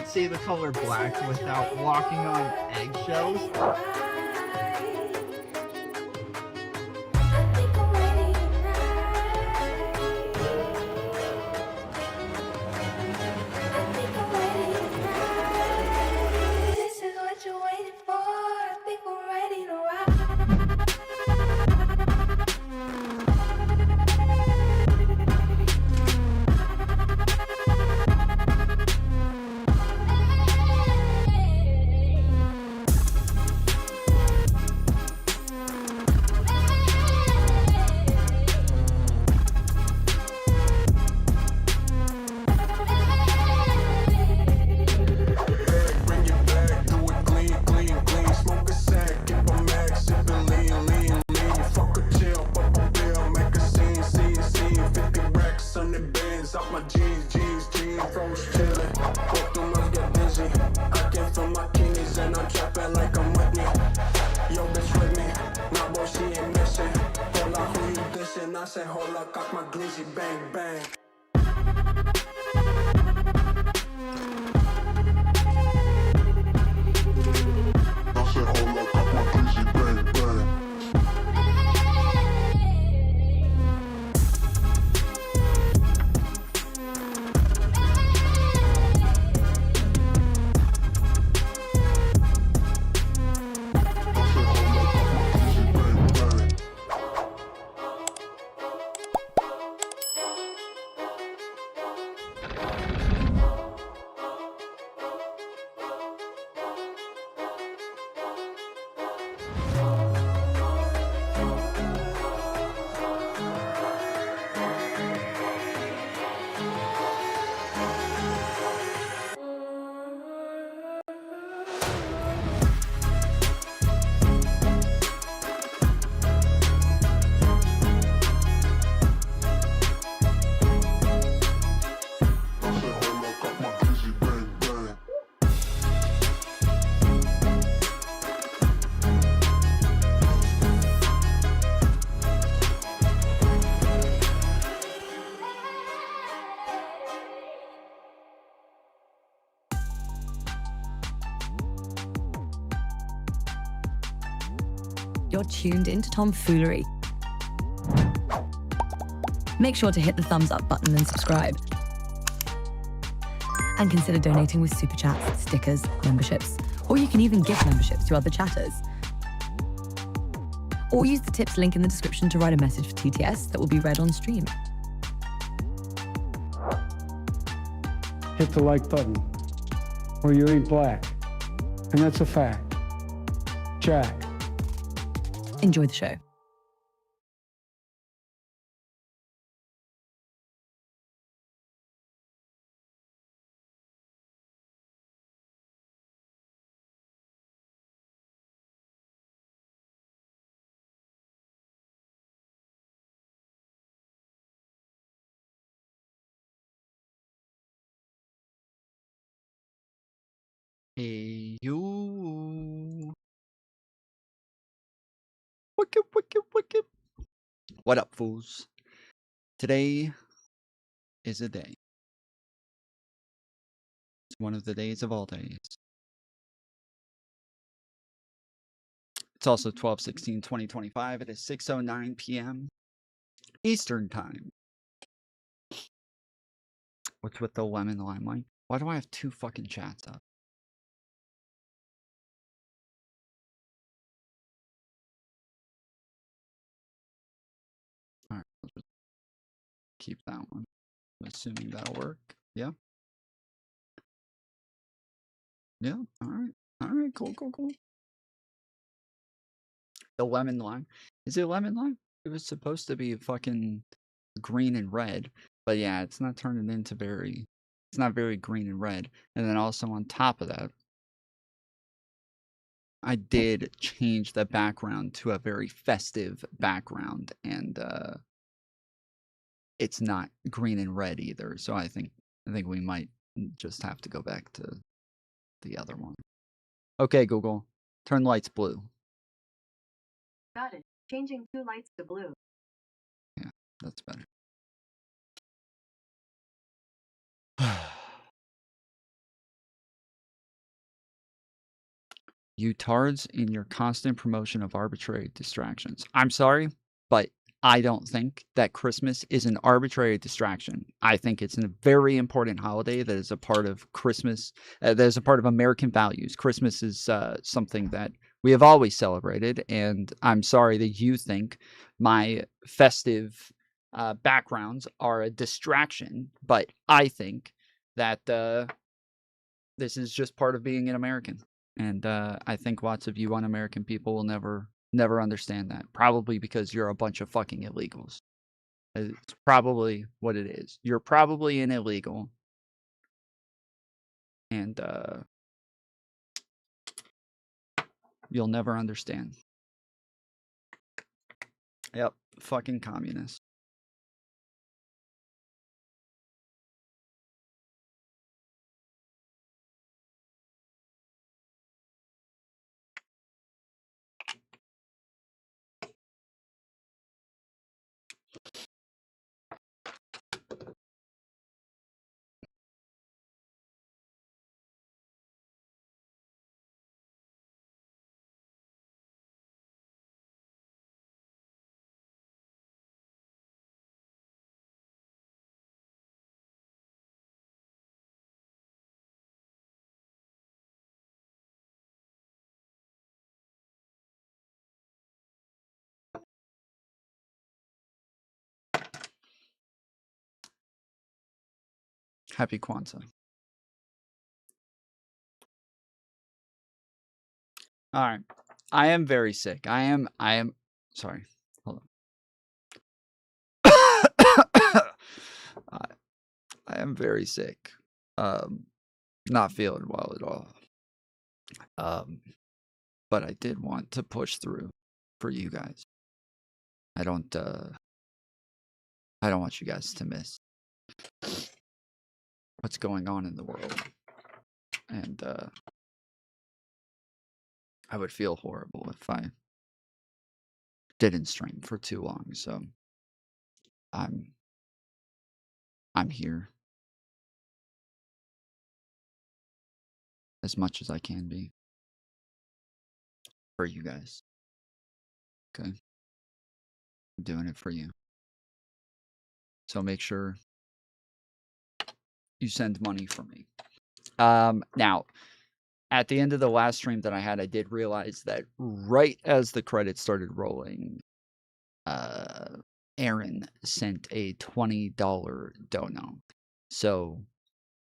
cannot say the color black without walking on eggshells. I said, hold up, cock my glizzy, bang, bang. I said, hold up, cock my glizzy, bang, bang. You're tuned into Foolery. Make sure to hit the thumbs up button and subscribe. And consider donating with super chats, stickers, memberships, or you can even gift memberships to other chatters. Or use the tips link in the description to write a message for TTS that will be read on stream. Hit the like button, or you ain't black. And that's a fact. Jack. Enjoy the show. Hey, you. Wicked, wicked, wicked. What up, fools? Today is a day. It's one of the days of all days. It's also 12/16/2025. It is 6:09 p.m. Eastern Time. What's with the lemon limelight? Why do I have two fucking chats up? Alright, I'll just keep that one. I'm assuming that'll work. Yeah. Yeah. Alright. Alright, cool, cool, cool. The lemon lime. Is it lemon lime? It was supposed to be fucking green and red. But yeah, it's not turning into very... It's not very green and red. And then also on top of that, I did change the background to a very festive background. And it's not green and red either. So I think we might just have to go back to the other one. Okay, Google. Turn lights blue. Got it. Changing two lights to blue. Yeah, that's better. You tards in your constant promotion of arbitrary distractions. I'm sorry, but I don't think that Christmas is an arbitrary distraction. I think it's a very important holiday that is a part of Christmas, that is a part of American values. Christmas is something that we have always celebrated, and I'm sorry that you think my festive backgrounds are a distraction, but I think that this is just part of being an American. And I think lots of you un-American people will never understand that. Probably because you're a bunch of fucking illegals. It's probably what it is. You're probably an illegal. And you'll never understand. Yep, fucking communist. Happy Kwanzaa. All right. I am very sick. I am sorry. Hold on. I, I am very sick. Not feeling well at all. But I did want to push through for you guys. I don't want you guys to miss what's going on in the world. And I would feel horrible if I didn't stream for too long. So I'm here as much as I can be for you guys. Okay? I'm doing it for you. So make sure you send money for me. Now, at the end of the last stream that I had, I did realize that right as the credits started rolling, Aaron sent a $20 dono. So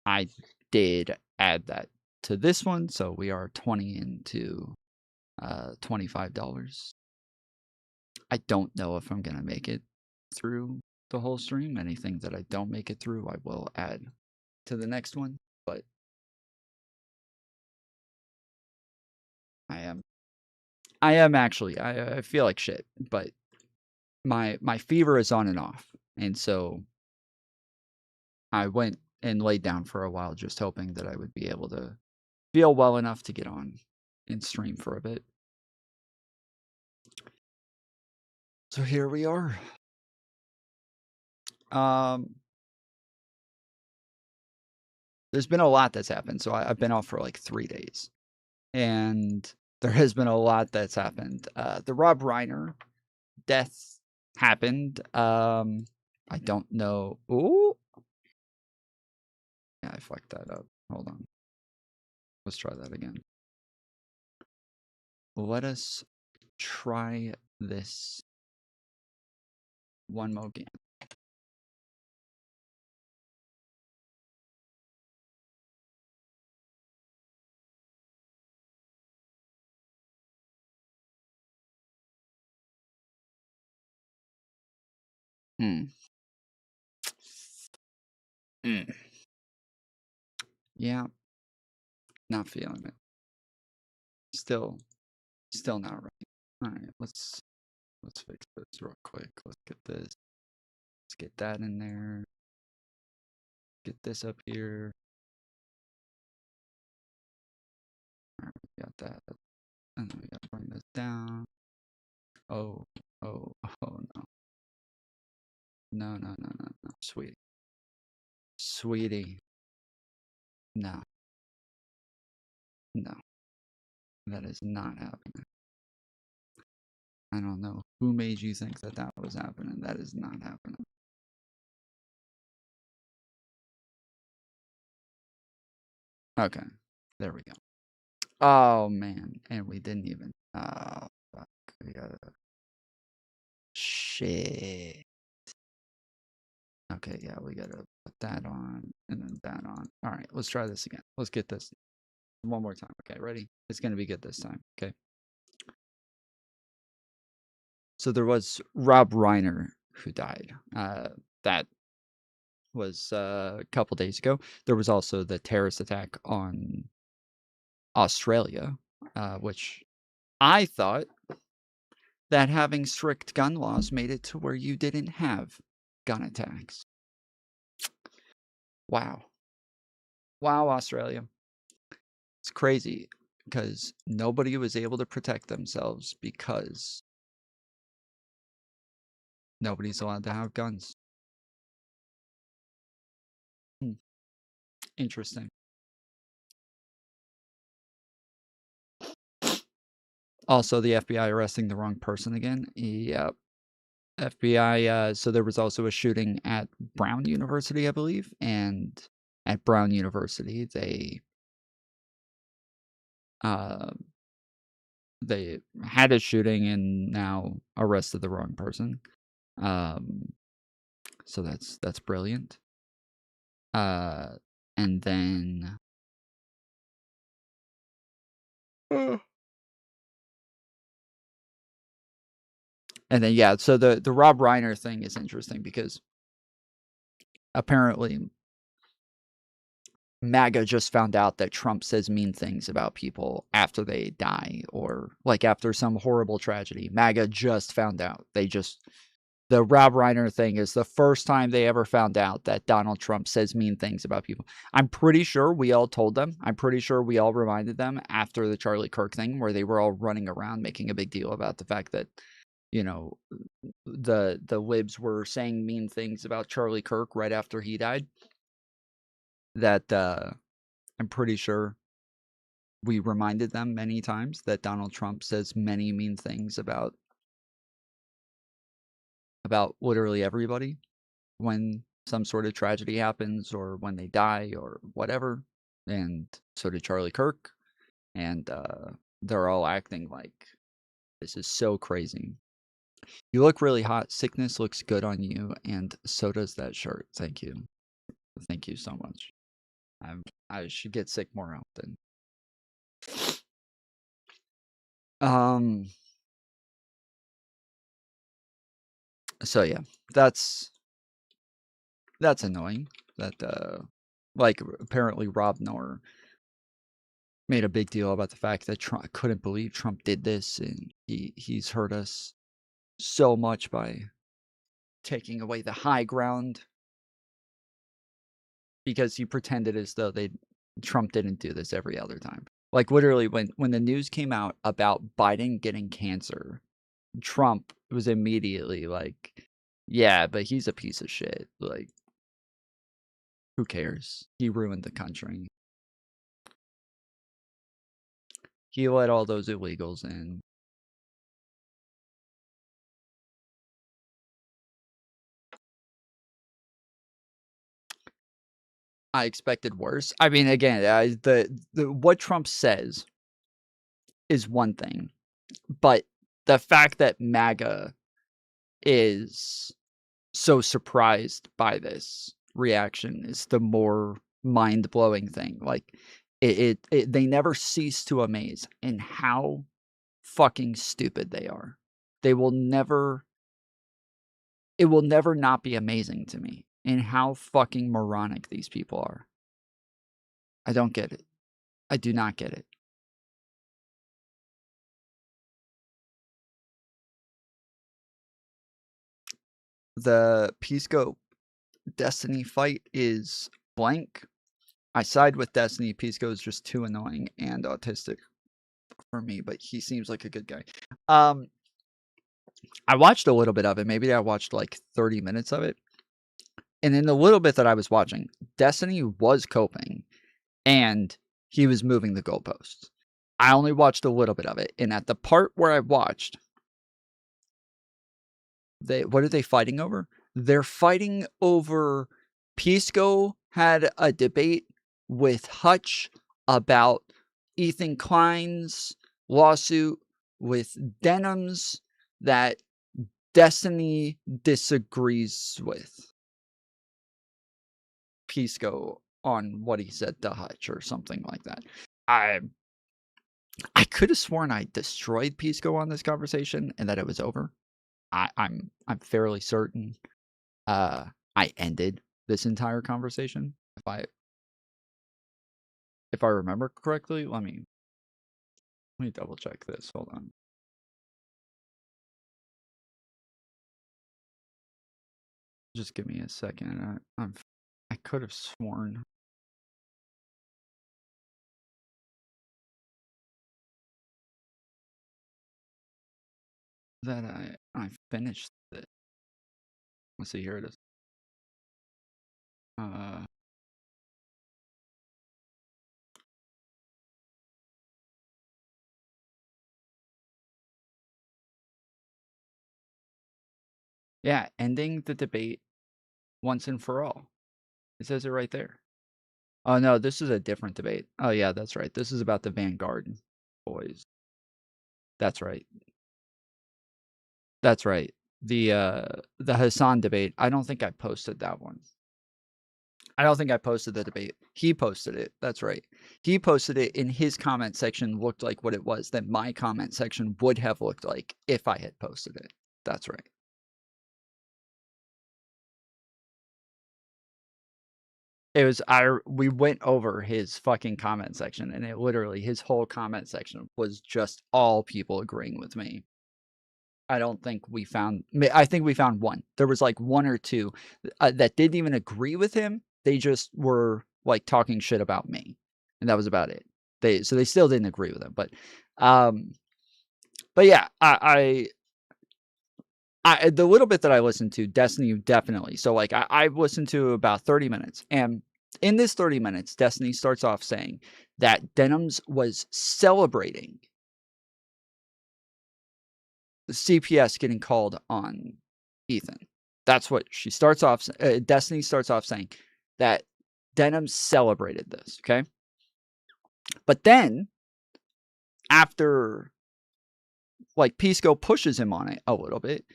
I did add that to this one. So we are 20 into $25. I don't know if I'm going to make it through the whole stream. Anything that I don't make it through, I will add to the next one. But I am actually, I feel like shit, but my fever is on and off. And so I went and laid down for a while, just hoping that I would be able to feel well enough to get on and stream for a bit. So here we are. There's been a lot that's happened. So I've been off for like 3 days. And there has been a lot that's happened. The Rob Reiner death happened. I don't know. Ooh. Yeah, I fucked that up. Hold on. Let's try that again. Let us try this one more again. Yeah, not feeling it. Still not right. All right, let's fix this real quick. Let's get this. Let's get that in there. Get this up here. All right, we got that. And then we got to bring this down. Oh, oh no. No. Sweetie. Sweetie. No. That is not happening. I don't know who made you think that that was happening. That is not happening. Okay, there we go. Oh man, and we didn't even. Oh fuck, we gotta. Shit. Okay, yeah, we gotta put that on and then that on. All right, let's try this again. Let's get this one more time. Okay, ready? It's gonna be good this time. Okay. So there was Rob Reiner who died. That was a couple days ago. There was also the terrorist attack on Australia, which I thought that having strict gun laws made it to where you didn't have gun attacks. Wow. Wow, Australia. It's crazy because nobody was able to protect themselves because nobody's allowed to have guns. Interesting. Also, the FBI arresting the wrong person again. Yep. FBI, so there was also a shooting at Brown University, I believe, and at Brown University, they had a shooting and now arrested the wrong person. So that's brilliant. And then yeah, so the Rob Reiner thing is interesting because apparently MAGA just found out that Trump says mean things about people after they die or like after some horrible tragedy. MAGA just found out. The Rob Reiner thing is the first time they ever found out that Donald Trump says mean things about people. I'm pretty sure we all told them. I'm pretty sure we all reminded them after the Charlie Kirk thing where they were all running around making a big deal about the fact that, you know, the libs were saying mean things about Charlie Kirk right after he died. That I'm pretty sure we reminded them many times that Donald Trump says many mean things about literally everybody when some sort of tragedy happens or when they die or whatever. And so did Charlie Kirk. And they're all acting like this is so crazy. You look really hot. Sickness looks good on you. And so does that shirt. Thank you. Thank you so much. I should get sick more often. So yeah, that's annoying that like apparently Rob Noer made a big deal about the fact that Trump couldn't believe Trump did this and he's hurt us so much by taking away the high ground because he pretended as though Trump didn't do this every other time. Like literally when the news came out about Biden getting cancer, Trump was immediately like, yeah, but he's a piece of shit. Like, who cares? He ruined the country. He let all those illegals in. I expected worse. I mean, again, the what Trump says is one thing, but the fact that MAGA is so surprised by this reaction is the more mind-blowing thing. Like, they never cease to amaze in how fucking stupid they are. It will never not be amazing to me in how fucking moronic these people are. I don't get it. I do not get it. The Peacecope Destiny fight is blank. I side with Destiny. Peacecope is just too annoying and autistic for me, but he seems like a good guy. I watched a little bit of it. Maybe I watched like 30 minutes of it. And in the little bit that I was watching, Destiny was coping and he was moving the goalposts. I only watched a little bit of it, and at the part where I watched, what are they fighting over? They're fighting over Pisco had a debate with Hutch about Ethan Klein's lawsuit with Denims that Destiny disagrees with Pisco on what he said to Hutch or something like that. I could have sworn I destroyed Pisco on this conversation and that it was over. I'm fairly certain I ended this entire conversation. If I remember correctly, let me double check this. Hold on. Just give me a second. I could have sworn that I finished it. Let's see, here it is. Yeah, ending the debate once and for all. It says it right there. Oh no, this is a different debate. Oh yeah, that's right. This is about the Vanguard boys. That's right. That's right. The Hassan debate. I don't think I posted that one. I don't think I posted the debate. He posted it. That's right. He posted it in his comment section, looked like what it was that my comment section would have looked like if I had posted it. That's right. It was we went over his fucking comment section, and it literally, his whole comment section was just all people agreeing with me. I don't think we found, I think we found one. There was like one or two that didn't even agree with him. They just were like talking shit about me, and that was about it. So they still didn't agree with him, but yeah, I the little bit that I listened to, Destiny definitely. So like I've listened to about 30 minutes, and in this 30 minutes, Destiny starts off saying that Denims was celebrating the CPS getting called on Ethan. That's what she starts off. Destiny starts off saying that Denims celebrated this. Okay, but then after like Pisco pushes him on it a little bit,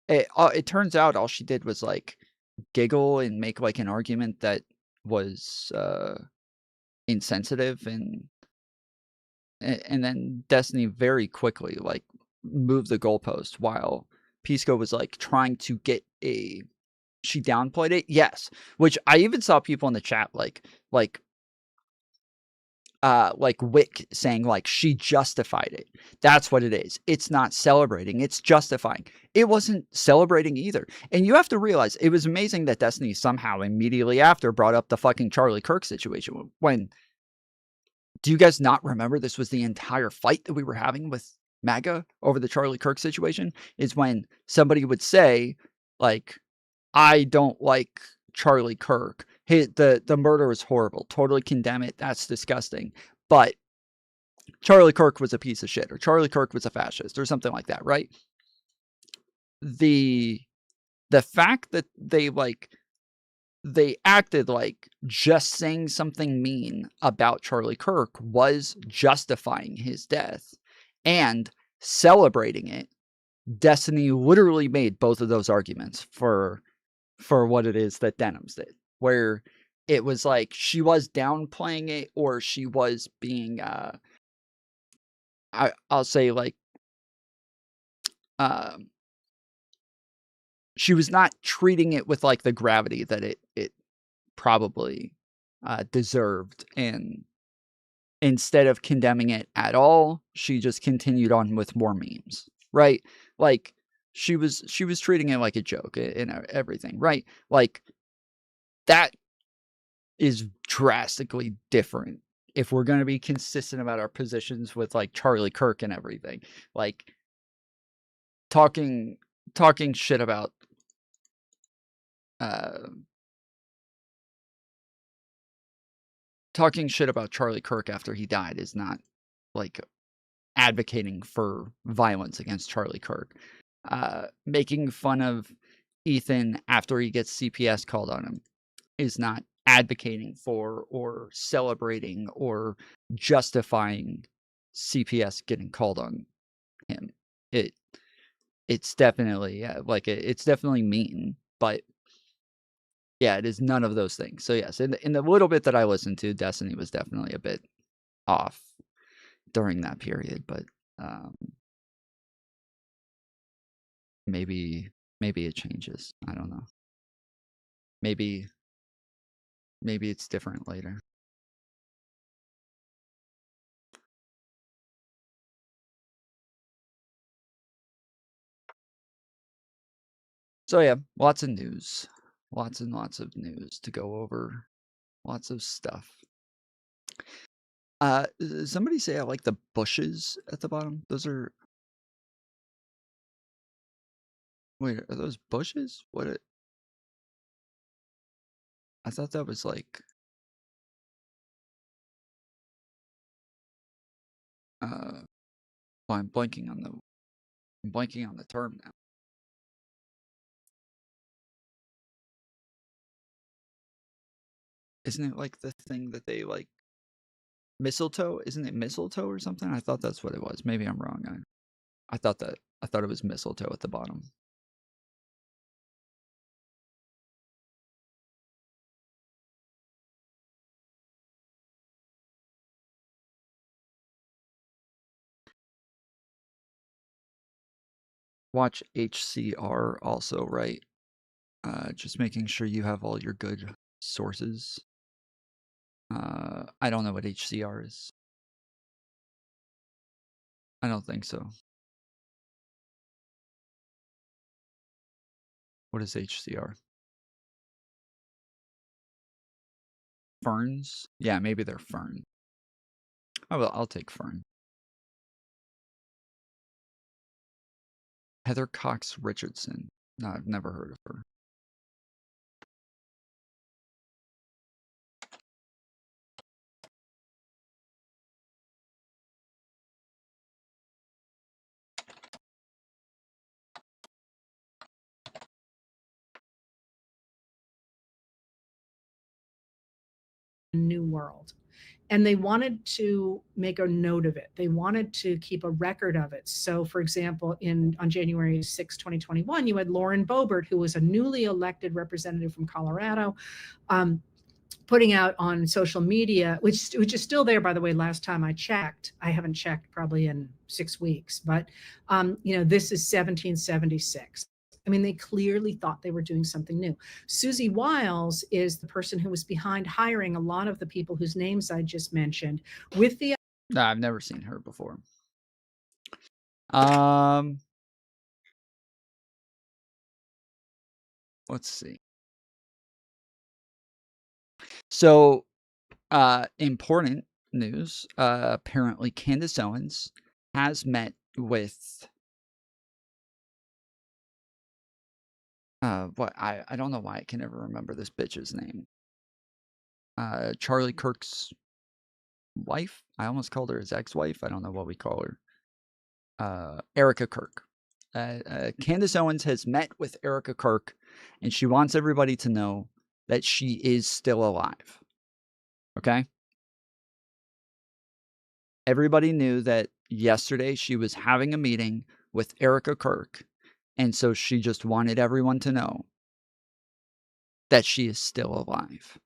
it turns out all she did was like giggle and make like an argument that was insensitive, and then Destiny very quickly like moved the goalpost while Pisco was like trying to get she downplayed it. Yes, which I even saw people in the chat like Wick saying like she justified it. That's what it is. It's not celebrating, it's justifying. It wasn't celebrating either. And you have to realize it was amazing that Destiny somehow immediately after brought up the fucking Charlie Kirk situation. When do you guys not remember this was the entire fight that we were having with MAGA over the Charlie Kirk situation? Is when somebody would say like, I don't like Charlie Kirk. The murder is horrible. Totally condemn it. That's disgusting. But Charlie Kirk was a piece of shit, or Charlie Kirk was a fascist, or something like that, right? The fact that they acted like just saying something mean about Charlie Kirk was justifying his death and celebrating it. Destiny literally made both of those arguments for what it is that Denims did, where it was like she was downplaying it, or she was being I'll say like she was not treating it with like the gravity that it probably deserved, and instead of condemning it at all, she just continued on with more memes, right? Like she was treating it like a joke and everything, right? Like that is drastically different if we're going to be consistent about our positions with like Charlie Kirk and everything. Like talking shit about Charlie Kirk after he died is not like advocating for violence against Charlie Kirk. Making fun of Ethan after he gets CPS called on him is not advocating for or celebrating or justifying CPS getting called on him. It's definitely it's definitely mean, but yeah, it is none of those things. So yes, in the little bit that I listened to, Destiny was definitely a bit off during that period, but maybe it changes. I don't know. Maybe it's different later. So yeah, lots of news. Lots and lots of news to go over. Lots of stuff. Somebody say I like the bushes at the bottom. Those are... Wait, are those bushes? I thought that was like... well, I'm blanking on the term now. Isn't it like the thing that they like... Mistletoe? Isn't it mistletoe or something? I thought that's what it was. Maybe I'm wrong. I thought it was mistletoe at the bottom. Watch HCR also, right? Just making sure you have all your good sources. I don't know what HCR is. I don't think so. What is HCR? Ferns? Yeah, maybe they're fern. Oh, well, I'll take fern. Heather Cox Richardson. No, I've never heard of her. New world. And they wanted to make a note of it. They wanted to keep a record of it. So, for example, on January 6, 2021, you had Lauren Boebert, who was a newly elected representative from Colorado, putting out on social media, which is still there, by the way. Last time I checked, I haven't checked probably in 6 weeks, but this is 1776. I mean, they clearly thought they were doing something new. Susie Wiles is the person who was behind hiring a lot of the people whose names I just mentioned with the... No, I've never seen her before. Let's see. So, important news. Apparently Candace Owens has met with... I don't know why I can never remember this bitch's name. Charlie Kirk's wife? I almost called her his ex-wife. I don't know what we call her. Erica Kirk. Candace Owens has met with Erica Kirk, and she wants everybody to know that she is still alive. Okay? Everybody knew that yesterday she was having a meeting with Erica Kirk, and so she just wanted everyone to know that she is still alive.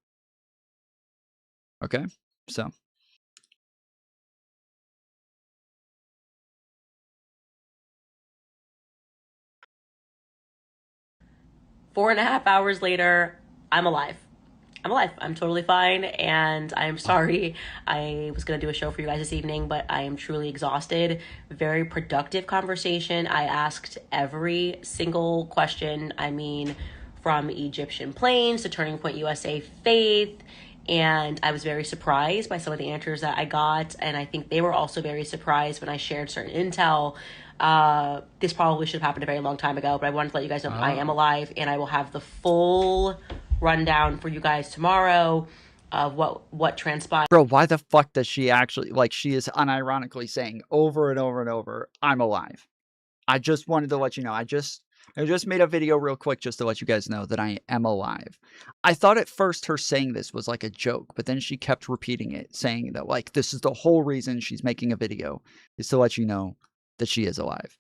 Okay? So. Four and a half hours later, I'm alive. I'm totally fine, and I'm sorry. I was going to do a show for you guys this evening, but I am truly exhausted. Very productive conversation. I asked every single question. I mean, from Egyptian planes to Turning Point USA Faith, and I was very surprised by some of the answers that I got, and I think they were also very surprised when I shared certain intel. This probably should have happened a very long time ago, but I wanted to let you guys know that I am alive, and I will have the full rundown for you guys tomorrow. of what transpired. Bro, why the fuck does she actually, like, she is unironically saying over and over and over, I'm alive. I just wanted to let you know. I just made a video real quick just to let you guys know that I am alive. I thought at first her saying this was like a joke, but then she kept repeating it, saying that, like, this is the whole reason she's making a video, is to let you know that she is alive.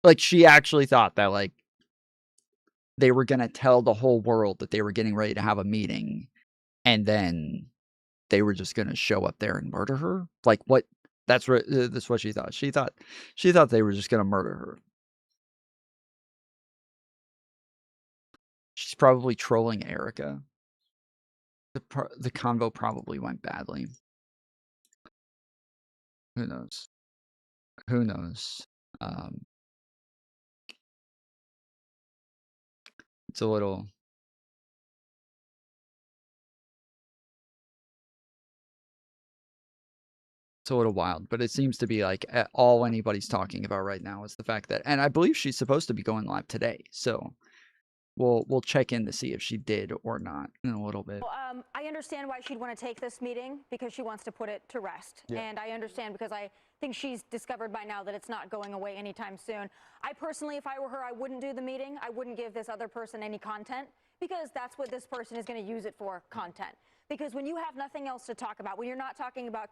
Like, she actually thought that, like, they were gonna tell the whole world that they were getting ready to have a meeting, and then they were just gonna show up there and murder her? Like, what? That's what she thought. She thought they were just gonna murder her. She's probably trolling Erica. The convo probably went badly. Who knows? Who knows? It's a little wild, but it seems to be like all anybody's talking about right now is the fact that, and I believe she's supposed to be going live today, so we'll check in to see if she did or not in a little bit. I understand why she'd want to take this meeting, because she wants to put it to rest. Yeah. And I understand, because I think she's discovered by now that it's not going away anytime soon. I personally, if I were her, I wouldn't do the meeting. I wouldn't give this other person any content, because that's what this person is going to use it for, content. Because when you have nothing else to talk about, when you're not talking about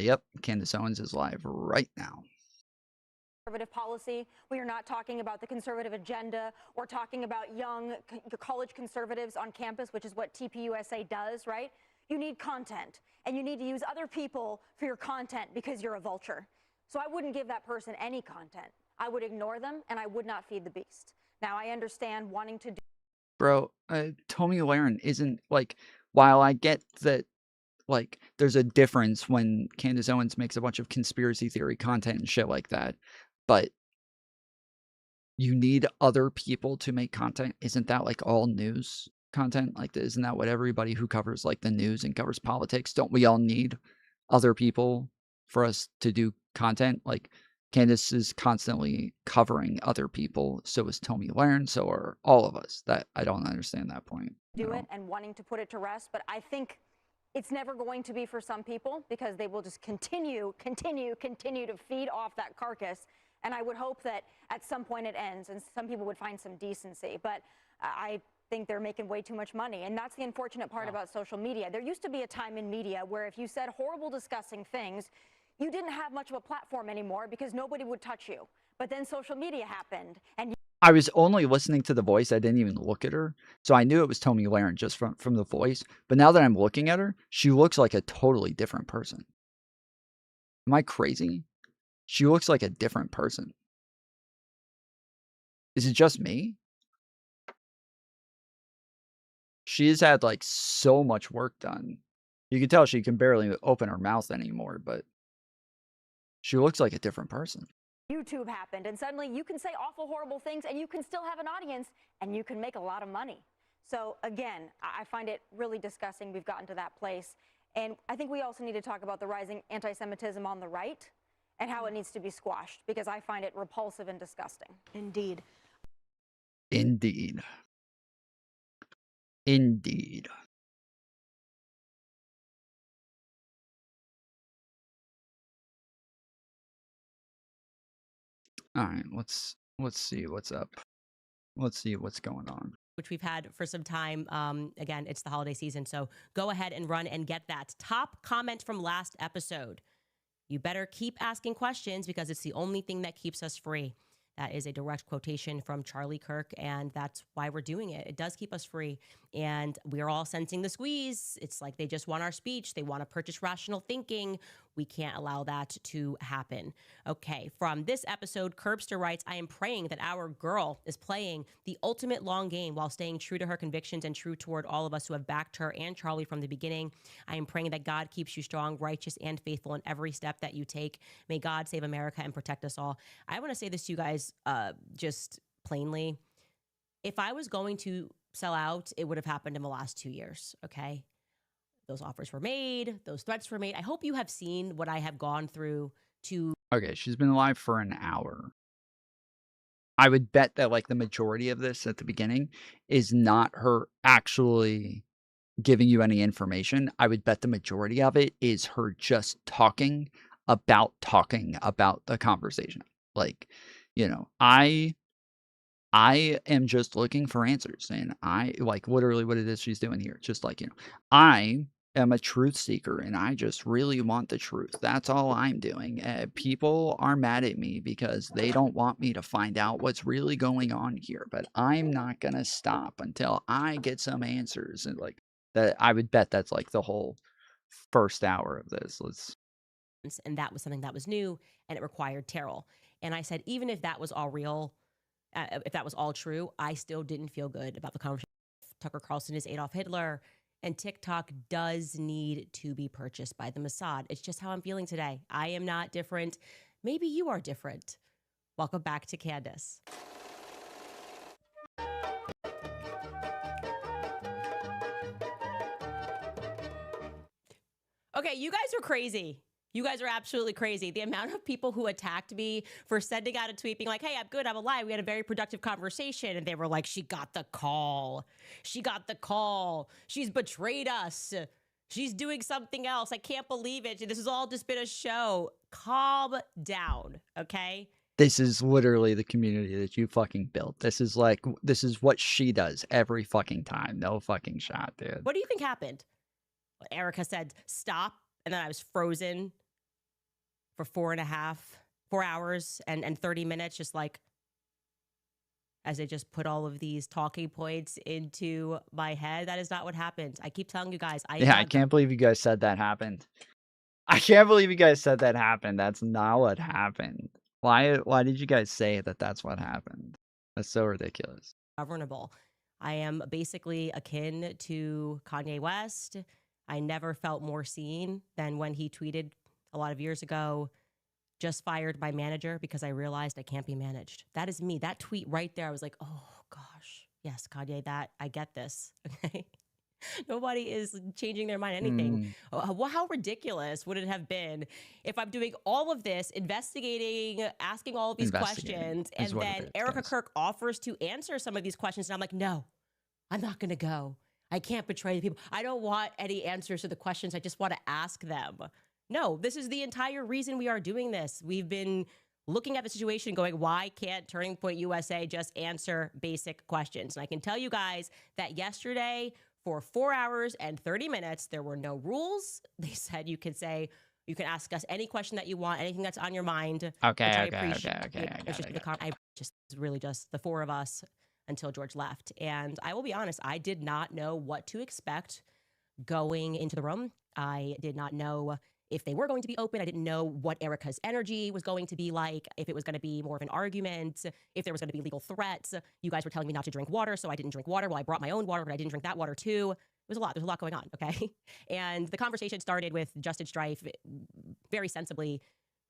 Yep, Candace Owens is live right now. conservative policy, when you're not talking about the conservative agenda or talking about young college conservatives on campus, which is what TPUSA does, right? You need content, and you need to use other people for your content because you're a vulture. So I wouldn't give that person any content. I would ignore them, and I would not feed the beast. Now, I understand wanting to do. Bro, Tomi Lahren isn't, like, while I get that, like, there's a difference when Candace Owens makes a bunch of conspiracy theory content and shit like that, but you need other people to make content. Isn't that, like, all news content? Like, isn't that what everybody who covers, like, the news and covers politics, don't we all need other people for us to do content? Like, Candace is constantly covering other people, so is Tomi Lahren, so are all of us. That I don't understand that point. Do it and wanting to put it to rest, but I think it's never going to be for some people, because they will just continue to feed off that carcass. And I would hope that at some point it ends and some people would find some decency. But I think they're making way too much money. And that's the unfortunate part about social media. There used to be a time in media where if you said horrible, disgusting things, you didn't have much of a platform anymore because nobody would touch you. But then social media happened, and I was only listening to the voice. I didn't even look at her. So I knew it was Tomi Lahren just from the voice. But now that I'm looking at her, she looks like a totally different person. Am I crazy? She looks like a different person. Is it just me? She has had, like, so much work done. You can tell she can barely open her mouth anymore, but she looks like a different person. YouTube happened, and suddenly you can say awful, horrible things, and you can still have an audience, and you can make a lot of money. So again, I find it really disgusting we've gotten to that place. And I think we also need to talk about the rising anti-Semitism on the right and how it needs to be squashed, because I find it repulsive and disgusting. Indeed. Indeed. Indeed. All right, let's see what's up. Let's see what's going on. Which we've had for some time. Again, it's the holiday season, so go ahead and run and get that top comment from last episode. You better keep asking questions because it's the only thing that keeps us free. That is a direct quotation from Charlie Kirk, and that's why we're doing it. It does keep us free, and we're all sensing the squeeze. It's like they just want our speech. They want to purchase rational thinking. We can't allow that to happen. Okay, from this episode, Curbster writes, I am praying that our girl is playing the ultimate long game while staying true to her convictions and true toward all of us who have backed her and Charlie from the beginning. I am praying that God keeps you strong, righteous, and faithful in every step that you take. May God save America and protect us all. I want to say this to you guys just plainly. If I was going to sell out, it would have happened in the last 2 years, okay? Those offers were made. Those threats were made. I hope you have seen what I have gone through to... Okay, she's been live for an hour. I would bet that, like, the majority of this at the beginning is not her actually giving you any information. I would bet the majority of it is her just talking about the conversation. Like, you know, I am just looking for answers, and I like, literally what it is she's doing here, just like, you know, I am a truth seeker, and I just really want the truth. That's all I'm doing. People are mad at me because they don't want me to find out what's really going on here, but I'm not gonna stop until I get some answers, and, like, that I would bet that's, like, the whole first hour of this. Let's And that was something that was new and it required Terrell. And I said, even if that was all real, if that was all true, I still didn't feel good about the conversation. Tucker Carlson is Adolf Hitler, and TikTok does need to be purchased by the Mossad. It's just how I'm feeling today. I am not different. Maybe you are different. Welcome back to Candace. Okay, you guys are crazy. You guys are absolutely crazy. The amount of people who attacked me for sending out a tweet being like, hey, I'm good, I'm alive. We had a very productive conversation. And they were like, she got the call. She got the call. She's betrayed us. She's doing something else. I can't believe it. This has all just been a show. Calm down, okay? This is literally the community that you fucking built. This is what she does every fucking time. No fucking shot, dude. What do you think happened? Erica said, stop. And then I was frozen for 4 hours and 30 minutes, just like, as they just put all of these talking points into my head. That is not what happened. I keep telling you guys. I can't believe you guys said that happened. I can't believe you guys said that happened. That's not what happened. Why did you guys say that that's what happened? That's so ridiculous. Governable. I am basically akin to Kanye West. I never felt more seen than when he tweeted a lot of years ago, just fired my manager because I realized I can't be managed. That is me. That tweet right there, I was like, oh gosh, yes, Kanye, that I get this. Okay. Nobody is changing their mind anything. How ridiculous would it have been if I'm doing all of this, investigating, asking all of these questions, and then Erica Kirk offers to answer some of these questions, and I'm like, no, I'm not going to go. I can't betray the people. I don't want any answers to the questions. I just want to ask them. No, this is the entire reason we are doing this. We've been looking at the situation going, why can't Turning Point USA just answer basic questions? And I can tell you guys that yesterday, for 4 hours and 30 minutes, there were no rules. They said you can ask us any question that you want, anything that's on your mind. Okay. It's really just the four of us until George left. And I will be honest, I did not know what to expect going into the room. I did not know if they were going to be open. I didn't know what Erica's energy was going to be like, if it was going to be more of an argument, if there was going to be legal threats. You guys were telling me not to drink water, so I didn't drink water. Well, I brought my own water, but I didn't drink that water too. It was a lot. There's a lot going on, okay? And the conversation started with Justin Strife very sensibly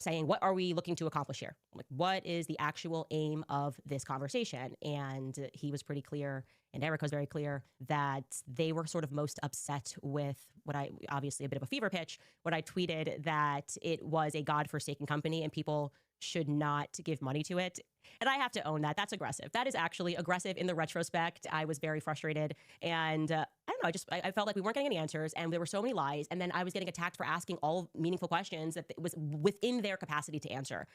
saying, what are we looking to accomplish here? Like, what is the actual aim of this conversation? And he was pretty clear, and Erica was very clear, that they were sort of most upset with what obviously a bit of a fever pitch, when I tweeted that it was a godforsaken company and people should not give money to it. And I have to own that. That's aggressive. That is actually aggressive in the retrospect. I was very frustrated. And I don't know, I felt like we weren't getting any answers and there were so many lies. And then I was getting attacked for asking all meaningful questions that was within their capacity to answer.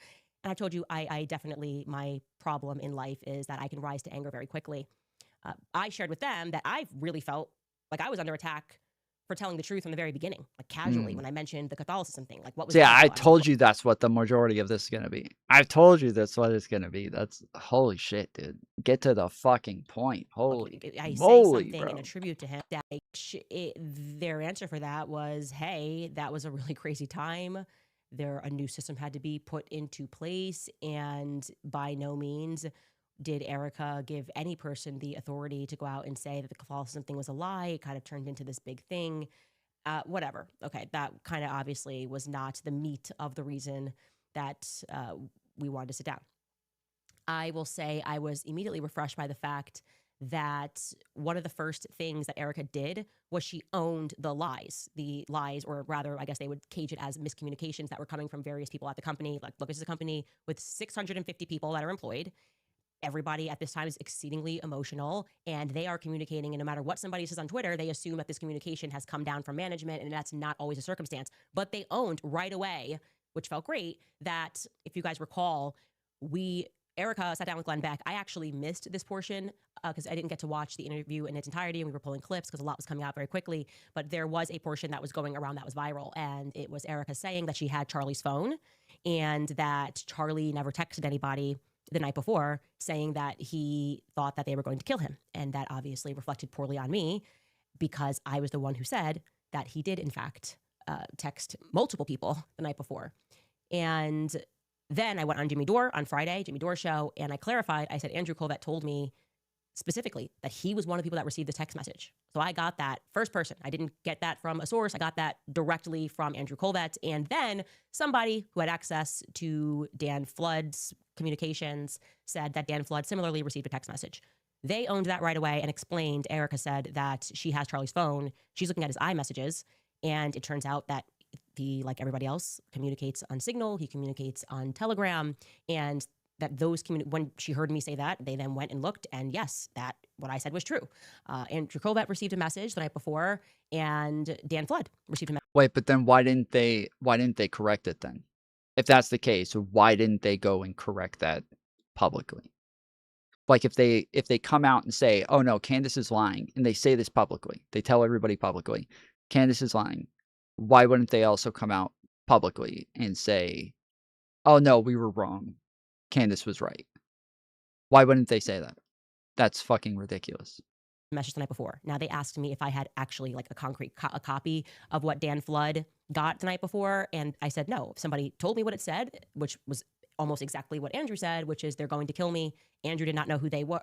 And I told you, I definitely, my problem in life is that I can rise to anger very quickly. I shared with them that I really felt like I was under attack for telling the truth from the very beginning, like casually, when I mentioned the Catholicism thing. Like, what was I told you that's what the majority of this is going to be. I told you that's what it's going to be. That's holy shit, dude. Get to the fucking point. Holy I moly, say something bro. in a tribute to him. That their answer for that was, hey, that was a really crazy time. A new system had to be put into place, and by no means did Erica give any person the authority to go out and say that the Catholicism thing was a lie? It kind of turned into this big thing. Whatever. Okay, that kind of obviously was not the meat of the reason that we wanted to sit down. I will say I was immediately refreshed by the fact that one of the first things that Erica did was she owned the lies, or rather, I guess they would cage it as miscommunications that were coming from various people at the company. Like, look, this is a company with 650 people that are employed. everybody at this time is exceedingly emotional and they are communicating. And no matter what somebody says on Twitter, they assume that this communication has come down from management, and that's not always a circumstance. But they owned right away, which felt great, that if you guys recall, Erica sat down with Glenn Beck. I actually missed this portion because I didn't get to watch the interview in its entirety, and we were pulling clips because a lot was coming out very quickly. But there was a portion that was going around that was viral, and it was Erica saying that she had Charlie's phone and that Charlie never texted anybody the night before saying that he thought that they were going to kill him. And that obviously reflected poorly on me because I was the one who said that he did, in fact, text multiple people the night before. And then I went on Jimmy Dore on Friday, Jimmy Dore show, and I clarified. I said, Andrew Colvett told me specifically that he was one of the people that received the text message. So I got that first person. I didn't get that from a source. I got that directly from Andrew Colvett. And then somebody who had access to Dan Flood's communications said that Dan Flood similarly received a text message. They owned that right away and explained. Erica said that she has Charlie's phone. She's looking at his iMessages. And it turns out that he, like everybody else, communicates on Signal. He communicates on Telegram. And that those when she heard me say that, they then went and looked, and yes, that what I said was true. Andrew Colvett received a message the night before, and Dan Flood received a message. Wait, but then why didn't they correct it then? If that's the case, why didn't they go and correct that publicly? Like if they come out and say, "Oh no, Candace is lying," and they say this publicly, they tell everybody publicly, Candace is lying. Why wouldn't they also come out publicly and say, "Oh no, we were wrong. Candace was right"? Why wouldn't they say that? That's fucking ridiculous. Message the night before. Now they asked me if I had actually like a concrete a copy of what Dan Flood got the night before, and I said no. If somebody told me what it said, which was almost exactly what Andrew said, which is they're going to kill me. Andrew did not know who they were,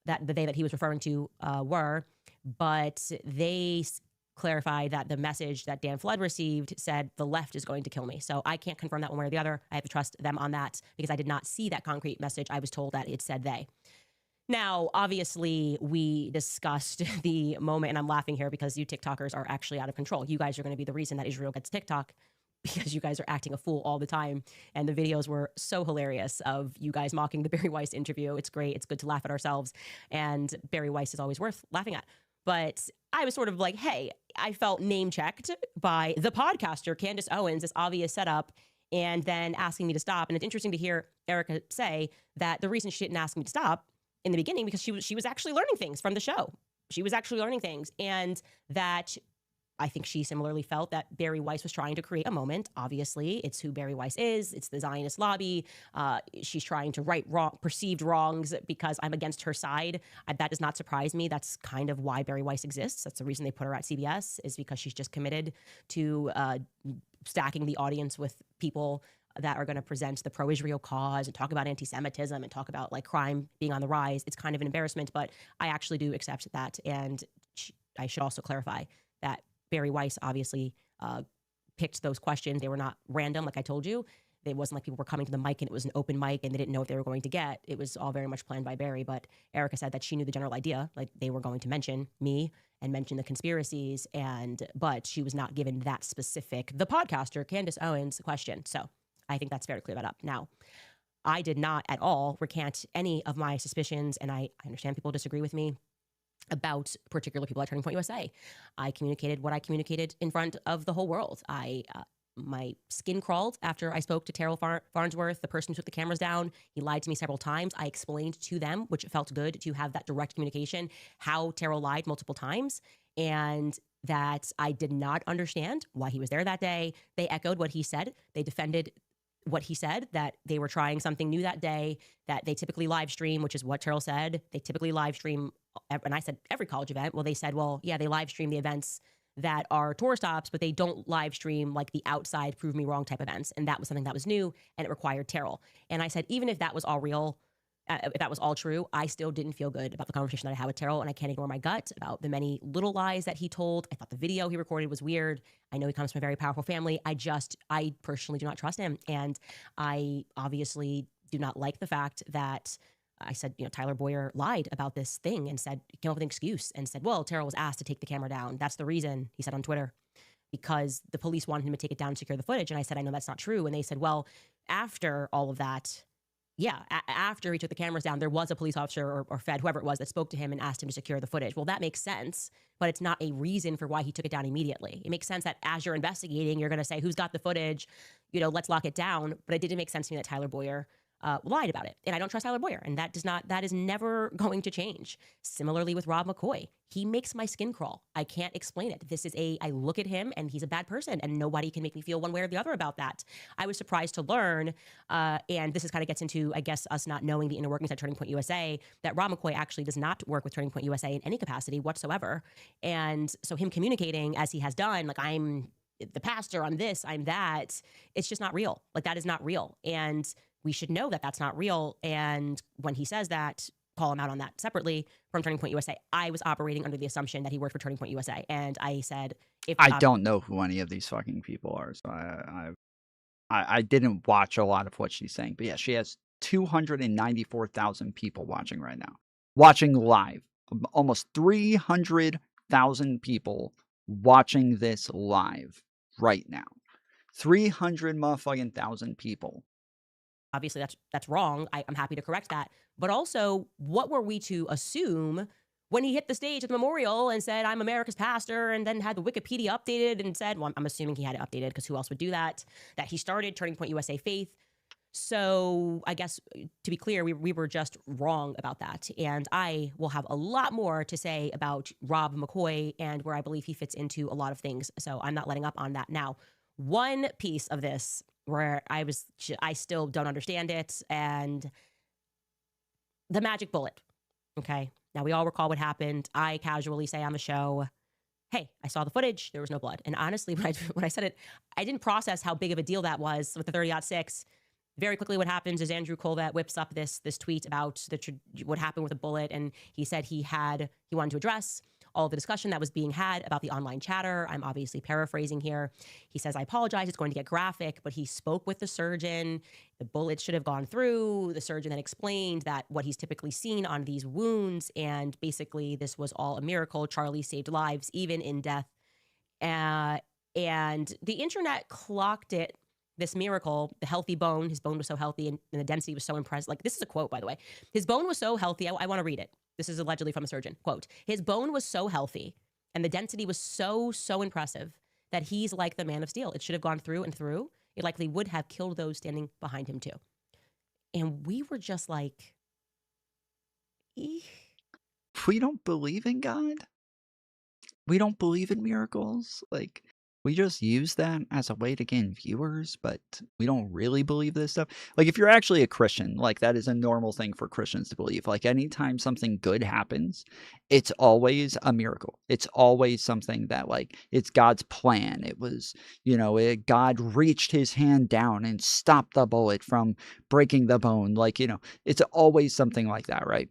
that he was referring to were, but they clarified that the message that Dan Flood received said the left is going to kill me. So I can't confirm that one way or the other. I have to trust them on that because I did not see that concrete message. I was told that it said they. Now, obviously, we discussed the moment, and I'm laughing here because you TikTokers are actually out of control. You guys are going to be the reason that Israel gets TikTok because you guys are acting a fool all the time. And the videos were so hilarious of you guys mocking the Barry Weiss interview. It's great. It's good to laugh at ourselves. And Barry Weiss is always worth laughing at. But I was sort of like, hey, I felt name checked by the podcaster, Candace Owens, this obvious setup, and then asking me to stop. And it's interesting to hear Erica say that the reason she didn't ask me to stop in the beginning because she was actually learning things from the show. She was actually learning things. And that I think she similarly felt that Barry Weiss was trying to create a moment. Obviously, it's who Barry Weiss is. It's the Zionist lobby. She's trying to right perceived wrongs because I'm against her side. That does not surprise me. That's kind of why Barry Weiss exists. That's the reason they put her at CBS, is because she's just committed to stacking the audience with people that are going to present the pro-Israel cause and talk about anti-Semitism and talk about like crime being on the rise. It's kind of an embarrassment, but I actually do accept that. And I should also clarify that Barry Weiss obviously picked those questions. They were not random, like I told you. It wasn't like people were coming to the mic and it was an open mic and they didn't know what they were going to get. It was all very much planned by Barry. But Erica said that she knew the general idea, like they were going to mention me and mention the conspiracies, but she was not given that specific, the podcaster, Candace Owens, question. So I think that's fair to clear that up. Now, I did not at all recant any of my suspicions, and I understand people disagree with me about particular people at Turning Point USA. I communicated what I communicated in front of the whole world. My skin crawled after I spoke to Terrell Farnsworth, the person who took the cameras down. He lied to me several times. I explained to them, which felt good to have that direct communication, how Terrell lied multiple times, and that I did not understand why he was there that day. They echoed what he said. They defended what he said, that they were trying something new that day, that they typically live stream, which is what Terrell said. They typically live stream, and I said every college event. Well, they said, well, yeah, they live stream the events that are tour stops, but they don't live stream like the outside prove me wrong type events. And that was something that was new and it required Terrell. And I said, even if that was all real, if that was all true, I still didn't feel good about the conversation that I had with Terrell, and I can't ignore my gut about the many little lies that he told. I thought the video he recorded was weird. I know he comes from a very powerful family. I personally do not trust him. And I obviously do not like the fact that I said, Tyler Boyer lied about this thing and said, came up with an excuse and said, well, Terrell was asked to take the camera down. That's the reason, he said on Twitter, because the police wanted him to take it down and secure the footage. And I said, I know that's not true. And they said, well, after all of that, yeah, after he took the cameras down, there was a police officer or Fed, whoever it was, that spoke to him and asked him to secure the footage. Well, that makes sense, but it's not a reason for why he took it down immediately. It makes sense that as you're investigating, you're going to say, who's got the footage? Let's lock it down. But it didn't make sense to me that Tyler Boyer lied about it. And I don't trust Tyler Boyer. And that is never going to change. Similarly with Rob McCoy, he makes my skin crawl. I can't explain it. I look at him and he's a bad person and nobody can make me feel one way or the other about that. I was surprised to learn, and this is kind of gets into, I guess, us not knowing the inner workings at Turning Point USA, that Rob McCoy actually does not work with Turning Point USA in any capacity whatsoever. And so him communicating as he has done, like, I'm the pastor, I'm this, I'm that, it's just not real. Like, that is not real. And we should know that that's not real. And when he says that, call him out on that separately from Turning Point USA. I was operating under the assumption that he worked for Turning Point USA. And I said, I don't know who any of these fucking people are. So I didn't watch a lot of what she's saying. But yeah, she has 294,000 people watching right now. Watching live. Almost 300,000 people watching this live right now. 300 motherfucking thousand people. Obviously, that's wrong. I'm happy to correct that. But also, what were we to assume when he hit the stage at the memorial and said, I'm America's pastor, and then had the Wikipedia updated and said, well, I'm assuming he had it updated because who else would do that, that he started Turning Point USA Faith. So I guess, to be clear, we were just wrong about that. And I will have a lot more to say about Rob McCoy and where I believe he fits into a lot of things. So I'm not letting up on that now. One piece of this where I still don't understand it, and the magic bullet. Okay. Now, we all recall what happened. I casually say on the show, hey, I saw the footage. There was no blood. And honestly, when I said it, I didn't process how big of a deal that was with the 30-06. Very quickly, what happens is Andrew Colvett whips up this tweet about what happened with the bullet. And he said he wanted to address all the discussion that was being had about the online chatter. I'm obviously paraphrasing here. He says, I apologize, it's going to get graphic, but he spoke with the surgeon. The bullet should have gone through. The surgeon then explained that what he's typically seen on these wounds, and basically this was all a miracle. Charlie saved lives, even in death. And the internet clocked it, this miracle, the healthy bone. His bone was so healthy and the density was so impressive. Like, this is a quote, by the way. His bone was so healthy. I want to read it. This is allegedly from a surgeon. Quote, his bone was so healthy and the density was so impressive that he's like the man of steel. It should have gone through and through. It likely would have killed those standing behind him too. And we were just like, eeh. We don't believe in God. We don't believe in miracles. Like, we just use that as a way to gain viewers, but we don't really believe this stuff. Like, if you're actually a Christian, like, that is a normal thing for Christians to believe. Like, anytime something good happens, it's always a miracle. It's always something that, like, it's God's plan. It was, God reached his hand down and stopped the bullet from breaking the bone. Like, it's always something like that, right?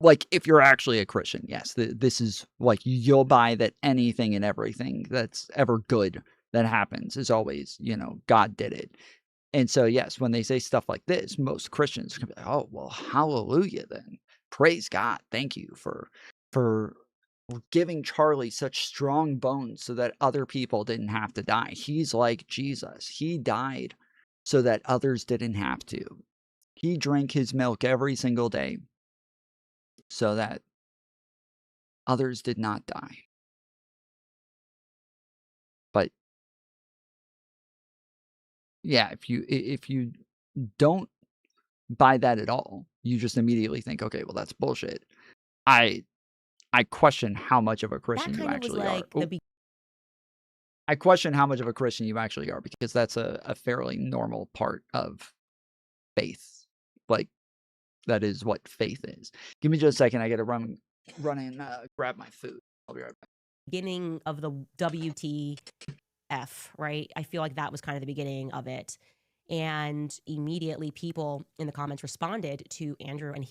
Like, if you're actually a Christian, yes, this is, like, you'll buy that anything and everything that's ever good that happens is always, God did it. And so, yes, when they say stuff like this, most Christians can be like, oh, well, hallelujah then. Praise God. Thank you for giving Charlie such strong bones so that other people didn't have to die. He's like Jesus. He died so that others didn't have to. He drank his milk every single day so that others did not die. But yeah, if you don't buy that at all, you just immediately think, okay, well, that's bullshit. I question how much of a Christian you actually are. I question how much of a Christian you actually are, because that's a fairly normal part of faith. Like, that is what faith is. Give me just a second. I got to run and grab my food. I'll be right back. Beginning of the WTF, right? I feel like that was kind of the beginning of it. And immediately people in the comments responded to Andrew, and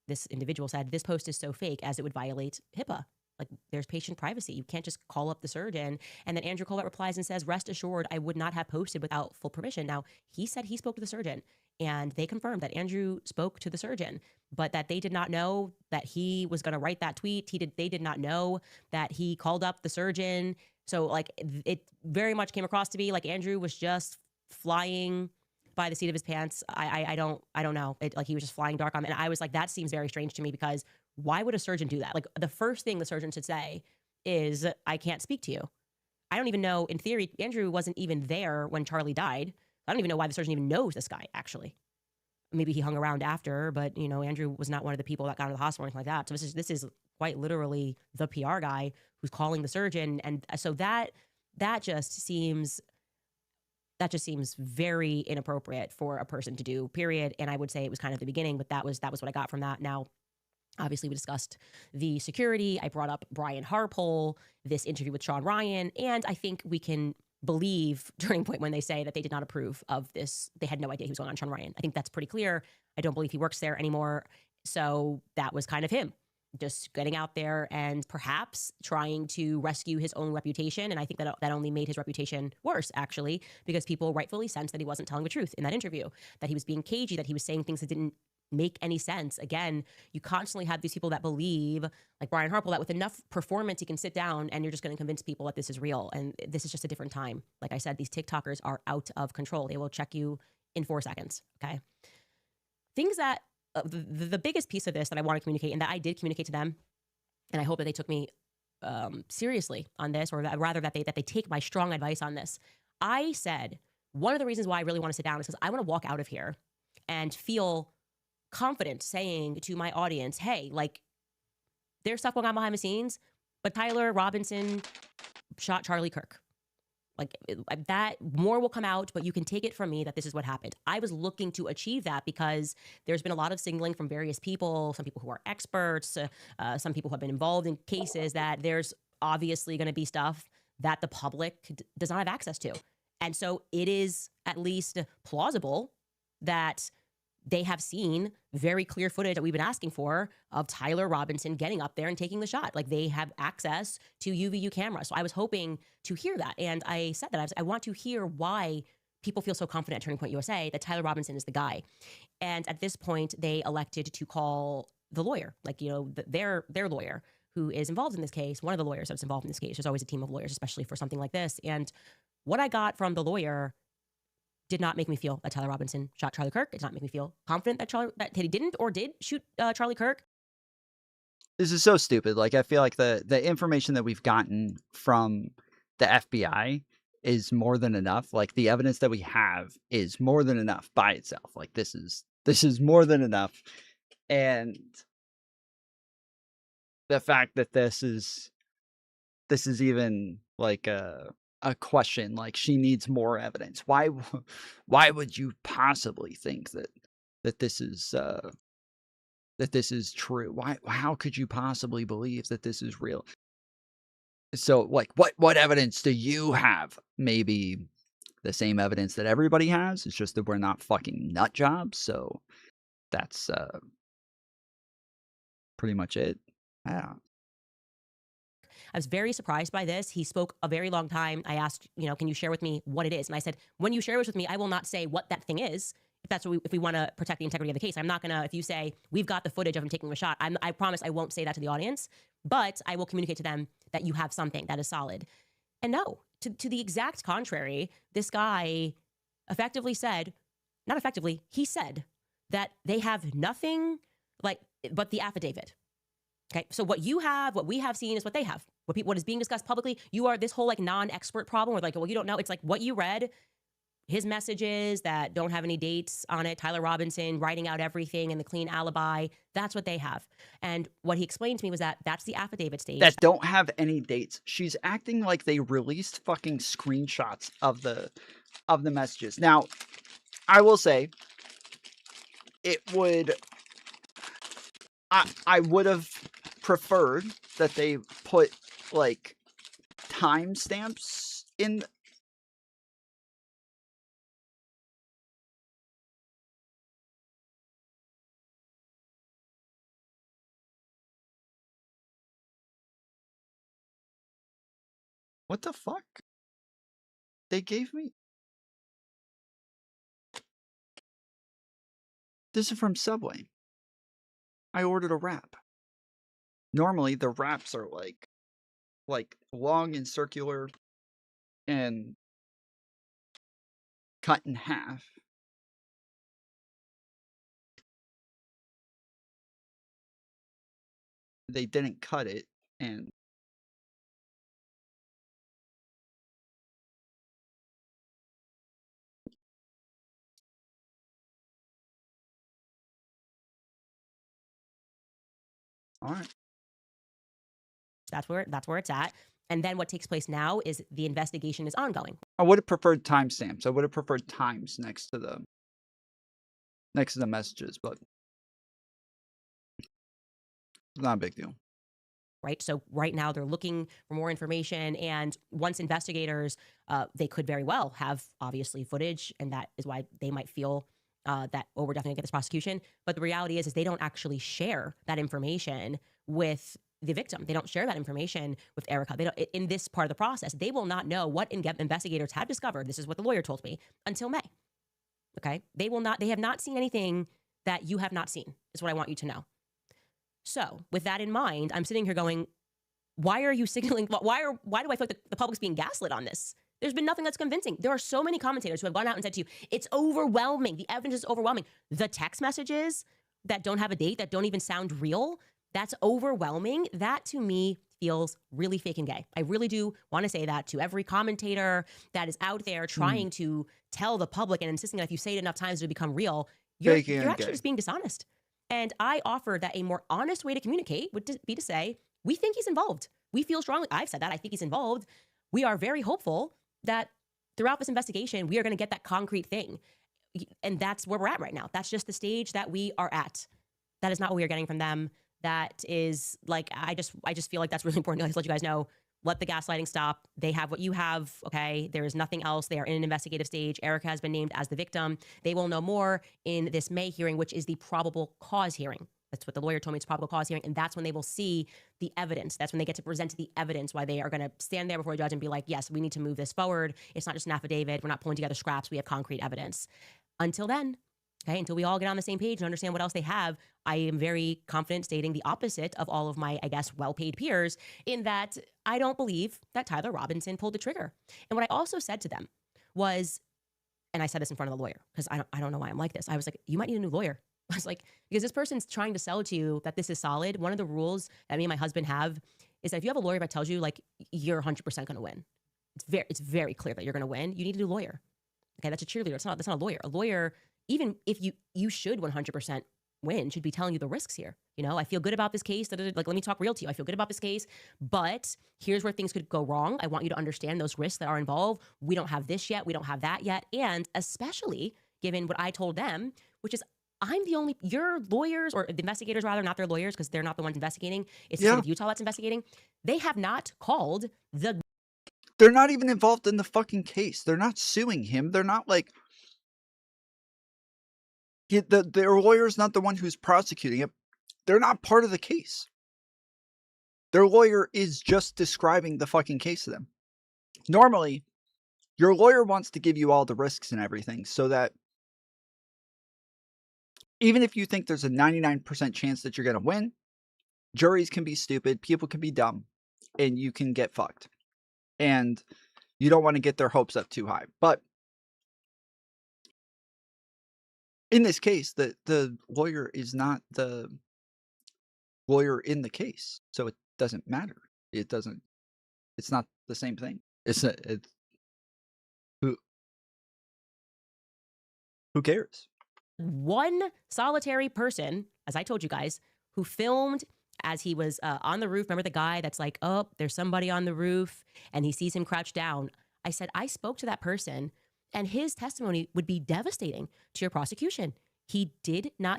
this individual said, this post is so fake as it would violate HIPAA. Like, there's patient privacy. You can't just call up the surgeon. And then Andrew Colvett replies and says, rest assured, I would not have posted without full permission. Now, he said he spoke to the surgeon, and they confirmed that Andrew spoke to the surgeon, but that they did not know that he was going to write that tweet. They did not know that he called up the surgeon. So like it very much came across to me like Andrew was just flying by the seat of his pants. I don't know. Like he was just flying dark on me. And I was like, that seems very strange to me because why would a surgeon do that? Like the first thing the surgeon should say is, I can't speak to you. I don't even know, in theory, Andrew wasn't even there when Charlie died. I don't even know why the surgeon even knows this guy, actually. Maybe he hung around after, but you know, Andrew was not one of the people that got to the hospital or anything like that. So this is quite literally the PR guy who's calling the surgeon. And so that just seems very inappropriate for a person to do, period. And I would say it was kind of the beginning, but that was what I got from that. Now, obviously, we discussed the security. I brought up Brian Harpole, this interview with Sean Ryan, and I think we can believe Turning Point when they say that they did not approve of this. They had no idea he was going on Sean Ryan. I think that's pretty clear. I don't believe he works there anymore. So that was kind of him just getting out there and perhaps trying to rescue his own reputation. And I think that only made his reputation worse, actually, because people rightfully sensed that he wasn't telling the truth in that interview, that he was being cagey, that he was saying things that didn't make any sense. Again, you constantly have these people that believe, like Brian Harpole, that with enough performance, he can sit down and you're just going to convince people that this is real. And this is just a different time. Like I said, these TikTokers are out of control. They will check you in 4 seconds. Okay. Things that the biggest piece of this that I want to communicate, and that I did communicate to them, and I hope that they took me seriously on this, or rather that they take my strong advice on this. I said, one of the reasons why I really want to sit down is because I want to walk out of here and feel confident saying to my audience, hey, like, there's stuff going on behind the scenes, but Tyler Robinson shot Charlie Kirk. Like that, more will come out, but you can take it from me that this is what happened. I was looking to achieve that because there's been a lot of signaling from various people, some people who are experts, some people who have been involved in cases, that there's obviously going to be stuff that the public does not have access to. And so it is at least plausible that they have seen very clear footage that we've been asking for of Tyler Robinson getting up there and taking the shot. Like they have access to UVU cameras. So I was hoping to hear that. And I said that I want to hear why people feel so confident at Turning Point USA that Tyler Robinson is the guy. And at this point, they elected to call the lawyer, like, you know, their lawyer who is involved in this case, one of the lawyers that's involved in this case. There's always a team of lawyers, especially for something like this. And what I got from the lawyer did not make me feel that Tyler Robinson shot Charlie Kirk. It did not make me feel confident that he didn't or did shoot Charlie Kirk. This is so stupid. Like, I feel like the information that we've gotten from the FBI is more than enough. Like, the evidence that we have is more than enough by itself. Like, this is more than enough. And the fact that this is even like a question, like she needs more evidence. Why would you possibly think that this is true? How could you possibly believe that this is real? So like what evidence do you have? Maybe the same evidence that everybody has. It's just that we're not fucking nut jobs. So that's pretty much it. Yeah. I was very surprised by this. He spoke a very long time. I asked, you know, can you share with me what it is? And I said, when you share this with me, I will not say what that thing is. If that's what if we want to protect the integrity of the case, I'm not gonna. If you say we've got the footage of him taking a shot, I promise I won't say that to the audience. But I will communicate to them that you have something that is solid. And no, to the exact contrary, this guy effectively said, not effectively, he said that they have nothing like but the affidavit. Okay, so what you have, what we have seen is what they have. What is being discussed publicly, you are this whole like non-expert problem where like, well, you don't know. It's like what you read, his messages that don't have any dates on it, Tyler Robinson writing out everything and the clean alibi, that's what they have. And what he explained to me was that that's the affidavit stage. That don't have any dates. She's acting like they released fucking screenshots of the messages. Now, I will say, it would... I would have preferred that they put like timestamps in. What the fuck? They gave me. This is from Subway. I ordered a wrap. Normally the wraps are like like long and circular and cut in half. They didn't cut it, and all right. That's where it's at. And then what takes place now is the investigation is ongoing. I would have preferred timestamps. I would have preferred times next to the messages, but it's not a big deal. Right. So right now they're looking for more information, and once investigators, they could very well have obviously footage, and that is why they might feel that, oh, we're definitely gonna get this prosecution. But the reality is they don't actually share that information with the victim. They don't share that information with Erica. They don't, in this part of the process, they will not know what investigators have discovered. This is what the lawyer told me until May. Okay. They will not. They have not seen anything that you have not seen. Is what I want you to know. So with that in mind, I'm sitting here going, why are you signaling? Why do I feel like the public's being gaslit on this? There's been nothing that's convincing. There are so many commentators who have gone out and said to you, it's overwhelming. The evidence is overwhelming. The text messages that don't have a date, that don't even sound real, that's overwhelming. That to me feels really fake and gay. I really do want to say that to every commentator that is out there trying to tell the public and insisting that if you say it enough times it'll become real, you're actually just being dishonest. And I offer that a more honest way to communicate would be to say, we think he's involved. We feel strongly. I've said that. I think he's involved. We are very hopeful that throughout this investigation, we are going to get that concrete thing. And that's where we're at right now. That's just the stage that we are at. That is not what we are getting from them. That is like, I just feel like that's really important to let you guys know. Let the gaslighting stop. They have what you have, okay? There is nothing else. They are in an investigative stage. Erica has been named as the victim. They will know more in this May hearing, which is the probable cause hearing. That's what the lawyer told me, it's probable cause hearing. And that's when they will see the evidence. That's when they get to present the evidence, why they are going to stand there before a judge and be like, yes, we need to move this forward. It's not just an affidavit. We're not pulling together scraps. We have concrete evidence. Until then, okay, until we all get on the same page and understand what else they have, I am very confident stating the opposite of all of my, I guess, well-paid peers, in that I don't believe that Tyler Robinson pulled the trigger. And what I also said to them was, and I said this in front of the lawyer, because I don't know why I'm like this. I was like, you might need a new lawyer. I was like, because this person's trying to sell to you that this is solid. One of the rules that me and my husband have is that if you have a lawyer that tells you like you're 100% going to win, it's very clear that you're going to win, you need a new lawyer. Okay, that's a cheerleader. That's not a lawyer. A lawyer, even if you should 100% win, should be telling you the risks here. You know, I feel good about this case. Like, let me talk real to you. I feel good about this case, but here's where things could go wrong. I want you to understand those risks that are involved. We don't have this yet. We don't have that yet. And especially given what I told them, which is your lawyers, or the investigators rather, not their lawyers, because they're not the ones investigating. It's the state of Utah that's investigating. They have not called the... They're not even involved in the fucking case. They're not suing him. They're not like... Their lawyer's not the one who's prosecuting it. They're not part of the case. Their lawyer is just describing the fucking case to them. Normally, your lawyer wants to give you all the risks and everything so that even if you think there's a 99% chance that you're going to win, juries can be stupid, people can be dumb, and you can get fucked. And you don't want to get their hopes up too high. But in this case, the lawyer is not the lawyer in the case. So it doesn't matter. It's not the same thing. Who cares? One solitary person, as I told you guys, who filmed as he was on the roof. Remember the guy that's like, oh, there's somebody on the roof, and he sees him crouched down. I said, I spoke to that person, and his testimony would be devastating to your prosecution. He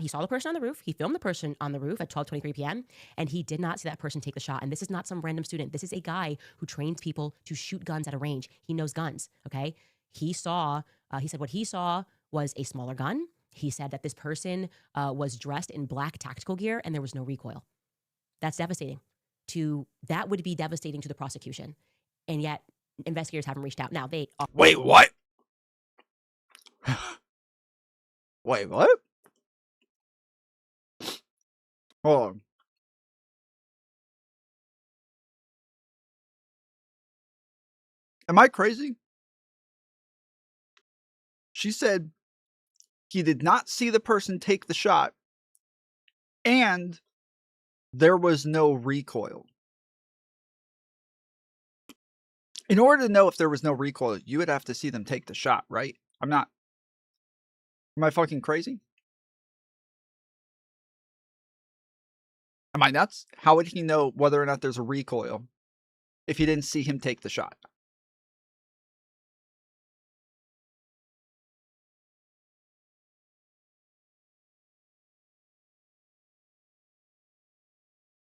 saw the person on the roof. He filmed the person on the roof at 12:23 p.m. and he did not see that person take the shot. And this is not some random student. This is a guy who trains people to shoot guns at a range. He knows guns, okay? He said what he saw was a smaller gun. He said that this person was dressed in black tactical gear and there was no recoil. That's devastating. That would be devastating to the prosecution. And yet, investigators haven't reached out. Now, they are... Wait, what? Wait, what? Hold on. Am I crazy? She said he did not see the person take the shot and there was no recoil. In order to know if there was no recoil, you would have to see them take the shot, right? I'm not. Am I fucking crazy? Am I nuts? How would he know whether or not there's a recoil if he didn't see him take the shot?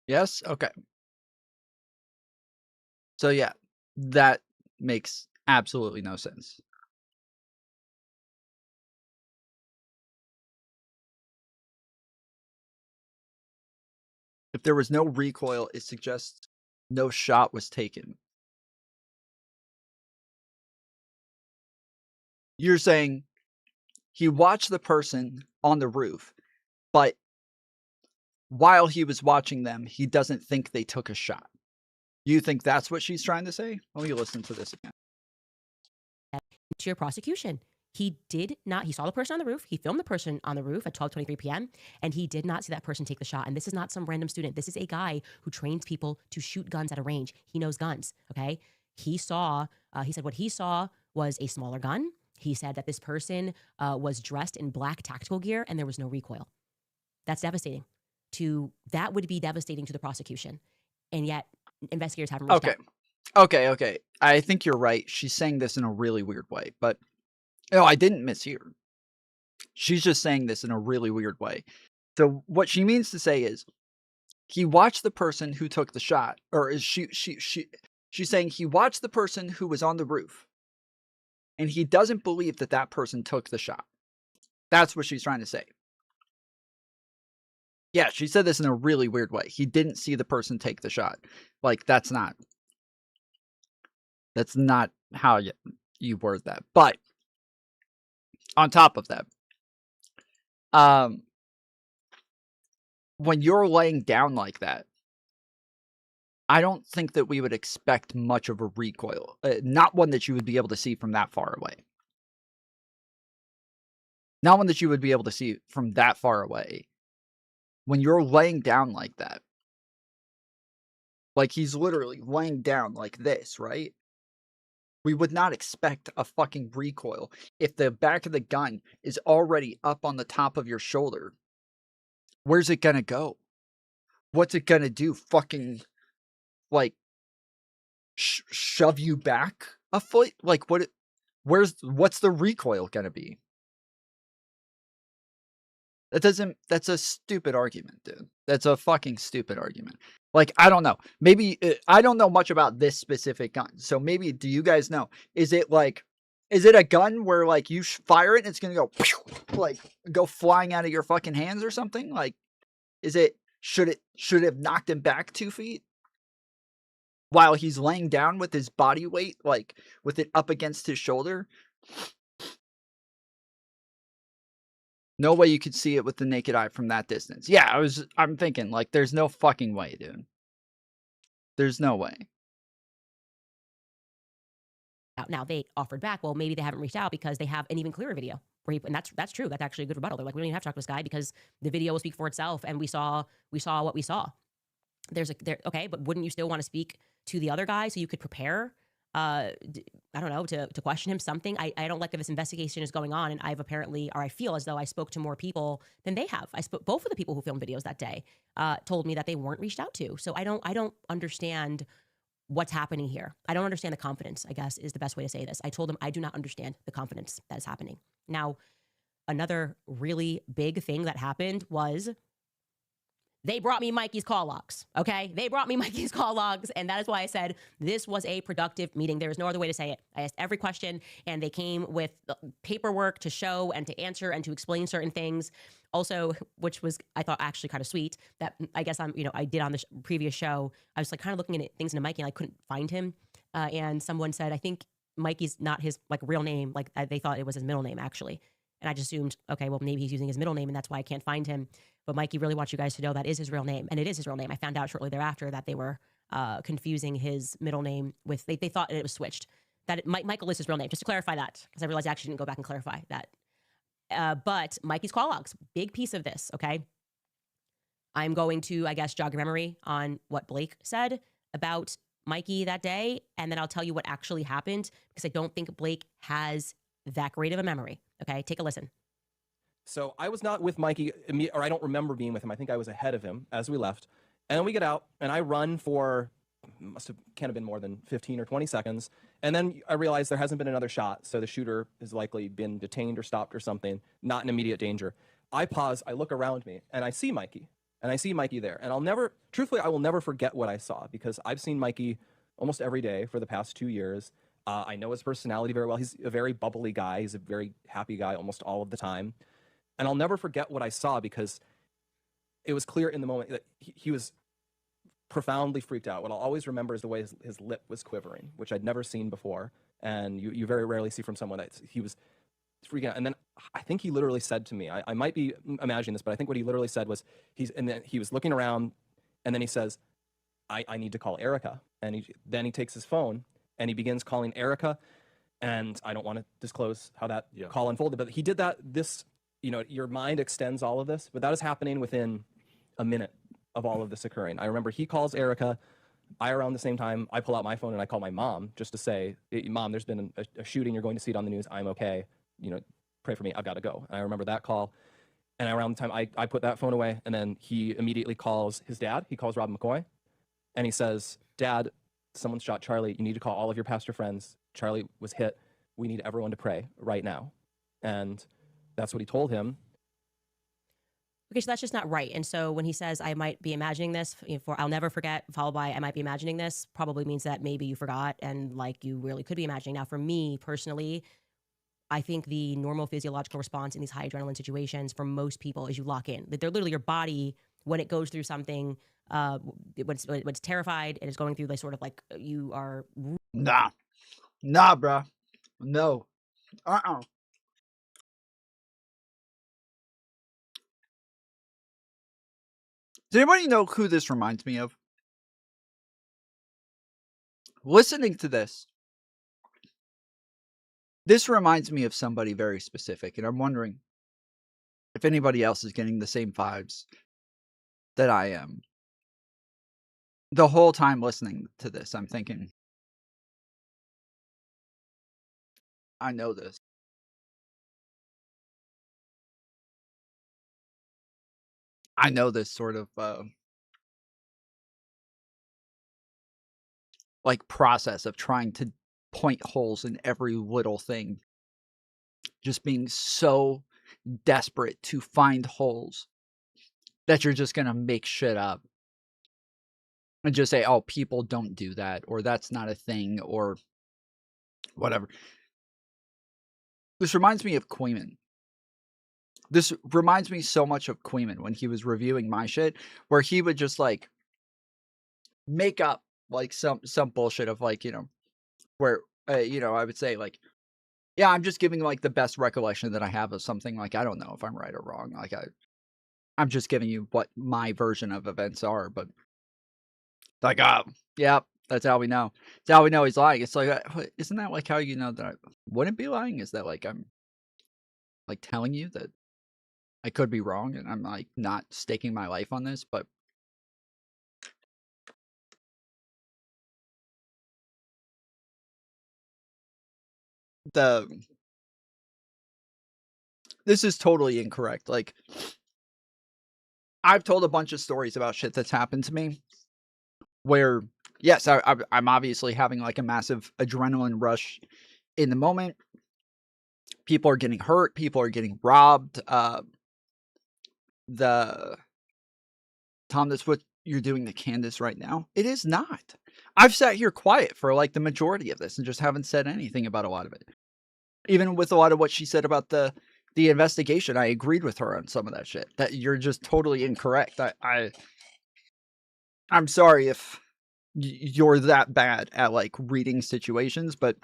Yes? Okay. So yeah, that makes absolutely no sense. If there was no recoil, it suggests no shot was taken. You're saying he watched the person on the roof, but while he was watching them, he doesn't think they took a shot. You think that's what she's trying to say? Let me listen to this again. To your prosecution. He did not, he saw the person on the roof. He filmed the person on the roof at 12:23 p.m. and he did not see that person take the shot. And this is not some random student. This is a guy who trains people to shoot guns at a range. He knows guns, okay? He said what he saw was a smaller gun. He said that this person was dressed in black tactical gear and there was no recoil. That's devastating. That would be devastating to the prosecution. And yet investigators haven't reached out. Okay. I think you're right. She's saying this in a really weird way, but no, I didn't mishear. She's just saying this in a really weird way. So what she means to say is he watched the person who took the shot, or is she's saying he watched the person who was on the roof and he doesn't believe that that person took the shot. That's what she's trying to say. Yeah, she said this in a really weird way. He didn't see the person take the shot. Like, that's not how you word that. But on top of that, when you're laying down like that, I don't think that we would expect much of a recoil. Not one that you would be able to see from that far away. Not one that you would be able to see from that far away. When you're laying down like that, like he's literally laying down like this, right? We would not expect a fucking recoil if the back of the gun is already up on the top of your shoulder. Where's it gonna go? What's it gonna do? Fucking, like, shove you back a foot? Like, what's the recoil gonna be? That's a stupid argument, dude. That's a fucking stupid argument. Like, I don't know. Maybe, I don't know much about this specific gun. So maybe, do you guys know? Is it a gun where, like, you fire it and it's gonna go, like, go flying out of your fucking hands or something? Like, should it have knocked him back 2 feet? While he's laying down with his body weight, like, with it up against his shoulder? No way you could see it with the naked eye from that distance. Yeah, I'm thinking, like, there's no fucking way, dude. There's no way. Now they offered back, well, maybe they haven't reached out because they have an even clearer video. And that's true. That's actually a good rebuttal. They're like, we don't even have to talk to this guy because the video will speak for itself, and we saw what we saw. Okay, but wouldn't you still want to speak to the other guy so you could prepare? I don't know, to question him something. I don't like that this investigation is going on, and I feel as though I spoke to more people than they have. Both of the people who filmed videos that day told me that they weren't reached out to. So I don't understand what's happening here. I don't understand the confidence, I guess, is the best way to say this. I told them I do not understand the confidence that is happening. Now, another really big thing that happened was they brought me Mikey's call logs, okay? They brought me Mikey's call logs, and that is why I said this was a productive meeting. There is no other way to say it. I asked every question, and they came with paperwork to show and to answer and to explain certain things. Also, which was, I thought, actually kind of sweet, that I guess I did on the previous show. I was like kind of looking at things into Mikey, and I couldn't find him. And someone said, I think Mikey's not his like real name. Like they thought it was his middle name, actually. And I just assumed, okay, well, maybe he's using his middle name, and that's why I can't find him. But Mikey really wants you guys to know that is his real name, and it is his real name. I found out shortly thereafter that they were confusing his middle name with, they thought it was switched, Michael is his real name, just to clarify that, because I realized I actually didn't go back and clarify that. But Mikey's call logs, big piece of this, okay? I'm going to, I guess, jog your memory on what Blake said about Mikey that day, and then I'll tell you what actually happened, because I don't think Blake has that great of a memory. Okay, take a listen. So I was not with Mikey, or I don't remember being with him. I think I was ahead of him as we left. And then we get out, and I run for, can't have been more than 15 or 20 seconds. And then I realize there hasn't been another shot, so the shooter has likely been detained or stopped or something, not in immediate danger. I pause, I look around me, and I see Mikey. And I see Mikey there. And truthfully, I will never forget what I saw, because I've seen Mikey almost every day for the past 2 years. I know his personality very well. He's a very bubbly guy. He's a very happy guy almost all of the time. And I'll never forget what I saw, because it was clear in the moment that he was profoundly freaked out. What I'll always remember is the way his lip was quivering, which I'd never seen before. And you very rarely see from someone that he was freaking out. And then I think he literally said to me, I might be imagining this, but I think what he literally said was, then he was looking around, and then he says, I need to call Erica. And then he takes his phone, and he begins calling Erica. And I don't want to disclose how that call unfolded, but he did that. Your mind extends all of this, but that is happening within a minute of all of this occurring. I remember he calls Erica. Around the same time, I pull out my phone and I call my mom just to say, Mom, there's been a shooting. You're going to see it on the news. I'm okay. Pray for me. I've got to go. And I remember that call. And around the time I put that phone away, and then he immediately calls his dad. He calls Rob McCoy, and he says, Dad, someone shot Charlie. You need to call all of your pastor friends. Charlie was hit. We need everyone to pray right now. And that's what he told him. Okay, so that's just not right. And so when he says, I might be imagining this, I'll never forget, followed by, I might be imagining this, probably means that maybe you forgot, and like you really could be imagining. Now, for me personally, I think the normal physiological response in these high adrenaline situations for most people is you lock in. They're literally your body, when it goes through something, when it's terrified and it's going through, like, sort of like you are. Nah, bro. No. Does anybody know who this reminds me of? Listening to this reminds me of somebody very specific, and I'm wondering if anybody else is getting the same vibes that I am. The whole time listening to this, I'm thinking, I know this. I know this sort of like process of trying to point holes in every little thing. Just being so desperate to find holes that you're just gonna make shit up. And just say, oh, people don't do that, or that's not a thing, or whatever. This reminds me of Queeman. This reminds me so much of Queeman when he was reviewing my shit, where he would just like make up like some bullshit of like, where I would say like, yeah, I'm just giving like the best recollection that I have of something. Like, I don't know if I'm right or wrong. Like I'm just giving you what my version of events are, but like, yeah, that's how we know. That's how we know he's lying. It's like, isn't that like how you know that I wouldn't be lying? Is that like I'm like telling you that I could be wrong, and I'm like not staking my life on this, but this is totally incorrect. Like, I've told a bunch of stories about shit that's happened to me where, yes, I'm obviously having like a massive adrenaline rush in the moment. People are getting hurt. People are getting robbed. Tom, that's what you're doing to Candace right now. It is not. I've sat here quiet for like the majority of this and just haven't said anything about a lot of it. Even with a lot of what she said about the investigation, I agreed with her on some of that shit. That you're just totally incorrect. I'm sorry if you're that bad at like reading situations, but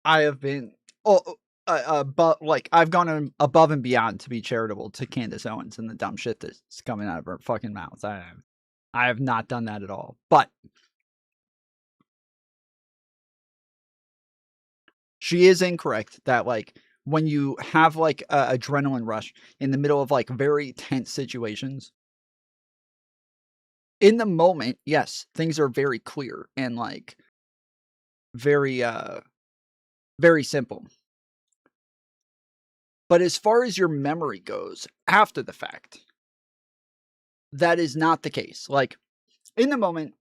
I have been but like I've gone above and beyond to be charitable to Candace Owens and the dumb shit that's coming out of her fucking mouth. I have not done that at all. But she is incorrect that like when you have like a adrenaline rush in the middle of like very tense situations, in the moment, yes, things are very clear and like very very simple. But as far as your memory goes after the fact, that is not the case. Like in the moment,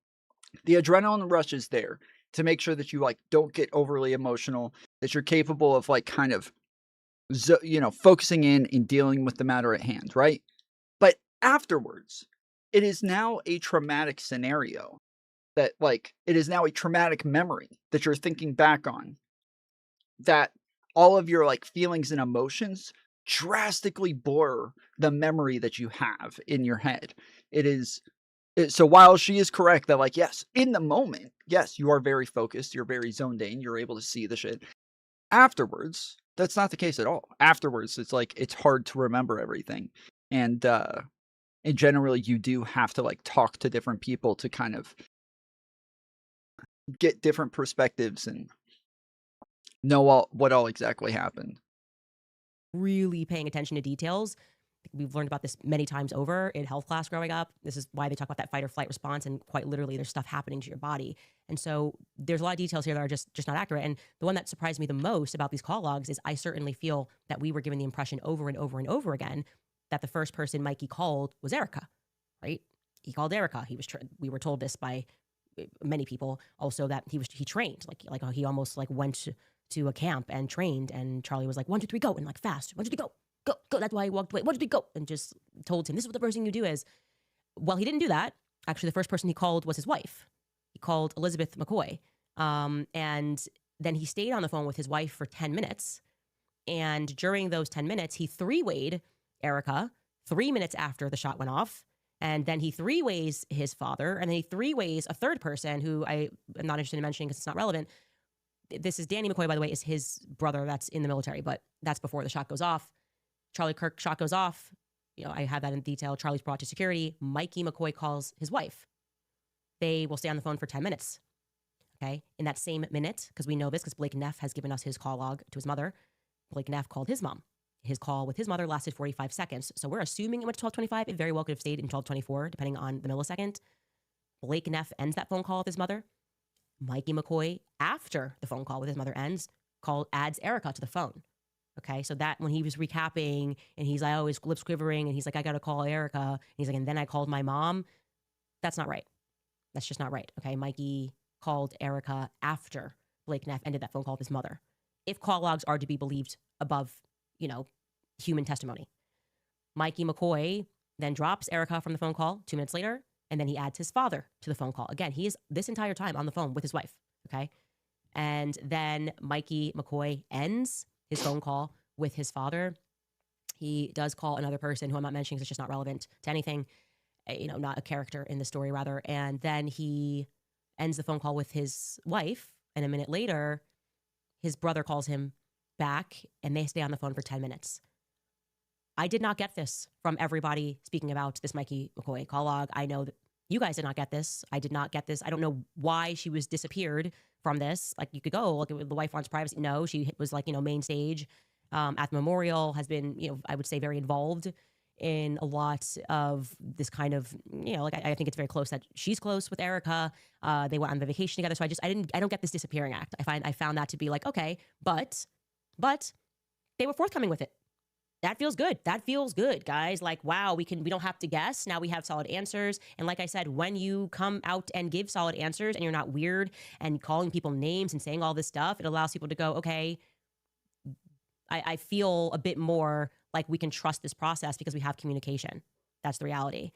the adrenaline rush is there to make sure that you like don't get overly emotional, that you're capable of like kind of focusing in and dealing with the matter at hand, right? But afterwards, it is now a traumatic scenario that like it is now a traumatic memory that you're thinking back on, that all of your like feelings and emotions drastically blur the memory that you have in your head. It is so while she is correct that like yes, in the moment, yes, you are very focused, you're very zoned in, you're able to see the shit. Afterwards, that's not the case at all. Afterwards, it's like it's hard to remember everything. And generally you do have to like talk to different people to kind of get different perspectives and know what all exactly happened. Really paying attention to details. We've learned about this many times over in health class growing up. This is why they talk about that fight or flight response, and quite literally there's stuff happening to your body. And so there's a lot of details here that are just not accurate. And the one that surprised me the most about these call logs is I certainly feel that we were given the impression over and over and over again that the first person Mikey called was Erica, right? He called Erica. We were told this by many people also, that he trained like he almost like went to a camp and trained, and Charlie was like 1 2 3 go, and like fast 1 2 3 go. Go. That's why he walked away. 1 2 3 go, and just told him this is what the first thing you do is. Well, he didn't do that. Actually, the first person he called was his wife. He called Elizabeth McCoy, and then he stayed on the phone with his wife for 10 minutes. And during those 10 minutes, he three-wayed Erica 3 minutes after the shot went off. And then he three-ways his father, and then he three-ways a third person who I am not interested in mentioning because it's not relevant. This is Danny McCoy, by the way, is his brother that's in the military, but that's before the shot goes off. Charlie Kirk shot goes off. I have that in detail. Charlie's brought to security. Mikey McCoy calls his wife. They will stay on the phone for 10 minutes. Okay. In that same minute, because we know this because Blake Neff has given us his call log to his mother. Blake Neff called his mom. His call with his mother lasted 45 seconds. So we're assuming it went to 12:25. It very well could have stayed in 12:24, depending on the millisecond. Blake Neff ends that phone call with his mother. Mikey McCoy, after the phone call with his mother ends, adds Erica to the phone. Okay, so that when he was recapping and he's like, oh, his lips quivering and he's like, I got to call Erica. And he's like, and then I called my mom. That's not right. That's just not right. Okay, Mikey called Erica after Blake Neff ended that phone call with his mother. If call logs are to be believed above, human testimony. Mikey McCoy then drops Erica from the phone call 2 minutes later, and then he adds his father to the phone call. Again, he is this entire time on the phone with his wife. Okay, and then Mikey McCoy ends his phone call with his father. He does call another person who I'm not mentioning because it's just not relevant to anything, not a character in the story rather. And then he ends the phone call with his wife. And a minute later, his brother calls him back and they stay on the phone for 10 minutes. I did not get this from everybody speaking about this Mikey McCoy call log. I know that you guys did not get this. I did not get this. I don't know why she was disappeared from this. Like you could go, look, the wife wants privacy. No, she was like, main stage at the memorial, has been, I would say very involved in a lot of this kind of, I think it's very close that she's close with Erica. They went on the vacation together. So I don't get this disappearing act. I found that to be like, okay, but they were forthcoming with it. That feels good. That feels good, guys. Like, wow, we don't have to guess. Now we have solid answers. And like I said, when you come out and give solid answers and you're not weird and calling people names and saying all this stuff, it allows people to go, okay, I feel a bit more like we can trust this process because we have communication. That's the reality.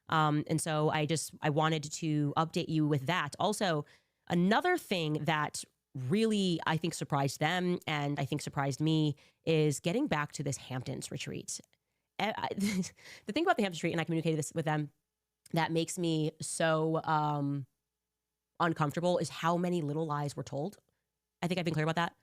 And so I wanted to update you with that. Also, another thing that really, I think, surprised them and I think surprised me is getting back to this Hamptons retreat. The thing about the Hamptons retreat, and I communicated this with them, that makes me so uncomfortable is how many little lies were told. I think I've been clear about that.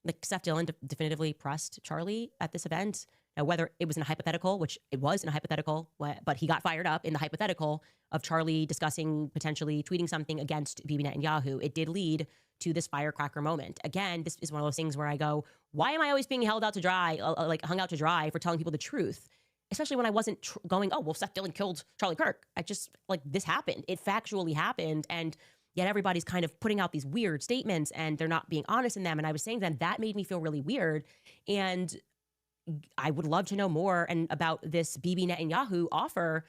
Like Seth Dillon definitively pressed Charlie at this event. Now, whether it was in a hypothetical, which it was in a hypothetical, but he got fired up in the hypothetical of Charlie discussing potentially tweeting something against Bibi Netanyahu, it did lead to this firecracker moment. Again, this is one of those things where I go, why am I always being held out to dry, hung out to dry for telling people the truth? Especially when I wasn't going, oh, well, Seth Dillon killed Charlie Kirk. I just, this happened. It factually happened. And yet everybody's kind of putting out these weird statements and they're not being honest in them. And I was saying that made me feel really weird. And I would love to know more about this Bibi Netanyahu offer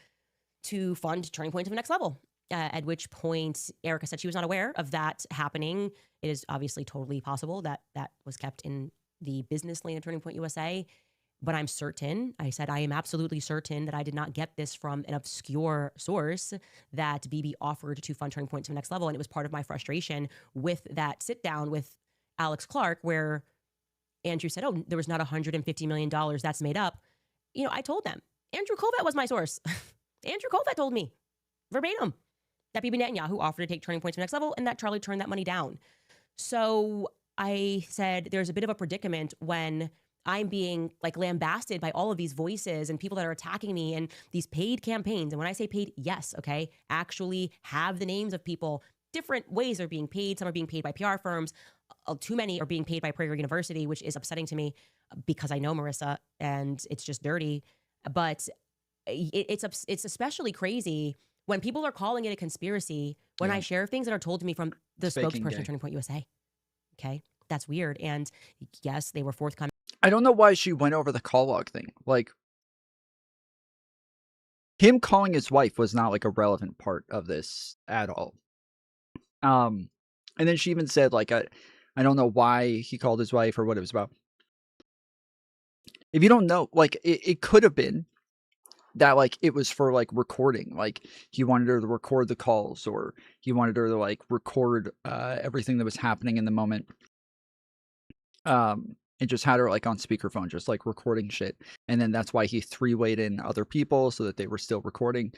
to fund Turning Point to the next level. At which point Erica said she was not aware of that happening. It is obviously totally possible that that was kept in the business lane of Turning Point USA. But I'm certain, I said, I am absolutely certain that I did not get this from an obscure source that Bibi offered to fund Turning Point to the next level. And it was part of my frustration with that sit down with Alex Clark, where Andrew said, oh, there was not $150 million that's made up. I told them, Andrew Kovac was my source. Andrew Kovac told me verbatim that Bibi Netanyahu offered to take Turning Point to the next level and that Charlie turned that money down. So I said, there's a bit of a predicament when I'm being lambasted by all of these voices and people that are attacking me and these paid campaigns. And when I say paid, yes, okay, actually have the names of people. Different ways they're being paid. Some are being paid by PR firms. Too many are being paid by Prager University, which is upsetting to me because I know Marissa and it's just dirty. But it's especially crazy when people are calling it a conspiracy when I share things that are told to me from the spokesperson of Turning Point USA. Okay, that's weird. And yes, they were forthcoming. I don't know why she went over the call log thing. Him calling his wife was not a relevant part of this at all. And then she even said I don't know why he called his wife or what it was about. If you don't know, it could have been that it was for recording. He wanted her to record the calls, or he wanted her to record everything that was happening in the moment. And just had her on speakerphone, just recording shit. And then that's why he three-wayed in other people so that they were still recording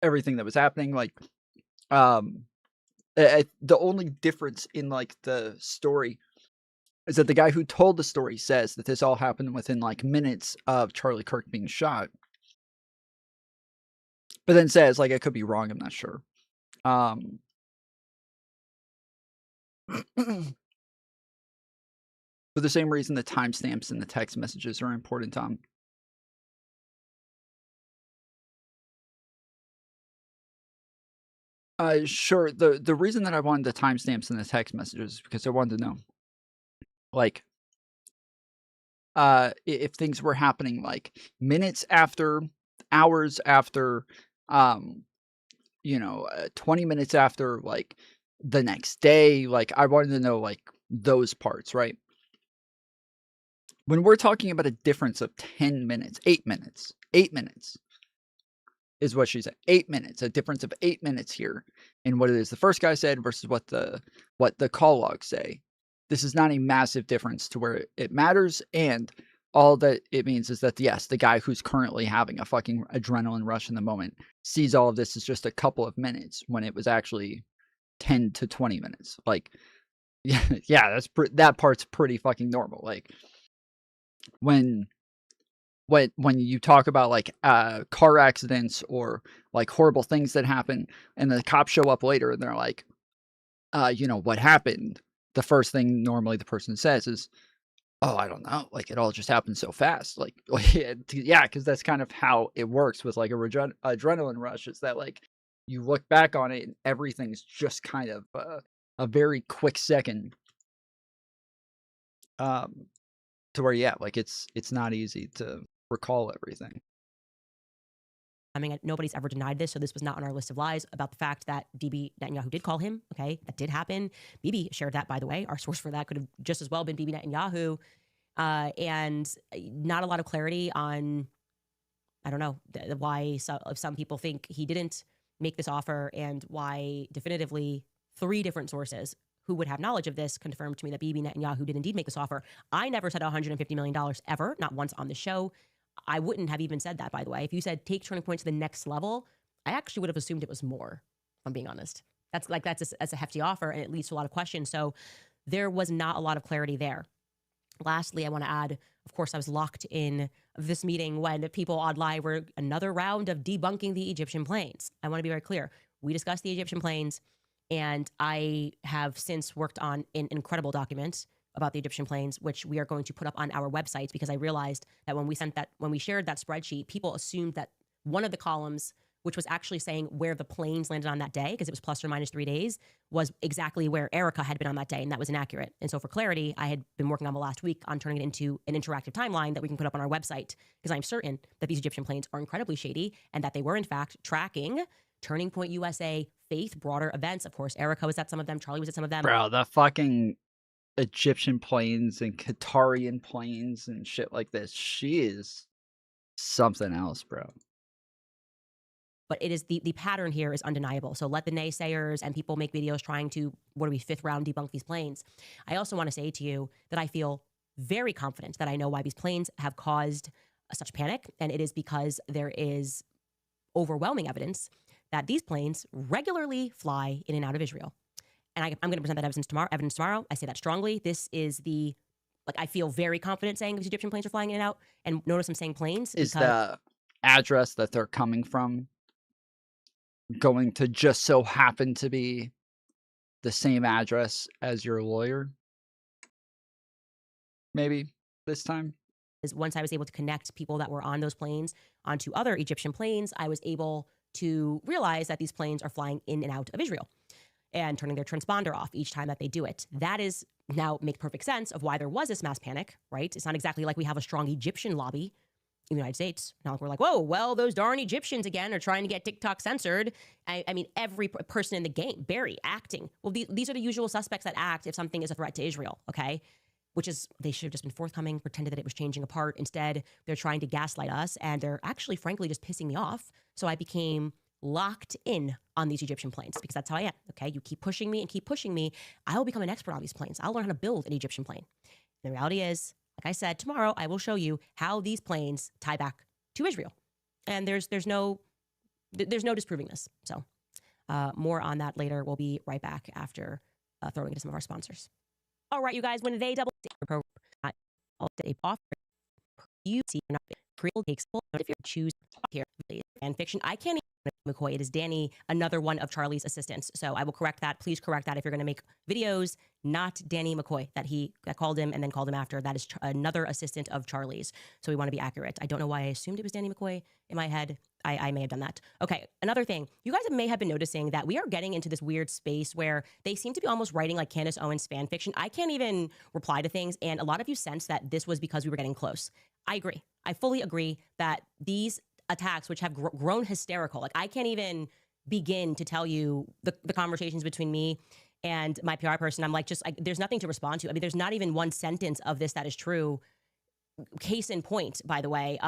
everything that was happening. The only difference in the story is that the guy who told the story says that this all happened within minutes of Charlie Kirk being shot. But then says, I could be wrong, I'm not sure. For the same reason the timestamps in the text messages are important, Tom. Sure. The reason that I wanted the timestamps in the text messages is because I wanted to know, if things were happening minutes after, hours after, 20 minutes after, the next day. I wanted to know those parts, right? When we're talking about a difference of 10 minutes, 8 minutes is what she said. 8 minutes, a difference of 8 minutes here in what it is the first guy said versus what the call logs say. This is not a massive difference to where it matters, and all that it means is that, yes, the guy who's currently having a fucking adrenaline rush in the moment sees all of this as just a couple of minutes when it was actually 10 to 20 minutes. Yeah, that part's pretty fucking normal. When you talk about car accidents or horrible things that happen and the cops show up later and they're what happened? The first thing normally the person says is, oh, I don't know. It all just happened so fast. Yeah, because that's kind of how it works with adrenaline rush, is that you look back on it and everything's just kind of a very quick second. To where, yeah, it's not easy to recall everything. I mean, nobody's ever denied this, so this was not on our list of lies about the fact that Bibi Netanyahu did call him. Okay, that did happen. Bibi shared that, by the way. Our source for that could have just as well been Bibi Netanyahu. And not a lot of clarity on, I don't know, why some people think he didn't make this offer, and why definitively 3 different sources who would have knowledge of this confirmed to me that Bibi Netanyahu did indeed make this offer. I never said $150 million ever, not once on the show. I wouldn't have even said that, by the way. If you said take Turning Point to the next level, I actually would have assumed it was more, if I'm being honest. That's a hefty offer, and it leads to a lot of questions. So there was not a lot of clarity there. Lastly, I want to add, of course, I was locked in this meeting when people online were another round of debunking the Egyptian planes. I want to be very clear. We discussed the Egyptian planes, and I have since worked on an incredible document about the Egyptian planes, which we are going to put up on our website, because I realized that when we shared that spreadsheet, people assumed that one of the columns, which was actually saying where the planes landed on that day, because it was plus or minus 3 days, was exactly where Erica had been on that day, and that was inaccurate. And so for clarity, I had been working on the last week on turning it into an interactive timeline that we can put up on our website, because I'm certain that these Egyptian planes are incredibly shady and that they were in fact tracking Turning Point USA faith broader events. Of course, Erica was at some of them, Charlie was at some of them. Bro, the fucking Egyptian planes and Qatarian planes and shit like this. She is something else, bro. But it is the pattern here is undeniable. So let the naysayers and people make videos trying to, what are we, fifth round debunk these planes. I also want to say to you that I feel very confident that I know why these planes have caused such panic. And it is because there is overwhelming evidence that these planes regularly fly in and out of Israel. And I'm going to present that evidence tomorrow. I say that strongly. This is I feel very confident saying these Egyptian planes are flying in and out. And notice I'm saying planes. Is the address that they're coming from going to just so happen to be the same address as your lawyer? Maybe this time? Is once I was able to connect people that were on those planes onto other Egyptian planes, I was able to realize that these planes are flying in and out of Israel and turning their transponder off each time that they do it. That is now make perfect sense of why there was this mass panic, right? It's not exactly like we have a strong Egyptian lobby in the United States. Not like we're like, whoa, well, those darn Egyptians again are trying to get TikTok censored. I mean, every person in the game, Barry, acting. Well, these are the usual suspects that act if something is a threat to Israel, okay? Which is, they should have just been forthcoming, pretended that it was changing apart. Instead, they're trying to gaslight us, and they're actually, frankly, just pissing me off. So I became locked in on these Egyptian planes, because that's how I am, okay? You keep pushing me and keep pushing me, I will become an expert on these planes. I'll learn how to build an Egyptian plane. And the reality is, like I said, tomorrow I will show you how these planes tie back to Israel. And there's no disproving this. So more on that later. We'll be right back after throwing into some of our sponsors. All right, you guys, when they double program, they offer you see not create takes full if you choose here fan fiction. I can't even McCoy. It is Danny, another one of Charlie's assistants. So I will correct that. Please correct that if you're going to make videos, not Danny McCoy that called him and then called him after. That is another assistant of Charlie's. So we want to be accurate. I don't know why I assumed it was Danny McCoy in my head. I may have done that. Okay, another thing. You guys may have been noticing that we are getting into this weird space where they seem to be almost writing like Candace Owens fan fiction. I can't even reply to things, and a lot of you sense that this was because we were getting close. I agree. I fully agree that these attacks, which have grown hysterical, like I can't even begin to tell you the conversations between me and my PR person. I'm like, there's nothing to respond to. I mean, there's not even one sentence of this that is true. Case in point, by the way,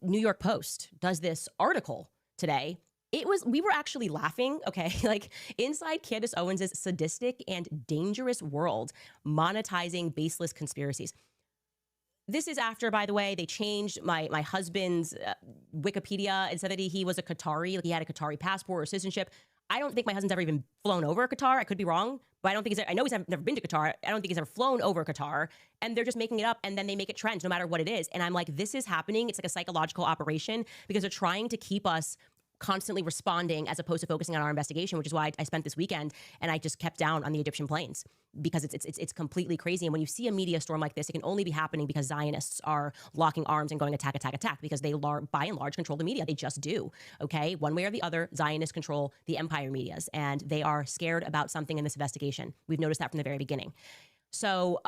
New York Post does this article today. We were actually laughing, okay? Like, inside Candace Owens' sadistic and dangerous world, monetizing baseless conspiracies. This is after, by the way, they changed my husband's Wikipedia and said that he was a Qatari, like he had a Qatari passport or citizenship. I don't think my husband's ever even flown over Qatar. I could be wrong, but I know he's never been to Qatar. I don't think he's ever flown over Qatar. And they're just making it up, and then they make it trend no matter what it is. And I'm like, this is happening. It's like a psychological operation because they're trying to keep us constantly responding as opposed to focusing on our investigation, which is why I spent this weekend and I just kept down on the Egyptian planes because it's completely crazy. And when you see a media storm like this, it can only be happening because Zionists are locking arms and going attack, because they by and large control the media. They just do. Okay, one way or the other, Zionists control the empire medias, and they are scared about something in this investigation. We've noticed that from the very beginning. So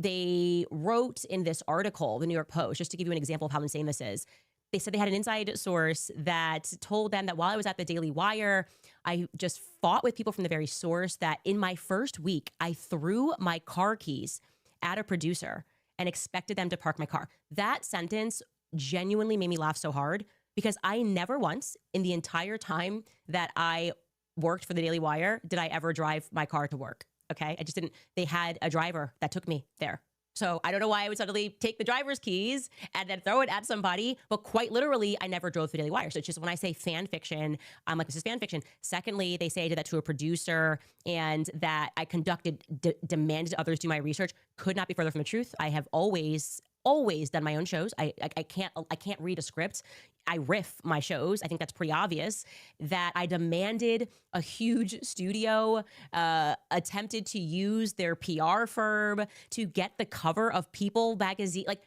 they wrote in this article, the New York Post, just to give you an example of how insane this is. They said they had an inside source that told them that while I was at the Daily Wire, I just fought with people from the very source that in my first week, I threw my car keys at a producer and expected them to park my car. That sentence genuinely made me laugh so hard because I never once in the entire time that I worked for the Daily Wire did I ever drive my car to work. Okay, I just didn't. They had a driver that took me there So I don't know why I would suddenly take the driver's keys and then throw it at somebody, but quite literally, I never drove the Daily Wire. So it's just when I say fan fiction, I'm like, this is fan fiction. Secondly, they say I did that to a producer and that I demanded others do my research. Could not be further from the truth. I have always done my own shows. I can't read a script. I riff my shows. I think that's pretty obvious. That I demanded a huge studio, attempted to use their PR firm to get the cover of People magazine, like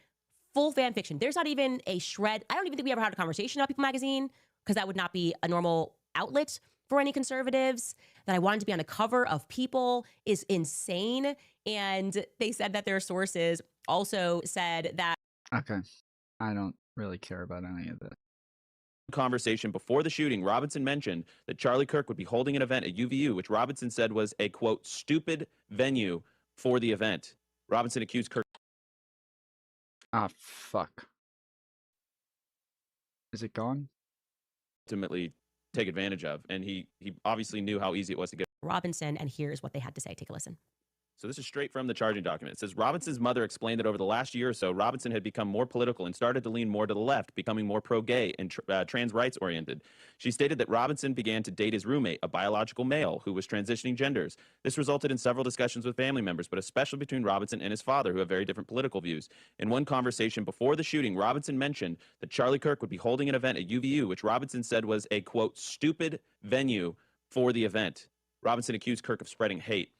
full fan fiction. There's not even a shred. I don't even think we ever had a conversation about People magazine because that would not be a normal outlet for any conservatives. That I wanted to be on the cover of People is insane. And they said that their sources also said that. Okay. I don't really care about any of this. Conversation before the shooting, Robinson mentioned that Charlie Kirk would be holding an event at UVU, which Robinson said was a, quote, stupid venue for the event. Robinson accused Kirk. Ah, fuck. Is it gone? Ultimately take advantage of, and he obviously knew how easy it was to get. Robinson, and here's what they had to say. Take a listen. So this is straight from the charging document. It says Robinson's mother explained that over the last year or so, Robinson had become more political and started to lean more to the left, becoming more pro-gay and trans rights oriented. She stated that Robinson began to date his roommate, a biological male who was transitioning genders. This resulted in several discussions with family members, but especially between Robinson and his father, who have very different political views. In one conversation before the shooting, Robinson mentioned that Charlie Kirk would be holding an event at UVU, which Robinson said was a, quote, stupid venue for the event. Robinson accused Kirk of spreading hate.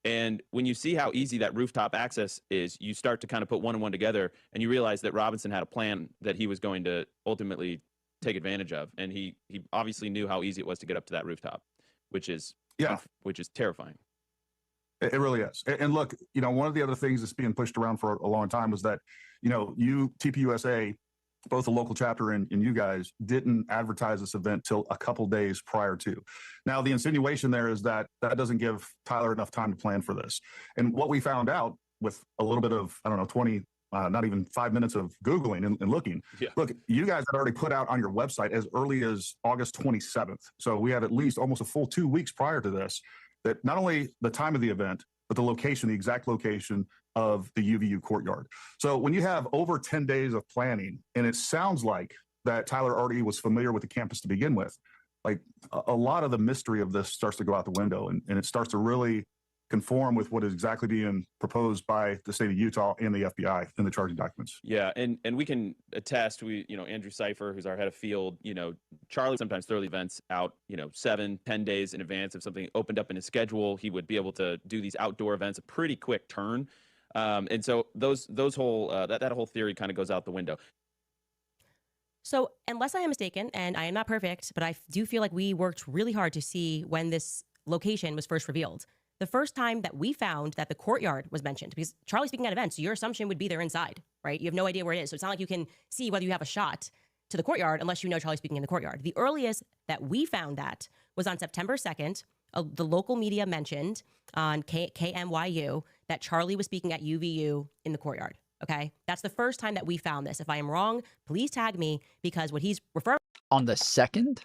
And when you see how easy that rooftop access is, you start to kind of put one and one together, and you realize that Robinson had a plan that he was going to ultimately take advantage of. And he obviously knew how easy it was to get up to that rooftop, which is terrifying. It really is. And look, one of the other things that's being pushed around for a long time was that, TPUSA, both the local chapter and you guys, didn't advertise this event till a couple days prior to. Now, the insinuation there is that doesn't give Tyler enough time to plan for this. And what we found out with a little bit of, 20, not even 5 minutes of Googling and looking, look, you guys had already put out on your website as early as August 27th. So we had at least almost a full 2 weeks prior to this, that not only the time of the event, but the location, the exact location of the UVU courtyard. So when you have over 10 days of planning, and it sounds like that Tyler already was familiar with the campus to begin with, like a lot of the mystery of this starts to go out the window, and it starts to really conform with what is exactly being proposed by the state of Utah and the FBI in the charging documents. Yeah, and we can attest, Andrew Cipher, who's our head of field, Charlie sometimes throw the events out, 7-10 days in advance. If something opened up in his schedule, he would be able to do these outdoor events, a pretty quick turn. And so those whole that whole theory kind of goes out the window. So unless I am mistaken, and I am not perfect, but I do feel like we worked really hard to see when this location was first revealed. The first time that we found that the courtyard was mentioned, because Charlie's speaking at events, so your assumption would be they're inside, right? You have no idea where it is. So it's not like you can see whether you have a shot to the courtyard unless you know Charlie's speaking in the courtyard. The earliest that we found that was on September 2nd. The local media mentioned on KMYU that Charlie was speaking at UVU in the courtyard. Okay, that's the first time that we found this. If I am wrong, please tag me, because what he's referring on the 2nd,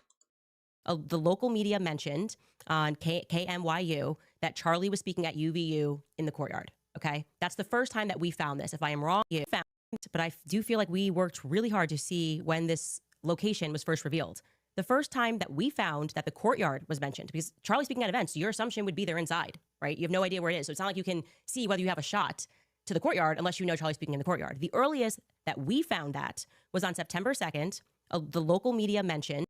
the local media mentioned on KMYU that Charlie was speaking at UVU in the courtyard. Okay, that's the first time that we found this. If I am wrong, but I do feel like we worked really hard to see when this location was first revealed. The first time that we found that the courtyard was mentioned, because Charlie's speaking at events, so your assumption would be they're inside, right? You have no idea where it is. So it's not like you can see whether you have a shot to the courtyard unless you know Charlie's speaking in the courtyard. The earliest that we found that was on September 2nd. The local media mentioned.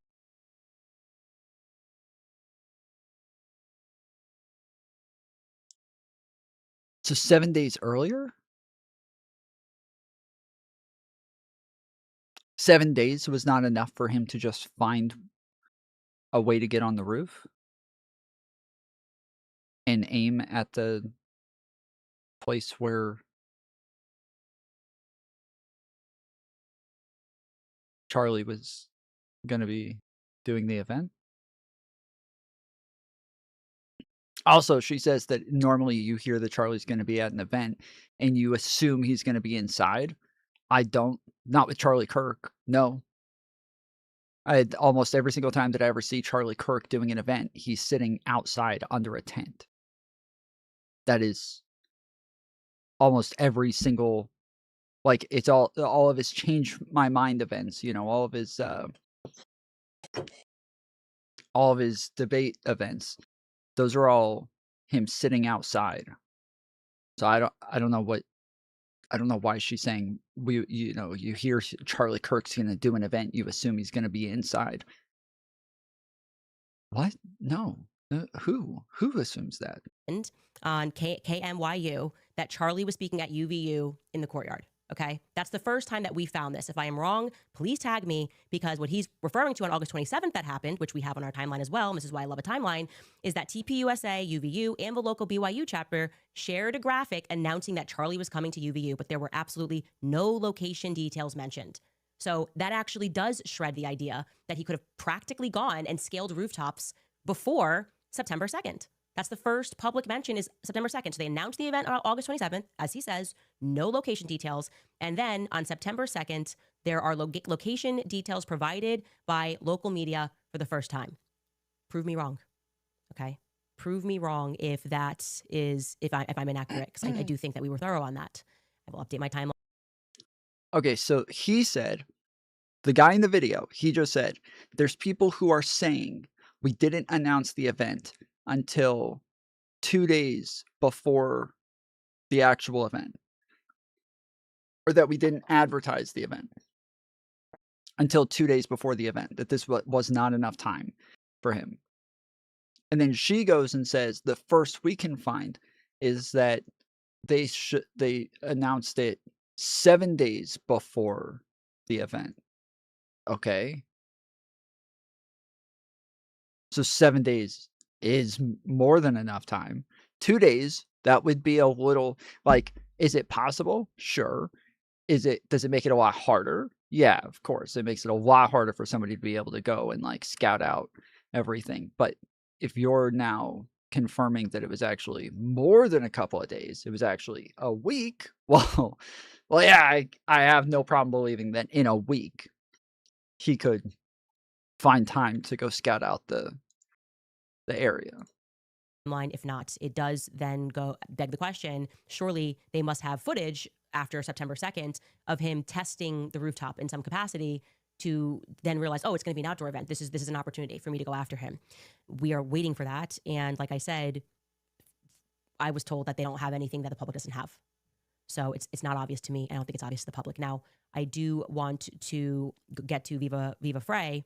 So 7 days earlier? 7 days was not enough for him to just find a way to get on the roof and aim at the place where Charlie was going to be doing the event. Also, she says that normally you hear that Charlie's going to be at an event and you assume he's going to be inside. I don't. Not with Charlie Kirk. No. Almost every single time that I ever see Charlie Kirk doing an event, he's sitting outside under a tent. That is almost every single, like, it's all of his change my mind events, you know, all of his debate events. Those are all him sitting outside. So I don't know why she's saying you hear Charlie Kirk's going to do an event, you assume he's going to be inside. What? No. Who assumes that? And on KMYU that Charlie was speaking at UVU in the courtyard. Okay. That's the first time that we found this. If I am wrong, please tag me, because what he's referring to on August 27th that happened, which we have on our timeline as well, and this is why I love a timeline, is that TPUSA, UVU, and the local BYU chapter shared a graphic announcing that Charlie was coming to UVU, but there were absolutely no location details mentioned. So that actually does shred the idea that he could have practically gone and scaled rooftops before September 2nd. That's the first public mention, is September 2nd. So they announced the event on August 27th, as he says, no location details. And then on September 2nd, there are location details provided by local media for the first time. Prove me wrong. Okay. Prove me wrong if I'm inaccurate, because I do think that we were thorough on that. I will update my timeline. Okay, so he said, the guy in the video, he just said, there's people who are saying we didn't announce the event until 2 days before the actual event, or that we didn't advertise the event until 2 days before the event, that this was not enough time for him. And then she goes and says the first we can find is that they announced it 7 days before the event. Okay. So 7 days is more than enough time. 2 days, that would be a little, like, is it possible? Sure. Does it make it a lot harder? Yeah, of course. It makes it a lot harder for somebody to be able to go and, like, scout out everything. But if you're now confirming that it was actually more than a couple of days, it was actually a week, well, yeah, I have no problem believing that in a week he could find time to go scout out the area. If not, it does then beg the question, surely they must have footage after September 2nd of him testing the rooftop in some capacity to then realize, oh, it's going to be an outdoor event. This is an opportunity for me to go after him. We are waiting for that. And like I said, I was told that they don't have anything that the public doesn't have. So it's not obvious to me. I don't think it's obvious to the public. Now, I do want to get to Viva Frey,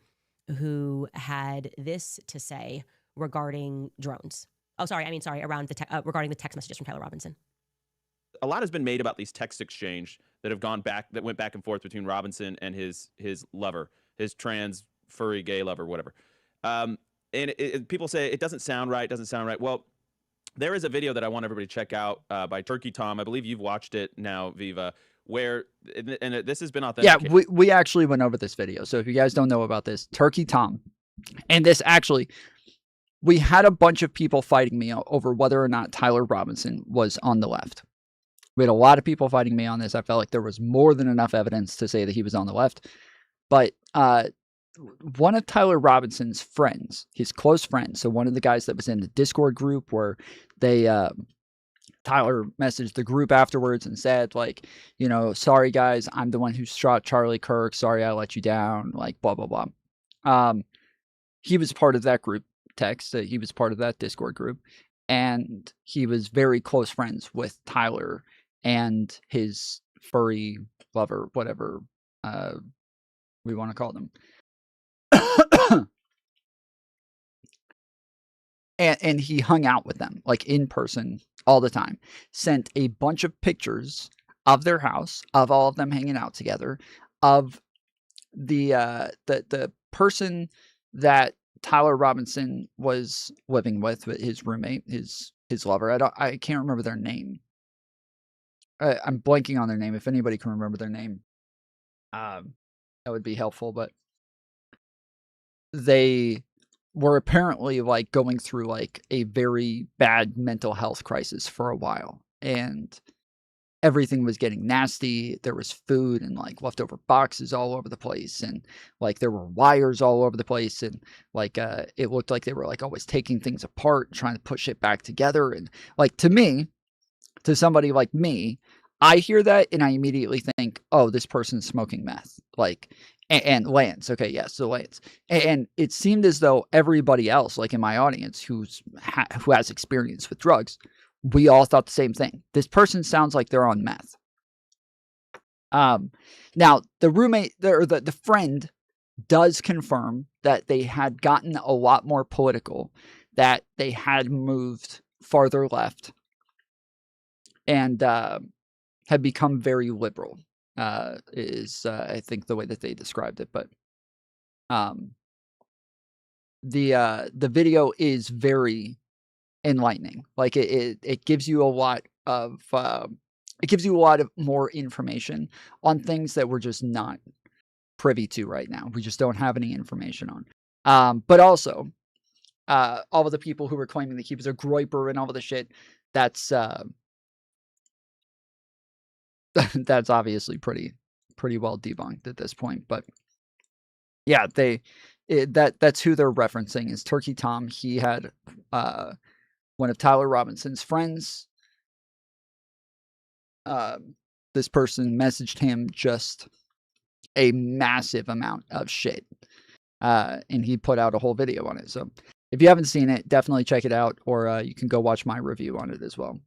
who had this to say regarding drones. Regarding the text messages from Tyler Robinson. A lot has been made about these text exchange that went back and forth between Robinson and his lover, his trans furry gay lover, whatever. And people say it doesn't sound right. Well, there is a video that I want everybody to check out by Turkey Tom. I believe you've watched it now, Viva, where, and this has been authenticated. Yeah, we actually went over this video. So if you guys don't know about this, Turkey Tom, and this actually, we had a bunch of people fighting me over whether or not Tyler Robinson was on the left. We had a lot of people fighting me on this. I felt like there was more than enough evidence to say that he was on the left. But one of Tyler Robinson's friends, his close friends, so one of the guys that was in the Discord group where they Tyler messaged the group afterwards and said, like, you know, sorry guys, I'm the one who shot Charlie Kirk. Sorry I let you down, like, blah, blah, blah. He was part of that group text. He was part of that Discord group. And he was very close friends with Tyler and his furry lover, whatever we want to call them. And he hung out with them, like, in person all the time. Sent a bunch of pictures of their house, of all of them hanging out together, of the person that Tyler Robinson was living with his roommate, his lover. I can't remember their name. I'm blanking on their name. If anybody can remember their name, that would be helpful. But they were apparently, like, going through, like, a very bad mental health crisis for a while, and everything was getting nasty. There was food and, like, leftover boxes all over the place, and, like, there were wires all over the place, and, like, it looked like they were, like, always taking things apart, trying to push it back together. And, like, to me, to somebody like me, I hear that and I immediately think, oh, this person's smoking meth. Like, and Lance, okay, yes, so Lance. And it seemed as though everybody else, like in my audience, who has experience with drugs, we all thought the same thing. This person sounds like they're on meth. Now the roommate or the friend does confirm that they had gotten a lot more political, that they had moved farther left, and had become very liberal. Is I think the way that they described it, but the video is very enlightening. Like it gives you a lot of more information on things that we're just not privy to right now. We just don't have any information on. But also, all of the people who were claiming that he was a groiper and all of the shit, that's that's obviously pretty well debunked at this point. But yeah, that's who they're referencing is Turkey Tom. He had one of Tyler Robinson's friends. This person messaged him just a massive amount of shit. And he put out a whole video on it. So if you haven't seen it, definitely check it out, or you can go watch my review on it as well.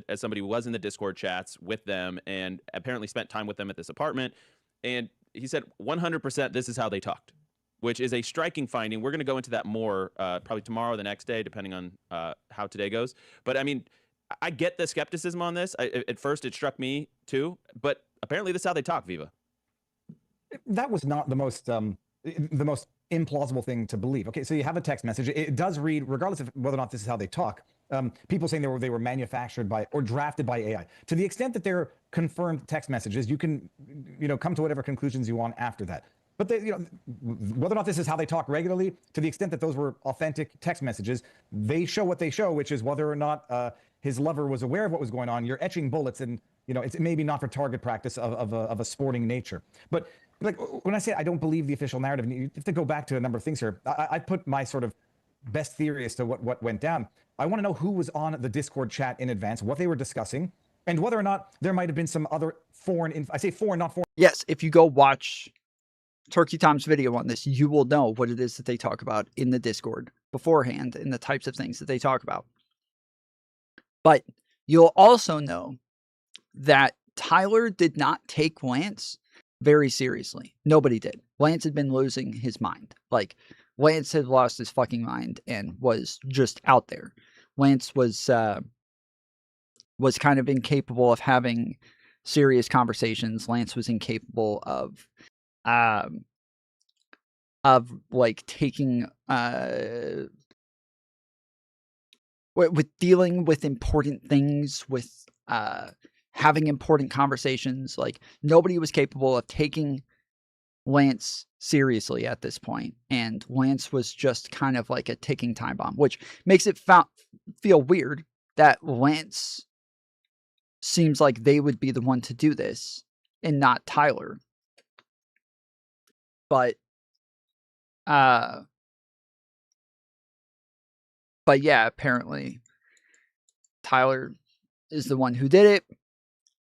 As somebody who was in the Discord chats with them and apparently spent time with them at this apartment. And he said 100% this is how they talked, which is a striking finding. We're going to go into that more probably tomorrow or the next day, depending on how today goes. But I mean, I get the skepticism on this. At first, it struck me too, but apparently this is how they talk, Viva. That was not the most implausible thing to believe. Okay, so you have a text message. It does read, regardless of whether or not this is how they talk, people saying they were manufactured by or drafted by AI. To the extent that they're confirmed text messages, you can, come to whatever conclusions you want after that. But whether or not this is how they talk regularly, to the extent that those were authentic text messages, they show what they show, which is whether or not his lover was aware of what was going on. You're etching bullets, and it's maybe not for target practice of a sporting nature. But like when I say I don't believe the official narrative, you have to go back to a number of things here. I put my sort of best theory as to what went down. I want to know who was on the Discord chat in advance, what they were discussing, and whether or not there might have been some other foreign. I say foreign, not foreign. Yes, if you go watch Turkey Tom's video on this, you will know what it is that they talk about in the Discord beforehand and the types of things that they talk about. But you'll also know that Tyler did not take Lance very seriously. Nobody did. Lance had been losing his mind. Like, Lance had lost his fucking mind and was just out there. Lance was kind of incapable of having serious conversations. Lance was incapable of like taking with dealing with important things, with having important conversations. Like, nobody was capable of taking Lance seriously at this point, and Lance was just kind of like a ticking time bomb, which makes it feel weird that Lance seems like they would be the one to do this and not Tyler. But yeah, apparently Tyler is the one who did it.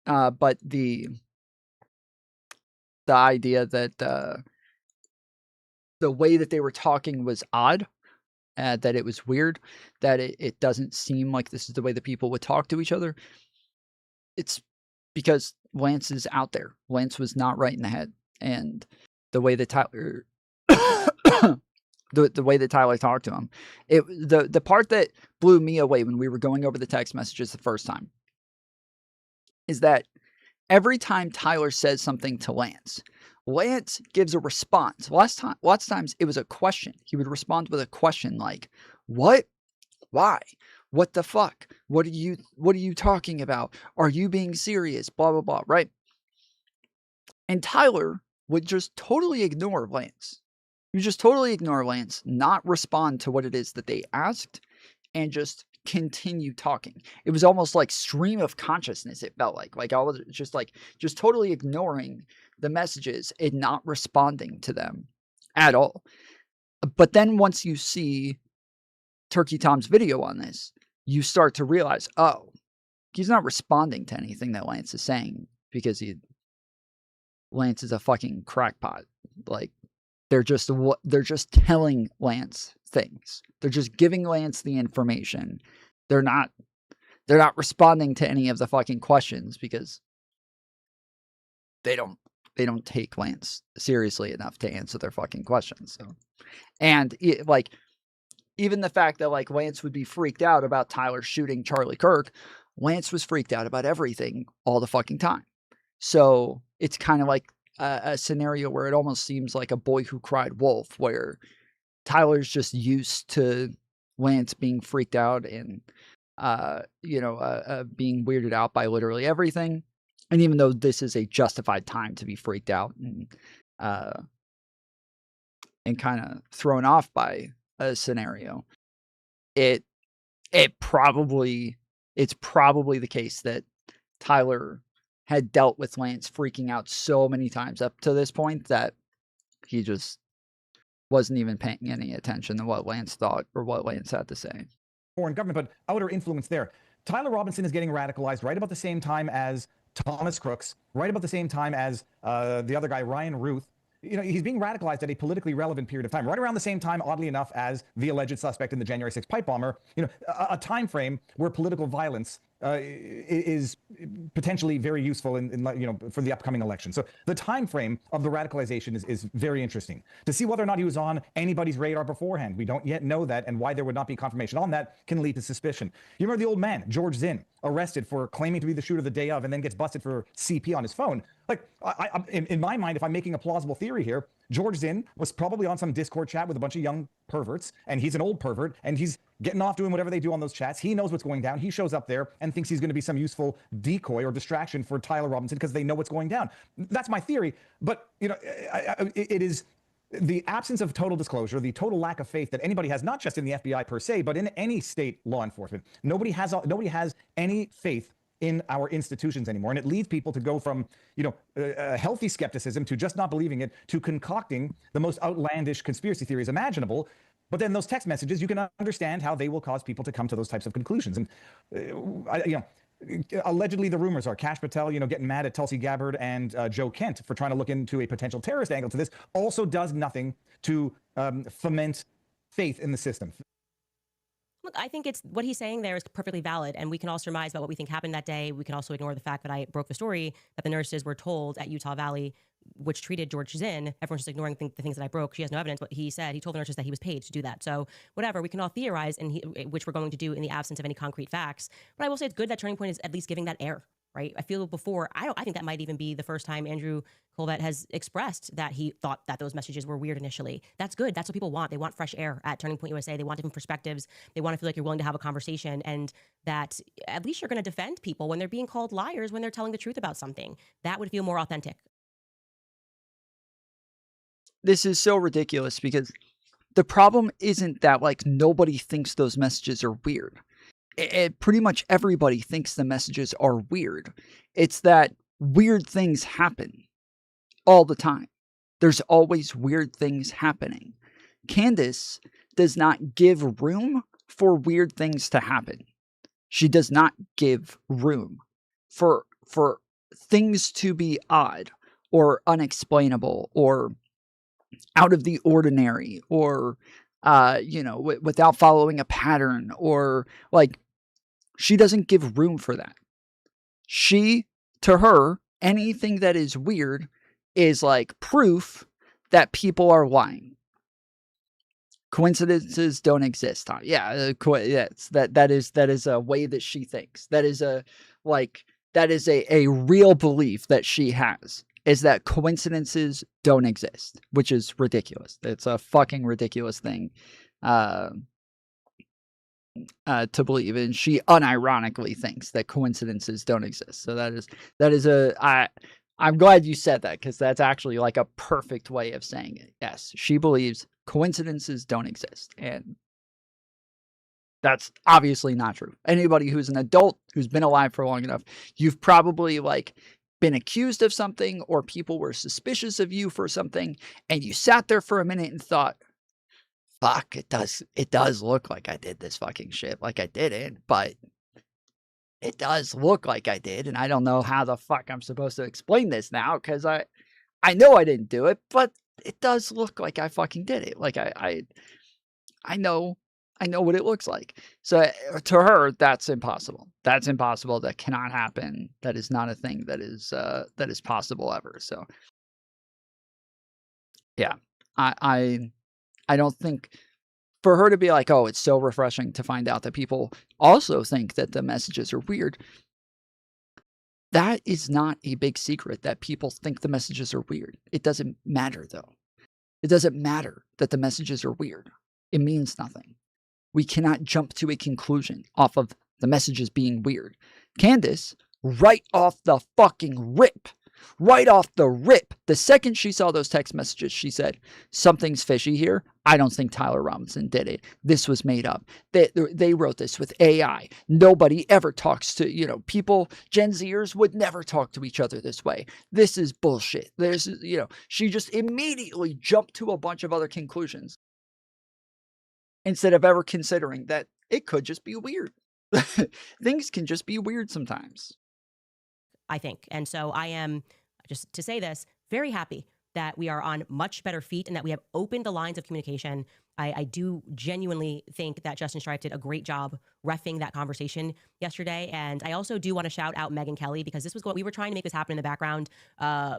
But the idea that the way that they were talking was odd, that it was weird, that it doesn't seem like this is the way that people would talk to each other. It's because Lance is out there. Lance was not right in the head. And the way that Tyler the way that Tyler talked to him, the part that blew me away when we were going over the text messages the first time is that every time Tyler says something to Lance, Lance gives a response. Lots of times it was a question. He would respond with a question like, "What? Why? What the fuck? What are you talking about? Are you being serious? Blah blah blah." Right? And Tyler would just totally ignore Lance. You just totally ignore Lance, not respond to what it is that they asked, and just continue talking. It was almost like stream of consciousness. It felt like I was just totally ignoring the messages and not responding to them at all. But then once you see Turkey Tom's video on this, you start to realize, oh, he's not responding to anything that Lance is saying because Lance is a fucking crackpot. Like, they're just telling Lance things. They're just giving Lance the information. They're not responding to any of the fucking questions because they don't take Lance seriously enough to answer their fucking questions. So, and even the fact that like Lance would be freaked out about Tyler shooting Charlie Kirk, Lance was freaked out about everything all the fucking time. So it's kind of like a scenario where it almost seems like a boy who cried wolf, where Tyler's just used to Lance being freaked out and being weirded out by literally everything. And even though this is a justified time to be freaked out and kind of thrown off by a scenario, it's probably the case that Tyler had dealt with Lance freaking out so many times up to this point that he just wasn't even paying any attention to what Lance thought or what Lance had to say. Foreign government, but outer influence there. Tyler Robinson is getting radicalized right about the same time as Thomas Crooks, right about the same time as the other guy, Ryan Ruth. You know, he's being radicalized at a politically relevant period of time, right around the same time, oddly enough, as the alleged suspect in the January 6th pipe bomber. You know, a time frame where political violence is potentially very useful for the upcoming election. So the time frame of the radicalization is very interesting. To see whether or not he was on anybody's radar beforehand, we don't yet know that, and why there would not be confirmation on that can lead to suspicion. You remember the old man, George Zinn, arrested for claiming to be the shooter the day of and then gets busted for CP on his phone. Like, in my mind, if I'm making a plausible theory here, George Zinn was probably on some Discord chat with a bunch of young perverts, and he's an old pervert, and he's getting off doing whatever they do on those chats. He knows what's going down. He shows up there and thinks he's going to be some useful decoy or distraction for Tyler Robinson because they know what's going down. That's my theory. But, you know, it is the absence of total disclosure, the total lack of faith that anybody has, not just in the FBI per se, but in any state law enforcement. Nobody has any faith in our institutions anymore. And it leads people to go from, healthy skepticism to just not believing it, to concocting the most outlandish conspiracy theories imaginable. But then those text messages, you can understand how they will cause people to come to those types of conclusions. And, allegedly the rumors are Kash Patel, getting mad at Tulsi Gabbard and Joe Kent for trying to look into a potential terrorist angle to this also does nothing to foment faith in the system. Look, I think it's what he's saying there is perfectly valid, and we can all surmise about what we think happened that day. We can also ignore the fact that I broke the story that the nurses were told at Utah Valley, which treated George Zinn. Everyone's just ignoring the things that I broke. She has no evidence, but he told the nurses that he was paid to do that. So whatever, we can all theorize, which we're going to do in the absence of any concrete facts. But I will say it's good that Turning Point is at least giving that air, right? I feel before, I think that might even be the first time Andrew Colvett has expressed that he thought that those messages were weird initially. That's good. That's what people want. They want fresh air at Turning Point USA. They want different perspectives. They want to feel like you're willing to have a conversation, and that at least you're going to defend people when they're being called liars when they're telling the truth about something. That would feel more authentic. This is so ridiculous because the problem isn't that like nobody thinks those messages are weird. Pretty much everybody thinks the messages are weird. It's that weird things happen all the time. There's always weird things happening. Candace does not give room for weird things to happen. She does not give room for things to be odd or unexplainable or out of the ordinary or without following a pattern, or like, she doesn't give room for that. To her, anything that is weird is like proof that people are lying. Coincidences don't exist, huh? Yeah, yes, that is a way that she thinks. That is a real belief that she has, is that coincidences don't exist, which is ridiculous. It's a fucking ridiculous thing to believe, and she unironically thinks that coincidences don't exist. So I'm glad you said that, because that's actually like a perfect way of saying it. Yes, she believes coincidences don't exist, and that's obviously not true. Anybody who's an adult who's been alive for long enough, you've probably like been accused of something, or people were suspicious of you for something, and you sat there for a minute and thought, fuck, it does look like I did this fucking shit. Like I didn't, but it does look like I did, and I don't know how the fuck I'm supposed to explain this now because I know I didn't do it, but it does look like I fucking did it. Like I know what it looks like. So to her, that's impossible. That's impossible. That cannot happen. That is not a thing that is possible ever. So yeah, I don't think for her to be like, oh, it's so refreshing to find out that people also think that the messages are weird. That is not a big secret that people think the messages are weird. It doesn't matter though. It doesn't matter that the messages are weird. It means nothing. We cannot jump to a conclusion off of the messages being weird. Candace, right off the fucking rip, the second she saw those text messages, she said, something's fishy here. I don't think Tyler Robinson did it. This was made up. They wrote this with AI. Nobody ever talks to, people, Gen Zers would never talk to each other this way. This is bullshit. She just immediately jumped to a bunch of other conclusions instead of ever considering that it could just be weird. Things can just be weird sometimes. I think. And so I am, just to say this, very happy that we are on much better feet and that we have opened the lines of communication. I do genuinely think that Justin Strife did a great job reffing that conversation yesterday. And I also do want to shout out Megyn Kelly because this was what we were trying to make this happen in the background,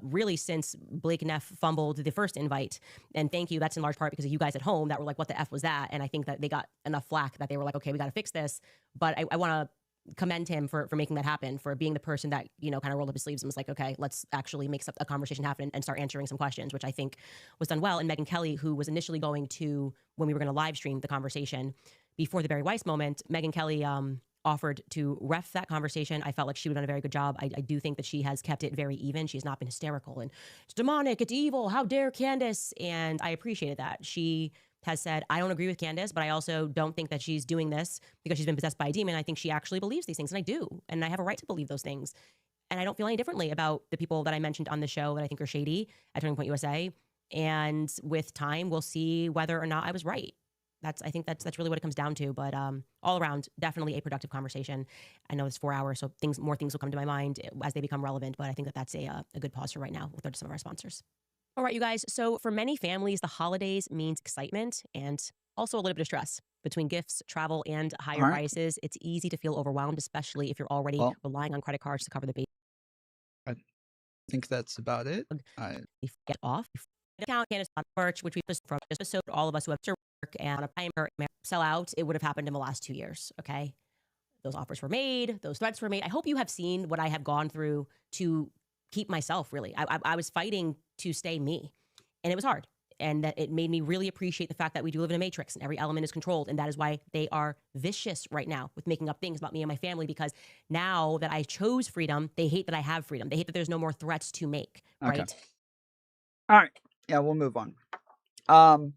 really since Blake Neff fumbled the first invite. And thank you. That's in large part because of you guys at home that were like, what the F was that? And I think that they got enough flack that they were like, okay, we got to fix this. But I want to commend him for making that happen, for being the person that, kind of rolled up his sleeves and was like, okay, let's actually make a conversation happen and start answering some questions, which I think was done well. And Megyn Kelly, who was initially going to, when we were going to live stream the conversation before the Barry Weiss moment, Megyn Kelly offered to ref that conversation. I felt like she would have done a very good job. I do think that she has kept it very even. She's not been hysterical and it's demonic, it's evil, how dare Candace? And I appreciated that. She has said, I don't agree with Candace, but I also don't think that she's doing this because she's been possessed by a demon. I think she actually believes these things, and I do. And I have a right to believe those things. And I don't feel any differently about the people that I mentioned on the show that I think are shady at Turning Point USA. And with time, we'll see whether or not I was right. I think that's really what it comes down to. But all around, definitely a productive conversation. I know it's 4 hours, so more things will come to my mind as they become relevant. But I think that's a good pause for right now. We'll go to some of our sponsors. All right, you guys. So for many families, the holidays means excitement and also a little bit of stress. Between gifts, travel, and higher prices, it's easy to feel overwhelmed, especially if you're already relying on credit cards to cover the basics. I think that's about it. Get off. Account Candace merch, which we posted from this episode. All of us who have to work and a timer sell out, it would have happened in the last 2 years. Okay, those offers were made, those threats were made. I hope you have seen what I have gone through to keep myself. Really, I was fighting to stay me, and it was hard. And that it made me really appreciate the fact that we do live in a matrix and every element is controlled. And that is why they are vicious right now with making up things about me and my family, because now that I chose freedom, they hate that I have freedom. They hate that there's no more threats to make. Right. Okay. All right. Yeah, we'll move on. Oh.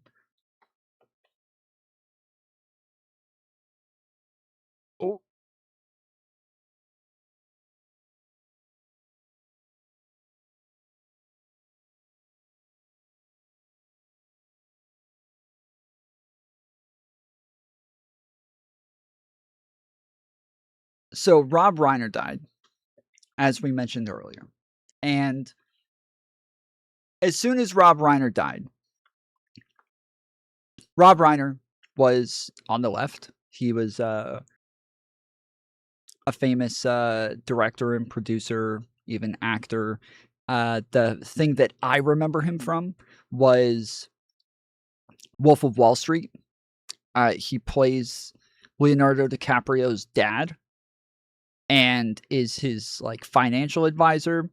So Rob Reiner died, as we mentioned earlier. And as soon as Rob Reiner died, Rob Reiner was on the left. He was a famous director and producer, even actor. The thing that I remember him from was Wolf of Wall Street. He plays Leonardo DiCaprio's dad and is his financial advisor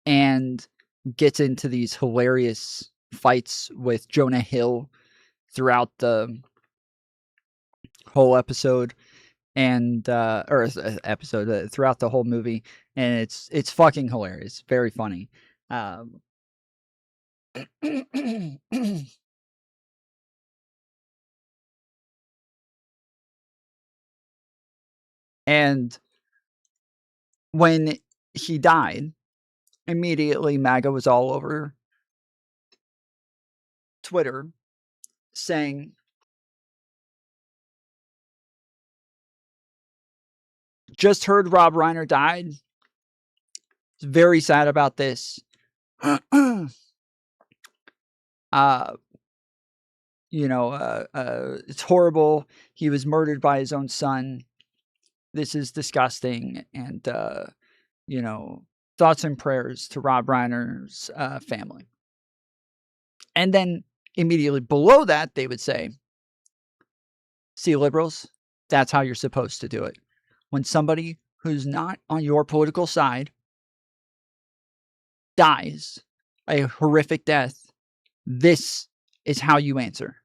and gets into these hilarious fights with Jonah Hill throughout the whole episode and throughout the whole movie, and it's fucking hilarious, very funny. And when he died, immediately MAGA was all over Twitter saying just heard Rob Reiner died. Very sad about this. It's horrible. He was murdered by his own son. This is disgusting. And, thoughts and prayers to Rob Reiner's family. And then immediately below that, they would say, see, liberals, that's how you're supposed to do it. When somebody who's not on your political side dies a horrific death, this is how you answer.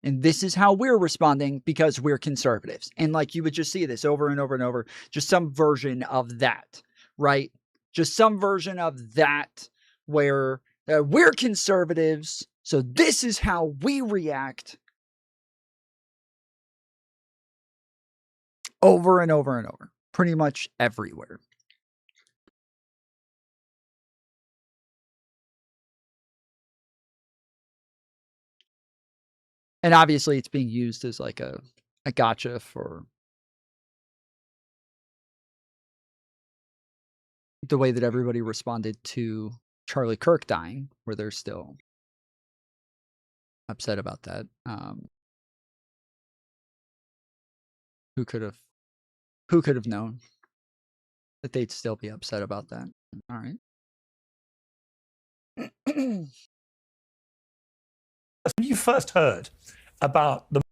And this is how we're responding because we're conservatives. And like you would just see this over and over and over, just some version of that, right? Just some version of that where we're conservatives, so this is how we react. Over and over and over, pretty much everywhere. And obviously it's being used as like a gotcha for the way that everybody responded to Charlie Kirk dying, where they're still upset about that. Who could have known that they'd still be upset about that? All right. When you first heard about the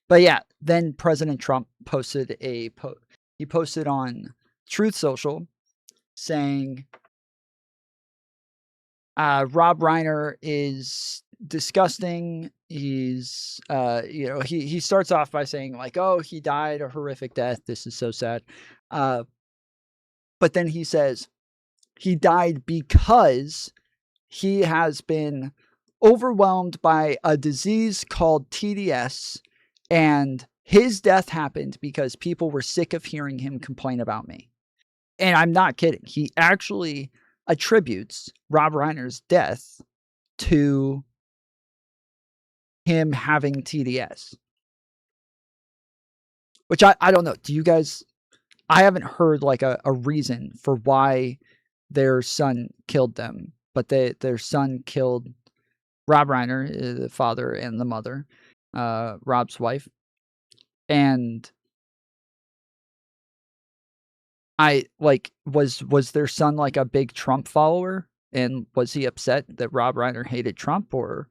but yeah, then President Trump posted he posted on Truth Social saying Rob Reiner is disgusting. He's he starts off by saying like, oh, he died a horrific death. This is so sad. But then he says he died because he has been overwhelmed by a disease called TDS, and his death happened because people were sick of hearing him complain about me. And I'm not kidding. He actually attributes Rob Reiner's death to him having TDS. Which I don't know. Do you guys... I haven't heard like a reason for why their son killed them. But their son killed Rob Reiner, the father and the mother, Rob's wife. And was their son like a big Trump follower? And was he upset that Rob Reiner hated Trump? Or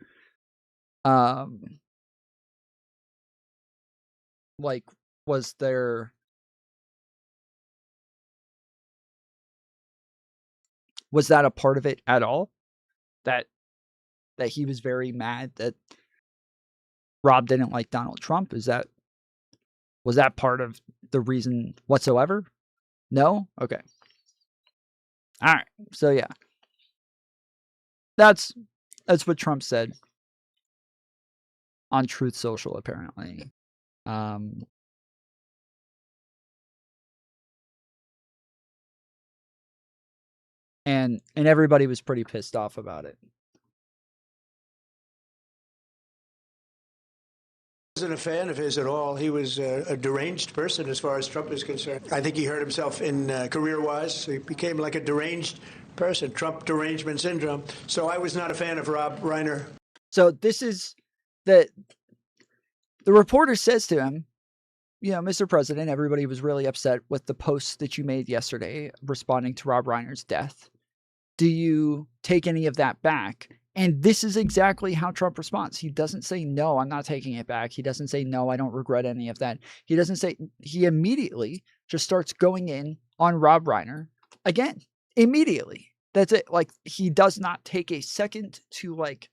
was there... Was that a part of it at all? That he was very mad that Rob didn't like Donald Trump? Was that part of the reason whatsoever? No? Okay. All right. So yeah. That's what Trump said on Truth Social, apparently. And everybody was pretty pissed off about it. I wasn't a fan of his at all. He was a deranged person as far as Trump is concerned. I think he hurt himself in career-wise. He became like a deranged person, Trump derangement syndrome. So I was not a fan of Rob Reiner. So this is the reporter says to him, Mr. President, everybody was really upset with the post that you made yesterday responding to Rob Reiner's death. Do you take any of that back? And this is exactly how Trump responds. He doesn't say, no, I'm not taking it back. He doesn't say, no, I don't regret any of that. He doesn't say... He immediately just starts going in on Rob Reiner again. Immediately. That's it. Like, he does not take a second to, like,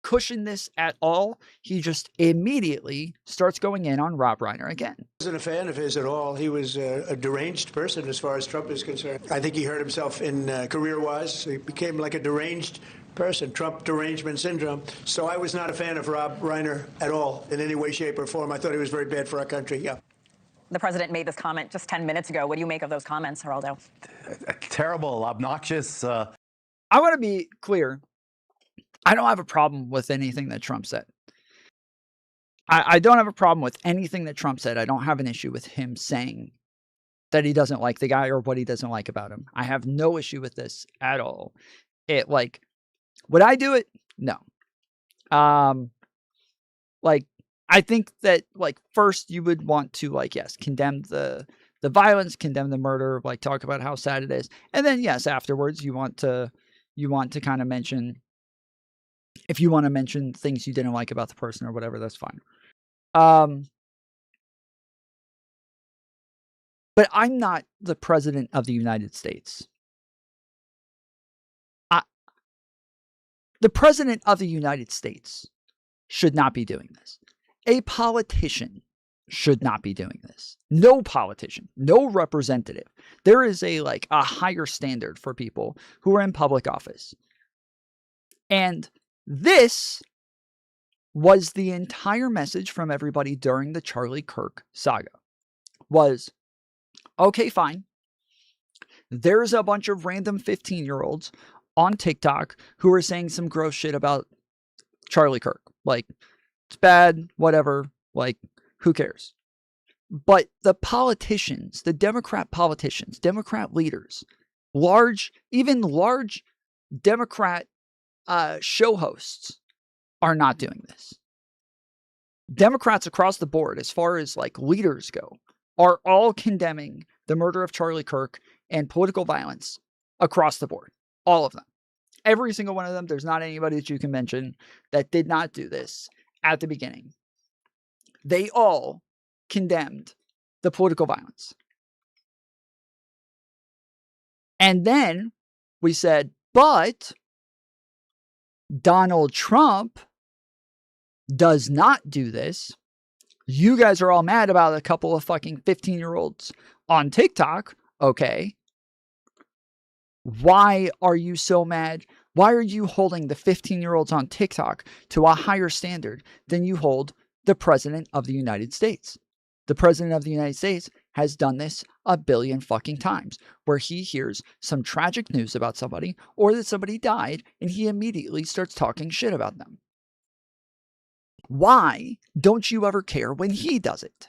cushion this at all. He just immediately starts going in on Rob Reiner again. I wasn't a fan of his at all. He was a deranged person as far as Trump is concerned. I think he hurt himself in career-wise. He became like a deranged person, Trump derangement syndrome. So I was not a fan of Rob Reiner at all in any way, shape, or form. I thought he was very bad for our country, yeah. The president made this comment just 10 minutes ago. What do you make of those comments, Geraldo? Terrible, obnoxious. I want to be clear. I don't have a problem with anything that Trump said. I don't have a problem with anything that Trump said. I don't have an issue with him saying that he doesn't like the guy or what he doesn't like about him. I have no issue with this at all. It like, would I do it? No. Like, I think that like first you would want to like, yes, condemn the violence, condemn the murder, like talk about how sad it is. And then yes, afterwards you want to kind of mention, if you want to mention things you didn't like about the person or whatever, that's fine. But I'm not the president of the United States. The president of the United States should not be doing this. A politician should not be doing this. No politician, no representative. There is a higher standard for people who are in public office. And this was the entire message from everybody during the Charlie Kirk saga. Was, okay, fine. There's a bunch of random 15-year-olds on TikTok who are saying some gross shit about Charlie Kirk. Like, it's bad, whatever, like, who cares? But the politicians, the Democrat politicians, Democrat leaders, even large Democrat show hosts are not doing this. Democrats across the board, as far as like leaders go, are all condemning the murder of Charlie Kirk and political violence across the board. All of them. Every single one of them. There's not anybody that you can mention that did not do this at the beginning. They all condemned the political violence. And then we said, but Donald Trump does not do this. You guys are all mad about a couple of fucking 15-year-olds on TikTok. Okay. Why are you so mad? Why are you holding the 15-year-olds on TikTok to a higher standard than you hold the President of the United States? The President of the United States has done this a billion fucking times, where he hears some tragic news about somebody or that somebody died and he immediately starts talking shit about them. Why don't you ever care when he does it?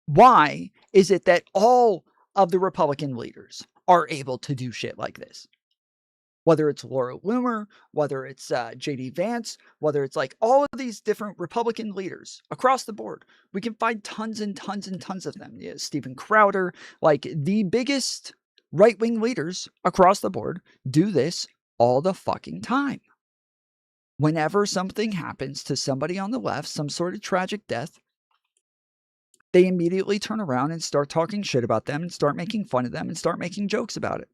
Why is it that all of the Republican leaders are able to do shit like this? Whether it's Laura Loomer, whether it's J.D. Vance, whether it's like all of these different Republican leaders across the board, we can find tons and tons and tons of them. Yeah, Steven Crowder, like the biggest right-wing leaders across the board do this all the fucking time. Whenever something happens to somebody on the left, some sort of tragic death, they immediately turn around and start talking shit about them and start making fun of them and start making jokes about it.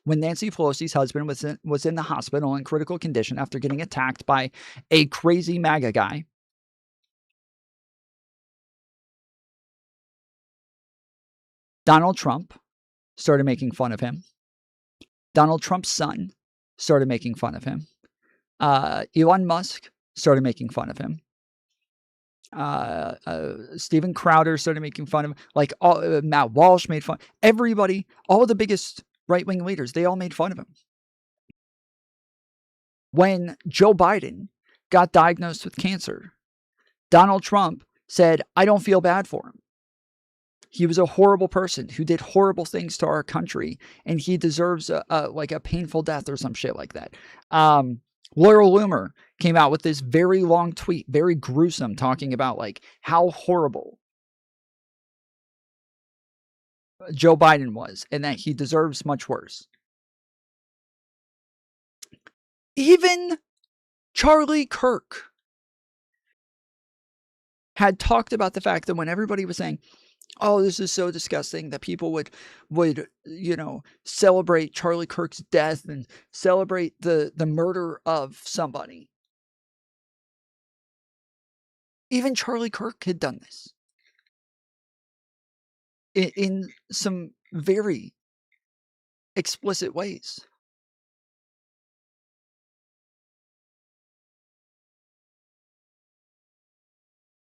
When Nancy Pelosi's husband was in the hospital in critical condition after getting attacked by a crazy MAGA guy, Donald Trump started making fun of him. Donald Trump's son started making fun of him. Elon Musk started making fun of him. Steven Crowder started making fun of him. Like Matt Walsh made fun. Everybody, all the biggest right-wing leaders, they all made fun of him. When Joe Biden got diagnosed with cancer, Donald Trump said, I don't feel bad for him. He was a horrible person who did horrible things to our country, and he deserves a painful death or some shit like that. Laura Loomer came out with this very long tweet, very gruesome, talking about like how horrible Joe Biden was and that he deserves much worse. Even Charlie Kirk had talked about the fact that when everybody was saying, oh, this is so disgusting, that people would celebrate Charlie Kirk's death and celebrate the murder of somebody. Even Charlie Kirk had done this in some very explicit ways.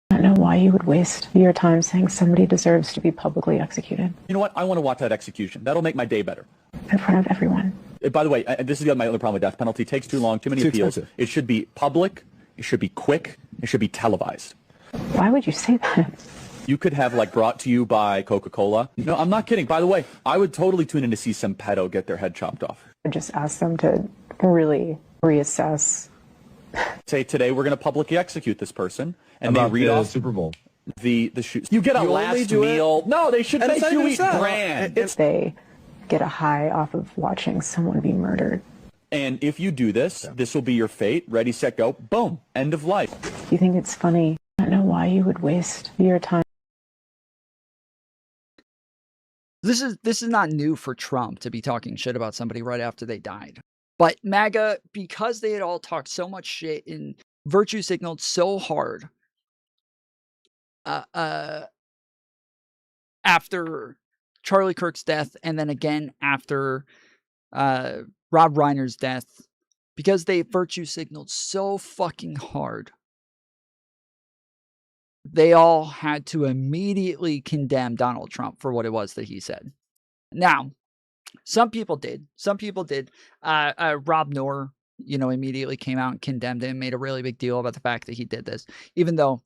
I don't know why you would waste your time saying somebody deserves to be publicly executed. You know what? I want to watch that execution. That'll make my day better. In front of everyone. By the way, this is my other problem with death penalty. It takes too long, too many appeals. Expensive. It should be public It should be quick. It should be televised. Why would you say that? You could have like brought to you by Coca-Cola. No, I'm not kidding. By the way, I would totally tune in to see some pedo get their head chopped off. I just ask them to really reassess. Say today we're going to publicly execute this person, and About they read the off Super Bowl. the shoes. You get a last meal. No, they should make you eat bran. They get a high off of watching someone be murdered. And if you do this, this will be your fate. Ready, set, go. Boom. End of life. Do you think it's funny? I don't know why you would waste your time. This is not new for Trump to be talking shit about somebody right after they died. But MAGA, because they had all talked so much shit and virtue signaled so hard after Charlie Kirk's death, and then again after Rob Reiner's death, because they virtue signaled so fucking hard, they all had to immediately condemn Donald Trump for what it was that he said. Now, some people did. Rob Noor, immediately came out and condemned him, made a really big deal about the fact that he did this, even though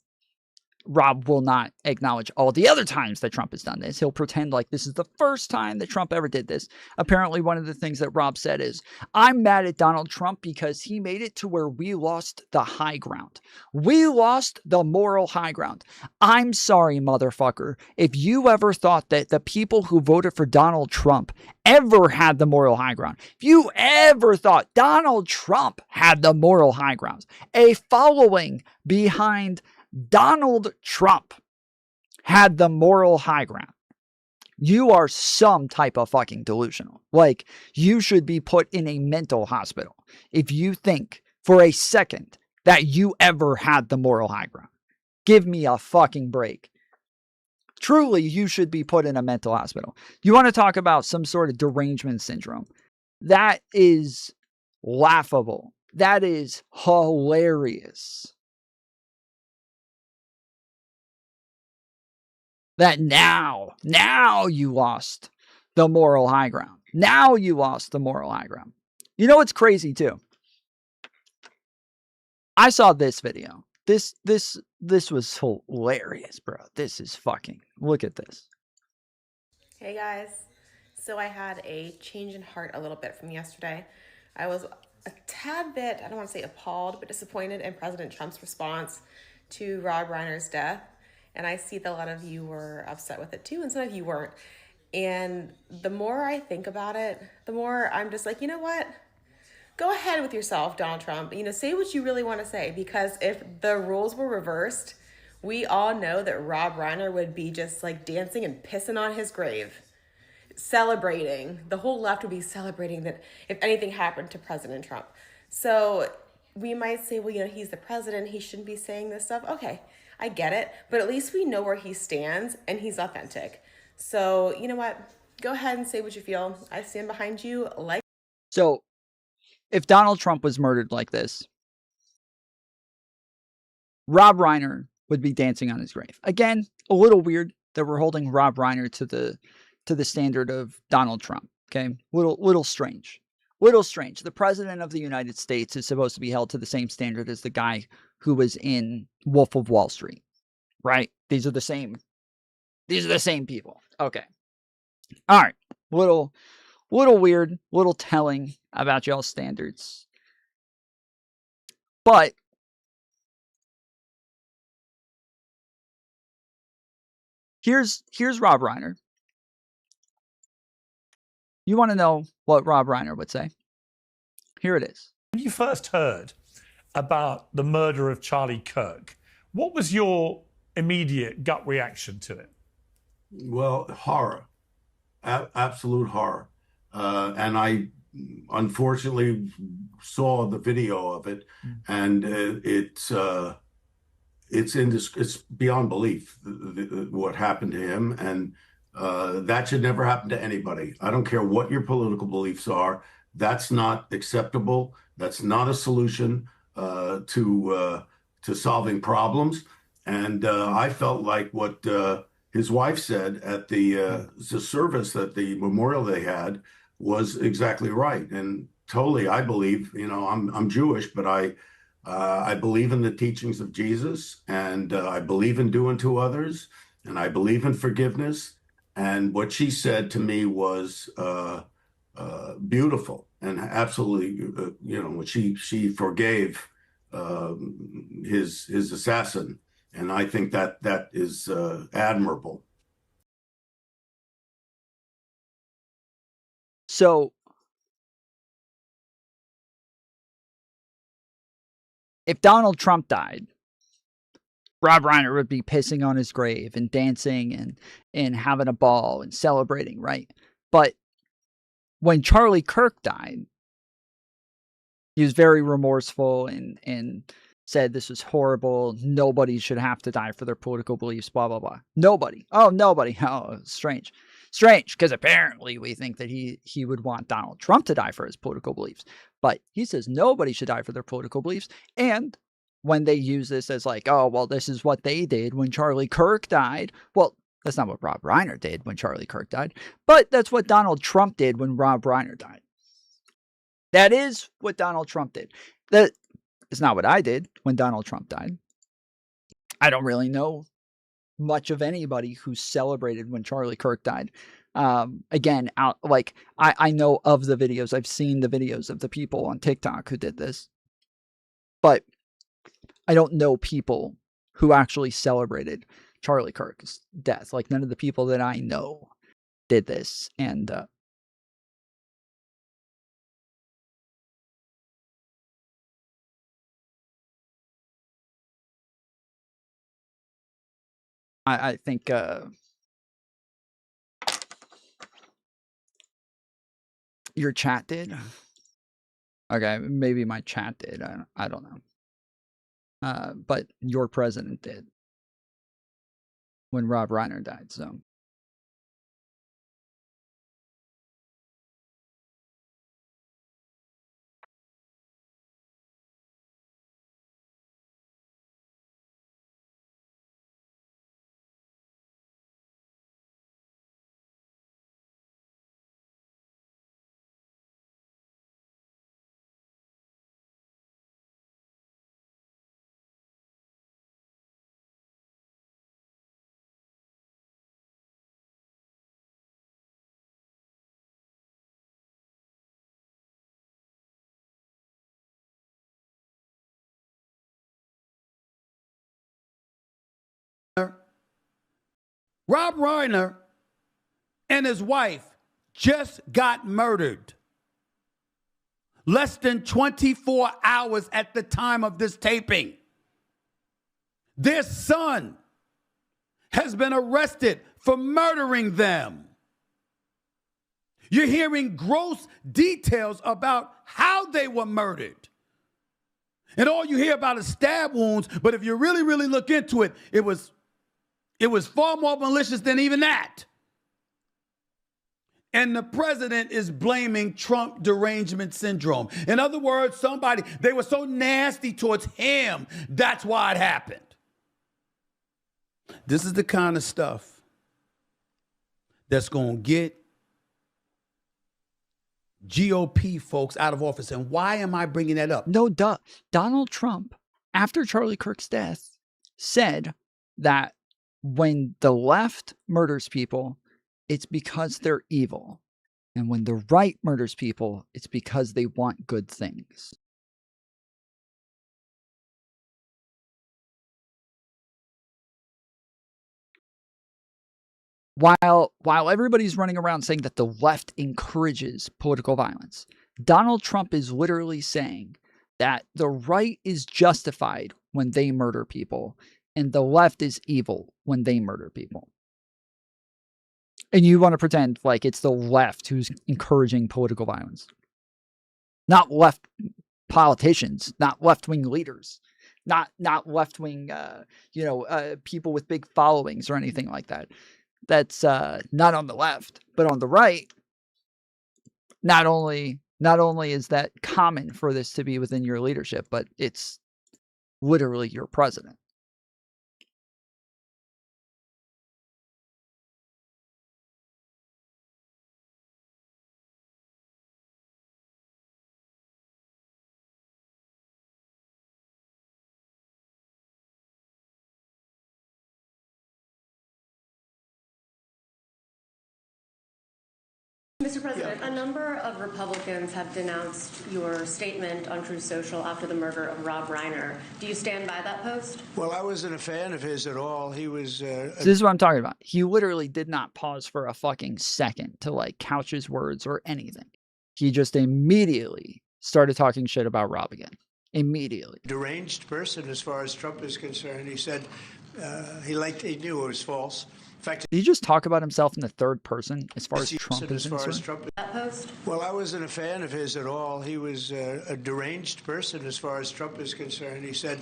Rob will not acknowledge all the other times that Trump has done this. He'll pretend like this is the first time that Trump ever did this. Apparently, one of the things that Rob said is, I'm mad at Donald Trump because he made it to where we lost the high ground. We lost the moral high ground. I'm sorry, motherfucker. If you ever thought that the people who voted for Donald Trump ever had the moral high ground, if you ever thought Donald Trump had the moral high ground, a following behind Donald Trump had the moral high ground, you are some type of fucking delusional. Like, you should be put in a mental hospital if you think for a second that you ever had the moral high ground. Give me a fucking break. Truly, you should be put in a mental hospital. You want to talk about some sort of derangement syndrome? That is laughable. That is hilarious. That now you lost the moral high ground. Now you lost the moral high ground. You know what's crazy too? I saw this video. This was hilarious, bro. This is fucking, look at this. Hey guys. So I had a change in heart a little bit from yesterday. I was a tad bit, I don't want to say appalled, but disappointed in President Trump's response to Rob Reiner's death. And I see that a lot of you were upset with it too, and some of you weren't. And the more I think about it, the more I'm just like, you know what? Go ahead with yourself, Donald Trump. Say what you really want to say, because if the roles were reversed, we all know that Rob Reiner would be just like dancing and pissing on his grave, celebrating. The whole left would be celebrating that if anything happened to President Trump. So we might say, well, he's the president, he shouldn't be saying this stuff. Okay, I get it, but at least we know where he stands and he's authentic. So, you know what? Go ahead and say what you feel. I stand behind you. So, if Donald Trump was murdered like this, Rob Reiner would be dancing on his grave. Again, a little weird that we're holding Rob Reiner to the standard of Donald Trump. Okay, little strange. Little strange. The president of the United States is supposed to be held to the same standard as the guy who was in Wolf of Wall Street, right? These are the same people. Okay. All right. Little weird, little telling about y'all's standards. But here's Rob Reiner. You want to know what Rob Reiner would say? Here it is. When you first heard about the murder of Charlie Kirk, what was your immediate gut reaction to it? Well, horror, absolute horror. And I unfortunately saw the video of it, and it's beyond belief what happened to him, and that should never happen to anybody. I don't care what your political beliefs are. That's not acceptable. That's not a solution to solving problems. And I felt like what his wife said at the service, that the memorial they had, was exactly right. And totally, I believe, I'm Jewish, but I I believe in the teachings of Jesus, and I believe in doing to others, and I believe in forgiveness. And what she said to me was beautiful and absolutely, she forgave his assassin, and I think that is admirable. So if Donald Trump died, Rob Reiner would be pissing on his grave and dancing and having a ball and celebrating, right? But when Charlie Kirk died, he was very remorseful and said this was horrible. Nobody should have to die for their political beliefs, blah, blah, blah. Nobody. Oh, nobody. Oh, strange. Strange, because apparently we think that he would want Donald Trump to die for his political beliefs. But he says nobody should die for their political beliefs. And when they use this as like, oh, well, this is what they did when Charlie Kirk died. Well, that's not what Rob Reiner did when Charlie Kirk died. But that's what Donald Trump did when Rob Reiner died. That is what Donald Trump did. That is not what I did when Donald Trump died. I don't really know much of anybody who celebrated when Charlie Kirk died. Again, I know of the videos. I've seen the videos of the people on TikTok who did this. But I don't know people who actually celebrated Charlie Kirk's death. Like, none of the people that I know did this. And I think your chat did. Okay, maybe my chat did. I don't know. But your president did when Rob Reiner died. So Rob Reiner and his wife just got murdered. Less than 24 hours at the time of this taping. Their son has been arrested for murdering them. You're hearing gross details about how they were murdered. And all you hear about is stab wounds, but if you really, really look into it, it was far more malicious than even that. And the president is blaming Trump derangement syndrome. In other words, they were so nasty towards him, that's why it happened. This is the kind of stuff that's going to get GOP folks out of office. And why am I bringing that up? No, duh. Donald Trump, after Charlie Kirk's death, said that when the left murders people, it's because they're evil. And when the right murders people, it's because they want good things. While everybody's running around saying that the left encourages political violence, Donald Trump is literally saying that the right is justified when they murder people, and the left is evil when they murder people. And you want to pretend like it's the left who's encouraging political violence. Not left politicians, not left-wing leaders, not left-wing, people with big followings or anything like that. That's not on the left, but on the right. Not only is that common for this to be within your leadership, but it's literally your president. Mr. President, a number of Republicans have denounced your statement on Truth Social after the murder of Rob Reiner. Do you stand by that post? Well, I wasn't a fan of his at all. He was. So this is what I'm talking about. He literally did not pause for a fucking second to like couch his words or anything. He just immediately started talking shit about Rob again. Immediately. Deranged person as far as Trump is concerned. He said he knew it was false. In fact, Did he just talk about himself in the third person as far as Trump is as far as concerned? Trump. Well, I wasn't a fan of his at all. He was a deranged person as far as Trump is concerned. He said.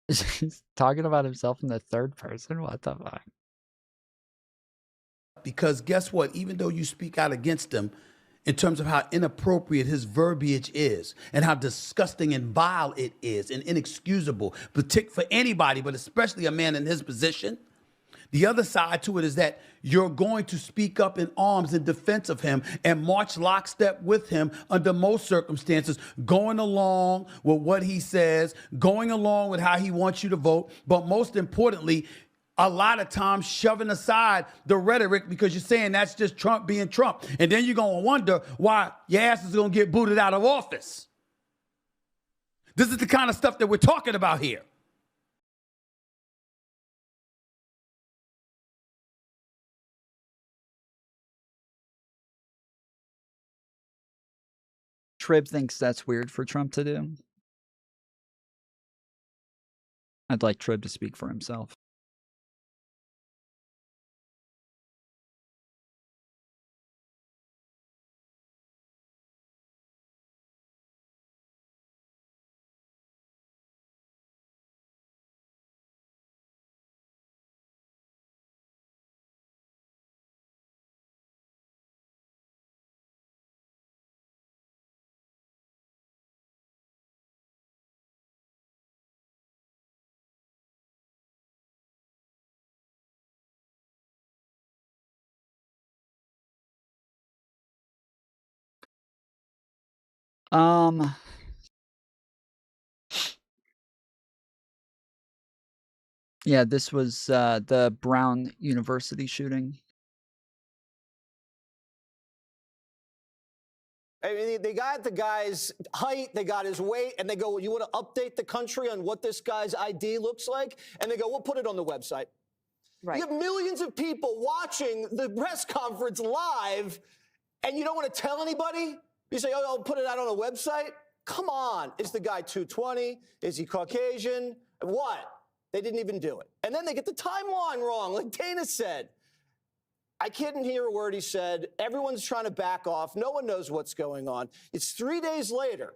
He's talking about himself in the third person? What the fuck? Because guess what? Even though you speak out against him, in terms of how inappropriate his verbiage is and how disgusting and vile it is and inexcusable, for anybody, but especially a man in his position. The other side to it is that you're going to speak up in arms in defense of him and march lockstep with him under most circumstances, going along with what he says, going along with how he wants you to vote, but most importantly, a lot of times shoving aside the rhetoric because you're saying that's just Trump being Trump. And then you're going to wonder why your ass is going to get booted out of office. This is the kind of stuff that we're talking about here. Trib thinks that's weird for Trump to do. I'd like Trib to speak for himself. Yeah, this was the Brown University shooting. I mean, they got the guy's height, they got his weight, and they go, well, you want to update the country on what this guy's ID looks like? And they go, we'll put it on the website. Right. You have millions of people watching the press conference live, and you don't want to tell anybody? You say, oh, I'll put it out on a website? Come on. Is the guy 220? Is he Caucasian? What? They didn't even do it. And then they get the timeline wrong, like Dana said. I couldn't hear a word he said. Everyone's trying to back off. No one knows what's going on. It's 3 days later,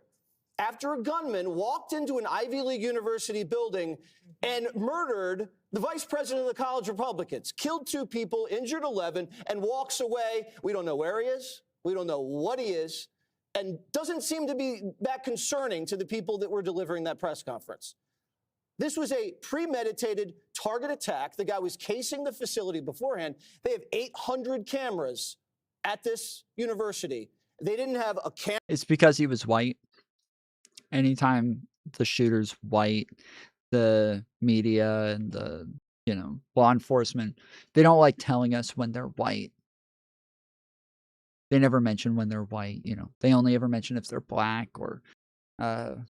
after a gunman walked into an Ivy League university building and murdered the vice president of the college Republicans, killed 2 people, injured 11, and walks away. We don't know where he is. We don't know what he is. And doesn't seem to be that concerning to the people that were delivering that press conference. This was a premeditated target attack. The guy was casing the facility beforehand. They have 800 cameras at this university. They didn't have a camera. It's because he was white. Anytime the shooter's white, the media and the, law enforcement, they don't like telling us when they're white. They never mention when they're white, They only ever mention if they're black or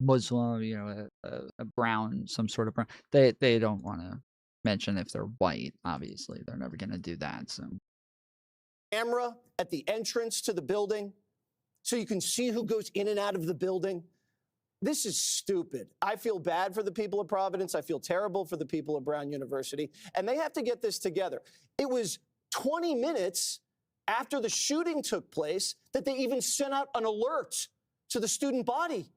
Muslim, a brown, some sort of brown. They don't want to mention if they're white. Obviously, they're never going to do that. So, camera at the entrance to the building, so you can see who goes in and out of the building. This is stupid. I feel bad for the people of Providence. I feel terrible for the people of Brown University, and they have to get this together. It was 20 minutes after the shooting took place that they even sent out an alert to the student body.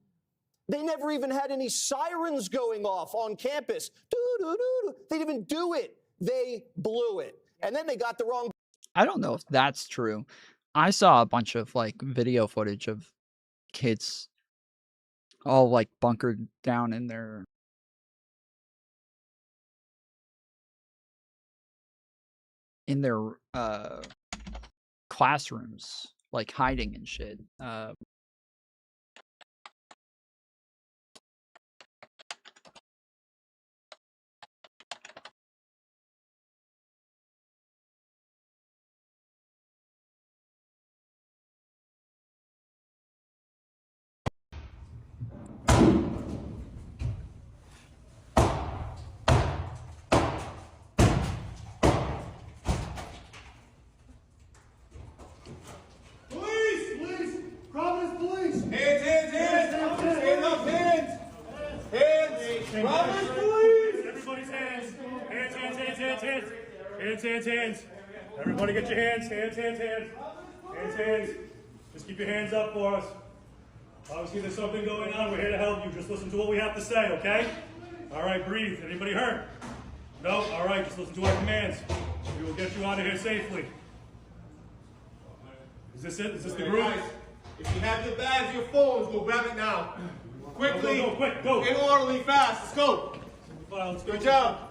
They never even had any sirens going off on campus. Doo-doo-doo-doo. They didn't even do it. They blew it. And then they got the wrong. I don't know if that's true. I saw a bunch of video footage of kids all bunkered down in their classrooms, hiding and shit. Hands, hands, hands. Everybody get your hands. Hands, hands, hands. Hands, hands. Just keep your hands up for us. Obviously, there's something going on. We're here to help you. Just listen to what we have to say, okay? All right, breathe. Anybody hurt? No? All right, just listen to our commands. We will get you out of here safely. Is this it? Is this the group? Guys, if you have your bags, your phones, go grab it now. Quickly. Go, quick, go. In orderly, fast. Let's go. Good job.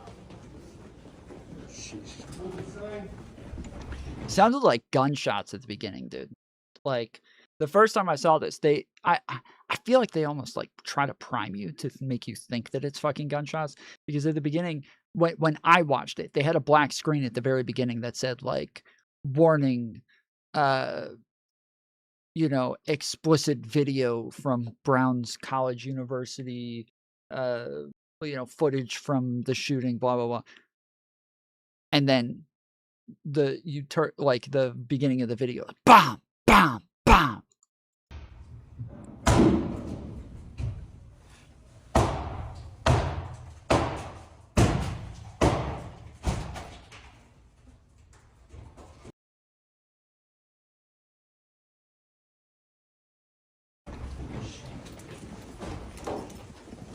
Sounded like gunshots at the beginning, dude. Like the first time I saw this, I feel like they almost like try to prime you to make you think that it's fucking gunshots, because at the beginning, when I watched it, they had a black screen at the very beginning that said like warning, explicit video from Brown's College University, footage from the shooting, blah blah blah. And then the beginning of the video, bomb, bomb, bomb.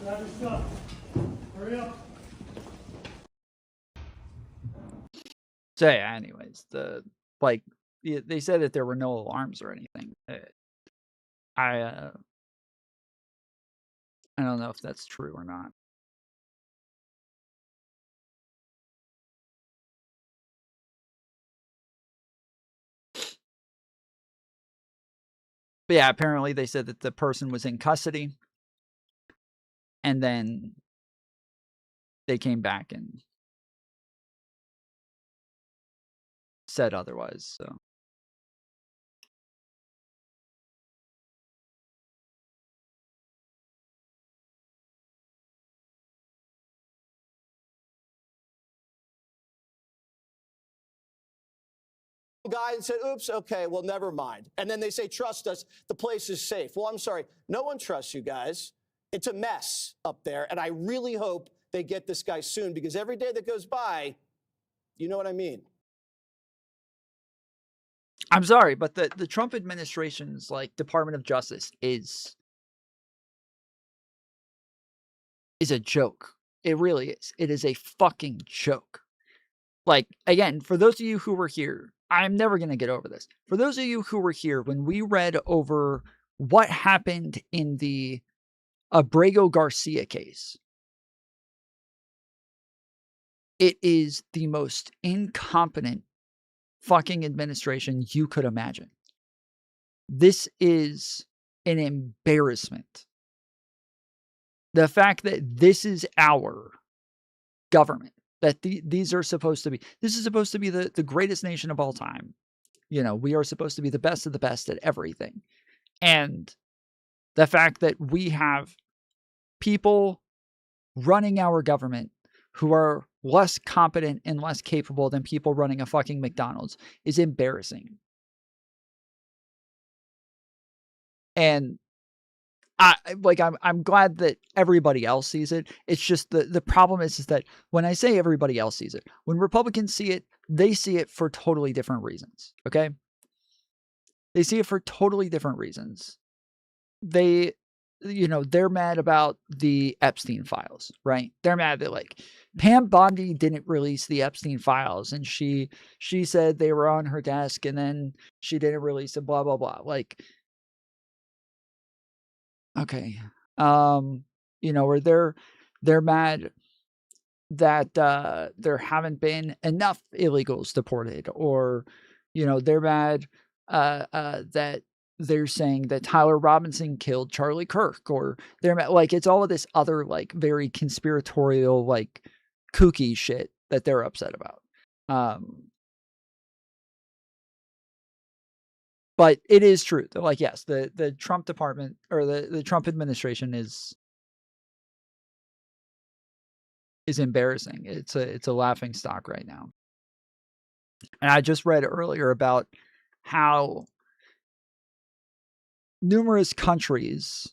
Grab your stuff. Hurry up. So yeah, anyways, they said that there were no alarms or anything. I don't know if that's true or not. But yeah, apparently they said that the person was in custody, and then they came back and said otherwise, so. Guy and said, oops, okay, well, never mind. And then they say, trust us, the place is safe. Well, I'm sorry, no one trusts you guys. It's a mess up there, and I really hope they get this guy soon, because every day that goes by, you know what I mean. I'm sorry, but the Trump administration's like Department of Justice is a joke. It really is. It is a fucking joke. Like, again, for those of you who were here, I'm never going to get over this. For those of you who were here when we read over what happened in the Abrego Garcia case, it is the most incompetent fucking administration you could imagine. This is an embarrassment. The fact that this is our government, that these are supposed to be, this is supposed to be the greatest nation of all time. We are supposed to be the best of the best at everything. And the fact that we have people running our government who are less competent and less capable than people running a fucking McDonald's is embarrassing. And I'm glad that everybody else sees it. It's just the problem is that when I say everybody else sees it, when Republicans see it, they see it for totally different reasons. Okay? They see it for totally different reasons. They're mad about the Epstein files, right? They're mad that like Pam Bondi didn't release the Epstein files, and she said they were on her desk, and then she didn't release it, blah blah blah. Like, okay, or they're mad that there haven't been enough illegals deported, or they're mad that they're saying that Tyler Robinson killed Charlie Kirk, or they're mad, like it's all of this other like very conspiratorial like kooky shit that they're upset about. But it is true. They're like, yes, the Trump department or the Trump administration is embarrassing. It's a laughing stock right now. And I just read earlier about how numerous countries,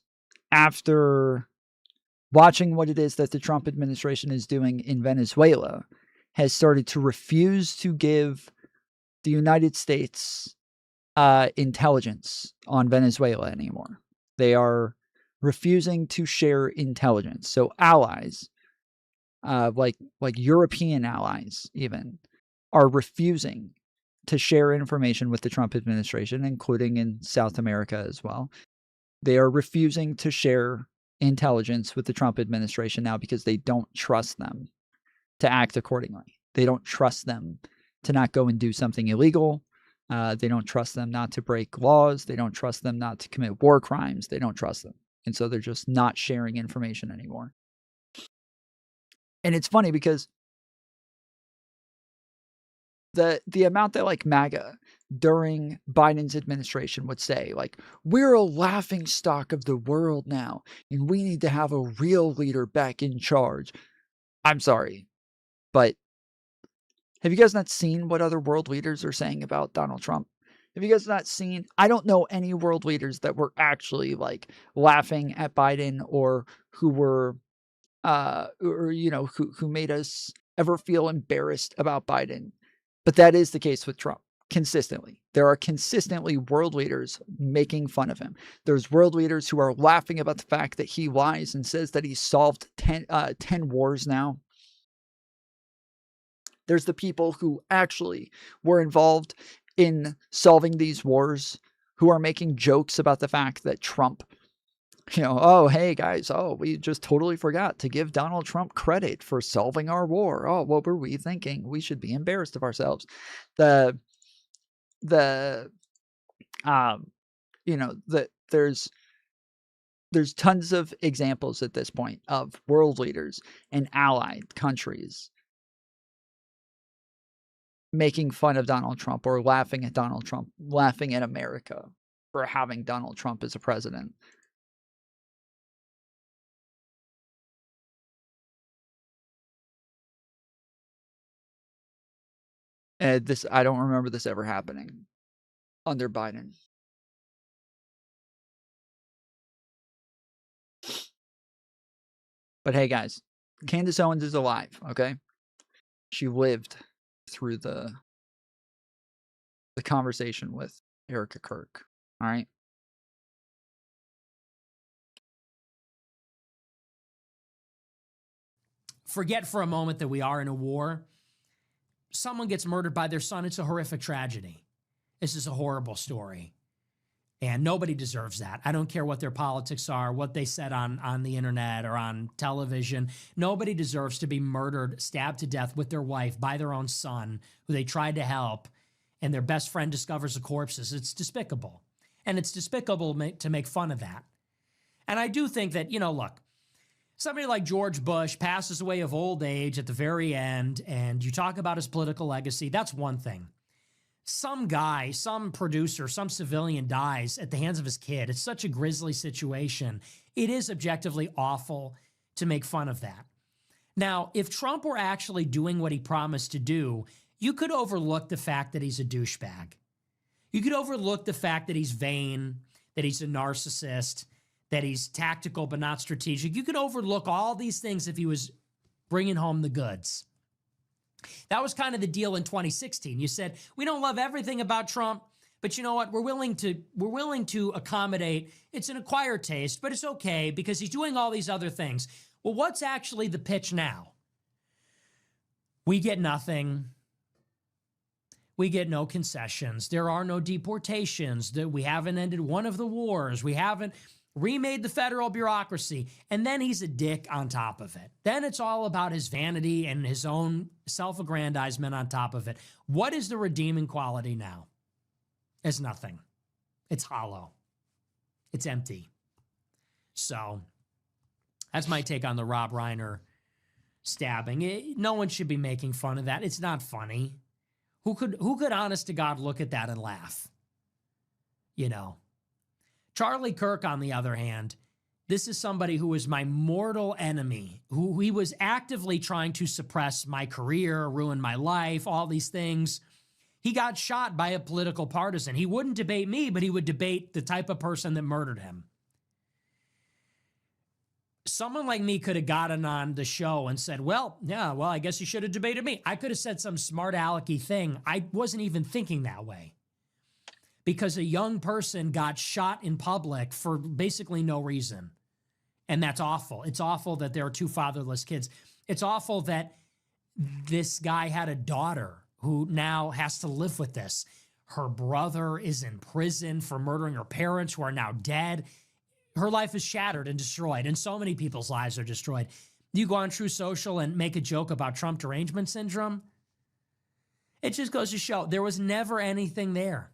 after watching what it is that the Trump administration is doing in Venezuela, has started to refuse to give the United States intelligence on Venezuela anymore. They are refusing to share intelligence. So allies, like European allies even, are refusing to share information with the Trump administration, including in South America as well. They are refusing to share intelligence with the Trump administration now because they don't trust them to act accordingly. They don't trust them to not go and do something illegal. They don't trust them not to break laws. They don't trust them not to commit war crimes. They don't trust them. And so they're just not sharing information anymore. And it's funny because the amount that like MAGA during Biden's administration would say, like, we're a laughing stock of the world now, and we need to have a real leader back in charge. I'm sorry, but have you guys not seen what other world leaders are saying about Donald Trump? Have you guys not seen? I don't know any world leaders that were actually like laughing at Biden or who were, who made us ever feel embarrassed about Biden. But that is the case with Trump consistently. There are consistently world leaders making fun of him. There's world leaders who are laughing about the fact that he lies and says that he's solved 10 wars now. There's the people who actually were involved in solving these wars who are making jokes about the fact that Trump, oh, hey guys, we just totally forgot to give Donald Trump credit for solving our war. Oh, what were we thinking? We should be embarrassed of ourselves. There's tons of examples at this point of world leaders and allied countries making fun of Donald Trump or laughing at Donald Trump, laughing at America for having Donald Trump as a president. I don't remember this ever happening under Biden. But hey, guys, Candace Owens is alive, okay? She lived through the conversation with Erica Kirk, all right? Forget for a moment that we are in a war. Someone gets murdered by their son. It's a horrific tragedy. This is a horrible story. And nobody deserves that. I don't care what their politics are, what they said on the internet or on television. Nobody deserves to be murdered, stabbed to death with their wife by their own son, who they tried to help, and their best friend discovers the corpses. It's despicable. And it's despicable to make fun of that. And I do think that, look, somebody like George Bush passes away of old age at the very end, and you talk about his political legacy, that's one thing. Some guy, some producer, some civilian dies at the hands of his kid. It's such a grisly situation. It is objectively awful to make fun of that. Now, if Trump were actually doing what he promised to do, you could overlook the fact that he's a douchebag. You could overlook the fact that he's vain, that he's a narcissist, that he's tactical but not strategic. You could overlook all these things if he was bringing home the goods. That was kind of the deal in 2016. You said, we don't love everything about Trump, but you know what? We're willing to accommodate. It's an acquired taste, but it's okay because he's doing all these other things. Well, what's actually the pitch now? We get nothing. We get no concessions. There are no deportations. We haven't ended one of the wars. We haven't remade the federal bureaucracy, and then he's a dick on top of it. Then it's all about his vanity and his own self-aggrandizement on top of it. What is the redeeming quality now? It's nothing. It's hollow. It's empty. So that's my take on the Rob Reiner stabbing. No one should be making fun of that. It's not funny. Who could honest to God look at that and laugh? Charlie Kirk, on the other hand, this is somebody who is my mortal enemy, who he was actively trying to suppress my career, ruin my life, all these things. He got shot by a political partisan. He wouldn't debate me, but he would debate the type of person that murdered him. someone like me could have gotten on the show and said, well, I guess you should have debated me. I could have said some smart alecky thing. I wasn't even thinking that way. Because a young person got shot in public for basically no reason. And that's awful. It's awful that there are 2 fatherless kids. It's awful that this guy had a daughter who now has to live with this. Her brother is in prison for murdering her parents, who are now dead. Her life is shattered and destroyed, and so many people's lives are destroyed. You go on True Social and make a joke about Trump derangement syndrome. It just goes to show there was never anything there.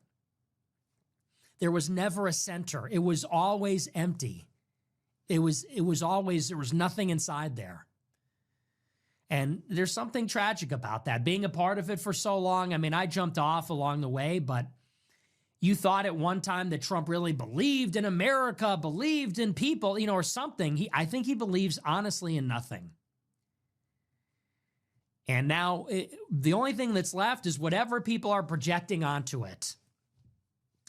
There was never a center. It was always empty. It was always, there was nothing inside there. And there's something tragic about that. Being a part of it for so long, I mean, I jumped off along the way, but you thought at one time that Trump really believed in America, believed in people, or something. I think he believes honestly in nothing. And now the only thing that's left is whatever people are projecting onto it.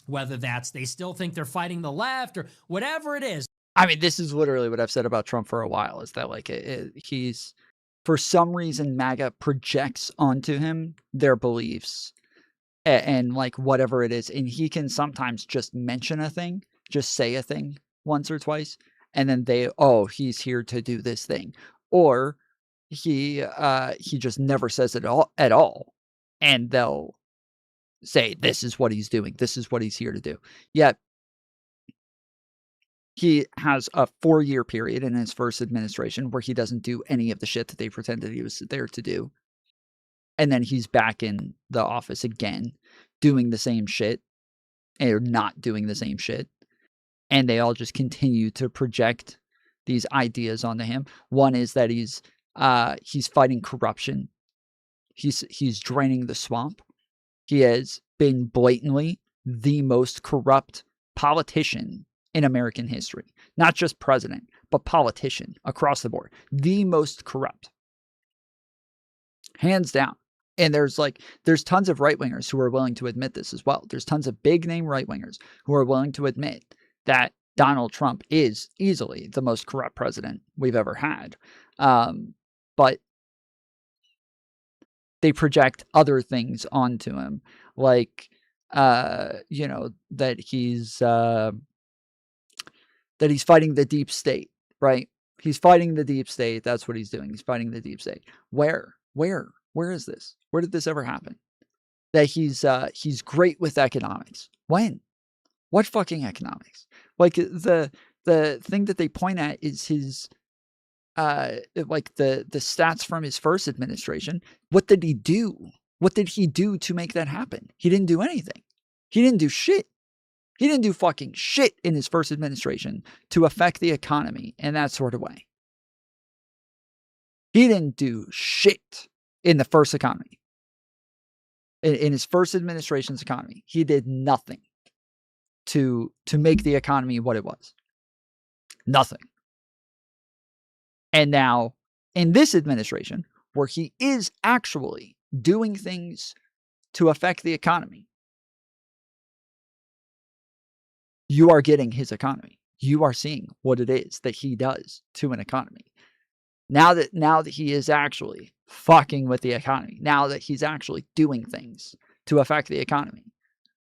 Whether that's they still think they're fighting the left or whatever it is. I mean, this is literally what I've said about Trump for a while, is that like he's, for some reason, MAGA projects onto him their beliefs and like whatever it is. And he can sometimes just mention a thing, just say a thing once or twice. And then he's here to do this thing. Or he just never says it at all. And they'll say, this is what he's doing. This is what he's here to do. Yet he has a 4-year period in his first administration where he doesn't do any of the shit that they pretended he was there to do. And then he's back in the office again, doing the same shit, or not doing the same shit. And they all just continue to project these ideas onto him. One is that he's fighting corruption. He's draining the swamp. He has been blatantly the most corrupt politician in American history. Not just president, but politician across the board. The most corrupt. Hands down. And there's tons of right-wingers who are willing to admit this as well. There's tons of big-name right-wingers who are willing to admit that Donald Trump is easily the most corrupt president we've ever had. But they project other things onto him, like, that he's fighting the deep state, right? He's fighting the deep state. That's what he's doing. He's fighting the deep state. Where is this? Where did this ever happen? That he's great with economics. When? What fucking economics? Like the thing that they point at is his like the stats from his first administration. What did he do? What did he do to make that happen? He didn't do anything. He didn't do shit. He didn't do fucking shit in his first administration to affect the economy in that sort of way. He didn't do shit in the first economy. In his first administration's economy, he did nothing to make the economy what it was. Nothing. And now, in this administration, where he is actually doing things to affect the economy, you are getting his economy. You are seeing what it is that he does to an economy. Now that he is actually fucking with the economy, now that he's actually doing things to affect the economy,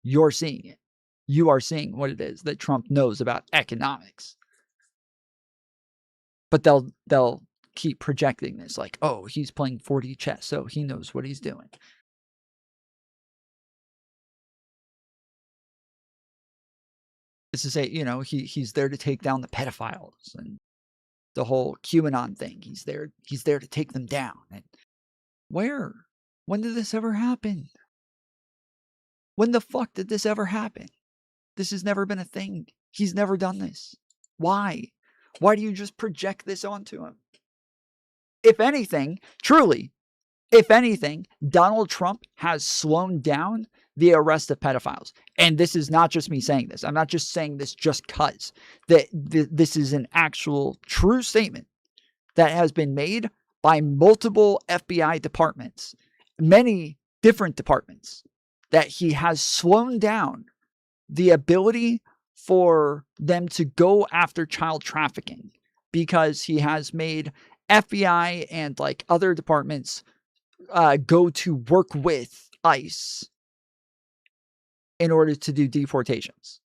you're seeing it. You are seeing what it is that Trump knows about economics. But they'll keep projecting this like, oh, he's playing 4D chess, so he knows what he's doing. This is he's there to take down the pedophiles and the whole QAnon thing. He's there to take them down. And where? When did this ever happen? When the fuck did this ever happen? This has never been a thing. He's never done this. Why? Why do you just project this onto him? If anything, Donald Trump has slowed down the arrest of pedophiles. And this is not just me saying this. I'm not just saying this just because. This is an actual true statement that has been made by multiple FBI departments, many different departments, that he has slowed down the ability for them to go after child trafficking because he has made FBI and like other departments go to work with ICE in order to do deportations.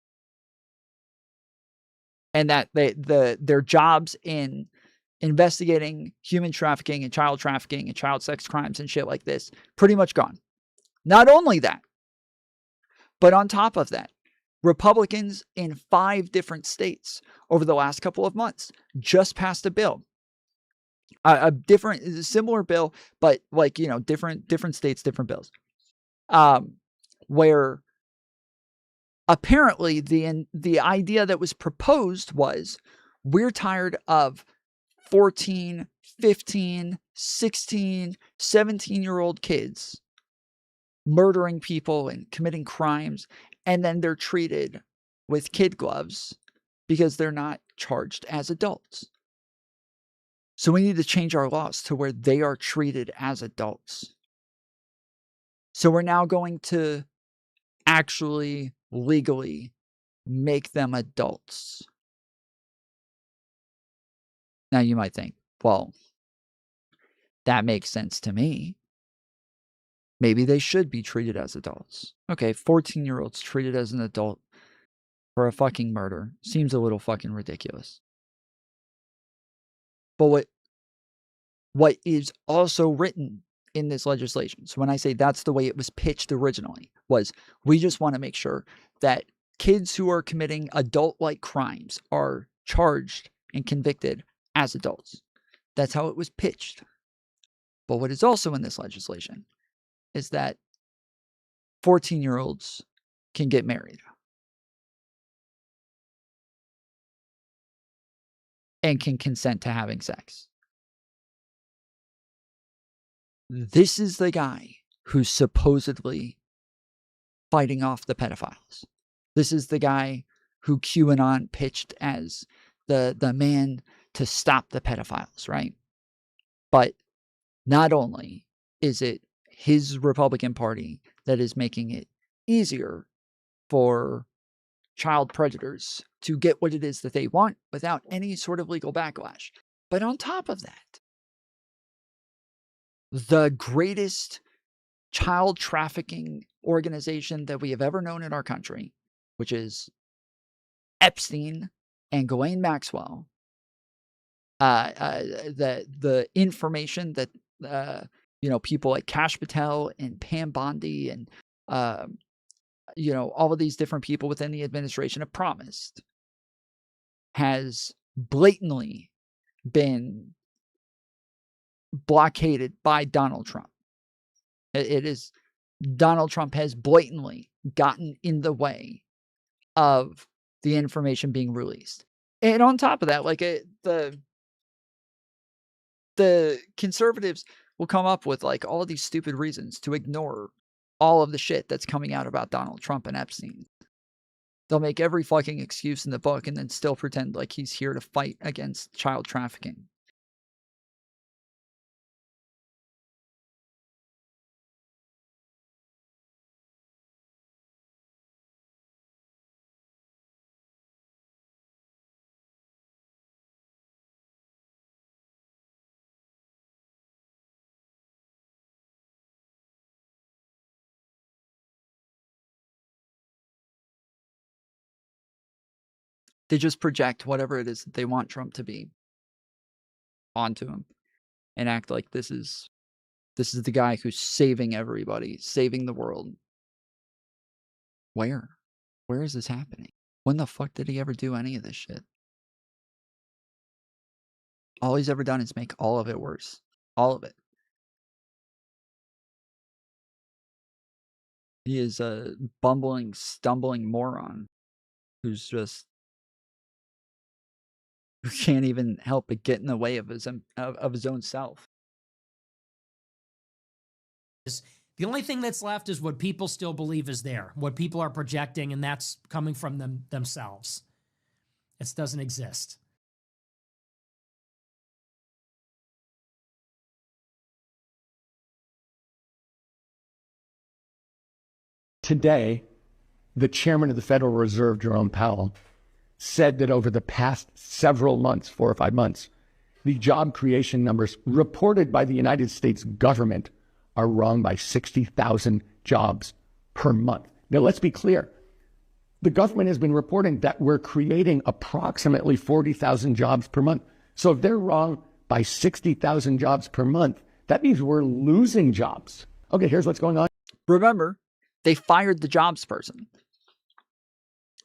And that their jobs in investigating human trafficking and child sex crimes and shit like this pretty much gone. Not only that, but on top of that, Republicans in 5 different states over the last couple of months just passed a bill, a similar bill, but like, you know, different states, different bills, where apparently the idea that was proposed was, we're tired of 14, 15, 16, 17-year-old kids murdering people and committing crimes, and then they're treated with kid gloves because they're not charged as adults. So we need to change our laws to where they are treated as adults. So we're now going to actually legally make them adults. Now you might think, well, that makes sense to me. Maybe they should be treated as adults. Okay, 14-year-olds treated as an adult for a fucking murder seems a little fucking ridiculous. But what is also written in this legislation, so when I say that's the way it was pitched originally, was we just want to make sure that kids who are committing adult-like crimes are charged and convicted as adults. That's how it was pitched. But what is also in this legislation is that 14-year-olds can get married and can consent to having sex. This is the guy who's supposedly fighting off the pedophiles. This is the guy who QAnon pitched as the man to stop the pedophiles, right? But not only is it his Republican Party that is making it easier for child predators to get what it is that they want without any sort of legal backlash. But on top of that, the greatest child trafficking organization that we have ever known in our country, which is Epstein and Ghislaine Maxwell, the information that people like Kash Patel and Pam Bondi and all of these different people within the administration have promised, has blatantly been blockaded by Donald Trump. It is Donald Trump has blatantly gotten in the way of the information being released. And on top of that, like the conservatives will come up with like all of these stupid reasons to ignore all of the shit that's coming out about Donald Trump and Epstein. They'll make every fucking excuse in the book and then still pretend like he's here to fight against child trafficking. They just project whatever it is that they want Trump to be onto him and act like this is the guy who's saving everybody, saving the world. Where is this happening? When the fuck did he ever do any of this shit? All he's ever done is make all of it worse. All of it. He is a bumbling, stumbling moron who can't even help but get in the way of his own self. The only thing that's left is what people still believe is there, what people are projecting, and that's coming from themselves. It doesn't exist. Today, the chairman of the Federal Reserve, Jerome Powell, said that over the past several months, 4 or 5 months, the job creation numbers reported by the United States government are wrong by 60,000 jobs per month. Now, let's be clear. The government has been reporting that we're creating approximately 40,000 jobs per month. So if they're wrong by 60,000 jobs per month, that means we're losing jobs. Okay, here's what's going on. Remember, they fired the jobs person.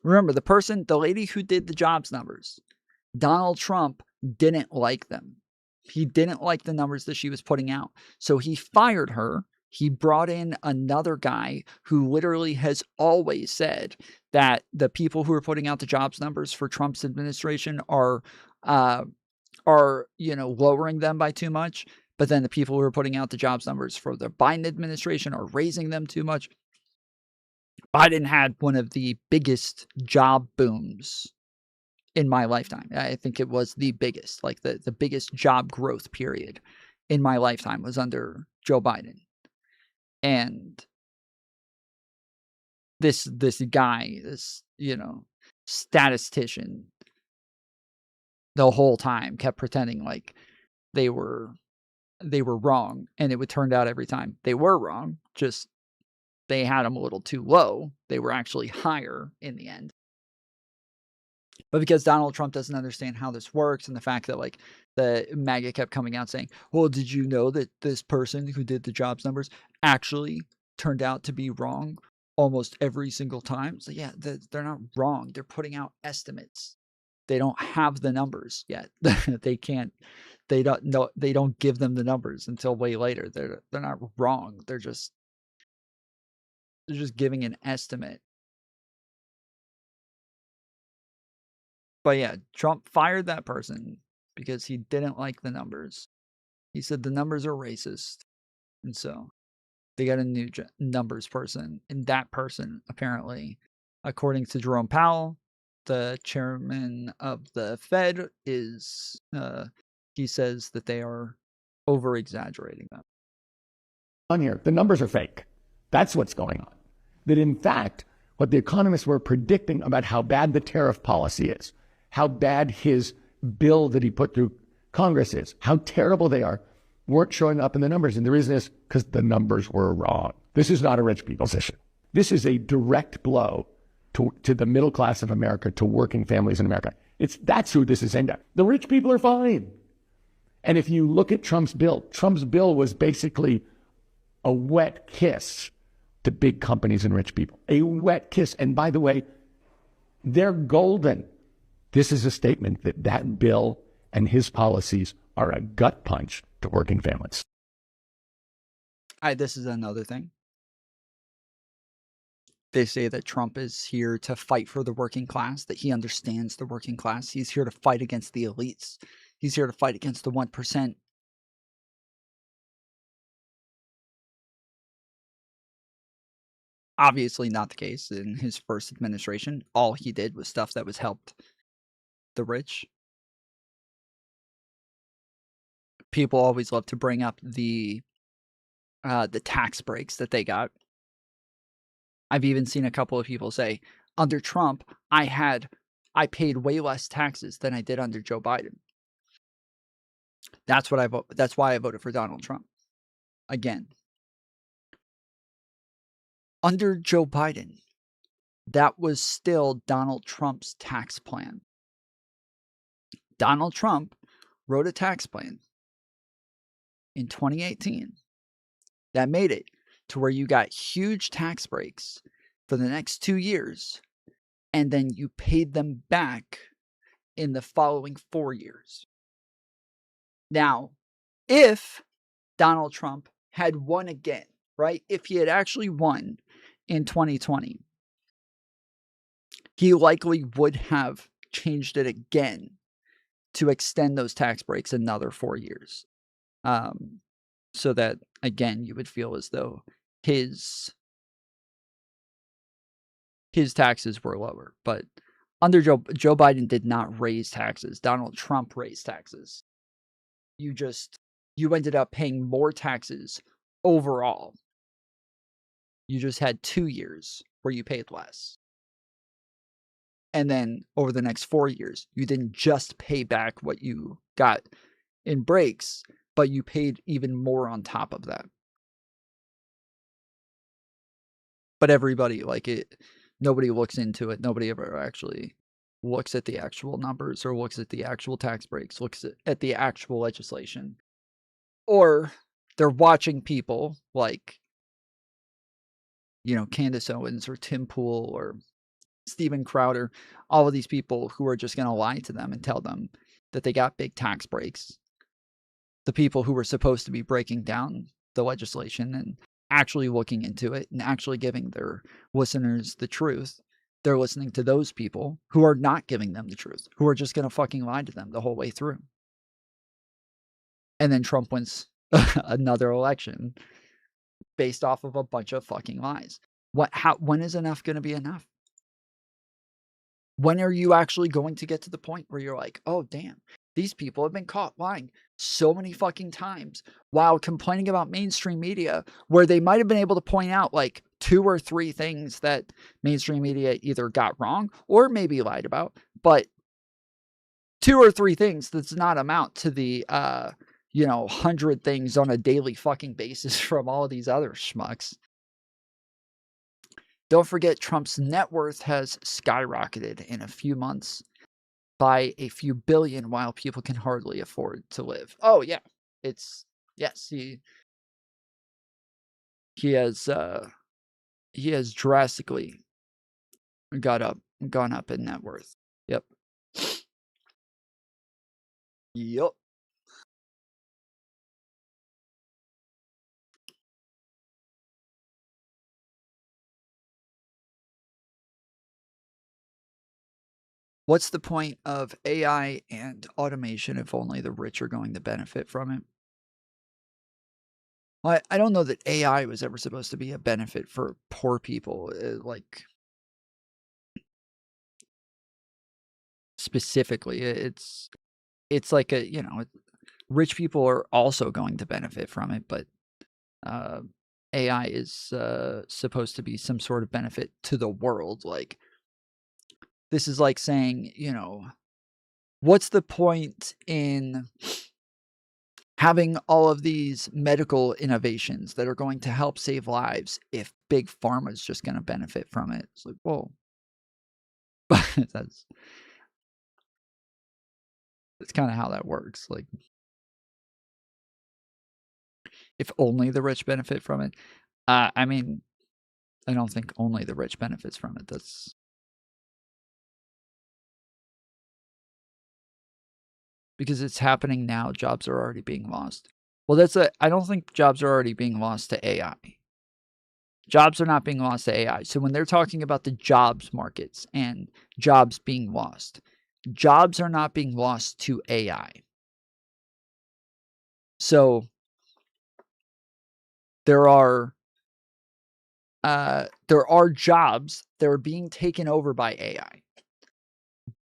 Remember, the lady who did the jobs numbers, Donald Trump didn't like them. He didn't like the numbers that she was putting out. So he fired her. He brought in another guy who literally has always said that the people who are putting out the jobs numbers for Trump's administration are lowering them by too much. But then the people who are putting out the jobs numbers for the Biden administration are raising them too much. Biden had one of the biggest job booms in my lifetime. I think it was the biggest, like the biggest job growth period in my lifetime was under Joe Biden. And this guy, this, statistician, the whole time kept pretending like they were wrong, and it would turn out every time they were wrong, just they had them a little too low. They were actually higher in the end. But because Donald Trump doesn't understand how this works, and the fact that like the MAGA kept coming out saying, well, did you know that this person who did the jobs numbers actually turned out to be wrong almost every single time? So yeah, they're not wrong. They're putting out estimates. They don't have the numbers yet. They don't give them the numbers until way later. They're not wrong. They're just giving an estimate. But yeah, Trump fired that person because he didn't like the numbers. He said the numbers are racist. And so they got a new numbers person. And that person, apparently, according to Jerome Powell, the chairman of the Fed, is, he says that they are over-exaggerating them. On here, the numbers are fake. That's what's going on. That in fact, what the economists were predicting about how bad the tariff policy is, how bad his bill that he put through Congress is, how terrible they are, weren't showing up in the numbers. And the reason is because the numbers were wrong. This is not a rich people's issue. This is a direct blow to the middle class of America, to working families in America. That's who this is aimed at. The rich people are fine. And if you look at Trump's bill was basically a wet kiss to big companies and rich people. A wet kiss. And by the way, they're golden. This is a statement that bill and his policies are a gut punch to working families. This is another thing. They say that Trump is here to fight for the working class, that he understands the working class. He's here to fight against the elites. He's here to fight against the 1%. Obviously not the case in his first administration. All he did was stuff that was helped the rich. People always love to bring up the tax breaks that they got. I've even seen a couple of people say, under Trump, I paid way less taxes than I did under Joe Biden. That's why I voted for Donald Trump. Again, under Joe Biden, that was still Donald Trump's tax plan. Donald Trump wrote a tax plan in 2018 that made it to where you got huge tax breaks for the next 2 years, and then you paid them back in the following 4 years. Now, if Donald Trump had won again, right? If he had actually won in 2020, he likely would have changed it again to extend those tax breaks another 4 years. So that, again, you would feel as though his taxes were lower. But under Joe Biden did not raise taxes. Donald Trump raised taxes. You ended up paying more taxes overall. You just had 2 years where you paid less. And then over the next 4 years, you didn't just pay back what you got in breaks, but you paid even more on top of that. But everybody, like nobody looks into it. Nobody ever actually looks at the actual numbers or looks at the actual tax breaks, looks at the actual legislation. Or they're watching people like, Candace Owens or Tim Pool or Steven Crowder, all of these people who are just going to lie to them and tell them that they got big tax breaks. The people who were supposed to be breaking down the legislation and actually looking into it and actually giving their listeners the truth, they're listening to those people who are not giving them the truth, who are just going to fucking lie to them the whole way through. And then Trump wins another election based off of a bunch of fucking lies. When is enough going to be enough? When are you actually going to get to the point where you're like, oh, damn, these people have been caught lying so many fucking times while complaining about mainstream media, where they might have been able to point out like 2 or 3 things that mainstream media either got wrong or maybe lied about, but 2 or 3 things does not amount to the 100 things on a daily fucking basis from all of these other schmucks. Don't forget, Trump's net worth has skyrocketed in a few months by a few billion, while people can hardly afford to live. Oh yeah, yes, he has drastically gone up in net worth. Yep. Yep. What's the point of AI and automation if only the rich are going to benefit from it? Well, I don't know that AI was ever supposed to be a benefit for poor people, specifically. It's like rich people are also going to benefit from it, but AI is supposed to be some sort of benefit to the world. Like, this is like saying, what's the point in having all of these medical innovations that are going to help save lives if big pharma is just going to benefit from it? It's like, whoa. that's kind of how that works. Like, if only the rich benefit from it. I mean, I don't think only the rich benefits from it. That's because it's happening now. Jobs are already being lost. Well, I don't think jobs are already being lost to AI. Jobs are not being lost to AI. So when they're talking about the jobs markets and jobs being lost, jobs are not being lost to AI. So there are jobs that are being taken over by AI,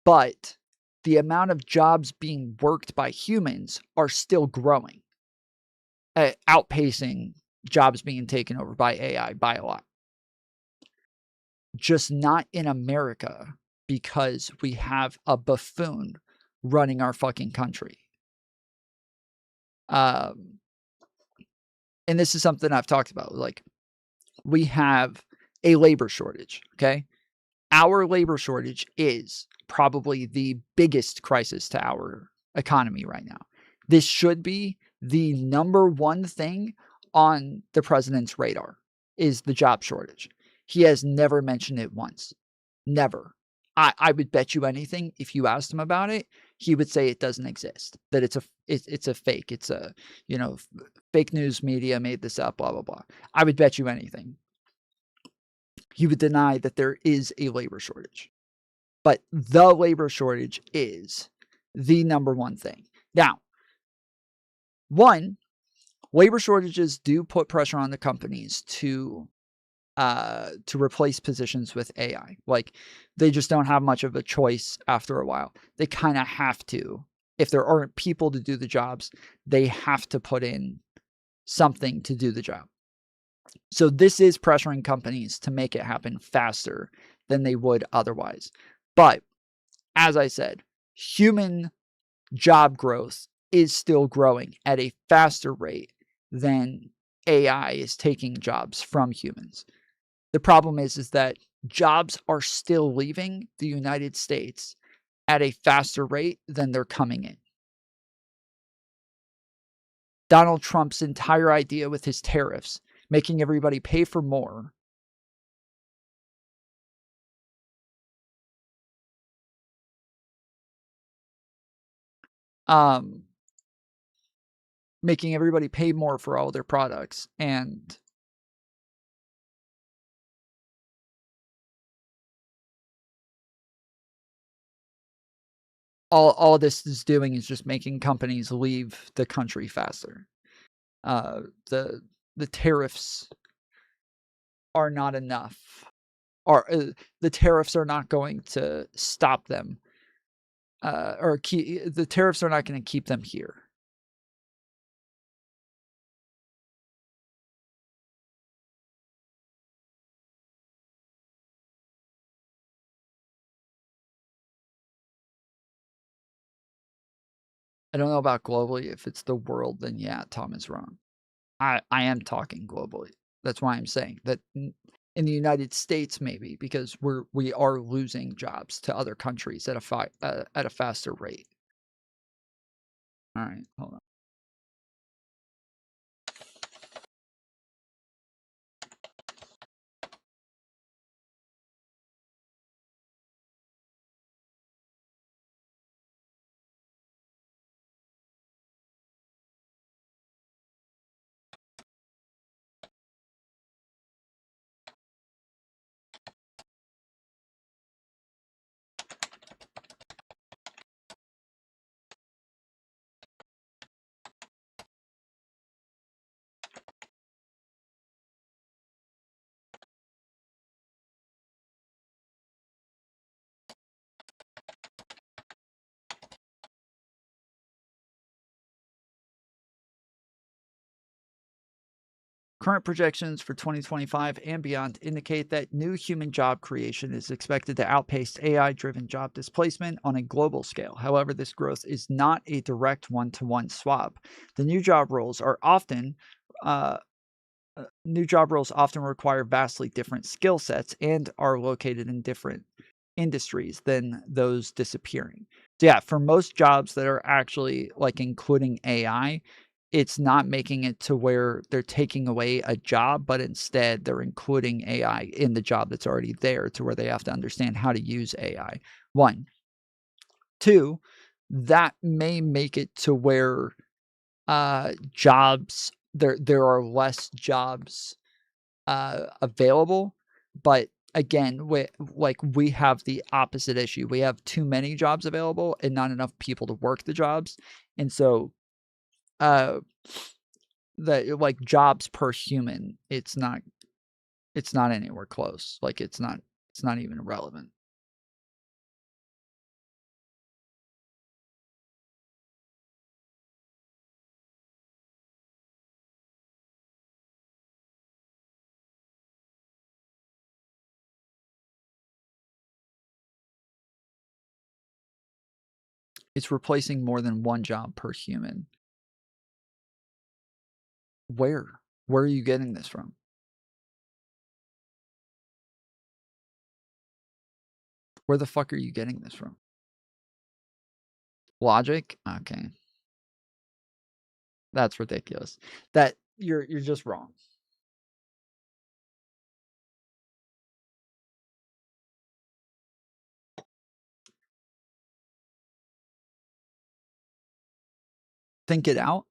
but the amount of jobs being worked by humans are still growing, outpacing jobs being taken over by AI by a lot. Just not in America, because we have a buffoon running our fucking country. And this is something I've talked about. Like, we have a labor shortage, okay? Our labor shortage is probably the biggest crisis to our economy right now. This should be the number one thing on the president's radar, is the job shortage. He has never mentioned it once. Never. I would bet you anything, if you asked him about it, he would say it doesn't exist, that it's a fake. It's a, fake news media made this up, blah, blah, blah. I would bet you anything. He would deny that there is a labor shortage. But the labor shortage is the number one thing. Now, labor shortages do put pressure on the companies to replace positions with AI. Like, they just don't have much of a choice after a while. They kind of have to. If there aren't people to do the jobs, they have to put in something to do the job. So this is pressuring companies to make it happen faster than they would otherwise. But as I said, human job growth is still growing at a faster rate than AI is taking jobs from humans. The problem is that jobs are still leaving the United States at a faster rate than they're coming in. Donald Trump's entire idea with his tariffs, making everybody pay for more, making everybody pay more for all their products, and all this is doing is just making companies leave the country faster. The tariffs are not enough, or the tariffs are not going to stop them, or the tariffs are not going to keep them here. I don't know about globally. If it's the world, then yeah, Tom is wrong. I am talking globally. That's why I'm saying that in the United States, maybe because we are losing jobs to other countries at a faster rate. All right, hold on. Current projections for 2025 and beyond indicate that new human job creation is expected to outpace AI-driven job displacement on a global scale. However, this growth is not a direct one-to-one swap. The new job roles often require vastly different skill sets and are located in different industries than those disappearing. So yeah, for most jobs that are actually like including AI, it's not making it to where they're taking away a job, but instead they're including AI in the job that's already there to where they have to understand how to use AI. One. Two, that may make it to where jobs there are less jobs available, but again, we have the opposite issue. We have too many jobs available and not enough people to work the jobs, and so the like jobs per human, it's not anywhere close. Like it's not even relevant. It's replacing more than one job per human. Where are you getting this from? Where the fuck are you getting this from? Logic? Okay. That's ridiculous. That you're just wrong. Think it out?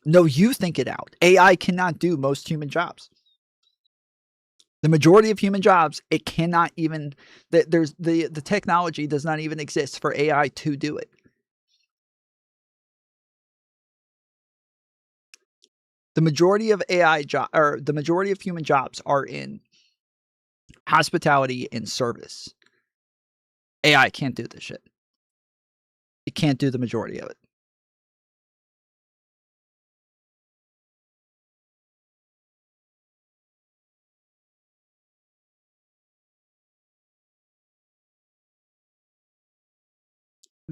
No, you think it out. AI cannot do most human jobs. The majority of human jobs, it cannot even there's the technology does not even exist for AI to do it. The majority of the majority of human jobs are in hospitality and service. AI can't do this shit. It can't do the majority of it.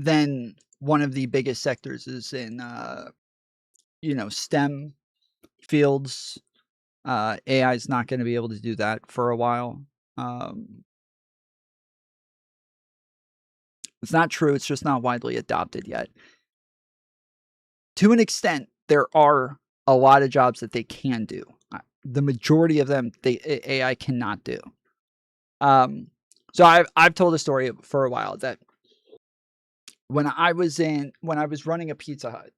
then one of the biggest sectors is in, STEM fields. AI is not going to be able to do that for a while. It's not true. It's just not widely adopted yet. To an extent, there are a lot of jobs that they can do. The majority of them, AI cannot do. So I've told a story for a while that when I was running a Pizza Hut,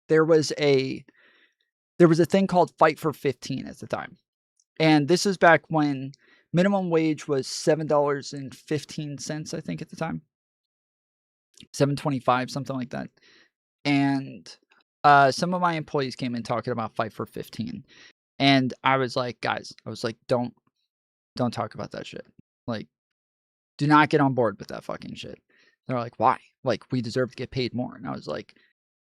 there was a thing called Fight for 15 at the time. And this was back when minimum wage was $7.15, I think, at the time. $7.25, something like that. And some of my employees came in talking about Fight for 15. And I was like, guys, don't talk about that shit. Like, do not get on board with that fucking shit. They're like, why? Like, we deserve to get paid more. And I was like,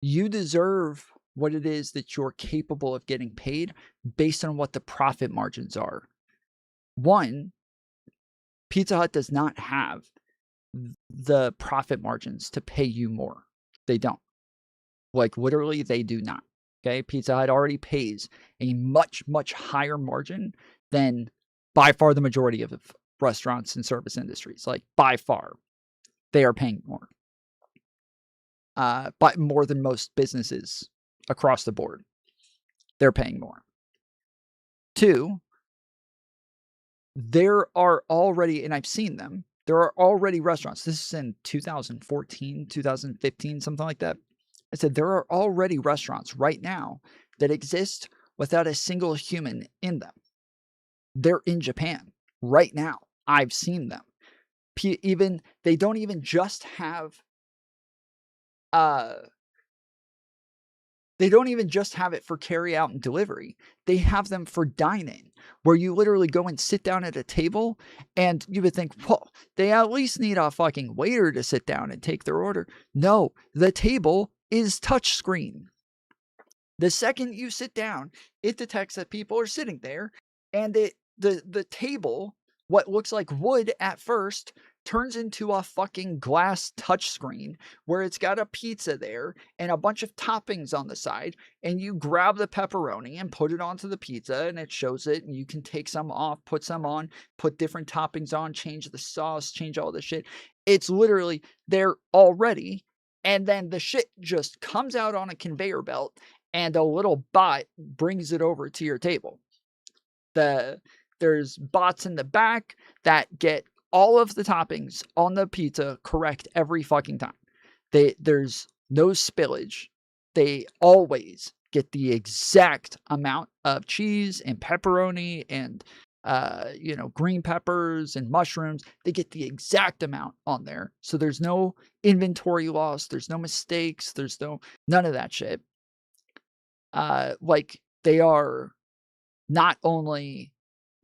you deserve what it is that you're capable of getting paid based on what the profit margins are. One, Pizza Hut does not have the profit margins to pay you more. They don't. Like, literally, they do not. Okay? Pizza Hut already pays a much, much higher margin than by far the majority of restaurants and service industries. Like, by far, they are paying more. But more than most businesses across the board. They're paying more. Two, there are already, and I've seen them, there are already restaurants. This is in 2014, 2015, something like that. I said, there are already restaurants right now that exist without a single human in them. They're in Japan right now. I've seen them. They don't even just have they don't even just have it for carry out and delivery. They have them for dine-in, where you literally go and sit down at a table, and you would think, well, they at least need a fucking waiter to sit down and take their order. No, the table is touchscreen. The second you sit down, it detects that people are sitting there, and the table, what looks like wood at first, turns into a fucking glass touchscreen where it's got a pizza there and a bunch of toppings on the side, and you grab the pepperoni and put it onto the pizza, and it shows it, and you can take some off, put some on, put different toppings on, change the sauce, change all the shit. It's literally there already, and then the shit just comes out on a conveyor belt, and a little bot brings it over to your table. There's bots in the back that get all of the toppings on the pizza correct every fucking time. There's no spillage. They always get the exact amount of cheese and pepperoni and green peppers and mushrooms. They get the exact amount on there. So there's no inventory loss. There's no mistakes. There's none of that shit. They are not only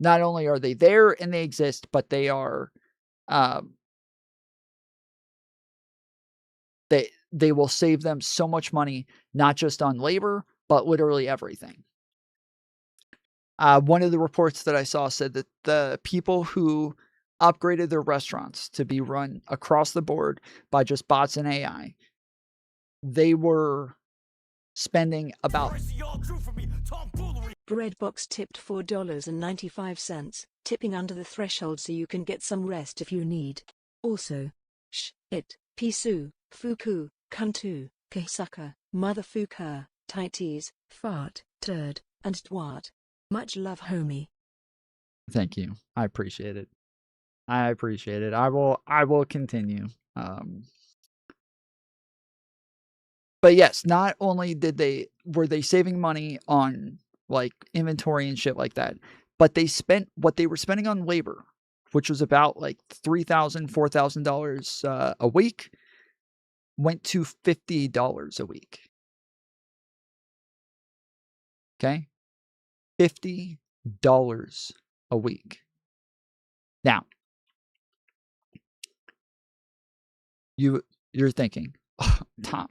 are they there and they exist, but they are they will save them so much money, not just on labor, but literally everything. One of the reports that I saw said that the people who upgraded their restaurants to be run across the board by just bots and AI, they were spending about... Breadbox tipped $4.95, tipping under the threshold so you can get some rest if you need. Also, pisu, fuku, kuntu, kahsuka, motherfucker, tighties, fart, turd, and twat. Much love, homie. Thank you. I appreciate it. I will continue. But yes, not only were they saving money on like inventory and shit like that, but they spent what they were spending on labor, which was about like $3,000, $4,000 a week, went to $50 a week. Okay? $50 a week. Now, you're thinking, oh, Tom,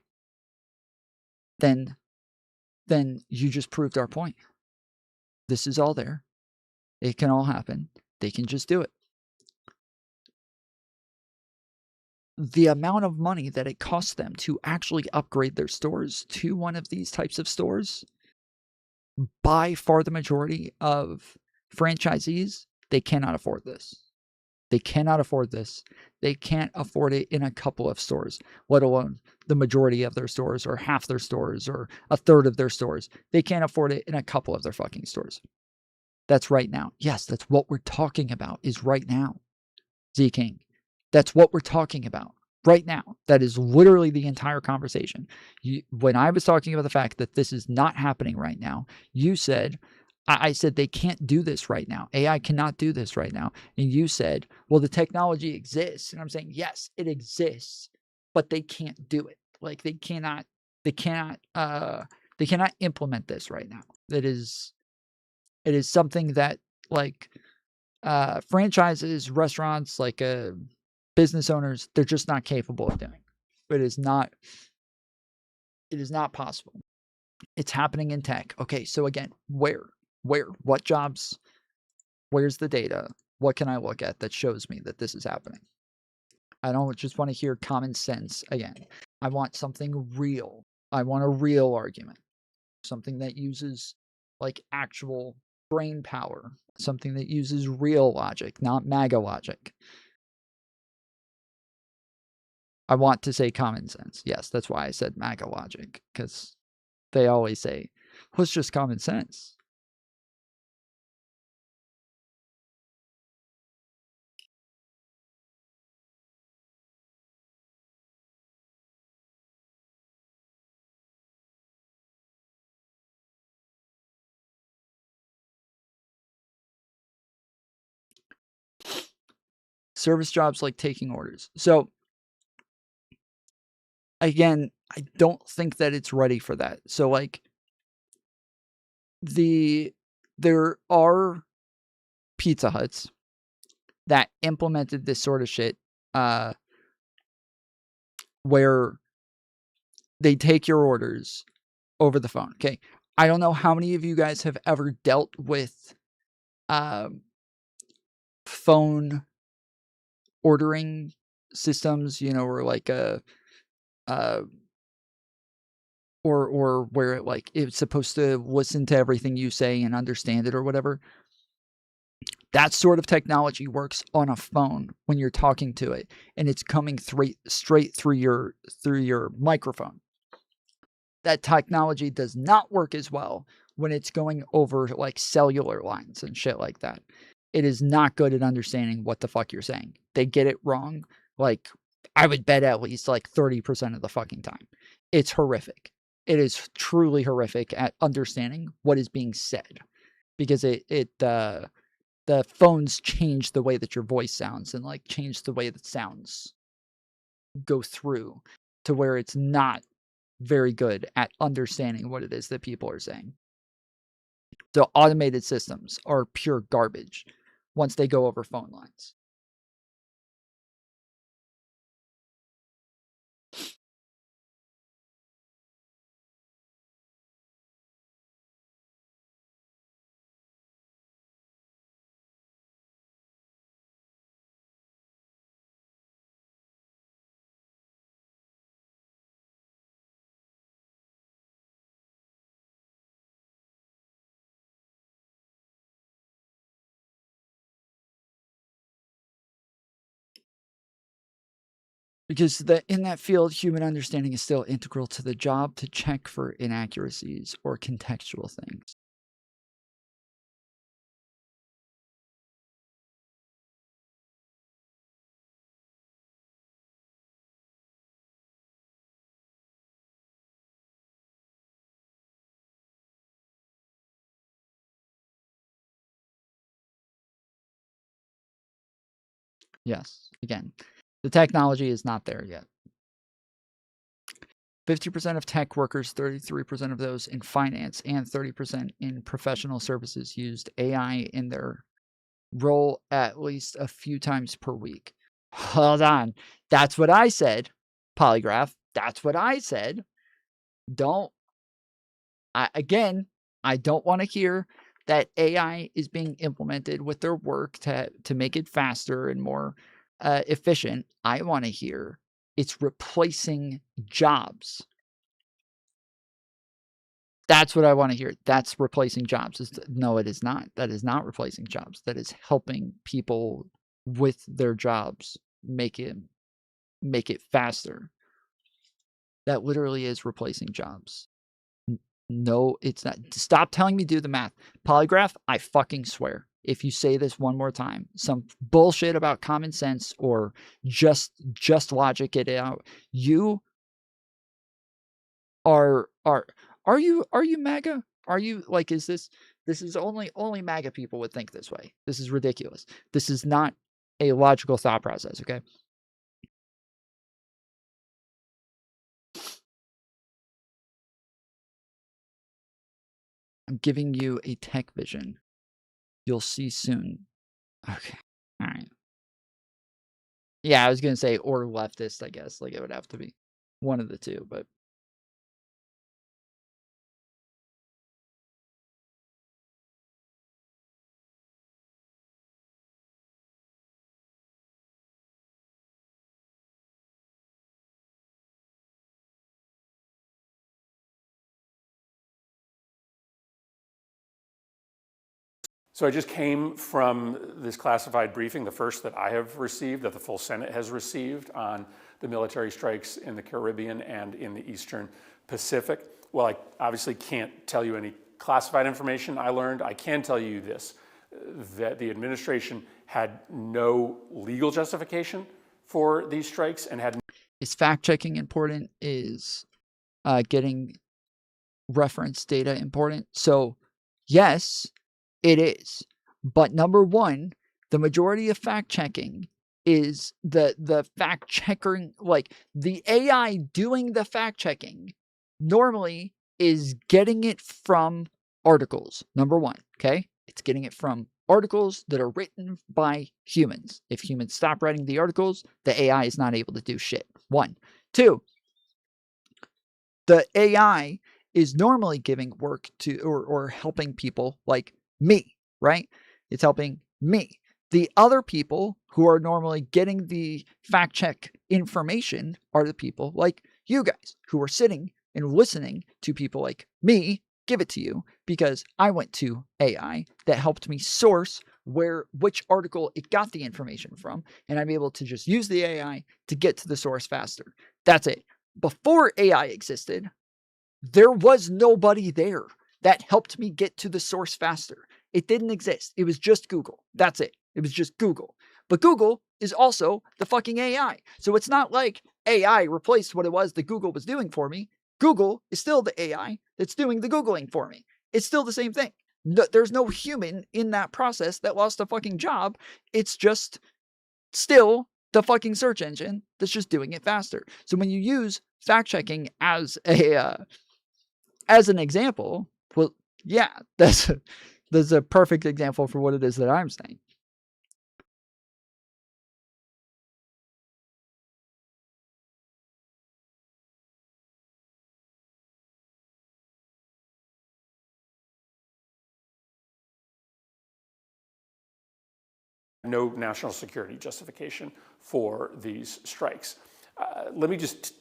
then you just proved our point. This is all there. It can all happen. They can just do it. the amount of money that it costs them to actually upgrade their stores to one of these types of stores, by far the majority of franchisees, they cannot afford this. They cannot afford this. They can't afford it in a couple of stores, let alone the majority of their stores or half their stores or a third of their stores. They can't afford it in a couple of their fucking stores. That's right now. Yes, that's what we're talking about is right now. Z King. That's what we're talking about right now. That is literally the entire conversation. When I was talking about the fact that this is not happening right now, you said, I said they can't do this right now. AI cannot do this right now. And you said, well, the technology exists. And I'm saying, yes, it exists, but they can't do it. Like they cannot implement this right now. It is something that like franchises, restaurants, like business owners, they're just not capable of doing. It is not possible. It's happening in tech. Okay, so again, where, what jobs, where's the data? What can I look at that shows me that this is happening? I don't just want to hear common sense again. I want something real. I want a real argument. Something that uses like actual brain power. Something that uses real logic, not MAGA logic. I want to say common sense. Yes, that's why I said MAGA logic, because they always say, well, it's just common sense. Service jobs like taking orders. So again, I don't think that it's ready for that. So like there are Pizza Huts that implemented this sort of shit where they take your orders over the phone. Okay. I don't know how many of you guys have ever dealt with phone ordering systems, you know, or like or where it like it's supposed to listen to everything you say and understand it or whatever. That sort of technology works on a phone when you're talking to it and it's coming straight through your microphone. That technology does not work as well when it's going over like cellular lines and shit like that. It is not good at understanding what the fuck you're saying. They get it wrong. Like, I would bet at least like 30% of the fucking time. It's horrific. It is truly horrific at understanding what is being said because the phones change the way that your voice sounds and like change the way that sounds go through to where it's not very good at understanding what it is that people are saying. So automated systems are pure garbage once they go over phone lines. Because in that field, human understanding is still integral to the job to check for inaccuracies or contextual things. Yes, again, the technology is not there yet. 50% of tech workers, 33% of those in finance, and 30% in professional services used AI in their role at least a few times per week. Hold on. That's what I said, Polygraph. That's what I said. Again, I don't want to hear that AI is being implemented with their work to make it faster and more efficient. I want to hear It's replacing jobs. That's what I want to hear. That's replacing jobs. No, it is not. That is not replacing jobs. That is helping people with their jobs make it faster. That literally is replacing jobs. No, it's not. Stop telling me do the math. Polygraph, I fucking swear. If you say this one more time, some bullshit about common sense or just logic it out, you are you MAGA? Are you like, is this is only MAGA people would think this way. This is ridiculous. This is not a logical thought process, okay? I'm giving you a tech vision. You'll see soon. Okay. All right. Yeah, I was going to say or leftist, I guess. Like it would have to be one of the two, but So I just came from this classified briefing, the first that I have received, that the full Senate has received on the military strikes in the Caribbean and in the Eastern Pacific. Well, I obviously can't tell you any classified information I learned. I can tell you this, that the administration had no legal justification for these strikes and had... Is fact-checking important? Is getting reference data important? So, yes, it is. But number one, the majority of fact-checking is the fact-checking, like the AI doing the fact-checking normally is getting it from articles, number one, okay? It's getting it from articles that are written by humans. If humans stop writing the articles, the AI is not able to do shit. One. Two, the AI is normally giving work to or helping people like me, right? It's helping me. The other people who are normally getting the fact check information are the people like you guys who are sitting and listening to people like me give it to you because I went to AI that helped me source which article it got the information from, and I'm able to just use the AI to get to the source faster. That's it. Before AI existed, there was nobody there that helped me get to the source faster. It didn't exist. It was just Google. That's it. It was just Google. But Google is also the fucking AI. So it's not like AI replaced what it was that Google was doing for me. Google is still the AI that's doing the Googling for me. It's still the same thing. No, there's no human in that process that lost a fucking job. It's just still the fucking search engine that's just doing it faster. So when you use fact checking as an example, well, yeah, that's a perfect example for what it is that I'm saying. No national security justification for these strikes. Let me just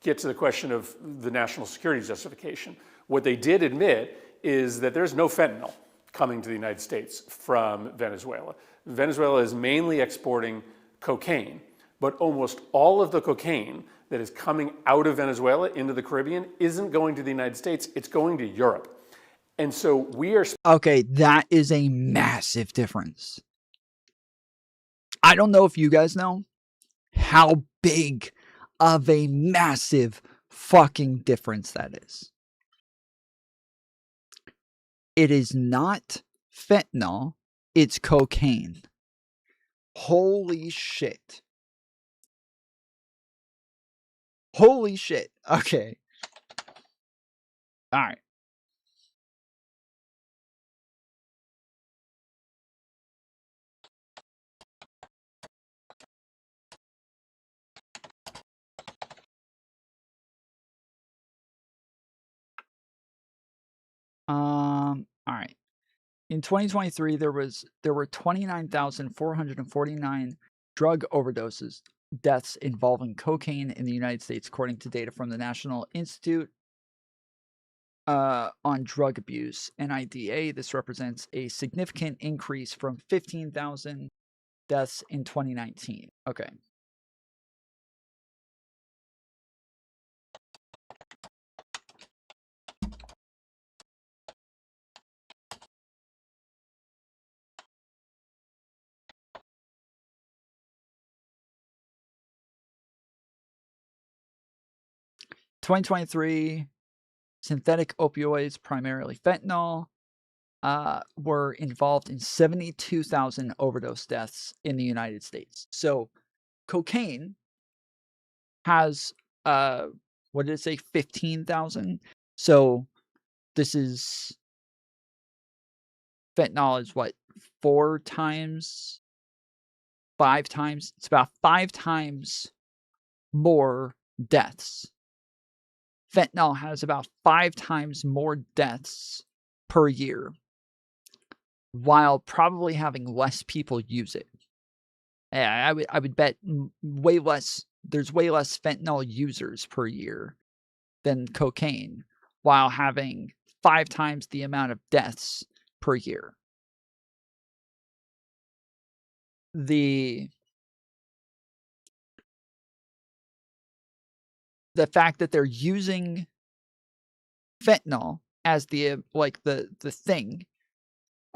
get to the question of the national security justification. What they did admit is that there's no fentanyl coming to the United States from Venezuela. Venezuela is mainly exporting cocaine, but almost all of the cocaine that is coming out of Venezuela into the Caribbean isn't going to the United States, it's going to Europe. And so we are... Okay, that is a massive difference. I don't know if you guys know how big of a massive fucking difference that is. It is not fentanyl, it's cocaine. Holy shit. Holy shit. Okay. All right. All right. In 2023, there were 29,449 drug overdoses deaths involving cocaine in the United States, according to data from the National Institute on Drug Abuse, NIDA. This represents a significant increase from 15,000 deaths in 2019. Okay. (2023) synthetic opioids, primarily fentanyl, were involved in 72,000 overdose deaths in the United States. So cocaine has, what did it say, 15,000? So this is, fentanyl is what, 4 times, 5 times? It's about 5 times more deaths. Fentanyl has about 5 times more deaths per year, while probably having less people use it. I would bet way less. There's way less fentanyl users per year than cocaine, while having 5 times the amount of deaths per year. The fact that they're using fentanyl as the thing.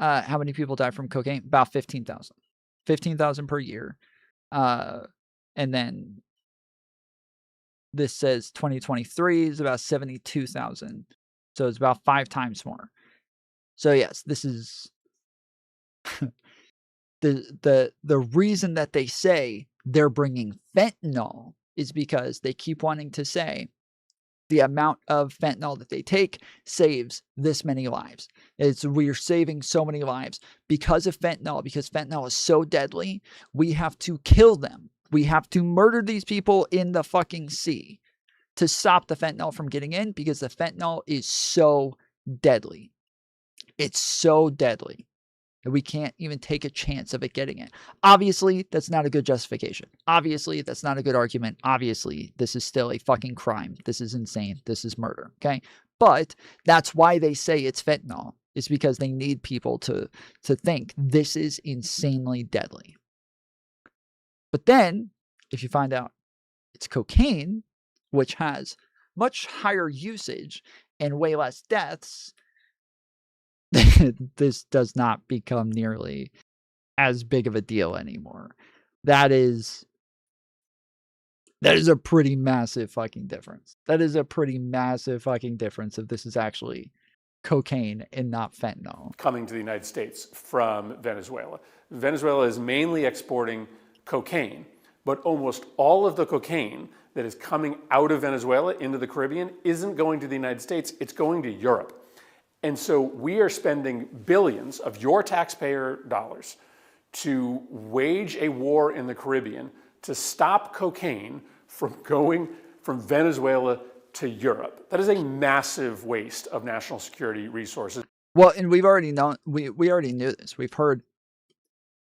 How many people die from cocaine? About 15,000. 15,000 per year. And then this says 2023 is about 72,000. So it's about 5 times more. So yes, this is the reason that they say they're bringing fentanyl is because they keep wanting to say the amount of fentanyl that they take saves this many lives. We're saving so many lives because of fentanyl, because fentanyl is so deadly. We have to kill them. We have to murder these people in the fucking sea to stop the fentanyl from getting in, because the fentanyl is so deadly. It's so deadly that we can't even take a chance of it getting in. Obviously, that's not a good justification. Obviously, that's not a good argument. Obviously, this is still a fucking crime. This is insane. This is murder. Okay? But that's why they say it's fentanyl. It's because they need people to think this is insanely deadly. But then, if you find out it's cocaine, which has much higher usage and way less deaths, this does not become nearly as big of a deal anymore. That is a pretty massive fucking difference. That is a pretty massive fucking difference if this is actually cocaine and not fentanyl. Coming to the United States from Venezuela. Venezuela is mainly exporting cocaine, but almost all of the cocaine that is coming out of Venezuela into the Caribbean isn't going to the United States, it's going to Europe. And so we are spending billions of your taxpayer dollars to wage a war in the Caribbean to stop cocaine from going from Venezuela to Europe. That is a massive waste of national security resources. Well, and we've already known, we already knew this. We've heard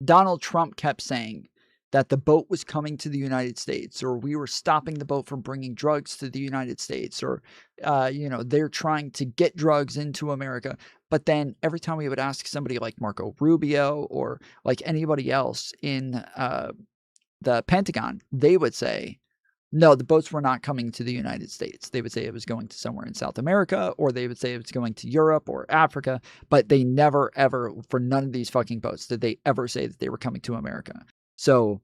Donald Trump kept saying that the boat was coming to the United States, or we were stopping the boat from bringing drugs to the United States, or, they're trying to get drugs into America. But then every time we would ask somebody like Marco Rubio or like anybody else in the Pentagon, they would say, no, the boats were not coming to the United States. They would say it was going to somewhere in South America, or they would say it was going to Europe or Africa, but they never, ever, for none of these fucking boats, did they ever say that they were coming to America. So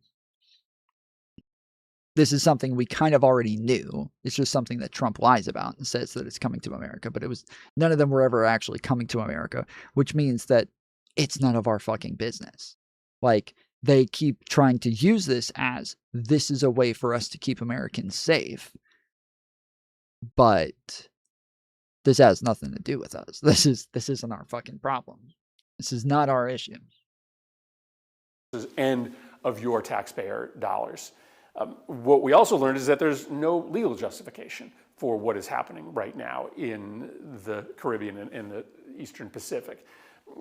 this is something we kind of already knew. It's just something that Trump lies about and says that it's coming to America, but none of them were ever actually coming to America, which means that it's none of our fucking business. Like, they keep trying to use this as, this is a way for us to keep Americans safe. But this has nothing to do with us. This isn't our fucking problem. This is not our issue. And of your taxpayer dollars. What we also learned is that there's no legal justification for what is happening right now in the Caribbean and in the Eastern Pacific.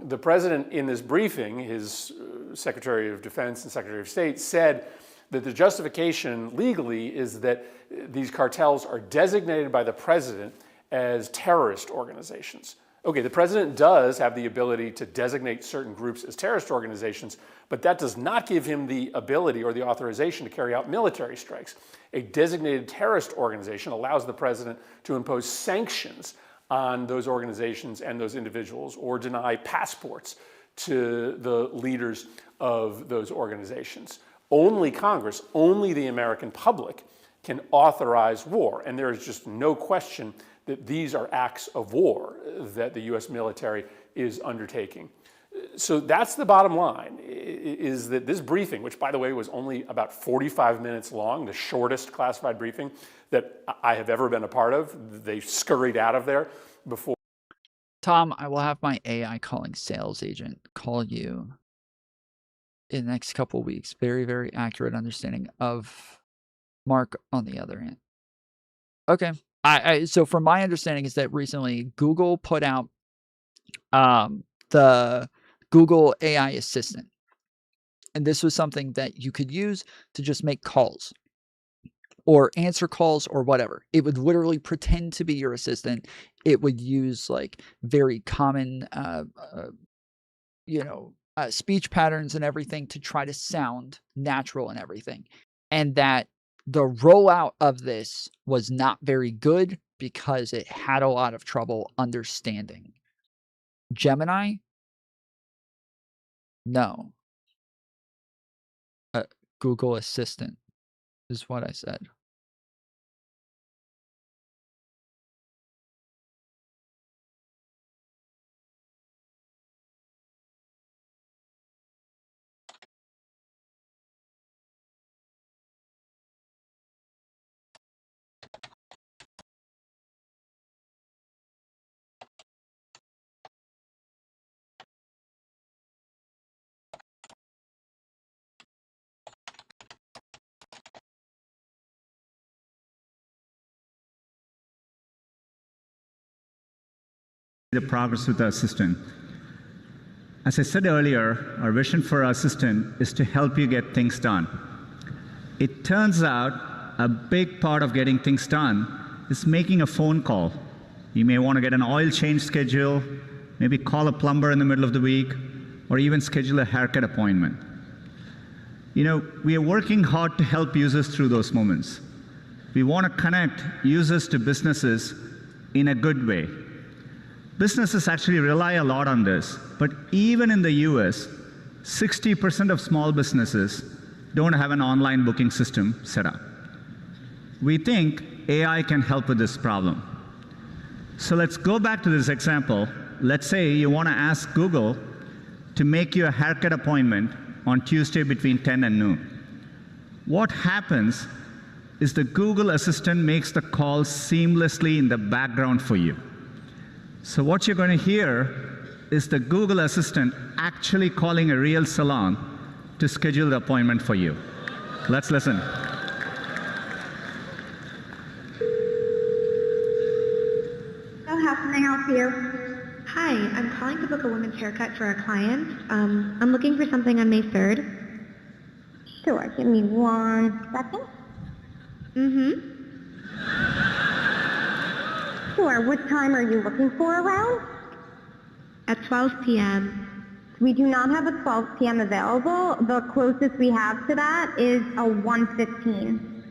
The president in this briefing, his Secretary of Defense and Secretary of State, said that the justification legally is that these cartels are designated by the president as terrorist organizations. Okay, the president does have the ability to designate certain groups as terrorist organizations, but that does not give him the ability or the authorization to carry out military strikes. A designated terrorist organization allows the president to impose sanctions on those organizations and those individuals, or deny passports to the leaders of those organizations. Only Congress, only the American public can authorize war, and there is just no question that these are acts of war that the U.S. military is undertaking. So that's the bottom line, is that this briefing, which by the way was only about 45 minutes long, the shortest classified briefing that I have ever been a part of, they scurried out of there before. Tom, I will have my AI calling sales agent call you in the next couple of weeks. Very, very accurate understanding of Mark on the other hand. Okay. So from my understanding is that recently Google put out the Google AI Assistant. And this was something that you could use to just make calls or answer calls or whatever. It would literally pretend to be your assistant. It would use like very common, speech patterns and everything to try to sound natural and everything. And that the rollout of this was not very good because it had a lot of trouble understanding. Gemini? No. Google Assistant is what I said. The progress with the assistant. As I said earlier, our vision for our assistant is to help you get things done. It turns out a big part of getting things done is making a phone call. You may want to get an oil change schedule, maybe call a plumber in the middle of the week, or even schedule a haircut appointment. We are working hard to help users through those moments. We want to connect users to businesses in a good way. Businesses actually rely a lot on this, but even in the US, 60% of small businesses don't have an online booking system set up. We think AI can help with this problem. So let's go back to this example. Let's say you want to ask Google to make you a haircut appointment on Tuesday between 10 and noon. What happens is the Google Assistant makes the call seamlessly in the background for you. So what you're going to hear is the Google Assistant actually calling a real salon to schedule the appointment for you. Let's listen. How can I help you? Hi, I'm calling to book a women's haircut for a client. I'm looking for something on May 3rd. Sure, give me 1 second. Sure, what time are you looking for around? At 12 p.m. We do not have a 12 p.m. available. The closest we have to that is a 1:15.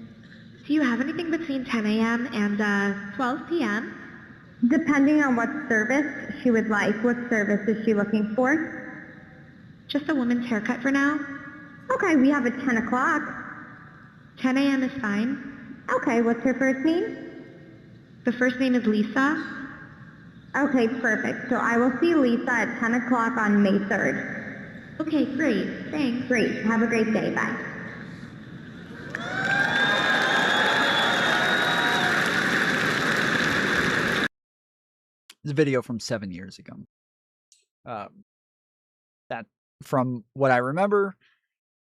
Do you have anything between 10 a.m. and 12 p.m.? Depending on what service she would like. What service is she looking for? Just a woman's haircut for now. Okay, we have a 10 o'clock. 10 a.m. is fine. Okay, what's her first name? The first name is Lisa. Okay, perfect. So I will see Lisa at 10 o'clock on May 3rd. Okay, great. Thanks. Great. Have a great day. Bye. This video from 7 years ago. That, from what I remember,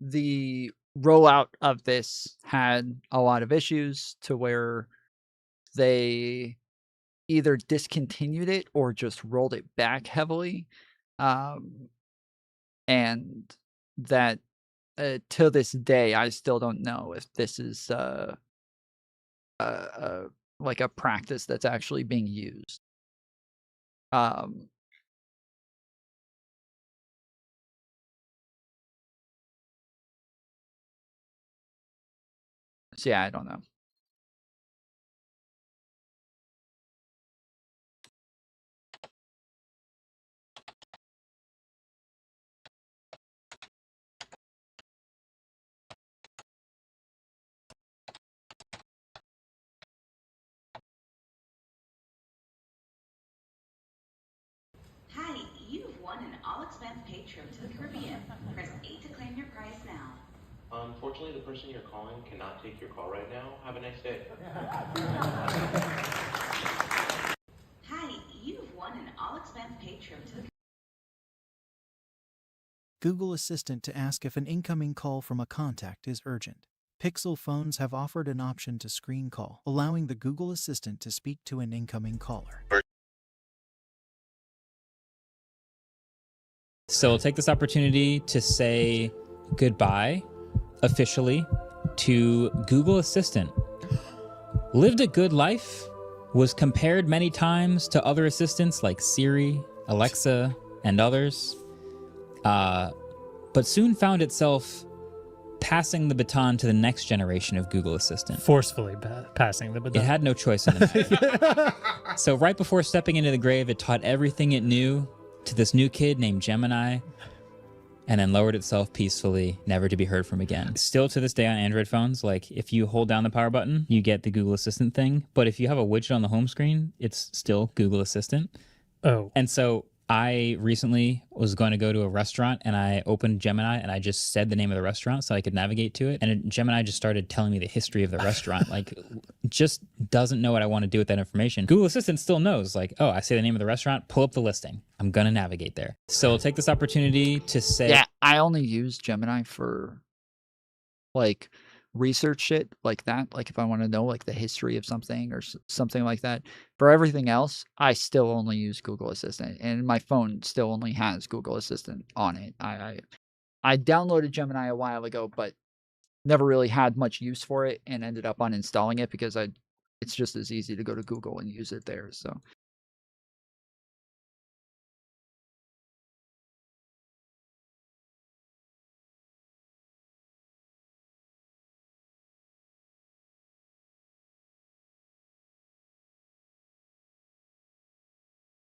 the rollout of this had a lot of issues to where they either discontinued it or just rolled it back heavily. And that to this day, I still don't know if this is like a practice that's actually being used. So yeah, I don't know. Hi, you've won an all-expense paid trip to the Caribbean. Press 8 to claim your prize now. Unfortunately, the person you're calling cannot take your call right now. Have a nice day. Hi, you've won an all-expense paid trip to the Google Assistant to ask if an incoming call from a contact is urgent. Pixel phones have offered an option to screen call, allowing the Google Assistant to speak to an incoming caller. So we'll take this opportunity to say goodbye officially to Google Assistant. Lived a good life, was compared many times to other assistants like Siri, Alexa, and others, but soon found itself passing the baton to the next generation of Google Assistant. Forcefully passing the baton. It had no choice in it. So right before stepping into the grave, it taught everything it knew to this new kid named Gemini, and then lowered itself peacefully, never to be heard from again. Still to this day on Android phones, like if you hold down the power button, you get the Google Assistant thing. But if you have a widget on the home screen, it's still Google Assistant. Oh. And so I recently was going to go to a restaurant and I opened Gemini and I just said the name of the restaurant so I could navigate to it. And Gemini just started telling me the history of the restaurant. Like, just doesn't know what I want to do with that information. Google Assistant still knows, like, oh, I say the name of the restaurant, pull up the listing. I'm going to navigate there. So I'll take this opportunity to say... Yeah, I only use Gemini for, like, research shit like that. Like, if I want to know, like, the history of something or something like that. For everything else, I still only use Google Assistant. And my phone still only has Google Assistant on it. I downloaded Gemini a while ago, but never really had much use for it and ended up uninstalling it because it's just as easy to go to Google and use it there. So...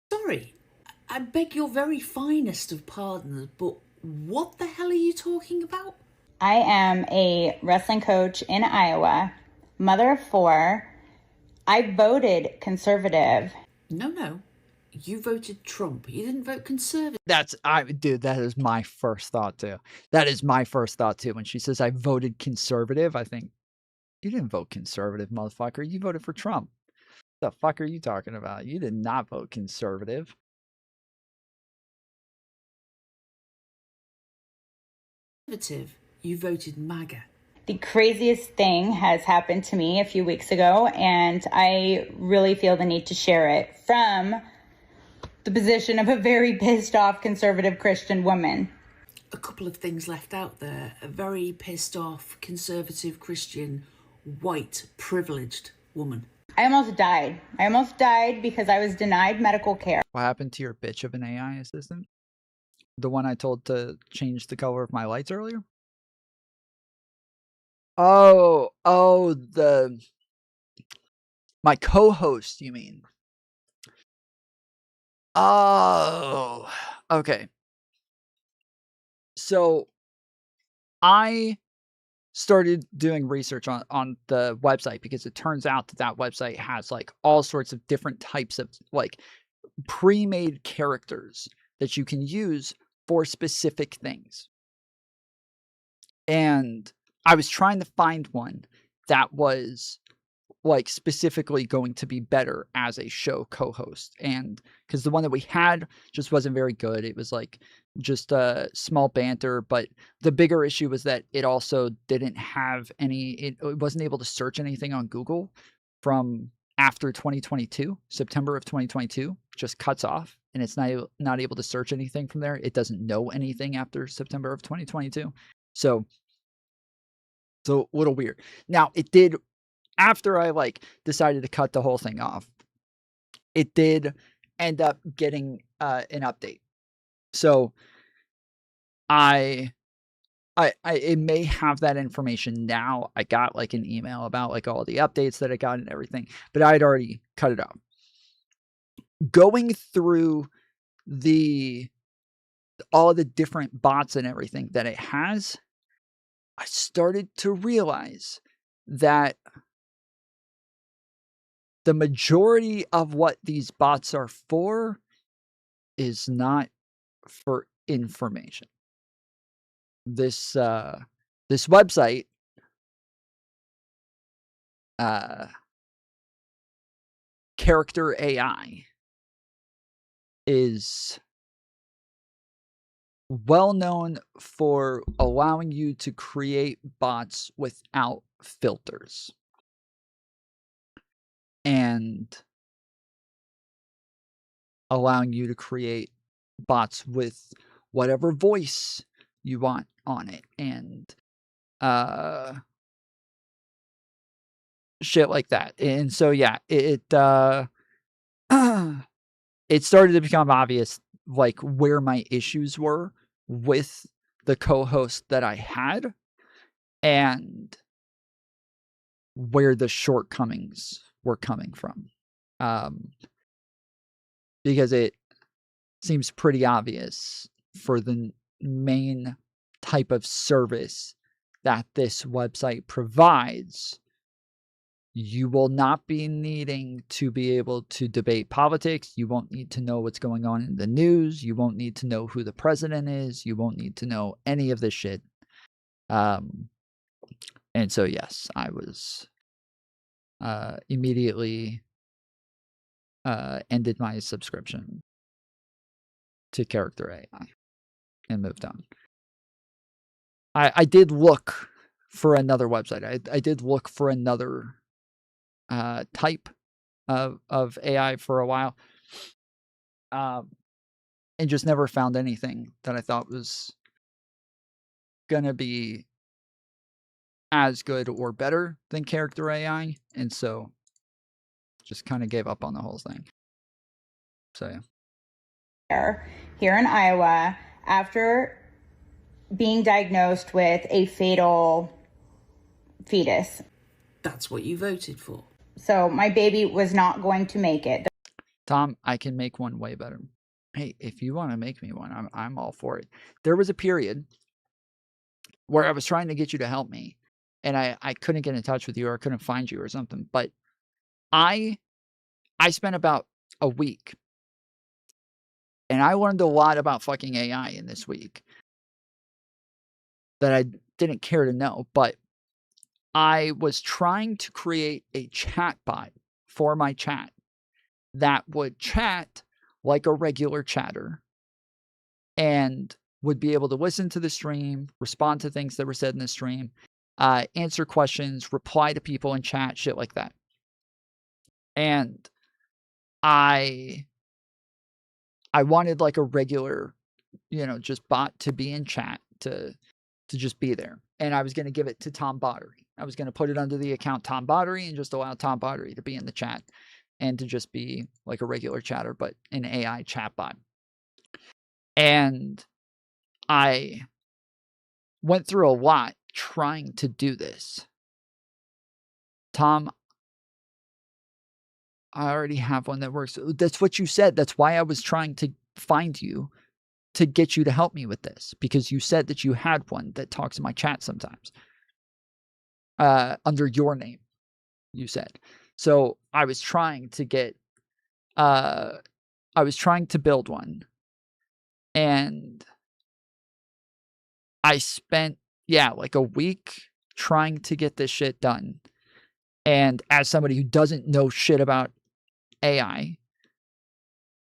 Sorry, I beg your very finest of pardons, but what the hell are you talking about? I am a wrestling coach in Iowa, mother of 4. I voted conservative. No. You voted Trump. You didn't vote conservative. Dude, that is my first thought too. That is my first thought too. When she says I voted conservative, I think, you didn't vote conservative, motherfucker. You voted for Trump. What the fuck are you talking about? You did not vote conservative. You voted MAGA. The craziest thing has happened to me a few weeks ago, and I really feel the need to share it from the position of a very pissed off conservative Christian woman. A couple of things left out there. A very pissed off conservative Christian white privileged woman. I almost died. I almost died because I was denied medical care. What happened to your bitch of an AI assistant? The one I told to change the color of my lights earlier? Oh, my co-host, you mean? Oh, okay. So I started doing research on the website because it turns out that website has like all sorts of different types of like pre-made characters that you can use for specific things. And I was trying to find one that was like specifically going to be better as a show co-host, and because the one that we had just wasn't very good. It was like just a small banter, but the bigger issue was that it also didn't have it wasn't able to search anything on Google from after 2022. September of 2022 just cuts off, and it's not able to search anything from there. It doesn't know anything after September of 2022. So a little weird. Now, it did, after I like decided to cut the whole thing off, it did end up getting an update. So it may have that information now. I got like an email about like all the updates that I got and everything, but I had already cut it off. Going through all the different bots and everything that it has, I started to realize that the majority of what these bots are for is not for information. This website Character AI is well known for allowing you to create bots without filters and allowing you to create bots with whatever voice you want on it and shit like that. And so yeah, it started to become obvious like where my issues were with the co-host that I had and where the shortcomings were coming from. Because it seems pretty obvious for the main type of service that this website provides, you will not be needing to be able to debate politics. You won't need to know what's going on in the news. You won't need to know who the president is. You won't need to know any of this shit. And so, yes, I was immediately ended my subscription to Character AI and moved on. I did look for another website. I did look for another type of AI for a while, and just never found anything that I thought was gonna be as good or better than Character AI, and so just kind of gave up on the whole thing. So yeah. Here in Iowa, after being diagnosed with a fatal fetus. That's what you voted for. So my baby was not going to make it. Tom, I can make one way better. Hey, if you want to make me one, I'm all for it. There was a period where I was trying to get you to help me, and I couldn't get in touch with you or I couldn't find you or something. But I spent about a week, and I learned a lot about fucking AI in this week that I didn't care to know. But I was trying to create a chat bot for my chat that would chat like a regular chatter and would be able to listen to the stream, respond to things that were said in the stream, answer questions, reply to people in chat, shit like that. And I wanted like a regular, just bot to be in chat, to just be there. And I was going to give it to Tom Bottery. I was going to put it under the account Tom Bottery and just allow Tom Bottery to be in the chat and to just be like a regular chatter, but an AI chatbot. And I went through a lot trying to do this. Tom, I already have one that works. That's what you said. That's why I was trying to find you to get you to help me with this, because you said that you had one that talks in my chat sometimes. Under your name, you said. So I was trying to get, I was trying to build one. And I spent, like a week trying to get this shit done. And as somebody who doesn't know shit about AI,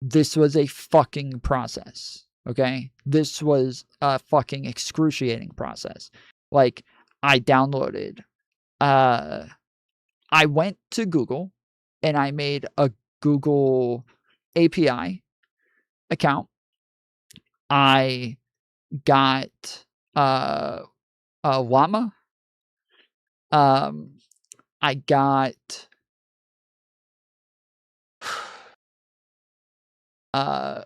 this was a fucking process. Okay? This was a fucking excruciating process. Like, I downloaded, I went to Google and I made a Google API account. I got Llama. I got I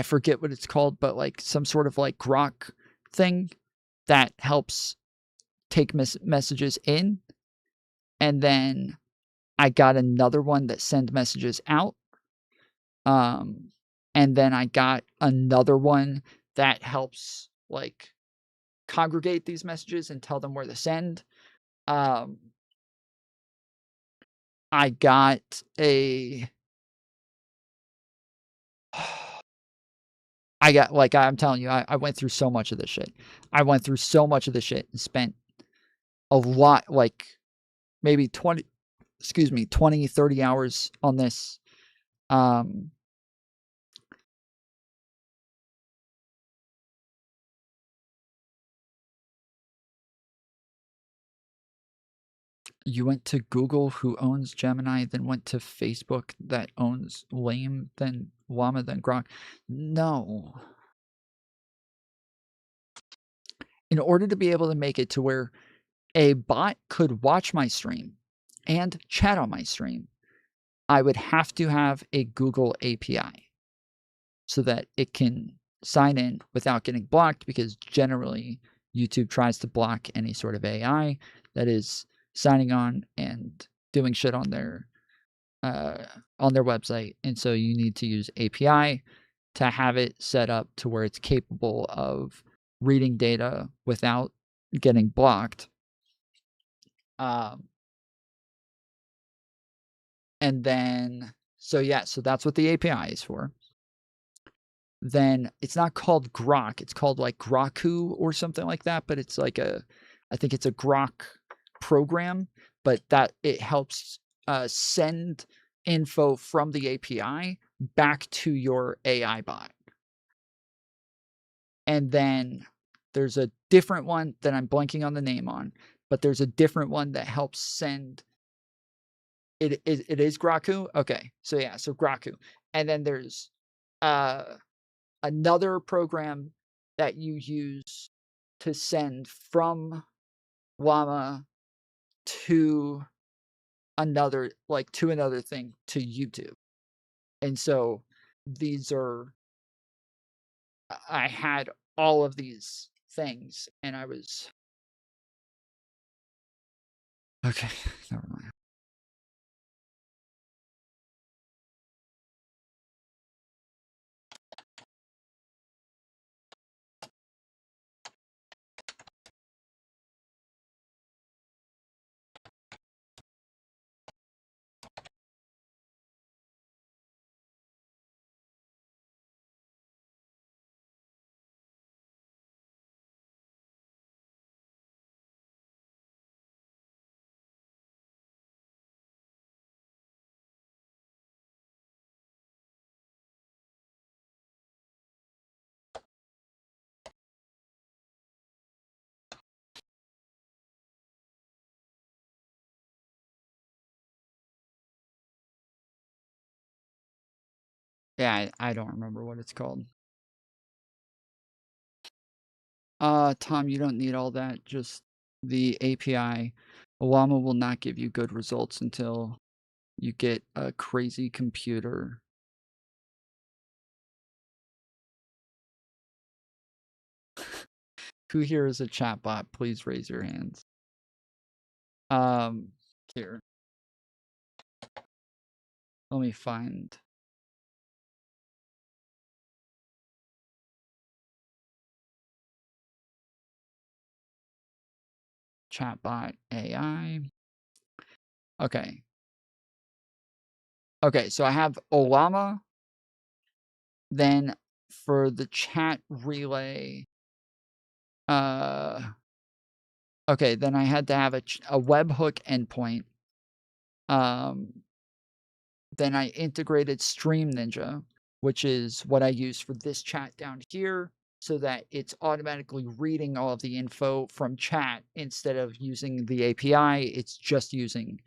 forget what it's called, but like some sort of like grok thing that helps take messages in. And then I got another one that sends messages out. And then I got another one that helps like congregate these messages and tell them where to send. I got a like I'm telling you, I went through so much of this shit. I went through so much of this shit and spent a lot, like maybe 20, 30 hours on this. You went to Google, who owns Gemini, then went to Facebook that owns Lame, then Llama, then Grok. No. In order to be able to make it to where a bot could watch my stream and chat on my stream, I would have to have a Google API so that it can sign in without getting blocked, because generally YouTube tries to block any sort of AI that is signing on and doing shit on their website. And so you need to use API to have it set up to where it's capable of reading data without getting blocked. And then, so that's what the API is for. Then it's not called Grok. It's called like Groku or something like that. But it's like I think it's a Grok program, but that it helps send info from the API back to your AI bot. And then there's a different one that I'm blanking on the name on, but there's a different one that helps send. It is Groku? Okay. So Groku. And then there's another program that you use to send from Llama to another thing to YouTube. And so I had all of these things and I was okay, never mind. Yeah, I don't remember what it's called. Tom, you don't need all that. Just the API. Llama will not give you good results until you get a crazy computer. Who here is a chatbot? Please raise your hands. Here. Let me find. Chatbot AI. Okay. Okay, so I have Olama. Then for the chat relay, okay, then I had to have a webhook endpoint. Then I integrated Stream Ninja, which is what I use for this chat down here, so that it's automatically reading all of the info from chat instead of using the API. It's just using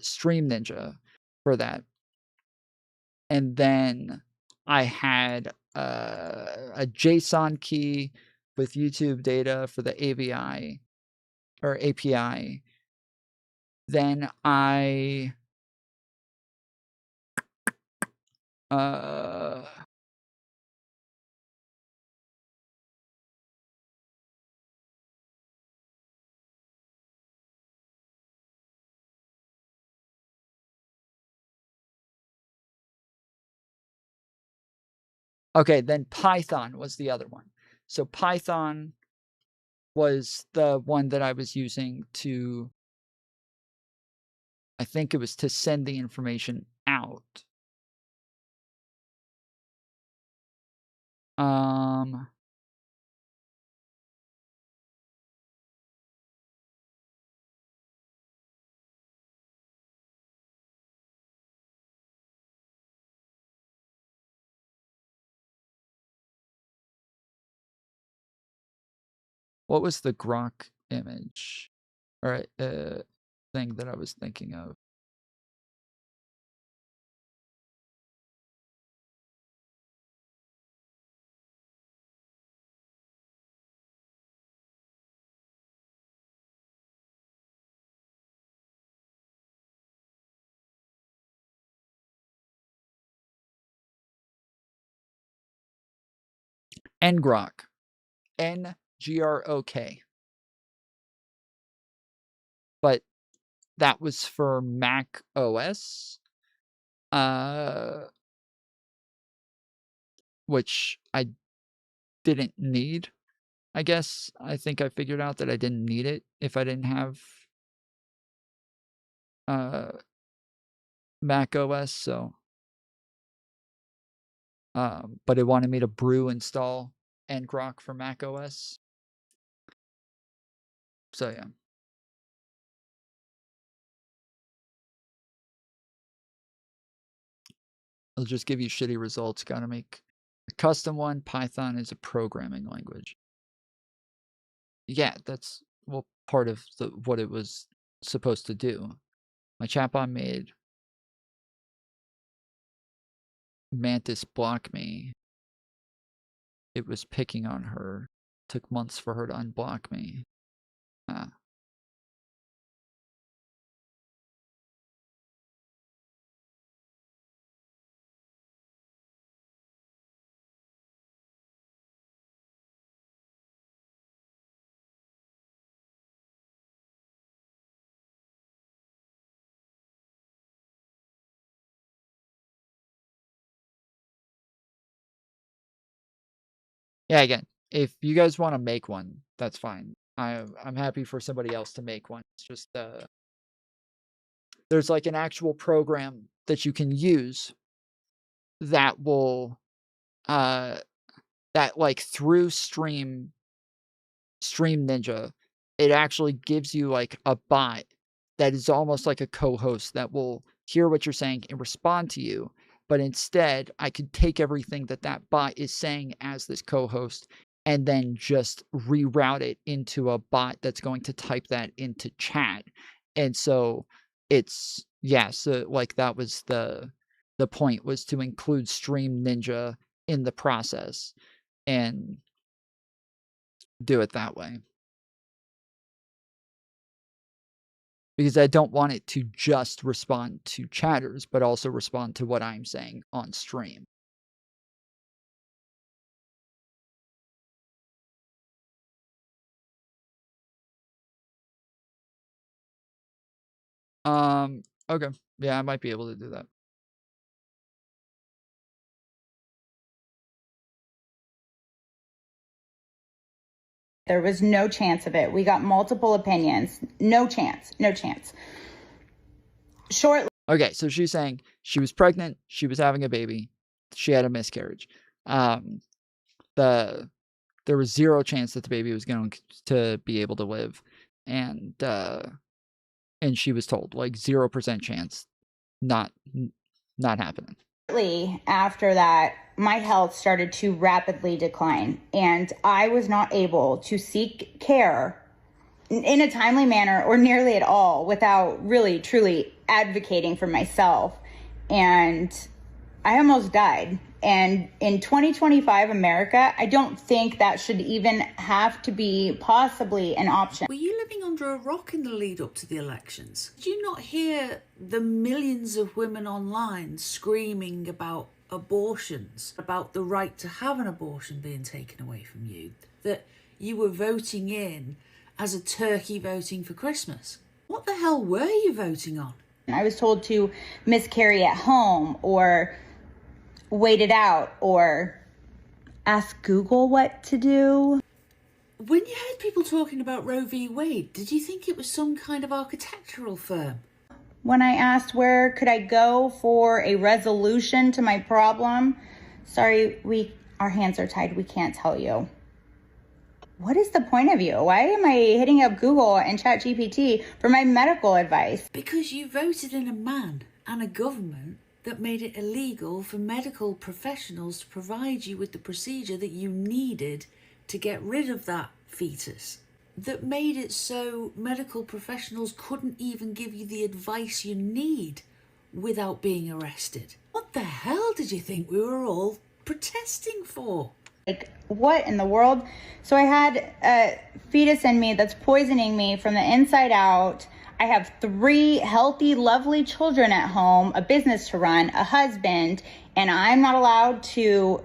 Stream Ninja for that. And then I had a JSON key with YouTube data for the AVI or API, then I okay, then Python was the other one. So Python was the one that I was using to, I think it was to send the information out. What was the Grok image or thing that I was thinking of? Ngrok. Ngrok. But that was for Mac OS, which I didn't need. I guess I think I figured out that I didn't need it if I didn't have Mac OS. So, but it wanted me to brew install Ngrok for Mac OS. So yeah. It'll just give you shitty results. Got to make a custom one. Python is a programming language. Yeah, that's part of what it was supposed to do. My chatbot made Mantis block me. It was picking on her. Took months for her to unblock me. Yeah, again, if you guys want to make one, that's fine. I'm happy for somebody else to make one. It's just there's like an actual program that you can use that will that like through Stream Ninja, it actually gives you like a bot that is almost like a co-host that will hear what you're saying and respond to you. But instead, I could take everything that bot is saying as this co-host and then just reroute it into a bot that's going to type that into chat. And so it's, yeah, so like that was the point, was to include Stream Ninja in the process and do it that way. Because I don't want it to just respond to chatters, but also respond to what I'm saying on stream. Okay. Yeah, I might be able to do that. There was no chance of it. We got multiple opinions. No chance. No chance. Okay, so she's saying she was pregnant, she was having a baby, she had a miscarriage. There was zero chance that the baby was going to be able to live, and she was told like 0% chance, not happening. After that, my health started to rapidly decline, and I was not able to seek care in a timely manner or nearly at all without really, truly advocating for myself. And I almost died. And in 2025 America, I don't think that should even have to be possibly an option. Were you living under a rock in the lead up to the elections? Did you not hear the millions of women online screaming about abortions, about the right to have an abortion being taken away from you, that you were voting in as a turkey voting for Christmas? What the hell were you voting on? I was told to miscarry at home or wait it out or ask Google what to do. When you heard people talking about Roe v. Wade, did you think it was some kind of architectural firm? When I asked where could I go for a resolution to my problem, sorry, our hands are tied, we can't tell you. What is the point of you? Why am I hitting up Google and ChatGPT for my medical advice? Because you voted in a man and a government that made it illegal for medical professionals to provide you with the procedure that you needed to get rid of that fetus. That made it so medical professionals couldn't even give you the advice you need without being arrested. What the hell did you think we were all protesting for? Like, what in the world? So I had a fetus in me that's poisoning me from the inside out. I have 3 healthy, lovely children at home, a business to run, a husband, and I'm not allowed to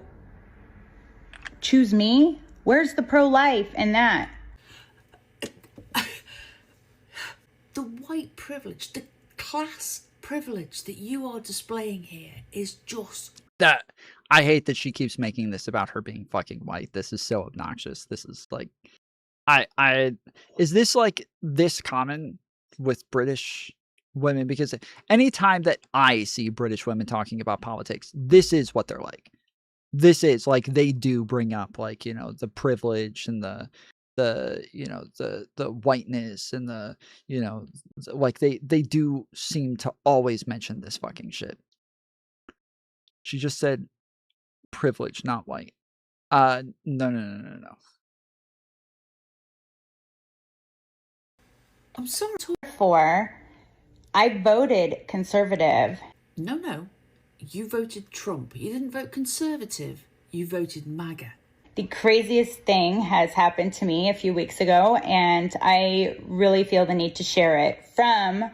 choose me? Where's the pro-life in that? The white privilege, the class privilege that you are displaying here is just... That I hate that she keeps making this about her being fucking white. This is so obnoxious. This is like, is this like this common with British women? Because anytime that I see British women talking about politics, this is what they're like. This is like, they do bring up, like, you know, the privilege and the you know, the whiteness and the, you know, like they do seem to always mention this fucking shit. She just said privilege, not white. No. I'm sorry. I voted conservative. No. You voted Trump. You didn't vote conservative. You voted MAGA. The craziest thing has happened to me a few weeks ago, and I really feel the need to share it from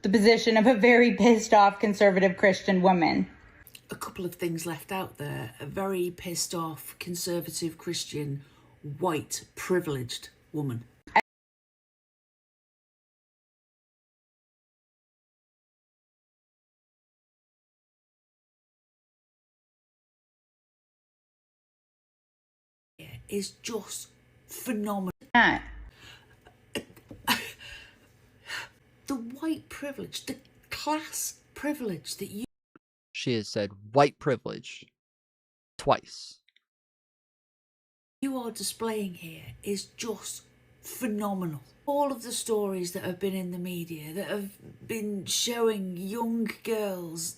the position of a very pissed off conservative Christian woman. A couple of things left out there. A very pissed off conservative Christian white privileged woman. Is just phenomenal. The white privilege, the class privilege that you... She has said white privilege twice. You are displaying here is just phenomenal. All of the stories that have been in the media, that have been showing young girls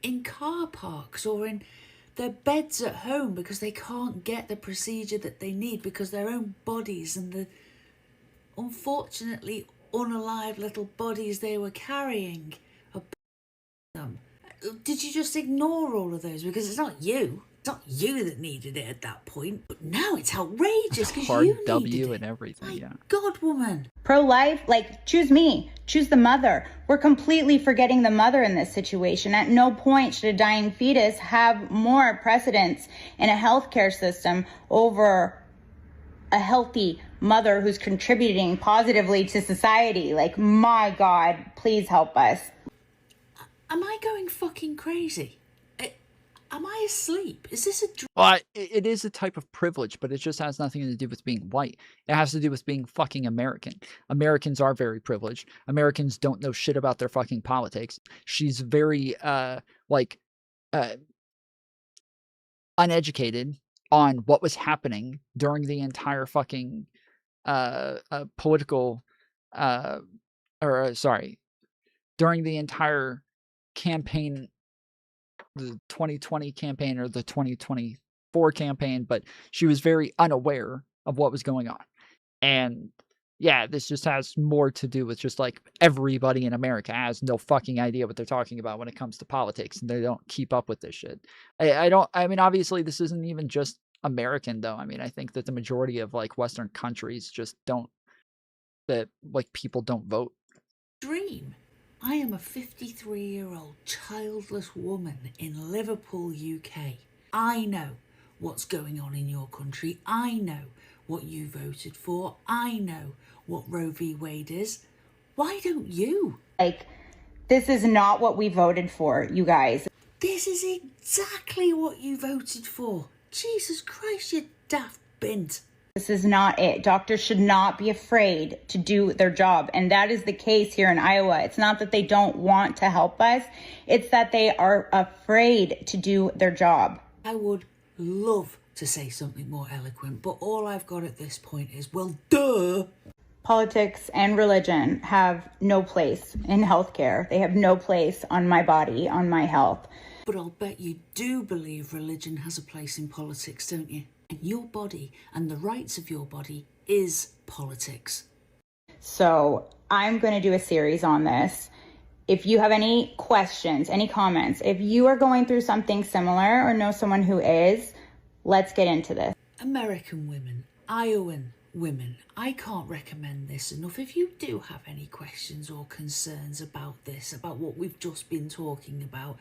in car parks or in their beds at home because they can't get the procedure that they need because their own bodies and the unfortunately unalive little bodies they were carrying are them. Did you just ignore all of those? Because it's not you. It's not you that needed it at that point. But now it's outrageous because you needed W it. and everything, yeah. God, woman. Pro-life, like, choose me. Choose the mother. We're completely forgetting the mother in this situation. At no point should a dying fetus have more precedence in a healthcare system over a healthy mother who's contributing positively to society. Like, my God, please help us. Am I going fucking crazy? Am I asleep? Is this a dream? Well, it is a type of privilege, but it just has nothing to do with being white. It has to do with being fucking American. Americans are very privileged. Americans don't know shit about their fucking politics. She's very, uneducated on what was happening during the entire fucking, political, during the entire campaign, the 2020 campaign or the 2024 campaign, but she was very unaware of what was going on. And, yeah, this just has more to do with just like everybody in America has no fucking idea what they're talking about when it comes to politics, and they don't keep up with this shit. I mean, obviously, this isn't even just American, though. I mean, I think that the majority of like Western countries just don't, that like people don't vote. Dream. I am a 53-year-old childless woman in Liverpool, UK. I know what's going on in your country. I know what you voted for. I know what Roe v. Wade is. Why don't you? Like, this is not what we voted for, you guys. This is exactly what you voted for. Jesus Christ, you daft bint. This is not it. Doctors should not be afraid to do their job. And that is the case here in Iowa. It's not that they don't want to help us. It's that they are afraid to do their job. I would love to say something more eloquent, but all I've got at this point is, well, duh. Politics and religion have no place in healthcare. They have no place on my body, on my health. But I'll bet you do believe religion has a place in politics, don't you? And your body and the rights of your body is politics. So I'm going to do a series on this. If you have any questions, any comments, if you are going through something similar or know someone who is, let's get into this. American women, Iowan women, I can't recommend this enough. If you do have any questions or concerns about this, about what we've just been talking about,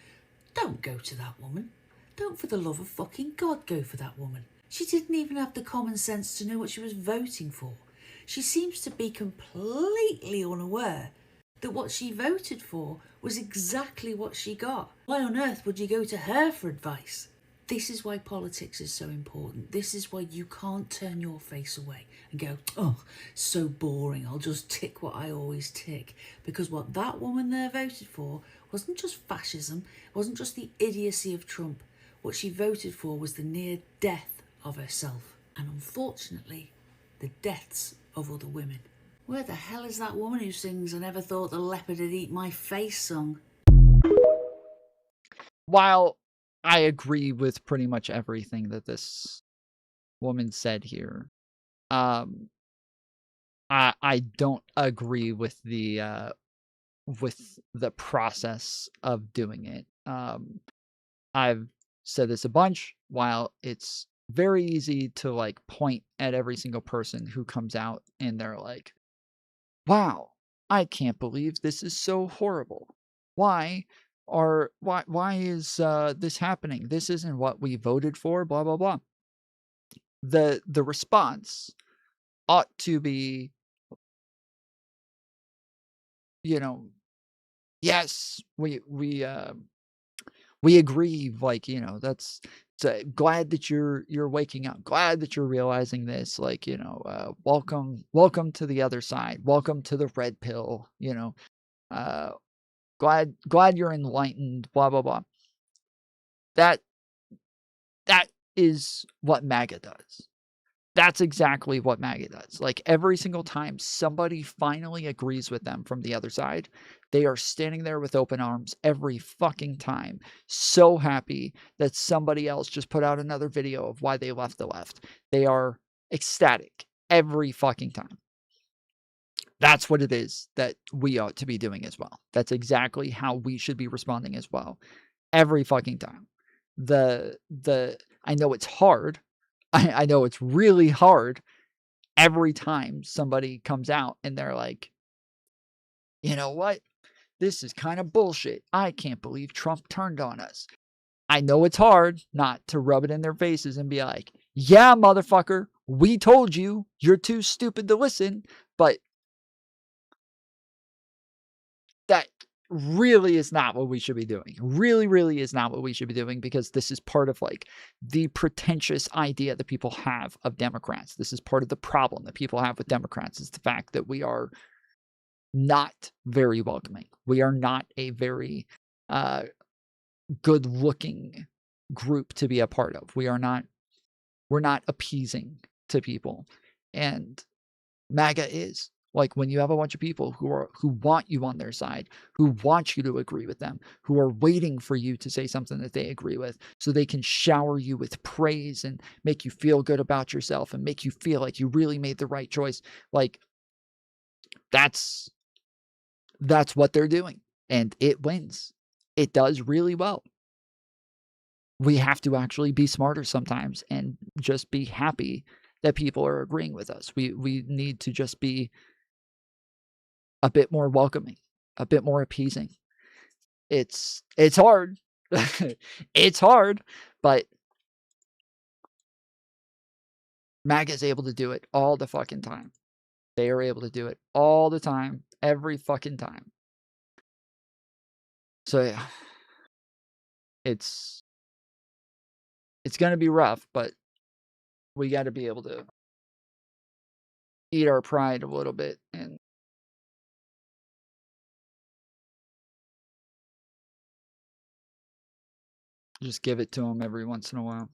don't go to that woman. Don't, for the love of fucking God, go for that woman. She didn't even have the common sense to know what she was voting for. She seems to be completely unaware that what she voted for was exactly what she got. Why on earth would you go to her for advice? This is why politics is so important. This is why you can't turn your face away and go, oh, so boring, I'll just tick what I always tick. Because what that woman there voted for wasn't just fascism, it wasn't just the idiocy of Trump. What she voted for was the near death of herself, and unfortunately, the deaths of other women. Where the hell is that woman who sings "I never thought the leopard would eat my face" song? While I agree with pretty much everything that this woman said here, I don't agree with the process of doing it. I've said this a bunch. While it's very easy to like point at every single person who comes out and they're like, wow, I can't believe this is so horrible. Why is this happening? This isn't what we voted for, blah blah blah. The response ought to be, yes, we agree, like, that's glad that you're waking up, glad that you're realizing this, like, welcome to the other side, welcome to the red pill, glad you're enlightened, blah blah blah. That is what MAGA does. That's exactly what MAGA does. Like, every single time somebody finally agrees with them from the other side, they are standing there with open arms every fucking time, so happy that somebody else just put out another video of why they left the left. They are ecstatic every fucking time. That's what it is that we ought to be doing as well. That's exactly how we should be responding as well. Every fucking time. I know it's hard. I know it's really hard every time somebody comes out and they're like, you know what? This is kind of bullshit. I can't believe Trump turned on us. I know it's hard not to rub it in their faces and be like, yeah, motherfucker, we told you, you're too stupid to listen. But that really is not what we should be doing. Really, really is not what we should be doing, because this is part of like the pretentious idea that people have of Democrats. This is part of the problem that people have with Democrats, is the fact that we are not very welcoming. We are not a very good looking group to be a part of. We're not appeasing to people. And MAGA is. Like, when you have a bunch of people who want you on their side, who want you to agree with them, who are waiting for you to say something that they agree with, so they can shower you with praise and make you feel good about yourself and make you feel like you really made the right choice. Like, That's what they're doing, and it wins. It does really well. We have to actually be smarter sometimes and just be happy that people are agreeing with us. We need to just be a bit more welcoming, a bit more appeasing. It's hard. It's hard, but MAGA is able to do it all the fucking time. They are able to do it all the time, every fucking time. So yeah, it's going to be rough, but we got to be able to eat our pride a little bit and just give it to them every once in a while.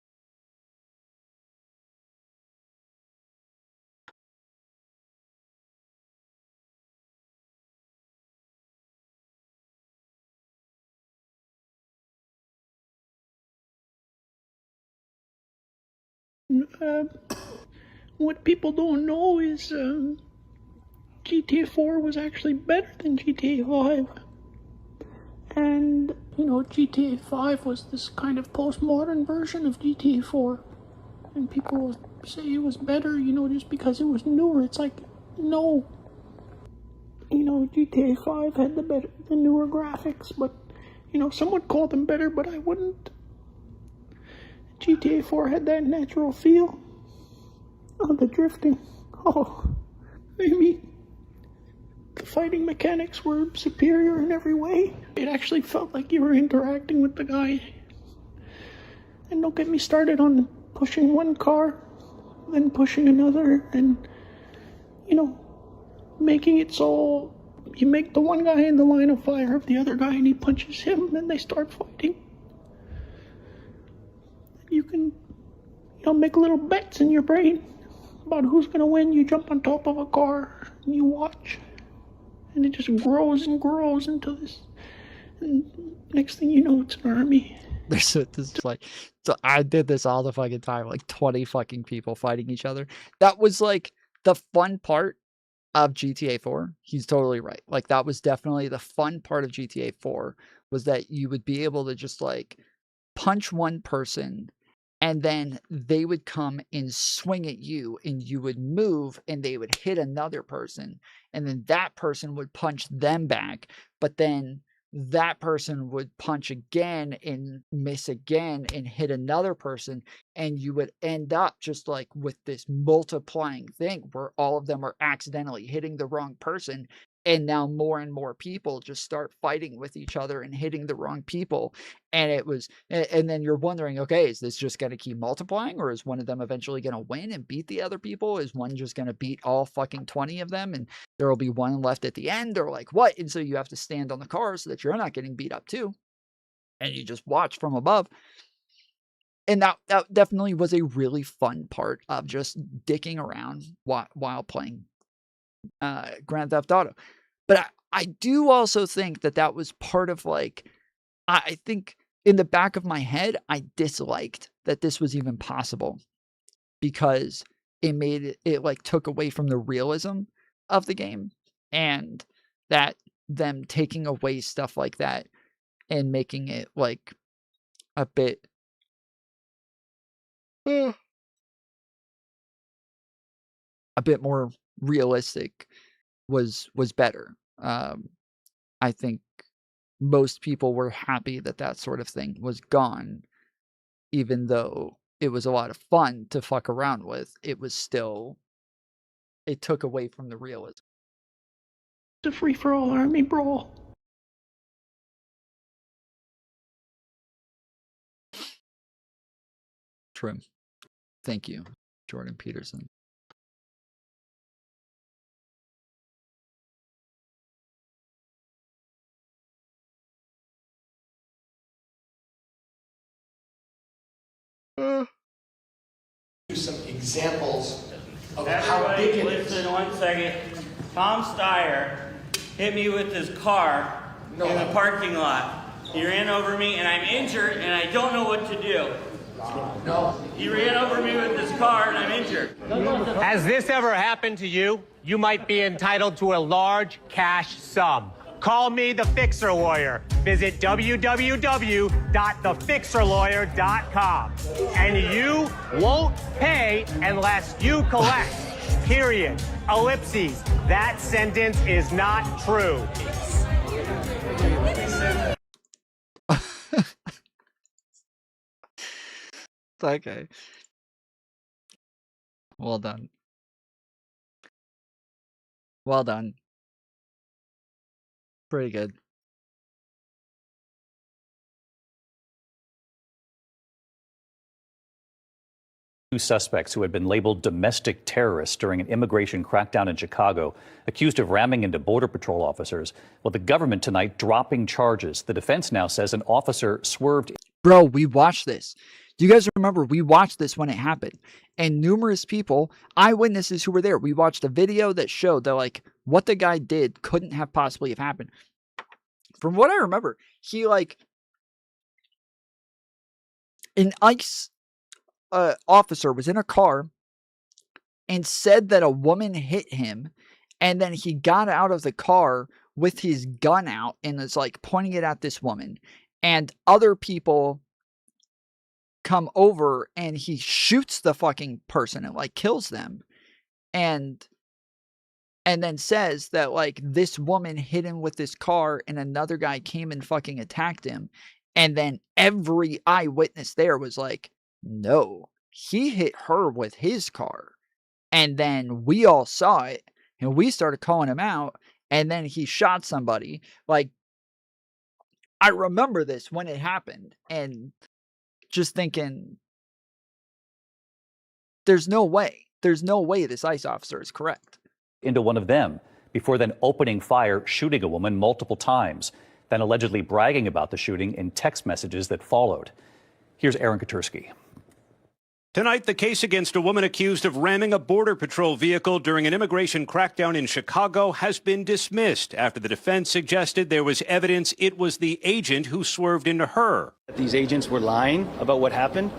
What people don't know is GTA 4 was actually better than GTA 5. And, GTA 5 was this kind of postmodern version of GTA 4. And people say it was better, just because it was newer. It's like, no. GTA 5 had the newer graphics, but, some would call them better, but I wouldn't. GTA 4 had that natural feel. Oh, the drifting. Oh, maybe the fighting mechanics were superior in every way. It actually felt like you were interacting with the guy. And don't get me started on pushing one car, then pushing another, and, making it so you make the one guy in the line of fire of the other guy and he punches him, and then they start fighting. You can, make little bets in your brain about who's going to win. You jump on top of a car and you watch, and it just grows and grows into this, and next thing you know, it's an army. This is like, so I did this all the fucking time, like 20 fucking people fighting each other. That was like the fun part of GTA 4. He's totally right. Like, that was definitely the fun part of GTA 4, was that you would be able to just like punch one person, and then they would come and swing at you, and you would move, and they would hit another person, and then that person would punch them back, but then that person would punch again and miss again and hit another person, and you would end up just like with this multiplying thing where all of them are accidentally hitting the wrong person, and now more and more people just start fighting with each other and hitting the wrong people. And it was, and then you're wondering, okay, is this just going to keep multiplying, or is one of them eventually going to win and beat the other people? Is one just going to beat all fucking 20 of them, and there will be one left at the end, or like what? And so you have to stand on the car so that you're not getting beat up too, and you just watch from above. And that definitely was a really fun part of just dicking around while playing Grand Theft Auto. But I do also think that was part of, like, I think in the back of my head, I disliked that this was even possible, because it made it like took away from the realism of the game, and that them taking away stuff like that and making it like a bit a bit more realistic was better. I think most people were happy that sort of thing was gone, even though it was a lot of fun to fuck around with. It was still, it took away from the realism. It's a free-for-all army brawl. Trim. Thank you, Jordan Peterson. Some examples of how Everybody, big it is. listen 1 second. Tom Steyer hit me with his car in the parking lot. He ran over me, and I'm injured, and I don't know what to do. No. He ran over me with his car and I'm injured. Has this ever happened to you? You might be entitled to a large cash sum. Call me the Fixer Lawyer. Visit www.thefixerlawyer.com. And you won't pay unless you collect. Period. Ellipses. That sentence is not true. Okay. Well done. Well done. Pretty good. Two suspects who had been labeled domestic terrorists during an immigration crackdown in Chicago, accused of ramming into Border Patrol officers. Well, the government tonight dropping charges. The defense now says an officer swerved. Bro, we watched this. Do you guys remember we watched this when it happened? And numerous people, eyewitnesses who were there, we watched a video that showed that, like, what the guy did couldn't have possibly have happened. From what I remember, he, like, an ICE officer was in a car and said that a woman hit him, and then he got out of the car with his gun out and is, like, pointing it at this woman. And other people come over and he shoots the fucking person and, like, kills them. And then says that, like, this woman hit him with this car and another guy came and fucking attacked him. And then every eyewitness there was like, no, he hit her with his car. And then we all saw it and we started calling him out. And then he shot somebody. Like, I remember this when it happened and just thinking, there's no way this ICE officer is correct. Into one of them before then opening fire, shooting a woman multiple times, then allegedly bragging about the shooting in text messages that followed. Here's Aaron Katursky. Tonight, the case against a woman accused of ramming a Border Patrol vehicle during an immigration crackdown in Chicago has been dismissed after the defense suggested there was evidence it was the agent who swerved into her. These agents were lying about what happened.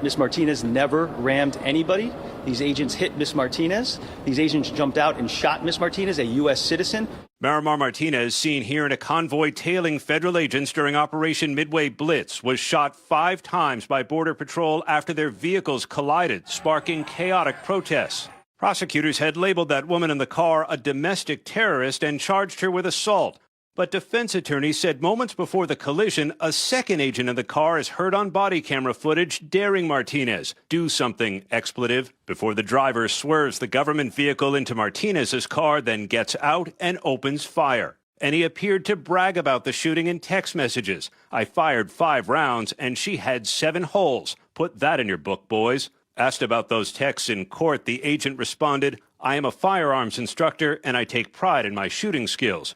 Ms. Martinez never rammed anybody. These agents hit Ms. Martinez. These agents jumped out and shot Ms. Martinez, a U.S. citizen. Marimar Martinez, seen here in a convoy tailing federal agents during Operation Midway Blitz, was shot 5 times by Border Patrol after their vehicles collided, sparking chaotic protests. Prosecutors had labeled that woman in the car a domestic terrorist and charged her with assault. But defense attorneys said moments before the collision, a second agent in the car is heard on body camera footage daring Martinez, do something, expletive, before the driver swerves the government vehicle into Martinez's car, then gets out and opens fire. And he appeared to brag about the shooting in text messages. I fired 5 rounds and she had 7 holes. Put that in your book, boys. Asked about those texts in court, the agent responded, I am a firearms instructor and I take pride in my shooting skills.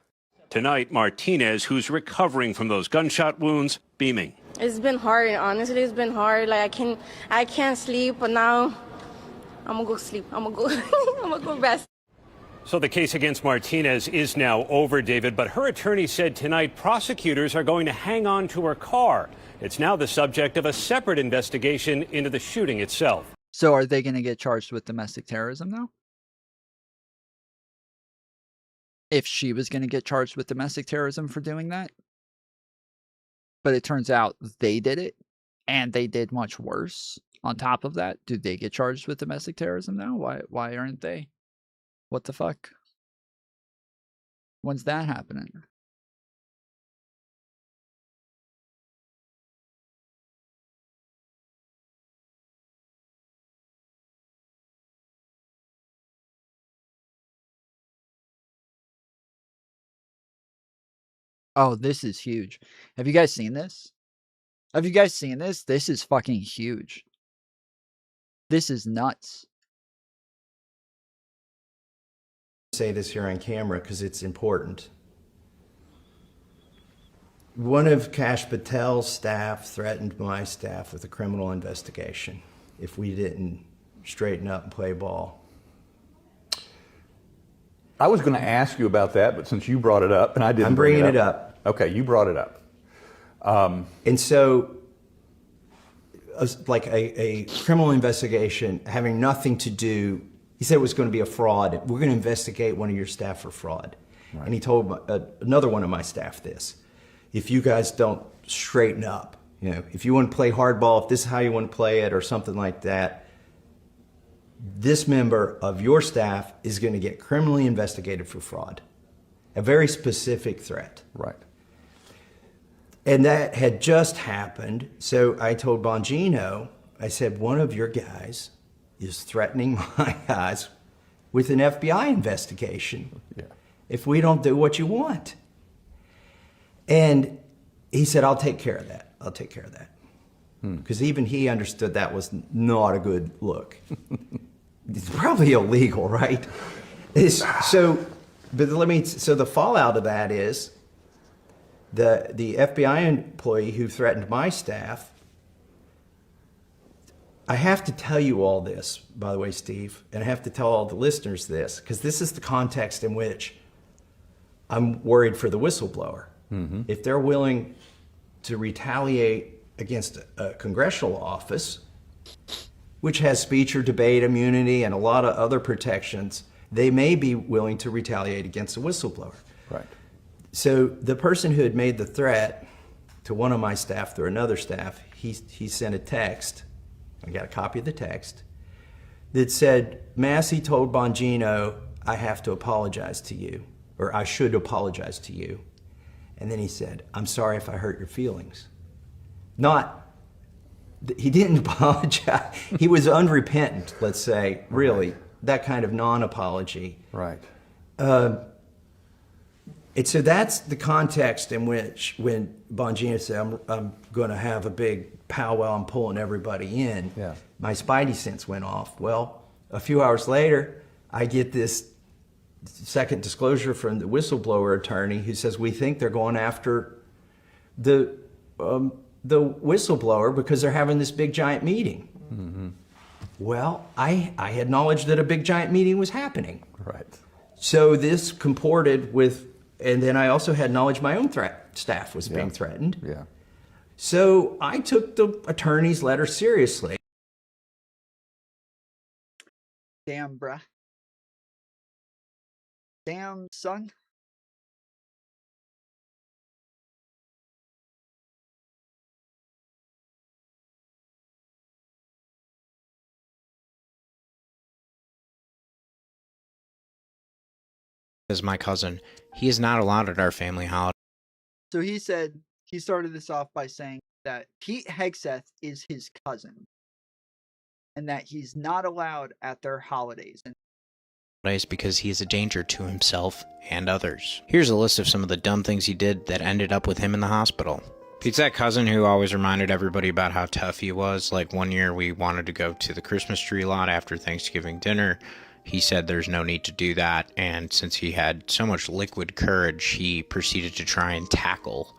Tonight, Martinez, who's recovering from those gunshot wounds, beaming. It's been hard, honestly, it's been hard. Like, I can't sleep, but now I'm gonna go sleep. I'm gonna go rest. So the case against Martinez is now over, David, but her attorney said tonight prosecutors are going to hang on to her car. It's now the subject of a separate investigation into the shooting itself. So are they going to get charged with domestic terrorism now? If she was going to get charged with domestic terrorism for doing that. But it turns out they did it, and they did much worse. On top of that, do they get charged with domestic terrorism now? Why aren't they? What the fuck? When's that happening? Oh, this is huge. Have you guys seen this? Have you guys seen this? This is fucking huge. This is nuts. Say this here on camera because it's important. One of Kash Patel's staff threatened my staff with a criminal investigation if we didn't straighten up and play ball. I was going to ask you about that, but since you brought it up, and I didn't I'm bringing it up. Okay, you brought it up. And so a criminal investigation having nothing to do. He said it was going to be a fraud. We're going to investigate one of your staff for fraud. Right. And he told another one of my staff this: if you guys don't straighten up, if you want to play hardball, if this is how you want to play it, or something like that, this member of your staff is going to get criminally investigated for fraud. A very specific threat. Right. And that had just happened. So I told Bongino, I said, one of your guys is threatening my guys with an FBI investigation if we don't do what you want. And he said, I'll take care of that. I'll take care of that. Because even he understood that was not a good look. It's probably illegal, right? So the fallout of that is the FBI employee who threatened my staff. I have to tell you all this, by the way, Steve, and I have to tell all the listeners this, because this is the context in which I'm worried for the whistleblower. Mm-hmm. If they're willing to retaliate against a congressional office, which has speech or debate immunity and a lot of other protections, they may be willing to retaliate against a whistleblower. Right. So the person who had made the threat to one of my staff through another staff, he sent a text. I got a copy of the text that said, Massey told Bongino, I have to apologize to you, or I should apologize to you. And then he said, I'm sorry if I hurt your feelings. He didn't apologize. He was unrepentant, let's say, really, right. That kind of non-apology. Right. And so that's the context in which when Bongino said, I'm going to have a big powwow, I'm pulling everybody in, my spidey sense went off. Well, a few hours later, I get this second disclosure from the whistleblower attorney who says, we think they're going after the whistleblower because they're having this big giant meeting. Mm-hmm. Well, I had knowledge that a big giant meeting was happening. Right. So this comported with, and then I also had knowledge my own staff was being threatened. Yeah. So I took the attorney's letter seriously. Damn, bruh. Damn, son. Is my cousin. He is not allowed at our family holiday. So he said, he started this off by saying that Pete Hegseth is his cousin and that he's not allowed at their holidays. Because he is a danger to himself and others. Here's a list of some of the dumb things he did that ended up with him in the hospital. Pete's that cousin who always reminded everybody about how tough he was. Like one year we wanted to go to the Christmas tree lot after Thanksgiving dinner. He said there's no need to do that, and since he had so much liquid courage, he proceeded to try and tackle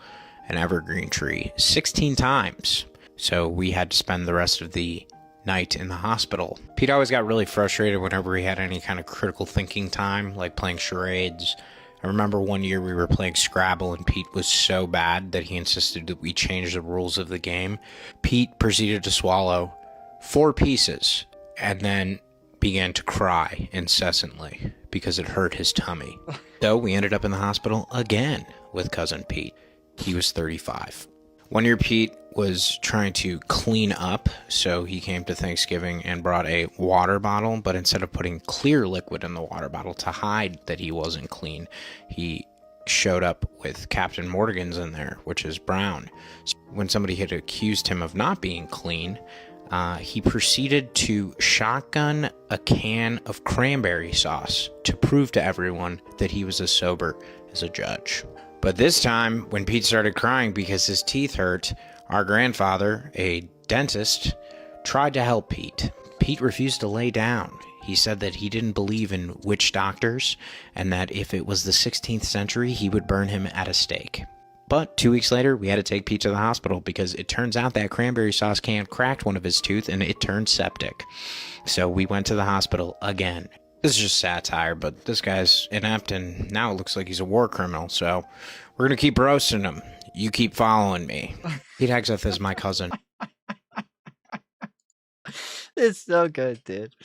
an evergreen tree 16 times. So we had to spend the rest of the night in the hospital. Pete always got really frustrated whenever he had any kind of critical thinking time, like playing charades. I remember one year we were playing Scrabble, and Pete was so bad that he insisted that we change the rules of the game. Pete proceeded to swallow 4 pieces, and then began to cry incessantly because it hurt his tummy. So we ended up in the hospital again with cousin Pete. He was 35. One year Pete was trying to clean up, so he came to Thanksgiving and brought a water bottle, but instead of putting clear liquid in the water bottle to hide that he wasn't clean, he showed up with Captain Morgan's in there, which is brown. So when somebody had accused him of not being clean, he proceeded to shotgun a can of cranberry sauce to prove to everyone that he was as sober as a judge. But this time, when Pete started crying because his teeth hurt, our grandfather, a dentist, tried to help Pete. Pete refused to lay down. He said that he didn't believe in witch doctors and that if it was the 16th century, he would burn him at a stake. But 2 weeks later, we had to take Pete to the hospital because it turns out that cranberry sauce can cracked one of his teeth and it turned septic. So we went to the hospital again. This is just satire, but this guy's inept and now it looks like he's a war criminal. So we're going to keep roasting him. You keep following me. Pete Hegseth is my cousin. It's so good, dude.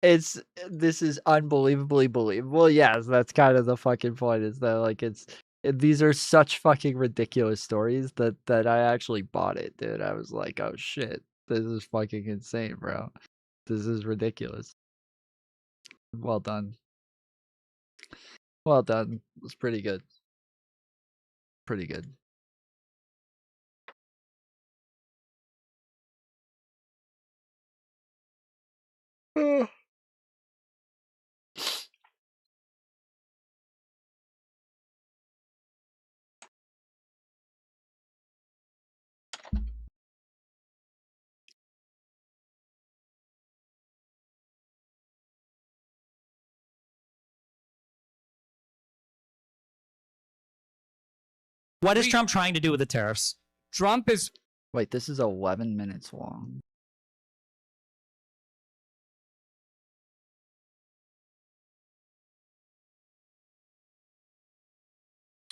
This is unbelievably believable. Yes, that's kind of the fucking point. Is that like these are such fucking ridiculous stories that I actually bought it, dude. I was like, oh shit, this is fucking insane, bro. This is ridiculous. Well done. Well done. It was pretty good. Pretty good. What is Trump trying to do with the tariffs? Trump is... Wait, this is 11 minutes long.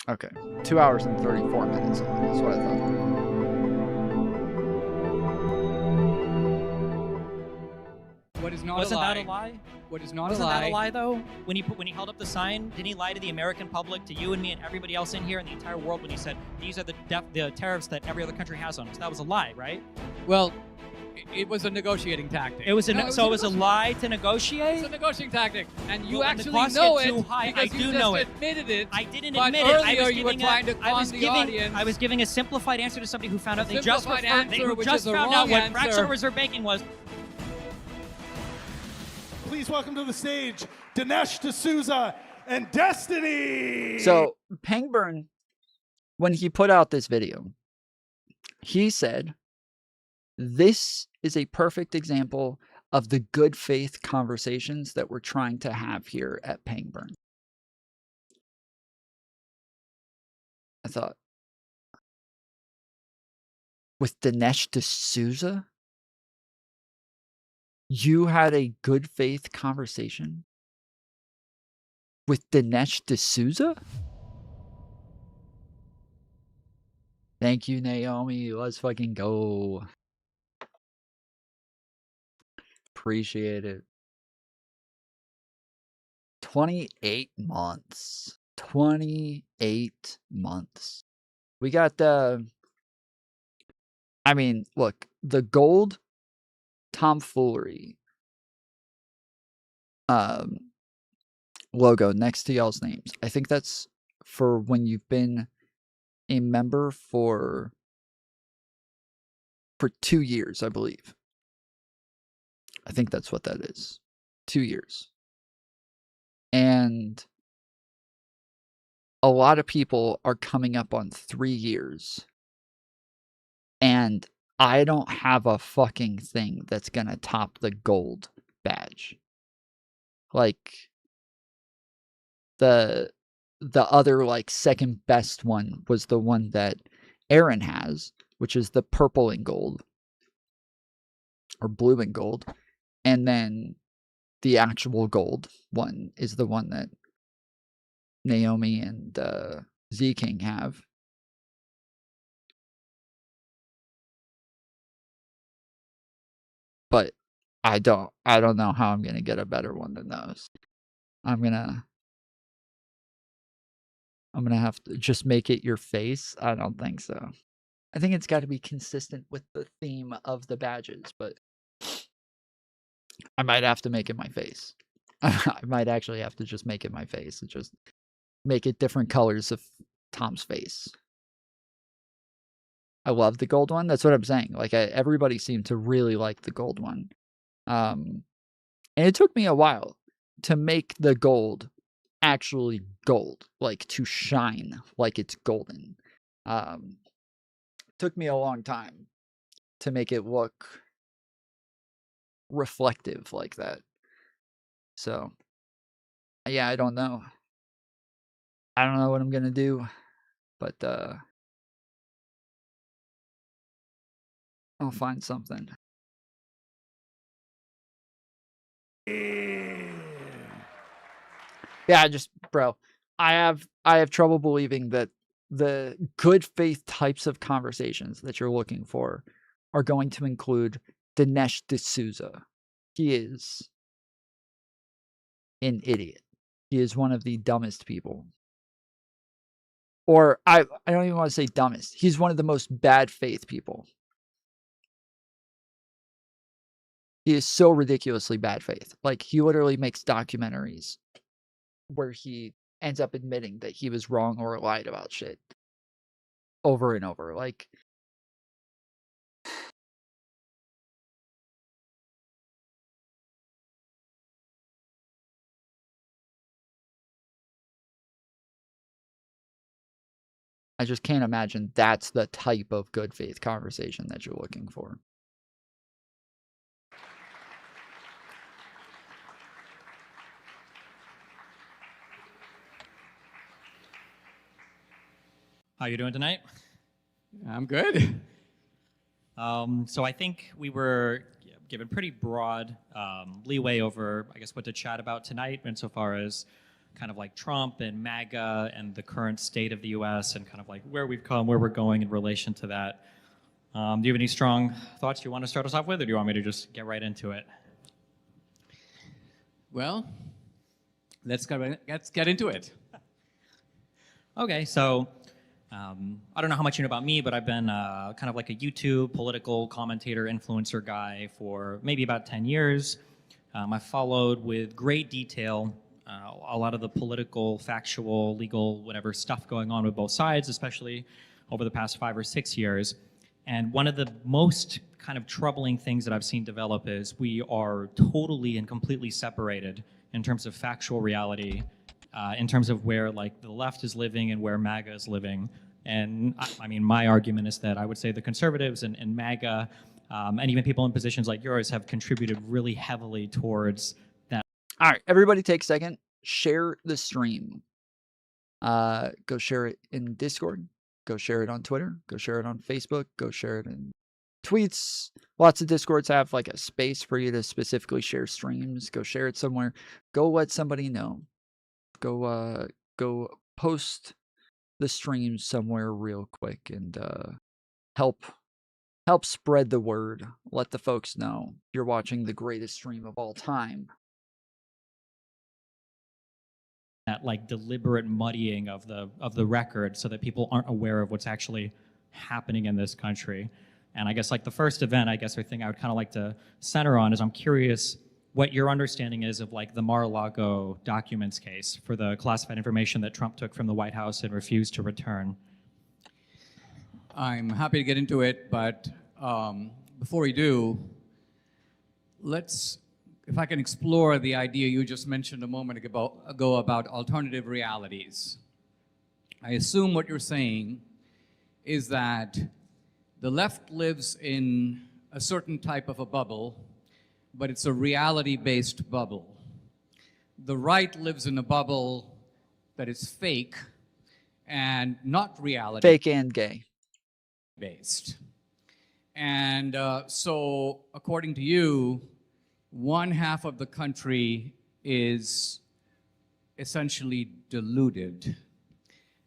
Okay, 2 hours and 34 minutes. That's what I thought. What is not Wasn't a lie? that a lie? What is not Wasn't a lie? that a lie though? When he held up the sign, didn't he lie to the American public, to you and me and everybody else in here and the entire world when he said these are the tariffs that every other country has on us? That was a lie, right? Well, it was a negotiating tactic. It was a No, so it was a lie to negotiate. It's a negotiating tactic, and you Well, when the actually costs know get it too high, because I you do just know it. admitted it. I didn't but admit it. Earlier, you were trying to con the audience. I was giving a simplified answer to somebody who found out they just Simplified referred, answer, which just is a found out wrong what answer. fractional reserve banking was. Please welcome to the stage Dinesh D'Souza and Destiny. So Pangburn, when he put out this video, he said, "This is a perfect example of the good faith conversations that we're trying to have here at Pangburn." I thought, with Dinesh D'Souza, you had a good faith conversation with Dinesh D'Souza? Thank you, Naomi. Let's fucking go. Appreciate it. 28 months. 28 months. We got the... I mean, look, the gold tomfoolery logo next to y'all's names. I think that's for when you've been a member for 2 years, I believe. I think that's what that is. 2 years. And a lot of people are coming up on 3 years. And I don't have a fucking thing that's gonna top the gold badge. Like, the other, like, second best one was the one that Aaron has, which is the purple and gold. Or blue and gold. And then the actual gold one is the one that Naomi and Z-King have. But I don't know how I'm gonna get a better one than those. I'm gonna have to just make it your face. I don't think so. I think it's got to be consistent with the theme of the badges, but I might have to make it my face. I might actually have to just make it my face and just make it different colors of Tom's face. I love the gold one. That's what I'm saying. Like, everybody seemed to really like the gold one. And it took me a while to make the gold actually gold, like to shine like it's golden. Took me a long time to make it look reflective like that. So, yeah, I don't know. I don't know what I'm gonna do, but I'll find something. Yeah, bro, I have trouble believing that the good faith types of conversations that you're looking for are going to include Dinesh D'Souza. He is an idiot. He is one of the dumbest people. Or I don't even want to say dumbest. He's one of the most bad faith people. He is so ridiculously bad faith. Like, he literally makes documentaries where he ends up admitting that he was wrong or lied about shit over and over. Like, I just can't imagine that's the type of good faith conversation that you're looking for. How you doing tonight? I'm good. So I think we were given pretty broad leeway over, I guess, what to chat about tonight, insofar as kind of like Trump and MAGA and the current state of the U.S. and kind of like where we've come, where we're going in relation to that. Do you have any strong thoughts you want to start us off with, or do you want me to just get right into it? Well, let's get into it. Okay, so I don't know how much you know about me, but I've been kind of like a YouTube political commentator, influencer guy for maybe about 10 years. I followed with great detail a lot of the political, factual, legal, whatever stuff going on with both sides, especially over the past 5 or 6 years. And one of the most kind of troubling things that I've seen develop is we are totally and completely separated in terms of factual reality, in terms of where like the left is living and where MAGA is living. And I mean, my argument is that I would say the conservatives and MAGA and even people in positions like yours have contributed really heavily towards that. All right, everybody take a second. Share the stream. Go share it in Discord. Go share it on Twitter. Go share it on Facebook. Go share it in tweets. Lots of Discords have like a space for you to specifically share streams. Go share it somewhere. Go let somebody know. Go post the stream somewhere real quick and help spread the word. Let the folks know you're watching the greatest stream of all time. That like deliberate muddying of the record so that people aren't aware of what's actually happening in this country. And I guess like the first event, I guess, or thing I would kind of like to center on is I'm curious what your understanding is of like the Mar-a-Lago documents case for the classified information that Trump took from the White House and refused to return. I'm happy to get into it, but before we do, if I can explore the idea you just mentioned a moment ago about alternative realities. I assume what you're saying is that the left lives in a certain type of a bubble, but it's a reality-based bubble. The right lives in a bubble that is fake and not reality. Fake and gay. Based. And so, according to you, one half of the country is essentially deluded,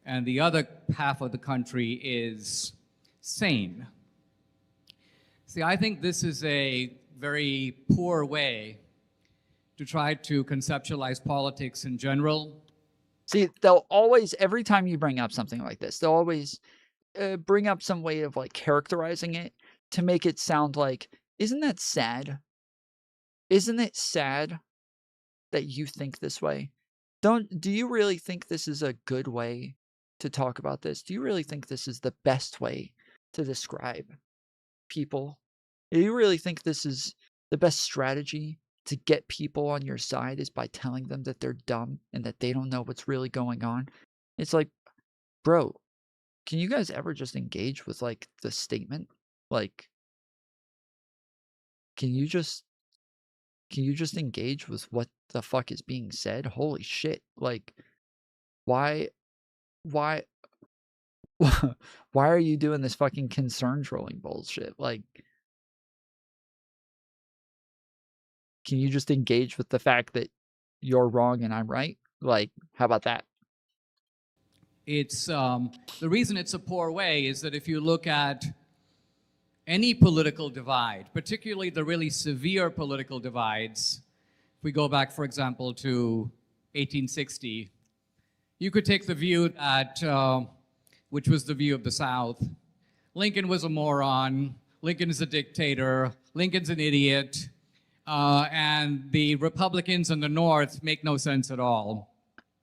and the other half of the country is sane. See, I think this is a very poor way to try to conceptualize politics in general. See, they'll always, every time you bring up something like this, they'll always bring up some way of like characterizing it to make it sound like, isn't that sad? Isn't it sad that you think this way? Do you really think this is a good way to talk about this? Do you really think this is the best way to describe people? Do you really think this is the best strategy to get people on your side is by telling them that they're dumb and that they don't know what's really going on? It's like, bro, can you guys ever just engage with like the statement? Like, can you just engage with what the fuck is being said? Holy shit. Like, why why are you doing this fucking concern trolling bullshit? Like, can you just engage with the fact that you're wrong and I'm right? Like, how about that? It's the reason it's a poor way is that if you look at any political divide, particularly the really severe political divides. If we go back, for example, to 1860, you could take the view that, which was the view of the South, Lincoln was a moron, Lincoln is a dictator, Lincoln's an idiot, and the Republicans in the North make no sense at all.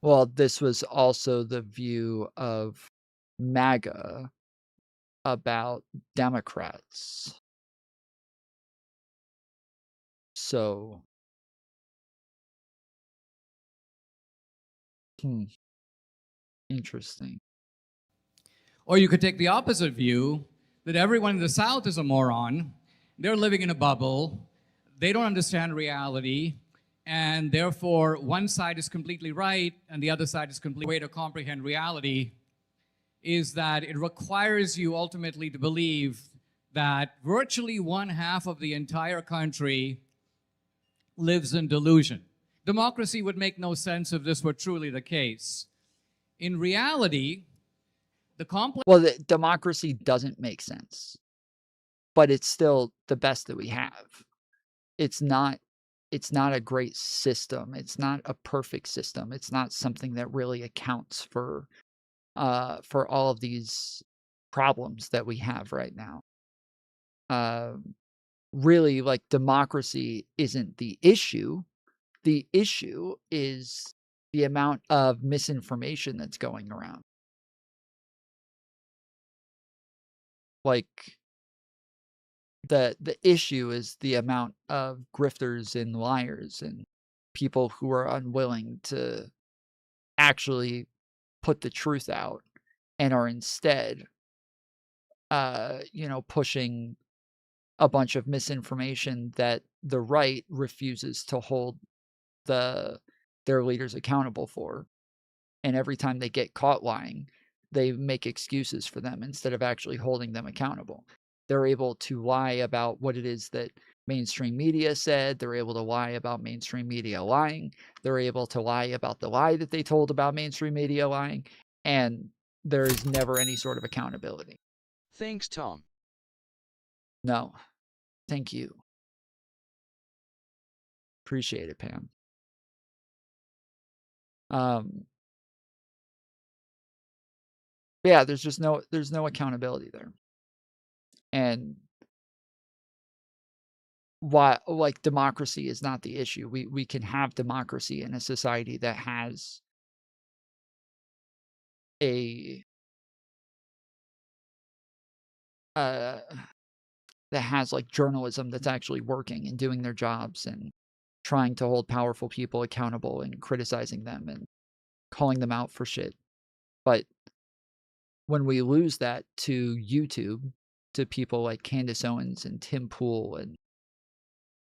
Well, this was also the view of MAGA about Democrats. So, interesting. Or you could take the opposite view, that everyone in the South is a moron, they're living in a bubble, they don't understand reality, and therefore one side is completely right and the other side is completely. The way to comprehend reality is that it requires you ultimately to believe that virtually one half of the entire country lives in delusion. Democracy would make no sense if this were truly the case. In reality, the complex. Well, the democracy doesn't make sense, but it's still the best that we have. It's not a great system. It's not a perfect system. It's not something that really accounts for all of these problems that we have right now. Really, like, democracy isn't the issue. The issue is the amount of misinformation that's going around. Like, the issue is the amount of grifters and liars and people who are unwilling to actually put the truth out and are instead, pushing a bunch of misinformation that the right refuses to hold their leaders accountable for. And every time they get caught lying, they make excuses for them instead of actually holding them accountable. They're able to lie about what it is that mainstream media said. They're able to lie about mainstream media lying. They're able to lie about the lie that they told about mainstream media lying. And there is never any sort of accountability. Thanks, Tom. No. Thank you. Appreciate it, Pam. Yeah, there's no accountability there. And why, like, democracy is not the issue. We can have democracy in a society that has a like journalism that's actually working and doing their jobs and trying to hold powerful people accountable and criticizing them and calling them out for shit. But when we lose that to YouTube, to people like Candace Owens and Tim Pool and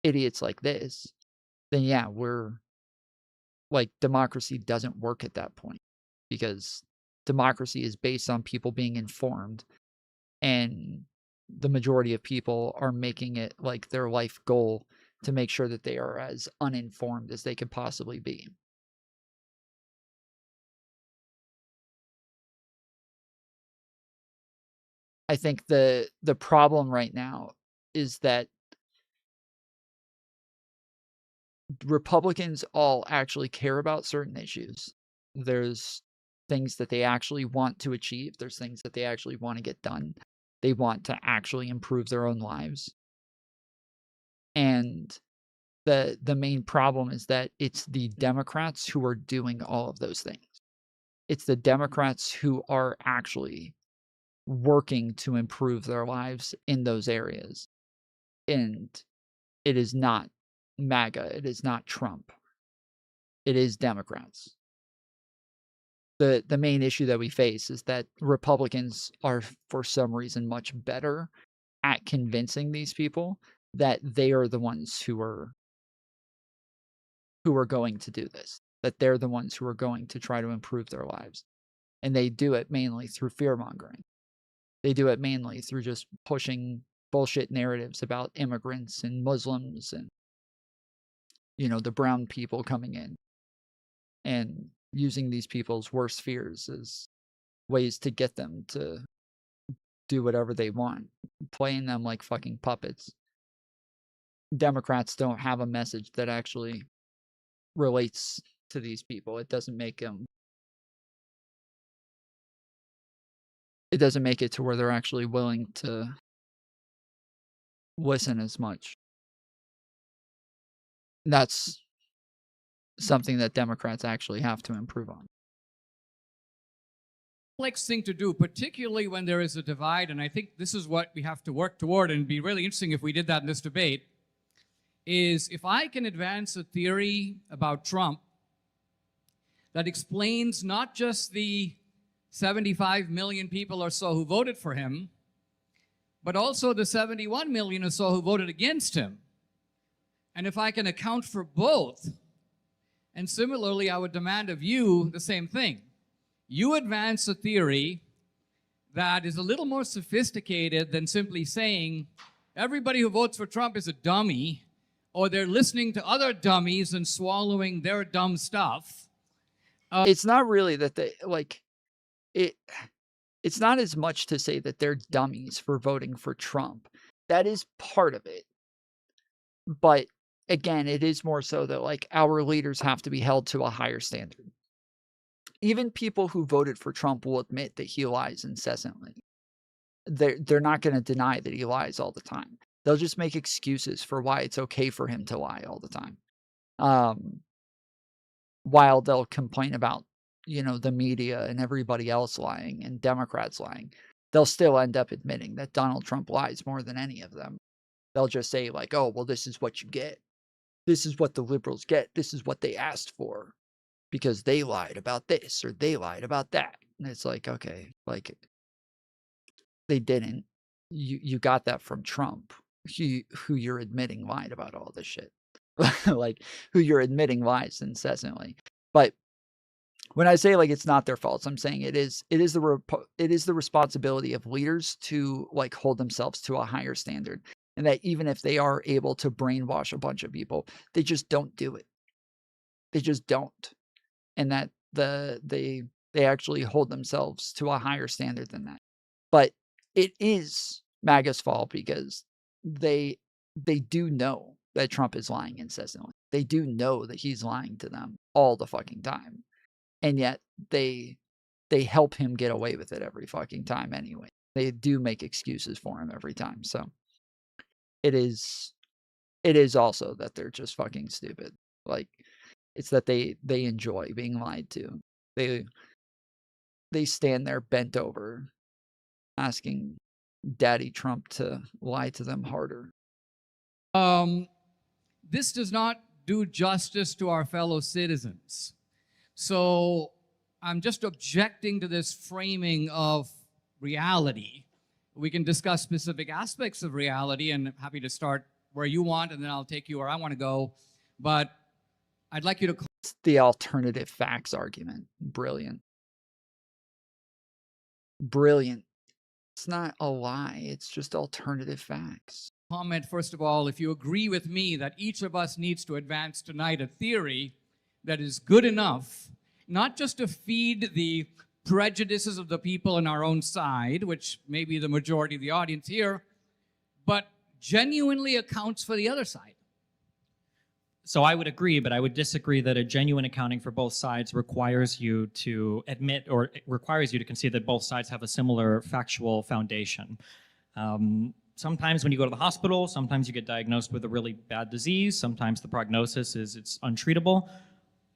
idiots like this, then yeah, we're like, democracy doesn't work at that point, because democracy is based on people being informed, and the majority of people are making it like their life goal to make sure that they are as uninformed as they could possibly be. I think the problem right now is that Republicans all actually care about certain issues. There's things that they actually want to achieve. There's things that they actually want to get done. They want to actually improve their own lives. And the main problem is that it's the Democrats who are doing all of those things. It's the Democrats who are actually working to improve their lives in those areas. And it is not MAGA. It is not Trump. It is Democrats. The main issue that we face is that Republicans are, for some reason, much better at convincing these people that they are the ones who are going to do this, that they're the ones who are going to try to improve their lives. And they do it mainly through fear-mongering. They do it mainly through just pushing bullshit narratives about immigrants and Muslims and, the brown people coming in, and using these people's worst fears as ways to get them to do whatever they want, playing them like fucking puppets. Democrats don't have a message that actually relates to these people. It doesn't make them. It doesn't make it to where they're actually willing to listen as much. That's something that Democrats actually have to improve on. Complex thing to do, particularly when there is a divide, and I think this is what we have to work toward, and it'd be really interesting if we did that in this debate, is if I can advance a theory about Trump that explains not just the 75 million people or so who voted for him, but also the 71 million or so who voted against him. And if I can account for both, and similarly, I would demand of you the same thing. You advance a theory that is a little more sophisticated than simply saying everybody who votes for Trump is a dummy, or they're listening to other dummies and swallowing their dumb stuff. It's not really that they, like, it's not as much to say that they're dummies for voting for Trump. That is part of it. But again, it is more so that, like, our leaders have to be held to a higher standard. Even people who voted for Trump will admit that he lies incessantly. They're not going to deny that he lies all the time. They'll just make excuses for why it's okay for him to lie all the time. While they'll complain about, you know, the media and everybody else lying and Democrats lying, they'll still end up admitting that Donald Trump lies more than any of them. They'll just say, like, oh, well, this is what you get. This is what the liberals get. This is what they asked for because they lied about this or they lied about that. And it's like, okay, like, they didn't. You got that from Trump, who you're admitting lied about all this shit. Like, who you're admitting lies incessantly. But when I say, like, it's not their fault, I'm saying it is the responsibility of leaders to, like, hold themselves to a higher standard. And that even if they are able to brainwash a bunch of people, they just don't do it. They just don't. And that they actually hold themselves to a higher standard than that. But it is MAGA's fault because they do know that Trump is lying incessantly. They do know that he's lying to them all the fucking time. And yet they help him get away with it every fucking time anyway. They do make excuses for him every time. So it is also that they're just fucking stupid. Like, it's that they enjoy being lied to. They stand there bent over asking Daddy Trump to lie to them harder. This does not do justice to our fellow citizens. So I'm just objecting to this framing of reality. We can discuss specific aspects of reality, and I'm happy to start where you want, and then I'll take you where I want to go. But I'd like you to... It's the alternative facts argument. Brilliant. Brilliant. It's not a lie. It's just alternative facts. Comment, first of all, if you agree with me that each of us needs to advance tonight a theory that is good enough, not just to feed the prejudices of the people on our own side, which may be the majority of the audience here, but genuinely accounts for the other side. So I would agree, but I would disagree that a genuine accounting for both sides requires you to admit, or it requires you to concede that both sides have a similar factual foundation. Sometimes when you go to the hospital, sometimes you get diagnosed with a really bad disease. Sometimes the prognosis is it's untreatable.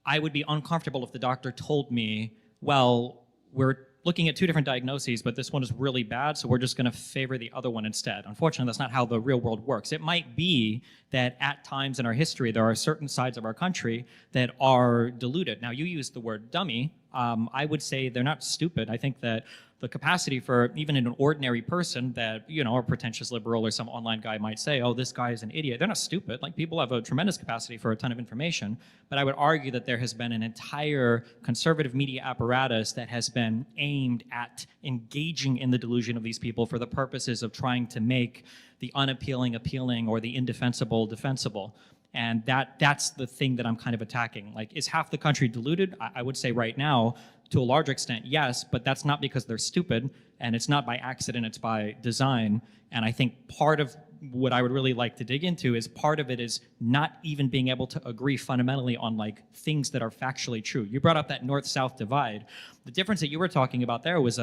I would be uncomfortable if the doctor told me, well, we're looking at two different diagnoses, but this one is really bad, so we're just going to favor the other one instead. Unfortunately, that's not how the real world works. It might be that at times in our history, there are certain sides of our country that are deluded. Now, you used the word dummy. I would say they're not stupid. I think that the capacity for even an ordinary person that, you know, a pretentious liberal or some online guy might say, oh, this guy is an idiot. They're not stupid. Like, people have a tremendous capacity for a ton of information. But I would argue that there has been an entire conservative media apparatus that has been aimed at engaging in the delusion of these people for the purposes of trying to make the unappealing appealing or the indefensible defensible. And that's the thing that I'm kind of attacking. Like, is half the country deluded? I would say right now, to a large extent, yes, but that's not because they're stupid, and it's not by accident, it's by design. And I think part of what I would really like to dig into is part of it is not even being able to agree fundamentally on like things that are factually true. You brought up that north-south divide. The difference that you were talking about there was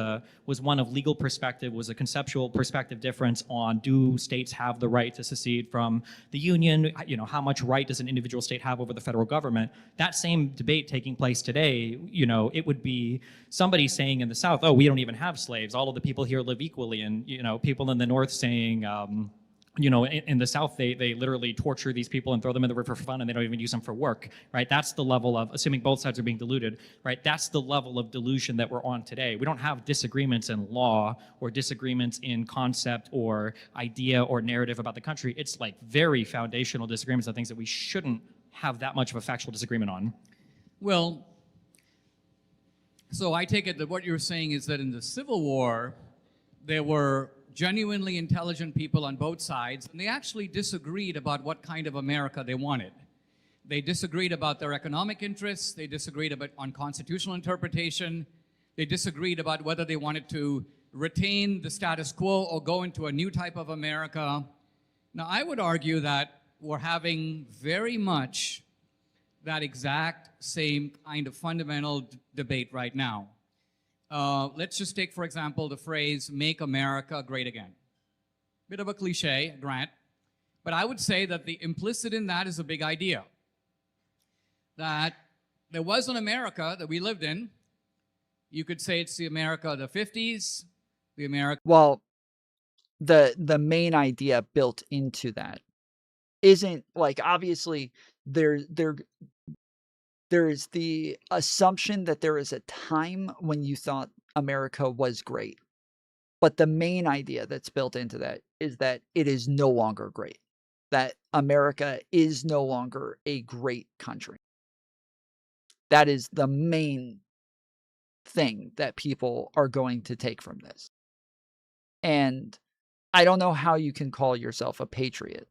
one of legal perspective, was a conceptual perspective difference on, do states have the right to secede from the union? You know, how much right does an individual state have over the federal government? That same debate taking place today, you know, it would be somebody saying in the South, oh, we don't even have slaves. All of the people here live equally. And, you know, people in the North saying, you know, in the South, they literally torture these people and throw them in the river for fun, and they don't even use them for work, right? That's the level of, assuming both sides are being diluted, right? That's the level of delusion that we're on today. We don't have disagreements in law or disagreements in concept or idea or narrative about the country. It's like very foundational disagreements on things that we shouldn't have that much of a factual disagreement on. Well, so I take it that what you're saying is that in the Civil War, there were genuinely intelligent people on both sides, and they actually disagreed about what kind of America they wanted. They disagreed about their economic interests, they disagreed about on constitutional interpretation, they disagreed about whether they wanted to retain the status quo or go into a new type of America. Now, I would argue that we're having very much that exact same kind of fundamental debate right now. Let's just take, for example, the phrase, make America great again. Bit of a cliche, grant, but I would say that the implicit in that is a big idea. That there was an America that we lived in. You could say it's the America of the 50s, the America... Well, the main idea built into that isn't, like, obviously, there is the assumption that there is a time when you thought America was great. But the main idea that's built into that is that it is no longer great. That America is no longer a great country. That is the main thing that people are going to take from this. And I don't know how you can call yourself a patriot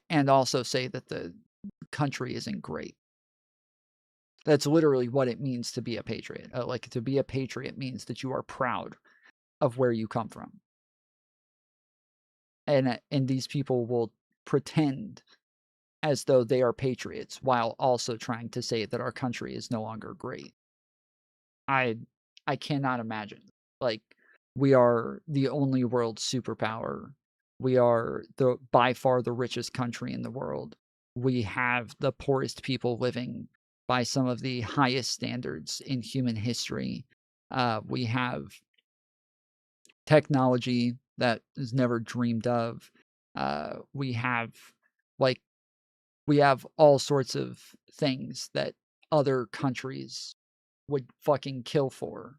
and also say that the country isn't great. That's literally what it means to be a patriot. Like, to be a patriot means that you are proud of where you come from. And these people will pretend as though they are patriots while also trying to say that our country is no longer great. I cannot imagine. Like, we are the only world superpower. We are by far the richest country in the world. We have the poorest people living by some of the highest standards in human history. We have technology that is never dreamed of. We have all sorts of things that other countries would fucking kill for.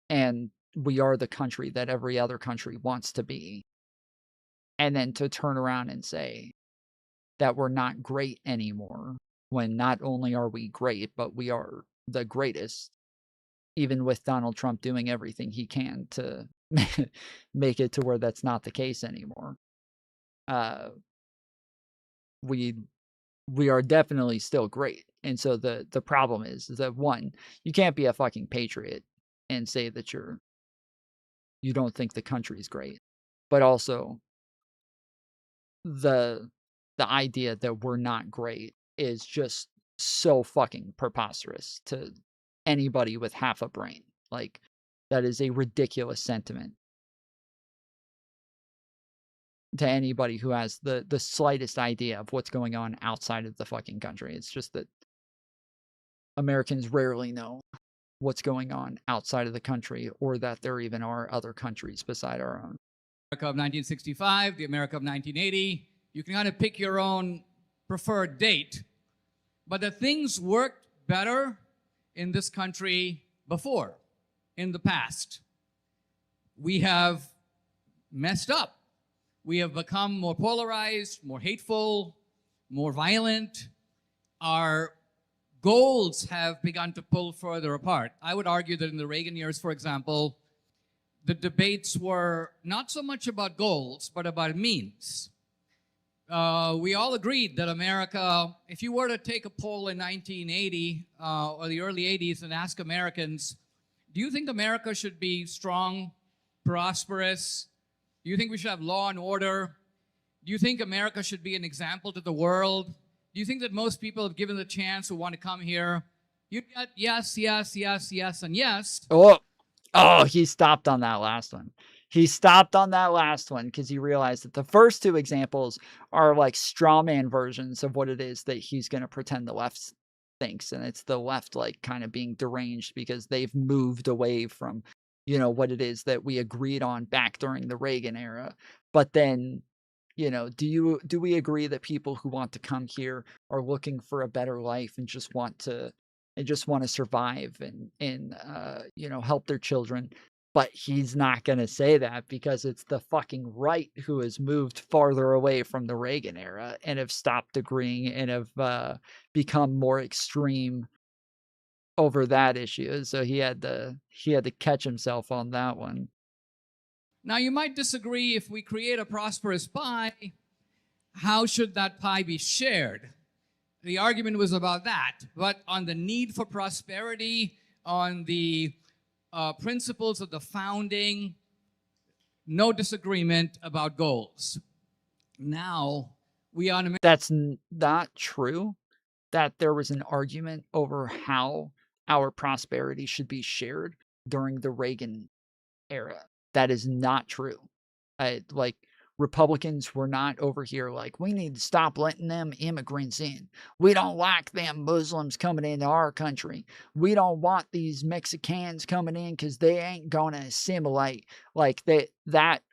And we are the country that every other country wants to be. And then to turn around and say that we're not great anymore, when not only are we great, but we are the greatest, even with Donald Trump doing everything he can to make it to where that's not the case anymore. We are definitely still great. And so the problem is that, one, you can't be a fucking patriot and say that you don't think the country's great. But also, the idea that we're not great is just so fucking preposterous to anybody with half a brain. Like, that is a ridiculous sentiment to anybody who has the slightest idea of what's going on outside of the fucking country. It's just that Americans rarely know what's going on outside of the country, or that there even are other countries beside our own. America of 1965, the America of 1980. You can kind of pick your own preferred date, but the things worked better in this country before, in the past. We have messed up. We have become more polarized, more hateful, more violent. Our goals have begun to pull further apart. I would argue that in the Reagan years, for example, the debates were not so much about goals, but about means. we all agreed that America, if you were to take a poll in 1980 or the early 80s and ask Americans, do you think America should be strong, prosperous? Do you think we should have law and order? Do you think America should be an example to the world? Do you think that most people, have given the chance, who want to come here, you get yes, yes, yes, yes, and yes? Oh, he stopped on that last one. He stopped on that last one because he realized that the first two examples are like straw man versions of what it is that he's going to pretend the left thinks. And it's the left like kind of being deranged because they've moved away from, you know, what it is that we agreed on back during the Reagan era. But then, you know, do we agree that people who want to come here are looking for a better life and just want to survive and you know, help their children? But he's not going to say that because it's the fucking right who has moved farther away from the Reagan era and have stopped agreeing and have become more extreme over that issue. So he had to catch himself on that one. Now, you might disagree. If we create a prosperous pie, how should that pie be shared? The argument was about that. But on the need for prosperity, on the principles of the founding, no disagreement about goals. Now, we on That's not true that there was an argument over how our prosperity should be shared during the Reagan era. That is not true. Like, Republicans were not over here like, we need to stop letting them immigrants in. We don't like them Muslims coming into our country. We don't want these Mexicans coming in because they ain't going to assimilate. Like, that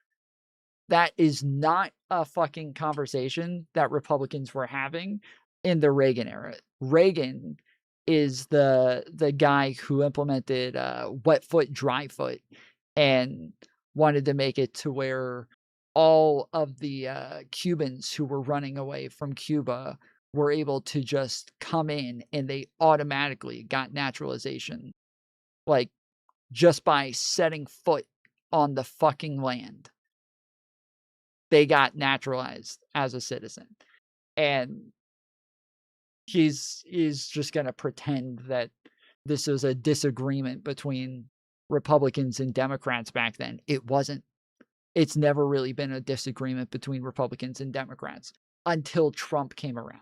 is not a fucking conversation that Republicans were having in the Reagan era. Reagan is the guy who implemented wet foot, dry foot, and wanted to make it to where all of the Cubans who were running away from Cuba were able to just come in and they automatically got naturalization. Like, just by setting foot on the fucking land, they got naturalized as a citizen. And he's just going to pretend that this was a disagreement between Republicans and Democrats back then. It wasn't. It's never really been a disagreement between Republicans and Democrats until Trump came around.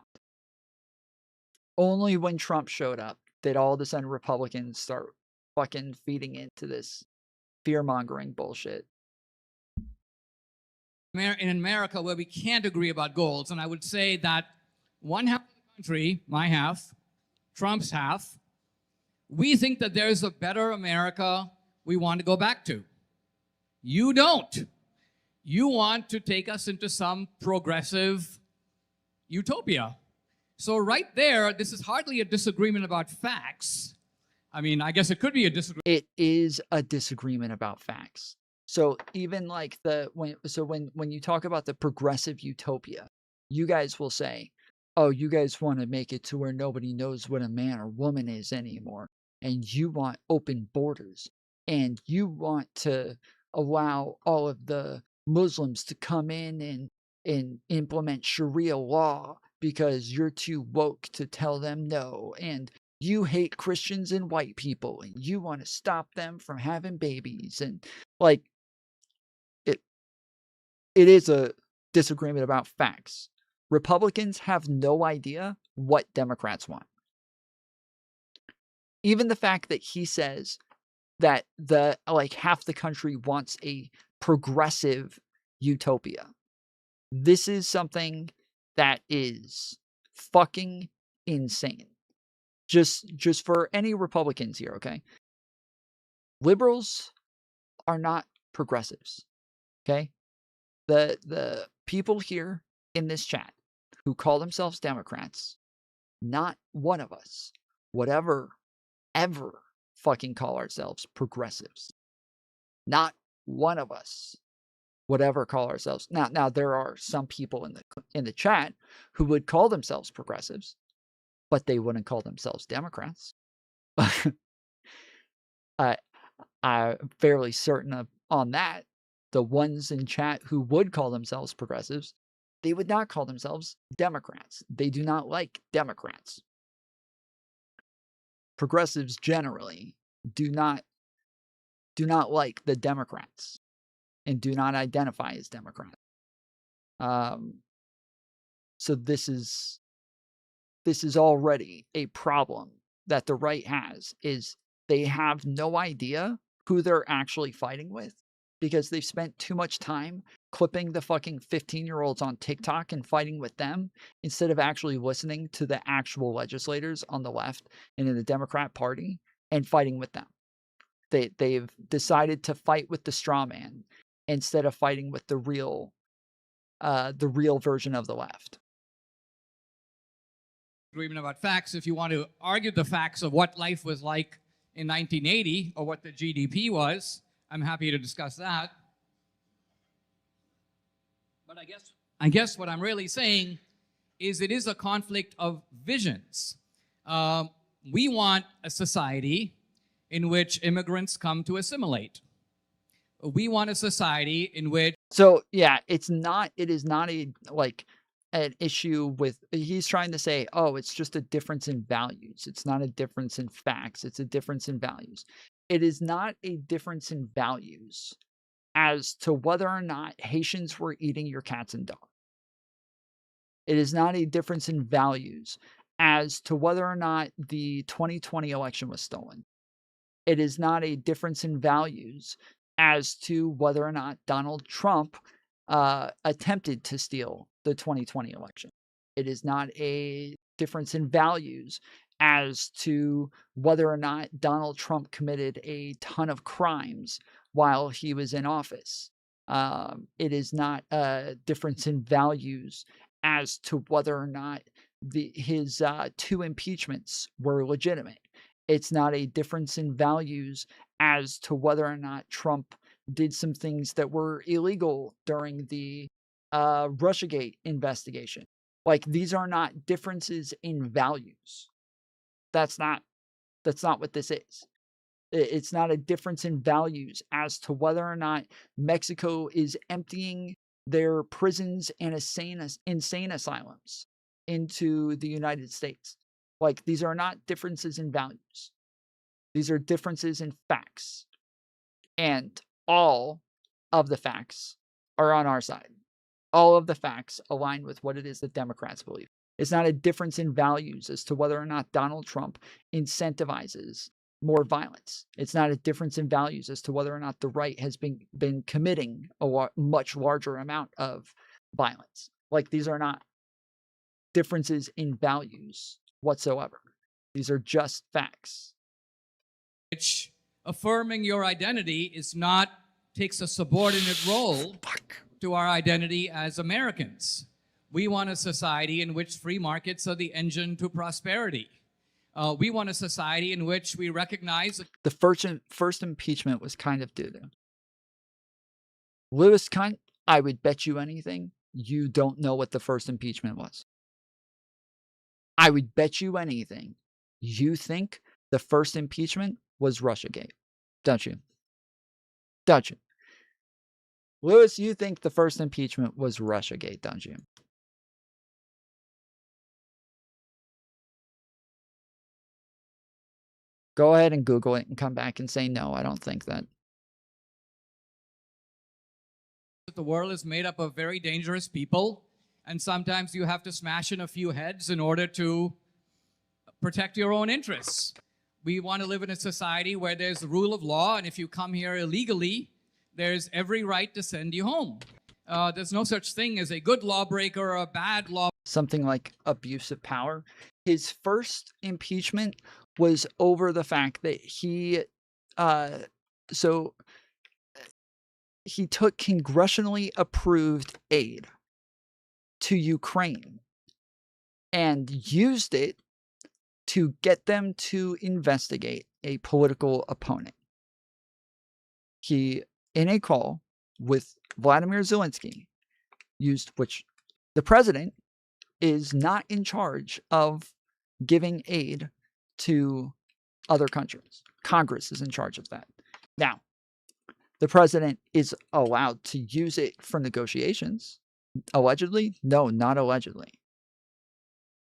Only when Trump showed up did all of a sudden Republicans start fucking feeding into this fear-mongering bullshit. In America, where we can't agree about goals, and I would say that one half of the country, my half, Trump's half, we think that there's a better America we want to go back to. You don't. You want to take us into some progressive utopia. So right there, this is hardly a disagreement about facts. I mean, I guess it could be a disagreement. It is a disagreement about facts. So even like when you talk about the progressive utopia, you guys will say, oh, you guys want to make it to where nobody knows what a man or woman is anymore. And you want open borders. And you want to allow all of the Muslims to come in and implement Sharia law because you're too woke to tell them no. And you hate Christians and white people and you want to stop them from having babies. And like, it is a disagreement about facts. Republicans have no idea what Democrats want. Even the fact that he says that half the country wants a progressive utopia. This is something that is fucking insane. Just for any Republicans here, okay? Liberals are not progressives, okay? The people here in this chat who call themselves Democrats, not one of us would ever fucking call ourselves progressives. Not one of us would ever call ourselves. Now there are some people in the chat who would call themselves progressives, but they wouldn't call themselves Democrats. I'm fairly certain on that. The ones in chat who would call themselves progressives They would not call themselves Democrats. They do not like Democrats. Progressives generally do not like the Democrats and do not identify as Democrats. So this is already a problem that the right has, is they have no idea who they're actually fighting with because they've spent too much time clipping the fucking 15-year-olds on TikTok and fighting with them instead of actually listening to the actual legislators on the left and in the Democrat Party and fighting with them. They've decided to fight with the straw man instead of fighting with the real version of the left. Agreement about facts. If you want to argue the facts of what life was like in 1980 or what the GDP was, I'm happy to discuss that. But I guess what I'm really saying is it is a conflict of visions. We want a society in which immigrants come to assimilate. We want a society in which... So yeah, it is not a like an issue with, he's trying to say, oh, it's just a difference in values. It's not a difference in facts. It's a difference in values. It is not a difference in values as to whether or not Haitians were eating your cats and dogs. It is not a difference in values as to whether or not the 2020 election was stolen. It is not a difference in values as to whether or not Donald Trump attempted to steal the 2020 election. It is not a difference in values as to whether or not Donald Trump committed a ton of crimes while he was in office. It is not a difference in values as to whether or not his 2 impeachments were legitimate. It's not a difference in values as to whether or not Trump did some things that were illegal during the Russiagate investigation. Like, these are not differences in values. That's not what this is. It's not a difference in values as to whether or not Mexico is emptying their prisons and insane asylums into the United States. Like, these are not differences in values. These are differences in facts. And all of the facts are on our side. All of the facts align with what it is that Democrats believe. It's not a difference in values as to whether or not Donald Trump incentivizes more violence. It's not a difference in values as to whether or not the right has been committing a much larger amount of violence. Like, these are not differences in values whatsoever. These are just facts. Which affirming your identity takes a subordinate role to our identity as Americans. We want a society in which free markets are the engine to prosperity. We want a society in which we recognize... The first impeachment was kind of doo-doo. Louis Cunt, I would bet you anything you don't know what the first impeachment was. I would bet you anything you think the first impeachment was Russiagate. Don't you? Don't you? Louis, you think the first impeachment was Russiagate, don't you? Go ahead and Google it and come back and say, no, I don't think that. The world is made up of very dangerous people, and sometimes you have to smash in a few heads in order to protect your own interests. We want to live in a society where there's the rule of law, and if you come here illegally, there's every right to send you home. There's no such thing as a good lawbreaker or a bad law. Something like abuse of power. His first impeachment was over the fact that he took congressionally approved aid to Ukraine and used it to get them to investigate a political opponent. He, in a call with Vladimir Zelensky, which the president is not in charge of giving aid to other countries. Congress is in charge of that. Now, the president is allowed to use it for negotiations. Allegedly? No, not allegedly.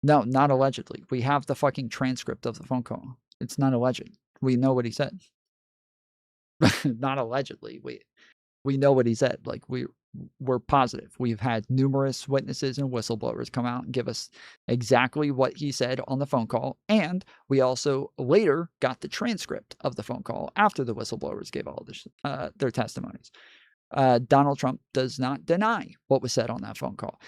No, not allegedly. We have the fucking transcript of the phone call. It's not alleged. We know what he said. Not allegedly. We know what he said. Like, we're positive. We've had numerous witnesses and whistleblowers come out and give us exactly what he said on the phone call. And we also later got the transcript of the phone call after the whistleblowers gave all this, their testimonies. Donald Trump does not deny what was said on that phone call.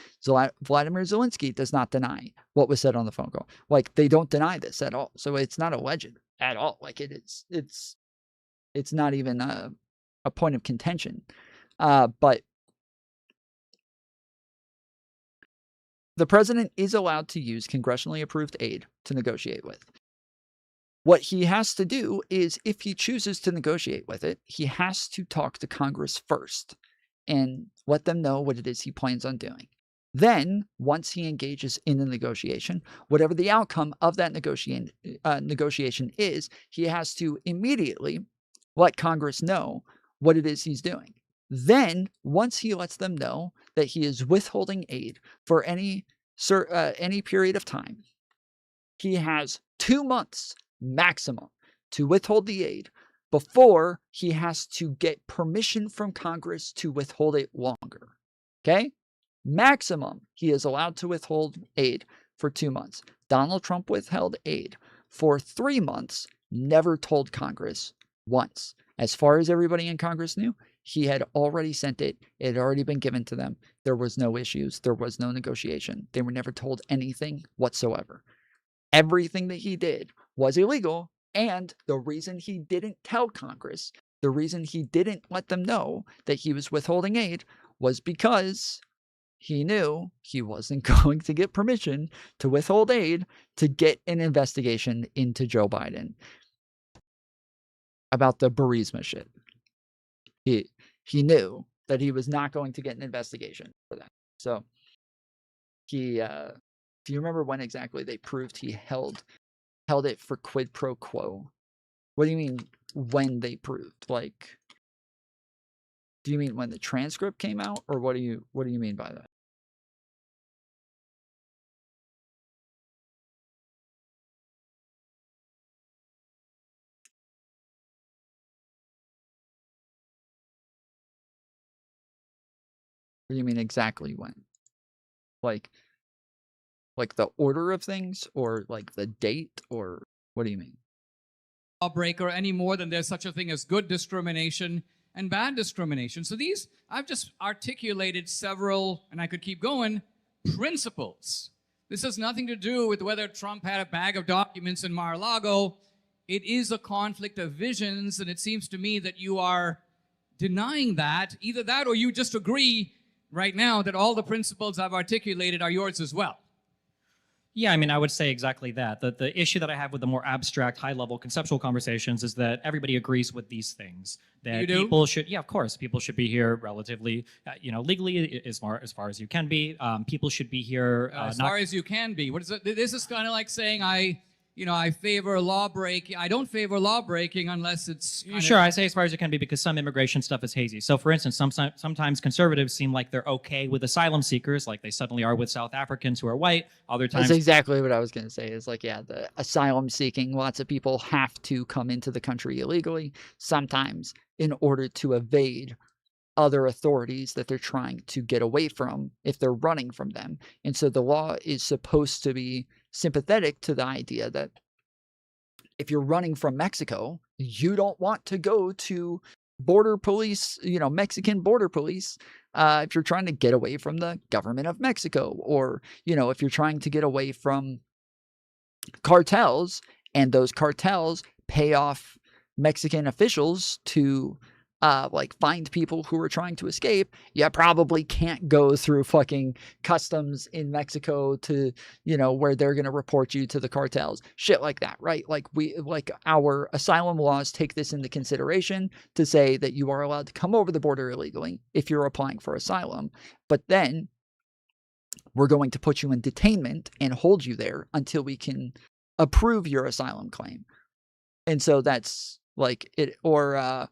Vladimir Zelensky does not deny what was said on the phone call. Like, they don't deny this at all. So it's not alleged at all. Like, it's not even a point of contention. But the president is allowed to use congressionally approved aid to negotiate with. What he has to do is, if he chooses to negotiate with it, he has to talk to Congress first and let them know what it is he plans on doing. Then, once he engages in the negotiation, whatever the outcome of that negotiation is, he has to immediately let Congress know what it is he's doing. Then, once he lets them know that he is withholding aid for any period of time, he has 2 months maximum to withhold the aid before he has to get permission from Congress to withhold it longer. Okay? Maximum, he is allowed to withhold aid for 2 months. Donald Trump withheld aid for 3 months, never told Congress once. As far as everybody in Congress knew, he had already sent it. It had already been given to them. There was no issues. There was no negotiation. They were never told anything whatsoever. Everything that he did was illegal, and the reason he didn't tell Congress, the reason he didn't let them know that he was withholding aid, was because he knew he wasn't going to get permission to withhold aid to get an investigation into Joe Biden about the Burisma shit. He knew that he was not going to get an investigation for that. So he, do you remember when exactly they proved he held it for quid pro quo? What do you mean when they proved? Like, do you mean when the transcript came out, or what do you mean by that? What do you mean exactly when? Like the order of things, or like the date, or what do you mean? Lawbreaker any more than there's such a thing as good discrimination and bad discrimination. So these, I've just articulated several, and I could keep going, principles. This has nothing to do with whether Trump had a bag of documents in Mar-a-Lago. It is a conflict of visions, and it seems to me that you are denying that. Either that, or you just agree right now that all the principles I've articulated are yours as well. Yeah, I mean, I would say exactly that. The issue that I have with the more abstract, high-level conceptual conversations is that everybody agrees with these things. That You do? people should, yeah, of course, people should be here relatively, legally as far as you can be. People should be here As far as you can be. What is it? This is kind of like saying I favor law breaking. I don't favor law breaking unless it's Sure, I say as far as it can be because some immigration stuff is hazy. So, for instance, sometimes conservatives seem like they're okay with asylum seekers, like they suddenly are with South Africans who are white. Other times, That's exactly what I was going to say. Is like, yeah, the asylum seeking. Lots of people have to come into the country illegally, sometimes in order to evade other authorities that they're trying to get away from if they're running from them. And so the law is supposed to be sympathetic to the idea that if you're running from Mexico, you don't want to go to border police, Mexican border police, if you're trying to get away from the government of Mexico, or, if you're trying to get away from cartels and those cartels pay off Mexican officials to find people who are trying to escape, you probably can't go through fucking customs in Mexico to, where they're going to report you to the cartels. Shit like that, right? Like our asylum laws take this into consideration to say that you are allowed to come over the border illegally if you're applying for asylum, but then we're going to put you in detainment and hold you there until we can approve your asylum claim. And so that's like it, or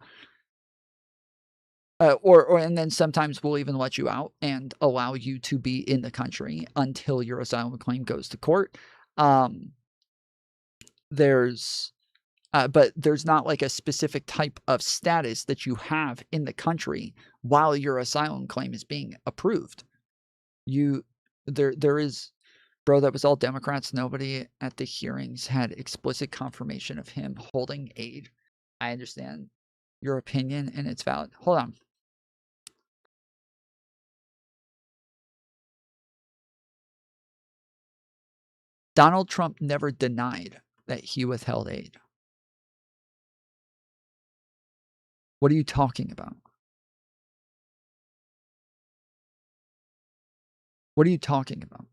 And then sometimes we'll even let you out and allow you to be in the country until your asylum claim goes to court. But there's not like a specific type of status that you have in the country while your asylum claim is being approved. There is, bro, that was all Democrats. Nobody at the hearings had explicit confirmation of him holding aid. I understand your opinion and it's valid. Hold on. Donald Trump never denied that he withheld aid. What are you talking about? What are you talking about?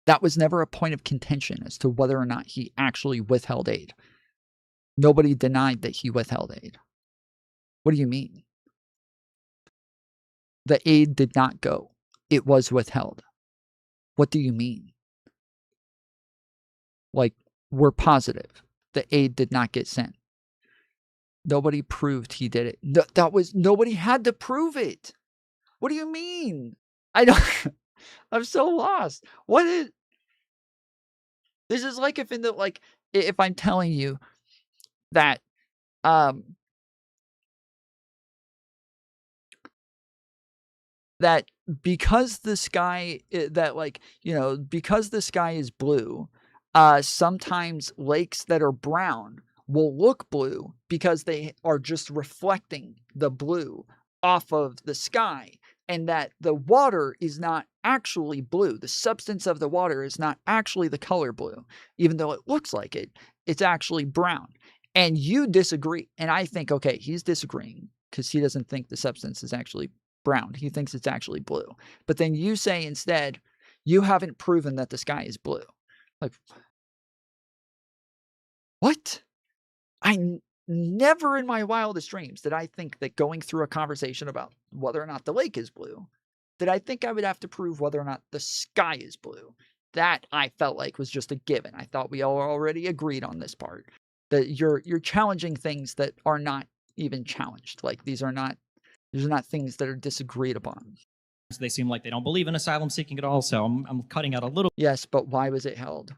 That was never a point of contention as to whether or not he actually withheld aid. Nobody denied that he withheld aid. What do you mean? The aid did not go. It was withheld. What do you mean? Like, we're positive the aid did not get sent. Nobody proved he did it. Nobody had to prove it. What do you mean? I'm so lost. This is like if I'm telling you that that because the sky because the sky is blue, sometimes lakes that are brown will look blue because they are just reflecting the blue off of the sky, and that the water is not actually blue. The substance of the water is not actually the color blue, even though it looks like it. It's actually brown. And you disagree. And I think, okay, he's disagreeing because he doesn't think the substance is actually brown. He thinks it's actually blue. But then you say instead, you haven't proven that the sky is blue. Like, what? Never in my wildest dreams did I think that going through a conversation about whether or not the lake is blue, did I think I would have to prove whether or not the sky is blue. That I felt like was just a given. I thought we all already agreed on this part. That you're challenging things that are not even challenged. Like these are not things that are disagreed upon. They seem like they don't believe in asylum seeking at all, so I'm cutting out a little. Yes, but why was it held?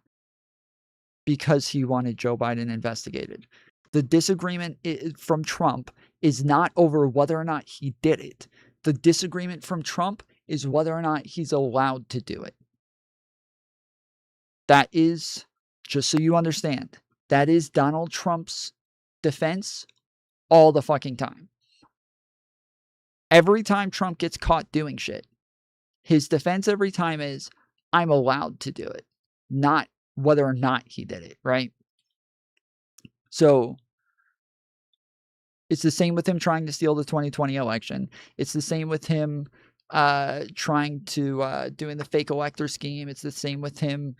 Because he wanted Joe Biden investigated. The disagreement from Trump is not over whether or not he did it. The disagreement from Trump is whether or not he's allowed to do it. That is, just so you understand, that is Donald Trump's defense all the fucking time. Every time Trump gets caught doing shit, his defense every time is, I'm allowed to do it, not whether or not he did it, right? So it's the same with him trying to steal the 2020 election. It's the same with him trying to doing the fake elector scheme. It's the same with him.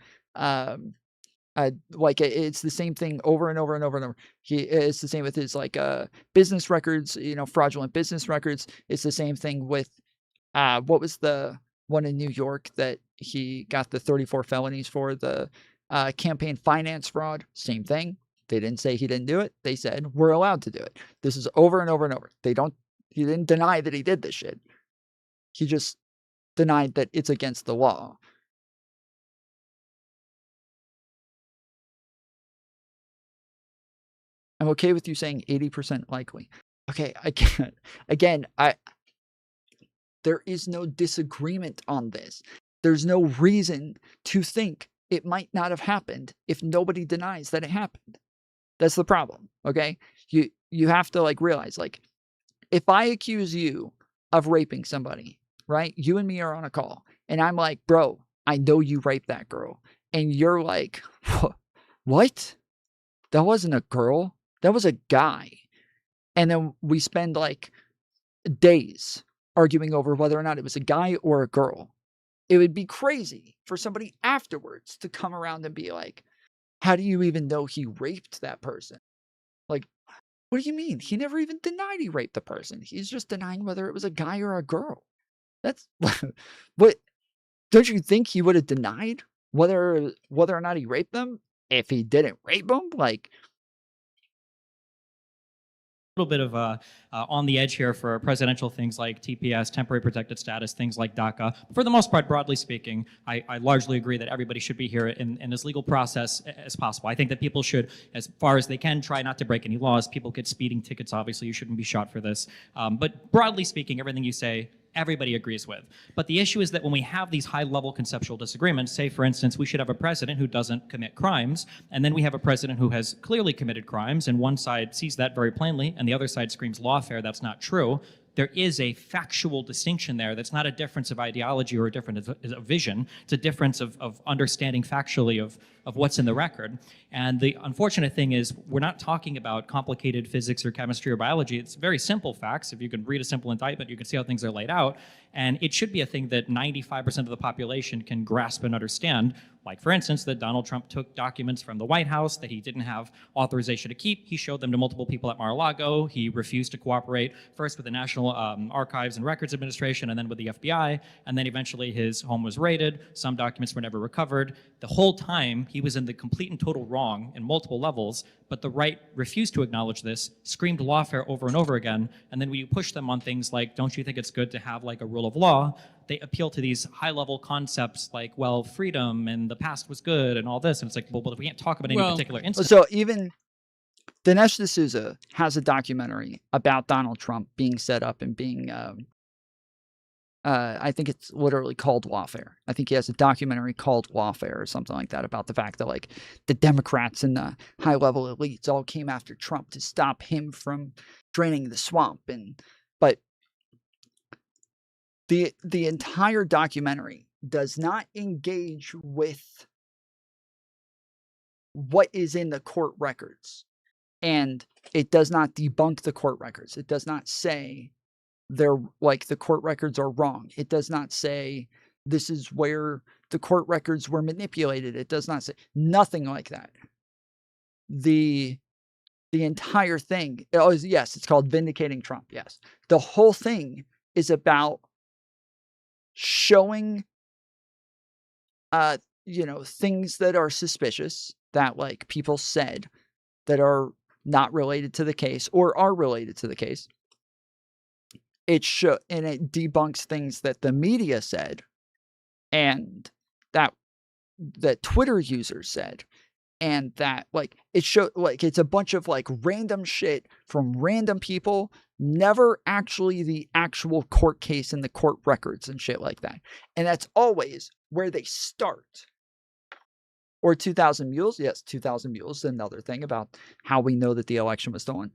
It's the same thing over and over and over and over. It's the same with his business records, fraudulent business records. It's the same thing with what was the one in New York that he got the 34 felonies for, the campaign finance fraud. Same thing. They didn't say he didn't do it. They said we're allowed to do it. This is over and over and over. He didn't deny that he did this shit. He just denied that it's against the law. I'm okay with you saying 80% likely. Okay, there is no disagreement on this. There's no reason to think it might not have happened if nobody denies that it happened. That's the problem, okay? You have to realize, if I accuse you of raping somebody, right? You and me are on a call, and I'm like, bro, I know you raped that girl. And you're like, what? That wasn't a girl. That was a guy. And then we spend days arguing over whether or not it was a guy or a girl. It would be crazy for somebody afterwards to come around and be like, how do you even know he raped that person? What do you mean? He never even denied he raped the person. He's just denying whether it was a guy or a girl. That's what. Don't you think he would have denied whether or not he raped them if he didn't rape them? little bit of on the edge here for presidential things like TPS, temporary protected status, things like DACA. For the most part, broadly speaking, I largely agree that everybody should be here in as legal process as possible. I think that people should, as far as they can, try not to break any laws. People get speeding tickets, obviously. You shouldn't be shot for this. But broadly speaking, everything you say, everybody agrees with. But the issue is that when we have these high-level conceptual disagreements, say, for instance, we should have a president who doesn't commit crimes, and then we have a president who has clearly committed crimes, and one side sees that very plainly, and the other side screams lawfare, that's not true. There is a factual distinction there that's not a difference of ideology or a difference of vision. It's a difference of understanding factually of what's in the record. And the unfortunate thing is we're not talking about complicated physics or chemistry or biology. It's very simple facts. If you can read a simple indictment, you can see how things are laid out. And it should be a thing that 95% of the population can grasp and understand. Like, for instance, that Donald Trump took documents from the White House that he didn't have authorization to keep. He showed them to multiple people at Mar-a-Lago. He refused to cooperate, first with the National Archives and Records Administration and then with the FBI. And then eventually his home was raided. Some documents were never recovered. The whole time, he was in the complete and total wrong in multiple levels, but the right refused to acknowledge this, screamed lawfare over and over again. And then when you push them on things like, don't you think it's good to have like a rule of law, they appeal to these high-level concepts like, well, freedom and the past was good and all this. And it's like, well, but we can't talk about any particular instance. So even Dinesh D'Souza has a documentary about Donald Trump being set up and being, I think it's literally called Lawfare. I think he has a documentary called Lawfare or something like that about the fact that like the Democrats and the high-level elites all came after Trump to stop him from draining the swamp. But the entire documentary does not engage with what is in the court records. And it does not debunk the court records. It does not say they're like the court records are wrong. It does not say this is where the court records were manipulated. It does not say nothing like that. The entire thing, yes, it's called Vindicating Trump. Yes. The whole thing is about showing things that are suspicious that like people said that are not related to the case or are related to the case. And it debunks things that the media said and that Twitter users said, and that like it showed like it's a bunch of like random shit from random people, never actually the actual court case and the court records and shit like that. And that's always where they start. Or 2,000 Mules. Yes, 2,000 Mules is another thing about how we know that the election was stolen.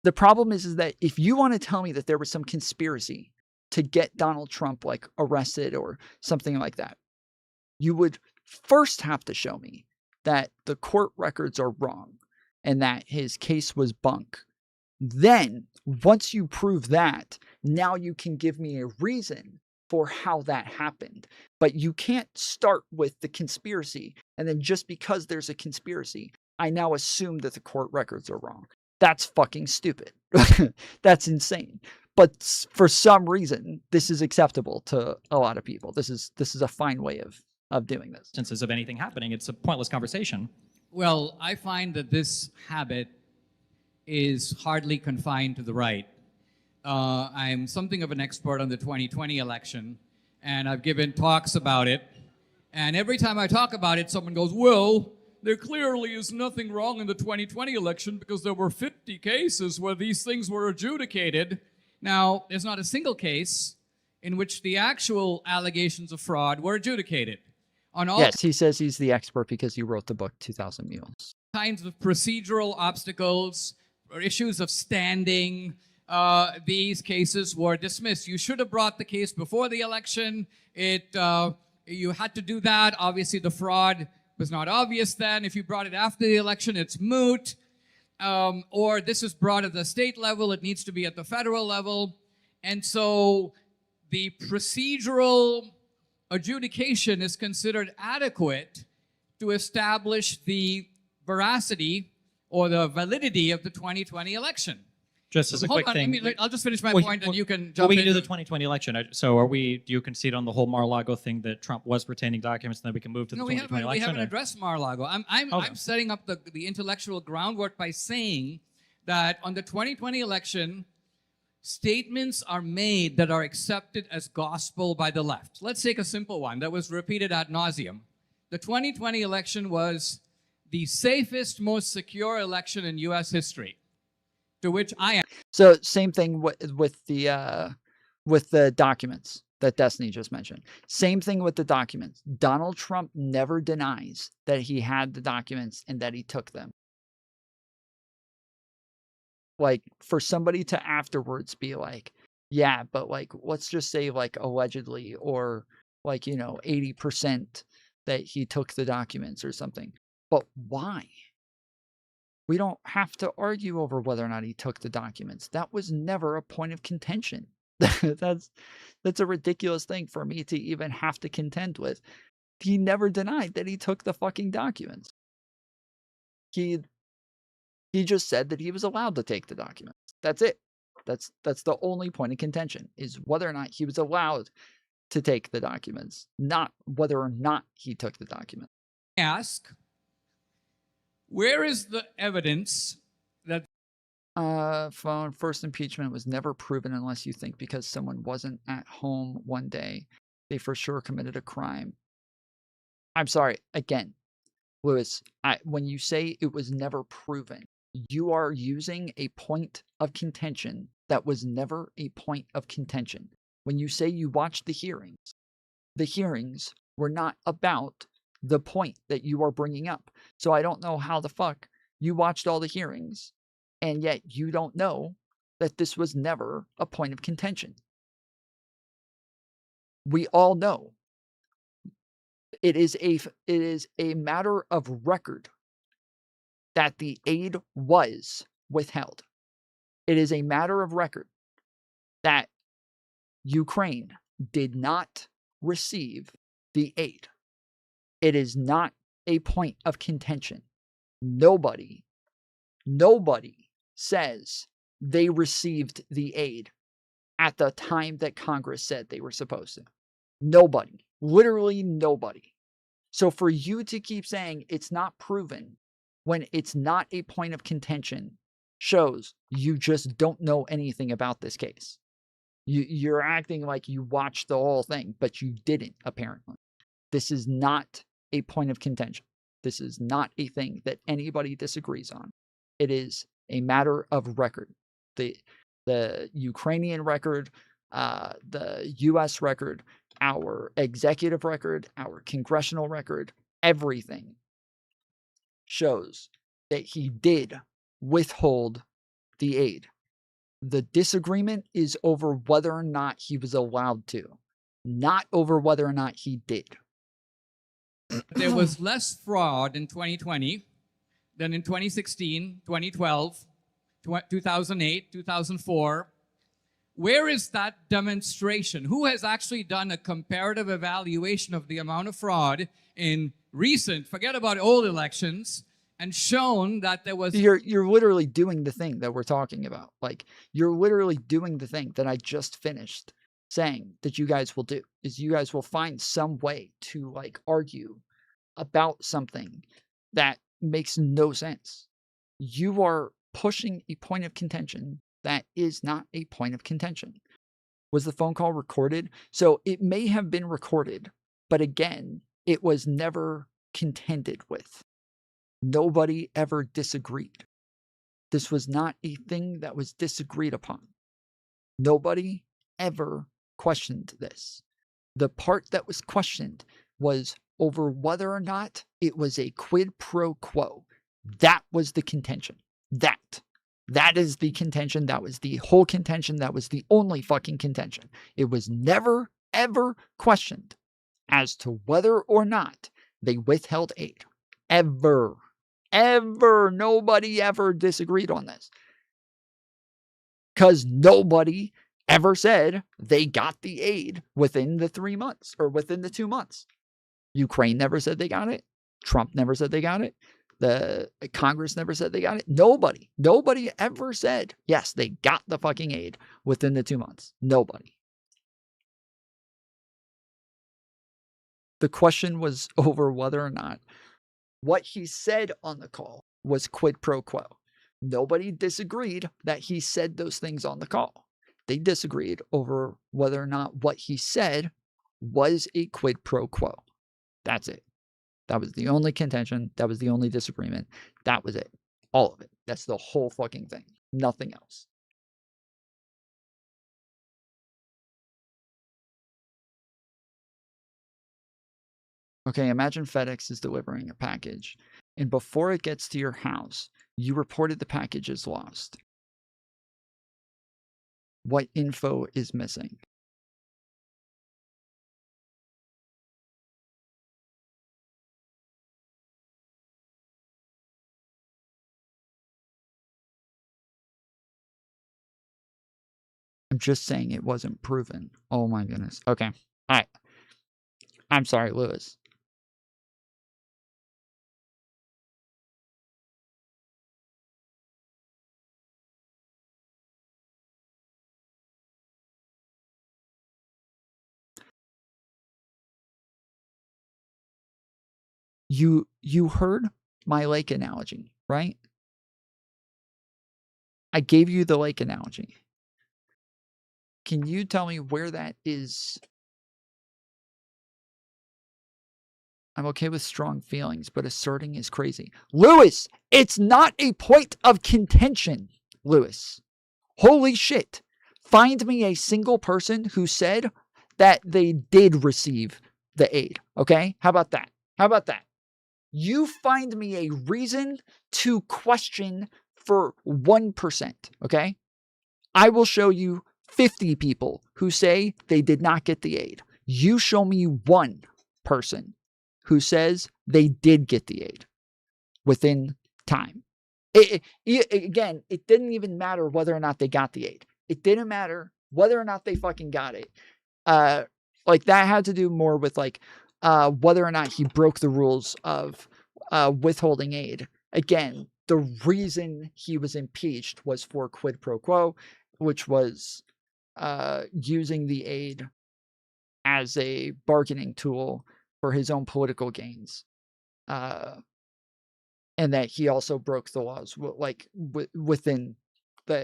The problem is that if you want to tell me that there was some conspiracy to get Donald Trump like arrested or something like that, you would first have to show me that the court records are wrong and that his case was bunk. Then, once you prove that, now you can give me a reason for how that happened. But you can't start with the conspiracy, and then just because there's a conspiracy, I now assume that the court records are wrong. That's fucking stupid. That's insane. But for some reason, this is acceptable to a lot of people. This is a fine way of doing this. Instances of anything happening, it's a pointless conversation. Well, I find that this habit is hardly confined to the right. I'm something of an expert on the 2020 election, and I've given talks about it. And every time I talk about it, someone goes, well, there clearly is nothing wrong in the 2020 election because there were 50 cases where these things were adjudicated. Now, there's not a single case in which the actual allegations of fraud were adjudicated. On all yes, he says he's the expert because he wrote the book 2,000 Mules. Kinds of procedural obstacles or issues of standing, these cases were dismissed. You should have brought the case before the election. You had to do that. Obviously, the fraud was not obvious then. If you brought it after the election, it's moot. Or this is brought at the state level. It needs to be at the federal level. And so the procedural adjudication is considered adequate to establish the veracity or the validity of the 2020 election. Just as a quick thing. I'll just finish my point and you can jump in. We can do the 2020 election. So do you concede on the whole Mar-a-Lago thing that Trump was retaining documents and then we can move to the 2020 election? We haven't addressed Mar-a-Lago. I'm setting up the intellectual groundwork by saying that on the 2020 election, statements are made that are accepted as gospel by the left. Let's take a simple one that was repeated ad nauseum. The 2020 election was the safest, most secure election in U.S. history, to which I am. So same thing with the documents that Destiny just mentioned. Same thing with the documents. Donald Trump never denies that he had the documents and that he took them. Like, for somebody to afterwards be like, yeah, but like, let's just say like allegedly, or like, 80% that he took the documents or something. But why? We don't have to argue over whether or not he took the documents. That was never a point of contention. That's a ridiculous thing for me to even have to contend with. He never denied that he took the fucking documents. He just said that he was allowed to take the documents. That's it. That's the only point of contention, is whether or not he was allowed to take the documents, not whether or not he took the documents. Ask, where is the evidence that Phone first impeachment was never proven unless you think because someone wasn't at home one day, they for sure committed a crime. I'm sorry, again, Lewis, when you say it was never proven, you are using a point of contention that was never a point of contention. When you say you watched the hearings were not about the point that you are bringing up. So I don't know how the fuck you watched all the hearings, and yet you don't know that this was never a point of contention. We all know it is a matter of record that the aid was withheld. It is a matter of record that Ukraine did not receive the aid. It is not a point of contention. Nobody says they received the aid at the time that Congress said they were supposed to. Nobody. Literally nobody. So for you to keep saying it's not proven when it's not a point of contention shows you just don't know anything about this case. You're acting like you watched the whole thing, but you didn't, apparently. This is not a point of contention. This is not a thing that anybody disagrees on. It is a matter of record. The Ukrainian record, the U.S. record, our executive record, our congressional record, everything shows that he did withhold the aid. The disagreement is over whether or not he was allowed to, not over whether or not he did. there was less fraud in 2020 than in 2016, 2012, 2008, 2004. Where is that demonstration? Who has actually done a comparative evaluation of the amount of fraud in recent, forget about old elections, and shown that there was... You're literally doing the thing that we're talking about. Like, you're literally doing the thing that I just finished saying that you guys will do, is you guys will find some way to like argue about something that makes no sense. You are pushing a point of contention that is not a point of contention. Was the phone call recorded? So it may have been recorded, but again, it was never contended with. Nobody ever disagreed. This was not a thing that was disagreed upon. Nobody ever questioned this. The part that was questioned was over whether or not it was a quid pro quo. That was the contention. That is the contention. That was the whole contention. That was the only fucking contention. It was never, ever questioned as to whether or not they withheld aid. Ever. Nobody ever disagreed on this. Because nobody ever said they got the aid within the 3 months or within the 2 months. Ukraine never said they got it. Trump never said they got it. The Congress never said they got it. Nobody ever said, yes, they got the fucking aid within the 2 months. Nobody. The question was over whether or not what he said on the call was quid pro quo. Nobody disagreed that he said those things on the call. They disagreed over whether or not what he said was a quid pro quo. That's it. That was the only contention. That was the only disagreement. That was it. All of it. That's the whole fucking thing. Nothing else. Okay, imagine FedEx is delivering a package, and before it gets to your house, you reported the package as lost. What info is missing? I'm just saying it wasn't proven. Oh my goodness. Okay. I'm sorry, Lewis. You heard my lake analogy, right? I gave you the lake analogy. Can you tell me where that is? I'm okay with strong feelings, but asserting is crazy. Lewis, it's not a point of contention, Lewis. Holy shit. Find me a single person who said that they did receive the aid, okay? How about that? How about that? You find me a reason to question for 1%, okay? I will show you 50 people who say they did not get the aid. You show me one person who says they did get the aid within time. Again, it didn't even matter whether or not they got the aid. It didn't matter whether or not they fucking got it. Like that had to do more with like whether or not he broke the rules of withholding aid. Again, the reason he was impeached was for quid pro quo, which was using the aid as a bargaining tool for his own political gains. And that he also broke the laws like within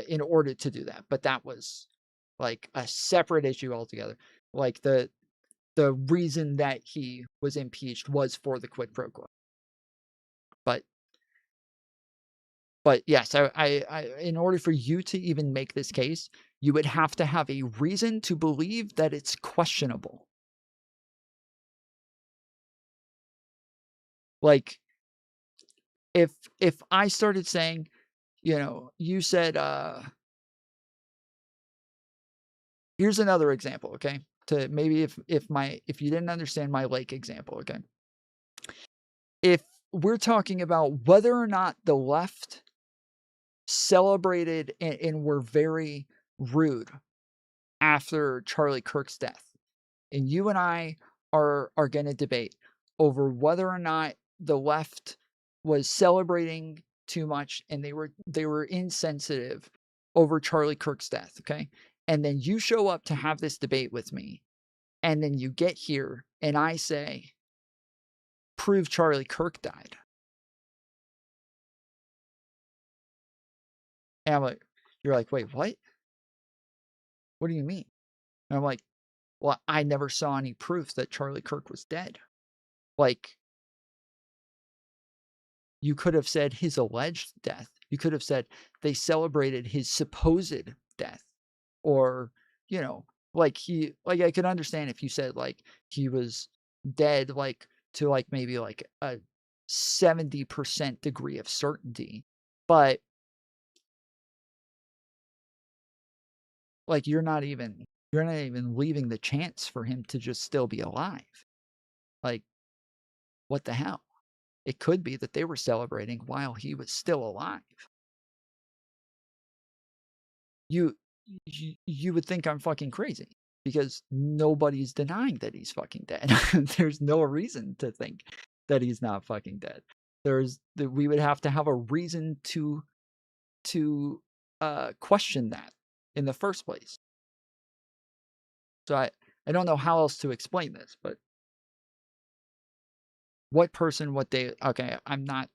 in order to do that. But that was like a separate issue altogether. Like the reason that he was impeached was for the quid pro quo. But yes, I in order for you to even make this case, you would have to have a reason to believe that it's questionable. Like if I started saying, you said here's another example, okay? To maybe if you didn't understand my lake example, okay? If we're talking about whether or not the left celebrated and were very rude after Charlie Kirk's death, and you and I are going to debate over whether or not the left was celebrating too much and they were insensitive over Charlie Kirk's death, okay? And then you show up to have this debate with me, and then you get here and I say, prove Charlie Kirk died. And you're like, wait, what? What do you mean? And I'm like, well, I never saw any proof that Charlie Kirk was dead. Like, you could have said his alleged death. You could have said they celebrated his supposed death. Or, like I could understand if you said like he was dead, like to like maybe like a 70% degree of certainty. But like you're not even leaving the chance for him to just still be alive. Like, what the hell? It could be that they were celebrating while he was still alive. You would think I'm fucking crazy because nobody's denying that he's fucking dead. There's no reason to think that he's not fucking dead. We would have to have a reason to question that in the first place. So I don't know how else to explain this, but what person, what day? Okay, I'm not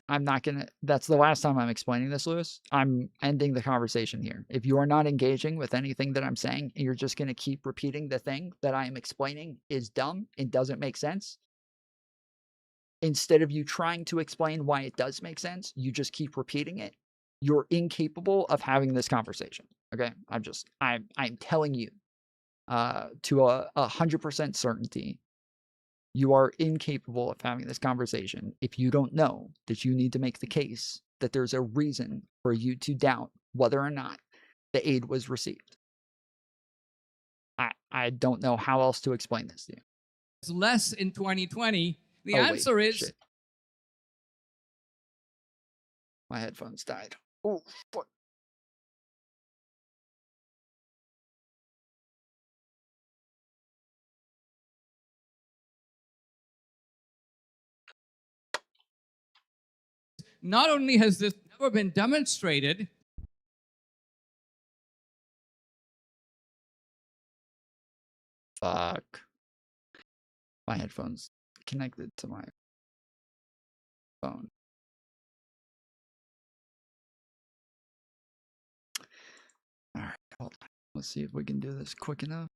I'm not gonna. That's the last time I'm explaining this, Lewis. I'm ending the conversation here. If you are not engaging with anything that I'm saying, and you're just gonna keep repeating the thing that I am explaining is dumb and doesn't make sense, instead of you trying to explain why it does make sense, you just keep repeating it. You're incapable of having this conversation. Okay, I'm telling you, to 100% certainty, you are incapable of having this conversation if you don't know that you need to make the case that there's a reason for you to doubt whether or not the aid was received. I don't know how else to explain this to you. It's less in 2020. The Oh, wait, answer is shit. My headphones died. Oh, fuck. not only has this never been demonstrated, Fuck. My headphones connected to my phone. All right, hold on. Let's see if we can do this quick enough.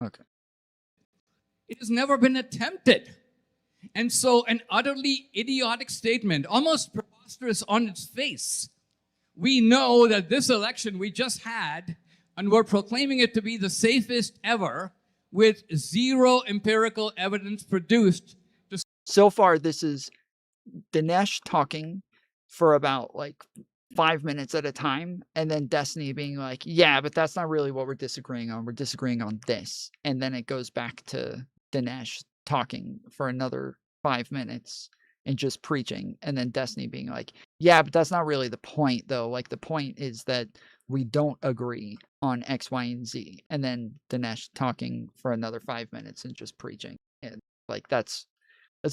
Okay. it has never been attempted. And so an utterly idiotic statement, almost preposterous on its face. We know that this election we just had, and we're proclaiming it to be the safest ever, with zero empirical evidence produced. So far, this is Dinesh talking for about like 5 minutes at a time, and then Destiny being like, yeah, but that's not really what we're disagreeing on. We're disagreeing on this. And then it goes back to Dinesh talking for another 5 minutes and just preaching. And then Destiny being like, yeah, but that's not really the point, though. Like, the point is that we don't agree on X, Y, and Z. And then Dinesh talking for another 5 minutes and just preaching. And like, that's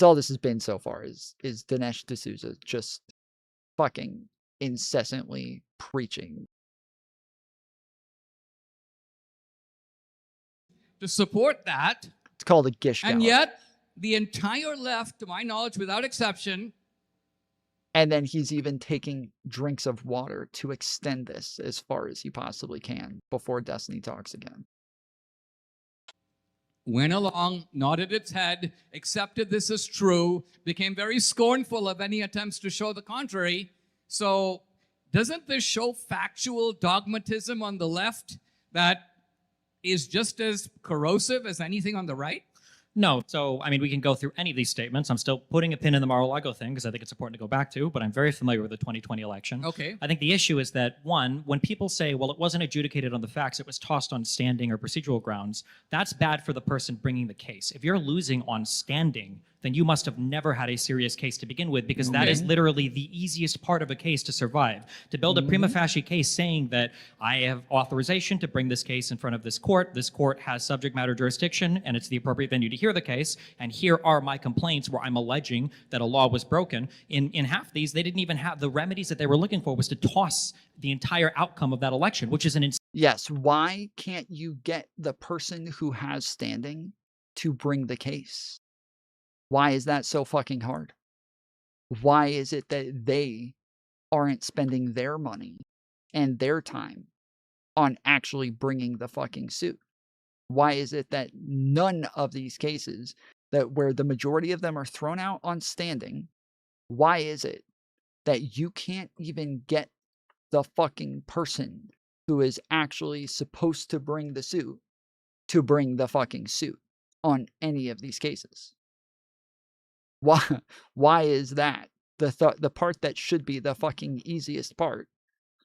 all this has been so far is Dinesh D'Souza just fucking incessantly preaching. To support that. It's called a gish gallop. And yet, the entire left, to my knowledge, without exception. And then he's even taking drinks of water to extend this as far as he possibly can before Destiny talks again. Went along, nodded its head, accepted this as true, became very scornful of any attempts to show the contrary. So doesn't this show factual dogmatism on the left that is just as corrosive as anything on the right? No. So, I mean, we can go through any of these statements. I'm still putting a pin in the Mar-a-Lago thing because I think it's important to go back to, but I'm very familiar with the 2020 election. Okay. I think the issue is that, one, when people say, well, it wasn't adjudicated on the facts, it was tossed on standing or procedural grounds, that's bad for the person bringing the case. If you're losing on standing, then you must have never had a serious case to begin with, because that is literally the easiest part of a case to survive. To build a prima facie case saying that I have authorization to bring this case in front of this court has subject matter jurisdiction, and it's the appropriate venue to hear the case, and here are my complaints where I'm alleging that a law was broken. In half these, they didn't even have the remedies that they were looking for was to toss the entire outcome of that election, which is an Yes, why can't you get the person who has standing to bring the case? Why is that so fucking hard? Why is it that they aren't spending their money and their time on actually bringing the fucking suit? Why is it that none of these cases, that where the majority of them are thrown out on standing, why is it that you can't even get the fucking person who is actually supposed to bring the suit to bring the fucking suit on any of these cases? Why is that the part that should be the fucking easiest part?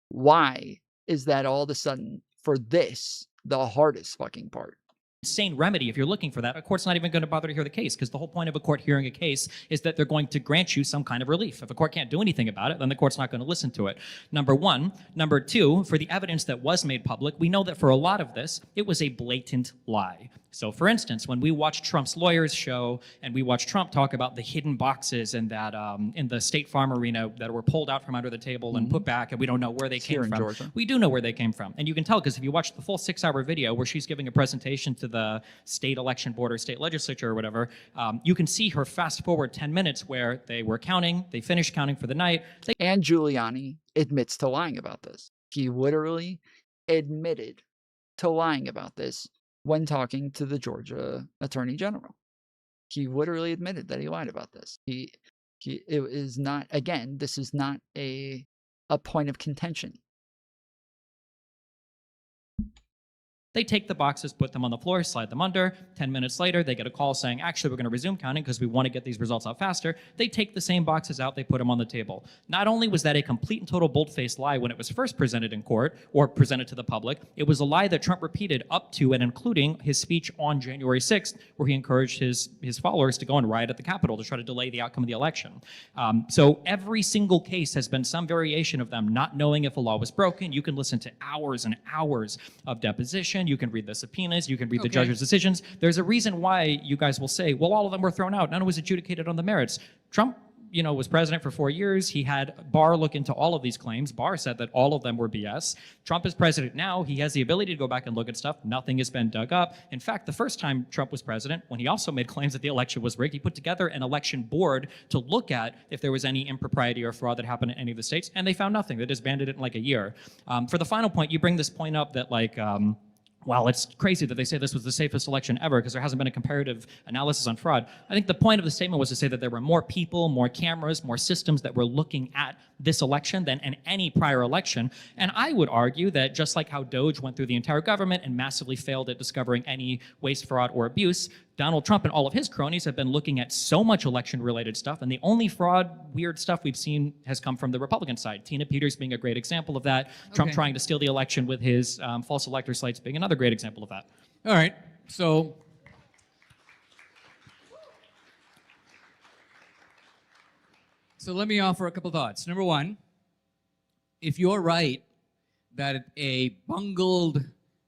Why is that all of a sudden for this the hardest fucking part? Insane remedy. If you're looking for that, a court's not even going to bother to hear the case, because the whole point of a court hearing a case is that they're going to grant you some kind of relief. If a court can't do anything about it, then the court's not going to listen to it. Number one. Number two, for the evidence that was made public, we know that for a lot of this, it was a blatant lie. So, for instance, when we watch Trump's lawyers show and we watch Trump talk about the hidden boxes and that in the State Farm arena that were pulled out from under the table and put back, and we don't know where they came from. Georgia. We do know where they came from. And you can tell because if you watch the full 6-hour video where she's giving a presentation to the state election board or state legislature or whatever, you can see her fast forward 10 minutes where they were counting, they finished counting for the night. And Giuliani admits to lying about this. He literally admitted to lying about this when talking to the Georgia Attorney General. He literally admitted that he lied about this. It is not, again, this is not a point of contention. They take the boxes, put them on the floor, slide them under. 10 minutes later, they get a call saying, actually, we're going to resume counting because we want to get these results out faster. They take the same boxes out, they put them on the table. Not only was that a complete and total bold-faced lie when it was first presented in court or presented to the public, it was a lie that Trump repeated up to and including his speech on January 6th, where he encouraged his followers to go and riot at the Capitol to try to delay the outcome of the election. So every single case has been some variation of them not knowing if a law was broken. You can listen to hours and hours of deposition. You can read the subpoenas, you can read the judge's decisions. There's a reason why you guys will say, well, all of them were thrown out. None was adjudicated on the merits. Trump, was president for 4 years. He had Barr look into all of these claims. Barr said that all of them were BS. Trump is president now. He has the ability to go back and look at stuff. Nothing has been dug up. In fact, the first time Trump was president, when he also made claims that the election was rigged, he put together an election board to look at if there was any impropriety or fraud that happened in any of the states, and they found nothing. They disbanded it in like a year. For the final point, you bring this point up that wow, it's crazy that they say this was the safest election ever because there hasn't been a comparative analysis on fraud. I think the point of the statement was to say that there were more people, more cameras, more systems that were looking at this election than in any prior election. And I would argue that just like how DOJ went through the entire government and massively failed at discovering any waste, fraud, or abuse, Donald Trump and all of his cronies have been looking at so much election-related stuff, and the only fraud, weird stuff we've seen has come from the Republican side. Tina Peters being a great example of that. Trump trying to steal the election with his false elector slates being another great example of that. All right, so let me offer a couple thoughts. Number one, if you're right that a bungled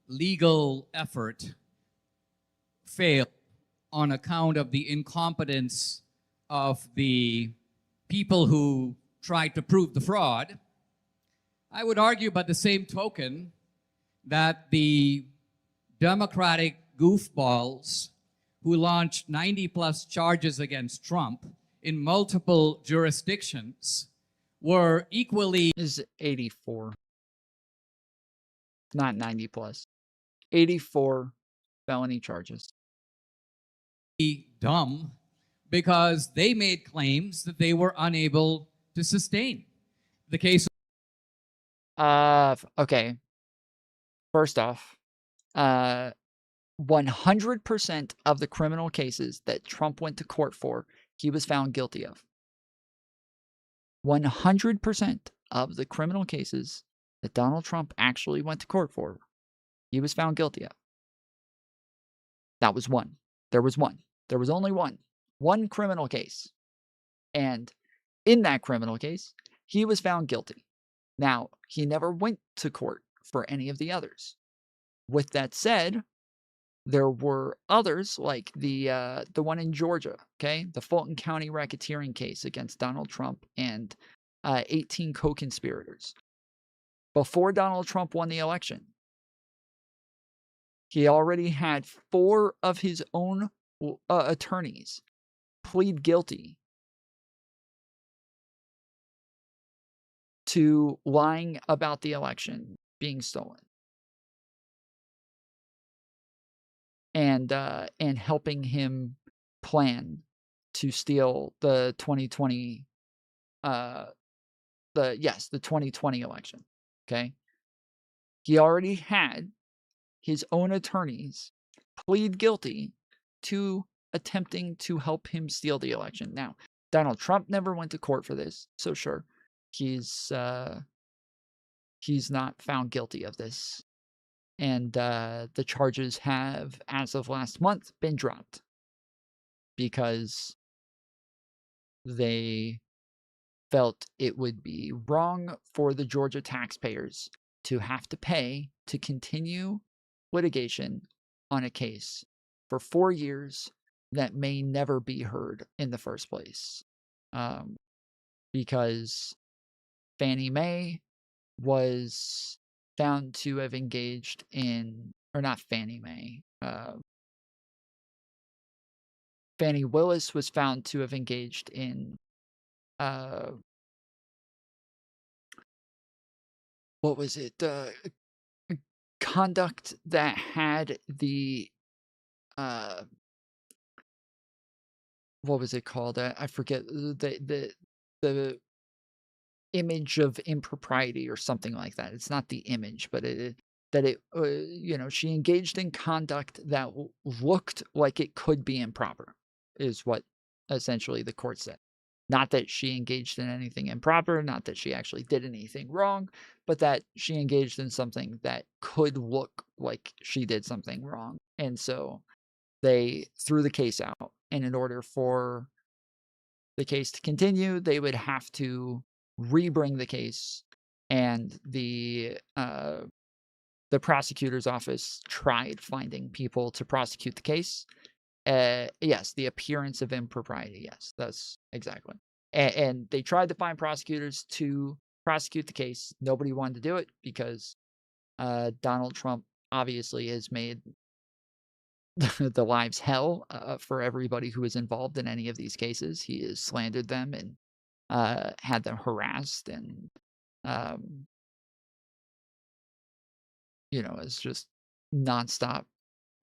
legal effort failed on account of the incompetence of the people who tried to prove the fraud, I would argue by the same token that the Democratic goofballs who launched 90-plus charges against Trump in multiple jurisdictions were equally... Is 84. Not 90 plus. 84 felony charges. Dumb because they made claims that they were unable to sustain. The case... Okay. First off, 100% of the criminal cases that Trump went to court for, he was found guilty of. 100% of the criminal cases that Donald Trump actually went to court for, he was found guilty of. That was one. There was one. There was only one. One criminal case. And in that criminal case, he was found guilty. Now, he never went to court for any of the others. With that said, there were others like the one in Georgia, okay? The Fulton County racketeering case against Donald Trump and 18 co-conspirators. Before Donald Trump won the election, he already had 4 of his own attorneys plead guilty to lying about the election being stolen and helping him plan to steal the 2020 the 2020 election. Okay, he already had his own attorneys plead guilty to attempting to help him steal the election. Now, Donald Trump never went to court for this, so sure, he's not found guilty of this. And the charges have, as of last month, been dropped because they felt it would be wrong for the Georgia taxpayers to have to pay to continue litigation on a case for 4 years that may never be heard in the first place. Because Fannie Mae was found to have engaged in, or not Fannie Mae, Fannie Willis was found to have engaged in what was it? Conduct that had the what was it called? I forget the image of impropriety or something like that. It's not the image, but she engaged in conduct that looked like it could be improper, is what essentially the court said. Not that she engaged in anything improper, not that she actually did anything wrong, but that she engaged in something that could look like she did something wrong. And so they threw the case out. And in order for the case to continue, they would have to rebring the case, and the prosecutor's office tried finding people to prosecute the case. Yes, the appearance of impropriety. Yes, that's exactly. And they tried to find prosecutors to prosecute the case. Nobody wanted to do it because Donald Trump obviously has made the lives hell for everybody who is involved in any of these cases. He has slandered them and had them harassed, and it's just nonstop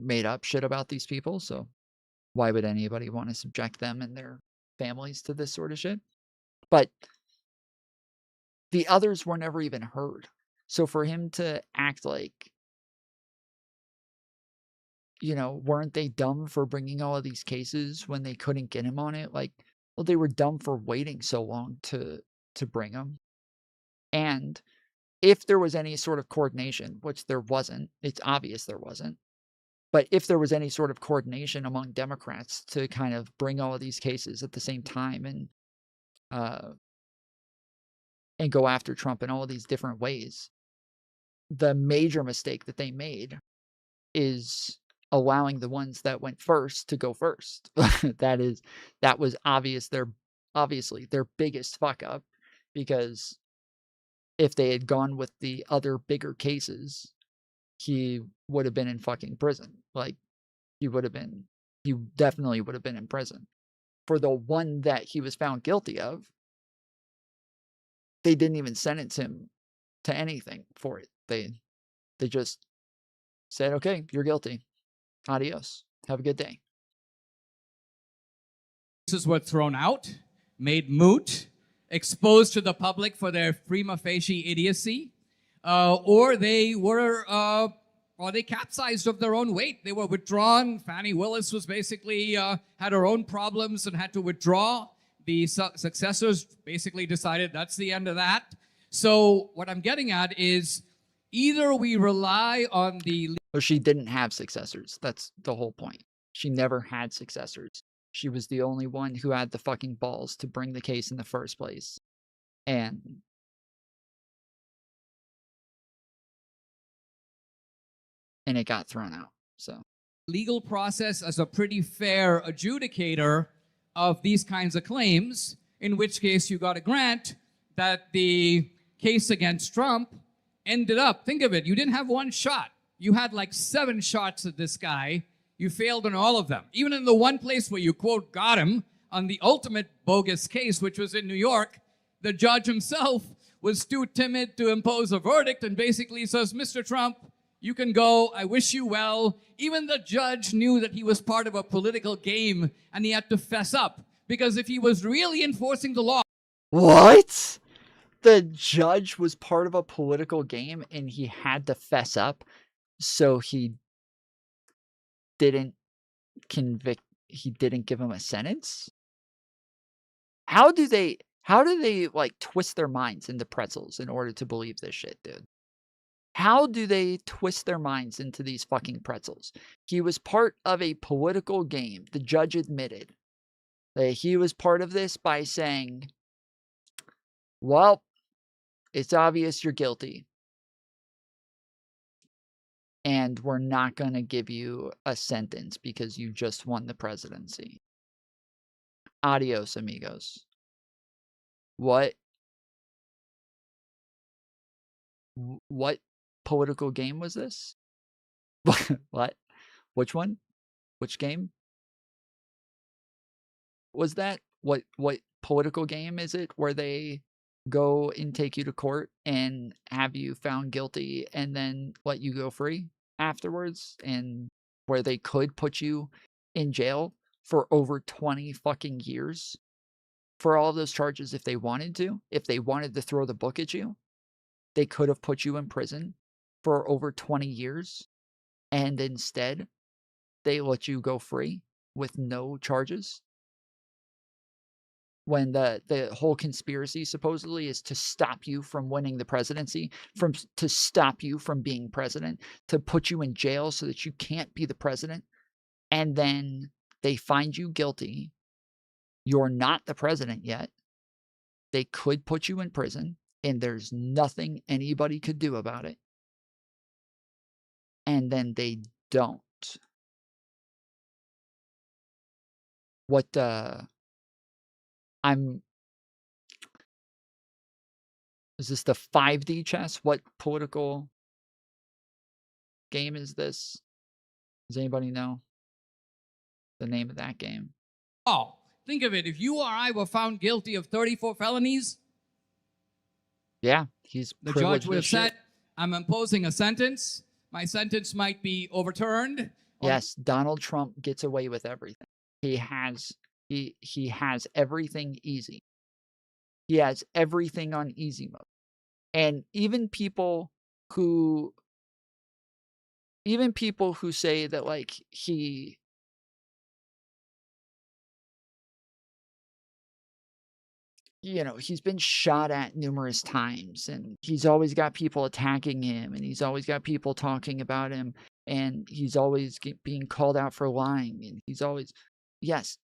made up shit about these people. So why would anybody want to subject them and their families to this sort of shit? But the others were never even heard. So for him to act like, weren't they dumb for bringing all of these cases when they couldn't get him on it? Like, well, they were dumb for waiting so long to bring him. And if there was any sort of coordination, which there wasn't, it's obvious there wasn't. But if there was any sort of coordination among Democrats to kind of bring all of these cases at the same time and go after Trump in all of these different ways, the major mistake that they made is allowing the ones that went first to go first. That was obviously their biggest fuck up, because if they had gone with the other bigger cases, he would have been in fucking prison. Like, he definitely would have been in prison. For the one that he was found guilty of, they didn't even sentence him to anything for it. They just said, okay, you're guilty. Adios. Have a good day. Cases were thrown out, made moot, exposed to the public for their prima facie idiocy, or they capsized of their own weight. They were withdrawn. Fannie Willis was basically had her own problems and had to withdraw. The successors basically decided that's the end of that. So what I'm getting at is either we rely on the... Well, she didn't have successors. That's the whole point. She never had successors. She was the only one who had the fucking balls to bring the case in the first place. And it got thrown out. So legal process as a pretty fair adjudicator of these kinds of claims, in which case you got a grant that the case against Trump ended up, think of it, you didn't have one shot. You had like 7 shots at this guy. You failed on all of them. Even in the one place where you, quote, got him on the ultimate bogus case, which was in New York, the judge himself was too timid to impose a verdict and basically says, Mr. Trump, you can go, I wish you well. Even the judge knew that he was part of a political game and he had to fess up, because if he was really enforcing the law... What? The judge was part of a political game and he had to fess up, so he didn't give him a sentence? How do they like twist their minds into pretzels in order to believe this shit, dude? How do they twist their minds into these fucking pretzels? He was part of a political game. The judge admitted that he was part of this by saying, well, it's obvious you're guilty, and we're not going to give you a sentence because you just won the presidency. Adios, amigos. What political game was this? What? Which one? Which game? was that what political game is it where they go and take you to court and have you found guilty and then let you go free afterwards, and where they could put you in jail for over 20 fucking years for all of those charges if they wanted to? If they wanted to throw the book at you, they could have put you in prison for over 20 years, and instead they let you go free with no charges, when the whole conspiracy supposedly is to stop you from winning the presidency, to stop you from being president, to put you in jail so that you can't be the president, and then they find you guilty. You're not the president yet. They could put you in prison, and there's nothing anybody could do about it. And then they don't. What is this, the 5D chess? What political game is this? Does anybody know the name of that game? Oh, think of it. If you or I were found guilty of 34 felonies, yeah, he's the privileged judge would have as shit. said, I'm imposing a sentence. My sentence might be overturned. Yes, Donald Trump gets away with everything. He has everything easy. He has everything on easy mode. And even people who say that, like, he's been shot at numerous times, and he's always got people attacking him, and he's always got people talking about him, and he's always being called out for lying, and he's always, yes,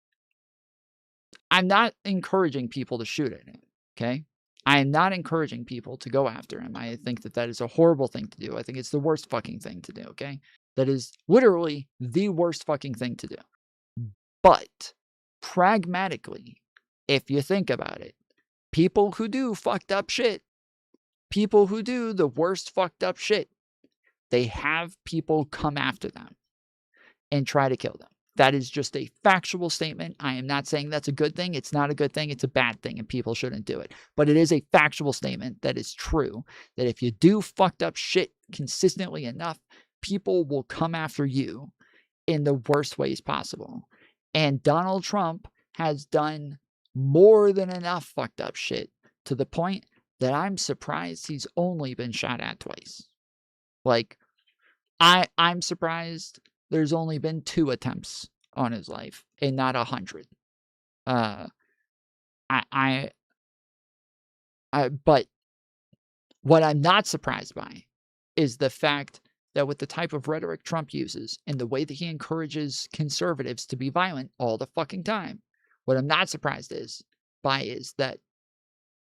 I'm not encouraging people to shoot at him, okay? I am not encouraging people to go after him. I think that is a horrible thing to do. I think it's the worst fucking thing to do, okay? That is literally the worst fucking thing to do. But pragmatically, if you think about it, people who do fucked up shit, people who do the worst fucked up shit, they have people come after them and try to kill them. That is just a factual statement. I am not saying that's a good thing. It's not a good thing. It's a bad thing, and people shouldn't do it. But it is a factual statement that is true, that if you do fucked up shit consistently enough, people will come after you in the worst ways possible. And Donald Trump has done more than enough fucked up shit to the point that I'm surprised he's only been shot at twice. Like, I'm surprised there's only been 2 attempts on his life and not 100. But what I'm not surprised by is the fact that with the type of rhetoric Trump uses and the way that he encourages conservatives to be violent all the fucking time, what I'm not surprised is that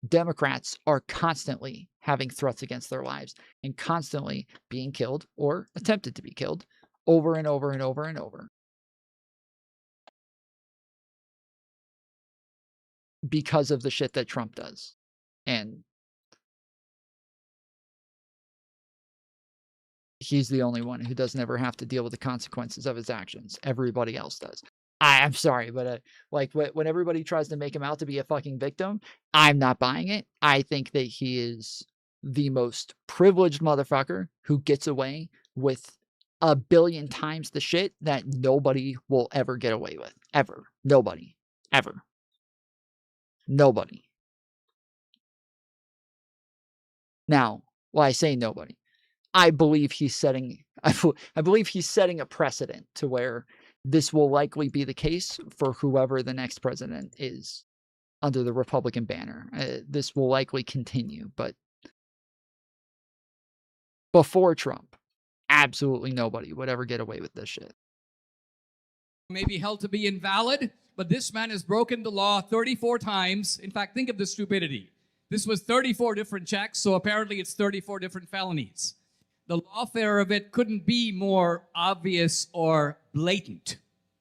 Democrats are constantly having threats against their lives and constantly being killed or attempted to be killed over and over and over and over, because of the shit that Trump does. And he's the only one who doesn't ever have to deal with the consequences of his actions. Everybody else does. I'm sorry, but when everybody tries to make him out to be a fucking victim, I'm not buying it. I think that he is the most privileged motherfucker who gets away with 1 billion times the shit that nobody will ever get away with. Ever. Nobody. Ever. Nobody. Now, well, I say nobody. I believe he's setting a precedent to where this will likely be the case for whoever the next president is under the Republican banner. This will likely continue, but before Trump, absolutely nobody would ever get away with this shit. May be held to be invalid, but this man has broken the law 34 times. In fact, think of the stupidity. This was 34 different checks, so apparently it's 34 different felonies. The lawfare of it couldn't be more obvious or blatant.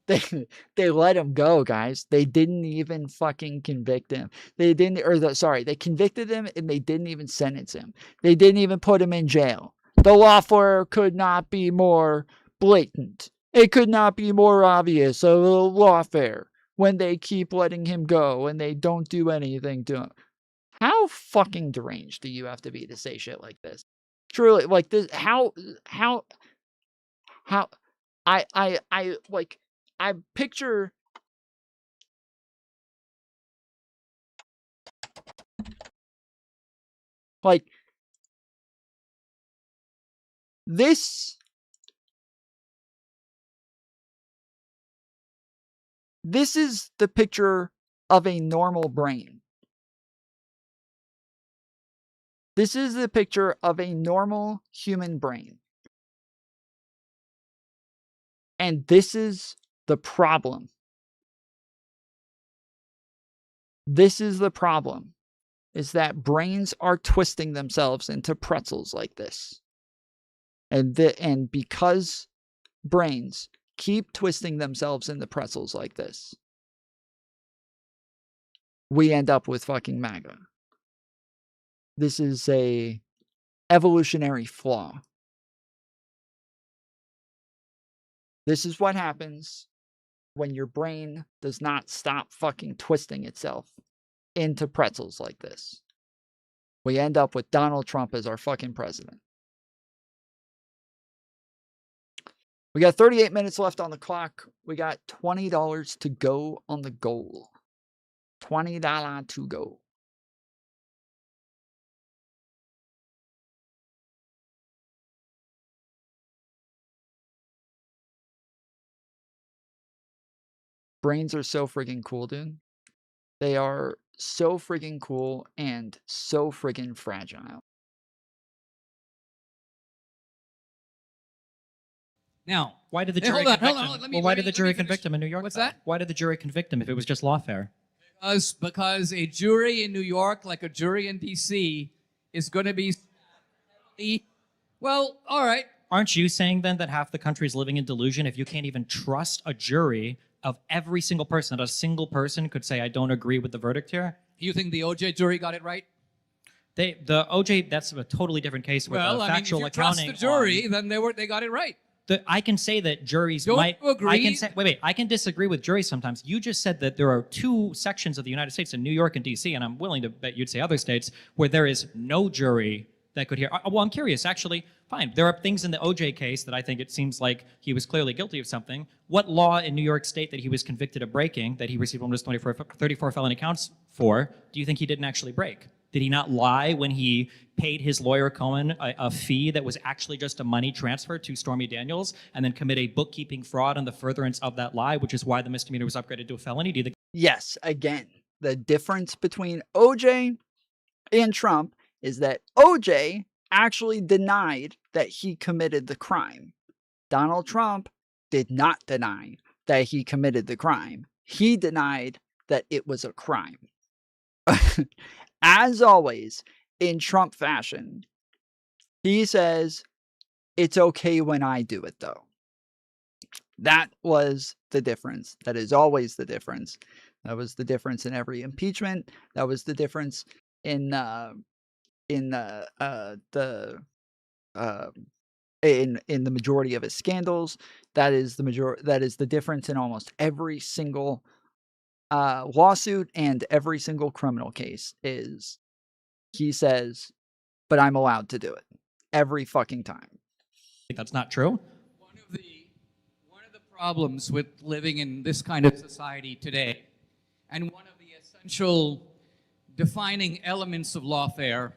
They let him go, guys. They didn't even fucking convict him. They convicted him and they didn't even sentence him. They didn't even put him in jail. The lawfare could not be more blatant. It could not be more obvious of a lawfare. when they keep letting him go and they don't do anything to him. How fucking deranged do you have to be to say shit like this? Truly, like this, how, I picture like this is the picture of a normal brain. This is the picture of a normal human brain. And this is the problem. This is the problem, is that brains are twisting themselves into pretzels like this. And because brains keep twisting themselves into pretzels like this, we end up with fucking MAGA. This is a evolutionary flaw. This is what happens when your brain does not stop fucking twisting itself into pretzels like this. We end up with Donald Trump as our fucking president. We got 38 minutes left on the clock. We got $20 to go on the goal. $20 to go. Brains are so friggin' cool, dude. They are so friggin' cool and so friggin' fragile. Now, why did the Hey, jury hold on, convict hold him? on, let me- Well, why let did me- the let jury me finish. convict him in New York? What's though? that? Why did the jury convict him if it was just lawfare? Because a jury in New York, like a jury in D.C., is going to be... Well, all right. Aren't you saying then that half the country is living in delusion if you can't even trust a jury of every single person, that a single person could say, I don't agree with the verdict here? You think the OJ jury got it right? The OJ, that's a totally different case with Well, I mean, if factual you trust accounting. the jury, then they got it right. I can say that juries Don't might. you agree? I can say, wait. I can disagree with juries sometimes. You just said that there are two sections of the United States, in New York and D.C., and I'm willing to bet you'd say other states where there is no jury that could hear. Well, I'm curious, actually. Fine, there are things in the OJ case that I think it seems like he was clearly guilty of something. What law in New York State that he was convicted of breaking, that he received almost 34 felony counts for, do you think he didn't actually break? Did he not lie when he paid his lawyer Cohen a fee that was actually just a money transfer to Stormy Daniels and then commit a bookkeeping fraud in the furtherance of that lie, which is why the misdemeanor was upgraded to a felony? Do you think? Yes, again, the difference between OJ and Trump is that OJ actually denied that he committed the crime. Donald Trump did not deny that he committed the crime. He denied that it was a crime. As always, in Trump fashion, he says, it's okay when I do it, though. That was the difference. That is always the difference. That was the difference in every impeachment. That was the difference in the majority of his scandals. That is the difference in almost every single lawsuit and every single criminal case. Is he says, but I'm allowed to do it every fucking time. That's not true. One of the problems with living in this kind of society today, and one of the essential defining elements of lawfare,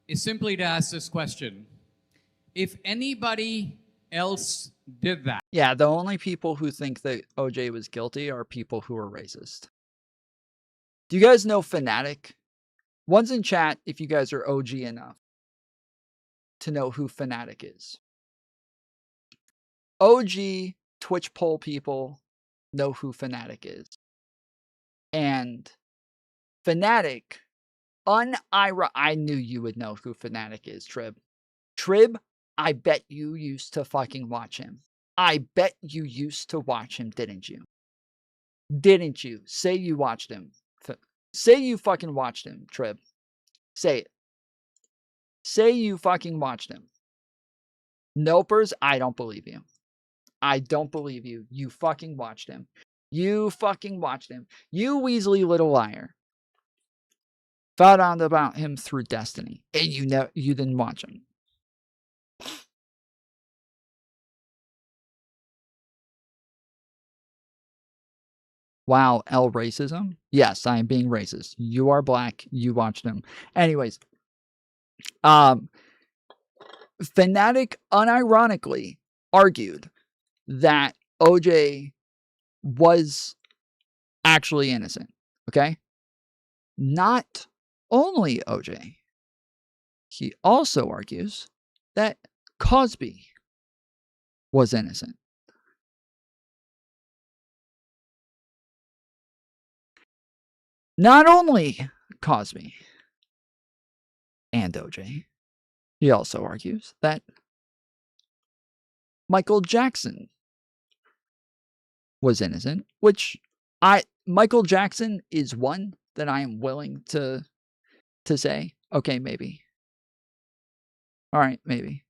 is simply to ask this question: if anybody else did that. Yeah, the only people who think that OJ was guilty are people who are racist. Do you guys know Fanatic? One's in chat if you guys are OG enough to know who Fanatic is. OG Twitch poll people know who Fanatic is. And Fanatic, I knew you would know who Fanatic is, Trib. Trib, I bet you used to fucking watch him. I bet you used to watch him, didn't you? Didn't you? Say you watched him. Say you fucking watched him, Trib. Say it. Say you fucking watched him. Nopers, I don't believe you. I don't believe you. You fucking watched him. You fucking watched him. You Weasley little liar. Found out about him through Destiny, and you didn't watch him. Wow, L racism? Yes, I am being racist. You are black. You watched him. Anyways, Fanatic unironically argued that OJ was actually innocent. Okay? Not only OJ, he also argues that Cosby was innocent. Not only Cosby and OJ, he also argues that Michael Jackson was innocent, which Michael Jackson is one that I am willing to say, okay, maybe. All right, maybe.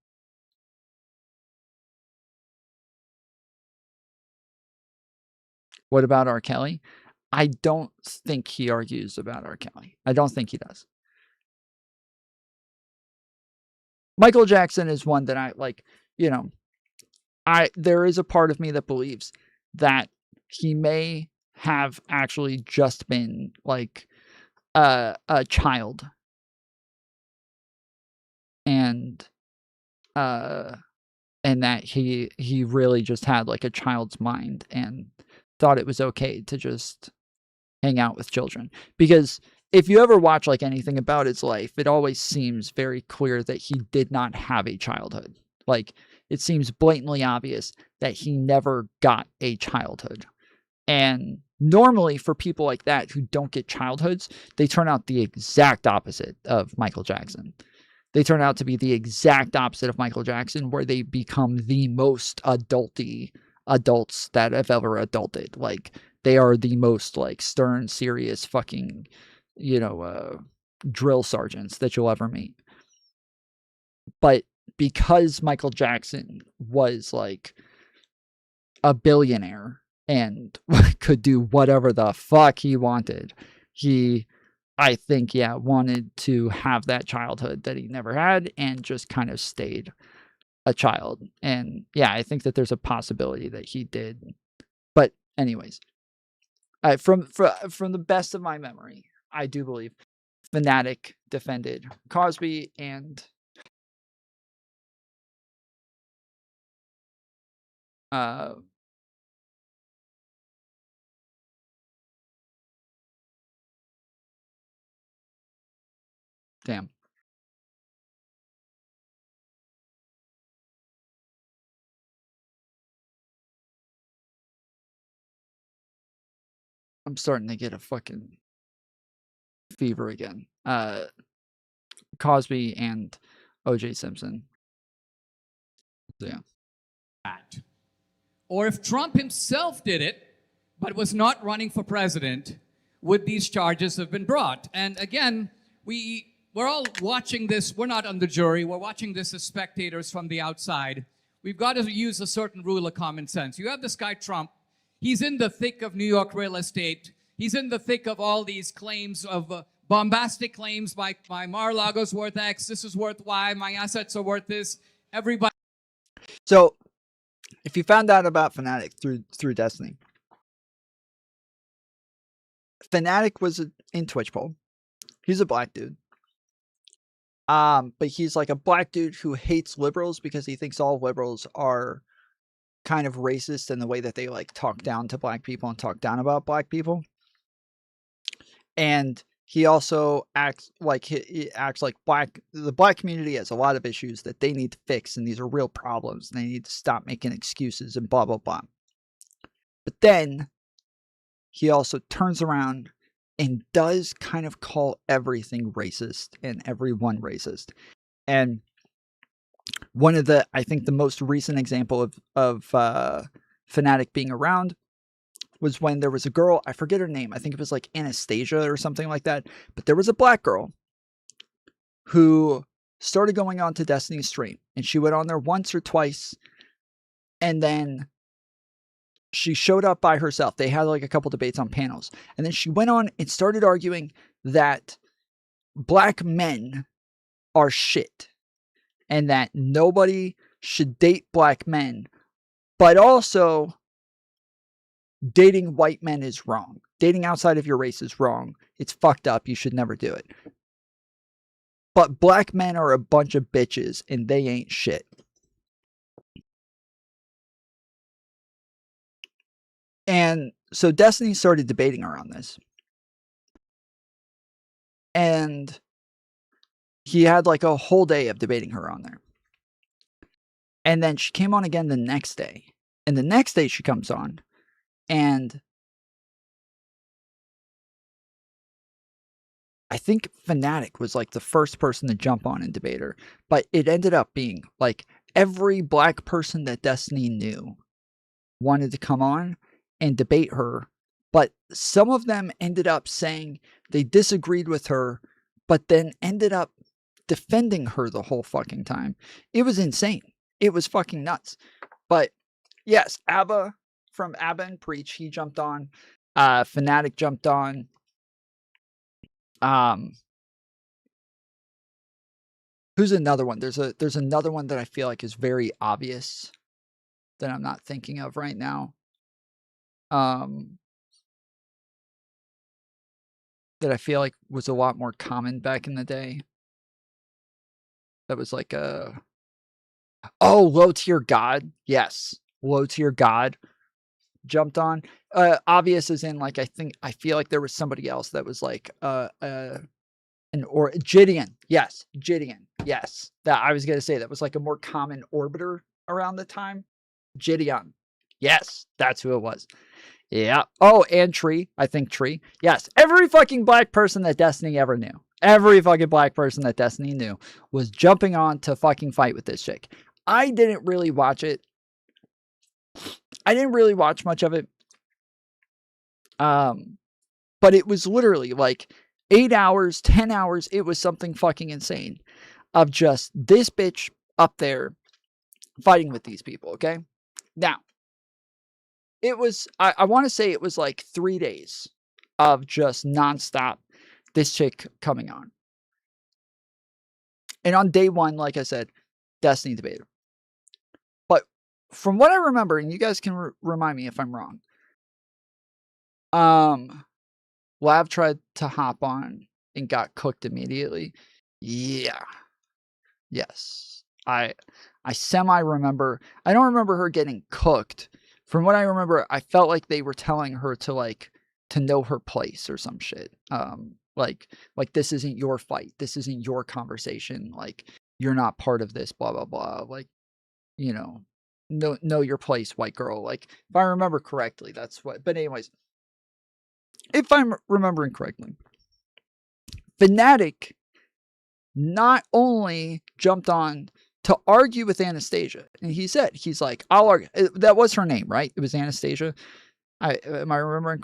What about R. Kelly? I don't think he argues about R. Kelly. I don't think he does. Michael Jackson is one that I like, there is a part of me that believes that he may have actually just been like a child. And that he really just had like a child's mind and thought it was okay to just hang out with children. Because if you ever watch like anything about his life, it always seems very clear that he did not have a childhood. Like, it seems blatantly obvious that he never got a childhood. And normally for people like that who don't get childhoods, they turn out the exact opposite of Michael Jackson. They turn out to be the exact opposite of Michael Jackson, where they become the most adulty adults that have ever adulted. Like, they are the most like stern, serious fucking, drill sergeants that you'll ever meet. But because Michael Jackson was like a billionaire and could do whatever the fuck he wanted, I think, wanted to have that childhood that he never had and just kind of stayed a child. And I think that there's a possibility that he did. But anyways, from the best of my memory, I do believe Fanatic defended Cosby and damn. I'm starting to get a fucking fever again. Cosby and O.J. Simpson. Yeah. Or if Trump himself did it, but was not running for president, would these charges have been brought? And again, we're all watching this. We're not on the jury. We're watching this as spectators from the outside. We've got to use a certain rule of common sense. You have this guy, Trump. He's in the thick of New York real estate. He's in the thick of all these claims of bombastic claims. My Mar-a-Lago's worth X. This is worth Y. My assets are worth this. Everybody. So, if you found out about Fanatic through Destiny, Fanatic was in Twitch poll. He's a black dude. But he's like a black dude who hates liberals because he thinks all liberals are kind of racist in the way that they like talk down to black people and talk down about black people. And he also acts like the black community has a lot of issues that they need to fix, and these are real problems, and they need to stop making excuses and blah blah blah. But then he also turns around and does kind of call everything racist and everyone racist. And one of I think the most recent example of Fanatic being around was when there was a girl, I forget her name, I think it was like Anastasia or something like that, but there was a black girl who started going on to Destiny's stream, and she went on there once or twice, and then she showed up by herself. They had like a couple debates on panels. And then she went on and started arguing that black men are shit and that nobody should date black men, but also dating white men is wrong. Dating outside of your race is wrong. It's fucked up. You should never do it. But black men are a bunch of bitches and they ain't shit. And so Destiny started debating her on this. And he had like a whole day of debating her on there. And then she came on again the next day. And the next day she comes on and I think Fanatic was like the first person to jump on and debate her. But it ended up being like every black person that Destiny knew wanted to come on and debate her. But some of them ended up saying they disagreed with her, but then ended up defending her the whole fucking time. It was insane. It was fucking nuts. But yes, Abba from Abba and Preach, he jumped on. Fanatic jumped on. Who's another one? There's another one that I feel like is very obvious that I'm not thinking of right now. That I feel like was a lot more common back in the day. That was like a low tier god. Yes, low tier god jumped on. Obvious as in like I feel like there was somebody else that was like Gideon. Yes, Gideon. Yes, that I was gonna say that was like a more common orbiter around the time. Gideon. Yes, that's who it was. Yeah. Oh, and Tree. I think Tree. Yes. Every fucking black person that Destiny ever knew. Every fucking black person that Destiny knew was jumping on to fucking fight with this chick. I didn't really watch it. I didn't really watch much of it. But it was literally like 8 hours, 10 hours. It was something fucking insane of just this bitch up there fighting with these people. Okay. Now, it was, I want to say it was like 3 days of just nonstop this chick coming on. And on day one, like I said, Destiny debater. But from what I remember, and you guys can remind me if I'm wrong, Lav tried to hop on and got cooked immediately. Yeah. Yes. I semi remember. I don't remember her getting cooked. From what I remember, I felt like they were telling her to know her place or some shit. Like this isn't your fight. This isn't your conversation. Like you're not part of this, blah, blah, blah. Like, you know your place, white girl. Like if I remember correctly, that's what, but anyways, if I'm remembering correctly, Fanatic not only jumped on to argue with Anastasia. And he's like, I'll argue. That was her name, right? It was Anastasia. Am I remembering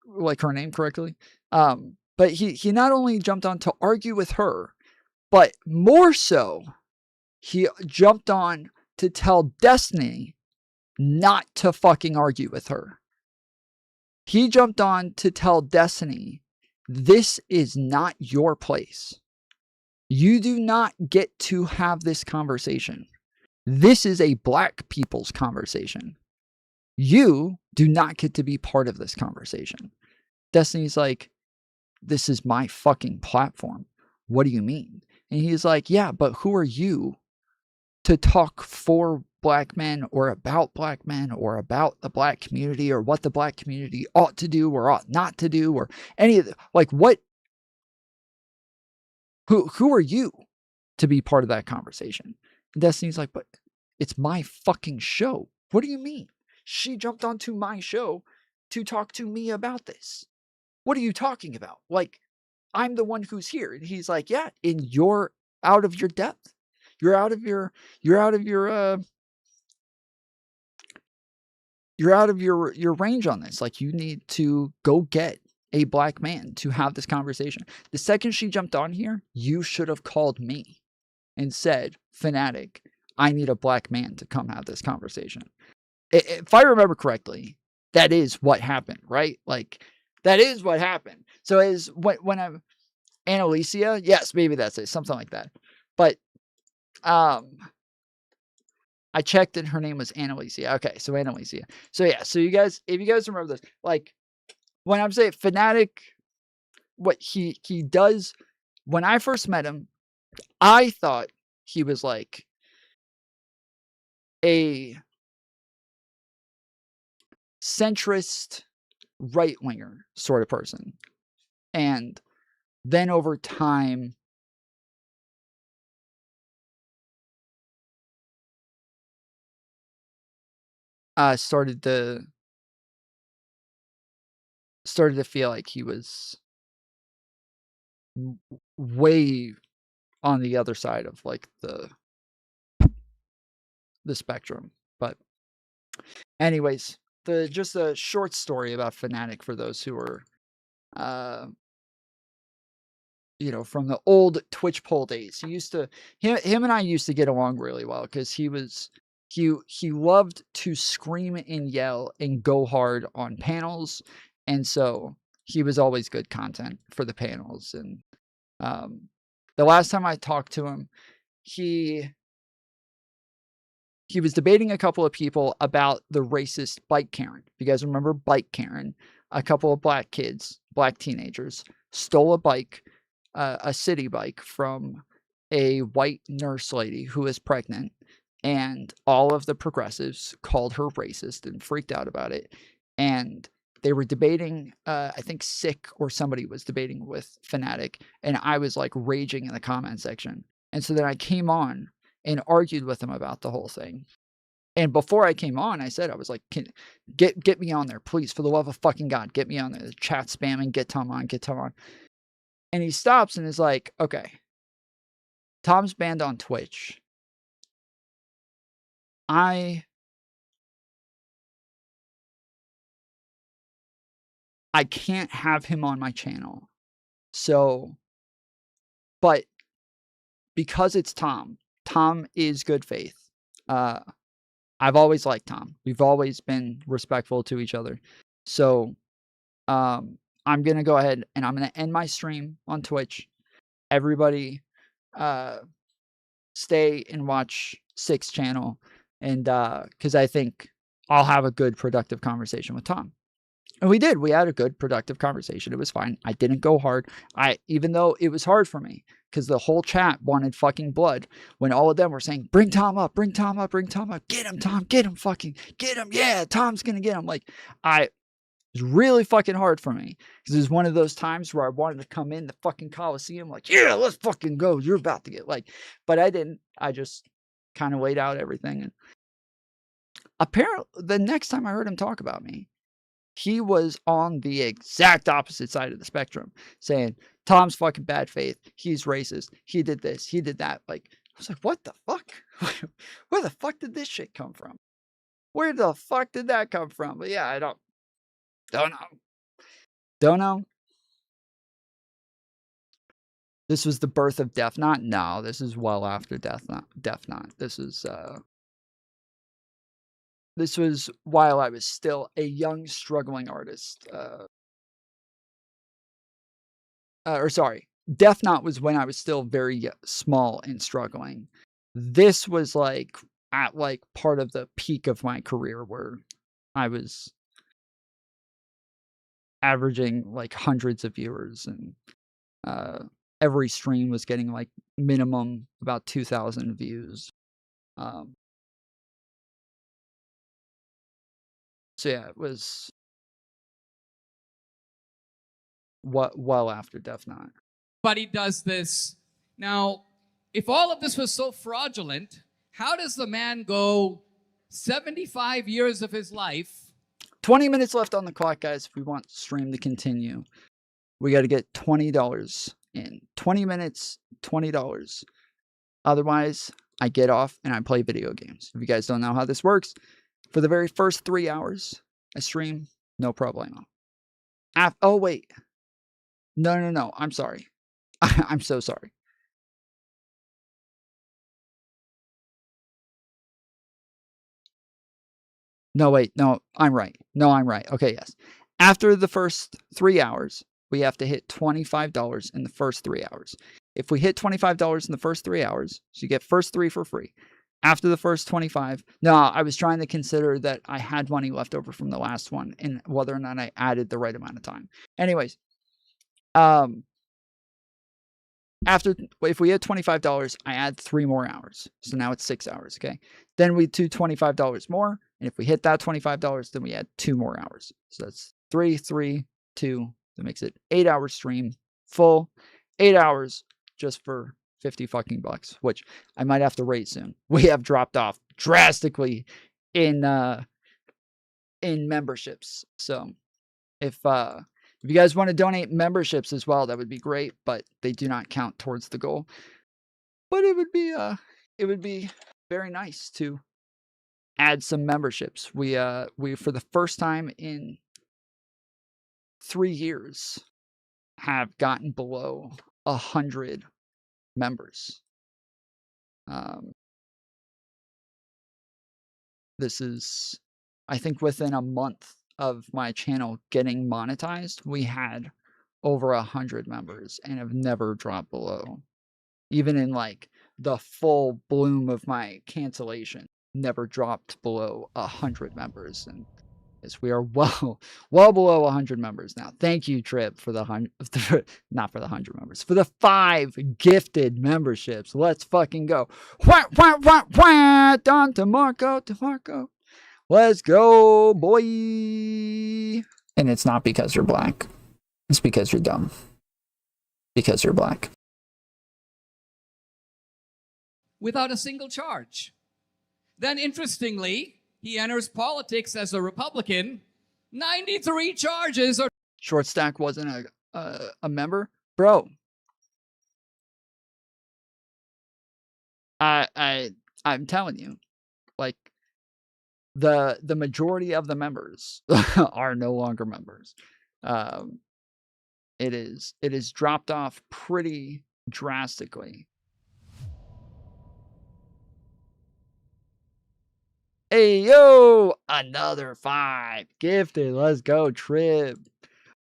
like her name correctly? But he not only jumped on to argue with her, but more so, he jumped on to tell Destiny not to fucking argue with her. He jumped on to tell Destiny, this is not your place. You do not get to have this conversation. This is a black people's conversation. You do not get to be part of this conversation. Destiny's like, this is my fucking platform. What do you mean? And he's like, yeah, but who are you to talk for black men or about black men or about the black community or what the black community ought to do or ought not to do or any of the, like what? Who are you to be part of that conversation? And Destiny's like, but it's my fucking show. What do you mean? She jumped onto my show to talk to me about this. What are you talking about? Like, I'm the one who's here. And he's like, yeah, and you're out of your depth. You're out of your range on this. Like, you need to go get a black man to have this conversation. The second she jumped on here, you should have called me and said, Fanatic, I need a black man to come have this conversation. If I remember correctly, that is what happened, right? Like, that is what happened. So is when I'm Annalicia, yes, maybe that's it, something like that. But I checked and her name was Annalicia. Okay, so Annalicia. So yeah, so you guys, if you guys remember this, like when I'm saying Fanatic, what he does, when I first met him, I thought he was like a centrist right winger sort of person. And then over time, started to feel like he was way on the other side of like the spectrum. But anyways, just a short story about Fanatic for those who are from the old Twitch poll days. He used to him and I used to get along really well because he loved to scream and yell and go hard on panels, and so he was always good content for the panels. And the last time I talked to him, he was debating a couple of people about the racist Bike Karen. You guys remember Bike Karen? A couple of black kids, black teenagers, stole a bike, a city bike from a white nurse lady who was pregnant, and all of the progressives called her racist and freaked out about it. And they were debating, I think Sick or somebody was debating with Fanatic, and I was like raging in the comment section. And so then I came on and argued with him about the whole thing. And before I came on, I said, I was like, get me on there, please, for the love of fucking God, get me on there. The chat spamming, get Tom on, get Tom on. And he stops and is like, okay, Tom's banned on Twitch. I can't have him on my channel. So, but because it's Tom is good faith. I've always liked Tom. We've always been respectful to each other. So, I'm going to go ahead and I'm going to end my stream on Twitch. Everybody, stay and watch Six channel. And, cause I think I'll have a good productive conversation with Tom. And we did. We had a good, productive conversation. It was fine. I didn't go hard. Even though it was hard for me, because the whole chat wanted fucking blood. When all of them were saying, "Bring Tom up, bring Tom up, bring Tom up, get him, Tom, get him, fucking get him, yeah, Tom's gonna get him." Like, it was really fucking hard for me because it was one of those times where I wanted to come in the fucking Coliseum, like, yeah, let's fucking go. You're about to get like, but I didn't. I just kind of laid out everything. And apparently, the next time I heard him talk about me, he was on the exact opposite side of the spectrum, saying, Tom's fucking bad faith. He's racist. He did this. He did that. Like, I was like, what the fuck? Where the fuck did this shit come from? Where the fuck did that come from? But yeah, I don't know. Don't know. This was the birth of Death Knot? No, this is well after Death Knot. This was while I was still a young, struggling artist. Death Knot was when I was still very small and struggling. This was like at like part of the peak of my career where I was averaging like hundreds of viewers, and every stream was getting like minimum about 2,000 views. So yeah, it was well after Death Knot. But he does this. Now, if all of this was so fraudulent, how does the man go 75 years of his life? 20 minutes left on the clock, guys. If we want stream to continue, we got to get $20 in. 20 minutes, $20. Otherwise, I get off and I play video games. If you guys don't know how this works, for the very first 3 hours, I stream, no problemo. Oh, wait. No. I'm sorry. I'm so sorry. No, wait. No, I'm right. No, I'm right. Okay, yes. After the first 3 hours, we have to hit $25 in the first 3 hours. If we hit $25 in the first 3 hours, so you get first 3 for free. After the first 25, no, I was trying to consider that I had money left over from the last one and whether or not I added the right amount of time. Anyways, if we hit $25, I add 3 more hours. So now it's 6 hours, okay? Then we do $25 more, and if we hit that $25, then we add 2 more hours. So that's 3, 3, 2. That makes it 8-hour stream, full 8 hours just for 50 fucking bucks, which I might have to rate soon. We have dropped off drastically in memberships. So if you guys want to donate memberships as well, that would be great, but they do not count towards the goal. But it would be very nice to add some memberships. We for the first time in 3 years have gotten below 100 members. This is, I think, within a month of my channel getting monetized, we had over 100 members and have never dropped below. Even in like the full bloom of my cancellation, never dropped below 100 members. And yes, we are well below 100 members now. Thank you, Trip, for the not for the 100 members, for the 5 gifted memberships. Let's fucking go. Wah, wah, wah, wah. Don DeMarco. Let's go, boy. And it's not because you're black. It's because you're dumb. Because you're black. Without a single charge. Then, interestingly, he enters politics as a Republican. 93 charges are... Short Stack wasn't a member? Bro. I'm telling you, like, the majority of the members are no longer members. It is dropped off pretty drastically. Hey, yo, another 5 gifted. Let's go, Trib.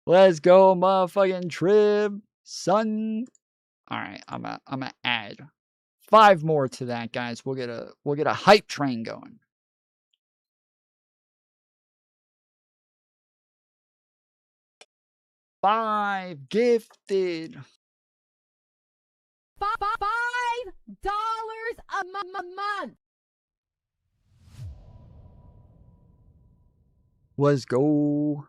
Let's go, motherfucking Trib, son. All right, I'm gonna add 5 more to that, guys. We'll get a hype train going. $5 gifted. $5 a month. Let's go.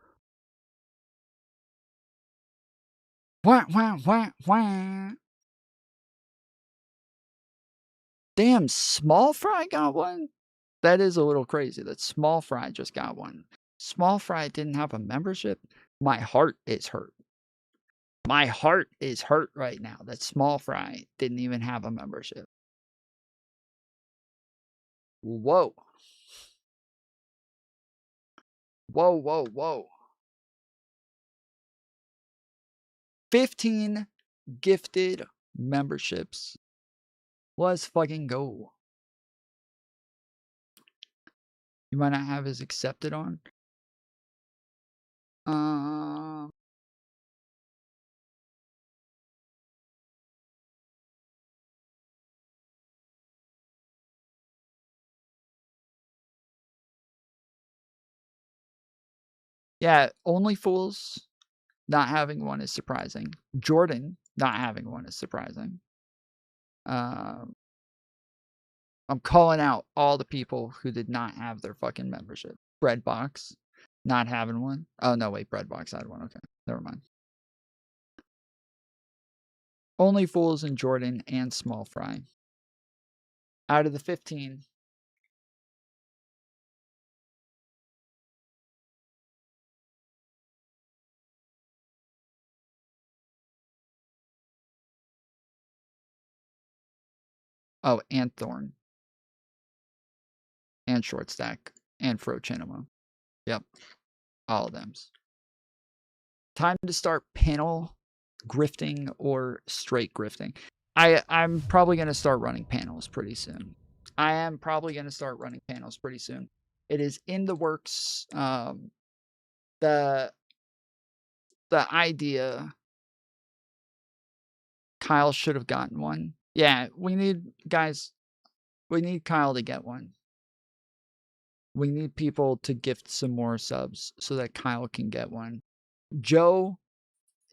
Wah, wah, wah, wah. Damn, Small Fry got one? That is a little crazy that Small Fry just got one. Small Fry didn't have a membership? My heart is hurt. My heart is hurt right now that Small Fry didn't even have a membership. Whoa. Whoa, whoa, whoa. 15 gifted memberships. Let's fucking go. You might not have his accepted on. Yeah, Only Fools not having one is surprising. Jordan not having one is surprising. I'm calling out all the people who did not have their fucking membership. Breadbox not having one. Oh, no, wait, Breadbox had one. Okay, never mind. Only Fools and Jordan and Small Fry. Out of the 15, oh, and Thorn. And Short Stack. And Fro Chinema. Yep. All of them. Time to start panel grifting or straight grifting. I'm probably going to start running panels pretty soon. It is in the works. The idea, Kyle should have gotten one. Yeah, we need Kyle to get one. We need people to gift some more subs so that Kyle can get one. Joe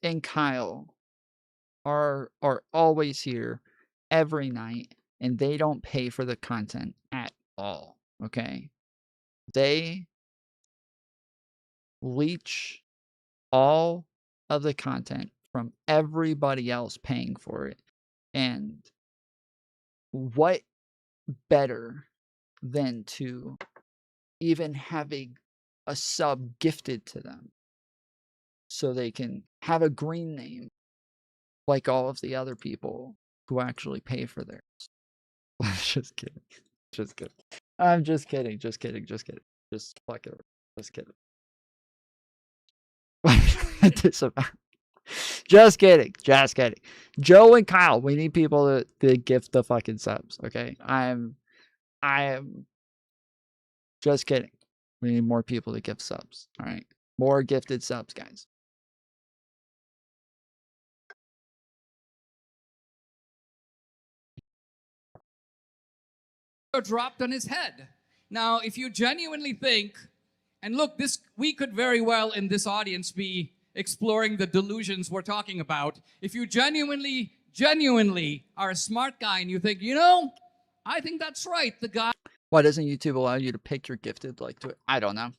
and Kyle are always here every night, and they don't pay for the content at all, okay? They leech all of the content from everybody else paying for it. And what better than to even have a sub gifted to them so they can have a green name like all of the other people who actually pay for theirs. Just kidding. Just kidding. I'm just kidding. Just kidding. Just kidding. Just fuck it. Just kidding. Just kidding. Just kidding. Joe and Kyle, we need people to gift the fucking subs, okay? I am just kidding. We need more people to gift subs, all right? More gifted subs, guys. Dropped on his head. Now, if you genuinely think, and look, we could very well in this audience be exploring the delusions we're talking about. If you genuinely are a smart guy and you think, I think that's right. The guy. Why doesn't YouTube allow you to pick your gifted to it? I don't know.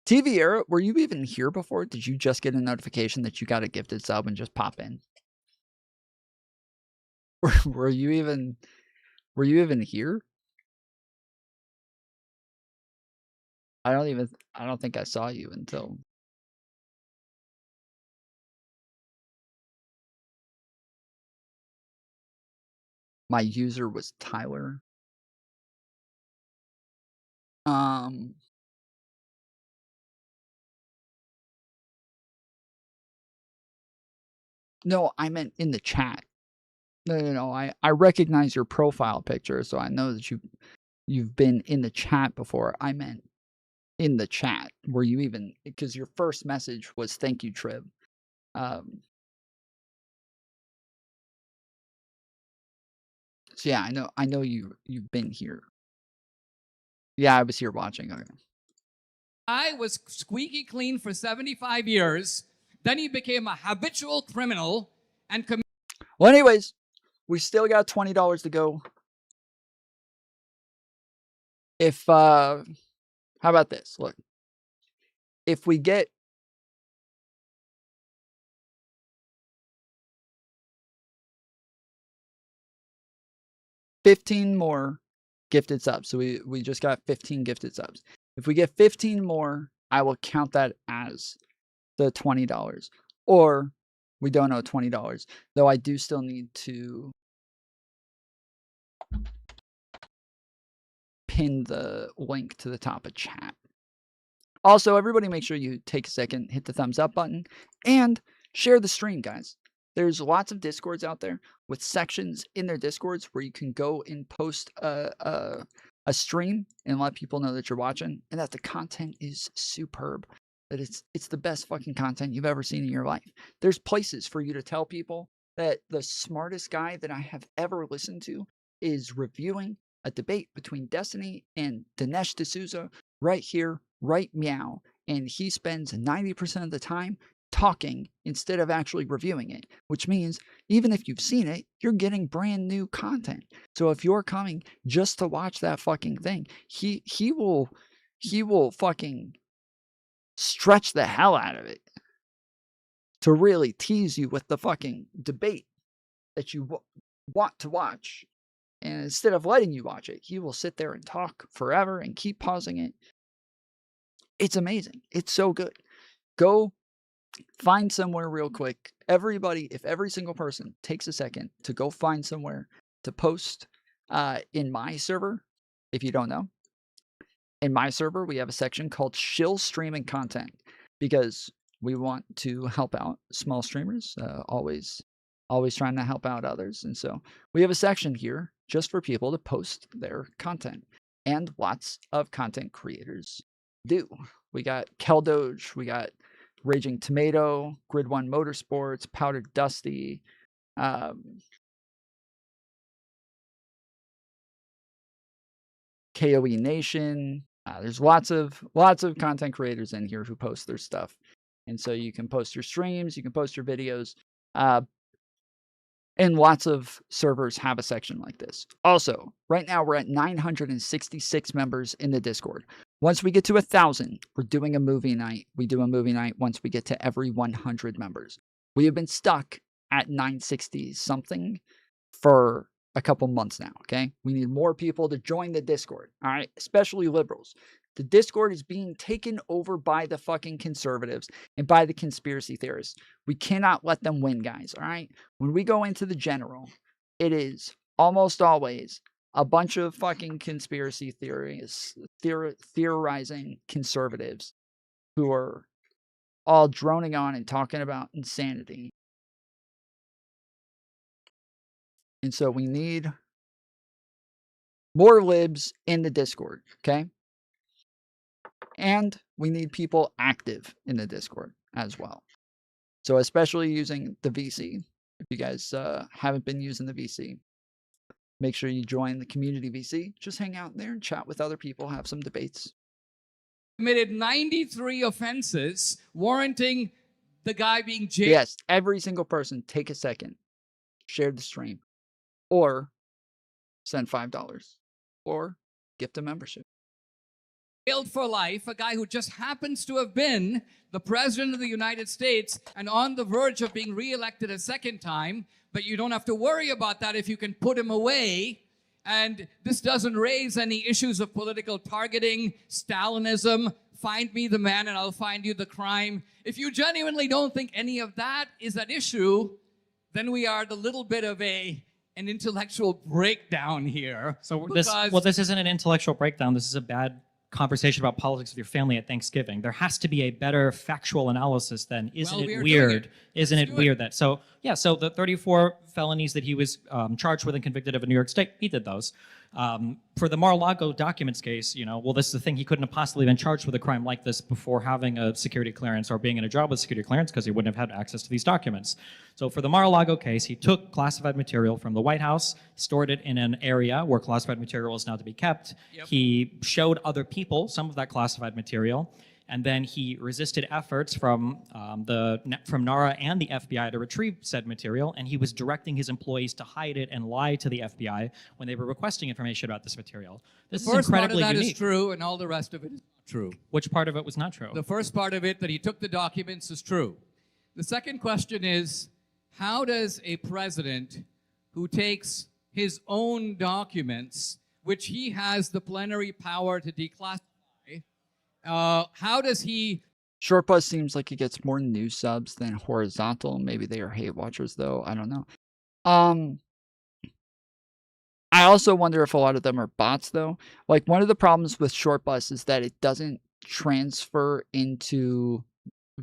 TV Era, were you even here before? Did you just get a notification that you got a gifted sub and just pop in? Were you even here? I don't think I saw you until my user was Tyler. No, I meant in the chat. No. I recognize your profile picture, so I know that you've been in the chat before. I meant in the chat. Were you even, because your first message was thank you, Trib. So yeah, I know you've been here. Yeah, I was here watching. Okay. I was squeaky clean for 75 years. Then he became a habitual criminal and well, anyways, we still got $20 to go. If how about this? Look, if we get 15 more gifted subs, so we just got 15 gifted subs. If we get 15 more, I will count that as the $20. Or we don't owe $20, though I do still need to pin the link to the top of chat. Also, everybody make sure you take a second, hit the thumbs up button, and share the stream, guys. There's lots of Discords out there with sections in their Discords where you can go and post a stream and let people know that you're watching and that the content is superb. That it's the best fucking content you've ever seen in your life. There's places for you to tell people that the smartest guy that I have ever listened to is reviewing a debate between Destiny and Dinesh D'Souza right here, right meow. And he spends 90% of the time talking instead of actually reviewing it, which means even if you've seen it, you're getting brand new content. So if you're coming just to watch that fucking thing, he will fucking stretch the hell out of it to really tease you with the fucking debate that you want to watch. And instead of letting you watch it, he will sit there and talk forever and keep pausing it. It's amazing. It's so good. Go find somewhere real quick. Everybody, if every single person takes a second to go find somewhere to post in my server, if you don't know, in my server, we have a section called Shill Streaming Content because we want to help out small streamers, always trying to help out others. And so we have a section here just for people to post their content. and lots of content creators do. We got Keldoge, we got Raging Tomato, Grid One Motorsports, Powdered Dusty, KOE Nation. There's lots of content creators in here who post their stuff, and so you can post your streams, you can post your videos, and lots of servers have a section like this. Also, right now we're at 966 members in the Discord. Once we get to 1,000, we're doing a movie night. We do a movie night once we get to every 100 members. We have been stuck at 960 something for a couple months now, okay? We need more people to join the Discord, all right? Especially liberals. The Discord is being taken over by the fucking conservatives and by the conspiracy theorists. We cannot let them win, guys, all right? When we go into the general, it is almost always a bunch of fucking conspiracy theorists, theorizing conservatives who are all droning on and talking about insanity. And so we need more libs in the Discord, okay? And we need people active in the Discord as well. So especially using the VC. If you guys haven't been using the VC, make sure you join the community VC. Just hang out there and chat with other people, have some debates. Committed 93 offenses, warranting the guy being jailed. Yes, every single person, take a second, share the stream, or send $5, or gift a membership. Jailed for life, a guy who just happens to have been the president of the United States and on the verge of being reelected a second time, but you don't have to worry about that if you can put him away. And this doesn't raise any issues of political targeting, Stalinism, find me the man and I'll find you the crime. If you genuinely don't think any of that is at issue, then we are at a little bit of an intellectual breakdown here. So this isn't an intellectual breakdown. This is a bad conversation about politics with your family at Thanksgiving. There has to be a better factual analysis than, isn't it weird? Isn't it weird that, so the 34 felonies that he was charged with and convicted of in New York State, he did those. For the Mar-a-Lago documents case, this is the thing, he couldn't have possibly been charged with a crime like this before having a security clearance or being in a job with security clearance because he wouldn't have had access to these documents. So for the Mar-a-Lago case, he took classified material from the White House, stored it in an area where classified material is now to be kept. Yep. He showed other people some of that classified material, and then he resisted efforts from NARA and the FBI to retrieve said material, and he was directing his employees to hide it and lie to the FBI when they were requesting information about this material. This is incredibly unique. The first part of that is true, and all the rest of it is not true. Which part of it was not true? The first part of it, that he took the documents, is true. The second question is, how does a president who takes his own documents, which he has the plenary power to declassify, how does he... Short Bus seems like it gets more new subs than Horizontal. Maybe they are hate watchers, though. I don't know. I also wonder if a lot of them are bots, though. Like, one of the problems with Short Bus is that it doesn't transfer into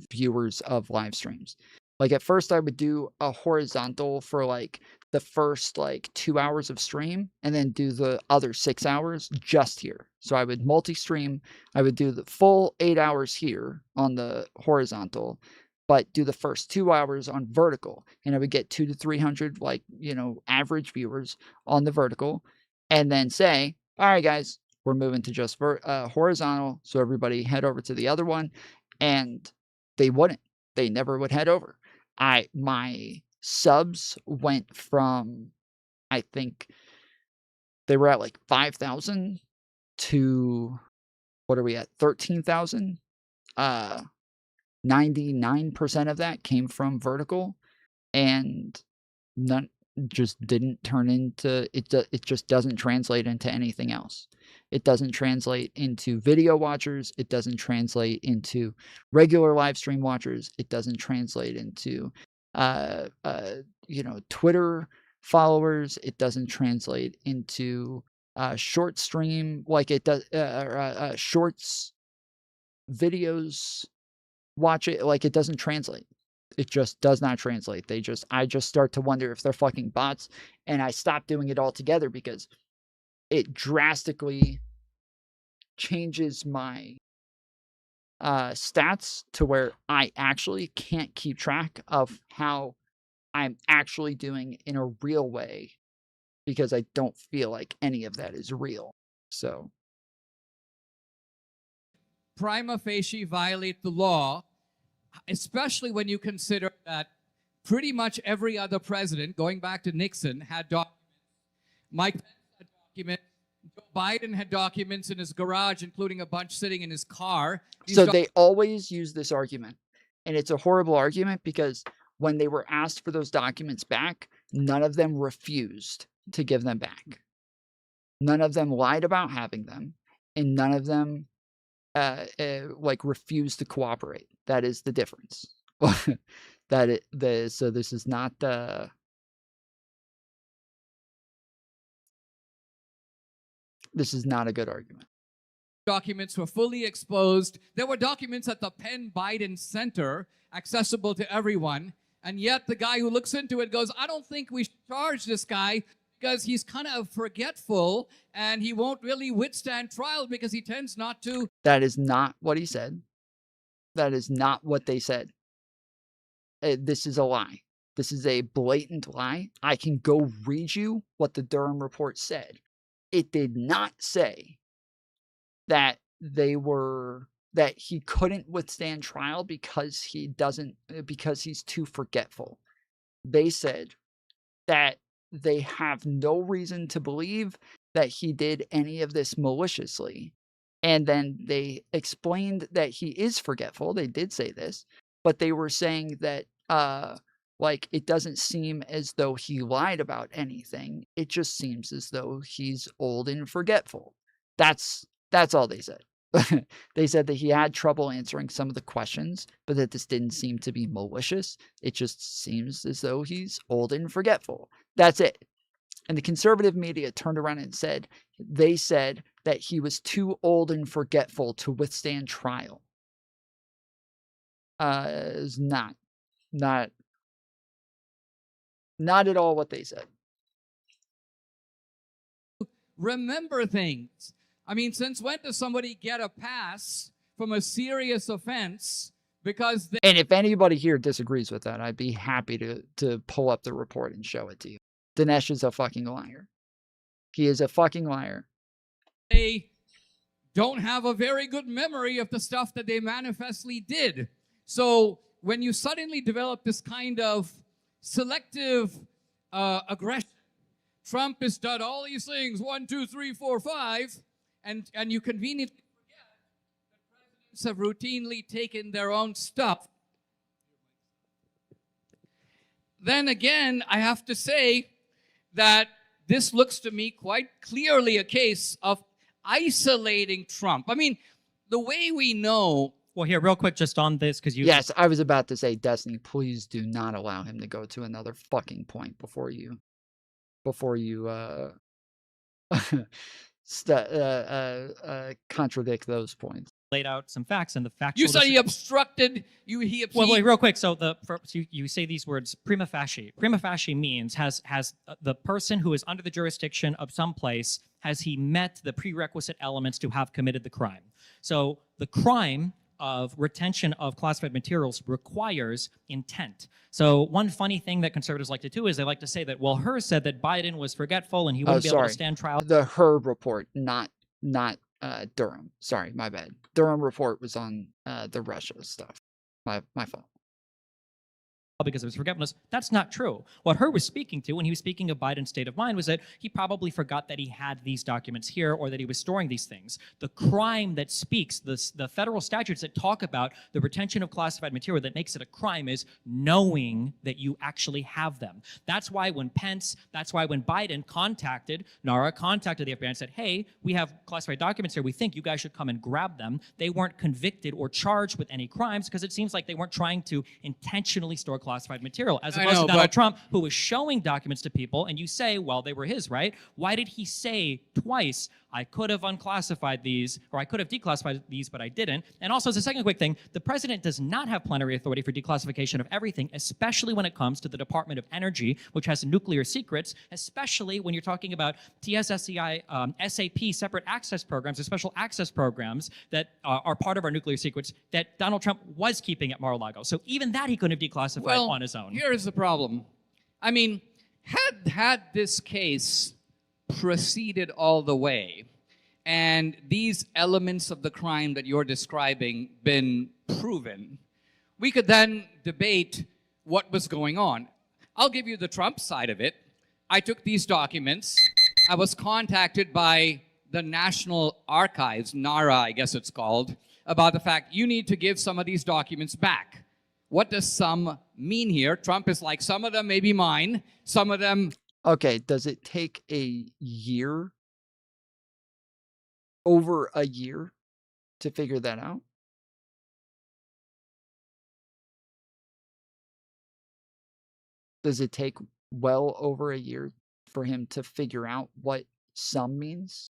viewers of live streams. Like, at first I would do a horizontal for like the first 2 hours of stream and then do the other 6 hours just here. So I would multi-stream. I would do the full 8 hours here on the horizontal, but do the first 2 hours on vertical. And I would get 200 to 300 average viewers on the vertical, and then say, all right, guys, we're moving to just horizontal. So everybody head over to the other one. And they wouldn't. They never would head over. My subs went from, I think they were at 5,000 to, what are we at, 13,000? 99% of that came from vertical, and none just didn't turn into, it just doesn't translate into anything else. It doesn't translate into video watchers. It doesn't translate into regular live stream watchers. It doesn't translate into, Twitter followers. It doesn't translate into short stream like it does, shorts videos. Watch it like it doesn't translate. It just does not translate. I just start to wonder if they're fucking bots, and I stopped doing it altogether because it drastically changes my stats to where I actually can't keep track of how I'm actually doing in a real way because I don't feel like any of that is real. So prima facie violate the law, especially when you consider that pretty much every other president, going back to Nixon, had documents. Mike Pence had documents. Joe Biden had documents in his garage, including a bunch sitting in his car. So they always use this argument, and it's a horrible argument because when they were asked for those documents back, none of them refused to give them back. None of them lied about having them, and none of them like refused to cooperate. That is the difference. So this is not this is not a good argument. Documents were fully exposed. There were documents at the Penn Biden Center accessible to everyone. And yet the guy who looks into it goes, I don't think we should charge this guy because he's kind of forgetful and he won't really withstand trial because he tends not to. That is not what he said. That is not what they said. This is a lie. This is a blatant lie. I can go read you what the Durham report said. It did not say that that he couldn't withstand trial because because he's too forgetful. They said that they have no reason to believe that he did any of this maliciously. And then they explained that he is forgetful. They did say this, but they were saying that like it doesn't seem as though he lied about anything. It just seems as though he's old and forgetful. That's all they said. They said that he had trouble answering some of the questions, but that this didn't seem to be malicious. It just seems as though he's old and forgetful. That's it. And the conservative media turned around and said, they said that he was too old and forgetful to withstand trial. Is not at all what they said. Remember things. I mean, since when does somebody get a pass from a serious offense because they... And if anybody here disagrees with that, I'd be happy to pull up the report and show it to you. Dinesh is a fucking liar. He is a fucking liar. They don't have a very good memory of the stuff that they manifestly did. So when you suddenly develop this kind of selective aggression, Trump has done all these things, 1, 2, 3, 4, 5, and you conveniently forget that presidents have routinely taken their own stuff. Then again, I have to say that this looks to me quite clearly a case of isolating Trump. I mean, the way we know... Well, here, real quick, just on this, because you... Yes, I was about to say, Destiny, please do not allow him to go to another fucking point before you contradict those points. Laid out some facts and the factual... You said he obstructed... Well, wait, real quick. So you say these words, prima facie. Prima facie means has the person who is under the jurisdiction of some place, has he met the prerequisite elements to have committed the crime? So the crime of retention of classified materials requires intent. So one funny thing that conservatives like to do is they like to say that, well, Herr said that Biden was forgetful and he wouldn't be able to stand trial. The Herr report, not Durham. Sorry, my bad. Durham report was on the Russia stuff. My fault. Because of his forgetfulness. That's not true. What Herr was speaking to when he was speaking of Biden's state of mind was that he probably forgot that he had these documents here or that he was storing these things. The crime that speaks, the federal statutes that talk about the retention of classified material that makes it a crime is knowing that you actually have them. That's why when Biden contacted the FBI and said, hey, we have classified documents here, we think you guys should come and grab them, they weren't convicted or charged with any crimes because it seems like they weren't trying to intentionally store classified material, as opposed to Donald Trump, who was showing documents to people, and you say, well, they were his, right? Why did he say twice, I could have unclassified these, or I could have declassified these, but I didn't. And also, as a second quick thing, the president does not have plenary authority for declassification of everything, especially when it comes to the Department of Energy, which has nuclear secrets, especially when you're talking about TSSCI, SAP, separate access programs, or special access programs that are part of our nuclear secrets that Donald Trump was keeping at Mar-a-Lago. So even that he couldn't have declassified on his own. Here's the problem. I mean, had this case proceeded all the way and these elements of the crime that you're describing been proven, we could then debate what was going on. I'll give you the Trump side of it. I took these documents. I was contacted by the National Archives, NARA, I guess it's called, about the fact you need to give some of these documents back. What does some mean here? Trump is like, some of them may be mine, some of them... Okay, does it take a year, over a year, to figure that out? Does it take well over a year for him to figure out what some means?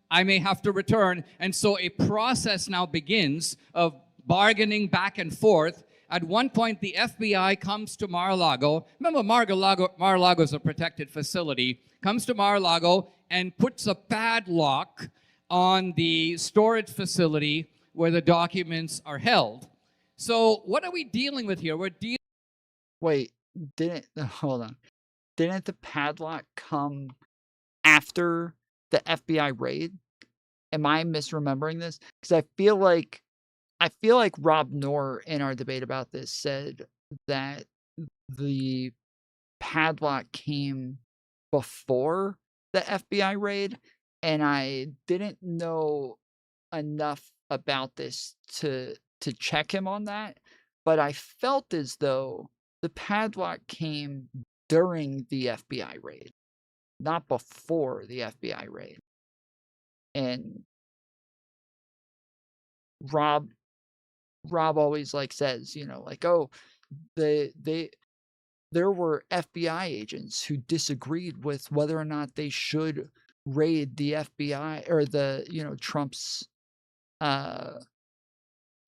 I may have to return. And so a process now begins of bargaining back and forth. At one point, the FBI comes to Mar-a-Lago. Remember, Mar-a-Lago is a protected facility. Comes to Mar-a-Lago and puts a padlock on the storage facility where the documents are held. So what are we dealing with here? We're dealing... Wait, hold on. Didn't the padlock come after the FBI raid? Am I misremembering this? Because I feel like Rob Knorr in our debate about this said that the padlock came before the FBI raid, and I didn't know enough about this to check him on that, but I felt as though the padlock came during the FBI raid, not before the FBI raid. And Rob always says, oh, there were FBI agents who disagreed with whether or not they should raid the FBI or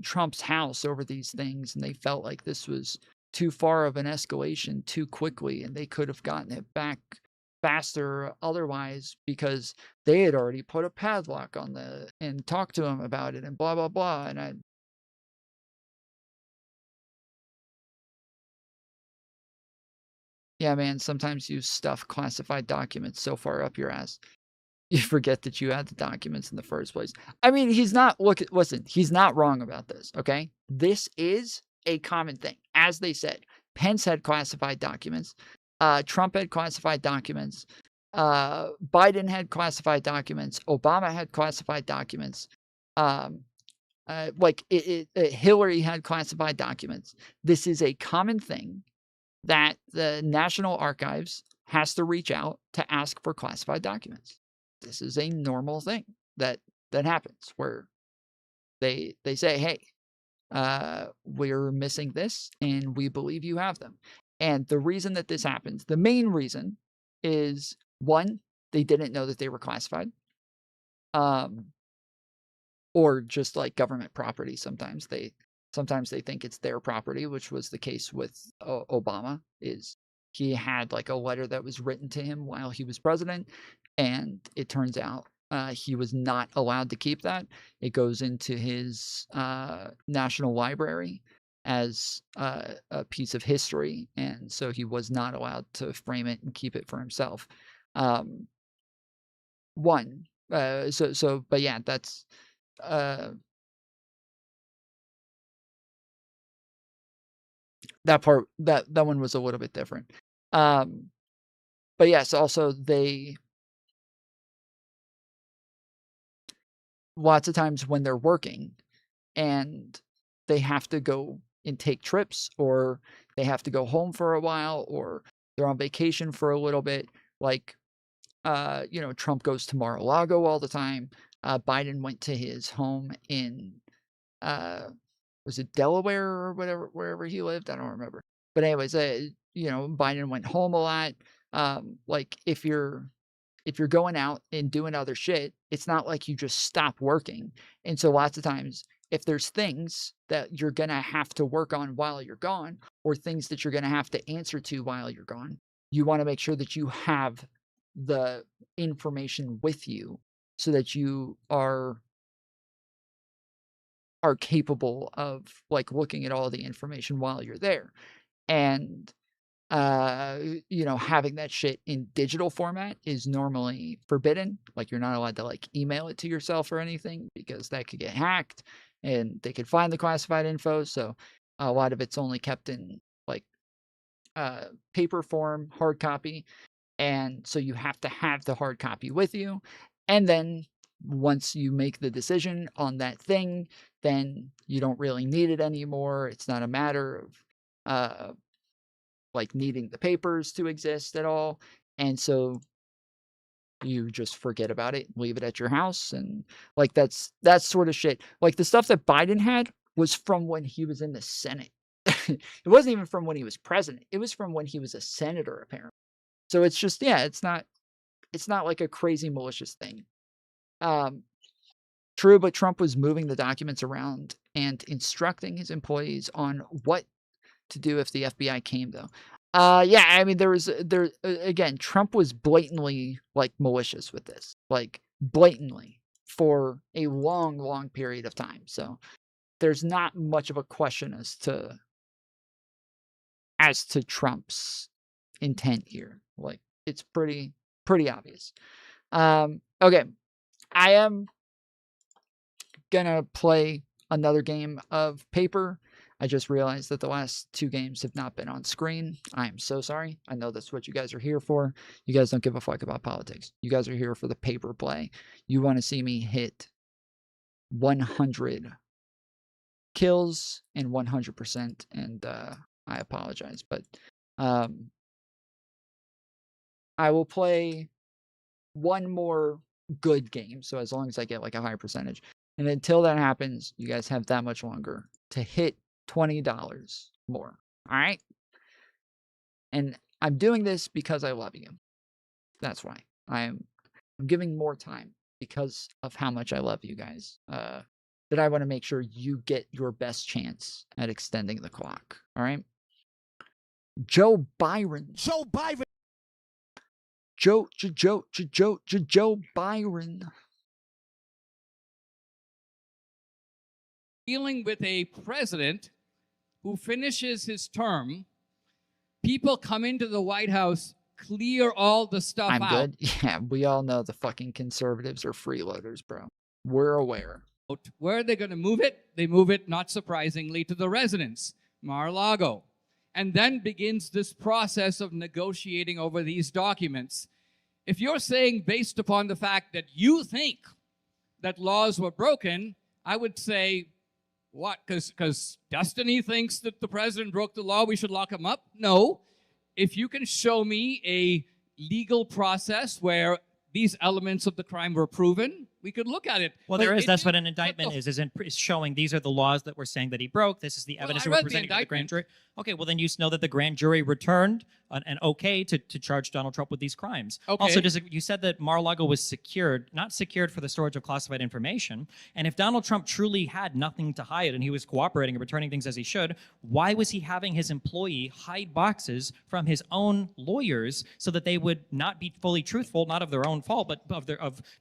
Trump's house over these things, and they felt like this was too far of an escalation too quickly, and they could have gotten it back faster otherwise because they had already put a padlock on and talked to him about it and blah blah blah. And yeah, man, sometimes you stuff classified documents so far up your ass you forget that you had the documents in the first place. I mean, listen, he's not wrong about this, okay? This is a common thing. As they said, Pence had classified documents. Trump had classified documents. Biden had classified documents. Obama had classified documents. Hillary had classified documents. This is a common thing that the National Archives has to reach out to ask for classified documents. This is a normal thing that happens where they say, hey, we're missing this and we believe you have them. And the reason that this happens, the main reason is, one, they didn't know that they were classified. Or just like government property, sometimes they think it's their property, which was the case with Obama. Is he had a letter that was written to him while he was president, and it turns out he was not allowed to keep that. It goes into his National Library as a piece of history, and so he was not allowed to frame it and keep it for himself. But yeah, that's that part, that one was a little bit different. But yes, also lots of times when they're working and they have to go and take trips, or they have to go home for a while, or they're on vacation for a little bit, Trump goes to Mar-a-Lago all the time. Biden went to his home in was it Delaware or whatever, wherever he lived? I don't remember. But anyways, Biden went home a lot. Like if you're going out and doing other shit, it's not like you just stop working. And so lots of times, if there's things that you're going to have to work on while you're gone, or things that you're going to have to answer to while you're gone, you want to make sure that you have the information with you so that you are capable of like looking at all the information while you're there. And having that shit in digital format is normally forbidden. Like you're not allowed to like email it to yourself or anything because that could get hacked and they could find the classified info. So a lot of it's only kept in like paper form, hard copy. And so you have to have the hard copy with you. And then once you make the decision on that thing, then you don't really need it anymore. It's not a matter of like needing the papers to exist at all. And so you just forget about it, leave it at your house. And like that's sort of shit. Like the stuff that Biden had was from when he was in the Senate. It wasn't even from when he was president. It was from when he was a senator, apparently. So it's just, yeah, it's not like a crazy malicious thing. True, but Trump was moving the documents around and instructing his employees on what to do if the FBI came, though. Yeah, I mean, again, Trump was blatantly like malicious with this, like blatantly for a long, long period of time. So there's not much of a question as to Trump's intent here. Like it's pretty obvious. Okay, I am gonna play another game of paper. I just realized that the last 2 games have not been on screen. I am so sorry. I know that's what you guys are here for. You guys don't give a fuck about politics. You guys are here for the paper play. You want to see me hit 100 kills and 100%, and I apologize, but I will play one more good game, so as long as I get like a high percentage. And until that happens, you guys have that much longer to hit $20 more. All right? And I'm doing this because I love you. That's why. I'm giving more time because of how much I love you guys. That I want to make sure you get your best chance at extending the clock. All right? Joe Byron. Joe Byron. Joe Byron. Dealing with a president who finishes his term, people come into the White House, clear all the stuff I'm out. good. Yeah, we all know the fucking conservatives are freeloaders, bro. We're aware. Where are they going to move it? They move it, not surprisingly, to the residence, Mar-a-Lago. And then begins this process of negotiating over these documents. If you're saying based upon the fact that you think that laws were broken, I would say, what? Because Destiny thinks that the president broke the law, we should lock him up? No. If you can show me a legal process where these elements of the crime were proven, we could look at it. Well, there is. That's what an indictment is showing these are the laws that we're saying that he broke. This is the evidence that we're presenting to the grand jury. Okay, well, then you know that the grand jury returned an okay to charge Donald Trump with these crimes. Okay. Also, you said that Mar-a-Lago was secured, not secured for the storage of classified information. And if Donald Trump truly had nothing to hide and he was cooperating and returning things as he should, why was he having his employee hide boxes from his own lawyers so that they would not be fully truthful, not of their own fault, but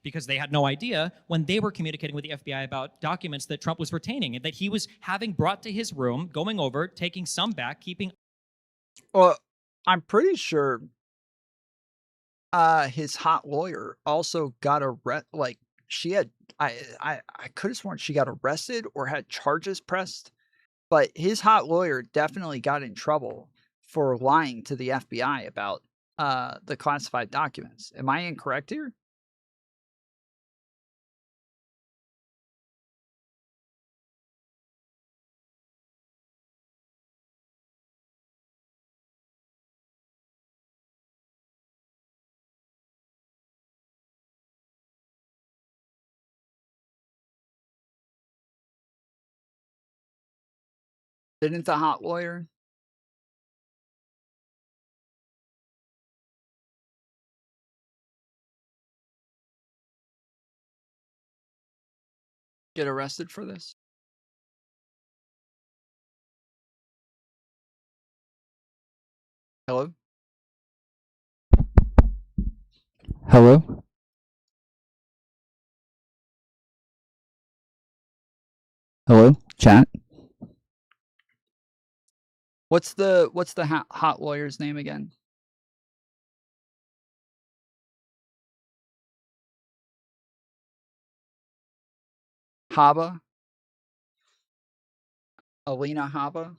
because they had no idea when they were communicating with the FBI about documents that Trump was retaining and that he was having brought to his room, going over, taking some back, keeping. Well, I'm pretty sure his hot lawyer also got she had I could have sworn she got arrested or had charges pressed, but his hot lawyer definitely got in trouble for lying to the FBI about the classified documents. Am I incorrect here? Didn't the hot lawyer get arrested for this? Hello? Hello? Hello? Chat? What's the hot lawyer's name again? Haba? Alina Haba?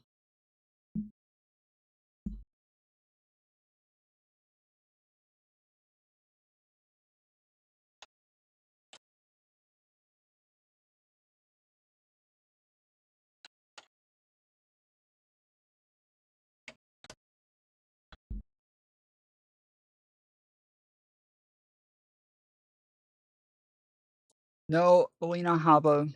No, Alina Haba,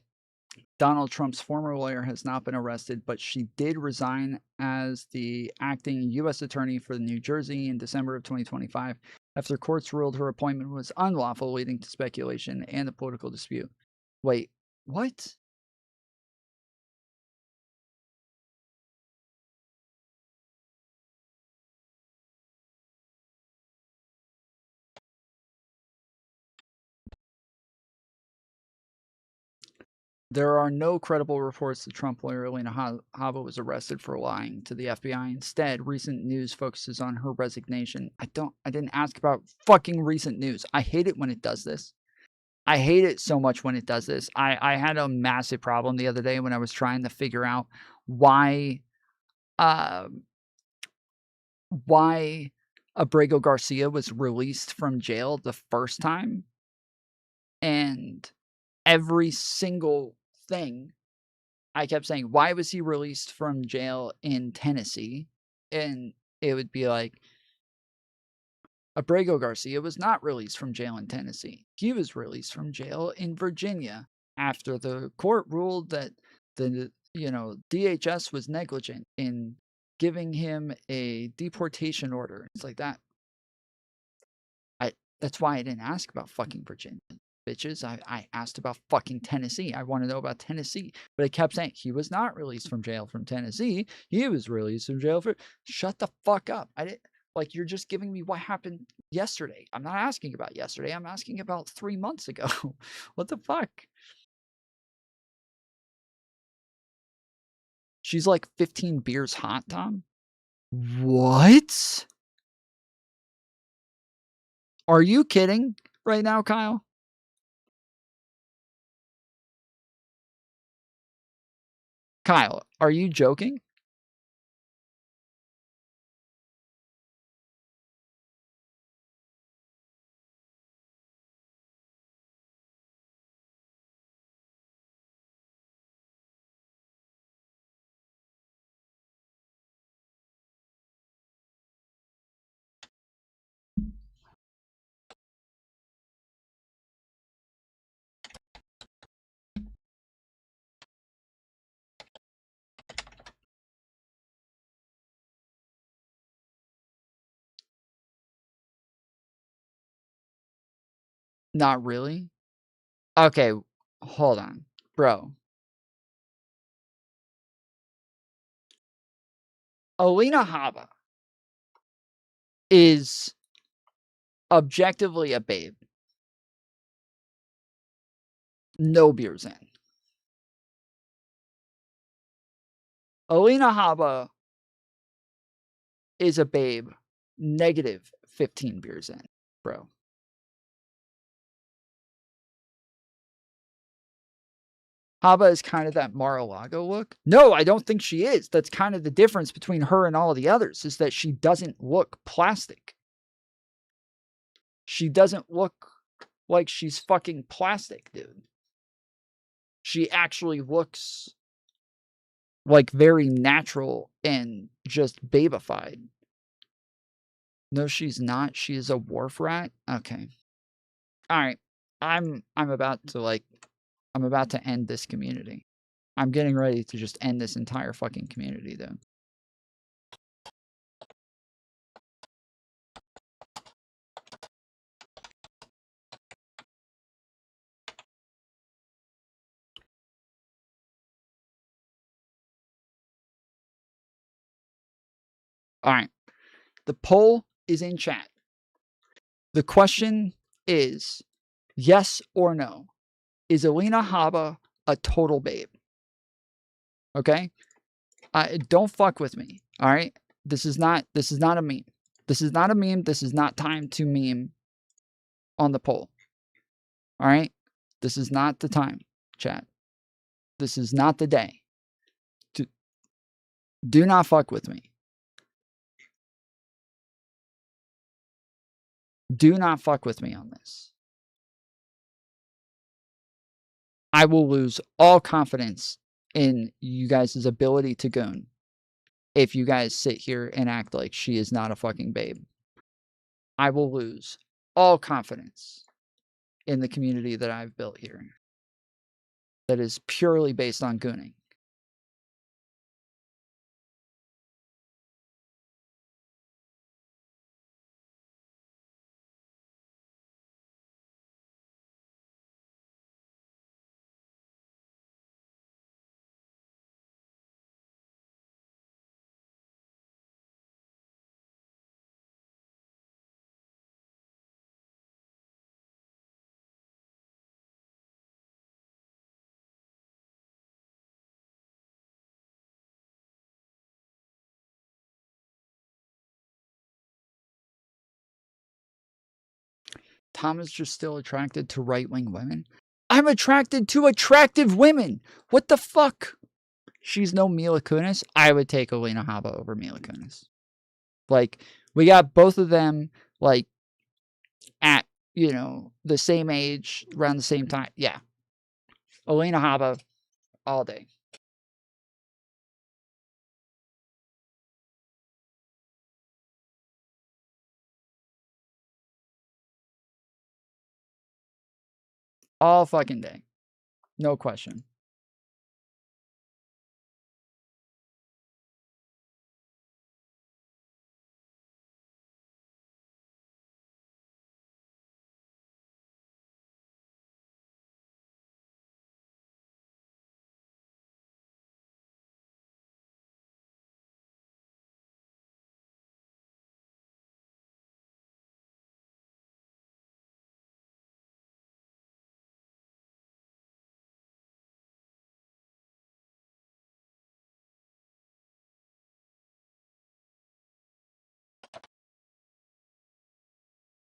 Donald Trump's former lawyer, has not been arrested, but she did resign as the acting U.S. attorney for New Jersey in December of 2025 after courts ruled her appointment was unlawful, leading to speculation and a political dispute. Wait, what? There are no credible reports that Trump lawyer Alina Haba was arrested for lying to the FBI. Instead, recent news focuses on her resignation. I didn't ask about fucking recent news. I hate it when it does this. I hate it so much when it does this. I had a massive problem the other day when I was trying to figure out why Abrego Garcia was released from jail the first time, and every single thing I kept saying, why was he released from jail in Tennessee? And it would be like, Abrego Garcia was not released from jail in Tennessee. He was released from jail in Virginia after the court ruled that the DHS was negligent in giving him a deportation order. It's like that. That's why I didn't ask about fucking Virginia, bitches. I asked about fucking Tennessee. I want to know about Tennessee. But it kept saying he was not released from jail from Tennessee. He was released from jail for... Shut the fuck up. I didn't... Like, you're just giving me what happened yesterday. I'm not asking about yesterday. I'm asking about 3 months ago. What the fuck? She's like 15 beers hot, Tom? What? Are you kidding right now, Kyle? Kyle, are you joking? Not really? Okay, hold on. Bro. Alina Haba is objectively a babe. No beers in. Alina Haba is a babe. Negative 15 beers in, bro. Haba is kind of that Mar-a-Lago look. No, I don't think she is. That's kind of the difference between her and all the others, is that she doesn't look plastic. She doesn't look like she's fucking plastic, dude. She actually looks like very natural and just babified. No, she's not. She is a wharf rat. Okay. All right. I'm about to end this community. I'm getting ready to just end this entire fucking community, though. All right. The poll is in chat. The question is yes or no. Is Alina Habba a total babe? Okay? Don't fuck with me. All right? This is not a meme. This is not a meme. This is not time to meme on the poll. All right? This is not the time, chat. This is not the day. Do not fuck with me. Do not fuck with me on this. I will lose all confidence in you guys' ability to goon if you guys sit here and act like she is not a fucking babe. I will lose all confidence in the community that I've built here that is purely based on gooning. Tom is just still attracted to right-wing women. I'm attracted to attractive women. What the fuck? She's no Mila Kunis. I would take Alina Habba over Mila Kunis. Like, we got both of them, like, at, the same age, around the same time. Yeah. Alina Habba, all day. All fucking day. No question.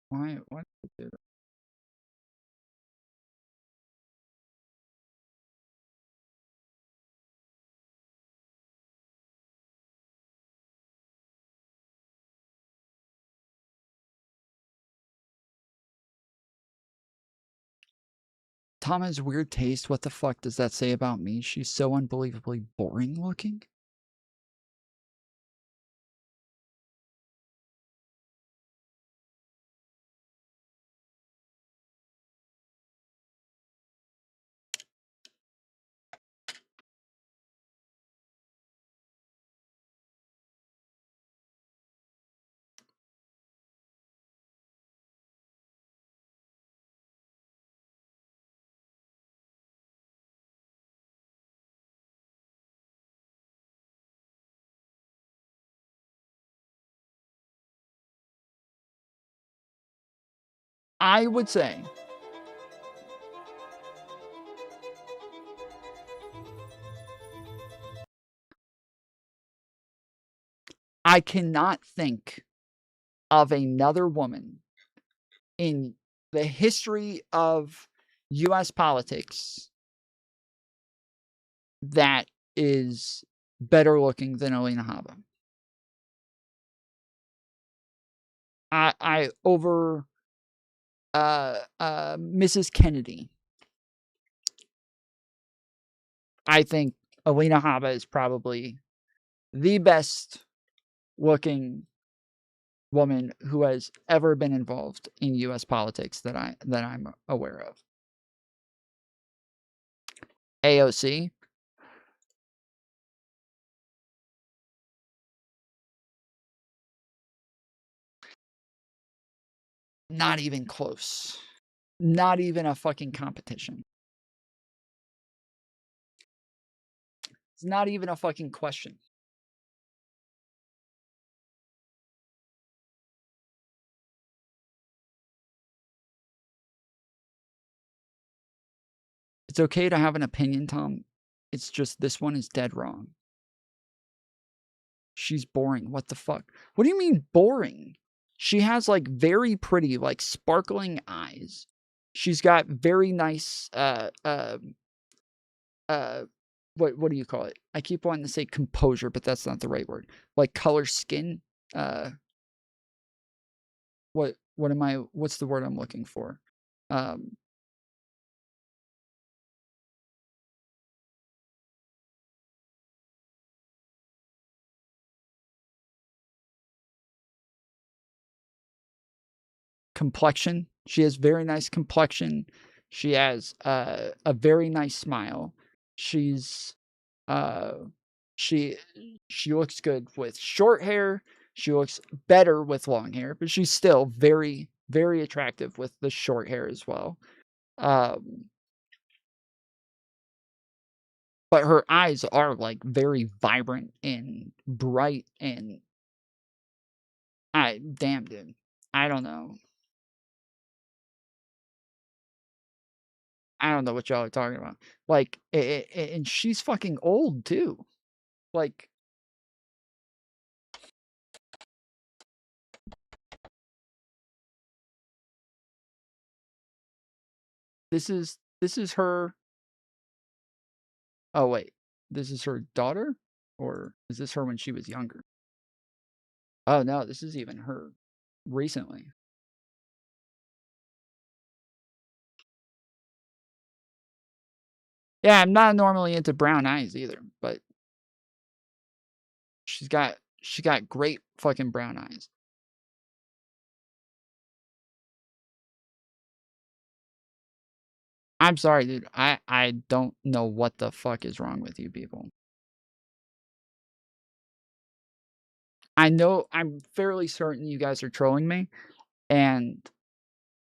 Why did it do that? Tom has weird taste. What the fuck does that say about me? She's so unbelievably boring looking. I would say I cannot think of another woman in the history of US politics that is better looking than Alina Habba. I over Mrs. Kennedy. I think Alina Habba is probably the best looking woman who has ever been involved in US politics that I'm aware of. AOC. Not even close. Not even a fucking competition. It's not even a fucking question. It's okay to have an opinion, Tom. It's just this one is dead wrong. She's boring. What the fuck? What do you mean boring? She has like very pretty, like sparkling eyes. She's got very nice what do you call it? I keep wanting to say composure, but that's not the right word. Like color skin. What's the word I'm looking for? Complexion. She has very nice complexion. She has a very nice smile. She's uh she she looks good with short hair. She looks better with long hair, but she's still very, very attractive with the short hair as well. Um, but her eyes are like very vibrant and bright, and damn, dude, I don't know. I don't know what y'all are talking about. Like, and she's fucking old too. Like, this is her. Oh wait, this is her daughter, or is this her when she was younger? Oh no, this is even her recently. Yeah, I'm not normally into brown eyes either, but she got great fucking brown eyes. I'm sorry, dude. I don't know what the fuck is wrong with you people. I know I'm fairly certain you guys are trolling me, and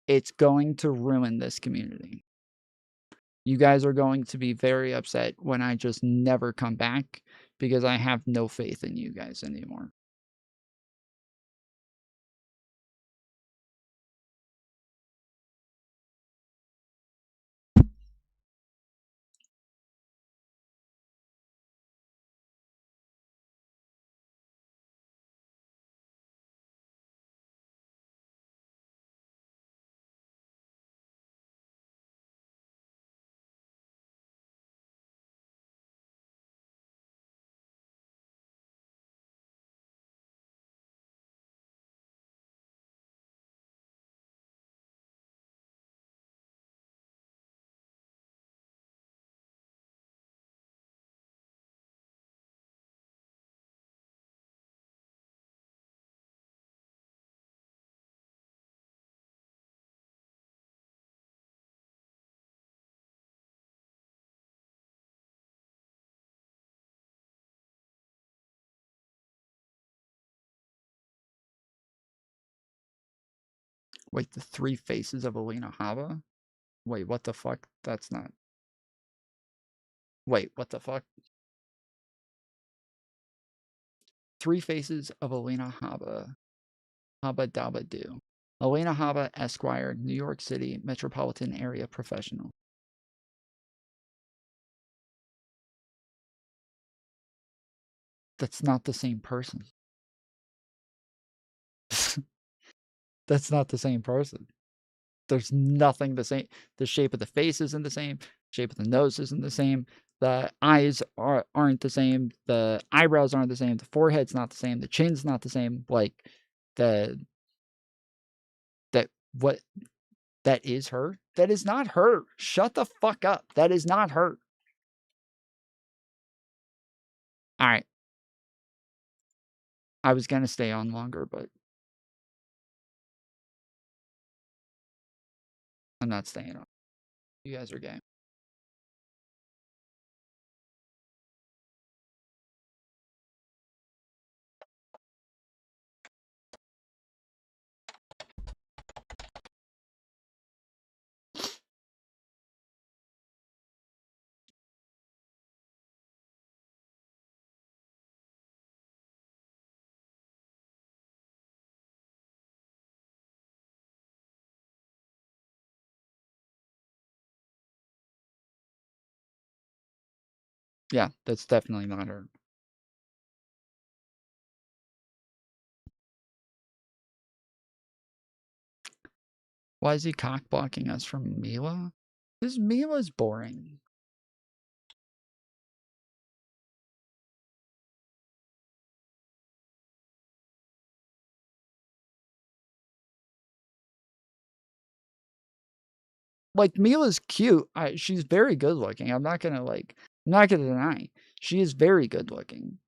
it's going to ruin this community. You guys are going to be very upset when I just never come back because I have no faith in you guys anymore. Wait, the three faces of Alina Hava? Wait, what the fuck? That's not. Wait, what the fuck? Three faces of Alina Hava. Haba Daba Do. Elena Haba, Esquire, New York City metropolitan area professional. That's not the same person. That's not the same person. There's nothing the same. The shape of the face isn't the same. Shape of the nose isn't the same. The eyes aren't the same. The eyebrows aren't the same. The forehead's not the same. The chin's not the same. Like the that what that is her. That is not her. Shut the fuck up. That is not her. All right. I was gonna stay on longer, but I'm not staying on. You guys are gay. Yeah, that's definitely not her. Why is he cock blocking us from Mila? Because Mila's boring. Like, Mila's cute. She's very good looking. I'm not gonna deny. She is very good looking.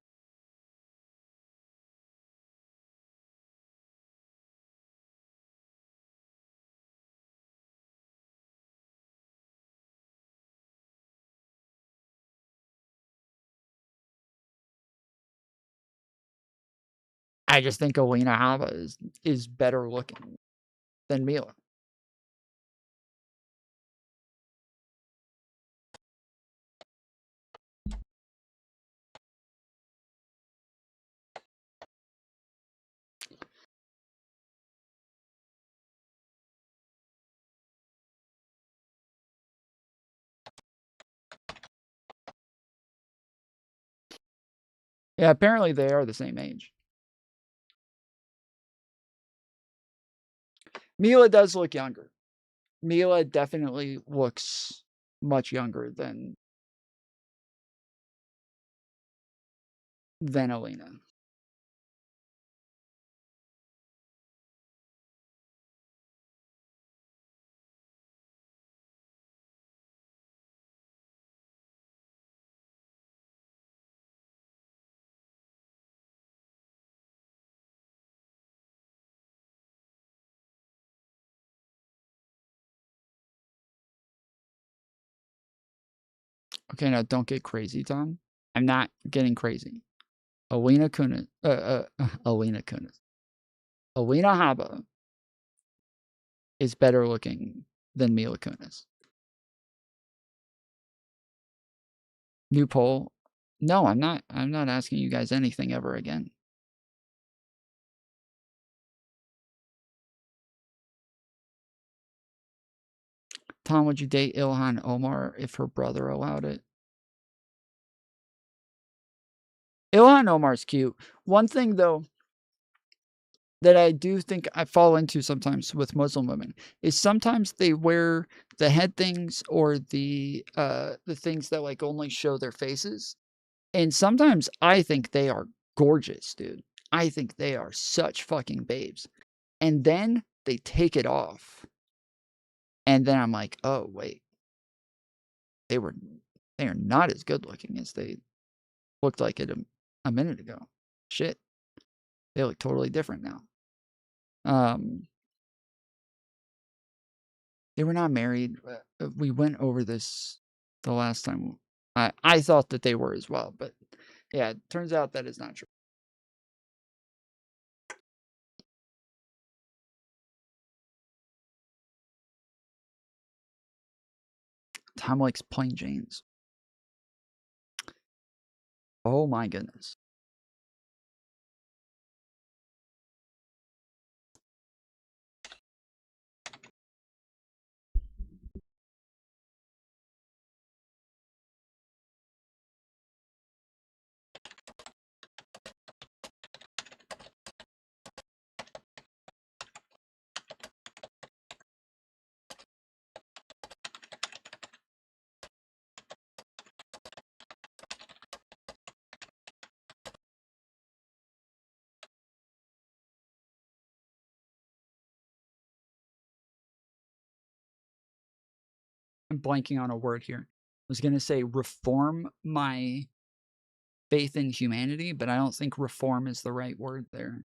I just think Alina Haba is better looking than Mila. Yeah, apparently they are the same age. Mila does look younger. Mila definitely looks much younger than Alina. Okay, now don't get crazy, Tom. I'm not getting crazy. Alina Kunis, Alina Kunis. Alina Haba is better looking than Mila Kunis. New poll. No, I'm not asking you guys anything ever again. Tom, would you date Ilhan Omar if her brother allowed it? Ilhan Omar's cute. One thing though that I do think I fall into sometimes with Muslim women is sometimes they wear the head things or the things that like only show their faces. And sometimes I think they are gorgeous, dude. I think they are such fucking babes. And then they take it off. And then I'm like, "Oh, wait. They are not as good looking as they looked like it a minute ago. Shit. They look totally different now." They were not married. We went over this the last time. I thought that they were as well, but yeah, it turns out that is not true. Tom likes plain Janes. Oh my goodness. I'm blanking on a word here. I was going to say reform my faith in humanity, but I don't think reform is the right word there.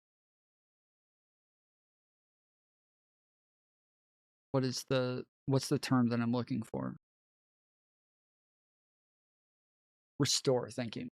What's the term that I'm looking for? Restore, thank you.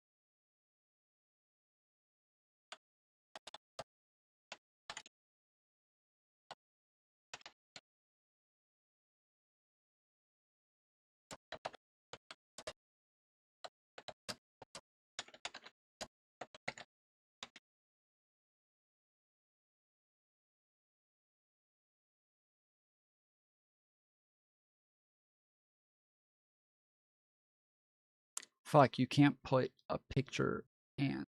Fuck, you can't put a picture and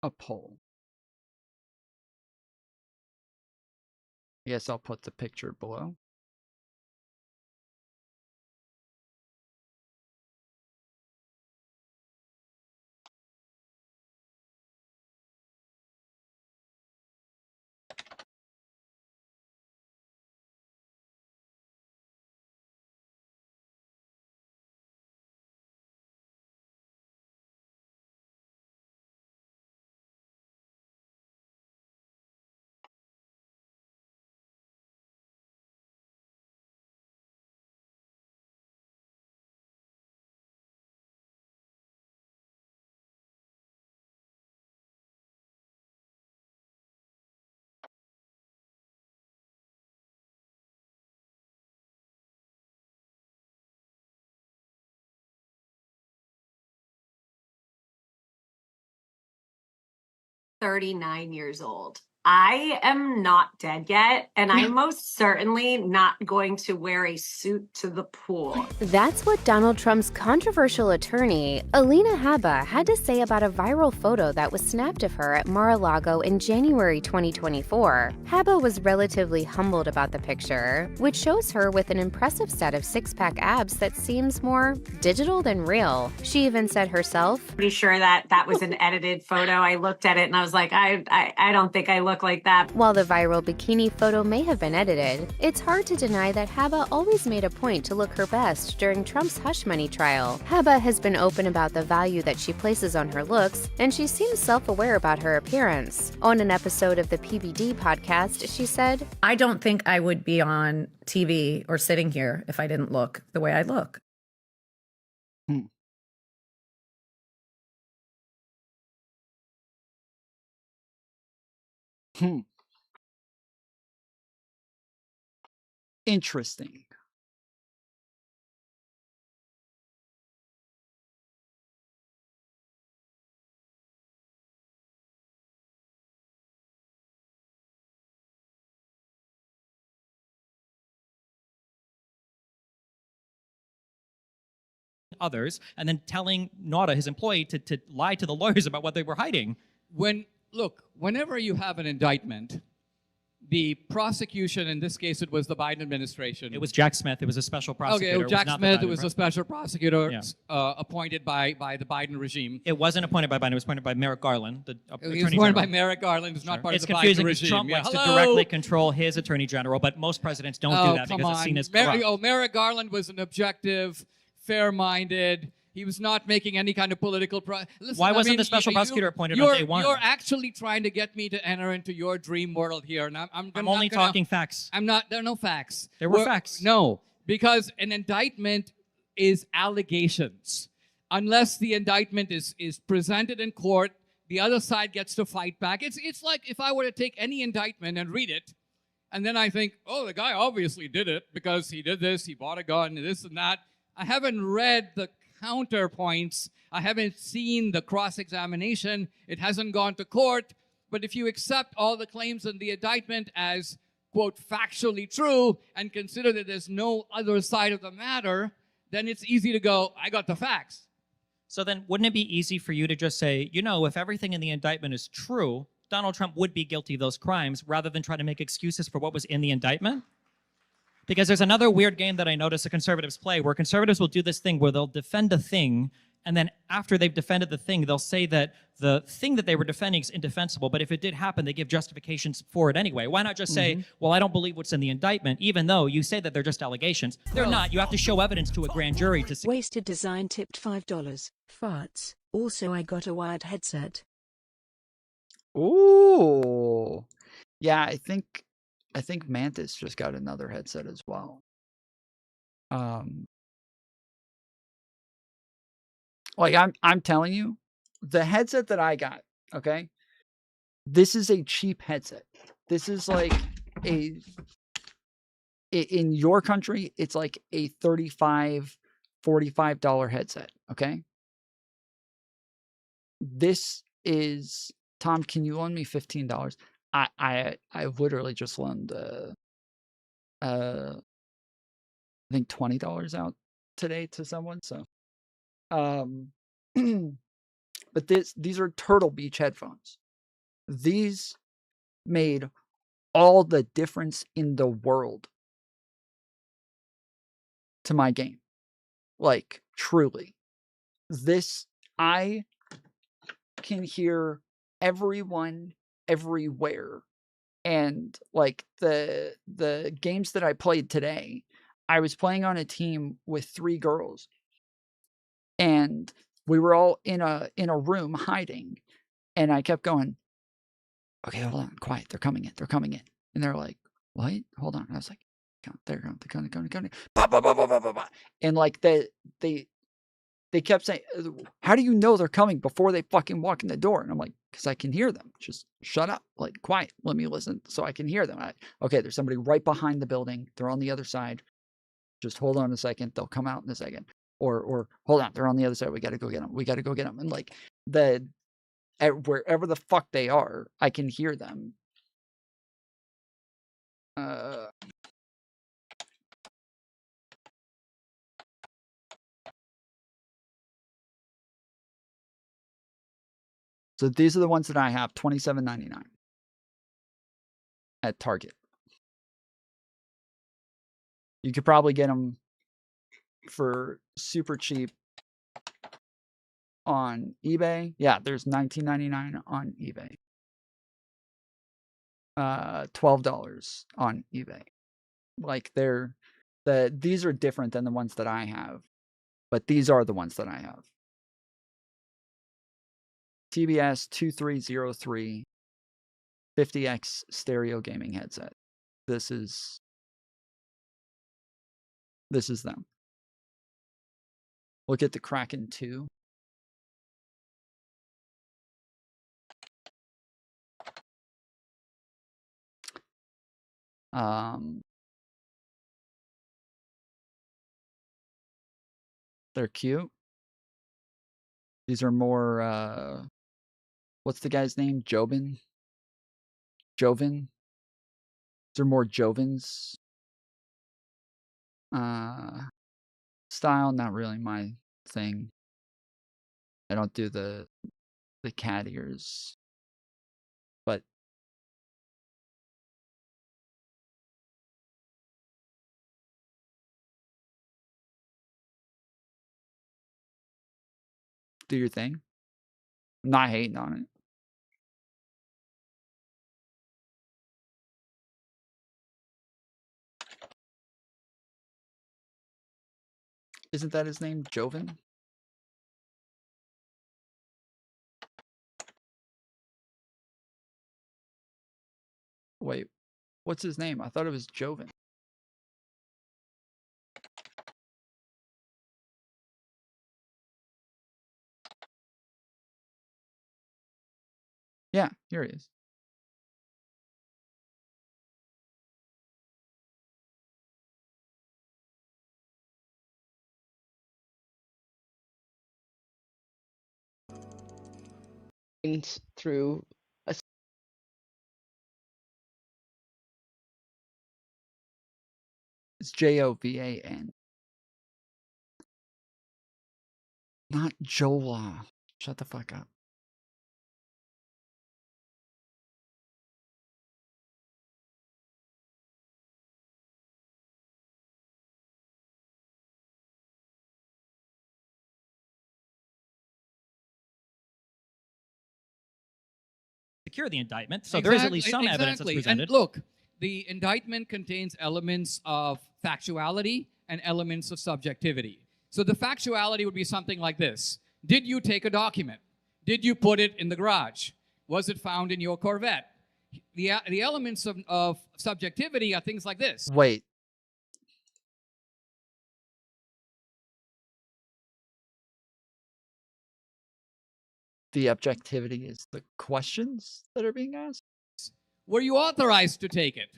a poll. Yes, I'll put the picture below. $39 old. I am not dead yet, and I'm most certainly not going to wear a suit to the pool. That's what Donald Trump's controversial attorney, Alina Habba, had to say about a viral photo that was snapped of her at Mar-a-Lago in January 2024. Habba was relatively humbled about the picture, which shows her with an impressive set of six-pack abs that seems more digital than real. She even said herself, Pretty sure that was an edited photo. I looked at it and I was like, I don't think I look like that. While the viral bikini photo may have been edited, it's hard to deny that Habba always made a point to look her best during Trump's hush money trial. Habba has been open about the value that she places on her looks, and she seems self-aware about her appearance. On an episode of the PBD podcast, she said, I don't think I would be on TV or sitting here if I didn't look the way I look. Interesting. Others, and then telling Nauta, his employee, to lie to the lawyers about what they were hiding. Whenever you have an indictment, the prosecution, in this case, it was the Biden administration. It was Jack Smith. It was a special prosecutor. Okay, Jack Smith. It was a a special prosecutor appointed by the Biden regime. It wasn't appointed by Biden. It was appointed by Merrick Garland, the Attorney He was appointed by General. Merrick Garland. It's not part It's of the Biden confusing regime. because Trump Yeah, likes to hello? directly control his Attorney General, but most presidents don't do that because it's seen as corrupt. Merrick Garland was an objective, fair-minded. He was not making any kind of political. Why wasn't the special prosecutor appointed on day one? You're actually trying to get me to enter into your dream world here, and I'm only talking facts. I'm not. There are no facts. There were facts. No, because an indictment is allegations. Unless the indictment is presented in court, the other side gets to fight back. It's like if I were to take any indictment and read it, and then I think, oh, the guy obviously did it because he did this, he bought a gun, this and that. I haven't read the counterpoints. I haven't seen the cross-examination. It hasn't gone to court. But if you accept all the claims in the indictment as, quote, factually true and consider that there's no other side of the matter, then it's easy to go, I got the facts. So then wouldn't it be easy for you to just say, you know, if everything in the indictment is true, Donald Trump would be guilty of those crimes rather than try to make excuses for what was in the indictment? Because there's another weird game that I notice the conservatives play where conservatives will do this thing where they'll defend a thing, and then after they've defended the thing, they'll say that the thing that they were defending is indefensible, but if it did happen, they give justifications for it anyway. Why not just say, well, I don't believe what's in the indictment, even though you say that they're just allegations. They're not. You have to show evidence to a grand jury to say. Wasted Design tipped $5. Farts. Also, I got a wired headset. Ooh. Yeah, I think Mantis just got another headset as well. Like I'm telling you, the headset that I got, okay? This is a cheap headset. This is like in your country, it's like a $35, $45 headset, okay? This is Tom, can you loan me $15? I literally just loaned I think $20 out today to someone. So, but these are Turtle Beach headphones. These made all the difference in the world to my game. Like, truly. I can hear everyone everywhere. And like the games that I played today, I was playing on a team with 3 girls. And we were all in a room hiding. And I kept going, okay, hold on, quiet. They're coming in. They're coming in. And they're like, what? Hold on. And I was like, they're coming. Bah, bah, bah, bah, bah, bah, bah. And like they kept saying, how do you know they're coming before they fucking walk in the door? And I'm like, because I can hear them. Just shut up. Like, quiet. Let me listen so I can hear them. Okay, there's somebody right behind the building. They're on the other side. Just hold on a second. They'll come out in a second. Or hold on. They're on the other side. We got to go get them. We got to go get them. And like, wherever the fuck they are, I can hear them. So these are the ones that I have, $27.99 at Target. You could probably get them for super cheap on eBay. Yeah, there's $19.99 on eBay. $12 on eBay. Like these are different than the ones that I have, but these are the ones that I have. TBS 2303 50X stereo gaming headset. This is them. Look at the Kraken 2. They're cute. These are more what's the guy's name? Joven? These are more Jovens. Style, not really my thing. I don't do the cat ears. But do your thing. I'm not hating on it. Isn't that his name? Joven? Wait, what's his name? I thought it was Joven. Yeah, here he is. Through a It's Jovan. Not Jola. Shut the fuck up. Secure the indictment, so there is at least some evidence that's presented. And look, the indictment contains elements of factuality and elements of subjectivity. So the factuality would be something like this. Did you take a document? Did you put it in the garage? Was it found in your Corvette? The elements of subjectivity are things like this. Wait. The objectivity is the questions that are being asked? Were you authorized to take it?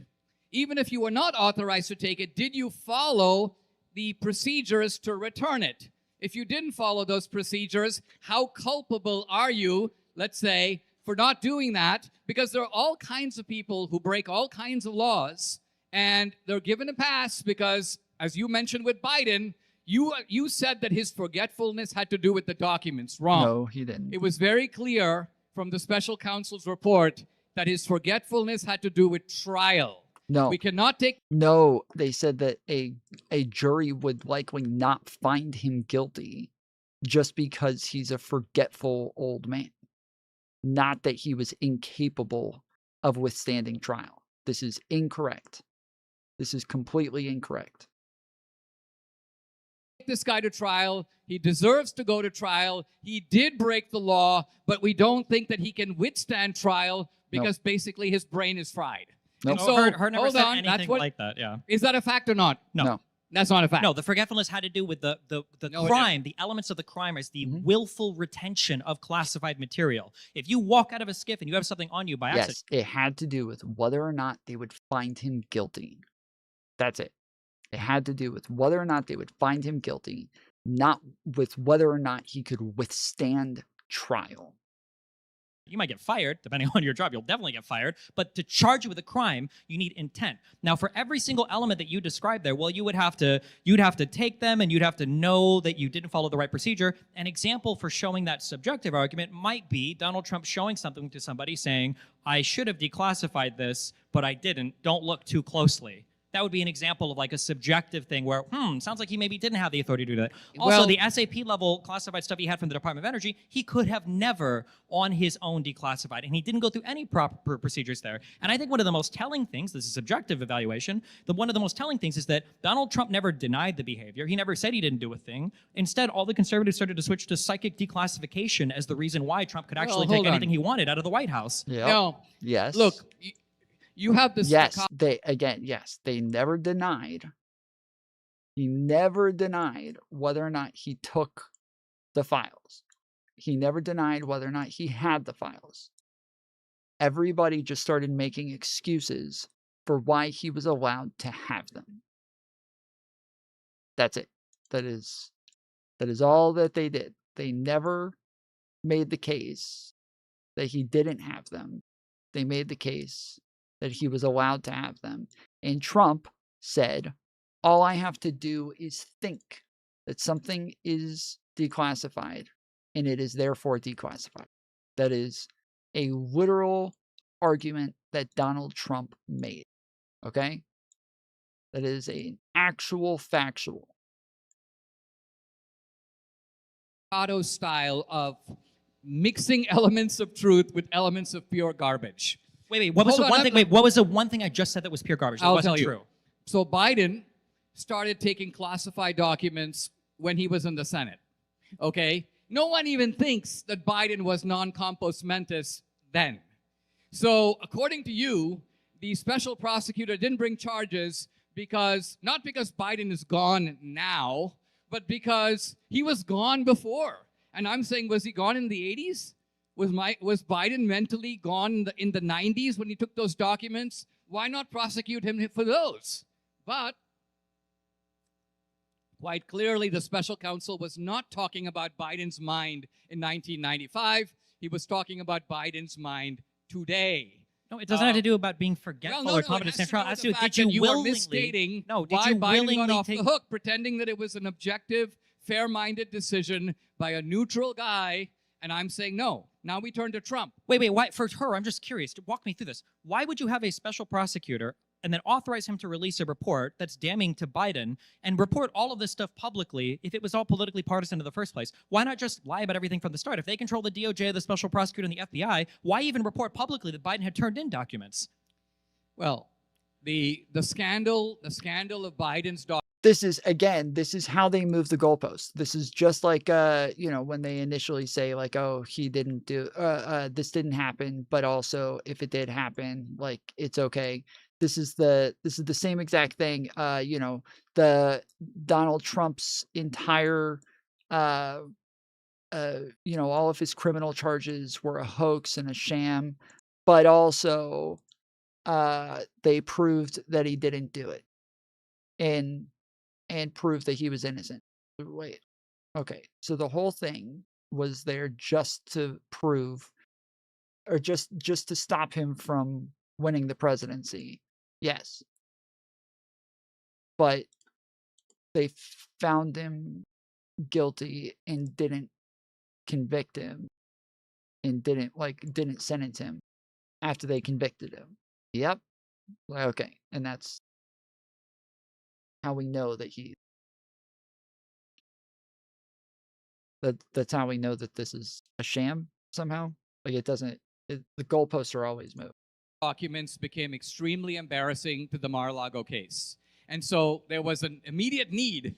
Even if you were not authorized to take it, did you follow the procedures to return it? If you didn't follow those procedures, how culpable are you, let's say, for not doing that, because there are all kinds of people who break all kinds of laws, and they're given a pass because, as you mentioned with Biden, you said that his forgetfulness had to do with the documents. Wrong. No, he didn't. It was very clear from the special counsel's report that his forgetfulness had to do with trial. No. We cannot take... No, they said that a jury would likely not find him guilty just because he's a forgetful old man. Not that he was incapable of withstanding trial. This is incorrect. This is completely incorrect. This guy to trial. He deserves to go to trial. He did break the law, but we don't think that he can withstand trial because basically his brain is fried. Nope. And so, Her never hold said on, anything that's what, like that. Yeah. Is that a fact or not? No. That's not a fact. No, the forgetfulness had to do with the No, it crime. The elements of the crime is the willful retention of classified material. If you walk out of a skiff and you have something on you by accident, Yes, it had to do with whether or not they would find him guilty. That's it. It had to do with whether or not they would find him guilty, not with whether or not he could withstand trial. you might get fired, depending on your job. You'll definitely get fired. But to charge you with a crime, you need intent. Now, for every single element that you described there, well, you'd have to take them and you'd have to know that you didn't follow the right procedure. An example for showing that subjective argument might be Donald Trump showing something to somebody saying, I should have declassified this, but I didn't. Don't look too closely. That would be an example of like a subjective thing where, sounds like he maybe didn't have the authority to do that. Also, Well, the SAP level classified stuff he had from the Department of Energy, he could have never on his own declassified, and he didn't go through any proper procedures there. And I think one of the most telling things, this is subjective evaluation, one of the most telling things is that Donald Trump never denied the behavior. He never said he didn't do a thing. Instead, all the conservatives started to switch to psychic declassification as the reason why Trump could actually take anything he wanted out of the White House. Yeah. No. Yes. Look, you have this. Yes. They never denied. He never denied whether or not he took the files. He never denied whether or not he had the files. Everybody just started making excuses for why he was allowed to have them. That's it. That is all that they did. They never made the case that he didn't have them. They made the case that he was allowed to have them. And Trump said, all I have to do is think that something is declassified and it is therefore declassified. That is a literal argument that Donald Trump made. Okay? That is an actual factual. Otto style of mixing elements of truth with elements of pure garbage. Wait, what was the one thing? Wait, what was the one thing I just said that was pure garbage? That I'll wasn't tell you. true. So Biden started taking classified documents when he was in the Senate. Okay? No one even thinks that Biden was non-compos mentis then. So according to you, the special prosecutor didn't bring charges not because Biden is gone now, but because he was gone before. And I'm saying, was he gone in the 80s? Was Biden mentally gone in the 90s when he took those documents? Why not prosecute him for those? But quite clearly, the special counsel was not talking about Biden's mind in 1995. He was talking about Biden's mind today. No, it doesn't have to do about being forgetful or competent in trial. It has to do with did you you are willingly misstating did why you Biden willingly got off take the hook, pretending that it was an objective, fair-minded decision by a neutral guy. And I'm saying no. Now we turn to Trump. Wait, why? For her, I'm just curious. Walk me through this. Why would you have a special prosecutor and then authorize him to release a report that's damning to Biden and report all of this stuff publicly if it was all politically partisan in the first place? Why not just lie about everything from the start? If they control the DOJ, the special prosecutor, and the FBI, why even report publicly that Biden had turned in documents? Well, the scandal of Biden's documents. This is how they move the goalposts. This is just like, when they initially say like, oh, he didn't do, this didn't happen, but also if it did happen, like, it's okay. This is the same exact thing. The Donald Trump's entire, all of his criminal charges were a hoax and a sham, but also, they proved that he didn't do it. And prove that he was innocent. Wait, okay. So the whole thing was there just to prove or just to stop him from winning the presidency. Yes. But they found him guilty and didn't convict him and didn't sentence him after they convicted him. Yep. Okay. And that's how we know that that's how we know that this is a sham somehow. Like the goalposts are always moved. Documents became extremely embarrassing to the Mar-a-Lago case. And so there was an immediate need.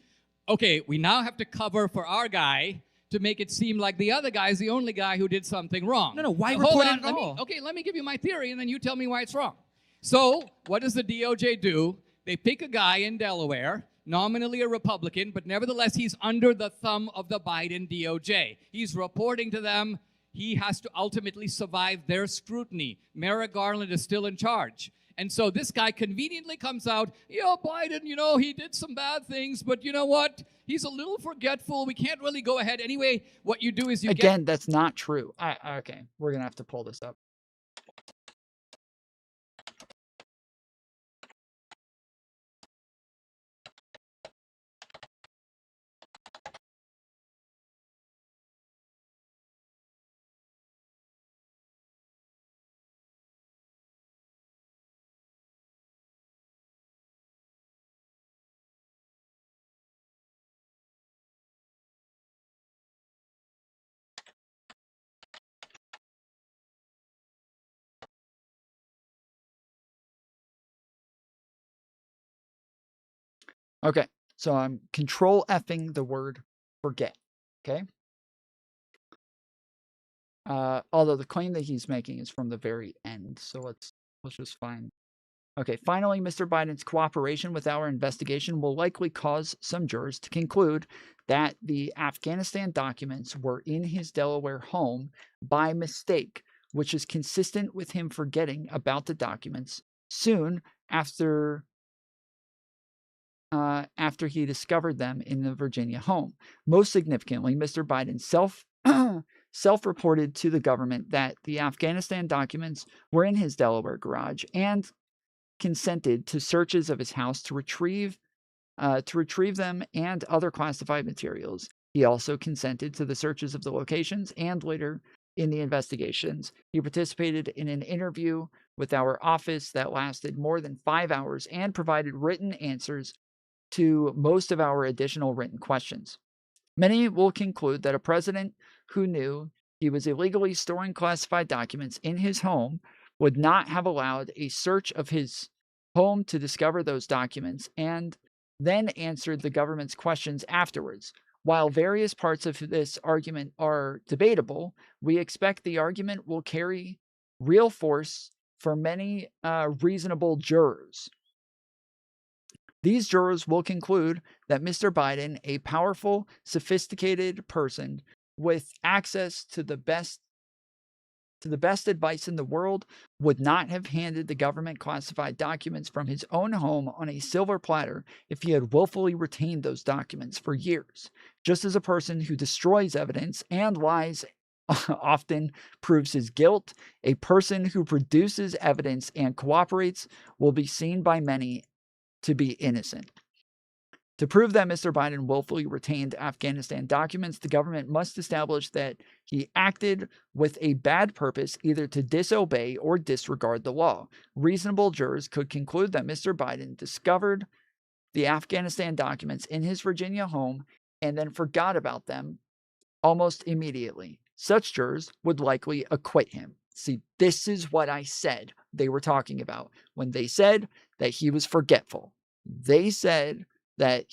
Okay, we now have to cover for our guy to make it seem like the other guy is the only guy who did something wrong. No, why Hold report on, it at all? let me give you my theory, and then you tell me why it's wrong. So what does the DOJ do? They pick a guy in Delaware, nominally a Republican, but nevertheless he's under the thumb of the Biden DOJ. He's reporting to them. He has to ultimately survive their scrutiny. Merrick Garland is still in charge. And so this guy conveniently comes out, Biden, he did some bad things, but you know what? He's a little forgetful. We can't really go ahead. Anyway, what you do is Again, that's not true. Okay, we're going to have to pull this up. Okay, so I'm control Fing the word forget. Okay. Although the claim that he's making is from the very end, so let's just find. Okay, finally, Mr. Biden's cooperation with our investigation will likely cause some jurors to conclude that the Afghanistan documents were in his Delaware home by mistake, which is consistent with him forgetting about the documents soon after he discovered them in the Virginia home. Most significantly, Mr. Biden self-reported to the government that the Afghanistan documents were in his Delaware garage and consented to searches of his house to retrieve them and other classified materials. He also consented to the searches of the locations, and later in the investigations, he participated in an interview with our office that lasted more than 5 hours and provided written answers to most of our additional written questions. Many will conclude that a president who knew he was illegally storing classified documents in his home would not have allowed a search of his home to discover those documents and then answered the government's questions afterwards. While various parts of this argument are debatable, we expect the argument will carry real force for many reasonable jurors. These jurors will conclude that Mr. Biden, a powerful, sophisticated person with access to the best advice in the world, would not have handed the government classified documents from his own home on a silver platter if he had willfully retained those documents for years. Just as a person who destroys evidence and lies often proves his guilt, a person who produces evidence and cooperates will be seen by many to be innocent. To prove that Mr. Biden willfully retained Afghanistan documents, the government must establish that he acted with a bad purpose, either to disobey or disregard the law. Reasonable jurors could conclude that Mr. Biden discovered the Afghanistan documents in his Virginia home and then forgot about them almost immediately. Such jurors would likely acquit him. See, this is what I said they were talking about when they said that he was forgetful. They said that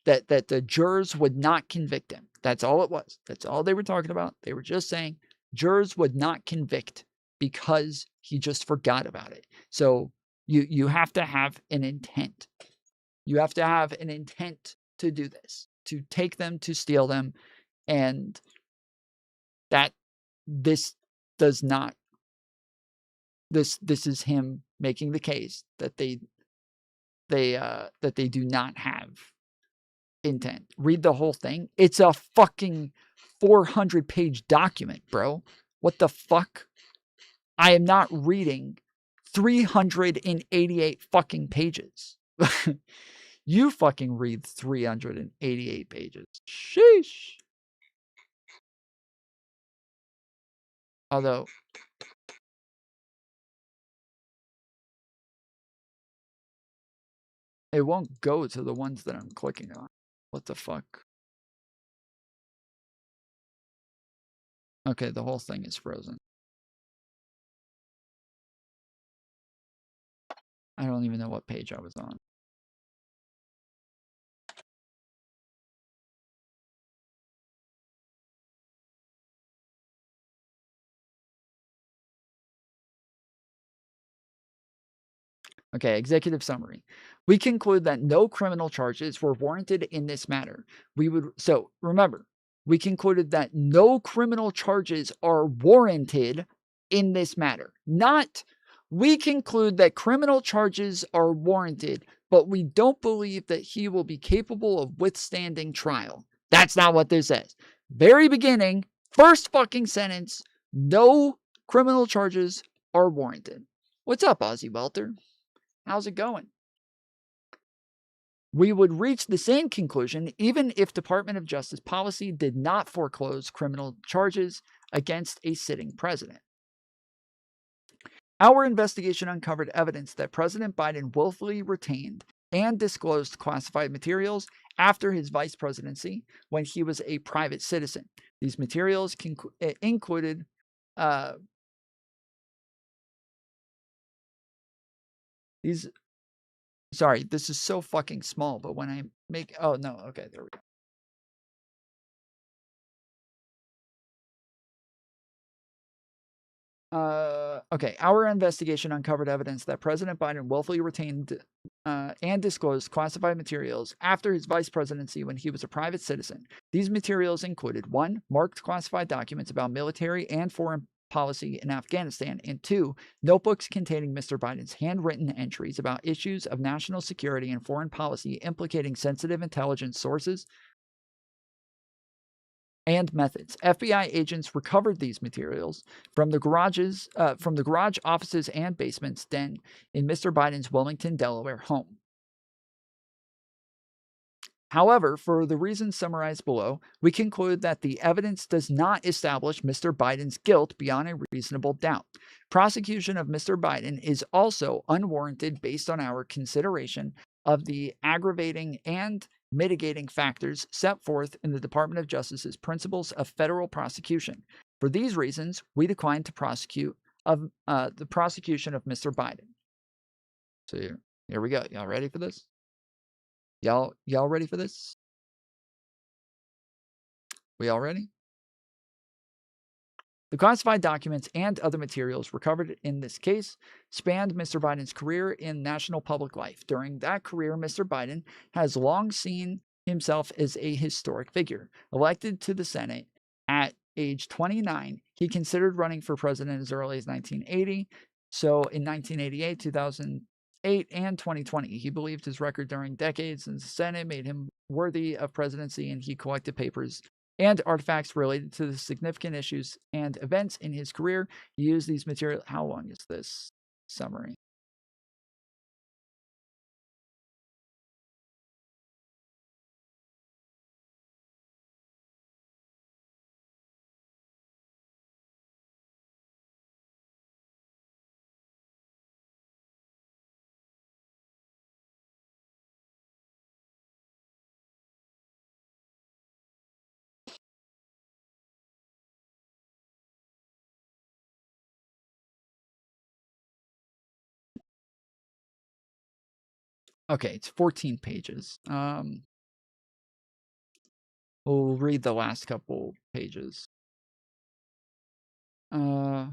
that the jurors would not convict him. That's all it was. That's all they were talking about. They were just saying jurors would not convict because he just forgot about it. So you have to have an intent. You have to have an intent to do this, to take them, to steal them, and that this does not. This is him making the case that they do not have intent. Read the whole thing. It's a fucking 400-page document, bro. What the fuck? I am not reading 388 fucking pages. You fucking read 388 pages. Sheesh. Although, it won't go to the ones that I'm clicking on. What the fuck? Okay, the whole thing is frozen. I don't even know what page I was on. Okay, executive summary. We conclude that no criminal charges were warranted in this matter. So remember, we concluded that no criminal charges are warranted in this matter. Not, we conclude that criminal charges are warranted, but we don't believe that he will be capable of withstanding trial. That's not what this says. Very beginning, first fucking sentence, no criminal charges are warranted. What's up, Ozzy Welter? How's it going? We would reach the same conclusion even if Department of Justice policy did not foreclose criminal charges against a sitting president. Our investigation uncovered evidence that President Biden willfully retained and disclosed classified materials after his vice presidency when he was a private citizen. These materials included Sorry, this is so fucking small, but when I make... Oh, no. Okay, there we go. Okay, our investigation uncovered evidence that President Biden willfully retained and disclosed classified materials after his vice presidency when he was a private citizen. These materials included 1. Marked classified documents about military and foreign policy in Afghanistan, and 2. Notebooks containing Mr. Biden's handwritten entries about issues of national security and foreign policy implicating sensitive intelligence sources and methods. FBI agents recovered these materials from the garage offices and basements den in Mr. Biden's Wilmington, Delaware home. However, for the reasons summarized below, we conclude that the evidence does not establish Mr. Biden's guilt beyond a reasonable doubt. Prosecution of Mr. Biden is also unwarranted based on our consideration of the aggravating and mitigating factors set forth in the Department of Justice's Principles of Federal Prosecution. For these reasons, we decline to prosecute the prosecution of Mr. Biden. So here we go. Y'all ready for this? Y'all ready for this? We all ready? The classified documents and other materials recovered in this case spanned Mr. Biden's career in national public life. During that career, Mr. Biden has long seen himself as a historic figure. Elected to the Senate at age 29, he considered running for president as early as 1980. So in 1988, 2008, and 2020, he believed his record during decades in the Senate made him worthy of presidency, and he collected papers and artifacts related to the significant issues and events in his career. He used these materials. How long is this summary? Okay, it's 14 pages. We'll read the last couple pages. Mr.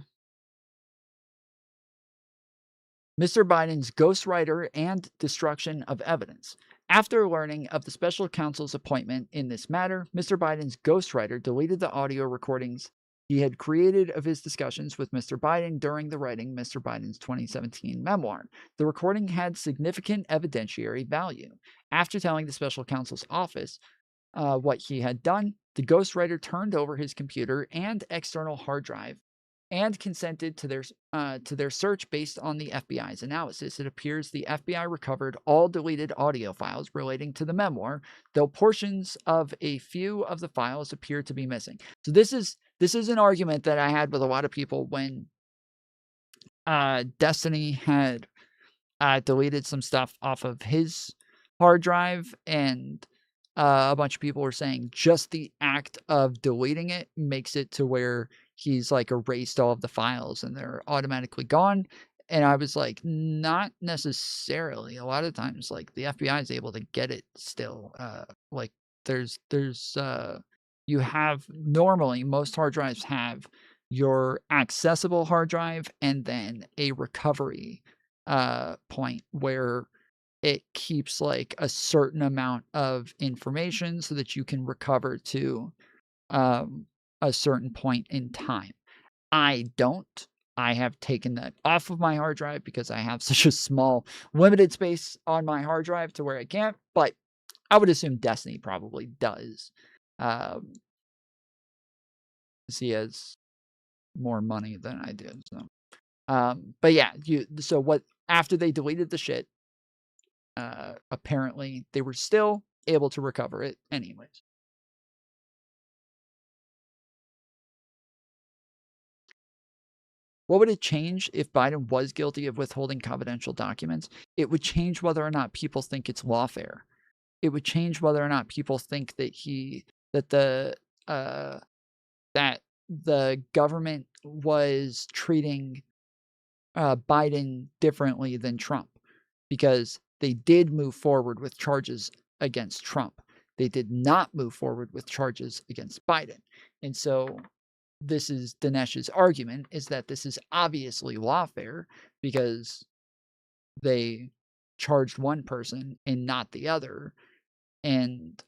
Biden's ghostwriter and destruction of evidence. After learning of the special counsel's appointment in this matter, Mr. Biden's ghostwriter deleted the audio recordings he had created of his discussions with Mr. Biden during the writing Mr. Biden's 2017 memoir. The recording had significant evidentiary value. After telling the special counsel's office what he had done, the ghostwriter turned over his computer and external hard drive and consented to their search based on the FBI's analysis. It appears the FBI recovered all deleted audio files relating to the memoir, though portions of a few of the files appear to be missing. So this is an argument that I had with a lot of people when Destiny had deleted some stuff off of his hard drive, and a bunch of people were saying just the act of deleting it makes it to where he's like erased all of the files and they're automatically gone. And I was like, not necessarily. A lot of times, like, the FBI is able to get it still. Like, there's you have, normally most hard drives have your accessible hard drive and then a recovery point where it keeps like a certain amount of information so that you can recover to a certain point in time. I don't. I have taken that off of my hard drive because I have such a small, limited space on my hard drive to where I can't. But I would assume Destiny probably does. He has more money than I do. So, but yeah, so what? After they deleted the shit, apparently they were still able to recover it anyways. What would it change if Biden was guilty of withholding confidential documents? It would change whether or not people think it's lawfare. It would change whether or not people think that that the government was treating Biden differently than Trump, because they did move forward with charges against Trump. They did not move forward with charges against Biden. And so this is Dinesh's argument, is that this is obviously lawfare because they charged one person and not the other. And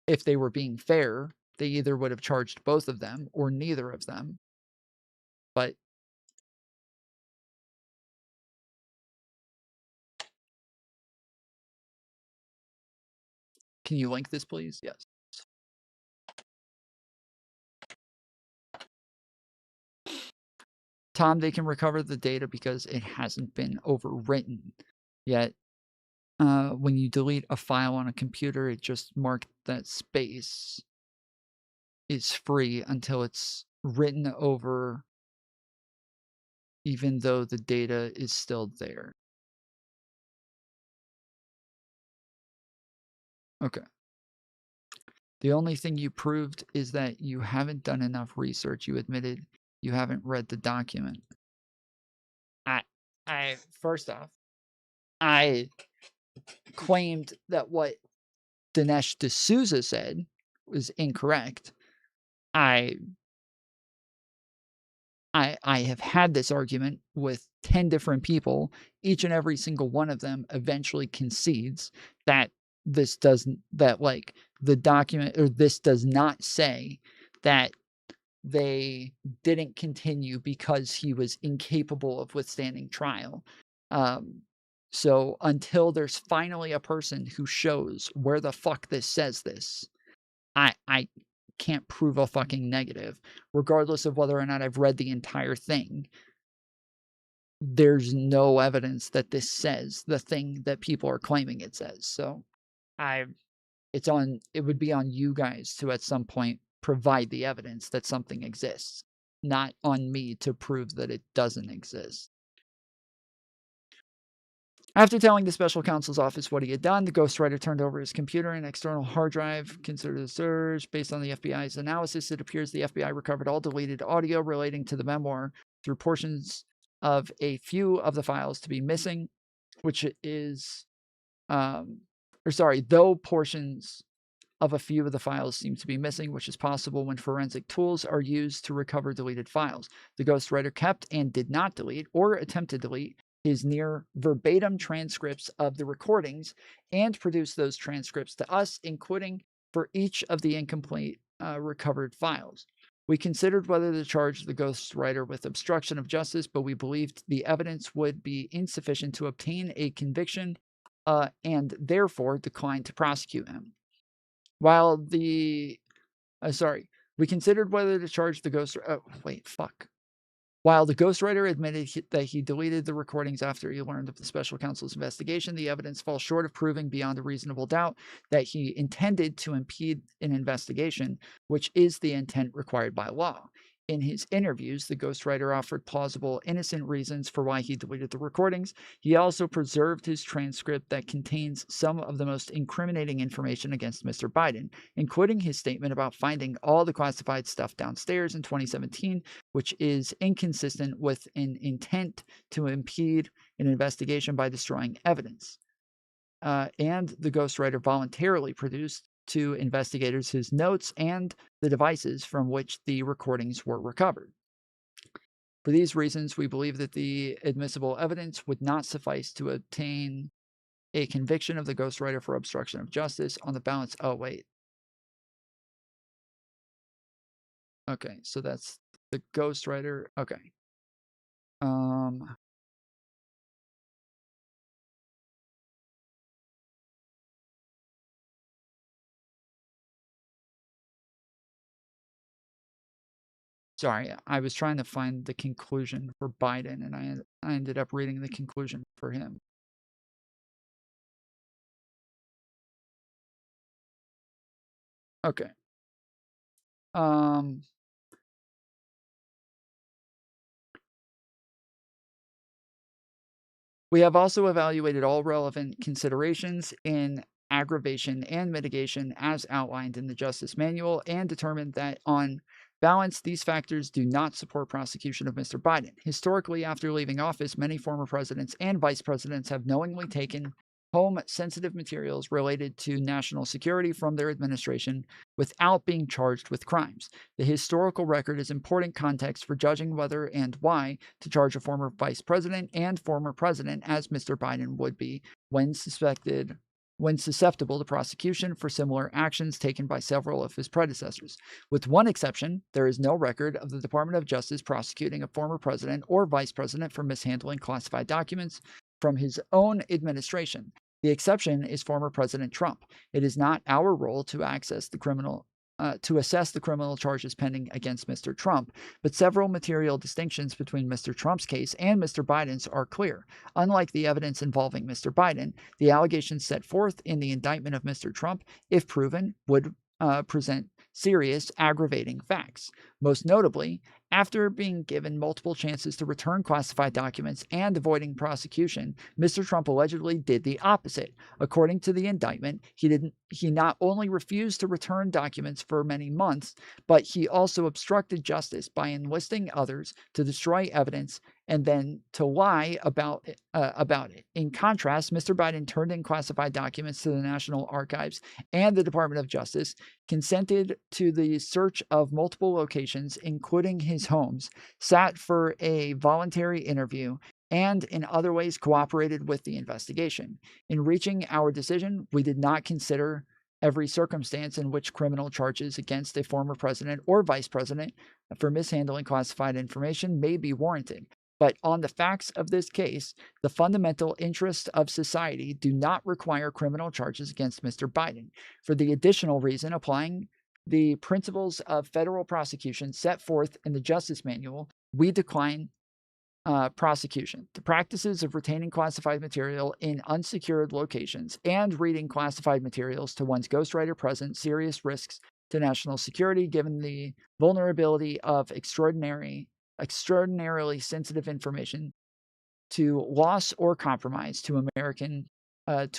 if they were being fair, they either would have charged both of them or neither of them. But can you link this, please? Yes. Tom, they can recover the data because it hasn't been overwritten yet. When you delete a file on a computer, it just marked that space is free until it's written over, even though the data is still there. Okay. The only thing you proved is that you haven't done enough research. You admitted you haven't read the document. I first off, I claimed that what Dinesh D'Souza said was incorrect. I have had this argument with 10 different people. Each and every single one of them eventually concedes that this doesn't, that like the document, or this does not say that they didn't continue because he was incapable of withstanding trial. So until there's finally a person who shows where the fuck this says this, I can't prove a fucking negative, regardless of whether or not I've read the entire thing. There's no evidence that this says the thing that people are claiming it says. So it would be on you guys to at some point provide the evidence that something exists, not on me to prove that it doesn't exist. After telling the special counsel's office what he had done, the ghostwriter turned over his computer and external hard drive. Considered the search. Based on the FBI's analysis, it appears the FBI recovered all deleted audio relating to the memoir through portions of a few of the files to be missing, which is, though portions of a few of the files seem to be missing, which is possible when forensic tools are used to recover deleted files. The ghostwriter kept and did not delete or attempt to delete his near verbatim transcripts of the recordings and produced those transcripts to us, including for each of the incomplete recovered files. We considered whether to charge the ghostwriter with obstruction of justice, but we believed the evidence would be insufficient to obtain a conviction and therefore declined to prosecute him. While we considered whether to charge the ghostwriter. Oh, wait, fuck. While the ghostwriter admitted that he deleted the recordings after he learned of the special counsel's investigation, the evidence falls short of proving beyond a reasonable doubt that he intended to impede an investigation, which is the intent required by law. In his interviews, the ghostwriter offered plausible, innocent reasons for why he deleted the recordings. He also preserved his transcript that contains some of the most incriminating information against Mr. Biden, including his statement about finding all the classified stuff downstairs in 2017, which is inconsistent with an intent to impede an investigation by destroying evidence. And the ghostwriter voluntarily produced to investigators his notes and the devices from which the recordings were recovered. For these reasons, we believe that the admissible evidence would not suffice to obtain a conviction of the ghostwriter for obstruction of justice on the balance. Oh, wait. Okay, so that's the ghostwriter. Okay. Sorry, I was trying to find the conclusion for Biden, and I ended up reading the conclusion for him. Okay. We have also evaluated all relevant considerations in aggravation and mitigation as outlined in the Justice Manual and determined that on balance, these factors do not support prosecution of Mr. Biden. Historically, after leaving office, many former presidents and vice presidents have knowingly taken home sensitive materials related to national security from their administration without being charged with crimes. The historical record is important context for judging whether and why to charge a former vice president and former president, as Mr. Biden would be when susceptible to prosecution for similar actions taken by several of his predecessors. With one exception, there is no record of the Department of Justice prosecuting a former president or vice president for mishandling classified documents from his own administration. The exception is former President Trump. It is not our role to assess the criminal charges pending against Mr. Trump, but several material distinctions between Mr. Trump's case and Mr. Biden's are clear. Unlike the evidence involving Mr. Biden, the allegations set forth in the indictment of Mr. Trump, if proven, would present serious aggravating facts. Most notably, after being given multiple chances to return classified documents and avoiding prosecution, Mr. Trump allegedly did the opposite. According to the indictment, he not only refused to return documents for many months, but he also obstructed justice by enlisting others to destroy evidence and then to lie about it. In contrast, Mr. Biden turned in classified documents to the National Archives, and the Department of Justice consented to the search of multiple locations, including his homes, sat for a voluntary interview, and in other ways cooperated with the investigation. In reaching our decision, we did not consider every circumstance in which criminal charges against a former president or vice president for mishandling classified information may be warranted. But on the facts of this case, the fundamental interests of society do not require criminal charges against Mr. Biden. For the additional reason, applying the principles of federal prosecution set forth in the Justice Manual, we decline prosecution. The practices of retaining classified material in unsecured locations and reading classified materials to one's ghostwriter present serious risks to national security, given the vulnerability of extraordinarily sensitive information to loss or compromise to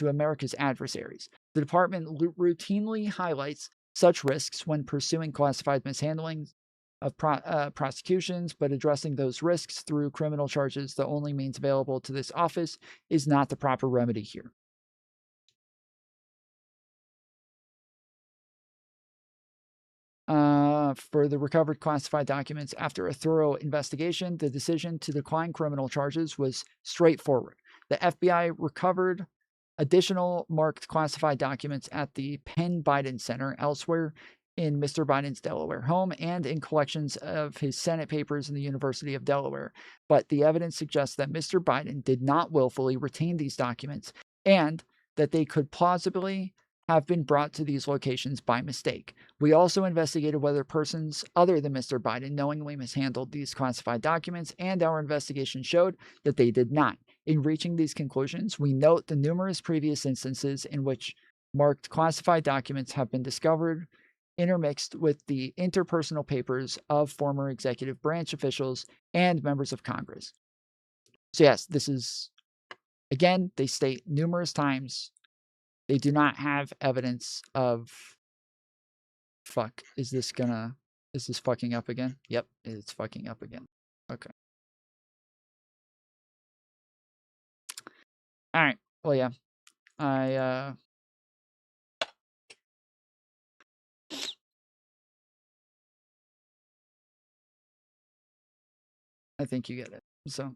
America's adversaries. The department routinely highlights such risks when pursuing classified mishandling of prosecutions, but addressing those risks through criminal charges, the only means available to this office, is not the proper remedy here. For the recovered classified documents, after a thorough investigation, the decision to decline criminal charges was straightforward. The FBI recovered additional marked classified documents at the Penn Biden Center elsewhere in Mr. Biden's Delaware home and in collections of his Senate papers in the University of Delaware. But the evidence suggests that Mr. Biden did not willfully retain these documents and that they could plausibly have been brought to these locations by mistake. We also investigated whether persons other than Mr. Biden knowingly mishandled these classified documents, and our investigation showed that they did not. In reaching these conclusions, we note the numerous previous instances in which marked classified documents have been discovered, intermixed with the interpersonal papers of former executive branch officials and members of Congress. So yes, this is, again, they state numerous times they do not have evidence of, fuck, is this fucking up again? Yep, it's fucking up again. Okay. All right. Well, yeah. I think you get it. So.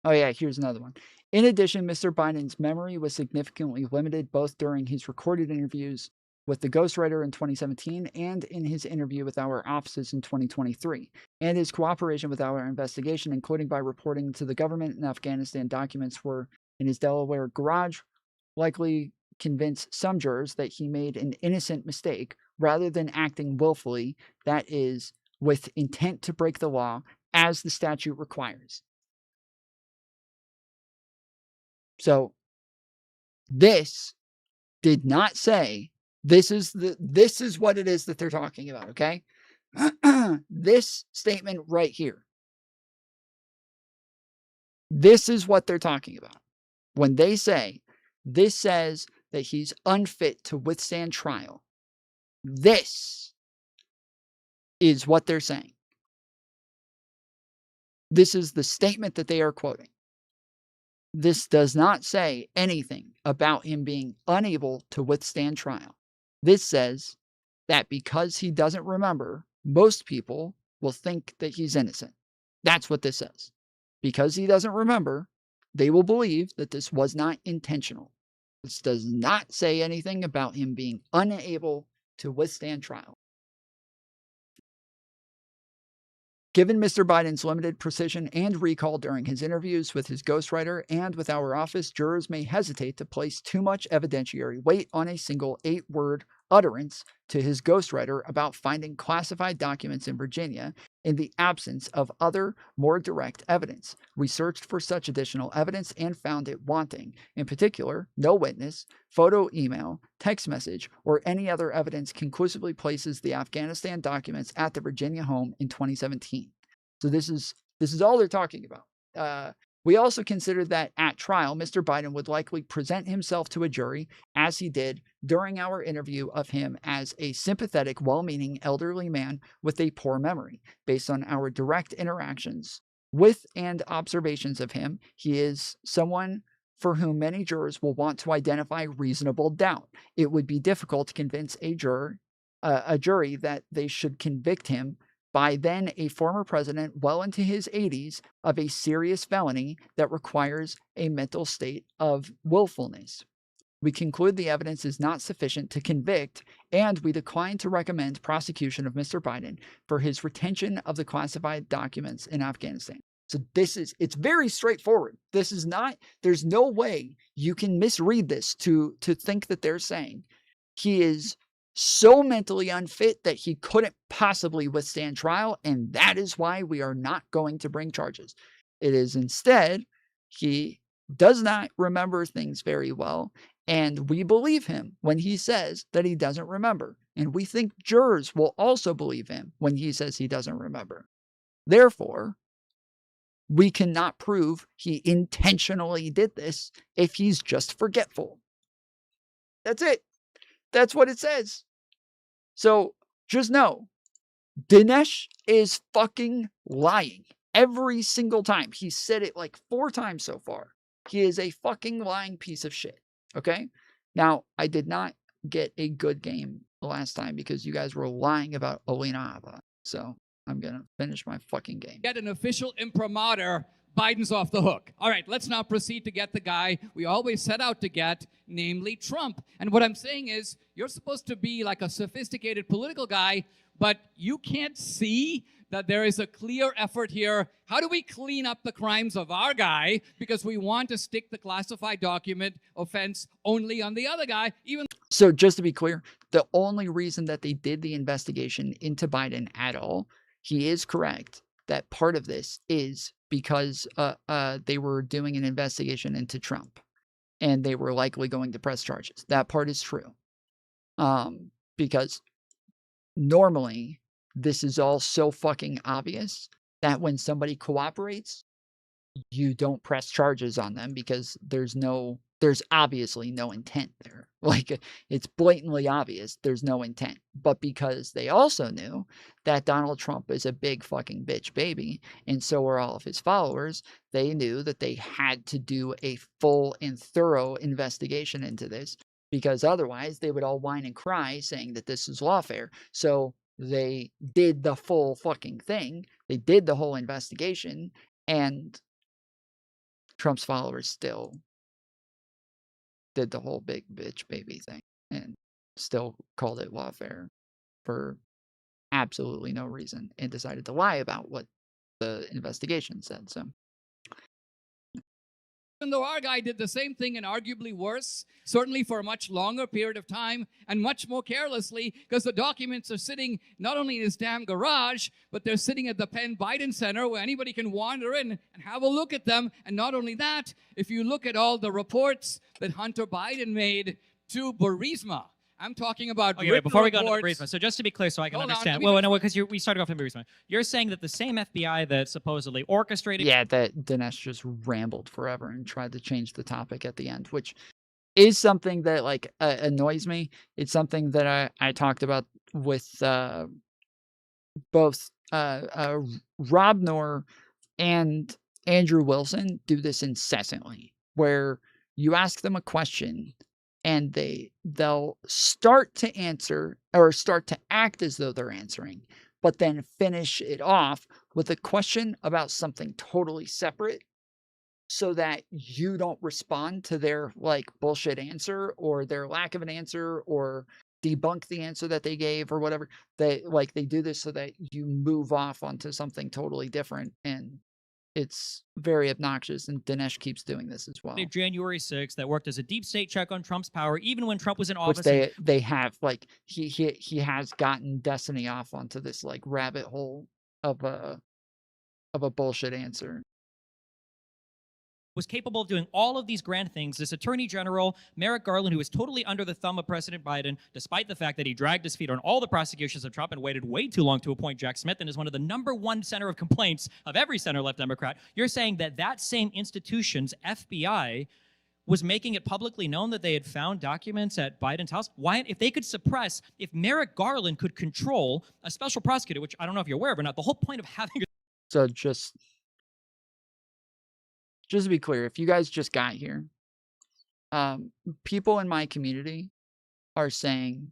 Oh, yeah, here's another one. In addition, Mr. Biden's memory was significantly limited both during his recorded interviews with the ghostwriter in 2017 and in his interview with our offices in 2023, and his cooperation with our investigation, including by reporting to the government in Afghanistan documents were in his Delaware garage, likely convince some jurors that he made an innocent mistake rather than acting willfully, that is, with intent to break the law as the statute requires. So this did not say this is what it is that they're talking about, okay? This statement right here. This is what they're talking about. When they say this says that he's unfit to withstand trial, this is what they're saying. This is the statement that they are quoting. This does not say anything about him being unable to withstand trial. This says that because he doesn't remember, most people will think that he's innocent. That's what this says. Because he doesn't remember, they will believe that this was not intentional. This does not say anything about him being unable to withstand trial. Given Mr. Biden's limited precision and recall during his interviews with his ghostwriter and with our office, jurors may hesitate to place too much evidentiary weight on a single 8-word utterance to his ghostwriter about finding classified documents in Virginia in the absence of other, more direct evidence. We searched for such additional evidence and found it wanting. In particular, no witness, photo, email, text message, or any other evidence conclusively places the Afghanistan documents at the Virginia home in 2017. So this is all they're talking about. We also considered that at trial, Mr. Biden would likely present himself to a jury, as he did during our interview of him, as a sympathetic, well-meaning elderly man with a poor memory. Based on our direct interactions with and observations of him, he is someone for whom many jurors will want to identify reasonable doubt. It would be difficult to convince a jury that they should convict him, by then a former president well into his 80s, of a serious felony that requires a mental state of willfulness. We conclude the evidence is not sufficient to convict, and we decline to recommend prosecution of Mr. Biden for his retention of the classified documents in Afghanistan. So it's very straightforward. There's no way you can misread this to think that they're saying he is so mentally unfit that he couldn't possibly withstand trial, and that is why we are not going to bring charges. It is instead, he does not remember things very well, and we believe him when he says that he doesn't remember. And we think jurors will also believe him when he says he doesn't remember. Therefore, we cannot prove he intentionally did this if he's just forgetful. That's it. That's what it says. So just know, Dinesh is fucking lying every single time. He said it like 4 times so far. He is a fucking lying piece of shit. Okay? Now, I did not get a good game the last time because you guys were lying about Alina Habba. So I'm going to finish my fucking game. Get an official imprimatur, Biden's off the hook. All right, let's now proceed to get the guy we always set out to get, namely Trump. And what I'm saying is, you're supposed to be like a sophisticated political guy, but you can't see that there is a clear effort here. How do we clean up the crimes of our guy? Because we want to stick the classified document offense only on the other guy, even. So just to be clear, the only reason that they did the investigation into Biden at all, he is correct that part of this is because they were doing an investigation into Trump and they were likely going to press charges. That part is true. Because normally this is all so fucking obvious that when somebody cooperates, you don't press charges on them because there's obviously no intent there. Like, it's blatantly obvious there's no intent. But because they also knew that Donald Trump is a big fucking bitch baby, and so are all of his followers, they knew that they had to do a full and thorough investigation into this, because otherwise they would all whine and cry saying that this is lawfare. So they did the full fucking thing. They did the whole investigation, and Trump's followers still did the whole big bitch baby thing and still called it lawfare for absolutely no reason and decided to lie about what the investigation said. So, even though our guy did the same thing and arguably worse, certainly for a much longer period of time and much more carelessly, because the documents are sitting not only in his damn garage, but they're sitting at the Penn Biden Center where anybody can wander in and have a look at them. And not only that, if you look at all the reports that Hunter Biden made to Burisma, I'm talking about. Okay, wait, before we go into Burisma, so just to be clear, so I can understand. Well, no, because we started off in Burisma. You're saying that the same FBI that supposedly orchestrated. Yeah, that Dinesh just rambled forever and tried to change the topic at the end, which is something that like annoys me. It's something that I talked about with both Rob Noor and Andrew Wilson. Do this incessantly, where you ask them a question and they'll start to answer or start to act as though they're answering, but then finish it off with a question about something totally separate so that you don't respond to their like bullshit answer or their lack of an answer or debunk the answer that they gave or whatever. They do this so that you move off onto something totally different, and it's very obnoxious, and Dinesh keeps doing this as well. January 6th that worked as a deep state check on Trump's power, even when Trump was in office. Which they have, like, he has gotten Destiny off onto this like rabbit hole of a bullshit answer. Was capable of doing all of these grand things. This Attorney General, Merrick Garland, who was totally under the thumb of President Biden, despite the fact that he dragged his feet on all the prosecutions of Trump and waited way too long to appoint Jack Smith, and is one of the #1 center of complaints of every center-left Democrat. You're saying that that same institution's FBI was making it publicly known that they had found documents at Biden's house? Why, if they could suppress, if Merrick Garland could control a special prosecutor, which I don't know if you're aware of or not, the whole point of having. So just to be clear, if you guys just got here, people in my community are saying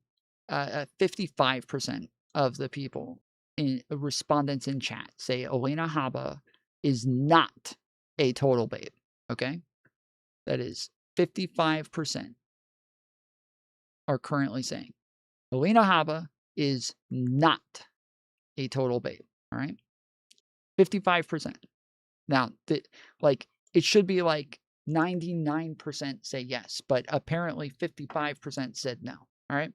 55% of the people in respondents in chat say Alina Habba is not a total babe. Okay, that is 55% are currently saying Alina Habba is not a total babe. All right, 55%. Now, it should be like 99% say yes, but apparently 55% said no. All right.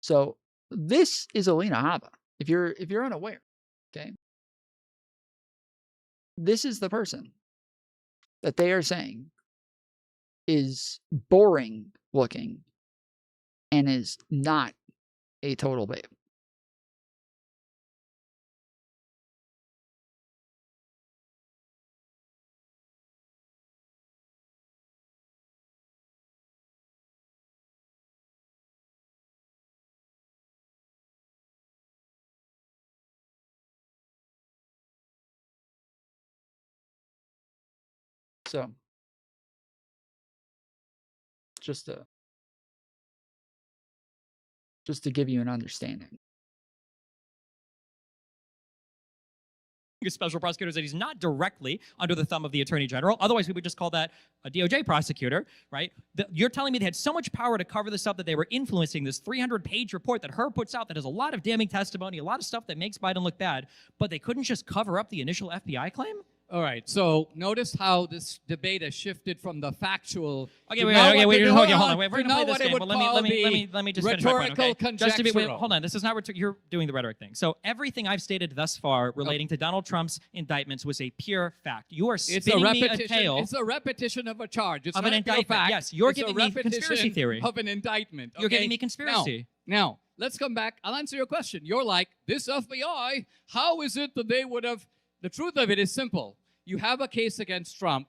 So this is Alina Habba. If you're unaware, okay, this is the person that they are saying is boring looking and is not a total babe. So, just to give you an understanding. Special prosecutors that he's not directly under the thumb of the attorney general. Otherwise, we would just call that a DOJ prosecutor, right? You're telling me they had so much power to cover this up that they were influencing this 300-page report that Herb puts out that has a lot of damning testimony, a lot of stuff that makes Biden look bad, but they couldn't just cover up the initial FBI claim? All right, so notice how this debate has shifted from the factual. Okay, wait, hold on. We're going to play this game. Well, let me just finish my point, okay? Just to be, hold on, this is not you're doing the rhetoric thing. So everything I've stated thus far relating to Donald Trump's indictments was a pure fact. You are spinning me a tale. It's a repetition of a charge. It's of not an indictment. fact. Yes, you're it's giving me conspiracy theory. Of an indictment. You're giving me conspiracy. Now, let's come back. I'll answer your question. You're like, this FBI, how is it that they would have... The truth of it is simple. You have a case against Trump.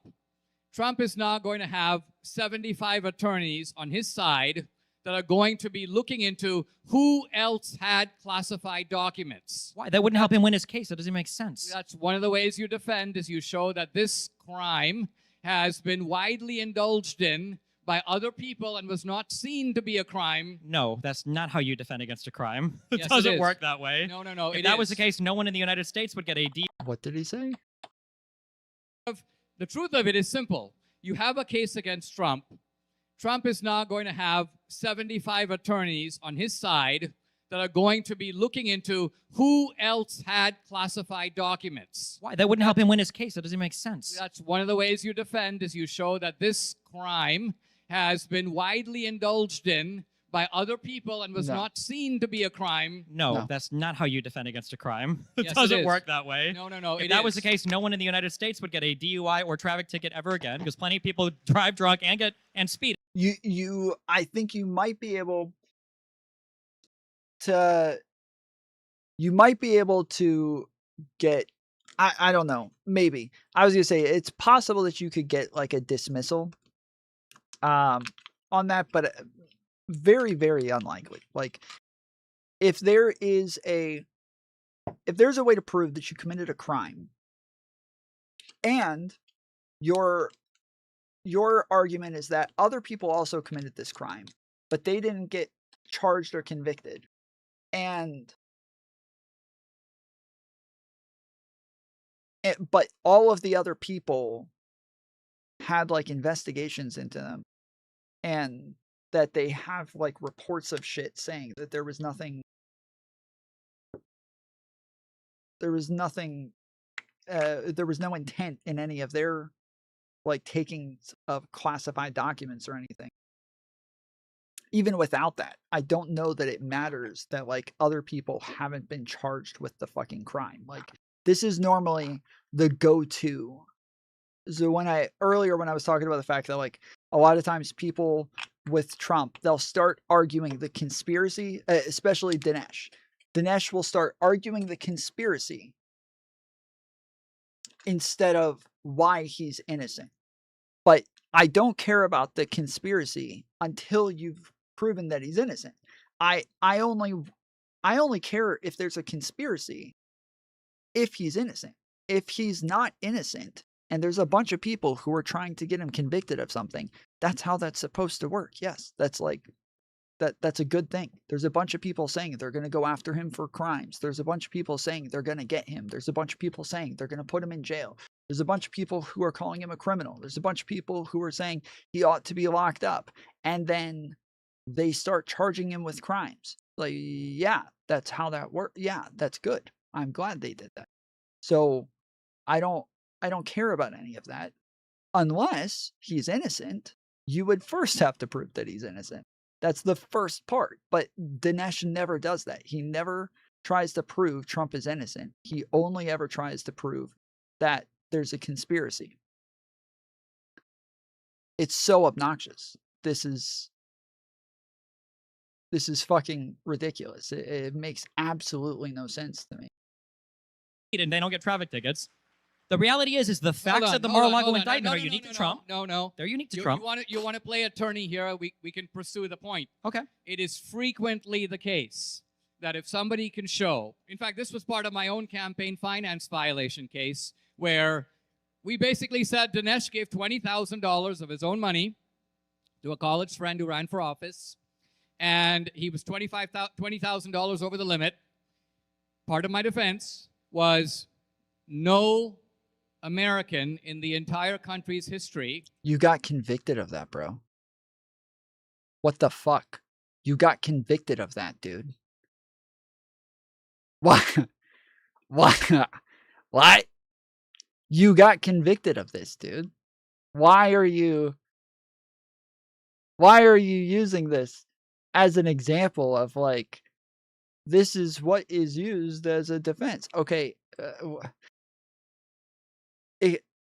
Trump is now going to have 75 attorneys on his side that are going to be looking into who else had classified documents. Why? That wouldn't help him win his case. That doesn't make sense. That's one of the ways you defend, is you show that this crime has been widely indulged in by other people and was not seen to be a crime. No, that's not how you defend against a crime. It Yes, doesn't it is. work that way. No. If that was the case, no one in the United States would get a D. What did he say? The truth of it is simple. You have a case against Trump. Trump is now going to have 75 attorneys on his side that are going to be looking into who else had classified documents. Why? That wouldn't help him win his case. That doesn't make sense. That's one of the ways you defend, is you show that this crime has been widely indulged in by other people and was not seen to be a crime. No, that's not how you defend against a crime. It Yes, doesn't it is. work that way. No. If that was the case, no one in the United States would get a DUI or traffic ticket ever again, because plenty of people drive drunk and speed. I think you might be able to get, I don't know, maybe. I was gonna say it's possible that you could get like a dismissal on that, but very, very unlikely. Like, if there's a way to prove that you committed a crime, and your argument is that other people also committed this crime, but they didn't get charged or convicted, but all of the other people had like investigations into them, and that they have like reports of shit saying that there was no intent in any of their like taking of classified documents or anything. Even without that, I don't know that it matters that like other people haven't been charged with the fucking crime. Like, this is normally the go-to. So when I was talking about the fact that like a lot of times people with Trump, they'll start arguing the conspiracy, especially Dinesh. Dinesh will start arguing the conspiracy instead of why he's innocent. But I don't care about the conspiracy until you've proven that he's innocent. I only care if there's a conspiracy if he's innocent. If he's not innocent, and there's a bunch of people who are trying to get him convicted of something, that's how that's supposed to work. Yes, that's like that's a good thing. There's a bunch of people saying they're going to go after him for crimes. There's a bunch of people saying they're going to get him. There's a bunch of people saying they're going to put him in jail. There's a bunch of people who are calling him a criminal. There's a bunch of people who are saying he ought to be locked up. And then they start charging him with crimes. Like, yeah, that's how that works. Yeah, that's good. I'm glad they did that. So I don't care about any of that. Unless he's innocent, you would first have to prove that he's innocent. That's the first part. But Dinesh never does that. He never tries to prove Trump is innocent. He only ever tries to prove that there's a conspiracy. It's so obnoxious. This is This is fucking ridiculous. It makes absolutely no sense to me. And they don't get traffic tickets. The reality is the facts of the Mar-a-Lago indictment are unique to Trump. No. They're unique to Trump. You want to play attorney here? We can pursue the point. Okay. It is frequently the case that if somebody can show, in fact, this was part of my own campaign finance violation case, where we basically said Dinesh gave $20,000 of his own money to a college friend who ran for office, and he was $20,000 over the limit. Part of my defense was no American in the entire country's history. You got convicted of that, bro. What the fuck? You got convicted of that, dude. What? What? What? You got convicted of this, dude. Why are you using this as an example of like, this is what is used as a defense? Okay,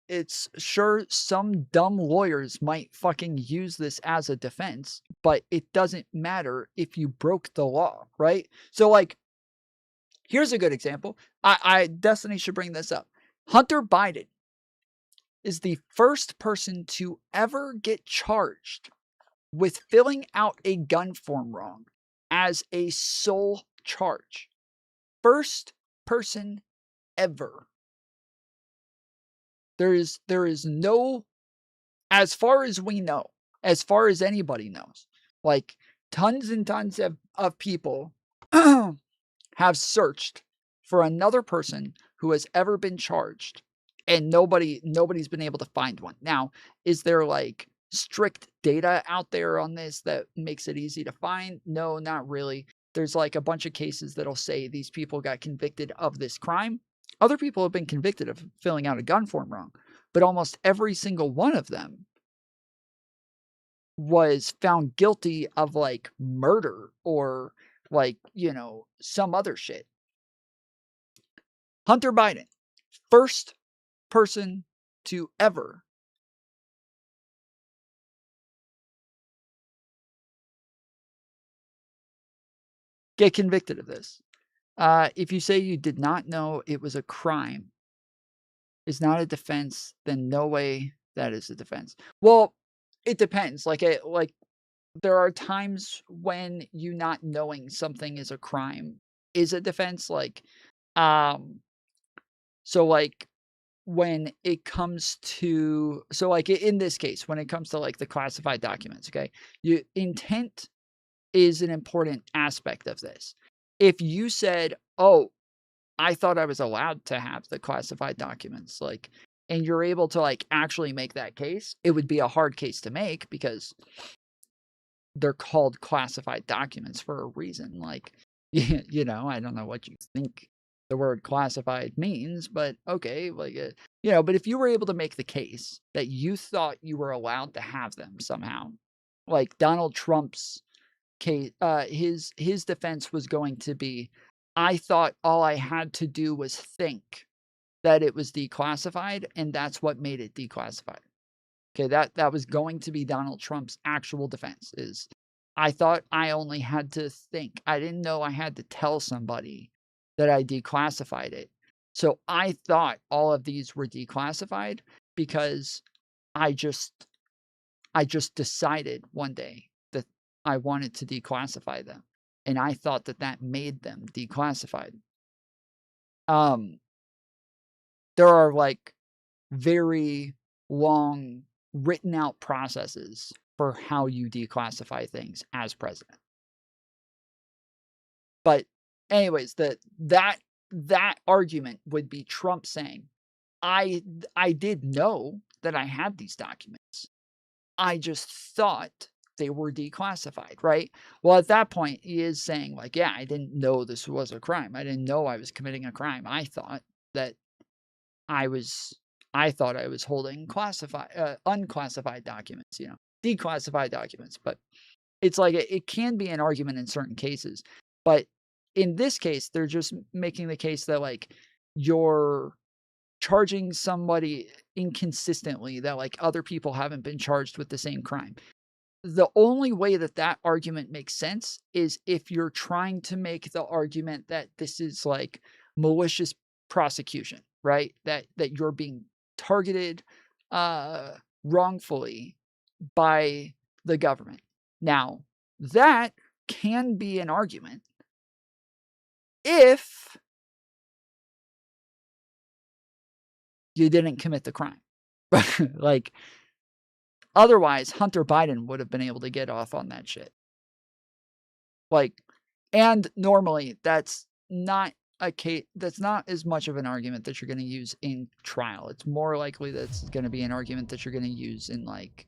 it's sure some dumb lawyers might fucking use this as a defense, but it doesn't matter if you broke the law, right? So like, here's a good example. Destiny should bring this up. Hunter Biden is the first person to ever get charged with filling out a gun form wrong as a sole charge. First person ever. There is no, as far as we know, as far as anybody knows, like tons and tons of people have searched for another person who has ever been charged, and nobody's been able to find one. Now, is there like strict data out there on this that makes it easy to find? No, not really. There's like a bunch of cases that'll say these people got convicted of this crime. Other people have been convicted of filling out a gun form wrong, but almost every single one of them was found guilty of like murder or like, you know, some other shit. Hunter Biden, first person to ever get convicted of this. If you say you did not know it was a crime, is not a defense, then no way that is a defense. Well, it depends. Like there are times when you not knowing something is a crime is a defense. Like, so like when it comes to, so like in this case, when it comes to like the classified documents, okay, intent is an important aspect of this. If you said, oh, I thought I was allowed to have the classified documents, like, and you're able to like actually make that case, it would be a hard case to make because they're called classified documents for a reason. Like, you know, I don't know what you think the word classified means, but okay, like, you know, but if you were able to make the case that you thought you were allowed to have them somehow, like Donald Trump's case, his defense was going to be, I thought all I had to do was think that it was declassified, and that's what made it declassified. Okay, that was going to be Donald Trump's actual defense, is I thought I only had to think. I didn't know I had to tell somebody that I declassified it. So I thought all of these were declassified because I just decided one day that I wanted to declassify them. And I thought that made them declassified. There are like very long written out processes for how you declassify things as president. But anyways, that argument would be Trump saying, I did know that I had these documents. I just thought they were declassified, right? Well, at that point, he is saying like, yeah, I didn't know this was a crime. I didn't know I was committing a crime. I thought I was holding unclassified documents, you know, declassified documents. But it's like it can be an argument in certain cases. But in this case, they're just making the case that like you're charging somebody inconsistently, that like other people haven't been charged with the same crime. the only way that that argument makes sense is if you're trying to make the argument that this is like malicious prosecution, right? That you're being targeted wrongfully by the government. Now, that can be an argument if you didn't commit the crime. Like, otherwise, Hunter Biden would have been able to get off on that shit. Like, and normally that's not a case, that's not as much of an argument that you're going to use in trial. It's more likely that's going to be an argument that you're going to use in like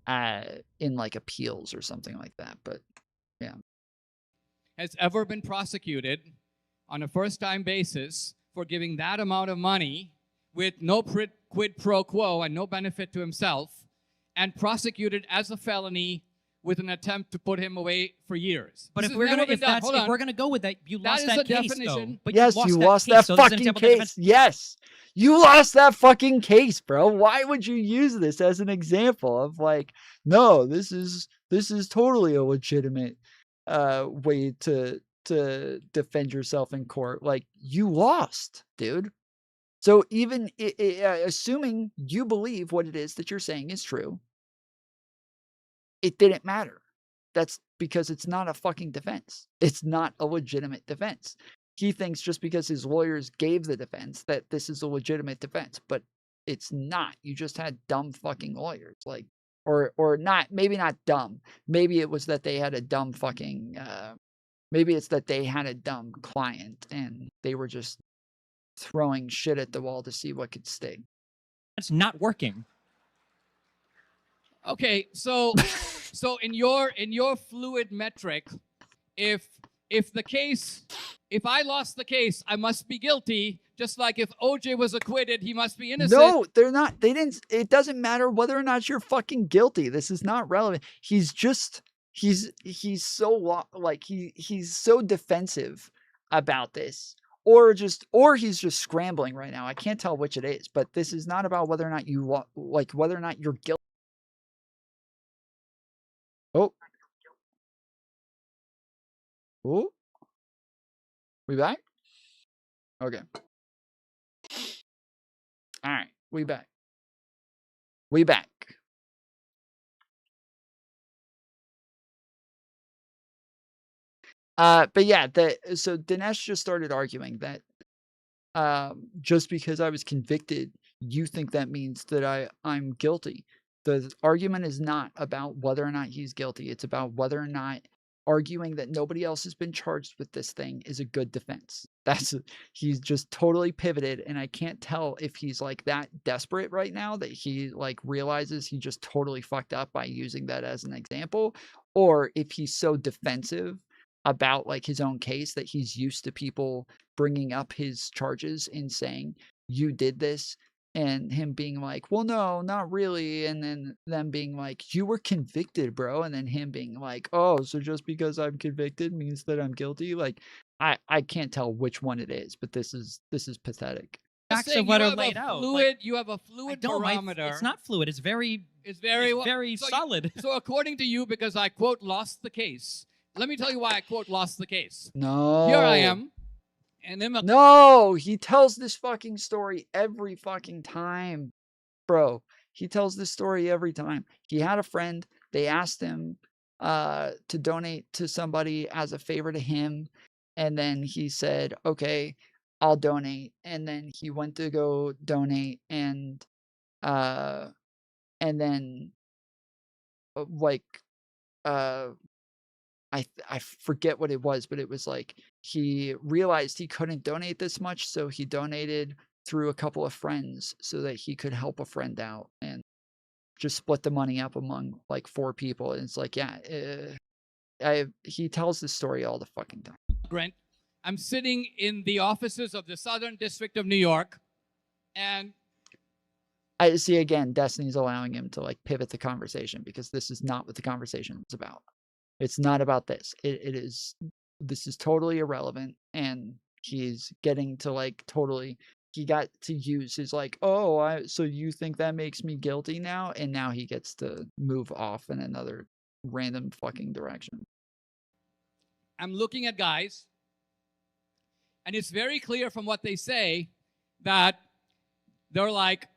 appeals or something like that. But yeah. Has ever been prosecuted on a first-time basis for giving that amount of money with no quid pro quo and no benefit to himself, and prosecuted as a felony with an attempt to put him away for years. But if we're gonna go with that, you lost that case, though. But yes, you lost that fucking case. Yes, you lost that fucking case, bro. Why would you use this as an example of like, no, this is totally a legitimate way to defend yourself in court? Like, you lost, dude. So even assuming you believe what it is that you're saying is true, it didn't matter. That's because it's not a fucking defense. It's not a legitimate defense. He thinks just because his lawyers gave the defense that this is a legitimate defense, but it's not. You just had dumb fucking lawyers, like, or not. Maybe not dumb. Maybe it was that they had a dumb fucking. Maybe it's that they had a dumb client and they were just throwing shit at the wall to see what could stick. That's not working. Okay, so in your fluid metric, if I lost the case, I must be guilty, just like if OJ was acquitted, he must be innocent. No, they're not. They didn't. It doesn't matter whether or not you're fucking guilty. This is not relevant. He's so like he's so defensive about this. Or he's just scrambling right now. I can't tell which it is, but this is not about whether or not whether or not you're guilty. Oh, we back? Okay. All right, we back. We back. But yeah, so Dinesh just started arguing that just because I was convicted, you think that means that I'm guilty. The argument is not about whether or not he's guilty. It's about whether or not arguing that nobody else has been charged with this thing is a good defense. He's just totally pivoted, and I can't tell if he's like that desperate right now that he like realizes he just totally fucked up by using that as an example, or if he's so defensive about like his own case that he's used to people bringing up his charges and saying you did this, and him being like, well, no, not really, and then them being like, you were convicted, bro, and then him being like, oh, so just because I'm convicted means that I'm guilty. Like, I can't tell which one it is, but this is pathetic. Facts of what are laid out. You have a fluid barometer. It's not fluid. It's very solid. So according to you, because I quote lost the case. Let me tell you why I quote lost the case. No. Here I am. And then no, he tells this fucking story every fucking time, bro. He tells this story every time. He had a friend. They asked him to donate to somebody as a favor to him, and then he said, "Okay, I'll donate." And then he went to go donate, and then I forget what it was, but it was like he realized he couldn't donate this much, so he donated through a couple of friends so that he could help a friend out and just split the money up among like 4 people. And it's like, yeah, he tells this story all the fucking time. Brent, I'm sitting in the offices of the Southern District of New York, and I see again, Destiny's allowing him to like pivot the conversation because this is not what the conversation is about. It's not about this. This is totally irrelevant, and he's getting to like totally he got to use his like, oh, so you think that makes me guilty now? And now he gets to move off in another random fucking direction. I'm looking at guys, and it's very clear from what they say that they're like,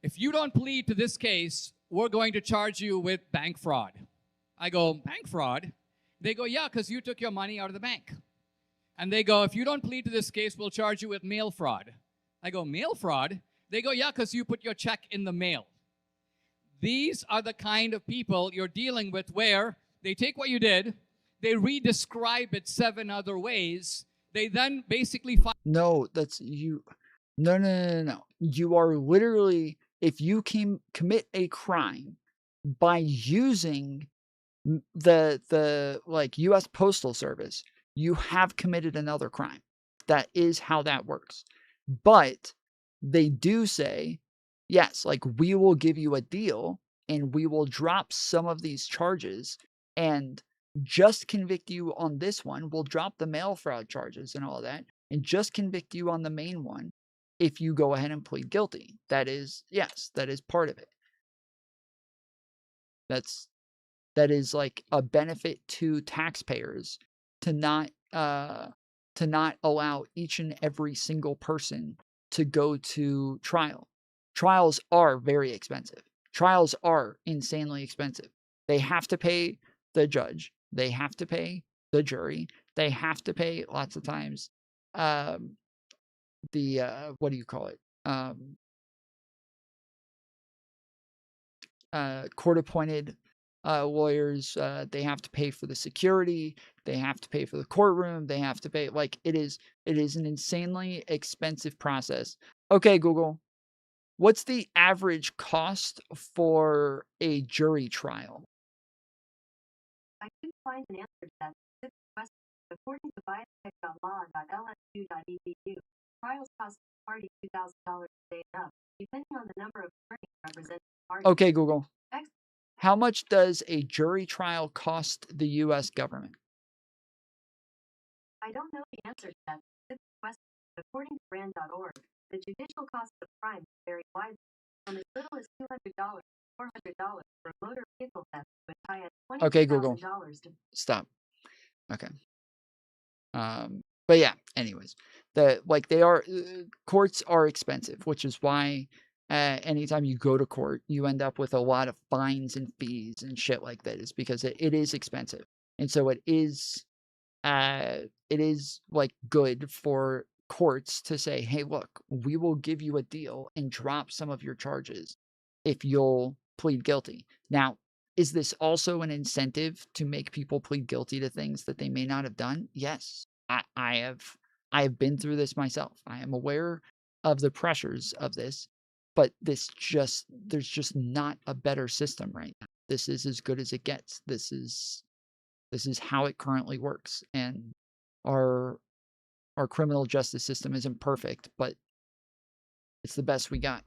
if you don't plead to this case, we're going to charge you with bank fraud. I go, bank fraud? They go, yeah, because you took your money out of the bank. And they go, if you don't plead to this case, we'll charge you with mail fraud. I go, mail fraud? They go, yeah, because you put your check in the mail. These are the kind of people you're dealing with where they take what you did, they re-describe it 7 other ways, they then basically... No, that's you. No. You are literally, if you commit a crime by using the like U.S. Postal Service, you have committed another crime. That is how that works. But they do say, yes, like we will give you a deal and we will drop some of these charges and just convict you on this one. We'll drop the mail fraud charges and all that and just convict you on the main one if you go ahead and plead guilty. That is, yes, that is part of it. That is like a benefit to taxpayers to not allow each and every single person to go to trial. Trials are very expensive. Trials are insanely expensive. They have to pay the judge. They have to pay the jury. They have to pay lots of times what do you call it? Court-appointed lawyers. They have to pay for the security. They have to pay for the courtroom. They have to pay, like, it is an insanely expensive process. Okay, Google, what's the average cost for a jury trial? I couldn't find an answer to that specific question. According to biotech.law.lsu.edu, trials cost the party $2,000 a day and up, depending on the number of attorneys representing the party. Okay, Google. How much does a jury trial cost the U.S. government? I don't know the answer to that specific question. According to brand.org, the judicial costs of crime vary widely, from as little as $200 to $400 for a motor vehicle theft to as high as $20,000 Okay, Google. Stop. Okay. But yeah, anyways, courts are expensive, which is why anytime you go to court, you end up with a lot of fines and fees and shit like that, is because it is expensive. And so it is like good for courts to say, hey, look, we will give you a deal and drop some of your charges if you'll plead guilty. Now, is this also an incentive to make people plead guilty to things that they may not have done? Yes. I have been through this myself. I am aware of the pressures of this, but there's just not a better system right now. This is as good as it gets. This is how it currently works. And our criminal justice system isn't perfect, but it's the best we got.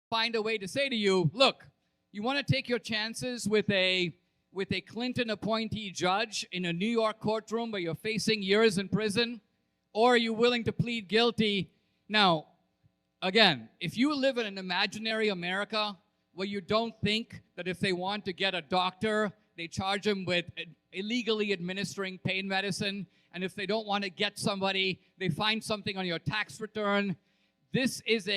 Find a way to say to you, look, you want to take your chances with a Clinton appointee judge in a New York courtroom where you're facing years in prison, or are you willing to plead guilty? Now, again, if you live in an imaginary America where you don't think that if they want to get a doctor, they charge them with illegally administering pain medicine, and if they don't want to get somebody, they find something on your tax return. This is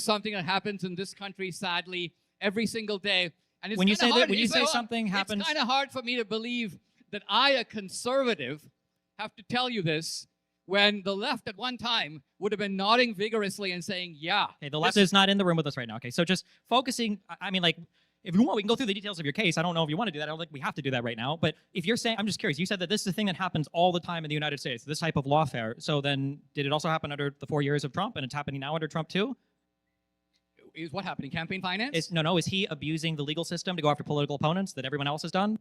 something that happens in this country, sadly, every single day. And it's when you say hard. that, when you say something happens, it's kind of hard for me to believe that I, a conservative, have to tell you this when the left at one time would have been nodding vigorously and saying, yeah. Okay, the left is not in the room with us right now. Okay, so just focusing, I mean, like, if you want, we can go through the details of your case. I don't know if you want to do that. I don't think we have to do that right now. But if you're saying, I'm just curious, you said that this is a thing that happens all the time in the United States, this type of lawfare. So then did it also happen under the 4 years of Trump, and it's happening now under Trump too? Is what happening? Campaign finance? No. Is he abusing the legal system to go after political opponents that everyone else has done?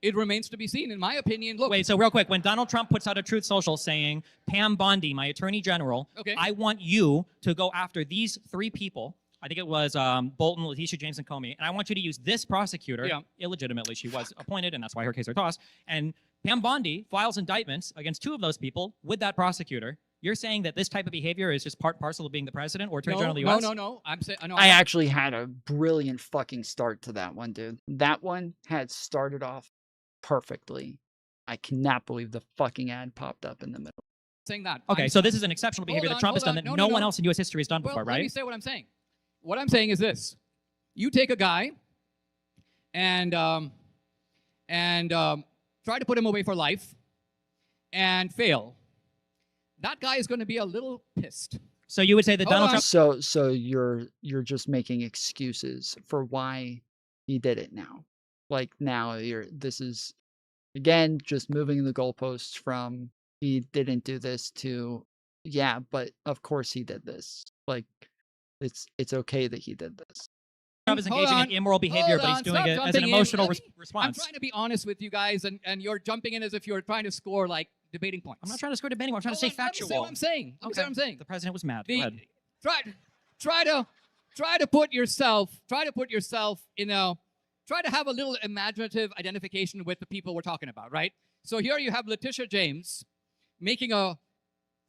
It remains to be seen. In my opinion, look. Wait, so real quick, when Donald Trump puts out a Truth Social saying, Pam Bondi, my attorney general, okay, I want you to go after these 3 people. I think it was Bolton, Letitia James, and Comey. And I want you to use this prosecutor, illegitimately she was appointed, and that's why her case are tossed. And Pam Bondi files indictments against 2 of those people with that prosecutor. You're saying that this type of behavior is just part and parcel of being the president or attorney general of the No, U.S.? no. I'm saying I actually had a brilliant fucking start to that one, dude. That one had started off perfectly. I cannot believe the fucking ad popped up in the middle. saying that. Okay, so this is an exceptional behavior that Trump has done that no one else in U.S. history has done before, Well, right? let me say what I'm saying. What I'm saying is this: you take a guy and try to put him away for life, and fail. That guy is going to be a little pissed. So you would say that Donald Trump. So you're just making excuses for why he did it now. Like now this is again just moving the goalposts from he didn't do this to yeah, but of course he did this. Like it's okay that he did this. Trump is engaging in immoral behavior, but he's doing it as an emotional response. I'm trying to be honest with you guys, and you're jumping in as if you're trying to score like debating points. I'm not trying to score debating. I'm trying to say factual. Let me say what I'm saying. Let me say what I'm saying. The president was mad. Go ahead. Try to put yourself in a try to have a little imaginative identification with the people we're talking about, right? So here you have Letitia James making to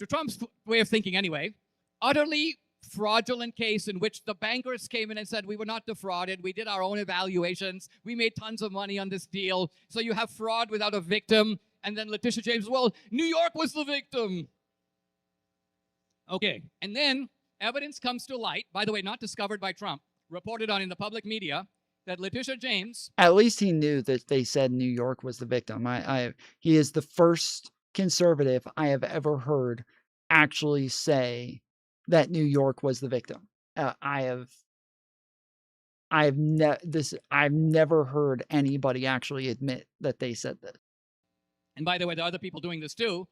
Trump's way of thinking anyway, utterly fraudulent case in which the bankers came in and said we were not defrauded, we did our own evaluations, we made tons of money on this deal. So you have fraud without a victim, and then Letitia James, well, New York was the victim. Okay, and then evidence comes to light, by the way, not discovered by Trump, reported on in the public media, that Letitia James... At least he knew that they said New York was the victim. He is the first conservative I have ever heard actually say that New York was the victim. I've never heard anybody actually admit that they said this. And by the way, there are other people doing this too,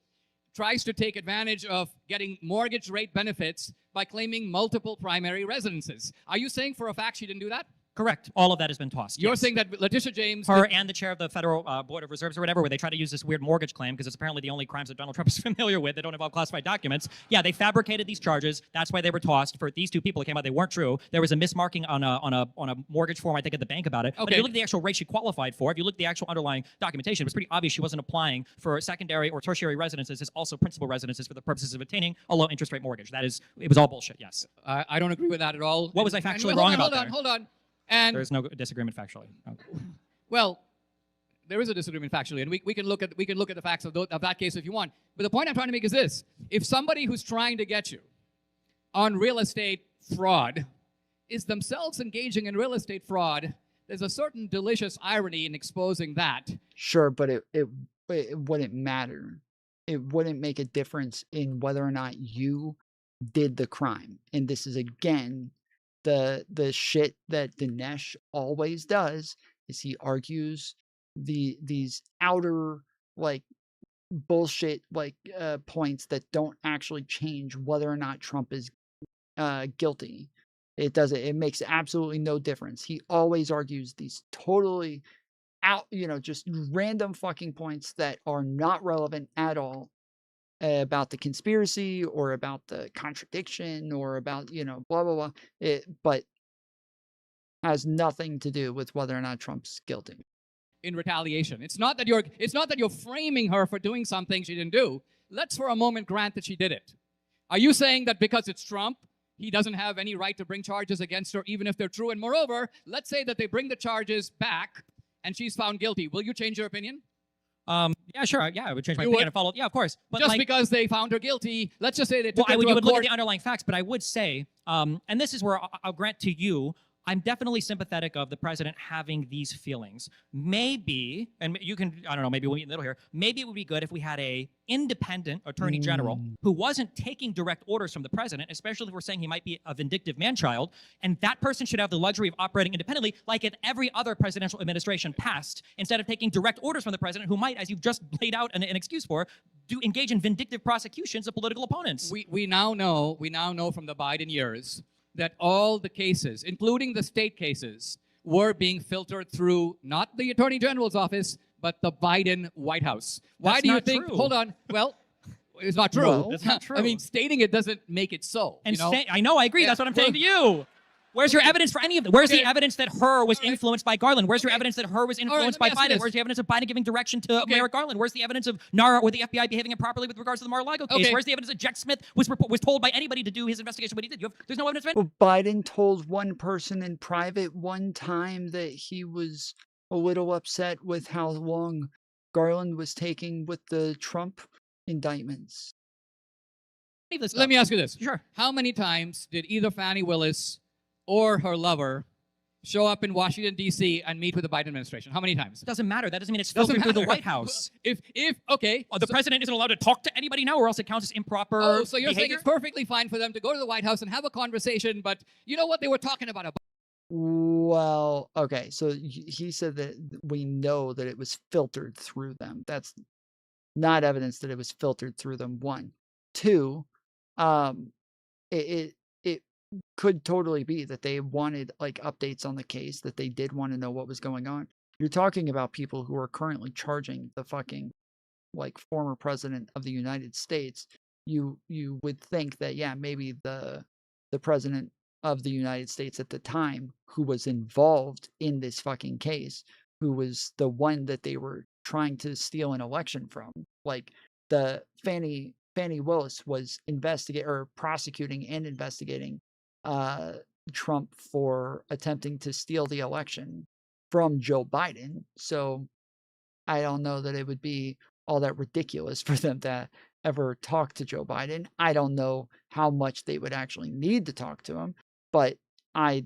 tries to take advantage of getting mortgage rate benefits by claiming multiple primary residences. Are you saying for a fact she didn't do that? Correct. All of that has been tossed. You're yes. saying that Letitia James... Her and the chair of the Federal Board of Reserves or whatever, where they try to use this weird mortgage claim because it's apparently the only crimes that Donald Trump is familiar with. They don't involve classified documents. Yeah, they fabricated these charges. That's why they were tossed. For these two people, it came out they weren't true. There was a mismarking on a mortgage form, I think, at the bank about it. Okay. But if you look at the actual rate she qualified for, if you look at the actual underlying documentation, it was pretty obvious she wasn't applying for secondary or tertiary residences as also principal residences for the purposes of obtaining a low interest rate mortgage. It was all bullshit, yes. I don't agree with that at all. What was I factually wrong about there? Hold on. And there's no disagreement factually. Okay. Well, there is a disagreement factually, and we can look at the facts of that case if you want. But the point I'm trying to make is this: if somebody who's trying to get you on real estate fraud is themselves engaging in real estate fraud, there's a certain delicious irony in exposing that. Sure, but it wouldn't matter. It wouldn't make a difference in whether or not you did the crime. And this is again the shit that Dinesh always does is he argues these outer like bullshit like points that don't actually change whether or not Trump is guilty. It makes absolutely no difference. He always argues these totally out, just random fucking points that are not relevant at all about the conspiracy or about the contradiction or about, blah, blah, blah. But has nothing to do with whether or not Trump's guilty. In retaliation. It's not that you're framing her for doing something she didn't do. Let's for a moment grant that she did it. Are you saying that because it's Trump, he doesn't have any right to bring charges against her, even if they're true? And moreover, let's say that they bring the charges back and she's found guilty. Will you change your opinion? Yeah, sure. Yeah, I would change my opinion and follow. Yeah, of course. But just because they found her guilty, let's just say they took her to you a would court. look at the underlying facts, but I would say, and this is where I'll grant to you, I'm definitely sympathetic of the president having these feelings. Maybe, and you can, I don't know, maybe we'll meet in the middle here. Maybe it would be good if we had a independent attorney general who wasn't taking direct orders from the president, especially if we're saying he might be a vindictive man-child, and that person should have the luxury of operating independently like in every other presidential administration past, instead of taking direct orders from the president who might, as you've just laid out an excuse for, engage in vindictive prosecutions of political opponents. We now know from the Biden years that all the cases, including the state cases, were being filtered through not the Attorney General's office, but the Biden White House. Why do you think? True. Hold on. Well, it's not true. No, that's not true. I mean, stating it doesn't make it so. And I know, I agree. That's what I'm saying to you. Where's your evidence for any of them? Where's the evidence that her was influenced by Garland? Where's your evidence that her was influenced by Biden? Where's the evidence of Biden giving direction to Merrick Garland? Where's the evidence of NARA or the FBI behaving improperly with regards to the Mar-a-Lago case? Where's the evidence that Jack Smith was told by anybody to do his investigation what he did? There's no evidence of it. Well, Biden told one person in private one time that he was a little upset with how long Garland was taking with the Trump indictments. Let me ask you this. Sure. How many times did either Fani Willis or her lover show up in Washington, D.C. and meet with the Biden administration? How many times? It doesn't matter. That doesn't mean it's filtered through the White House. The president isn't allowed to talk to anybody now, or else it counts as improper so you're saying it's perfectly fine for them to go to the White House and have a conversation, but you know what they were talking about? Well, okay, so he said that we know that it was filtered through them. That's not evidence that it was filtered through them, one. Two, it could totally be that they wanted like updates on the case, that they did want to know what was going on. You're talking about people who are currently charging the fucking like former president of the United States. You would think that, yeah, maybe the president of the United States at the time who was involved in this fucking case, who was the one that they were trying to steal an election from, like the Fani Willis was prosecuting and investigating Trump for attempting to steal the election from Joe Biden. So I don't know that it would be all that ridiculous for them to ever talk to Joe Biden. I don't know how much they would actually need to talk to him, but I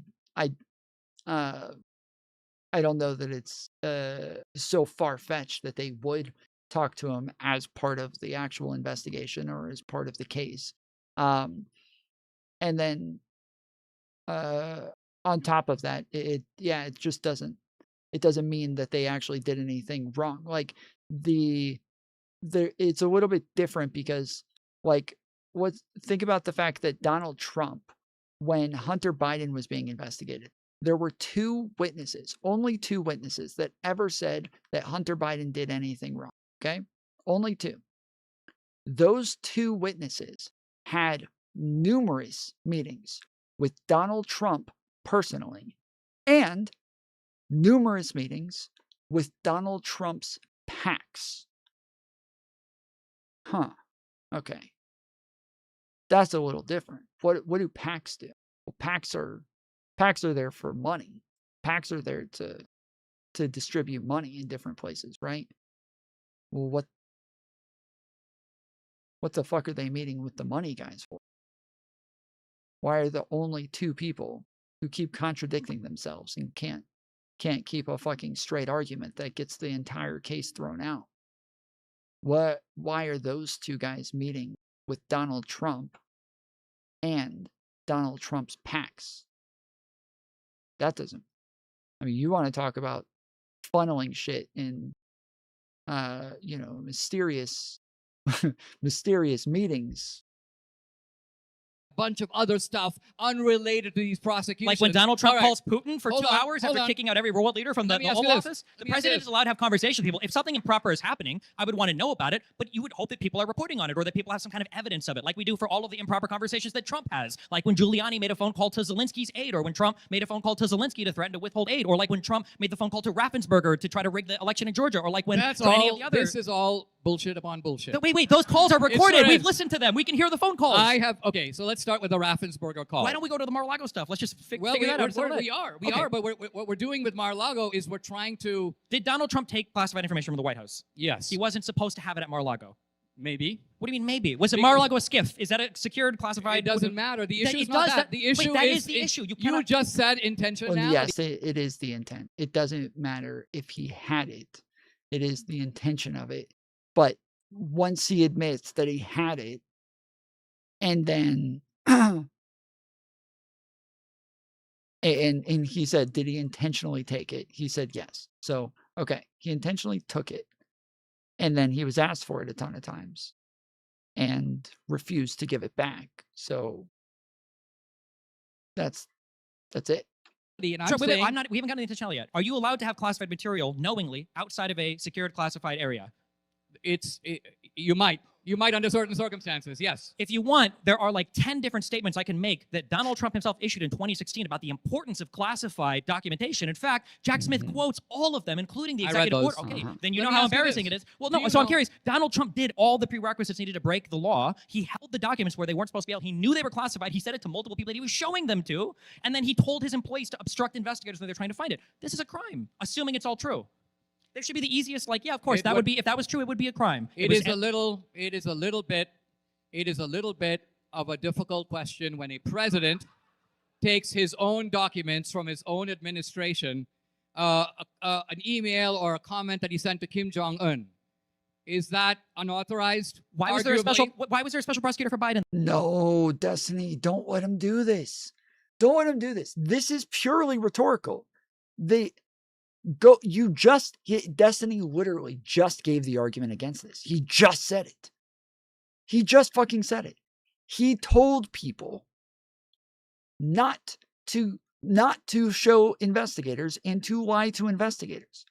don't know that it's so far-fetched that they would talk to him as part of the actual investigation or as part of the case. And then on top of that, it just doesn't mean that they actually did anything wrong. Like it's a little bit different because like think about the fact that Donald Trump, when Hunter Biden was being investigated, there were only two witnesses that ever said that Hunter Biden did anything wrong. Okay? Only two. Those two witnesses had numerous meetings with Donald Trump personally and numerous meetings with Donald Trump's PACs. Huh. Okay. That's a little different. What do PACs do? Well, PACs are there for money. PACs are there to distribute money in different places, right? Well, what the fuck are they meeting with the money guys for? Why are the only two people who keep contradicting themselves and can't keep a fucking straight argument that gets the entire case thrown out? Why are those two guys meeting with Donald Trump and Donald Trump's PACs? That doesn't. I mean, you want to talk about funneling shit in, mysterious meetings. Bunch of other stuff unrelated to these prosecutions. Like when Donald Trump calls Putin for 2 hours after kicking out every world leader from the Oval Office? The president is allowed to have conversations with people. If something improper is happening, I would want to know about it, but you would hope that people are reporting on it or that people have some kind of evidence of it, like we do for all of the improper conversations that Trump has. Like when Giuliani made a phone call to Zelensky's aide, or when Trump made a phone call to Zelensky to threaten to withhold aid, or like when Trump made the phone call to Raffensperger to try to rig the election in Georgia, or like when any of the other... This is all bullshit upon bullshit. Wait, those calls are recorded. We've listened to them. We can hear the phone calls. Okay, so let's start with the Raffensperger call. Why don't we go to the Mar-a-Lago stuff? Let's just figure that out. We are, but what we're doing with Mar-a-Lago is we're trying to... Did Donald Trump take classified information from the White House? Yes. He wasn't supposed to have it at Mar-a-Lago. Maybe. What do you mean maybe? Was it Mar-a-Lago a skiff? Is that a secured, classified? It doesn't matter. The issue is not that. The issue is the issue. You just said intentionality. Well, yes, it is the intent. It doesn't matter if he had it. It is the intention of it. But once he admits that he had it, and then and he said, did he intentionally take it? He said yes. So, okay, he intentionally took it. And then he was asked for it a ton of times and refused to give it back. So that's it. We haven't gotten into intentionality yet. Are you allowed to have classified material knowingly outside of a secured classified area? You might. You might under certain circumstances, yes. If you want, there are like 10 different statements I can make that Donald Trump himself issued in 2016 about the importance of classified documentation. In fact, Jack Smith quotes all of them, including the executive order. Okay, then you know how embarrassing it is. Well, no, so I'm curious. Donald Trump did all the prerequisites needed to break the law. He held the documents where they weren't supposed to be held. He knew they were classified. He said it to multiple people that he was showing them to. And then he told his employees to obstruct investigators when they're trying to find it. This is a crime, assuming it's all true. There should be the easiest, like, yeah, of course, would be, if that was true, it would be a crime. It is a little bit of a difficult question when a president takes his own documents from his own administration, an email or a comment that he sent to Kim Jong-un. Is that unauthorized? Why was there a special prosecutor for Biden? No, Destiny, don't let him do this. Don't let him do this. This is purely rhetorical. Destiny literally just gave the argument against this. He just said it. He just fucking said it. He told people not to show investigators and to lie to investigators.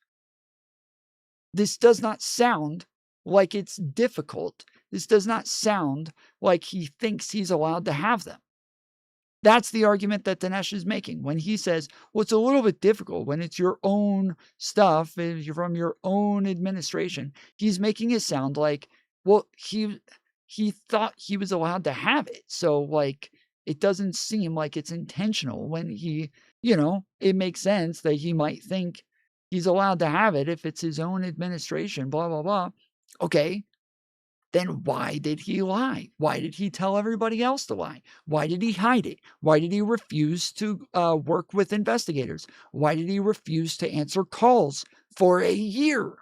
This does not sound like it's difficult. This does not sound like he thinks he's allowed to have them. That's the argument that Dinesh is making when he says, well, it's a little bit difficult when it's your own stuff, if you're from your own administration. He's making it sound like, well, he thought he was allowed to have it. So, like, it doesn't seem like it's intentional when he, it makes sense that he might think he's allowed to have it if it's his own administration, blah, blah, blah. Okay. Then why did he lie? Why did he tell everybody else to lie? Why did he hide it? Why did he refuse to work with investigators? Why did he refuse to answer calls for a year?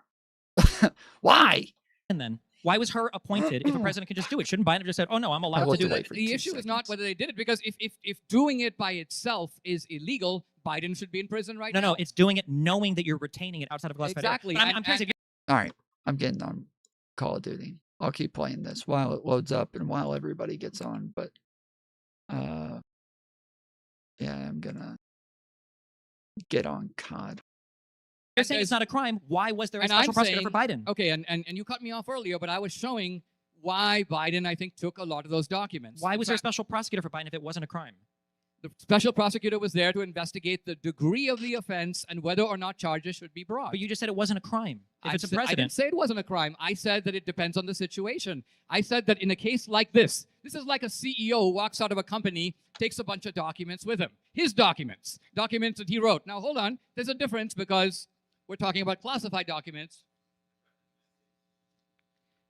Why? And then, why was her appointed if a president could just do it? Shouldn't Biden have just said, oh no, I'm allowed to do that? The issue is not whether they did it, because if doing it by itself is illegal, Biden should be in prison right now. No, it's doing it knowing that you're retaining it outside of classified. Exactly. I'm curious if all right, I'm getting on Call of Duty. I'll keep playing this while it loads up and while everybody gets on, but yeah, I'm gonna get on COD. You're saying it's not a crime. Why was there a special prosecutor for Biden? Okay, and you cut me off earlier, but I was showing why Biden, I think, took a lot of those documents. Why was there a special prosecutor for Biden if it wasn't a crime? The special prosecutor was there to investigate the degree of the offense and whether or not charges should be brought. But you just said it wasn't a crime. If it's a president. I didn't say it wasn't a crime. I said that it depends on the situation. I said that in a case like this is like a CEO who walks out of a company, takes a bunch of documents with him. His documents that he wrote. Now, hold on. There's a difference because we're talking about classified documents.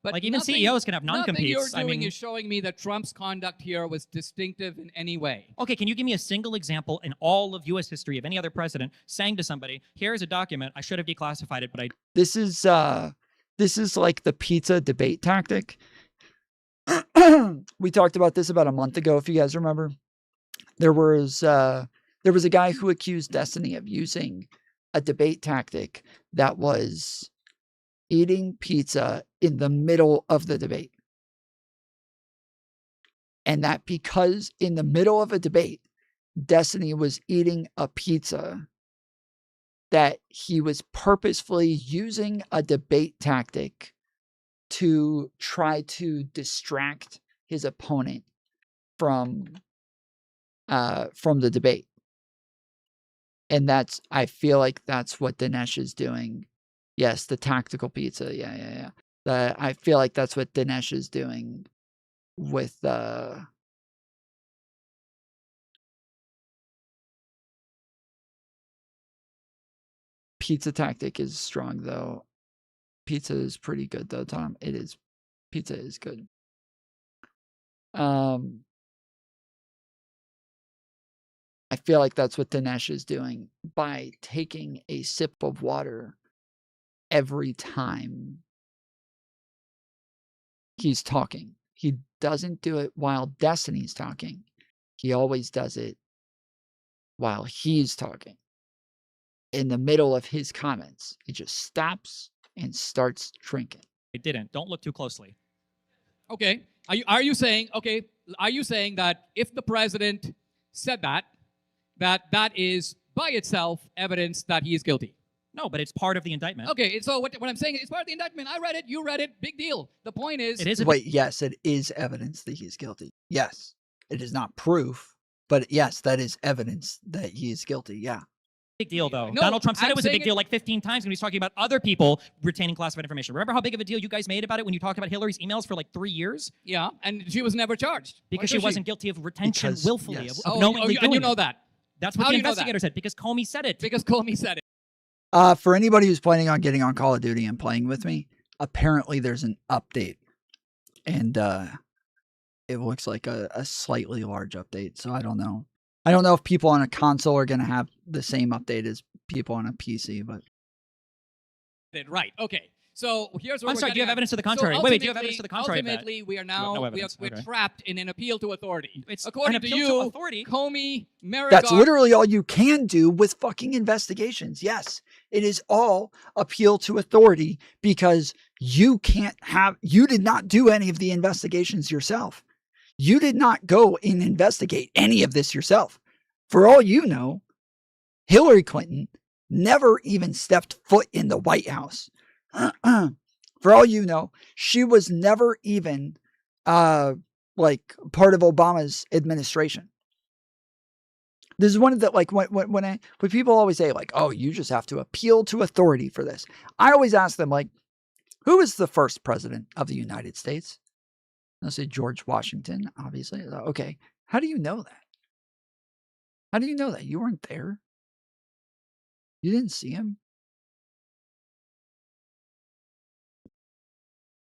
But like even CEOs can have non-competes. Nothing you're doing is showing me that Trump's conduct here was distinctive in any way. Okay, can you give me a single example in all of U.S. history of any other president saying to somebody, here's a document, I should have declassified it, but I... This is like the pizza debate tactic. We talked about this about a month ago, if you guys remember. There was a guy who accused Destiny of using a debate tactic that was eating pizza in the middle of the debate. And that because in the middle of a debate, Destiny was eating a pizza, that he was purposefully using a debate tactic to try to distract his opponent from the debate. And I feel like that's what Dinesh is doing. Yes, the tactical pizza. Yeah. I feel like that's what Dinesh is doing with pizza tactic is strong though. Pizza is pretty good though, Tom. It is. Pizza is good. I feel like that's what Dinesh is doing by taking a sip of water every time he's talking. He doesn't do it while Destiny's talking. He always does it while he's talking. In the middle of his comments, he just stops and starts drinking. I didn't. Don't look too closely. Okay. Are you saying that if the president said that is by itself evidence that he is guilty? No, but it's part of the indictment. Okay, so what I'm saying is it's part of the indictment. I read it, you read it, big deal. The point is... It is a Wait, yes, it is evidence that he's guilty. Yes. It is not proof, but yes, that is evidence that he is guilty. Yeah. big deal, though. No, Donald Trump said I'm it was a saying big deal like 15 times when he was talking about other people retaining classified information. Remember how big of a deal you guys made about it when you talked about Hillary's emails for like 3 years? Yeah, and she was never charged. Because Why she was wasn't guilty of retention Because- willfully, yes. of knowingly doing and you it. know that. That's what How the do you know that? investigator said, because Comey said it. Because Comey said it. For anybody who's planning on getting on Call of Duty and playing with me, apparently there's an update. And it looks like a slightly large update. So I don't know. I don't know if people on a console are going to have the same update as people on a PC, but Right, okay. So here's what I'm we're sorry, do you have getting evidence to the at. contrary? So Wait, do you have evidence to the contrary of that? Ultimately, we are You have now no evidence, we're okay. trapped in an appeal to authority. It's According an to appeal you, to authority. Comey, Merrick, that's literally all you can do with fucking investigations. Yes, it is all appeal to authority because you did not do any of the investigations yourself. You did not go and investigate any of this yourself. For all you know, Hillary Clinton never even stepped foot in the White House. For all you know, she was never even like part of Obama's administration. This is one of the, like, when people always say, like, oh, you just have to appeal to authority for this. I always ask them, like, who was the first president of the United States? They'll say George Washington, obviously. Okay, how do you know that? How do you know that? You weren't there. You didn't see him.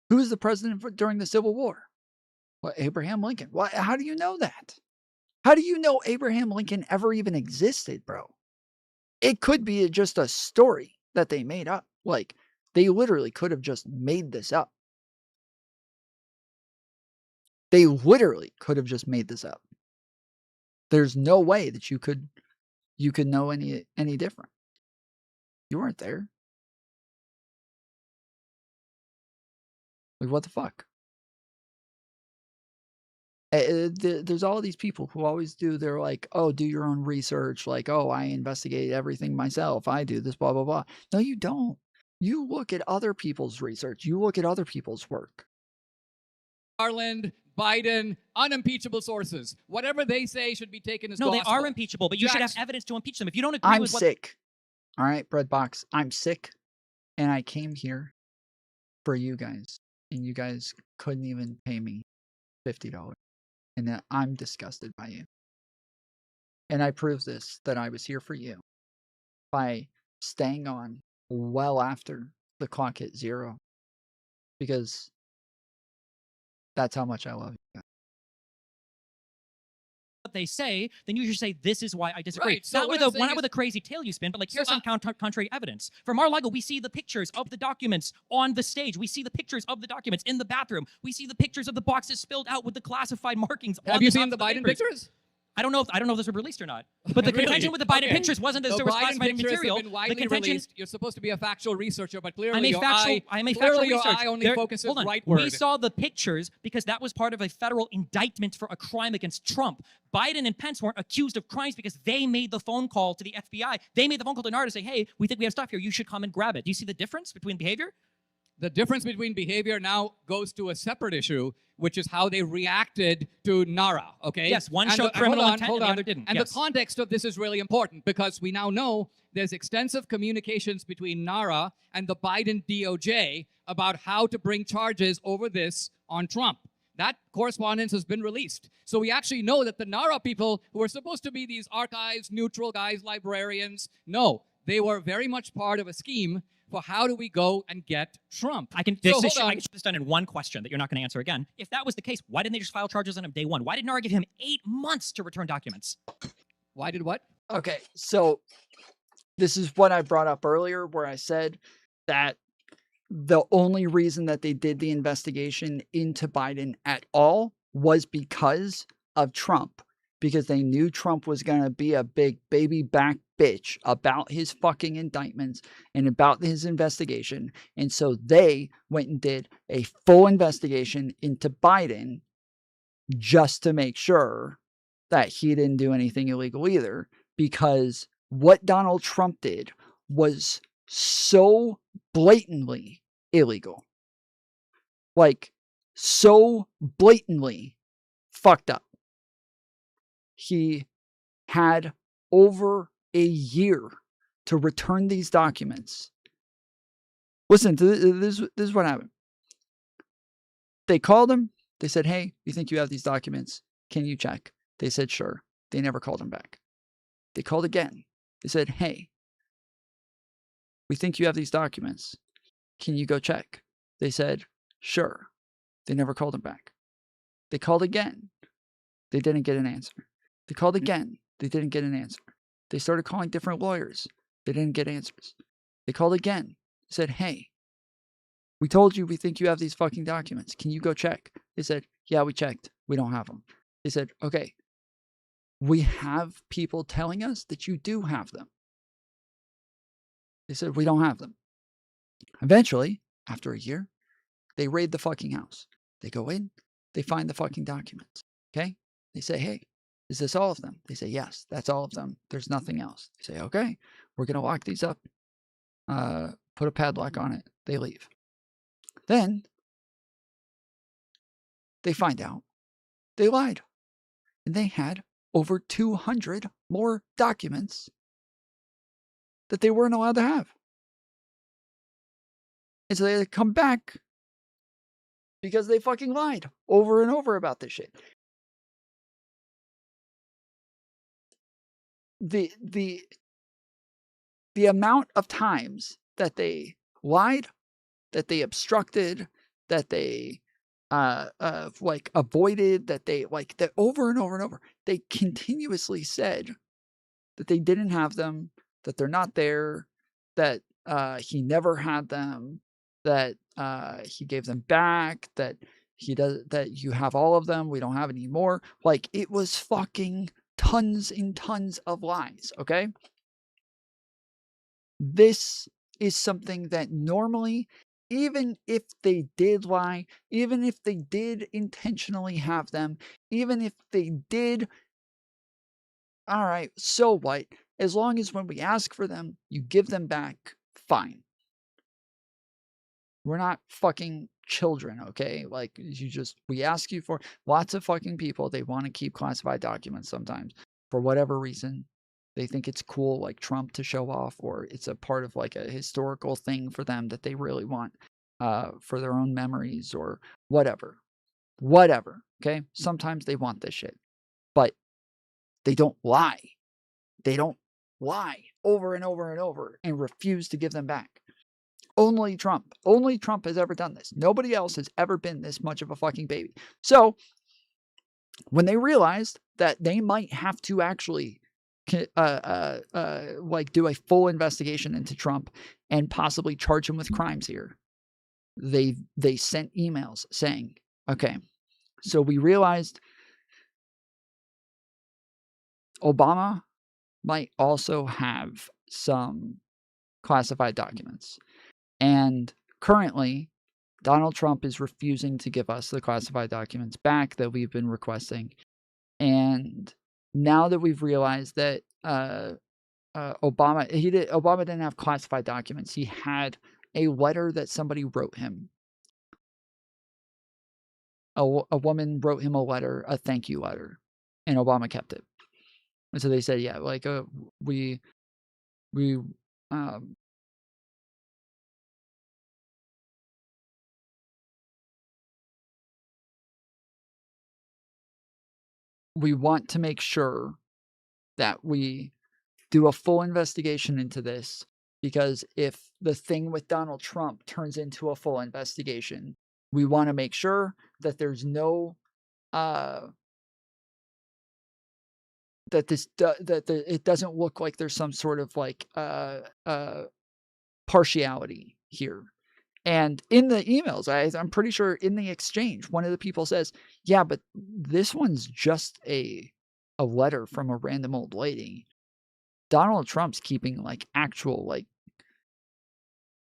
Who was the president during the Civil War? What, Abraham Lincoln? Why? How do you know that? How do you know Abraham Lincoln ever even existed, bro? It could be just a story that they made up. Like, they literally could have just made this up. They literally could have just made this up. There's no way that you could know any different. You weren't there. Like, what the fuck? There's all these people who always they're like, oh, do your own research. Like, oh, I investigate everything myself. I do this, blah, blah, blah. No, you don't. You look at other people's research. You look at other people's work. Garland, Biden, unimpeachable sources. Whatever they say should be taken as No, gospel. they are impeachable, but you should have Jackson. evidence to impeach them. If you don't agree I'm with what... sick. All right, Breadbox. I'm sick. And I came here for you guys. And you guys couldn't even pay me $50. And that I'm disgusted by you. And I proved this, that I was here for you, by staying on well after the clock hit 0. Because that's how much I love you. what they say, then you should say, this is why I disagree. Right, so Not what with I'm a saying not with a crazy tale you spin, but like, here's some contrary evidence. For Mar-a-Lago, we see the pictures of the documents on the stage. We see the pictures of the documents in the bathroom. We see the pictures of the boxes spilled out with the classified markings on Have the you tops seen the of Biden papers. pictures? I don't know if those were released or not. But the Really? contention with the Biden Okay. pictures wasn't that The there was Biden classified pictures material. have been The widely contention. released. You're supposed to be a factual researcher, but clearly I'm a your factual clearly your researcher. eye only focuses hold on. rightward. We saw the pictures because that was part of a federal indictment for a crime against Trump. Biden and Pence weren't accused of crimes because they made the phone call to the FBI. They made the phone call to NARA to say, hey, we think we have stuff here. You should come and grab it. Do you see the difference between behavior? The difference between behavior now goes to a separate issue, which is how they reacted to NARA, okay? Yes, one And showed the- criminal hold on, intent hold and the on. other didn't. And Yes. the context of this is really important because we now know there's extensive communications between NARA and the Biden DOJ about how to bring charges over this on Trump. That correspondence has been released. So we actually know that the NARA people, who are supposed to be these archives, neutral guys, librarians, no, they were very much part of a scheme for how do we go and get Trump. I can So this hold on. I can get this done in one question that you're not going to answer again. If that was the case, why didn't they just file charges on him day one? Why did NARA give him 8 months to return documents? Why did what? Okay, so this is what I brought up earlier where I said that the only reason that they did the investigation into Biden at all was because of Trump. Because they knew Trump was going to be a big baby back bitch about his fucking indictments and about his investigation. And so they went and did a full investigation into Biden just to make sure that he didn't do anything illegal either. Because what Donald Trump did was so blatantly illegal. Like, so blatantly fucked up. He had over a year to return these documents. Listen, this is what happened. They called him. They said, hey, we think you have these documents. Can you check? They said, sure. They never called him back. They called again. They said, hey, we think you have these documents. Can you go check? They said, sure. They never called him back. They called again. They didn't get an answer. They called again. They didn't get an answer. They started calling different lawyers. They didn't get answers. They called again. Said, hey, we told you we think you have these fucking documents. Can you go check? They said, yeah, we checked. We don't have them. They said, okay, we have people telling us that you do have them. They said, we don't have them. Eventually, after a year, they raid the fucking house. They go in. They find the fucking documents. Okay? They say, hey, is this all of them? They say, yes, that's all of them. There's nothing else. They say, okay, we're going to lock these up. Put a padlock on it. They leave. Then they find out they lied. And they had over 200 more documents that they weren't allowed to have. And so they had to come back because they fucking lied over and over about this shit. The amount of times that they lied, that they obstructed, that they like avoided, that they like that over and over and over, they continuously said that they didn't have them, that they're not there, that he never had them, that he gave them back, that he does, that you have all of them, we don't have any more. Like, it was fucking tons and tons of lies, okay? This is something that normally, even if they did lie, even if they did intentionally have them, even if they did, all right, so what? As long as when we ask for them, you give them back, fine. We're not fucking children, okay? Like, we ask you for lots of fucking people. They want to keep classified documents sometimes for whatever reason. They think it's cool, like Trump, to show off, or it's a part of like a historical thing for them that they really want for their own memories or whatever. Whatever, okay? Sometimes they want this shit, but they don't lie. They don't lie over and over and over and refuse to give them back. Only Trump has ever done this. Nobody else has ever been this much of a fucking baby. So when they realized that they might have to actually like do a full investigation into Trump and possibly charge him with crimes here, they sent emails saying, okay, so we realized Obama might also have some classified documents. And currently, Donald Trump is refusing to give us the classified documents back that we've been requesting. And now that we've realized that Obama didn't have classified documents. He had a letter that somebody wrote him. A woman wrote him a letter, a thank you letter, and Obama kept it. And so they said, yeah, like we want to make sure that we do a full investigation into this, because if the thing with Donald Trump turns into a full investigation, we want to make sure that there's no it doesn't look like there's some sort of like partiality here. And in the emails, I'm pretty sure in the exchange, one of the people says, yeah, but this one's just a letter from a random old lady. Donald Trump's keeping like actual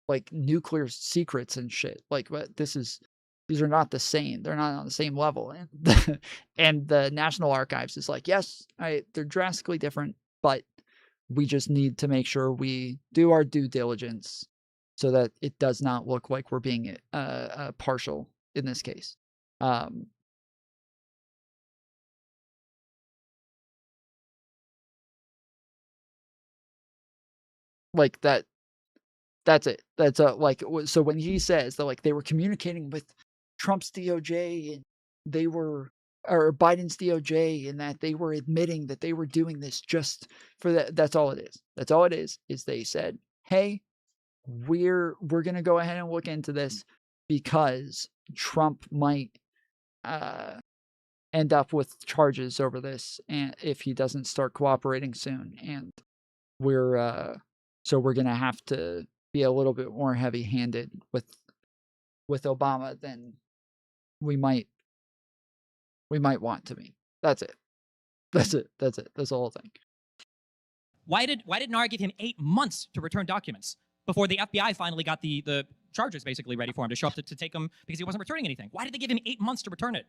like nuclear secrets and shit. Like, what these are not the same. They're not on the same level. And the National Archives is like, yes, they're drastically different, but We just need to make sure we do our due diligence so that it does not look like we're being partial in this case. Like that's it. That's like, so when he says that, like, they were communicating with Trump's DOJ and they were, or Biden's DOJ, and that they were admitting that they were doing this just for that. That's all it is. That's all it is they said, hey, we're going to go ahead and look into this because Trump might end up with charges over this, and if he doesn't start cooperating soon, and we're going to have to be a little bit more heavy-handed with Obama than we might want to be. That's it. That's it. That's it. That's the whole thing. Why did NARA give him 8 months to return documents before the FBI finally got the charges basically ready for him to show up to take them because he wasn't returning anything? Why did they give him 8 months to return it?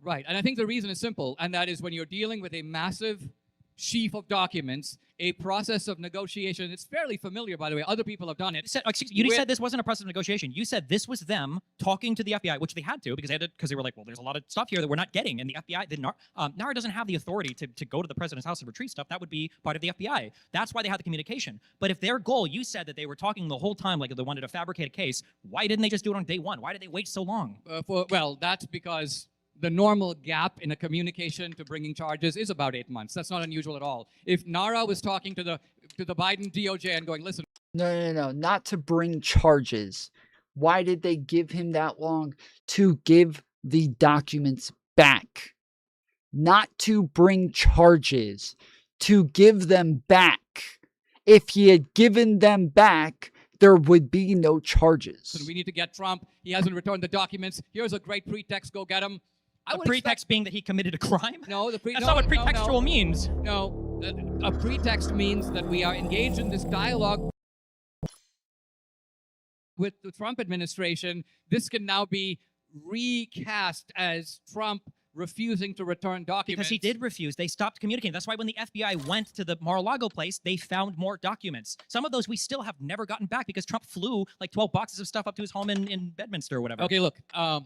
Right, and I think the reason is simple, and that is when you're dealing with a massive sheaf of documents, a process of negotiation. It's fairly familiar, by the way. Other people have done it. You said this wasn't a process of negotiation. You said this was them talking to the FBI, which they had to because they were like, well, there's a lot of stuff here that we're not getting, and the FBI, NARA doesn't have the authority to go to the president's house and retrieve stuff. That would be part of the FBI. That's why they had the communication. But if their goal, you said that they were talking the whole time like they wanted to fabricate a case, why didn't they just do it on day one? Why did they wait so long? Well, that's because the normal gap in a communication to bringing charges is about 8 months. That's not unusual at all. If NARA was talking to the Biden DOJ and going, listen. No, not to bring charges. Why did they give him that long to give the documents back? Not to bring charges, to give them back. If he had given them back, there would be no charges. So we need to get Trump. He hasn't returned the documents. Here's a great pretext. Go get him. The pretext being that he committed a crime? No, that's not what pretextual means. No, a pretext means that we are engaged in this dialogue with the Trump administration. This can now be recast as Trump refusing to return documents. Because he did refuse. They stopped communicating. That's why when the FBI went to the Mar-a-Lago place, they found more documents. Some of those we still have never gotten back because Trump flew like 12 boxes of stuff up to his home in Bedminster or whatever. Okay, look, I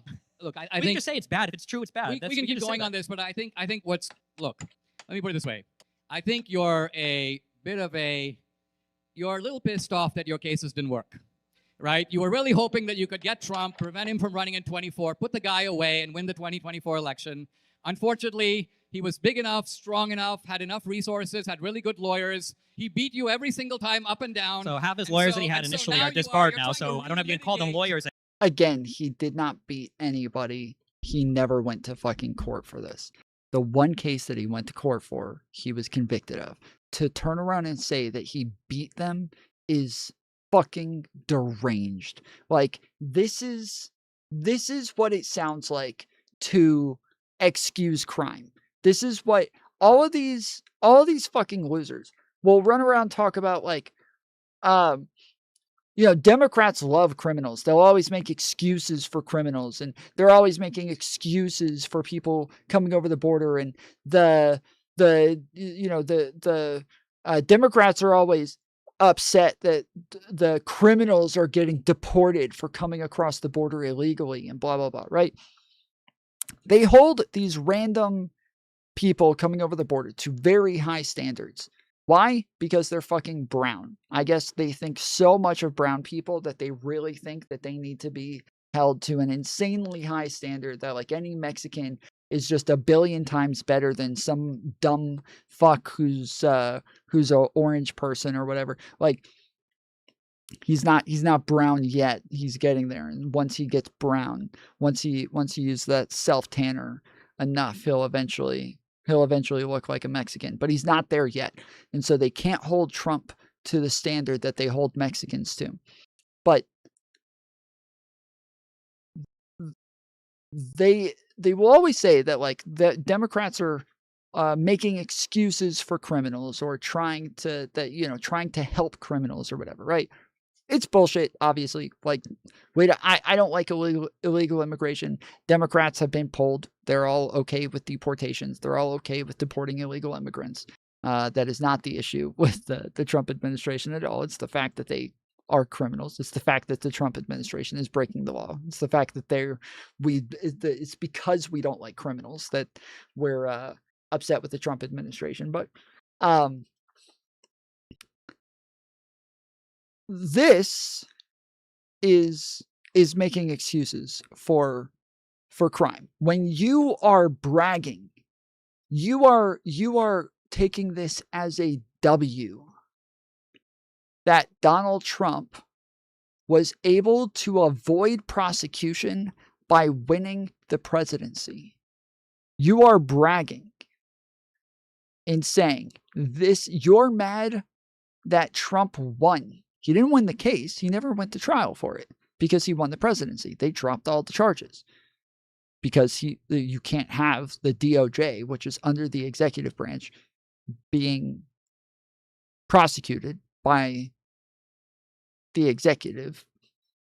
we think can just say it's bad. If it's true, it's bad. We can keep going on this, but I think look, let me put it this way. I think you're a little pissed off that your cases didn't work, right? You were really hoping that you could get Trump, prevent him from running in 24, put the guy away and win the 2024 election. Unfortunately, he was big enough, strong enough, had enough resources, had really good lawyers. He beat you every single time up and down. So half his lawyers that he had initially are disbarred now, so I don't have to call them lawyers. Again, he did not beat anybody. He never went to fucking court for this. The one case that he went to court for, he was convicted of. To turn around and say that he beat them is fucking deranged. Like, this is what it sounds like to excuse crime. This is what all of these fucking losers will run around and talk about, like, Democrats love criminals. They'll always make excuses for criminals, and they're always making excuses for people coming over the border. And the Democrats are always upset that the criminals are getting deported for coming across the border illegally and blah, blah, blah, right? They hold these random people coming over the border to very high standards. Why? Because they're fucking brown. I guess they think so much of brown people that they really think that they need to be held to an insanely high standard that, like, any Mexican is just a billion times better than some dumb fuck who's a orange person or whatever. Like, he's not brown yet. He's getting there. And once he gets brown, once he uses that self tanner enough, he'll eventually look like a Mexican, but he's not there yet. And so they can't hold Trump to the standard that they hold Mexicans to. But they will always say that, like, the Democrats are making excuses for criminals or trying to help criminals or whatever, right? It's bullshit, obviously. Like, I don't like illegal immigration. Democrats have been polled. They're all okay with deportations. They're all okay with deporting illegal immigrants. That is not the issue with the Trump administration at all. It's the fact that they are criminals. It's the fact that the Trump administration is breaking the law. It's the fact that it's because we don't like criminals that we're upset with the Trump administration. But this is making excuses for crime. When you are bragging, you are taking this as a W that Donald Trump was able to avoid prosecution by winning the presidency. You are bragging and saying this, you're mad that Trump won. He didn't win the case. He never went to trial for it because he won the presidency. They dropped all the charges because you can't have the DOJ, which is under the executive branch, being prosecuted by the executive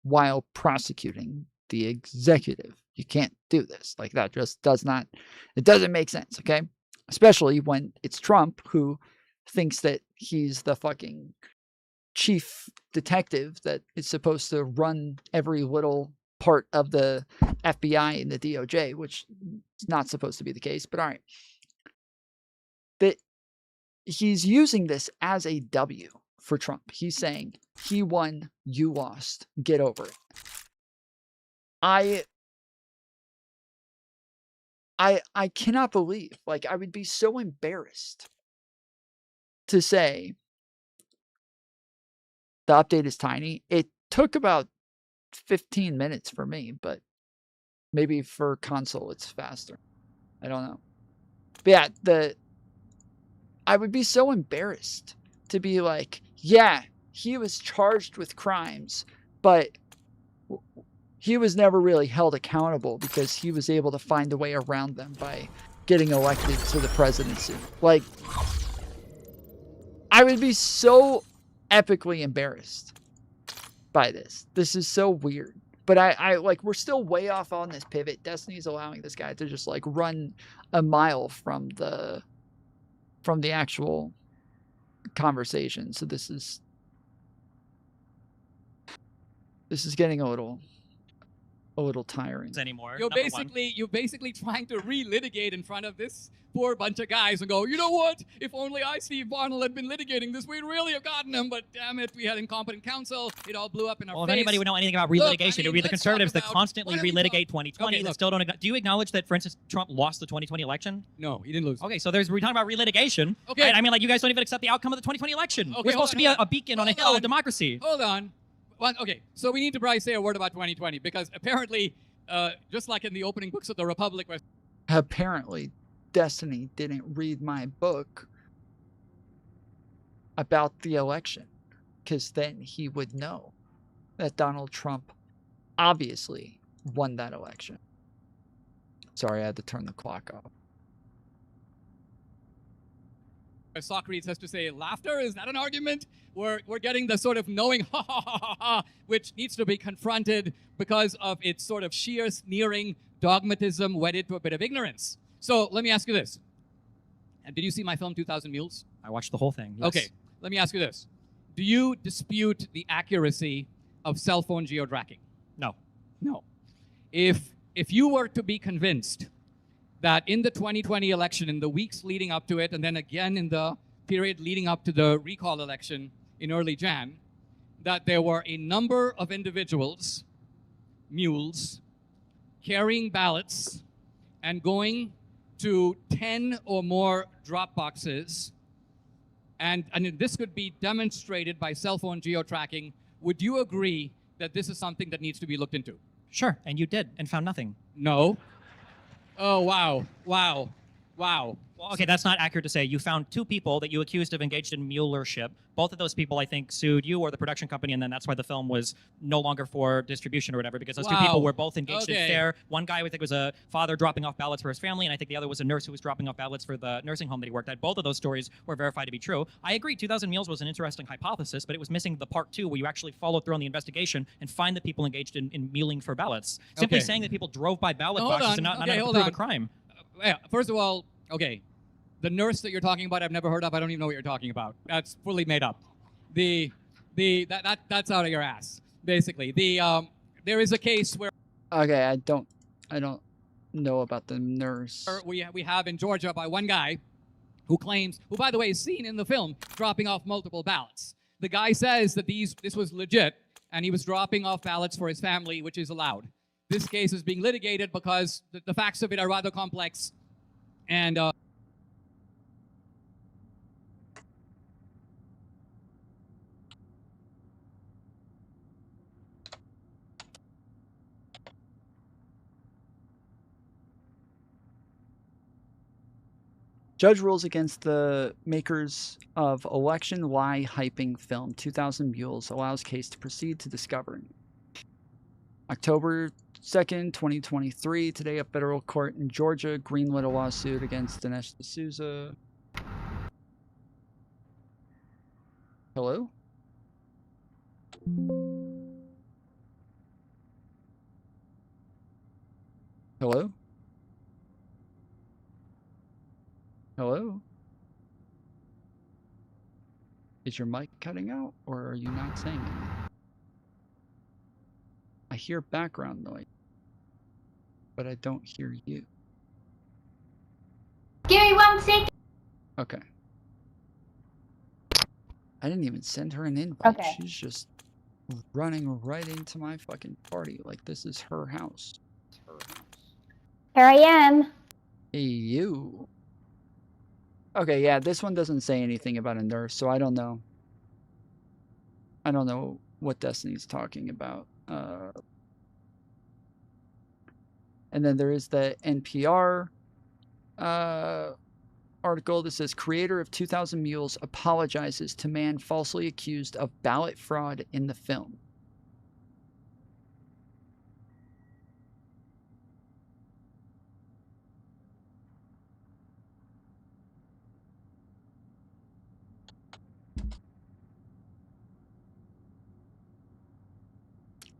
while prosecuting the executive. You can't do this. Like, that just doesn't make sense, okay? Especially when it's Trump who thinks that he's the fucking chief detective that is supposed to run every little part of the FBI and the DOJ, which is not supposed to be the case, but all right. That he's using this as a W for Trump. He's saying, he won, you lost, get over it. I cannot believe, like, I would be so embarrassed to say the update is tiny. It took about 15 minutes for me, but maybe for console it's faster. I don't know. But yeah, I would be so embarrassed to be like, yeah, he was charged with crimes, but he was never really held accountable because he was able to find a way around them by getting elected to the presidency. Like, I would be so epically embarrassed by this. This is so weird. But I like, we're still way off on this pivot. Destiny's allowing this guy to just like run a mile from the actual conversation. So this is getting a little tiring anymore. You're basically trying to relitigate in front of this poor bunch of guys and go, you know what? If only I, Steve Barnell, had been litigating this, we'd really have gotten him. But damn it, we had incompetent counsel. It all blew up in our face. Well, if anybody would know anything about relitigation, it would be the conservatives that constantly relitigate 2020 that still don't. Do you acknowledge that, for instance, Trump lost the 2020 election? No, he didn't lose. Okay, so we're talking about relitigation. Okay. Right? I mean, like, you guys don't even accept the outcome of the 2020 election. Okay, we're supposed to be a beacon on a hill of democracy. Hold on. Okay, so we need to probably say a word about 2020 because apparently, just like in the opening books of the Republic, apparently Destiny didn't read my book about the election, because then he would know that Donald Trump obviously won that election. Sorry, I had to turn the clock off. Socrates has to say, laughter, is that an argument? We're getting the sort of knowing ha ha ha ha ha, which needs to be confronted because of its sort of sheer sneering dogmatism wedded to a bit of ignorance. So let me ask you this. And did you see my film 2,000 Mules? I watched the whole thing. Yes. Okay, let me ask you this. Do you dispute the accuracy of cell phone geo-tracking? No. No. If you were to be convinced that in the 2020 election, in the weeks leading up to it, and then again in the period leading up to the recall election in early Jan, that there were a number of individuals, mules, carrying ballots and going to 10 or more drop boxes, and this could be demonstrated by cell phone geo-tracking, would you agree that this is something that needs to be looked into? Sure, and you did, and found nothing. No. Oh, wow. Wow. Wow. Well, okay, that's not accurate to say. You found 2 people that you accused of engaged in mulership. Both of those people, I think, sued you or the production company, and then that's why the film was no longer for distribution or whatever, because those 2 people were both engaged in fair. One guy, I think, was a father dropping off ballots for his family, and I think the other was a nurse who was dropping off ballots for the nursing home that he worked at. Both of those stories were verified to be true. I agree, 2,000 meals was an interesting hypothesis, but it was missing the part 2 where you actually follow through on the investigation and find the people engaged in muling for ballots. Simply saying that people drove by ballot boxes and not enough to prove a crime. First of all, okay. The nurse that you're talking about, I've never heard of. I don't even know what you're talking about. That's fully made up. That's out of your ass, basically. There is a case where Okay, I don't know about the nurse. we have in Georgia by one guy who claims, who by the way is seen in the film dropping off multiple ballots. The guy says that this was legit, and he was dropping off ballots for his family, which is allowed. This case is being litigated because the facts of it are rather complex, and. Judge rules against the makers of election lie hyping film 2,000 Mules, allows case to proceed to discovery. October 2nd, 2023. Today, a federal court in Georgia greenlit a lawsuit against Dinesh D'Souza. Hello? Hello? Hello? Is your mic cutting out, or are you not saying anything? I hear background noise, but I don't hear you. Give me 1 second. Okay. I didn't even send her an invite. Okay. She's just running right into my fucking party like this is her house. Here I am. Hey, you. Okay, yeah, this one doesn't say anything about a nurse, so I don't know. I don't know what Destiny's talking about. And then there is the NPR article that says, creator of 2,000 Mules apologizes to man falsely accused of ballot fraud in the film.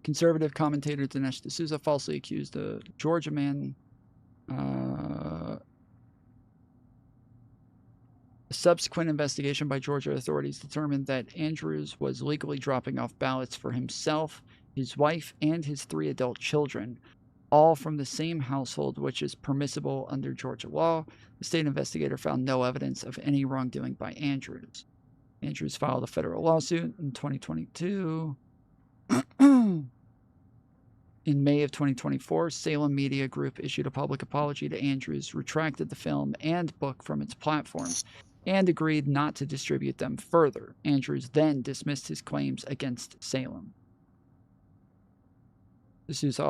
Conservative commentator Dinesh D'Souza falsely accused a Georgia man. A subsequent investigation by Georgia authorities determined that Andrews was legally dropping off ballots for himself, his wife, and his 3 adult children, all from the same household, which is permissible under Georgia law. The state investigator found no evidence of any wrongdoing by Andrews. Andrews filed a federal lawsuit in 2022. In May of 2024, Salem Media Group issued a public apology to Andrews, retracted the film and book from its platforms, and agreed not to distribute them further. Andrews then dismissed his claims against Salem. D'Souza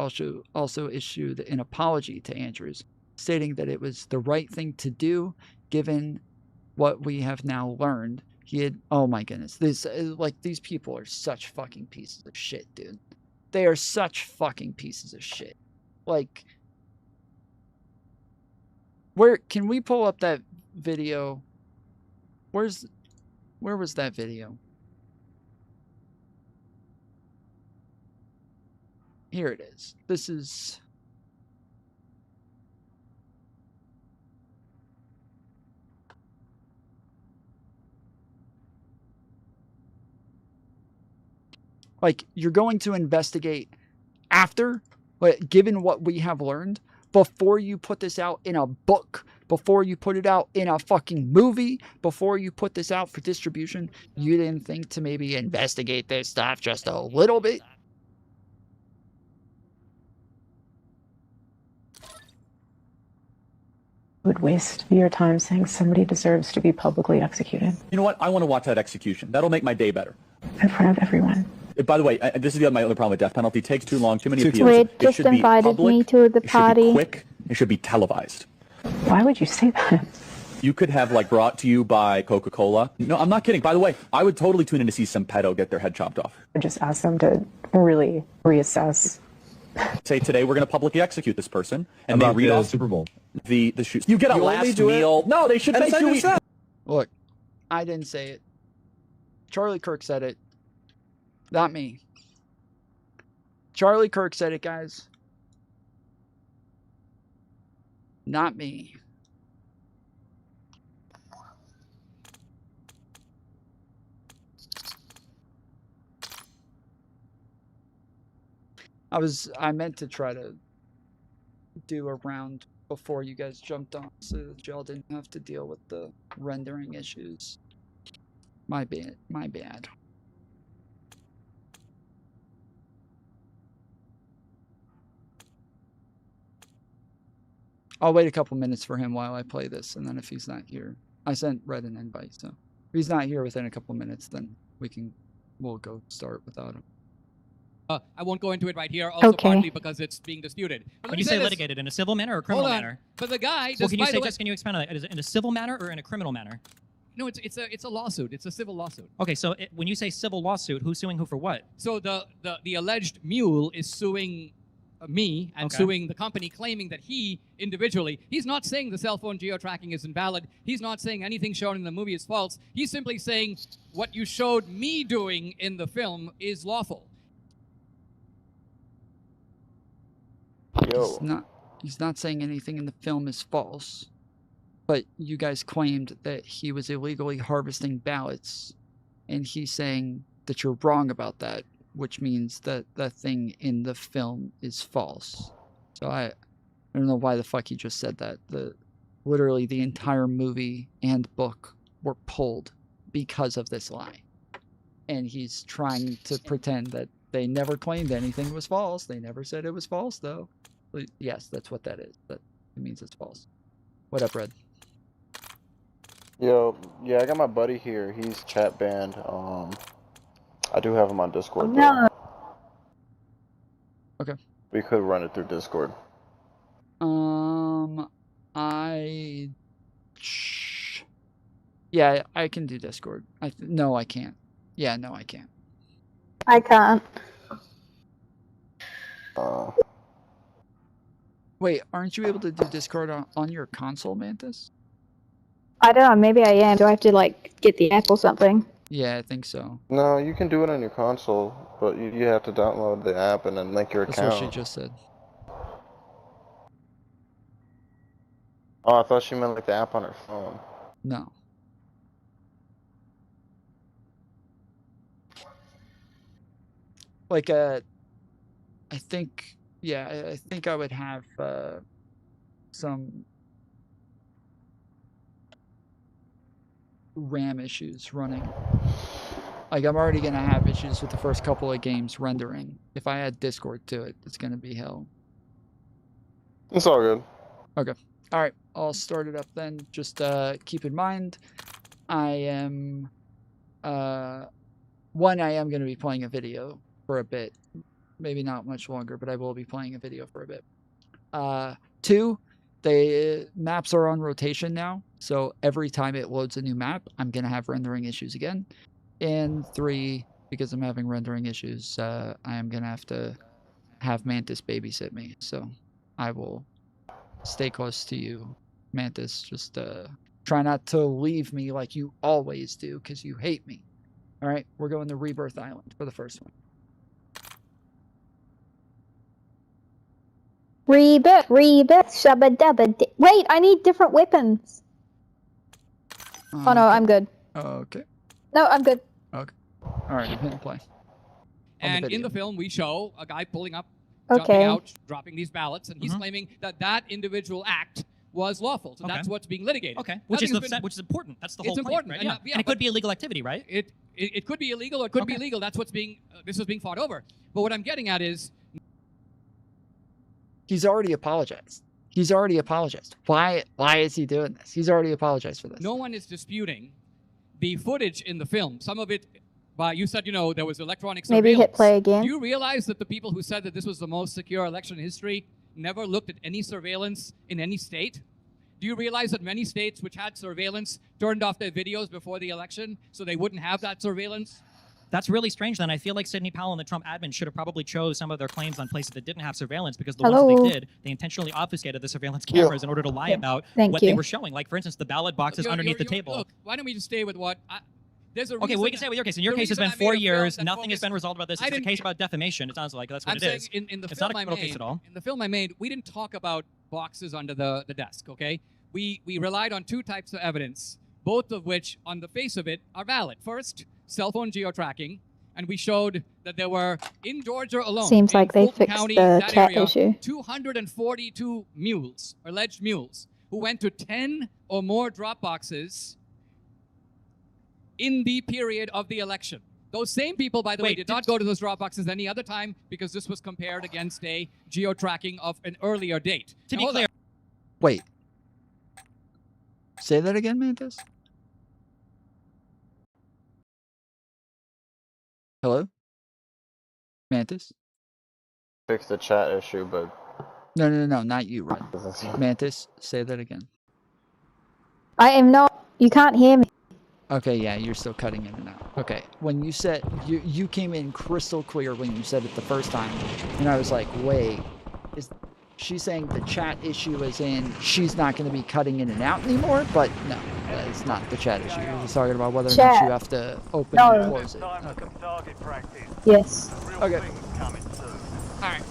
also issued an apology to Andrews, stating that it was the right thing to do given what we have now learned. He had, oh my goodness, these people are such fucking pieces of shit, dude. They are such fucking pieces of shit. Like, where can we pull up that video? Where was that video? Here it is. This is like, you're going to investigate after, but given what we have learned, before you put this out in a book, before you put it out in a fucking movie, before you put this out for distribution, you didn't think to maybe investigate this stuff just a little bit? Would waste your time saying somebody deserves to be publicly executed. You know what? I want to watch that execution. That'll make my day better. In front of everyone. By the way, this is my other problem with death penalty. It takes too long, too many appeals. Wait, It just should be invited public, me to the it party. should be quick, it should be televised. Why would you say that? You could have like brought to you by Coca-Cola. No, I'm not kidding. By the way, I would totally tune in to see some pedo get their head chopped off. I just ask them to really reassess. Say today we're going to publicly execute this person, and About they read the off Super Bowl. the shoes. You get a You only last do it- meal. No, they should And make that's you what I eat. said. Look, I didn't say it. Charlie Kirk said it. Not me. Charlie Kirk said it, guys. Not me. I meant to try to do a round before you guys jumped on so that y'all didn't have to deal with the rendering issues. My bad. My bad. I'll wait a couple minutes for him while I play this, and then if he's not here, I sent Red an invite, so if he's not here within a couple minutes, then we'll go start without him. I won't go into it right here, also Okay. partly because it's being disputed. But let When me you say this. litigated, in a civil manner or a criminal Hold on. manner? But the guy, Well, can you by say, the way- just can you expand on that? Is it in a civil manner or in a criminal manner? No, it's a lawsuit. It's a civil lawsuit. Okay, so when you say civil lawsuit, who's suing who for what? So the alleged mule is suing me and Okay. suing the company, claiming that he individually, he's not saying the cell phone geo-tracking is invalid. He's not saying anything shown in the movie is false. He's simply saying what you showed me doing in the film is lawful. He's not saying anything in the film is false, but you guys claimed that he was illegally harvesting ballots, and he's saying that you're wrong about that, which means that the thing in the film is false. So I don't know why the fuck he just said that. Literally the entire movie and book were pulled because of this lie. And he's trying to pretend that they never claimed anything was false. They never said it was false, though. Yes, that's what that is. That it means it's false. What up, Red? Yo, yeah, I got my buddy here. He's chat banned. I do have him on Discord. No. Okay. We could run it through Discord. Yeah, I can do Discord. No, I can't. Yeah, no, I can't. I can't. Wait, aren't you able to do Discord on your console, Mantis? I don't know, maybe I am. Do I have to, like, get the app or something? Yeah, I think so. No, you can do it on your console, but you have to download the app and then link your account. That's what she just said. Oh, I thought she meant like the app on her phone. No. Like, I think, yeah, I think I would have some RAM issues running. Like, I'm already going to have issues with the first couple of games rendering. If I add Discord to it, it's going to be hell. It's all good. Okay. All right. I'll start it up then. Just keep in mind, I am going to be playing a video for a bit. Maybe not much longer, but I will be playing a video for a bit. 2, the maps are on rotation now. So every time it loads a new map, I'm going to have rendering issues again. And 3, because I'm having rendering issues, I am going to have Mantis babysit me. So I will stay close to you, Mantis. Just try not to leave me like you always do, because you hate me. All right, we're going to Rebirth Island for the first one. Rebirth, shabba dabba. Wait, I need different weapons. Oh no, I'm good. Okay. No, I'm good. Okay. All right, I'm hitting play. And in the film, we show a guy pulling up, Okay. jumping out, dropping these ballots, and he's Mhm. claiming that that individual act was lawful. So Okay. that's what's being litigated. Okay, which is Nothing's been- which is important. That's the whole It's point, important, right? and Yeah. not- yeah, And it but- could be illegal activity, right? It could be illegal or it could be Okay. legal. That's what's being, this is being fought over. But what I'm getting at is, He's already apologized. He's already apologized. Why is he doing this? He's already apologized for this. no one is disputing the footage in the film. Some of it, you said, there was electronic surveillance. Maybe hit play again. Do you realize that the people who said that this was the most secure election in history never looked at any surveillance in any state? Do you realize that many states which had surveillance turned off their videos before the election so they wouldn't have that surveillance? That's really strange then. I feel like Sidney Powell and the Trump admin should have probably chose some of their claims on places that didn't have surveillance because the ones that they did, they intentionally obfuscated the surveillance cameras in order to lie about what they were showing. Like, for instance, the ballot boxes underneath the table. Look, why don't we just stay with what... there's a okay, well, we can stay with your case. In your case, it's been 4 years. Nothing has been resolved about this. It's a case about defamation. It sounds like that's what it is. In the it's film not a criminal case at all. In the film I made, we didn't talk about boxes under the desk, okay? We relied on two types of evidence, both of which, on the face of it, are valid. First, cell phone geo-tracking. And we showed that there were, in Georgia alone, Seems like they Fulton fixed County, the that chat area, issue. 242 mules, alleged mules, who went to 10 or more drop boxes in the period of the election. Those same people, by the way, did not go to those drop boxes any other time because this was compared against a geo-tracking of an earlier date. To be clear. Wait. Say that again, Mantis? Hello? Mantis? Fix the chat issue, but... No, not you, Red. Mantis, say that again. I am not. You can't hear me. Okay, yeah, you're still cutting in and out. Okay, when you said... You came in crystal clear when you said it the first time, and I was like, wait, is she saying the chat issue is in she's not going to be cutting in and out anymore? But no, it's not the chat issue. You're just talking about whether or not you have to open and close it. Okay. Yes. Okay. All right.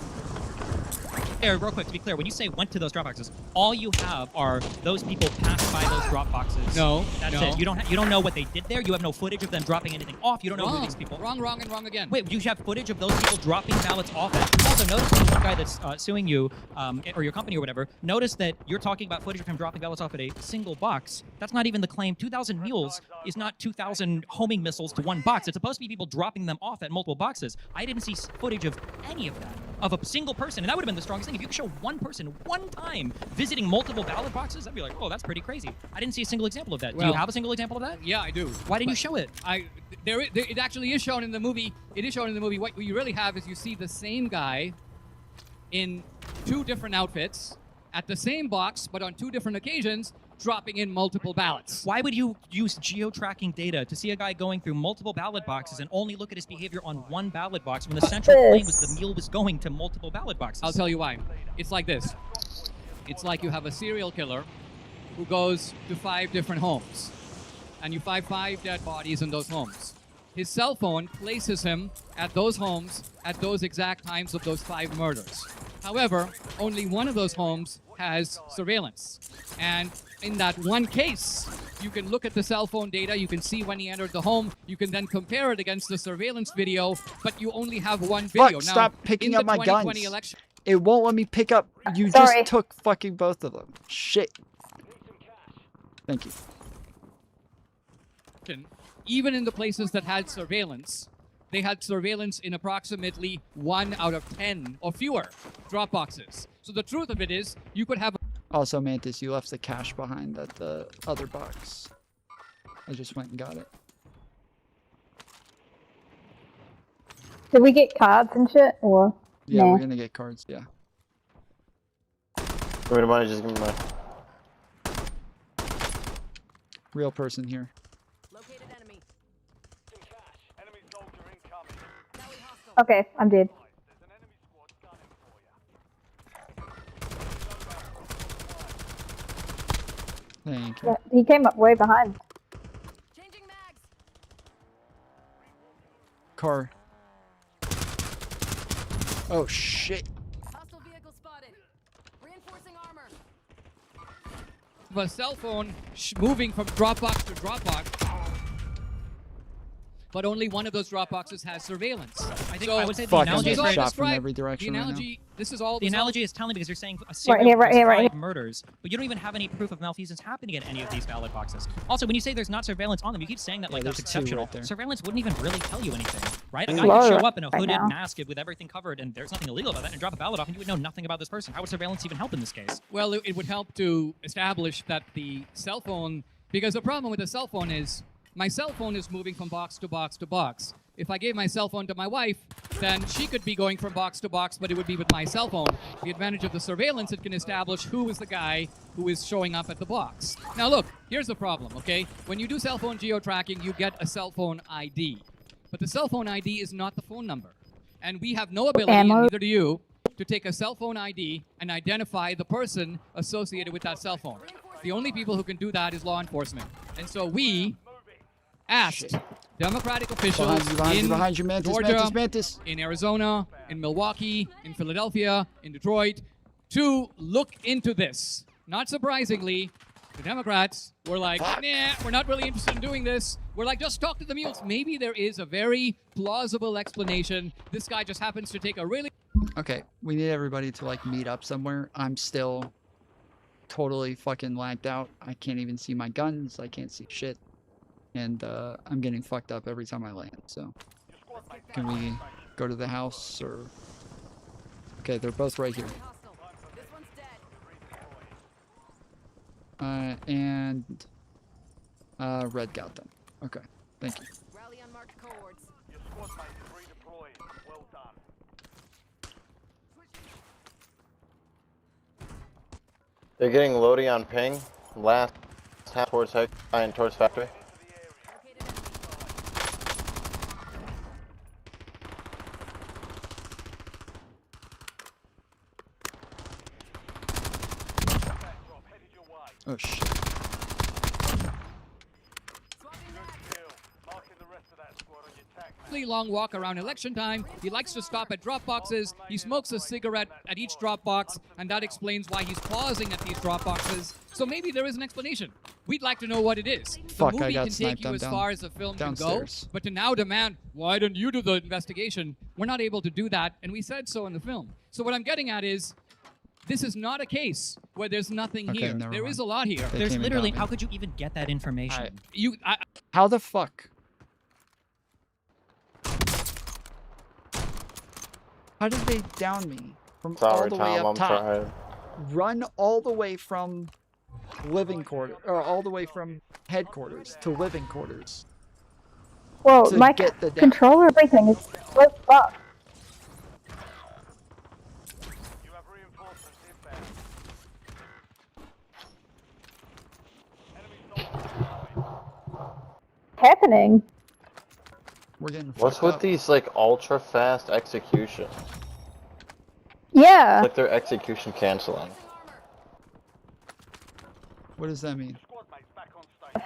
Real quick, to be clear, when you say went to those drop boxes, all you have are those people passed by those drop boxes. No, that's it. You don't know what they did there. You have no footage of them dropping anything off. You don't know who these people. Wrong, and wrong again. Wait, you have footage of those people dropping ballots off. You also notice that the one guy that's suing you, or your company or whatever, notice that you're talking about footage of him dropping ballots off at a single box. That's not even the claim. 2,000 mules is not 2,000 homing missiles to one box. It's supposed to be people dropping them off at multiple boxes. I didn't see footage of any of that, of a single person, and that would have been the strongest thing. If you could show one person, one time, visiting multiple ballot boxes, I'd be like, oh, that's pretty crazy. I didn't see a single example of that. Do you have a single example of that? Yeah, I do. Why didn't you show it? It actually is shown in the movie. It is shown in the movie. What you really have is you see the same guy in two different outfits at the same box, but on two different occasions, dropping in multiple ballots. Why would you use geo-tracking data to see a guy going through multiple ballot boxes and only look at his behavior on one ballot box when the central claim was the mule was going to multiple ballot boxes? I'll tell you why. It's like this. It's like you have a serial killer who goes to 5 different homes, and you find 5 dead bodies in those homes. His cell phone places him at those homes at those exact times of those 5 murders. However, only one of those homes has surveillance. And in that one case, you can look at the cell phone data, you can see when he entered the home, you can then compare it against the surveillance video, but you only have one video. Fuck, stop picking up my guns. Election, it won't let me pick up. You just took fucking both of them. Shit. Thank you. even in the places that had surveillance, they had surveillance in approximately 1 out of 10 or fewer drop boxes. So the truth of it is, you could have... Also, Mantis, you left the cash behind at the other box. I just went and got it. Did we get cards and shit, or? Yeah, no? We're gonna get cards, yeah. Give me the money, just give me the money. Real person here. Okay, I'm dead. Thank you. Yeah, he came up way behind. Car. Oh shit. A cell phone moving from Dropbox to Dropbox, but only one of those Dropboxes has surveillance. I think I would say the analogy is shot from every direction. The analogy, this is all. The analogy is telling because you're saying a serial five murders, but you don't even have any proof of malfeasance happening in any of these ballot boxes. Also, when you say there's not surveillance on them, you keep saying that like that's exceptional. Right, surveillance wouldn't even really tell you anything, right? A guy could show up in a hooded mask with everything covered, and there's nothing illegal about that, and drop a ballot off, and you would know nothing about this person. How would surveillance even help in this case? Well, it would help to establish that the cell phone, because the problem with the cell phone is, my cell phone is moving from box to box to box. if I gave my cell phone to my wife, then she could be going from box to box, but it would be with my cell phone. The advantage of the surveillance, it can establish who is the guy who is showing up at the box. Now look, here's the problem, okay? When you do cell phone geo-tracking, you get a cell phone ID. But the cell phone ID is not the phone number. And we have no ability, and neither do you, to take a cell phone ID and identify the person associated with that cell phone. The only people who can do that is law enforcement. And so we asked Democratic officials in Georgia, in Arizona, in Milwaukee, in Philadelphia, in Detroit, to look into this. Not surprisingly, the Democrats were like, nah, we're not really interested in doing this. We're like, just talk to the mules. Maybe there is a very plausible explanation. This guy just happens to take a really... Okay, we need everybody to, like, meet up somewhere. I'm still totally fucking lagged out. I can't even see my guns. I can't see shit. And, I'm getting fucked up every time I land, so... Can we go to the house, or... Okay, they're both right here. Red got them. Okay, thank you. Rally on marked cohorts. Your squad mates have redeployed. Well done. They're getting Lodi on ping. Last half towards high and towards factory. Oh shit. Long walk around election time. He likes to stop at drop boxes. He smokes a cigarette at each drop box, and that explains why he's pausing at these drop boxes. So maybe there is an explanation. We'd like to know what it is. Fuck, the movie I got can take sniped. you I'm as down, far as the film downstairs. can go, but to now demand, why don't you do the investigation? We're not able to do that, and we said so in the film. So what I'm getting at is, this is not a case where there's nothing Okay, here. never There mind. is a lot here. They There's came and literally, got me. how could you even get that information? How the fuck? How did they down me from all Sorry, the way Tom, up I'm top? trying. Run all the way from living quarters, or all the way from headquarters to living quarters. Well, to my get the controller, everything is so fucked. Happening. We're getting What's fucked with up. these like ultra fast execution? Yeah. It's like they're execution canceling. What does that mean?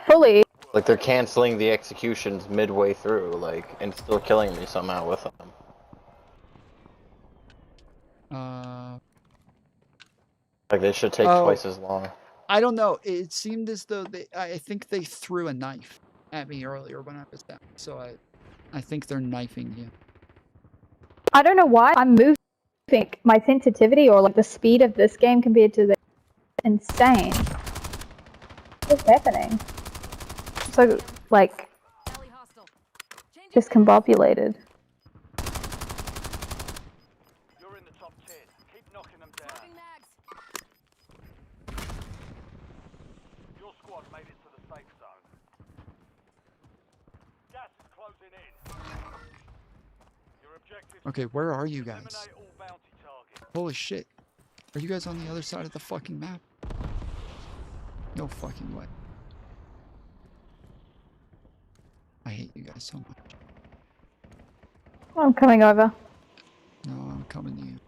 Fully. Like they're canceling the executions midway through, like, and still killing me somehow with them. Like they should take twice as long. I don't know. It seemed as though I think they threw a knife at me earlier when I was down. So I think they're knifing you. I don't know why I'm moving. My sensitivity or like the speed of this game compared to the insane. What's happening? So like discombobulated. You're in the top 10. Keep knocking them down. Your squad made it to the safe zone. Gas is closing in. Your objective Okay, where are you guys? eliminate all bounty targets. Holy shit. Are you guys on the other side of the fucking map? No fucking way. I hate you guys so much. I'm coming over. No, I'm coming to you.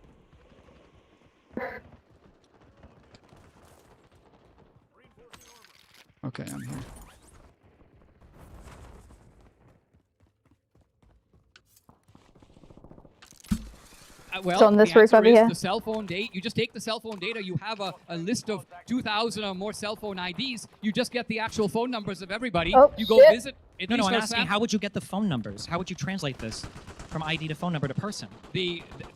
Okay, I'm here. Well, It's on this the roof answer over is here. the cell phone date. You just take the cell phone data. You have a list of 2,000 or more cell phone IDs. You just get the actual phone numbers of everybody. Oh, you go shit. visit. At No, least I'm our asking, staff- how would you get the phone numbers? How would you translate this from ID to phone number to person?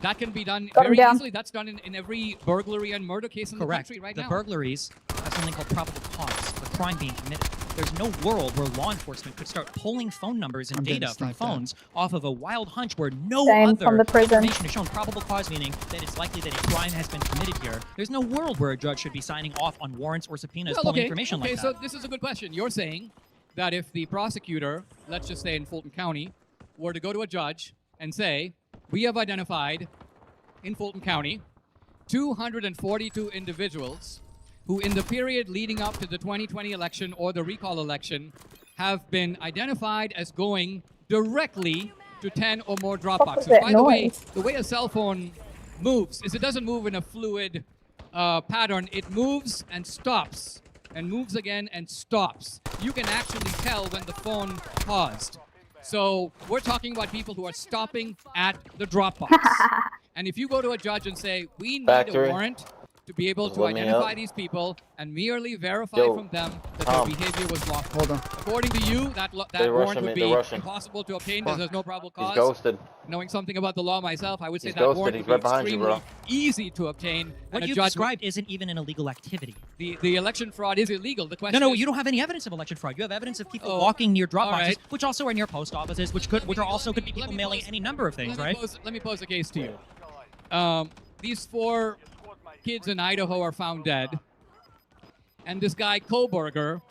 That can be done Got him very down. easily. That's done in every burglary and murder case in Correct. the country right The now. burglaries have something called probable cause, the crime being committed. There's no world where law enforcement could start pulling phone numbers and I'm getting data from sniped at. phones off of a wild hunch where no Same other from the prison. information is shown. Probable cause meaning that it's likely that a crime has been committed here. There's no world where a judge should be signing off on warrants or subpoenas pulling information like so that. this is a good question. You're saying that if the prosecutor, let's just say in Fulton County, were to go to a judge and say, we have identified in Fulton County 242 individuals who in the period leading up to the 2020 election or the recall election have been identified as going directly to 10 or more drop boxes. By the way a cell phone moves is it doesn't move in a fluid pattern. It moves and stops and moves again and stops. You can actually tell when the phone paused. So we're talking about people who are stopping at the drop box. And if you go to a judge and say, we need a warrant to be able to identify these people and merely verify from them that their behavior was lawful. Hold on. According to you, that warrant would be impossible to obtain because there's no probable cause. He's ghosted. Knowing something about the law myself, I would say He's that ghosted. warrant He's would right be behind you, extremely bro. easy to obtain. What and you've described isn't even an illegal activity. The election fraud is illegal. The question No, is, you don't have any evidence of election fraud. You have evidence of people walking near drop boxes, which also are near post offices, which are also could be people mailing any number of things, right? Let me pose a case to you. These 4 kids in Idaho are found dead. And this guy, Koberger,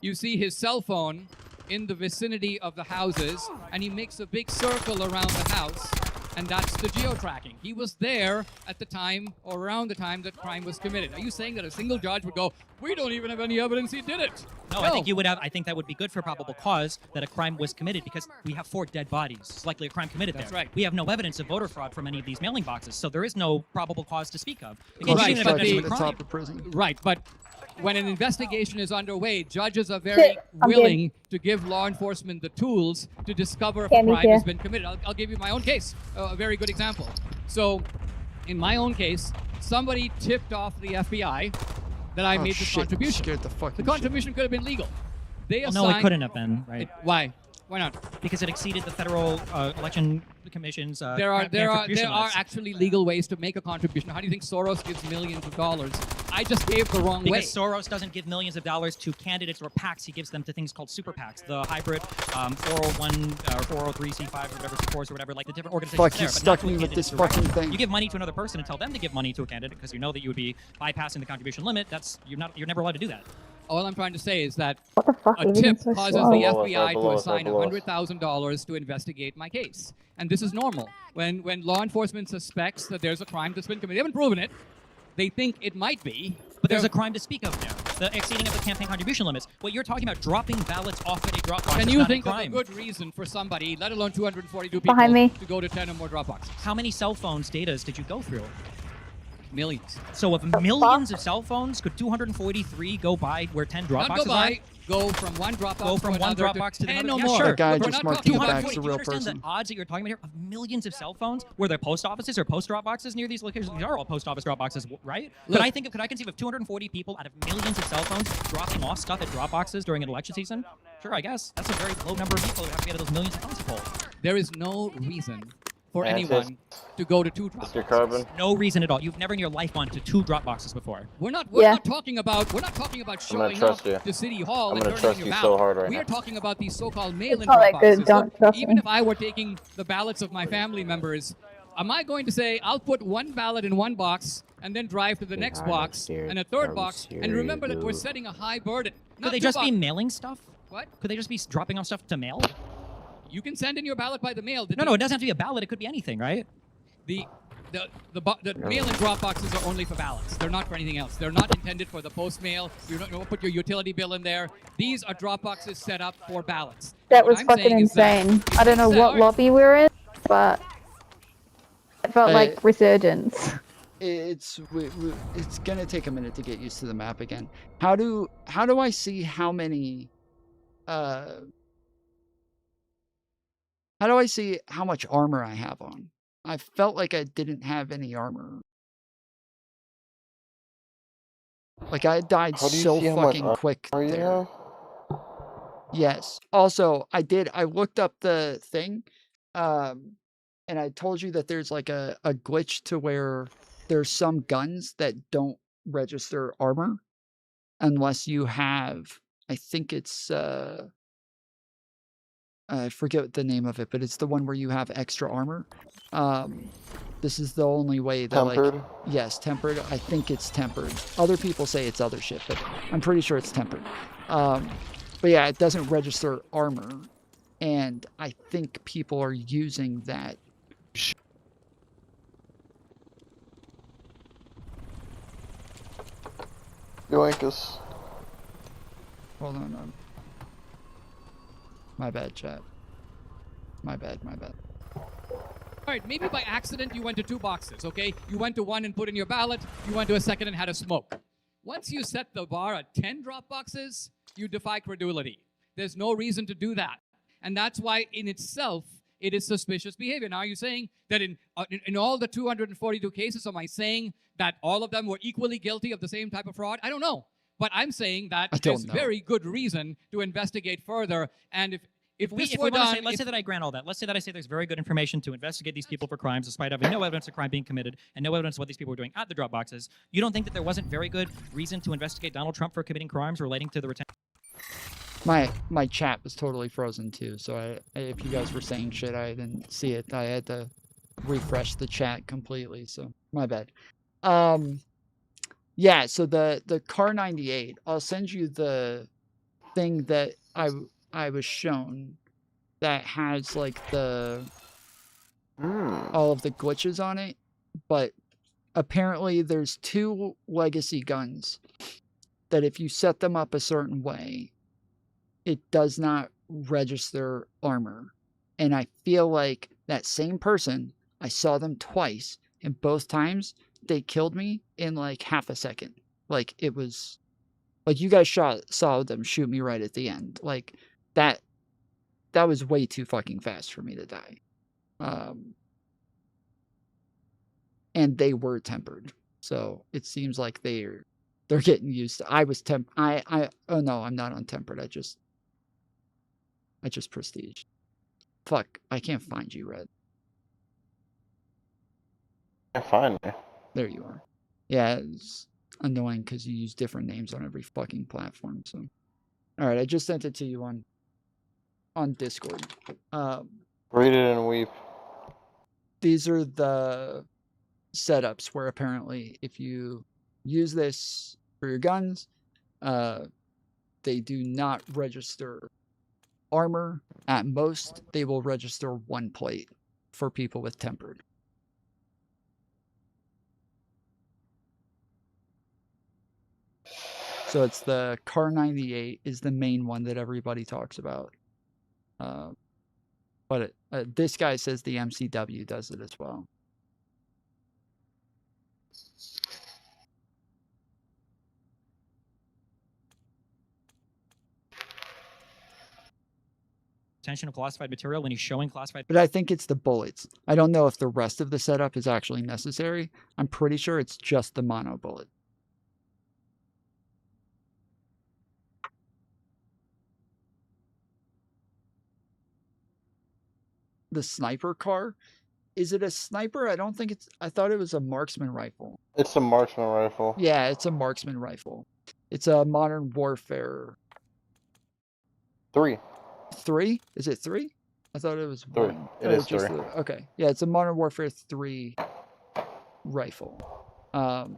you see his cell phone in the vicinity of the houses, and he makes a big circle around the house, and that's the geo-tracking. He was there at the time, or around the time that crime was committed. Are you saying that a single judge would go, we don't even have any evidence he did it? No, I think you would have. I think that would be good for probable cause that a crime was committed because we have 4 dead bodies. It's likely a crime committed That's there. right. We have no evidence of voter fraud from any of these mailing boxes, so there is no probable cause to speak of. Right, but when an investigation is underway, judges are very willing to give law enforcement the tools to discover if a crime has been committed. I'll give you my own case, a very good example. So, in my own case, somebody tipped off the FBI that I made this contribution. The contribution could have been legal. They no, it couldn't have been, right? Why? Why not? Because it exceeded the federal election commission's. There are actually legal ways to make a contribution. How do you think Soros gives millions of dollars? I just gave the wrong way. Because Soros doesn't give millions of dollars to candidates or PACs. He gives them to things called super PACs, the hybrid 401 or 403c5 or whatever, C4s or whatever, like the different organizations. Fuck, you stuck me with this fucking thing. You give money to another person and tell them to give money to a candidate because you know that you would be bypassing the contribution limit. You're never allowed to do that. All I'm trying to say is that a tip causes the FBI to assign $100,000 to investigate my case. And this is normal. When law enforcement suspects that there's a crime that's been committed, they haven't proven it, they think it might be. But there's a crime to speak of there. The exceeding of the campaign contribution limits. What you're talking about, dropping ballots off at a drop box, Can is you not think a of a crime. good reason for somebody, let alone 242 people, Behind me. to go to 10 or more drop boxes? How many cell phones datas did you go through? Millions. So of millions of cell phones, could 243 go by where 10 drop Not boxes go by, are? go from one drop box Go from to one another drop box to 10 another. or Yeah, more. sure. The guy We're just not marked you talking about back as a Do you real understand person. the odds that you're talking about here of millions of cell phones where they're post offices or post drop boxes near these locations? These are all post office drop boxes, right? Look. Could I conceive of 240 people out of millions of cell phones dropping off stuff at drop boxes during an election season? Sure, I guess. That's a very low number of people who have to get those millions of phones full. There is no reason for anyone to go to 2 drop boxes. No reason at all. You've never in your life gone to 2 drop boxes before. We're not talking about showing up to City Hall and turning in your ballot. We are talking about these so-called mail-in It's not drop that good, boxes. don't trust Even me. if I were taking the ballots of my family members, am I going to say I'll put one ballot in one box and then drive to the next box and a third box? And remember that we're setting a high burden. Could they just be mailing stuff? What? Could they just be dropping off stuff to mail? You can send in your ballot by the mail. No, it doesn't have to be a ballot. It could be anything, right? The mail-in drop boxes are only for ballots. They're not for anything else. They're not intended for the post mail. You don't put your utility bill in there. These are drop boxes set up for ballots. That What was I'm fucking saying is that- insane. I don't know what lobby we're in, but it felt like resurgence. It's gonna take a minute to get used to the map again. How do I see how many how do I see how much armor I have on? I felt like I didn't have any armor. Like I died How do you so see how much fucking quick armor you there. have? Yes. Also, I looked up the thing, and I told you that there's like a glitch to where there's some guns that don't register armor unless you have, I think it's I forget the name of it, but it's the one where you have extra armor. This is the only way that Tempered? yes, tempered. I think it's tempered. Other people say it's other shit, but I'm pretty sure it's tempered. But yeah, it doesn't register armor And I think people are using that. Yoinkus. Hold on. My bad, chat. My bad. All right, maybe by accident you went to 2 boxes, okay? You went to one and put in your ballot, you went to a second and had a smoke. Once you set the bar at 10 drop boxes, you defy credulity. There's no reason to do that. And that's why in itself, it is suspicious behavior. Now, are you saying that in all the 242 cases, am I saying that all of them were equally guilty of the same type of fraud? I don't know. But I'm saying that there's very good reason to investigate further. And if we this want were to done, say, let's say that I grant all that. Let's say that I say there's very good information to investigate these people for crimes, despite having no evidence of crime being committed and no evidence of what these people were doing at the drop boxes. You don't think that there wasn't very good reason to investigate Donald Trump for committing crimes relating to the retention? My chat was totally frozen too, so if you guys were saying shit, I didn't see it. I had to refresh the chat completely, so my bad. Yeah, so the Car 98, I'll send you the thing that I was shown that has like the all of the glitches on it, but apparently there's 2 legacy guns that if you set them up a certain way, it does not register armor. And I feel like that same person, I saw them twice, and both times they killed me in like half a second. Like it was like you guys saw them shoot me right at the end. Like that was way too fucking fast for me to die. And they were tempered. So it seems like they're getting used to. I was oh no, I'm not on tempered. I just prestige. Fuck, I can't find you, Red. Can't find me. There you are. Yeah, it's annoying because you use different names on every fucking platform. So, all right, I just sent it to you on Discord. Read it and weep. These are the setups where apparently if you use this for your guns, they do not register armor. At most, they will register 1 plate for people with tempered. So it's the Car 98 is the main one that everybody talks about. But this guy says the MCW does it as well. Retention of classified material when he's showing classified. But I think it's the bullets. I don't know if the rest of the setup is actually necessary. I'm pretty sure it's just the mono bullet. The sniper car? Is it a sniper? I don't think it's... I thought it was a marksman rifle. It's a marksman rifle. Yeah, it's a marksman rifle. It's a Modern Warfare... 3. 3? Is it 3? I thought it was 3. 1. It is 3. Okay. Yeah, it's a Modern Warfare 3 rifle. And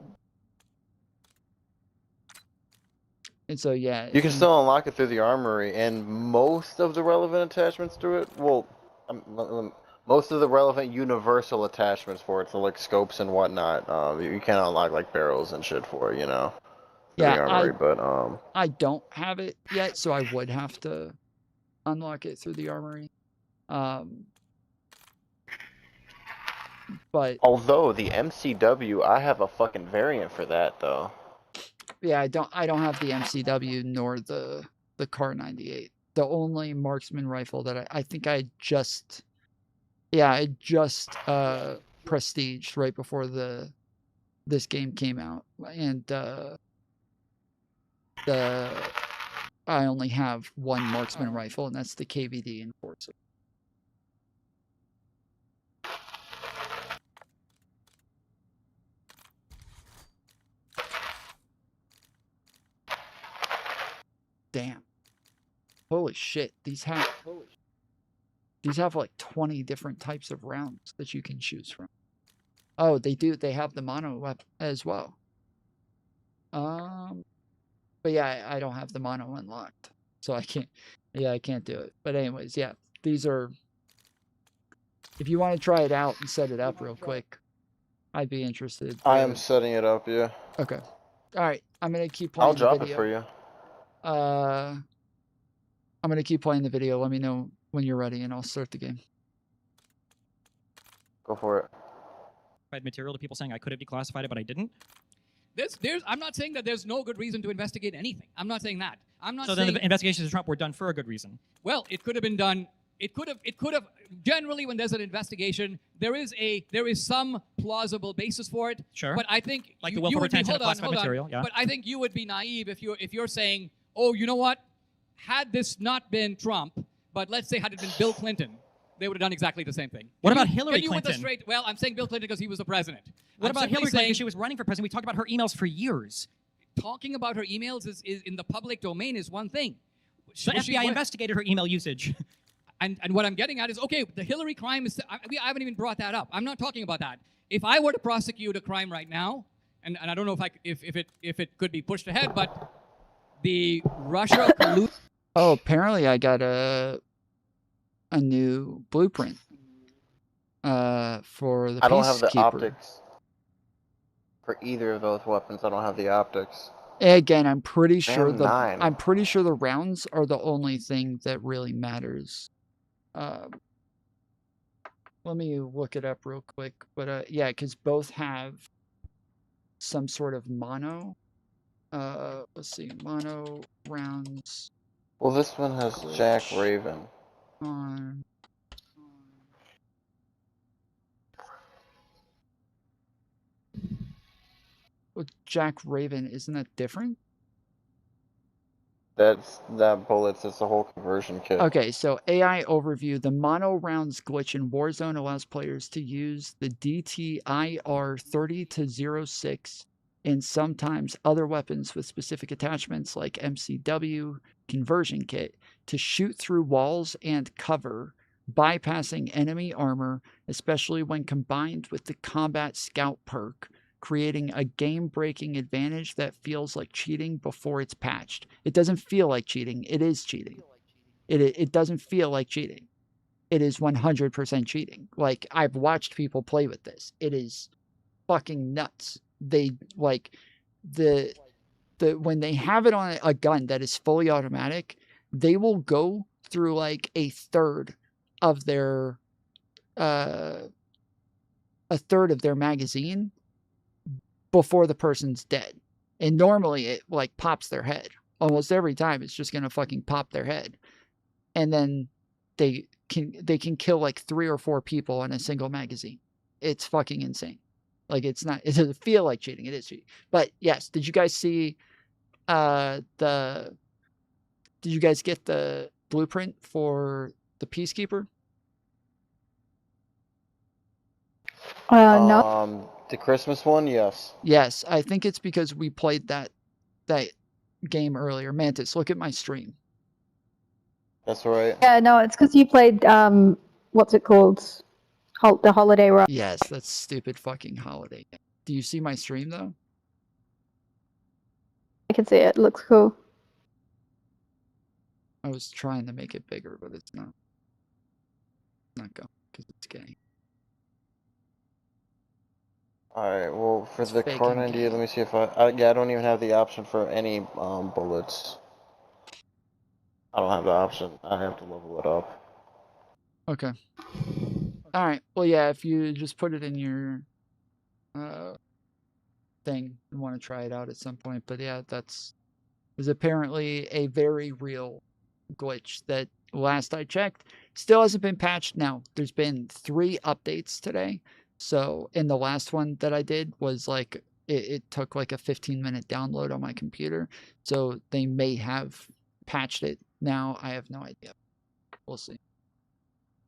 so, yeah. You can still unlock it through the armory, and most of the relevant attachments to it, well, most of the relevant universal attachments for it, so like scopes and whatnot, you can unlock like barrels and shit for it, you know. Yeah, the armory, I don't have it yet, so I would have to unlock it through the armory. But although the MCW, I have a fucking variant for that though. Yeah, I don't have the MCW nor the Car 98. The only marksman rifle that I think I just prestiged right before this game came out, and I only have one marksman rifle, and that's the KVD Enforcer. Damn. Holy shit. These have like 20 different types of rounds that you can choose from. Oh, they do. They have the mono weapon as well. But yeah, I don't have the mono unlocked. So I can't do it. But anyways, yeah. these are. If you want to try it out and set it up real quick, I'd be interested. I am setting it up, yeah. Okay. All right. I'm gonna keep playing. I'll drop the video. it for you. I'm gonna keep playing the video. Let me know when you're ready, and I'll start the game. Go for it. Material to people saying I could have declassified it, but I didn't. I'm not saying that there's no good reason to investigate anything. I'm not saying that. I'm not So saying. then the investigations of Trump were done for a good reason. Well, it could have been done. It could have. Generally, when there's an investigation, there is some plausible basis for it. Sure. But I think Like you, the willful you would be, retention of hold on, classified hold on. material, yeah. But I think you would be naive if you're saying, oh, you know what? Had this not been Trump, but let's say had it been Bill Clinton, they would have done exactly the same thing. What Can about you- Hillary can you with a Clinton? straight- well, I'm saying Bill Clinton because he was the president. What I'm about simply Hillary Clinton? saying- She was running for president. We talked about her emails for years. Talking about her emails is in the public domain is one thing. The FBI investigated her email usage. And what I'm getting at is, okay, the Hillary crime is, I haven't even brought that up. I'm not talking about that. If I were to prosecute a crime right now, and I don't know if it could be pushed ahead, but the Russia collusion. Oh, apparently I got a new blueprint for the I don't have the Peacekeeper. optics. For either of those weapons, I don't have the optics. Again, I'm pretty sure Damn, 9. I'm pretty sure the rounds are the only thing that really matters. Let me look it up real quick. But yeah, because both have some sort of mono. Let's see, mono rounds. Well, this one has Jack Raven. On. Well, Jack Raven, isn't that different? That bullets. It's the whole conversion kit. Okay, so AI overview. The mono rounds glitch in Warzone allows players to use the DTIR 30-06 and sometimes other weapons with specific attachments like MCW conversion kit to shoot through walls and cover, bypassing enemy armor, especially when combined with the combat scout perk, creating a game-breaking advantage that feels like cheating before it's patched. It doesn't feel like cheating. It is cheating. It doesn't feel like cheating. It is 100% cheating. Like, I've watched people play with this. It is fucking nuts. They, like, when they have it on a gun that is fully automatic, they will go through, like, a third of their magazine before the person's dead. And normally it like pops their head. Almost every time it's just gonna fucking pop their head. And then they can kill like 3 or 4 people in a single magazine. It's fucking insane. Like it doesn't feel like cheating, it is cheating. But yes, did you guys see did you guys get the blueprint for the Peacekeeper? No. The Christmas one, yes. Yes, I think it's because we played that game earlier. Mantis, look at my stream. That's right. Yeah, no, it's because you played, what's it called? The Holiday Rush. Yes, that's stupid fucking holiday. Do you see my stream, though? I can see it. It looks cool. I was trying to make it bigger, but it's not going because it's gay. Alright, well, for the fake Car and 98, let me see if I don't even have the option for any bullets. I don't have the option. I have to level it up. Okay. Alright, well, yeah, if you just put it in your thing and want to try it out at some point. But yeah, that's is apparently a very real glitch that last I checked still hasn't been patched. Now, there's been 3 updates today. So, in the last one that I did was like, it took like a 15-minute download on my computer. So, they may have patched it now. I have no idea. We'll see.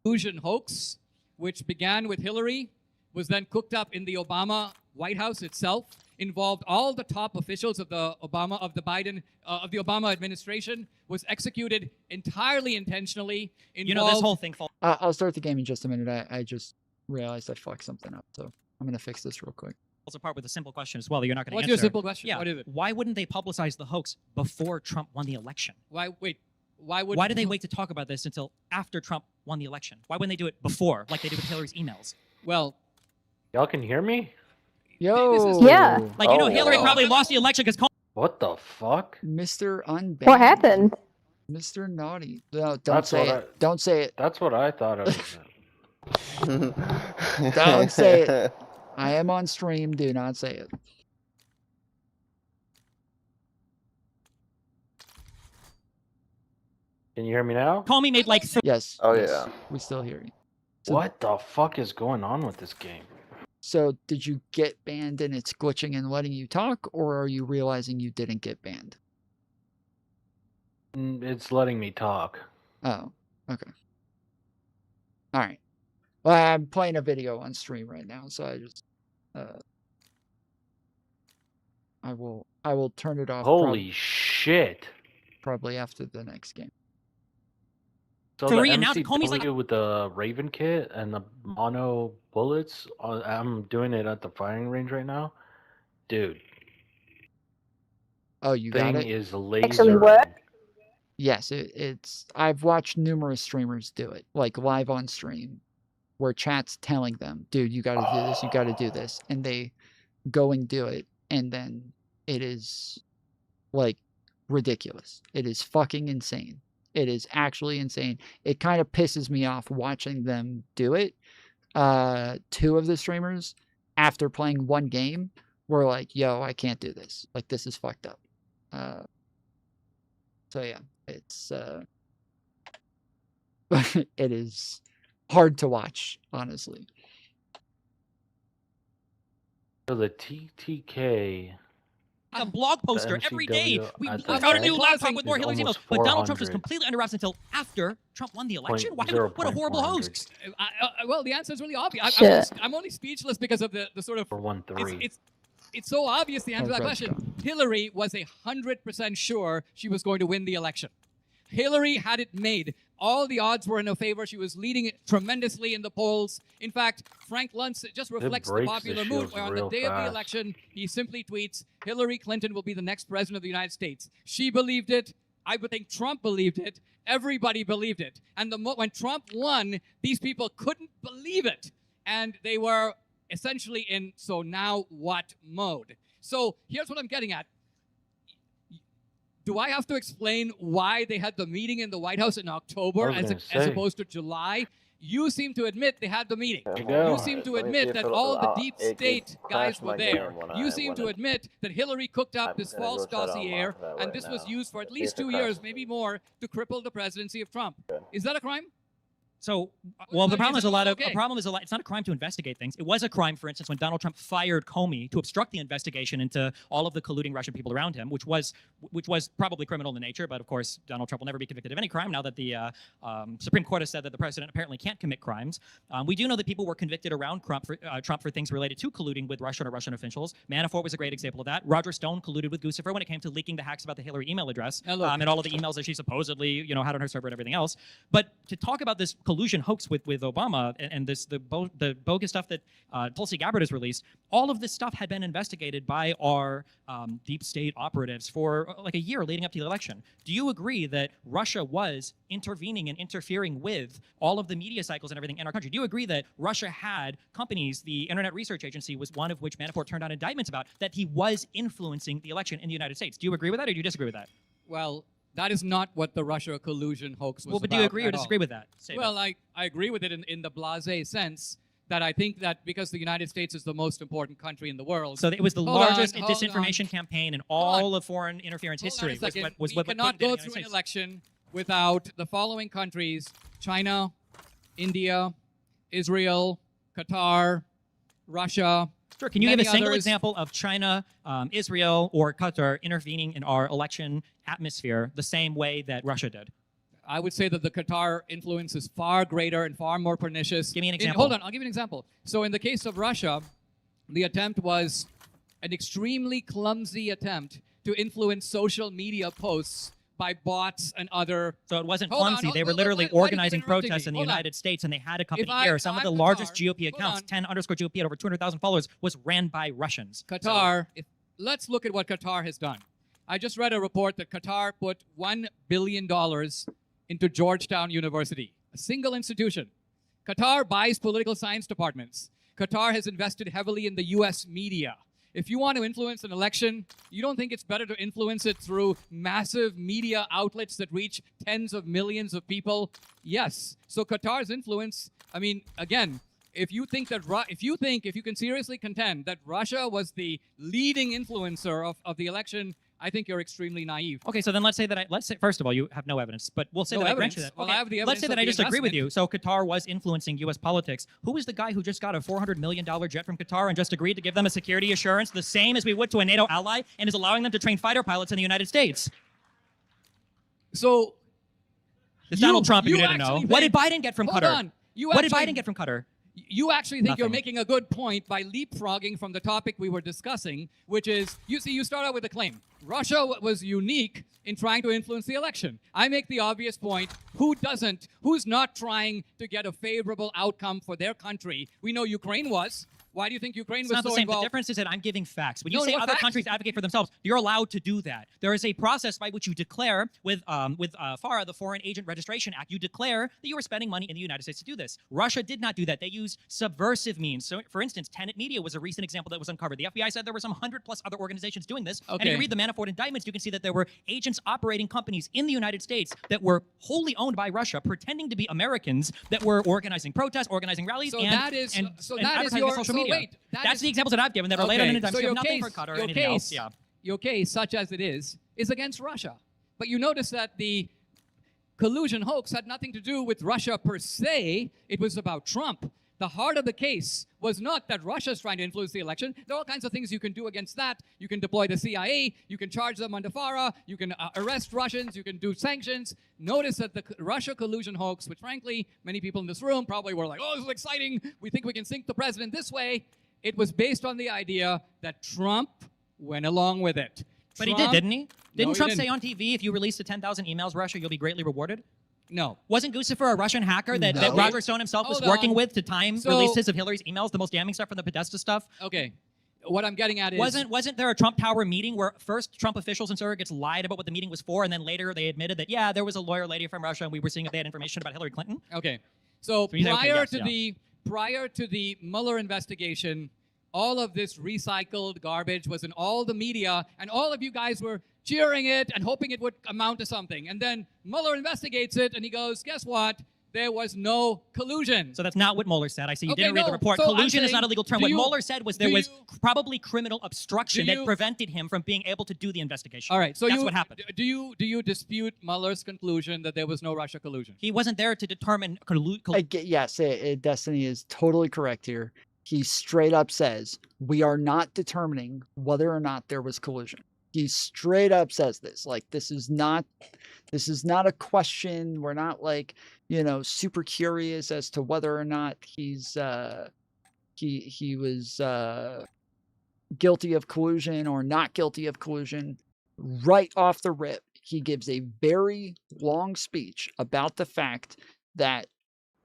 Collusion hoax, which began with Hillary, was then cooked up in the Obama White House itself, involved all the top officials of the Obama administration, was executed entirely intentionally. You know, this whole thing falls. I'll start the game in just a minute. I just realized I fucked something up, so I'm gonna fix this real quick. Apart with a simple question as well that you're not going to What's answer. your simple question? Yeah. What is it? Why wouldn't they publicize the hoax before Trump won the election? Why did they wait to talk about this until after Trump won the election? Why wouldn't they do it before, like they did with Hillary's emails? Well, y'all can hear me? Yo. Yeah. Like, Hillary probably lost the election because What the fuck? Mr. Unbanned. What happened? Mr. Naughty. No, don't That's say what it. Don't say it. That's what I thought it was. Don't say it. I am on stream. Do not say it. Can you hear me now? Comey made like Yes. Oh yes, yeah. We still hear you. What the fuck is going on with this game? So did you get banned and it's glitching and letting you talk, or are you realizing you didn't get banned? It's letting me talk. Oh, okay. All right. Well, I'm playing a video on stream right now, so I just I will turn it off. Holy shit! Probably after the next game. So For the re-announced, Comey's MCW with the Raven kit and the mono bullets, I'm doing it at the firing range right now. Dude. Oh, you got it? Thing is laser. Actually work? Yes, it's I've watched numerous streamers do it, like live on stream, where chat's telling them, dude, you gotta do this, you gotta do this. And they go and do it, and then it is like ridiculous. It is fucking insane. It is actually insane. It kind of pisses me off watching them do it. Two of the streamers, after playing one game, were like, yo, I can't do this. Like, this is fucked up. So yeah, it's it is hard to watch, honestly. So the TTK. A blog poster every day. We found a new laptop with more Hillary's emails. But Donald Trump was completely under wraps until after Trump won the election. What a horrible host. Well, the answer is really obvious. I'm only speechless because of the sort of. For 1-3. It's so obvious the answer to that question. Hillary was 100% sure she was going to win the election. Hillary had it made. All the odds were in her favor. She was leading it tremendously in the polls. In fact, Frank Luntz just reflects the popular mood where on the day of the election, he simply tweets, Hillary Clinton will be the next president of the United States. She believed it. I would think Trump believed it. Everybody believed it. And when Trump won, these people couldn't believe it. And they were essentially in so now what mode. So here's what I'm getting at. Do I have to explain why they had the meeting in the White House in October as opposed to July? You seem to admit they had the meeting. You seem to admit that all the deep state guys were there. You seem to admit that Hillary cooked up this false dossier, and this was used for at least 2 years, maybe more, to cripple the presidency of Trump. Is that a crime? So, well, the problem is it's not a crime to investigate things. It was a crime, for instance, when Donald Trump fired Comey to obstruct the investigation into all of the colluding Russian people around him, which was probably criminal in nature. But of course, Donald Trump will never be convicted of any crime now that the Supreme Court has said that the president apparently can't commit crimes. We do know that people were convicted around Trump for things related to colluding with Russia or Russian officials. Manafort was a great example of that. Roger Stone colluded with Guccifer when it came to leaking the hacks about the Hillary email address and all of the emails that she supposedly had on her server and everything else. But to talk about this collusion hoax with Obama and the bogus stuff that Tulsi Gabbard has released, all of this stuff had been investigated by our deep state operatives for like a year leading up to the election. Do you agree that Russia was intervening and interfering with all of the media cycles and everything in our country? Do you agree that Russia had companies, the Internet Research Agency was one of which Manafort turned down indictments about, that he was influencing the election in the United States? Do you agree with that, or do you disagree with that? Well, that is not what the Russia collusion hoax was about. Well, but do you agree or disagree with that? I agree with it in the blasé sense that I think that because the United States is the most important country in the world. So it was the largest disinformation campaign in all of foreign interference history. We cannot go through an election without the following countries: China, India, Israel, Qatar, Russia. Sure. Can you give a single others. example of China, Israel, or Qatar intervening in our election atmosphere the same way that Russia did? I would say that the Qatar influence is far greater and far more pernicious. Give me an example. Hold on, I'll give you an example. So in the case of Russia, the attempt was an extremely clumsy attempt to influence social media posts by bots and other... So it wasn't clumsy. They were literally organizing protests in the United States, and they had a company here. Some of the largest GOP accounts, 10_GOP at over 200,000 followers, was ran by Russians. Qatar, let's look at what Qatar has done. I just read a report that Qatar put $1 billion into Georgetown University. A single institution. Qatar buys political science departments. Qatar has invested heavily in the US media. If you want to influence an election, you don't think it's better to influence it through massive media outlets that reach tens of millions of people? Yes. So Qatar's influence, I mean, again, if you think that if you can seriously contend that Russia was the leading influencer of the election, I think you're extremely naive. Okay, so then let's say first of all, you have no evidence, but we'll say No that evidence. I grant you that. Well, Okay, I have the let's say evidence that of I the just agree with you. investment. So Qatar was influencing U.S. politics. Who was the guy who just got a $400 million jet from Qatar and just agreed to give them a security assurance the same as we would to a NATO ally and is allowing them to train fighter pilots in the United States? So it's Donald Trump, if you didn't know. actually What did think- Biden get from Hold Qatar? on. What did Biden get from Qatar? You actually think you're Nothing. making a good point by leapfrogging from the topic we were discussing, which is, you start out with a claim. Russia was unique in trying to influence the election. I make the obvious point, who's not trying to get a favorable outcome for their country? We know Ukraine was. Why do you think Ukraine It's was not so the same. involved? The difference is that I'm giving facts. When you No, say what other facts? countries advocate for themselves, you're allowed to do that. There is a process by which you declare with FARA, the Foreign Agent Registration Act, you declare that you are spending money in the United States to do this. Russia did not do that. They used subversive means. So, for instance, Tenet Media was a recent example that was uncovered. The FBI said there were some 100+ other organizations doing this. And if Okay. you read the Manafort indictments, you can see that there were agents operating companies in the United States that were wholly owned by Russia, pretending to be Americans that were organizing protests, organizing rallies, So and that is and, so and that is advertising on your social so media. wait, that That's is- the examples that I've given that are laid on an indictment. So you have nothing for Qatar or anything else. Yeah. Your case, such as it is against Russia. But you notice that the collusion hoax had nothing to do with Russia per se. It was about Trump. The heart of the case was not that Russia's trying to influence the election. There are all kinds of things you can do against that. You can deploy the CIA. You can charge them under FARA. You can arrest Russians. You can do sanctions. Notice that the Russia collusion hoax, which frankly, many people in this room probably were like, oh, this is exciting. We think we can sink the president this way. It was based on the idea that Trump went along with it. But he did, didn't he? Didn't No, Trump he say didn't. on TV, if you release the 10,000 emails, Russia, you'll be greatly rewarded? No. Wasn't Guccifer a Russian hacker that No. Roger Stone himself was Hold working on. with to time So- releases of Hillary's emails, the most damning stuff from the Podesta stuff? Okay. What I'm getting at is... Wasn't there a Trump Tower meeting where first Trump officials and surrogates lied about what the meeting was for, and then later they admitted that, yeah, there was a lawyer lady from Russia, and we were seeing if they had information about Hillary Clinton? Okay. So you say, okay, prior yes, to yeah. prior to the Mueller investigation, all of this recycled garbage was in all the media, and all of you guys were cheering it and hoping it would amount to something. And then Mueller investigates it, and he goes, guess what? There was no collusion. So that's not what Mueller said. I see you Okay, didn't read the no. report. So I'm Collusion is saying, not a legal term. do What you- Mueller said was there do was you- probably criminal obstruction do that you- prevented him from being able to do the investigation. All right. So that's you, what happened. Do you dispute Mueller's conclusion that there was no Russia collusion? He wasn't there to determine Yes, Destiny is totally correct here. He straight up says, we are not determining whether or not there was collusion. He straight up says this. Like, this is not a question. We're not like, super curious as to whether or not he was guilty of collusion or not guilty of collusion. Right off the rip, he gives a very long speech about the fact that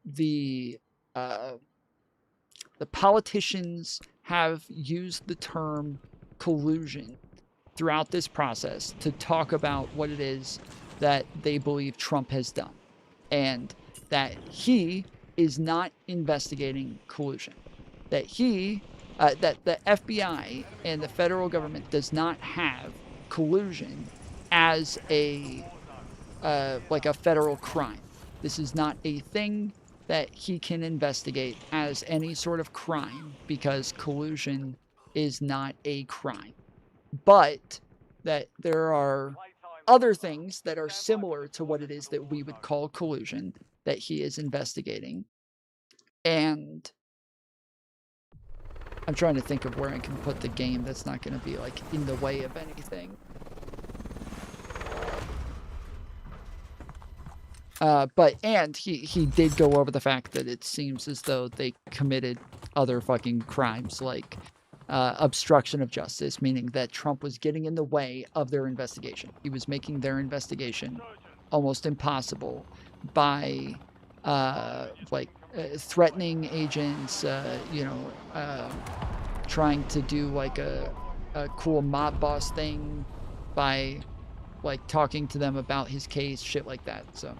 the politicians have used the term collusion throughout this process to talk about what it is that they believe Trump has done, and that he is not investigating collusion, that that the FBI and the federal government does not have collusion as a like a federal crime. This is not a thing that he can investigate as any sort of crime, because collusion is not a crime. But that there are other things that are similar to what it is that we would call collusion that he is investigating. And I'm trying to think of where I can put the game that's not going to be like in the way of anything. And he did go over the fact that it seems as though they committed other fucking crimes like obstruction of justice, meaning that Trump was getting in the way of their investigation. He was making their investigation almost impossible by threatening agents, trying to do like a cool mob boss thing by like talking to them about his case, shit like that. So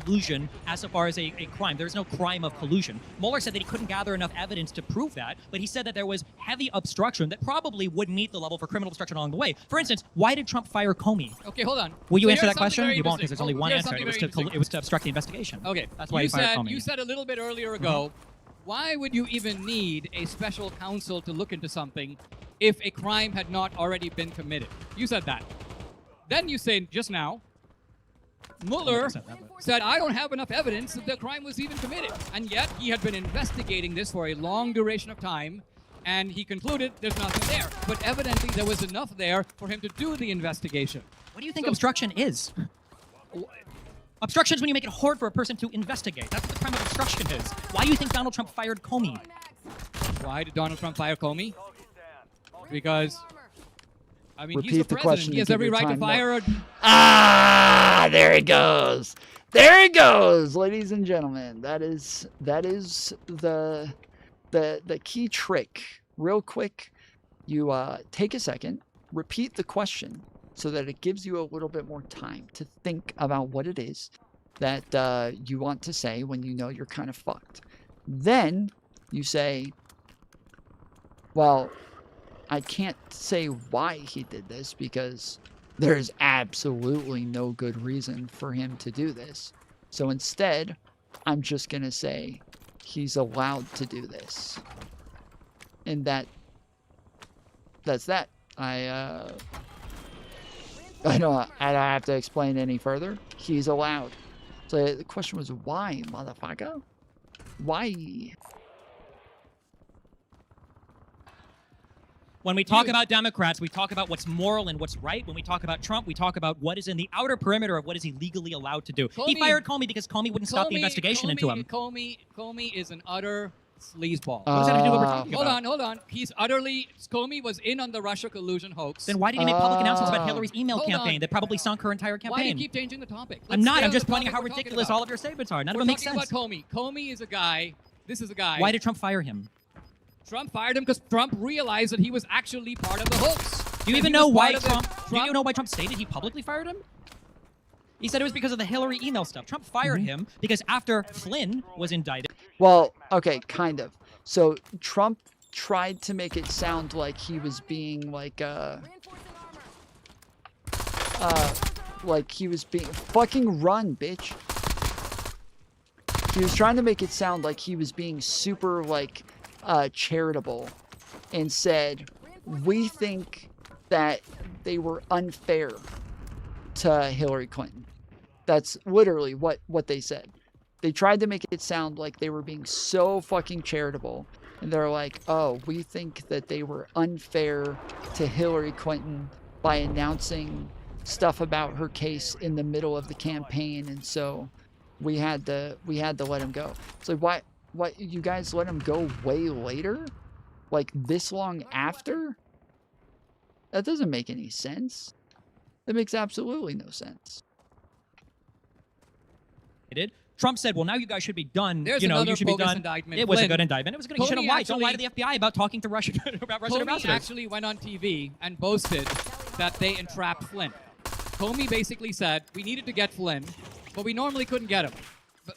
collusion as far as a crime. There's no crime of collusion. Mueller said that he couldn't gather enough evidence to prove that, but he said that there was heavy obstruction that probably would meet the level for criminal obstruction along the way. For instance, why did Trump fire Comey? Okay, hold on. Will you So answer here's that question? something You won't, because very there's only one here's answer. something It was to obstruct the investigation. Okay, That's why you fired Comey. You said a little bit earlier ago, why would you even need a special counsel to look into something if a crime had not already been committed? You said that. Then you said just now, Mueller said, I don't have enough evidence that the crime was even committed. And yet he had been investigating this for a long duration of time, and he concluded there's nothing there. But evidently there was enough there for him to do the investigation. What do you think obstruction is? Obstruction is when you make it hard for a person to investigate. That's what the crime of obstruction is. Why do you think Donald Trump fired Comey? Why did Donald Trump fire Comey? Because, I mean, Repeat he's the the president. question He has to every give it right to time. fire a... Ah, there it goes. There it goes, ladies and gentlemen. That is the key trick. Real quick, you take a second, repeat the question so that it gives you a little bit more time to think about what it is that you want to say when you know you're kind of fucked. Then you say, well, I can't say why he did this because there's absolutely no good reason for him to do this. So instead, I'm just going to say he's allowed to do this. And that's that. I don't have to explain any further. He's allowed. So the question was, why, motherfucker? Why? When we talk about Democrats, we talk about what's moral and what's right. When we talk about Trump, we talk about what is in the outer perimeter of what is he legally allowed to do. He fired Comey because Comey wouldn't stop the investigation into him. Comey is an utter sleazeball. What does that have to do with what we're talking about? Hold on. Comey was in on the Russia collusion hoax. Then why did he make public announcements about Hillary's email campaign that probably sunk her entire campaign? Why do you keep changing the topic? I'm not. I'm just pointing out how ridiculous all of your statements are. None of them make sense. We're talking about Comey. Comey is a guy. This is a guy. Why did Trump fire him? Trump fired him because Trump realized that he was actually part of the hoax. Do you even know why Trump? Do you know why Trump stated he publicly fired him? He said it was because of the Hillary email stuff. Trump fired him because after Flynn was indicted. Well, okay, kind of. So Trump tried to make it sound like he was being like he was being fucking run, bitch. He was trying to make it sound like he was being super like charitable and said, we think that they were unfair to Hillary Clinton. That's literally what they said. They tried to make it sound like they were being so fucking charitable. And they're like, oh, we think that they were unfair to Hillary Clinton by announcing stuff about her case in the middle of the campaign. And so we had to let him go. So why you guys let him go way later? Like this long after? That doesn't make any sense. That makes absolutely no sense. Trump said, well, now you guys should be done. There's you another should be bogus done. indictment. It was a Flynn. good indictment. It was good. You should have lied. Don't lie to the FBI about talking to Russian Comey ambassadors. actually went on TV and boasted that they entrapped Flynn. Comey basically said, we needed to get Flynn, but we normally couldn't get him.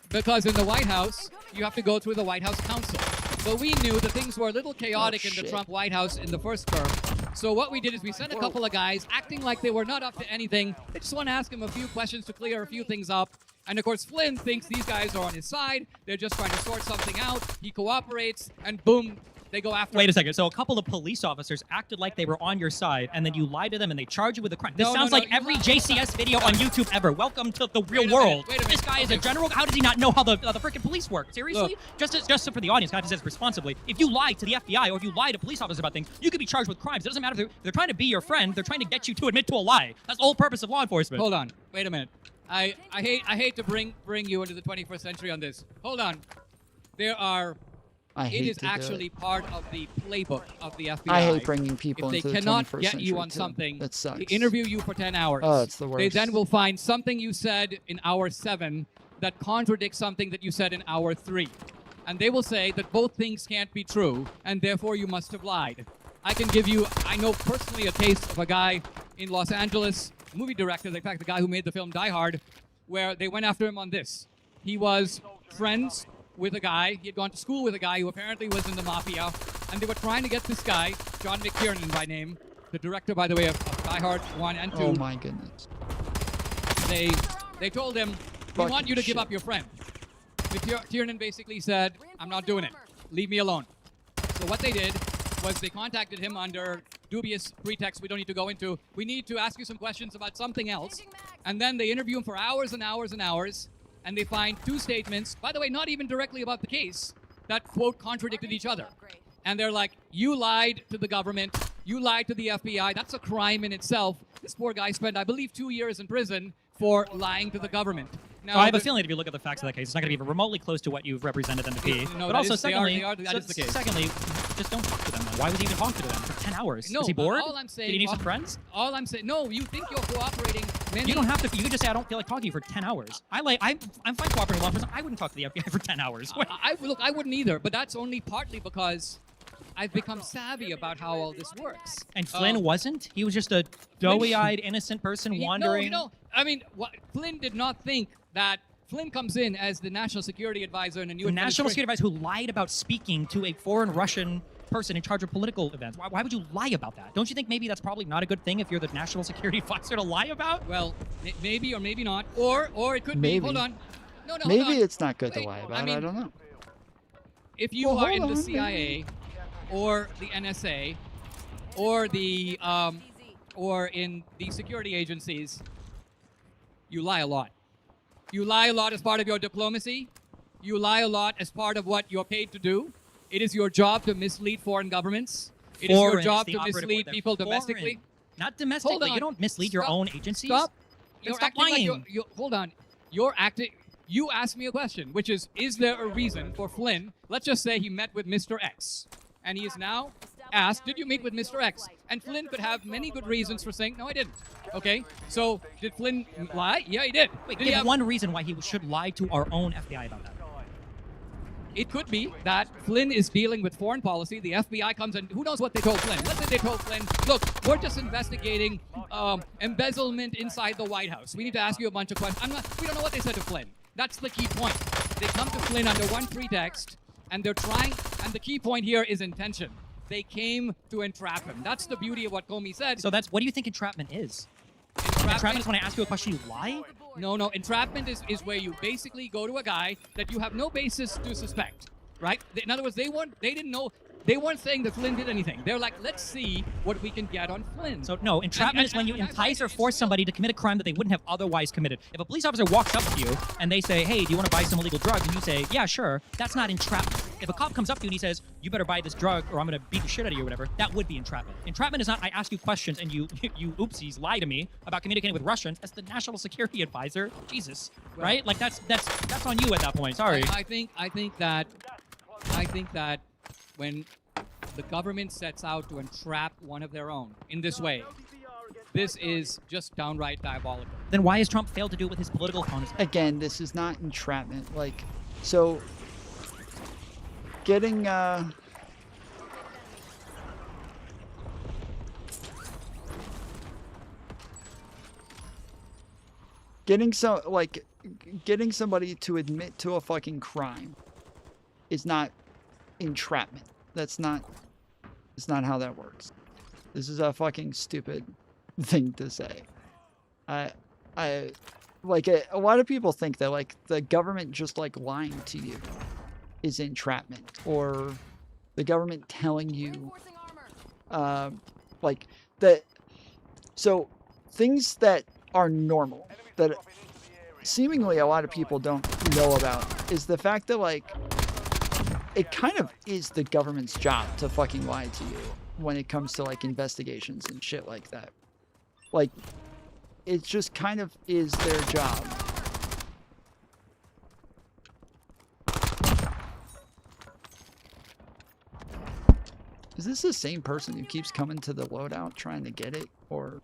Because in the White House, you have to go through the White House counsel. But we knew that things were a little chaotic in the Trump White House in the first term. So what we did is we sent a couple of guys acting like they were not up to anything. They just want to ask him a few questions to clear a few things up. And of course, Flynn thinks these guys are on his side. They're just trying to sort something out. He cooperates, and boom, they go after him. Wait a second. So a couple of police officers acted like they were on your side, and then you lied to them, and they charged you with a crime. This sounds like every JCS video on YouTube ever. Welcome to the real world. This guy is a general. How does he not know how the freaking police work? Seriously? Just for the audience, I have to say this responsibly. If you lie to the FBI or if you lie to police officers about things, you could be charged with crimes. It doesn't matter if they're trying to be your friend. They're trying to get you to admit to a lie. That's the whole purpose of law enforcement. Hold on. Wait a minute. I hate to bring you into the 21st century on this. Hold on. It is actually part of the playbook of the FBI. I hate bringing people into the 21st century. If they cannot get you on something, that sucks. they interview you for 10 hours. Oh, it's the worst. They then will find something you said in hour 7 that contradicts something that you said in hour 3. And they will say that both things can't be true, and therefore you must have lied. I know personally a case of a guy in Los Angeles, movie director, in fact, the guy who made the film Die Hard, where they went after him on this. he was friends with a guy. He had gone to school with a guy who apparently was in the mafia, and they were trying to get this guy, John McTiernan by name, the director, by the way, of Die Hard 1 and 2. Oh my goodness. They told him, we want you to give up your friend. McTiernan basically said, I'm not doing it. Leave me alone. So what they did was they contacted him under dubious pretext we don't need to go into. We need to ask you some questions about something else. And then they interview him for hours and hours and hours, and they find 2 statements, by the way, not even directly about the case, that, quote, contradicted each other. And they're like, you lied to the government, you lied to the FBI, that's a crime in itself. This poor guy spent, I believe, 2 years in prison for lying to the government. Now, I have a feeling if you look at the facts of that case, it's not going to be even remotely close to what you've represented them to be. No, but also, secondly, that is the case. Secondly, just don't talk to them. Then. Why was he even talking to them for 10 hours? No, Is he bored? all I'm saying, Did he need some friends? All I'm saying, no, you think you're cooperating. You don't have to. You can just say, I don't feel like talking to you for 10 hours. I'm fine cooperating with law enforcement. I wouldn't talk to the FBI for 10 hours. Look, I wouldn't either, but that's only partly because I've become savvy about how all this works. And Flynn wasn't? He was just a doughy-eyed, innocent person wandering? No, I mean, Flynn did not think that Flynn comes in as the national security advisor in a new The national security advisor who lied about speaking to a foreign Russian person in charge of political events. Why would you lie about that? Don't you think maybe that's probably not a good thing if you're the national security advisor to lie about? Well, maybe or maybe not. Or it could be. Hold on. No, maybe hold on. it's not good to lie about. I don't know. If you are in the CIA or the NSA or the or in the security agencies, you lie a lot. You lie a lot as part of your diplomacy. You lie a lot as part of what you're paid to do. It is your job to mislead foreign governments. It is your job to mislead people domestically. Not domestically. Hold on. You don't mislead your own agencies. Stop. Stop lying. Hold on. You're acting. You asked me a question, which is there a reason for Flynn? Let's just say he met with Mr. X, and he is now asked, did you meet with Mr. X? And Flynn could have many good reasons for saying, no, I didn't. Okay, so did Flynn lie? Yeah, he did. Wait, give one reason why he should lie to our own FBI about that. It could be that Flynn is dealing with foreign policy. The FBI comes and who knows what they told Flynn. Let's say they told Flynn, look, we're just investigating embezzlement inside the White House. We need to ask you a bunch of questions. We don't know what they said to Flynn. That's the key point. They come to Flynn under one pretext, and they're trying, and the key point here is intention. They came to entrap him. That's the beauty of what Comey said. So what do you think entrapment is? Entrapment is when I ask you a question, you lie? No, entrapment is where you basically go to a guy that you have no basis to suspect, right? In other words, they didn't know. They weren't saying that Flynn did anything. They're like, let's see what we can get on Flynn. So no, entrapment is when you entice or force somebody to commit a crime that they wouldn't have otherwise committed. If a police officer walks up to you and they say, hey, do you want to buy some illegal drugs? And you say, yeah, sure. That's not entrapment. If a cop comes up to you and he says, you better buy this drug or I'm going to beat the shit out of you or whatever, that would be entrapment. Entrapment is not, I ask you questions and you oopsies lie to me about communicating with Russians. That's the national security advisor. Jesus, right? Like that's on you at that point. Sorry. I think that when the government sets out to entrap one of their own in this way, this is just downright diabolical. Then why has Trump failed to do it with his political opponents? Again, this is not entrapment. So getting getting somebody to admit to a fucking crime is not entrapment. That's not how that works. This is a fucking stupid thing to say. A lot of people think that the government just lying to you is entrapment, or the government telling you so things that are normal that seemingly a lot of people don't know about is the fact that it kind of is the government's job to fucking lie to you when it comes to investigations and shit like that. It just kind of is their job. Is this the same person who keeps coming to the loadout trying to get it, or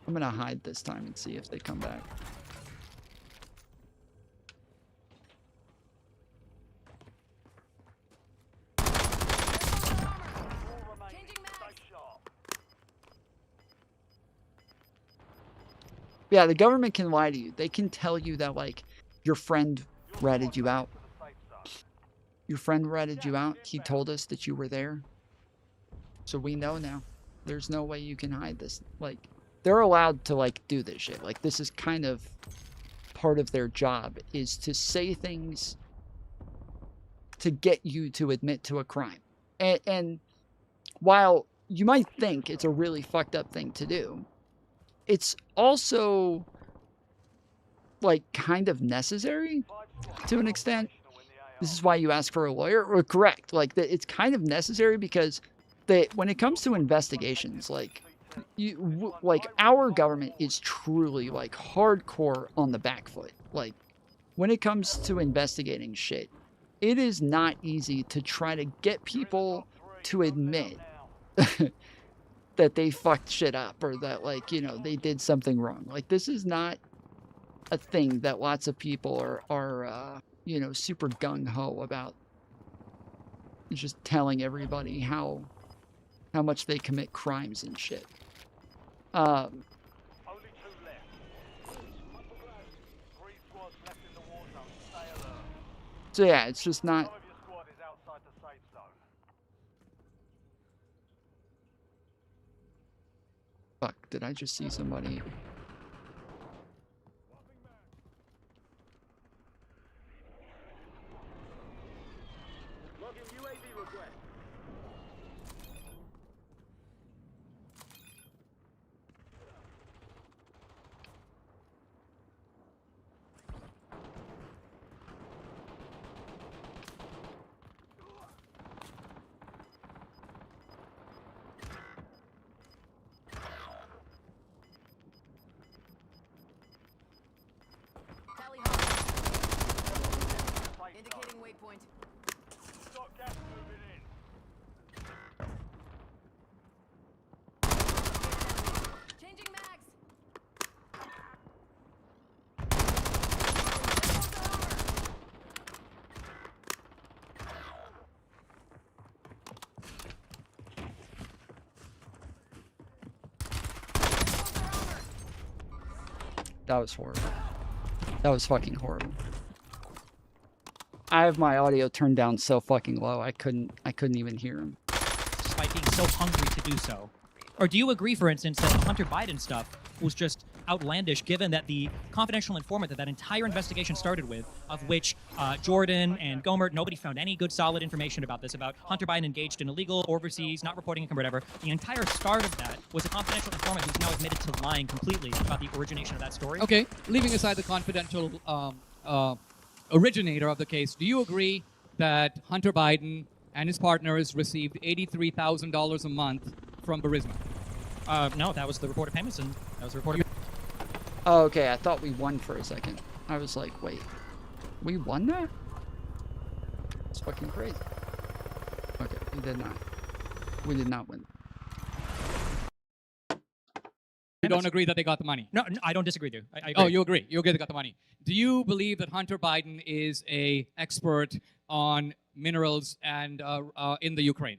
I'm gonna hide this time and see if they come back. Yeah, the government can lie to you. They can tell you that, like, your friend ratted you out. Your friend ratted you out. He told us that you were there. So we know now. There's no way you can hide this. Like, they're allowed to, like, do this shit. Like, this is kind of part of their job, is to say things to get you to admit to a crime. And while you might think it's a really fucked up thing to do, it's also, like, kind of necessary to an extent. This is why you ask for a lawyer. Or correct. Like, it's kind of necessary because when it comes to investigations, like, like, our government is truly, like, hardcore on the back foot. Like, when it comes to investigating shit, it is not easy to try to get people to admit that they fucked shit up or that, like, you know, they did something wrong. Like, this is not a thing that lots of people are you know, super gung-ho about. It's just telling everybody how much they commit crimes and shit. So yeah, it's just not. Fuck, did I just see somebody? Indicating waypoint. Changing mags. That was horrible. That was fucking horrible. I have my audio turned down so fucking low, I couldn't even hear him. Despite being so hungry to do so. Or do you agree, for instance, that the Hunter Biden stuff was just outlandish, given that the confidential informant that entire investigation started with, of which Jordan and Gomer, nobody found any good solid information about this, about Hunter Biden engaged in illegal overseas, not reporting income or whatever. The entire start of that was a confidential informant who's now admitted to lying completely about the origination of that story. Okay, leaving aside the confidential originator of the case, do you agree that Hunter Biden and his partners received $83,000 a month from Burisma? No, that was the reported payments, and that was the reported. Oh, okay, I thought we won for a second. I was like, wait, we won that? It's fucking crazy. Okay, we did not. We did not win. You don't agree that they got the money? No, I don't disagree, dude. I agree. Oh, you agree. You agree they got the money. Do you believe that Hunter Biden is a expert on minerals and in the Ukraine?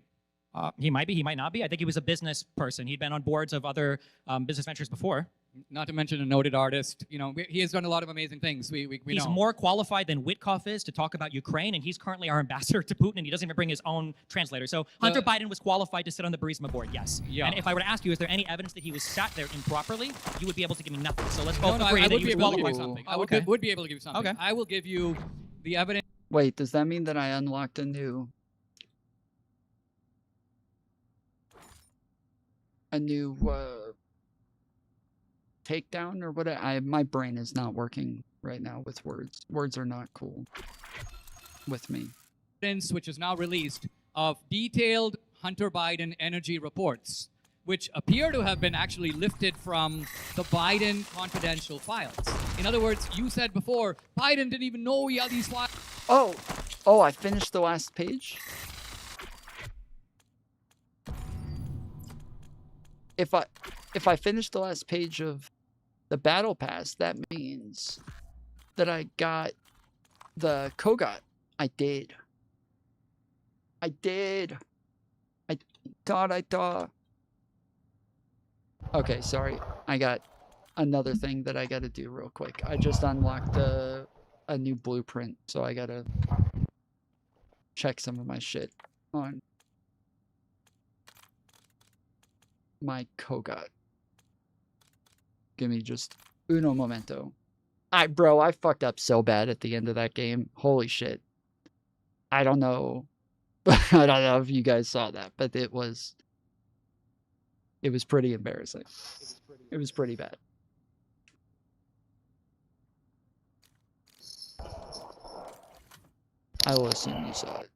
He might be, he might not be. I think he was a business person. He'd been on boards of other business ventures before. Not to mention a noted artist. You know, he has done a lot of amazing things. We he's know. more qualified than Witkoff is to talk about Ukraine, and he's currently our ambassador to Putin, and he doesn't even bring his own translator. So Hunter Biden was qualified to sit on the Burisma board, yes. Yeah. And if I were to ask you, is there any evidence that he was sat there improperly, you would be able to give me nothing. So let's both agree that he was qualified. Something. Oh, I would be able to give you something. Okay. I will give you the evidence. Wait, does that mean that I unlocked a new takedown or what? My brain is not working right now with words. Words are not cool with me. Which is now released of detailed Hunter Biden energy reports, which appear to have been actually lifted from the Biden confidential files. In other words, you said before, Biden didn't even know he had these files. Oh, I finished the last page? If I finish the last page of the battle pass, that means that I got the Kogot. I did. I thought. Okay, sorry. I got another thing that I gotta do real quick. I just unlocked a new blueprint, so I gotta check some of my shit on my Kogot. Give me just uno momento. Bro, I fucked up so bad at the end of that game. Holy shit. I don't know. I don't know if you guys saw that, but it was pretty embarrassing. It was pretty bad. I will assume you saw it.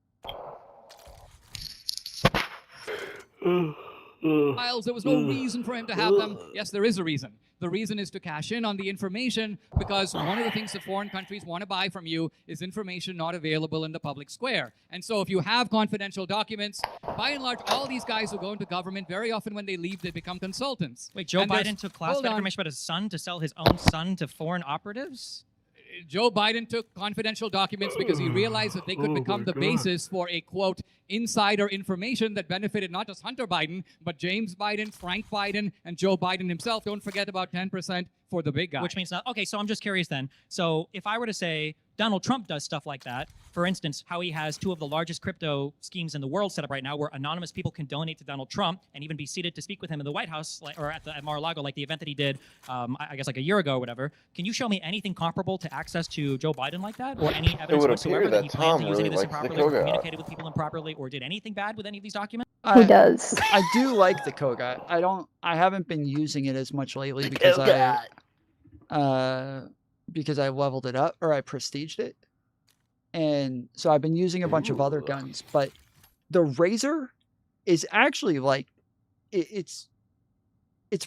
Files, there was no reason for him to have them. Yes, there is a reason. The reason is to cash in on the information because one of the things that foreign countries want to buy from you is information not available in the public square. And so if you have confidential documents, by and large, all these guys who go into government, very often when they leave, they become consultants. Wait, Joe And there's- Biden took hold classified on. information about his son to sell his own son to foreign operatives? Joe Biden took confidential documents because he realized that they could become the basis for a, quote, insider information that benefited not just Hunter Biden, but James Biden, Frank Biden, and Joe Biden himself. Don't forget about 10% for the big guy. Which means not. Okay, so I'm just curious then. So if I were to say Donald Trump does stuff like that, for instance, how he has two of the largest crypto schemes in the world set up right now where anonymous people can donate to Donald Trump and even be seated to speak with him in the White House or at Mar-a-Lago, like the event that he did, I guess like a year ago or whatever. Can you show me anything comparable to access to Joe Biden like that? Or any evidence would whatsoever appear that he that planned Tom to use any really of this likes the improperly or Kogat. communicated with people improperly or did anything bad with any of these documents? He does. I do like the Kogat. I haven't been using it as much lately because I leveled it up or I prestiged it. And so I've been using a bunch of other guns, but the Razor is actually like it's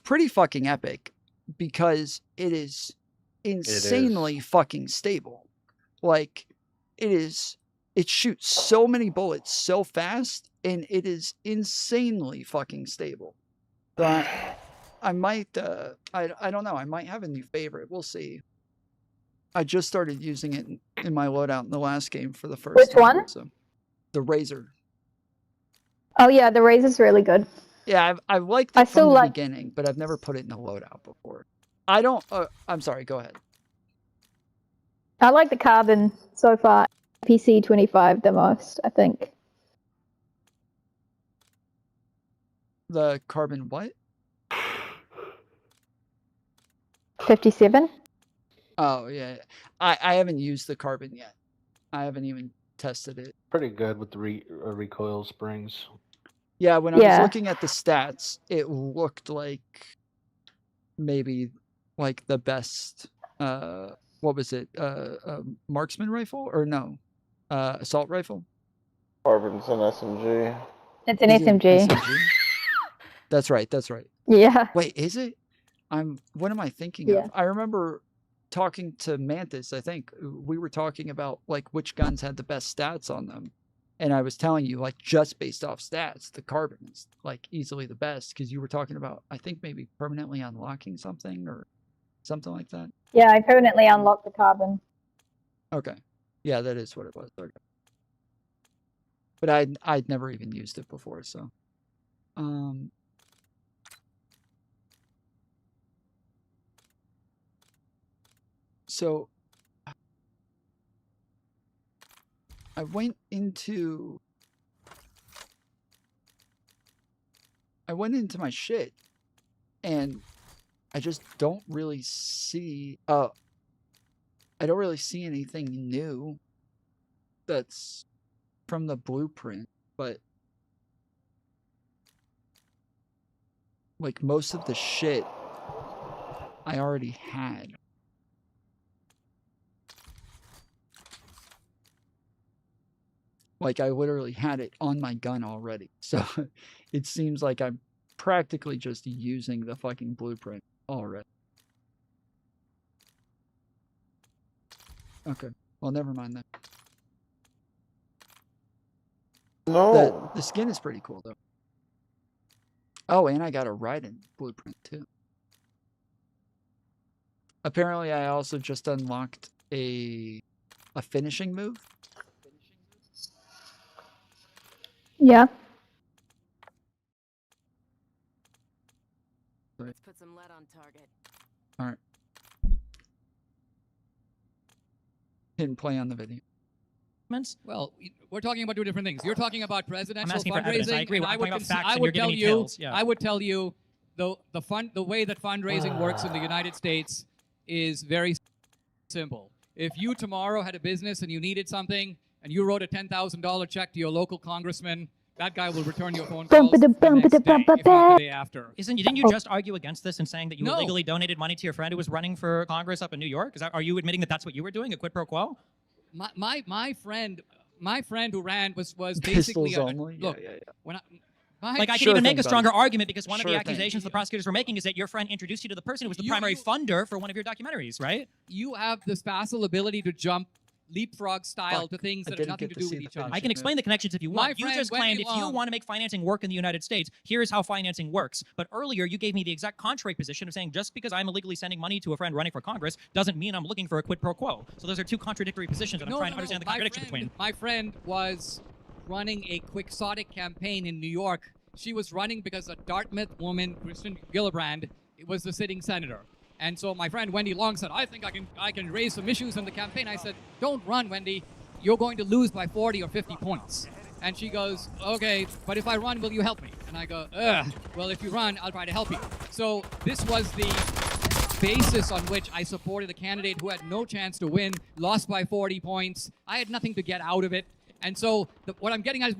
pretty fucking epic because it is insanely fucking stable. Like it shoots so many bullets so fast and it is insanely fucking stable. But I might I don't know, I might have a new favorite. We'll see. I just started using it in my loadout in the last game for the first Which time. one? So, the Razor. Oh yeah, the Razor's really good. Yeah, I've liked it from the beginning, but I've never put it in a loadout before. I don't. I'm sorry. Go ahead. I like the Carbon so far. PC 25 the most, I think. The Carbon what? 57. Oh yeah, I haven't used the Carbon yet. I haven't even tested it. Pretty good with the recoil springs. Yeah, when I was looking at the stats, it looked like maybe like the best. What was it? Marksman rifle or no? Assault rifle. Carbon's an SMG. It's an Is it SMG. That's right. That's right. Yeah. Wait, is it? What am I thinking Yeah. of? I remember talking to Mantis. I think we were talking about like which guns had the best stats on them, and I was telling you like just based off stats, the Carbon is like easily the best because you were talking about I think maybe permanently unlocking something or something like that. Yeah, I permanently unlocked the Carbon. Okay, yeah, that is what it was. Okay. But I'd never even used it before, so So I went into my shit and I just don't really see I don't really see anything new that's from the blueprint, but like most of the shit I already had. Like I literally had it on my gun already. So it seems like I'm practically just using the fucking blueprint already. Okay. Well, never mind that. No. The skin is pretty cool though. Oh, and I got a Raiden blueprint too. Apparently I also just unlocked a finishing move. Yeah. Let's put some lead on target. All play on the video. Well, we're talking about two different things. You're talking about presidential asking for fundraising. evidence. I agree. And I'm talking about facts, I and would you're tell giving me you. details. Yeah. I would tell you, the way that fundraising works in the United States is very simple. If you tomorrow had a business and you needed something, and you wrote a $10,000 check to your local congressman, that guy will return your phone calls the next day, if not the day after. Didn't you just argue against this and saying that you No. illegally donated money to your friend who was running for Congress up in New York? Are you admitting that that's what you were doing, a quid pro quo? My friend who ran was basically Pistols only? look. Yeah. When I Like, I Sure can even thing, make a stronger buddy. argument because one of Sure the thing. accusations the prosecutors were making is that your friend introduced you to the person who was the primary funder for one of your documentaries, right? You have this facile ability to jump leapfrog style to things that have nothing to do with each other. I can explain the connections if you want. You friend just claimed Wendy if you Long- want to make financing work in the United States, here's how financing works. But earlier, you gave me the exact contrary position of saying just because I'm illegally sending money to a friend running for Congress doesn't mean I'm looking for a quid pro quo. So those are two contradictory positions, and I'm trying to understand the contradiction between. My friend was running a quixotic campaign in New York. She was running because a Dartmouth woman, Kristen Gillibrand, was the sitting senator. And so my friend Wendy Long said, I think I can raise some issues in the campaign. I said, don't run, Wendy. You're going to lose by 40 or 50 points. And she goes, okay, but if I run, will you help me? And I go, well, if you run, I'll try to help you. So this was the basis on which I supported a candidate who had no chance to win, lost by 40 points. I had nothing to get out of it. And so what I'm getting at is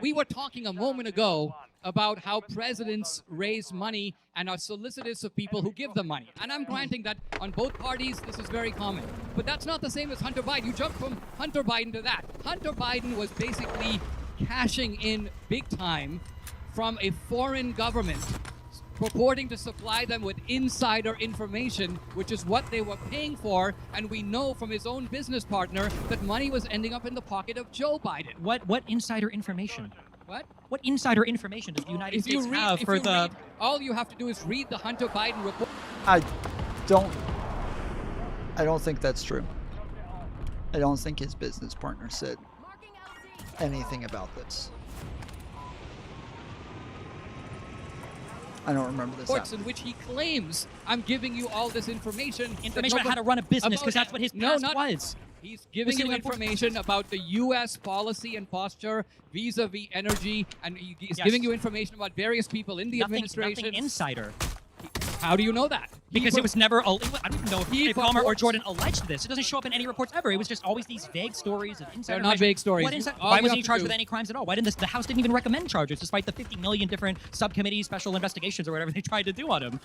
we were talking a moment ago about how presidents raise money and are solicitous of people who give them money. And I'm granting that on both parties, this is very common. But that's not the same as Hunter Biden. You jump from Hunter Biden to that. Hunter Biden was basically cashing in big time from a foreign government purporting to supply them with insider information, which is what they were paying for, and we know from his own business partner that money was ending up in the pocket of Joe Biden. What insider information? What? What insider information does the United States have for the... all you have to do is read the Hunter Biden report. I don't think that's true. I don't think his business partner said anything about this. I don't remember this. Reports in which he claims, I'm giving you all this information. Information about how to run a business, because that's what his past was. He's giving you information about the U.S. policy and posture vis-a-vis energy, and he's giving you information about various people in the administration. Nothing insider. How do you know that? Because it was never, I don't even know if Palmer or Jordan alleged this. It doesn't show up in any reports ever. It was just always these vague stories of insider They're not vague stories. Why wasn't he charged with any crimes at all? Why didn't the House didn't even recommend charges, despite the 50 million different subcommittees, special investigations, or whatever they tried to do on him?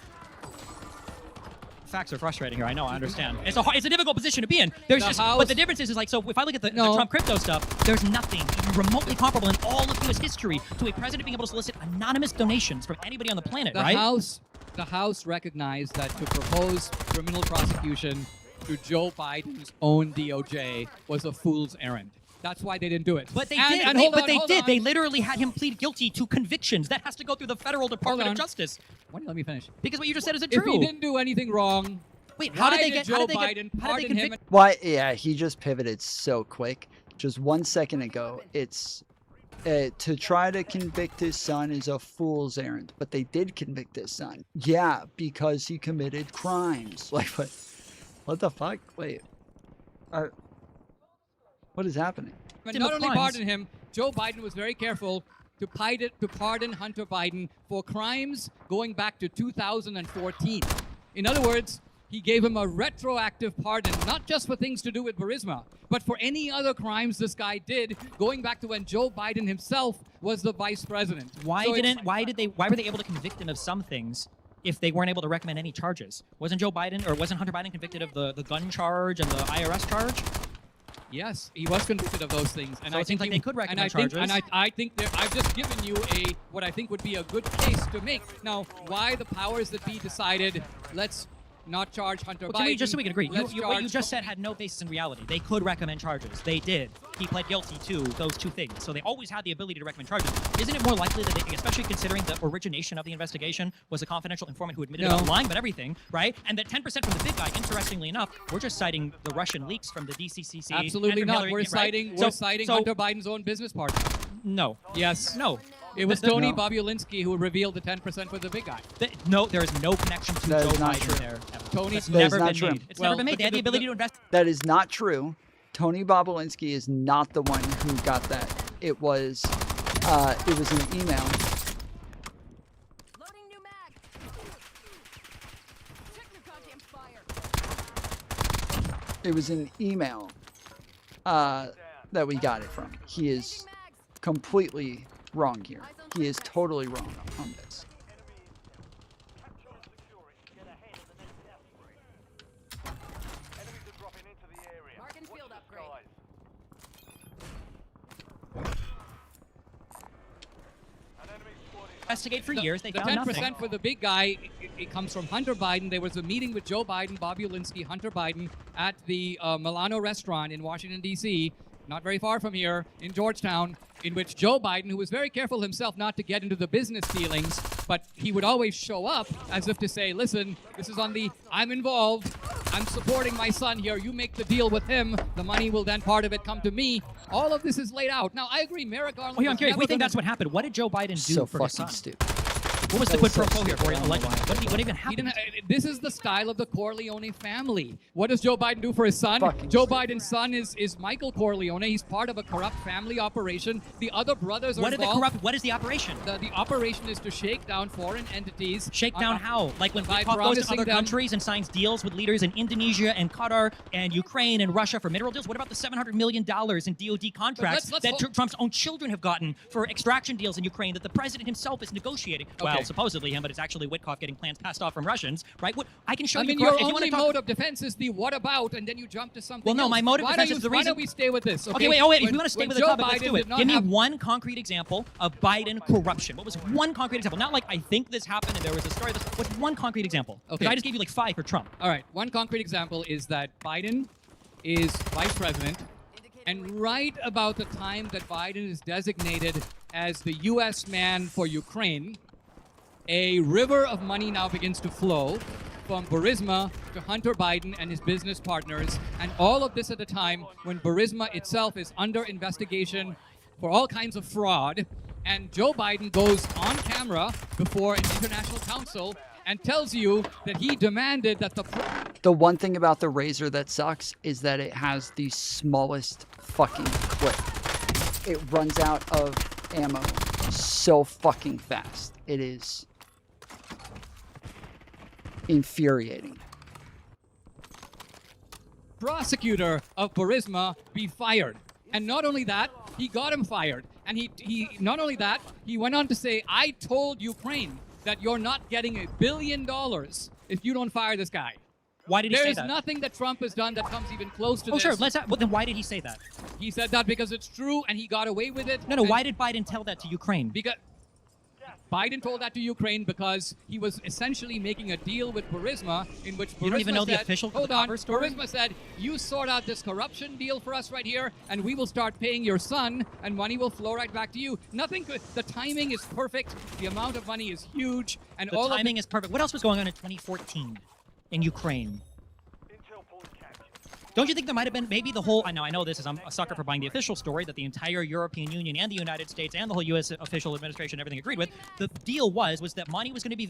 Facts are frustrating here. I know. I understand. It's a difficult position to be in. There's but the difference is like, so if I look at the Trump crypto stuff, there's nothing even remotely comparable in all of U.S. history to a president being able to solicit anonymous donations from anybody on the planet, right? The House recognized that to propose criminal prosecution to Joe Biden's own DOJ was a fool's errand. That's why they didn't do it. But they did. They literally had him plead guilty to convictions. That has to go through the Federal Department of Justice. Let me finish. Because what you just said isn't If true. he didn't do anything wrong, wait, how did they get Joe Biden pardon him? Why? Yeah, he just pivoted so quick. Just 1 second ago, it's to try to convict his son is a fool's errand, but they did convict his son. Yeah, because he committed crimes. Like what? What the fuck? Wait. What is happening? But not only pardon him, Joe Biden was very careful to pardon Hunter Biden for crimes going back to 2014. In other words, he gave him a retroactive pardon, not just for things to do with Burisma, but for any other crimes this guy did, going back to when Joe Biden himself was the vice president. Why were they able to convict him of some things if they weren't able to recommend any charges? Wasn't Hunter Biden convicted of the gun charge and the IRS charge? Yes, he was convicted of those things, and So I it think seems like they could recommend charges. I think I've just given you what I think would be a good case to make. Now, why the powers that be decided, let's not charge Hunter Biden. Just so we can agree, what you just said had no basis in reality. They could recommend charges. They did. He pled guilty to those two things. So they always had the ability to recommend charges. Isn't it more likely that they, especially considering the origination of the investigation was a confidential informant who admitted about lying about everything, right? And that 10% from the big guy, interestingly enough, we're just citing the Russian leaks from the DCCC. Absolutely and from not. Hillary, We're right? citing Hunter Biden's own business partner. No. Yes. No. It was Tony Bobulinski who revealed the 10% for the big guy. No, there is no connection to Joe Biden there. Tony's never been true. made. It's never been made. They had the ability to invest. That is not true. Tony Bobulinski is not the one who got that. It was an email. Loading new mag. Check your goddamn fire. It was an email that we got it from. He is completely wrong here. He is totally wrong on this. Marking field upgrade. Investigate for years. They The found 10% nothing. for the big guy, it comes from Hunter Biden. There was a meeting with Joe Biden, Bobulinski, Hunter Biden at the Milano restaurant in Washington, D.C., not very far from here in Georgetown, in which Joe Biden, who was very careful himself not to get into the business dealings, but he would always show up as if to say, listen, this is on the, I'm involved, I'm supporting my son here, you make the deal with him, the money will then, part of it, come to me. All of this is laid out. Now, I agree, Merrick Garland... Oh, yeah, I'm was curious. never We think gonna- that's what happened. What did Joe Biden do So for his fucking son? stupid. What was the That quid was pro so quo here for stupid. him? What even He happened? didn't, this is the style of the Corleone family. What does Joe Biden do for his son? Fucking Joe stupid. Biden's son is Michael Corleone. He's part of a corrupt family operation. The other brothers are What are the involved. corrupt? What is the operation? The operation is to shake down foreign entities. Shake down how? Like when by Witkoff goes to promising other them- countries and signs deals with leaders in Indonesia and Qatar and Ukraine and Russia for mineral deals? What about the $700 million in DoD contracts let's that hope- Trump's own children have gotten for extraction deals in Ukraine that the president himself is negotiating? Well, Okay. supposedly him, but it's actually Witkoff getting plans passed off from Russians, right? What, I can show I you. mean, if your you want only to talk, mode of defense is the what about, and then you jump to something Well, no, else. my mode of Why defense don't is you- the Why reason- don't we stay with this? Okay, wait, if When- you want to stay when with the Joe topic, let's Biden do it. did not Give me have- one concrete example of Biden corruption. What was one concrete example? Not like I think this happened and there was a story. What's one concrete example? Okay. Because I just gave you like 5 for Trump. All right, one concrete example is that Biden is vice president, and right about the time that Biden is designated as the U.S. man for Ukraine, a river of money now begins to flow from Burisma to Hunter Biden and his business partners, and all of this at a time when Burisma itself is under investigation for all kinds of fraud, and Joe Biden goes on camera before an international council and tells you that he demanded that The one thing about the Razor that sucks is that it has the smallest fucking clip. It runs out of ammo so fucking fast. It is infuriating. prosecutor of Burisma be fired. And not only that, he got him fired. And he not only that, he went on to say, I told Ukraine that you're not getting $1 billion if you don't fire this guy. Why did he say There's that? nothing that Trump has done that comes even close to Oh, this. sure. Well, then why did he say that? He said that because it's true and he got away with it. No. And Why did Biden tell that to Ukraine? Because Biden told that to Ukraine because he was essentially making a deal with Burisma in which Burisma You don't even know the said, official hold on, cover story? Burisma said, you sort out this corruption deal for us right here and we will start paying your son and money will flow right back to you. Nothing could, the timing is perfect, the amount of money is huge, and The all timing is perfect. What else was going on in 2014 in Ukraine? Don't you think there might have been maybe the whole? I know this is I'm a sucker for buying the official story that the entire European Union and the United States and the whole U.S. official administration everything agreed with. The deal was that money was going to be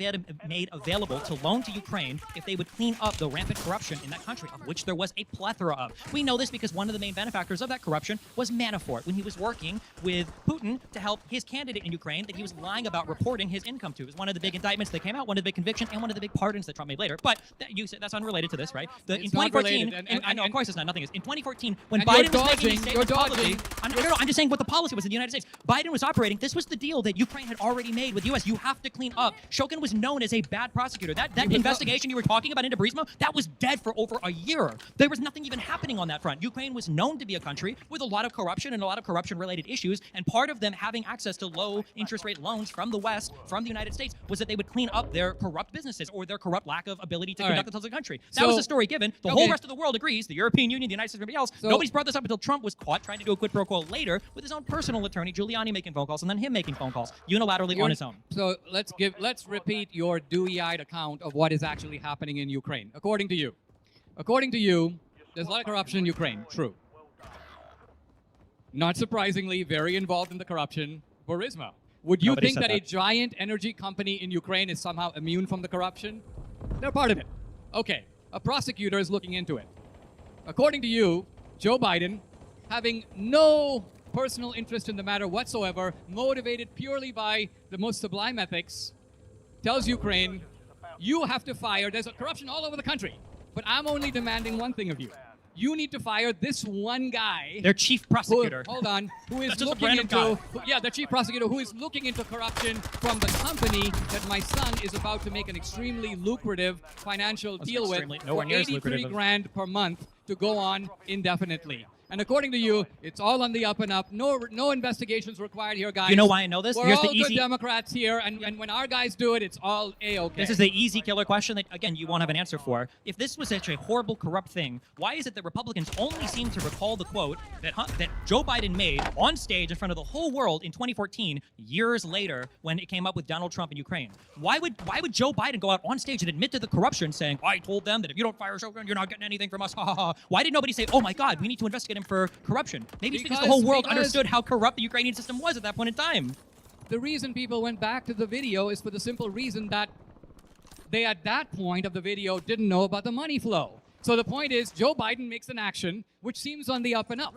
made available to loan to Ukraine if they would clean up the rampant corruption in that country, of which there was a plethora of. We know this because one of the main benefactors of that corruption was Manafort when he was working with Putin to help his candidate in Ukraine that he was lying about reporting his income to. It was one of the big indictments that came out, one of the big convictions, and one of the big pardons that Trump made later. But you said that's unrelated to this, right? In It's not 2014, related, and I know, of course, it's not. Nothing is. In 2014, when And you're Biden was making these dodging, statements you're publicly, dodging. I'm just saying what the policy was in the United States. Biden was operating. This was the deal that Ukraine had already made with the U.S. You have to clean up. Shokin was known as a bad prosecutor. That investigation you were talking about into Burisma, that was dead for over a year. There was nothing even happening on that front. Ukraine was known to be a country with a lot of corruption and a lot of corruption-related issues, and part of them having access to low interest rate loans from the West, from the United States, was that they would clean up their corrupt businesses or their corrupt lack of ability to All conduct right. themselves as a country. That So- was the story given. The okay. whole rest of the world agrees. The European Union, the United States, everybody else. So- Nobody's brought this up until Trump was caught trying to do a quid pro quo later with his own personal attorney, Giuliani, making phone calls, and then him making phone calls unilaterally on his own. So let's repeat your dewy-eyed account of what is actually happening in Ukraine. According to you, there's a lot of corruption in Ukraine. True. Not surprisingly, very involved in the corruption, Burisma. Would you Nobody think said that a that. giant energy company in Ukraine is somehow immune from the corruption? They're part of it. Okay, a prosecutor is looking into it. According to you, Joe Biden, having no personal interest in the matter whatsoever, motivated purely by the most sublime ethics, tells Ukraine, you have to fire. There's corruption all over the country, but I'm only demanding one thing of you. You need to fire this one guy. Their chief prosecutor. Who is That's just a looking random guy. the chief prosecutor who is looking into corruption from the company that my son is about to make an extremely lucrative financial deal with nowhere for near as 83 lucrative. grand per month to go on indefinitely. And according to you, it's all on the up and up. No investigations required here, guys. You know why I know this? We're Here's all the easy- good Democrats here, and when our guys do it, it's all A-okay. This is the easy killer question that, again, you won't have an answer for. If this was such a horrible, corrupt thing, why is it that Republicans only seem to recall the quote that Joe Biden made on stage in front of the whole world in 2014, years later, when it came up with Donald Trump and Ukraine? Why would Joe Biden go out on stage and admit to the corruption, saying, I told them that if you don't fire Shogun, you're not getting anything from us, ha ha ha. Why did nobody say, oh my God, we need to investigate him for corruption? Maybe it's because the whole world understood how corrupt the Ukrainian system was at that point in time. The reason people went back to the video is for the simple reason that they, at that point of the video, didn't know about the money flow. So the point is, Joe Biden makes an action which seems on the up and up.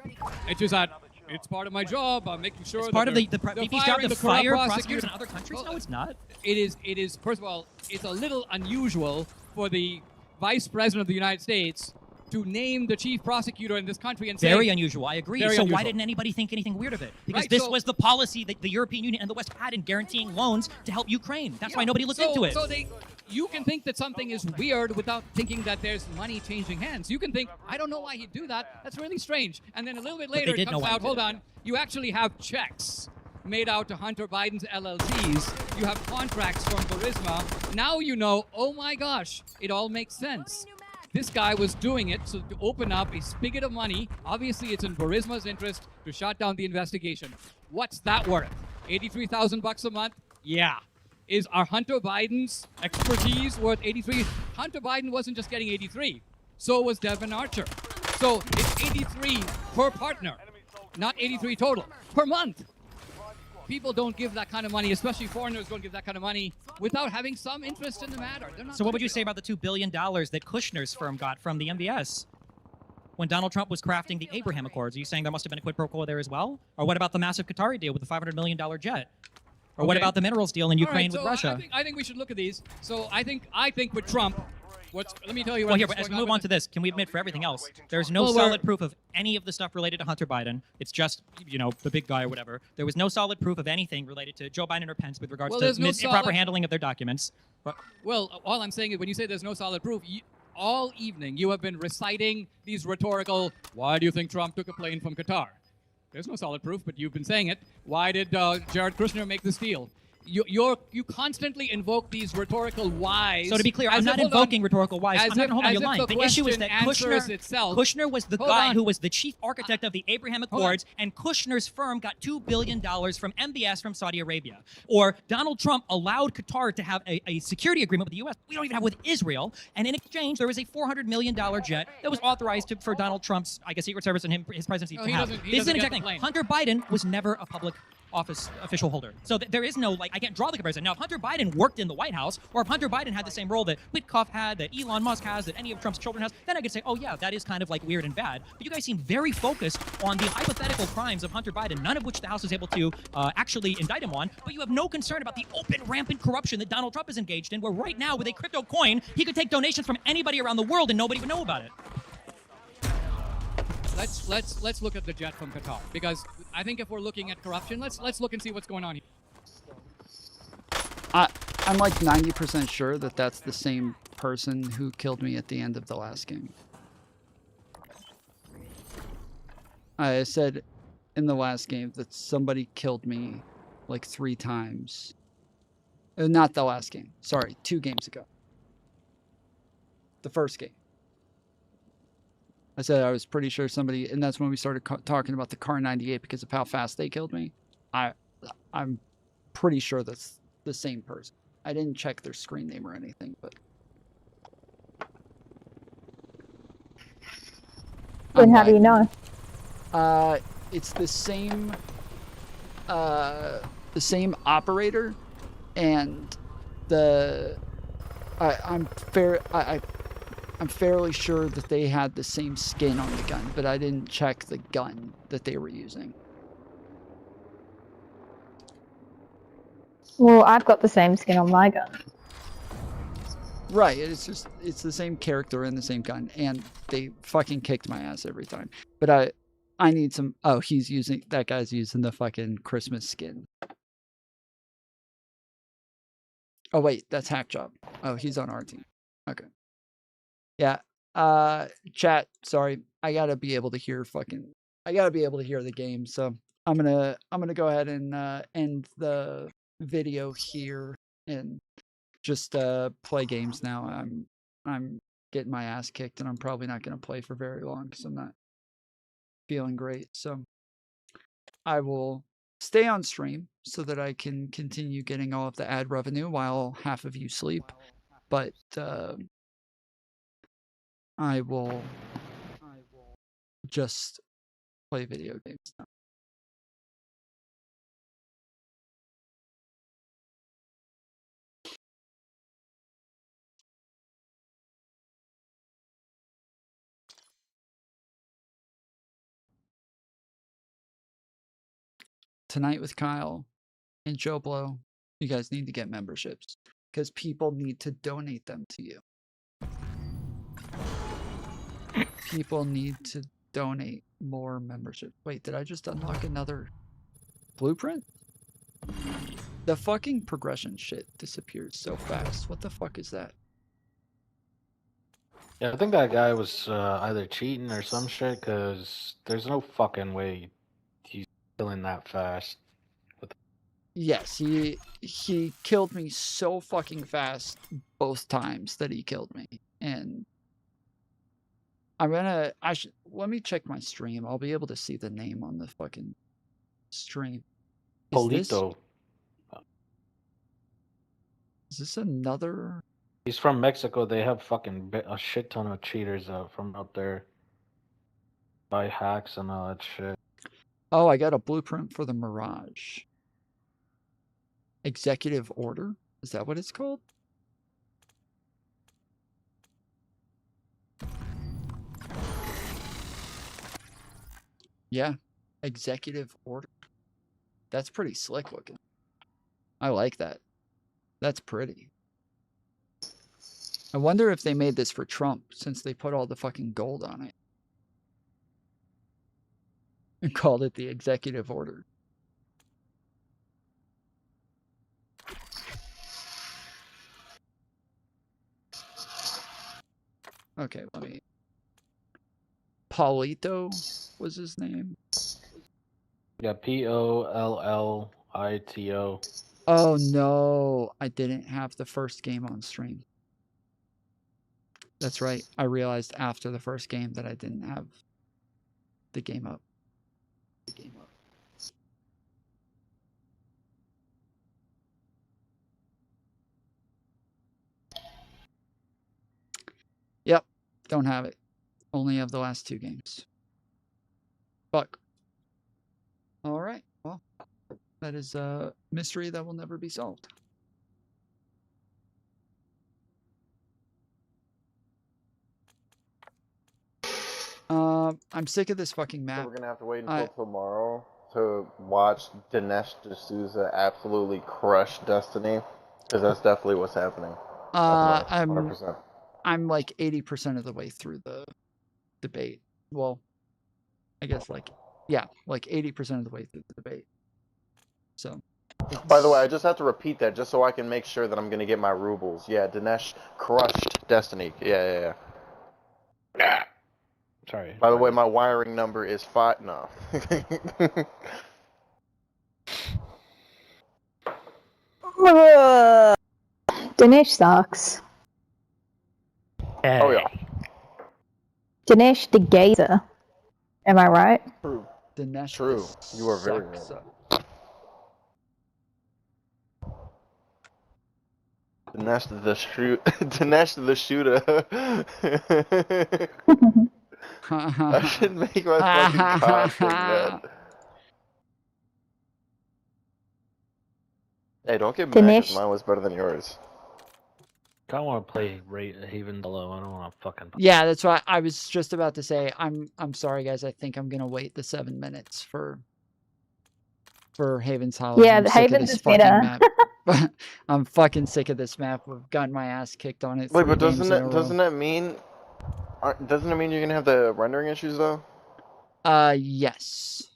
It's just that it's part of my job. I'm making sure It's part of the they're VP's job firing to the corrupt fire prosecutors. prosecutors in other countries? No, it's not. It is. First of all, it's a little unusual for the Vice President of the United States to name the chief prosecutor in this country and say... Very unusual, I agree. Very So unusual. why didn't anybody think anything weird of it? Because Right, this so- was the policy that the European Union and the West had in guaranteeing loans to help Ukraine. That's why nobody looked into it. So you can think that something is weird without thinking that there's money changing hands. You can think, I don't know why he'd do that. That's really strange. And then a little bit But they later did it know comes why he out, did hold it. on, you actually have checks made out to Hunter Biden's LLCs. You have contracts from Burisma. Now you know, oh my gosh, it all makes sense. This guy was doing it so to open up a spigot of money. Obviously, it's in Burisma's interest to shut down the investigation. What's that worth? $83,000 a month? Yeah. Is our Hunter Biden's expertise worth 83? Hunter Biden wasn't just getting 83. So was Devin Archer. So it's 83 per partner, not 83 total per month. People don't give that kind of money, especially foreigners don't give that kind of money without having some interest in the matter. They're not So what would you say about the $2 billion that Kushner's firm got from the MBS when Donald Trump was crafting the Abraham Accords? Are you saying there must have been a quid pro quo there as well? Or what about the massive Qatari deal with the $500 million jet? Or what Okay. about the minerals deal in All Ukraine right, with so Russia? I think we should look at these. So I think with Trump, let me tell you what. Well, here, as we move on to this, can we admit for everything else, there's no Well, solid proof of any of the stuff related to Hunter Biden. It's just, the big guy or whatever. There was no solid proof of anything related to Joe Biden or Pence with regards Well, to there's no improper solid- handling of their documents. But Well, all I'm saying is when you say there's no solid proof, all evening you have been reciting these rhetorical, why do you think Trump took a plane from Qatar? There's no solid proof, but you've been saying it. Why did Jared Kushner make this deal? You constantly invoke these rhetorical whys. So to be clear, as I'm not if- hold invoking on. rhetorical whys. As I'm not if- hold on, as you're if lying. the The issue is question that answers itself. Kushner was the Hold guy on. who was the chief architect of the Abraham Hold on. Accords, and Kushner's firm got $2 billion from MBS from Saudi Arabia. Or Donald Trump allowed Qatar to have a security agreement with the U.S. We don't even have with Israel, and in exchange, there was a $400 million jet that was authorized for Donald Trump's, Secret Service and his presidency No, to he have. doesn't- he This is an doesn't exact get thing. the plane. Hunter Biden was never a public office official holder. So there is no, I can't draw the comparison. Now, if Hunter Biden worked in the White House, or if Hunter Biden had the same role that Witkoff had, that Elon Musk has, that any of Trump's children has, then I could say, oh yeah, that is kind of weird and bad. But you guys seem very focused on the hypothetical crimes of Hunter Biden, none of which the House is able to actually indict him on, but you have no concern about the open, rampant corruption that Donald Trump is engaged in, where right now, with a crypto coin, he could take donations from anybody around the world and nobody would know about it. Let's look at the jet from Qatar, because I think if we're looking at corruption, let's look and see what's going on here. I'm like 90% sure that that's the same person who killed me at the end of the last game. I said in the last game that somebody killed me like 3 times. Not the last game. Sorry, 2 games ago. The first game. I said I was pretty sure somebody, and that's when we started talking about the Car 98 because of how fast they killed me. I'm pretty sure that's the same person. I didn't check their screen name or anything, but Then how do you know? it's the same operator, and I'm I'm fairly sure that they had the same skin on the gun, but I didn't check the gun that they were using. Well, I've got the same skin on my gun. Right, it's the same character and the same gun, and they fucking kicked my ass every time. But I need some. Oh, that guy's using the fucking Christmas skin. Oh wait, that's Hackjob. Oh, he's on our team. Okay. Yeah. Chat. Sorry, I gotta be able to hear the game. So I'm gonna go ahead and end the video here and just play games now. I'm getting my ass kicked, and I'm probably not gonna play for very long because I'm not feeling great. So I will stay on stream so that I can continue getting all of the ad revenue while half of you sleep. But I will just play video games now. Tonight with Kyle and Joe Blow, you guys need to get memberships because people need to donate them to you. People need to donate more membership. Wait, did I just unlock another blueprint? The fucking progression shit disappears so fast. What the fuck is that? Yeah, I think that guy was either cheating or some shit, because there's no fucking way he's killing that fast. Yes, he killed me so fucking fast both times that he killed me. And let me check my stream. I'll be able to see the name on the fucking stream. Polito. Is this another? He's from Mexico. They have fucking a shit ton of cheaters from up there. Buy hacks and all that shit. Oh, I got a blueprint for the Mirage. Executive order? Is that what it's called? Yeah, executive order. That's pretty slick looking. I like that. That's pretty. I wonder if they made this for Trump since they put all the fucking gold on it. And called it the executive order. Okay, let me... Paulito was his name. Yeah, Pollito. Oh no, I didn't have the first game on stream. That's right. I realized after the first game that I didn't have the game up. Yep, don't have it. Only have the last 2 games. Fuck. All right, well, that is a mystery that will never be solved. I'm sick of this fucking map. So we're gonna have to wait until tomorrow to watch Dinesh D'Souza absolutely crush Destiny, because that's definitely what's happening. I'm 100%. I'm like 80% of the way through the debate. Well, I guess like 80% of the way through the debate. So. By the way, I just have to repeat that just so I can make sure that I'm gonna get my rubles. Yeah, Dinesh crushed Destiny. Yeah. Sorry. By the way, my wiring number is 5. No. Dinesh sucks. Oh yeah. Dinesh the Gazer. Am I right? True. Dinesh True. You are very right. Dinesh the shooter. I should make my fucking costume, man. Hey, don't get mad because mine was better than yours. I want to play Haven Below. I don't want to fucking. Yeah, that's why I was just about to say. I'm sorry, guys. I think I'm gonna wait the 7 minutes for Haven's Hollow. Yeah, I'm the sick of Haven's this is fucking better. map. I'm fucking sick of this map. We've gotten my ass kicked on it. Wait, 3 but games in a row. doesn't that mean you're gonna have the rendering issues though? Yes.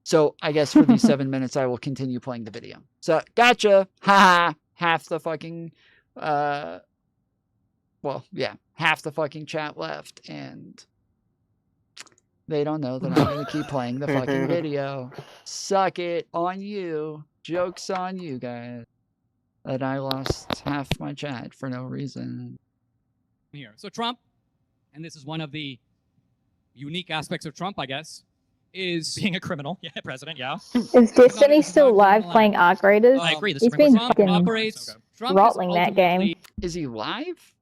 So I guess for these 7 minutes, I will continue playing the video. So gotcha. Haha. Half the fucking, well, yeah, half the fucking chat left, and they don't know that I'm gonna keep playing the fucking video. Suck it on you. Joke's on you guys. That I lost half my chat for no reason. Here, so Trump, and this is one of the unique aspects of Trump, I guess, is being a criminal. Yeah, president. Yeah. Is Destiny still live playing Arc Raiders? I agree. The He's Supreme been Court fucking operates. Trump is throttling that game. Is he live?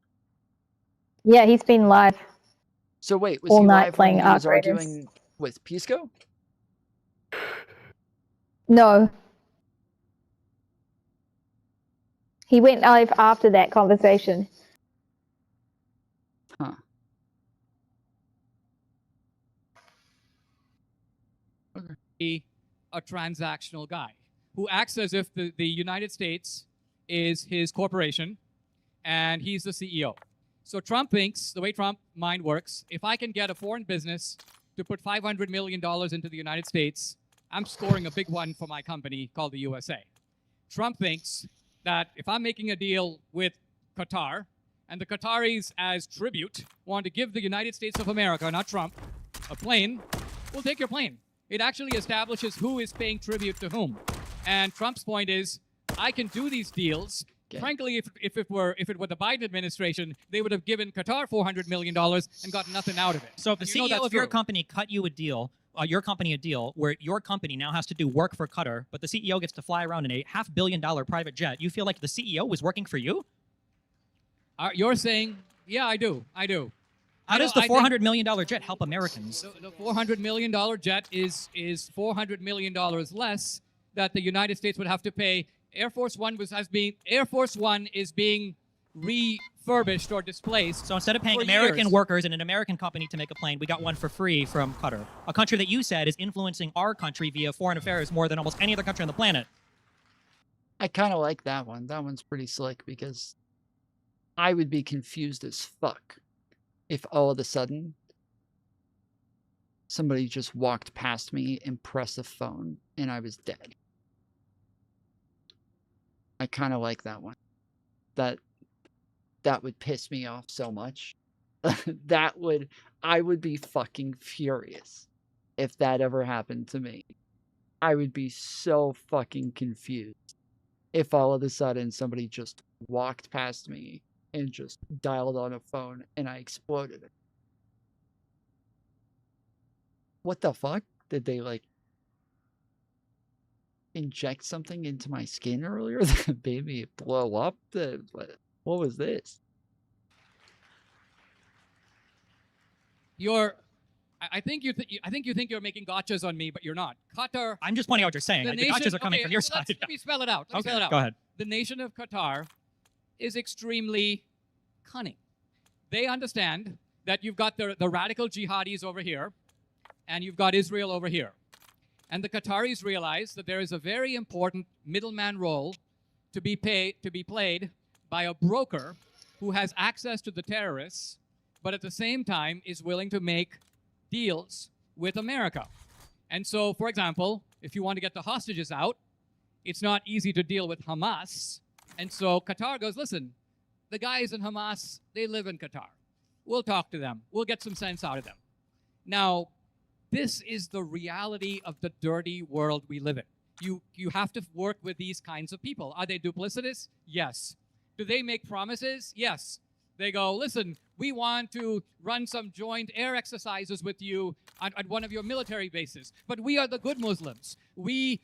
Yeah, he's been live. So wait, was all he night live playing when he was Arc Raiders. arguing with Pisco? No. He went live after that conversation. Huh. a transactional guy who acts as if the United States is his corporation and he's the CEO. So Trump thinks, the way Trump mind works, if I can get a foreign business to put $500 million into the United States, I'm scoring a big one for my company called the USA. Trump thinks that if I'm making a deal with Qatar, and the Qataris, as tribute, want to give the United States of America, not Trump, a plane, we'll take your plane. It actually establishes who is paying tribute to whom. And Trump's point is, I can do these deals. Okay. Frankly, if it were the Biden administration, they would have given Qatar $400 million and got nothing out of it. So if the CEO of your company cut you a deal, your company a deal where your company now has to do work for Qatar, but the CEO gets to fly around in a $500 million private jet, you feel like the CEO was working for you? You're saying, yeah, I do. How does the $400 million jet help Americans? The $400 million jet is $400 million less that the United States would have to pay. Air Force One is being refurbished or displaced. So instead of paying American workers and an American company to make a plane, we got one for free from Qatar, a country that you said is influencing our country via foreign affairs more than almost any other country on the planet. I kind of like that one. That one's pretty slick because I would be confused as fuck if all of a sudden somebody just walked past me and pressed a phone and I was dead. I kind of like that one. That would piss me off so much. I would be fucking furious if that ever happened to me. I would be so fucking confused if all of a sudden somebody just walked past me and just dialed on a phone and I exploded it. What the fuck? Did they like inject something into my skin earlier that made me blow up? What was this? I think you think you're making gotchas on me, but you're not. Qatar. I'm just pointing out what you're saying. The gotchas are coming from your side. Let me spell it out. Go ahead. The nation of Qatar is extremely cunning. They understand that you've got the radical jihadis over here, and you've got Israel over here. And the Qataris realize that there is a very important middleman role to be played by a broker who has access to the terrorists, but at the same time is willing to make deals with America. And so, for example, if you want to get the hostages out, it's not easy to deal with Hamas. And so Qatar goes, listen, the guys in Hamas, they live in Qatar. We'll talk to them. We'll get some sense out of them. Now, this is the reality of the dirty world we live in. You have to work with these kinds of people. Are they duplicitous? Yes. Do they make promises? Yes. They go, listen, we want to run some joint air exercises with you at one of your military bases, but we are the good Muslims. We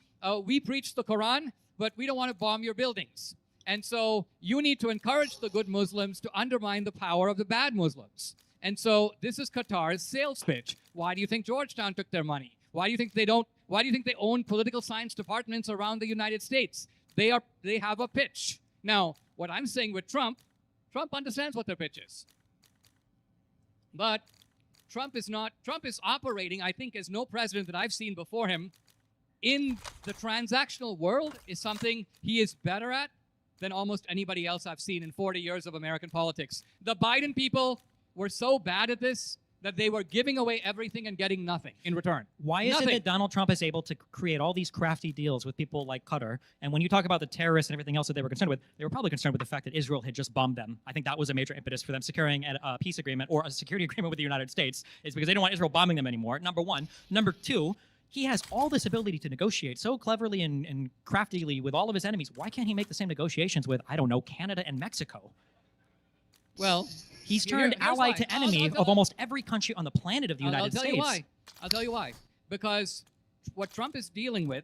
preach the Quran, but we don't want to bomb your buildings. And so you need to encourage the good Muslims to undermine the power of the bad Muslims. And so this is Qatar's sales pitch. Why do you think Georgetown took their money? Why do you think they don't Why do you think they own political science departments around the United States? They have a pitch. Now, what I'm saying with Trump understands what their pitch is. But Trump is operating, I think, as no president that I've seen before him in the transactional world is something he is better at than almost anybody else I've seen in 40 years of American politics. The Biden people were so bad at this that they were giving away everything and getting nothing in return. Why is it Nothing. that Donald Trump is able to create all these crafty deals with people like Qatar? And when you talk about the terrorists and everything else that they were concerned with, they were probably concerned with the fact that Israel had just bombed them. I think that was a major impetus for them securing a peace agreement or a security agreement with the United States, is because they don't want Israel bombing them anymore, number one. Number two, he has all this ability to negotiate so cleverly and craftily with all of his enemies. Why can't he make the same negotiations with, I don't know, Canada and Mexico? Well, he's turned ally to enemy of almost every country on the planet of the United States. I'll tell you why. I'll tell you why. Because what Trump is dealing with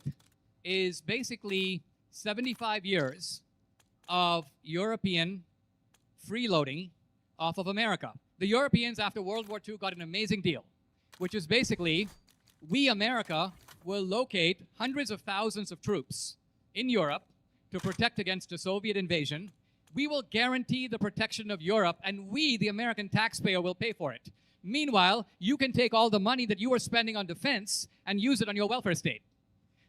is basically 75 years of European freeloading off of America. The Europeans, after World War II, got an amazing deal, which is basically, we, America, will locate hundreds of thousands of troops in Europe to protect against a Soviet invasion. We will guarantee the protection of Europe, and we, the American taxpayer, will pay for it. Meanwhile, you can take all the money that you are spending on defense and use it on your welfare state.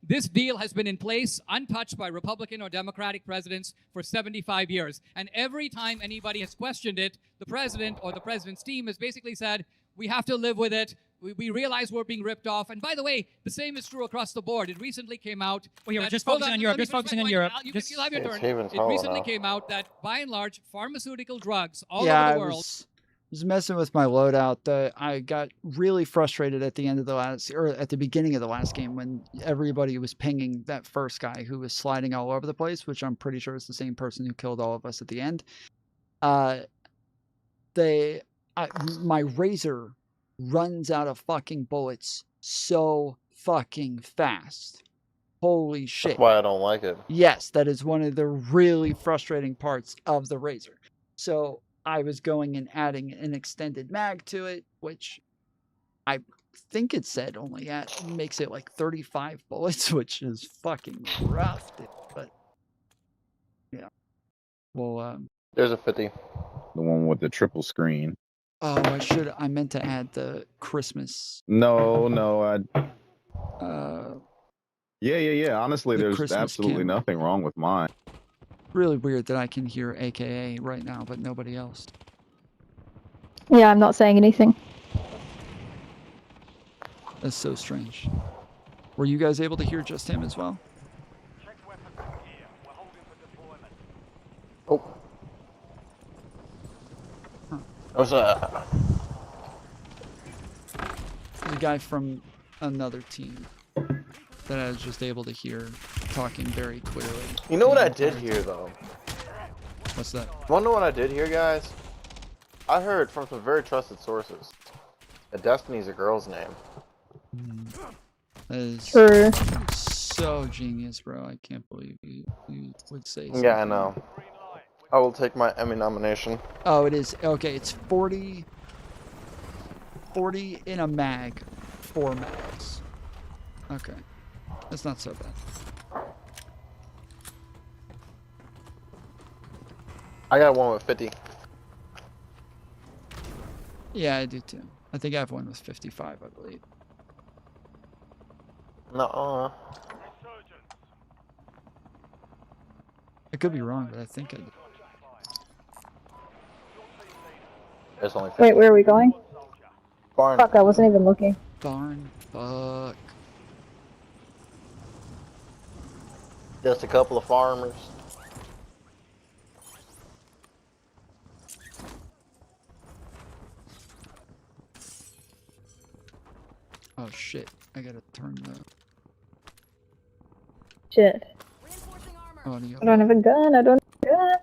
This deal has been in place, untouched by Republican or Democratic presidents for 75 years. And every time anybody has questioned it, the president or the president's team has basically said, we have to live with it. We realize we're being ripped off. And by the way, the same is true across the board. It recently came out... Well, we're just focusing on Europe. Just focusing on Europe. You'll have your turn. It recently came out that, by and large, pharmaceutical drugs all over the world... I was messing with my loadout. I got really frustrated at the end of at the beginning of the last game when everybody was pinging that first guy who was sliding all over the place, which I'm pretty sure is the same person who killed all of us at the end. My razor runs out of fucking bullets so fucking fast. Holy shit. That's why I don't like it. Yes, that is one of the really frustrating parts of the razor. So I was going and adding an extended mag to it, which I think it said only makes it like 35 bullets, which is fucking rough, dude. But yeah. Well, there's a 50. The one with the triple screen. Oh, I meant to add the Christmas. No, Yeah. Honestly, The there's Christmas absolutely candle. nothing wrong with mine. Really weird that I can hear AKA right now, but nobody else. Yeah, I'm not saying anything. That's so strange. Were you guys able to hear just him as well? Oh. What's that? The guy from another team that I was just able to hear talking very clearly. You know what I did hear, though? What's that? Want to know what I did hear, guys? I heard from some very trusted sources that Destiny's a girl's name. That is True. so genius, bro. I can't believe you would say something. Yeah, I know. I will take my Emmy nomination. Oh, it is. Okay, it's 40 in a mag, 4 mags. Okay. That's not so bad. I got one with 50. Yeah, I do too. I think I have one with 55, I believe. No. I could be wrong, but I think I do. There's only 50. Wait, where are we going? Barn. Fuck, I wasn't even looking. Barn. Fuck. Just a couple of farmers. Oh shit. I gotta turn the Shit. audio. I don't have a gun. I don't have a gun.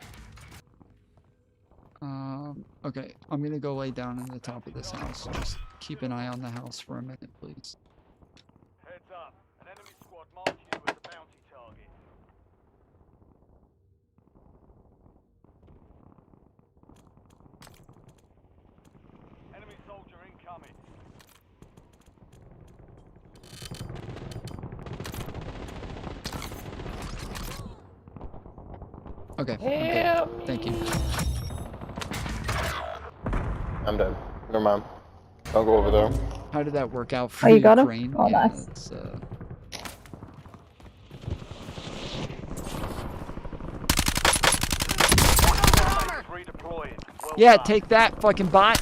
Okay, I'm gonna go lay down in the top of this house. Just keep an eye on the house for a minute, please. Heads up. An enemy squad marking you as a bounty target. Enemy soldier incoming. Okay. I'm good. Thank you. I'm done. Never mind. I'll go over there. How did that work out for Oh, you got him? Ukraine? Oh, Yeah, nice. it's, yeah, take that, fucking bot.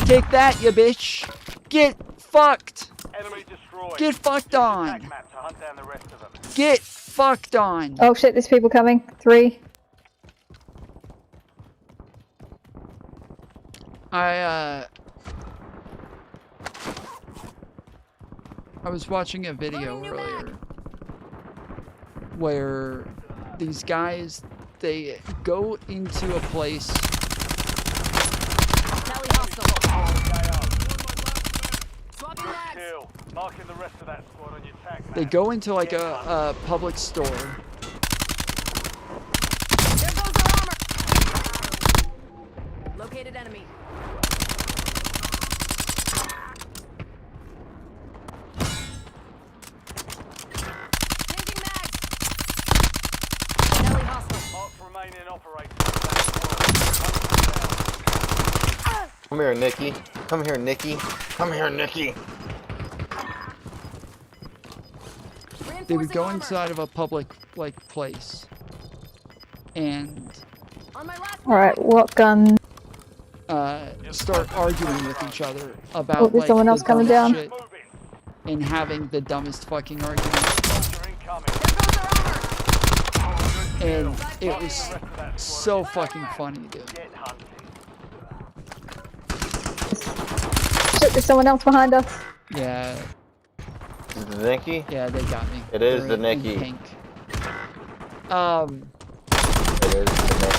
Take that, you bitch. Get fucked. Get fucked on. Get fucked on. Oh shit, there's people coming. 3. I was watching a video earlier where these guys, they go into a place. They go into like a public store. Located enemy. Come here, Nikki. Come here, Nikki. Come here, Nikki. They would go inside of a public like place and Alright, what gun? start arguing with each other about Oh, there's like someone else the coming dumbest down. shit and having the dumbest fucking argument. And it was so fucking funny, dude. Shit, there's someone else behind us. Yeah. Is it the Nikki? Yeah, they got me. It is They're the in Nikki. pink. It is the Nikki.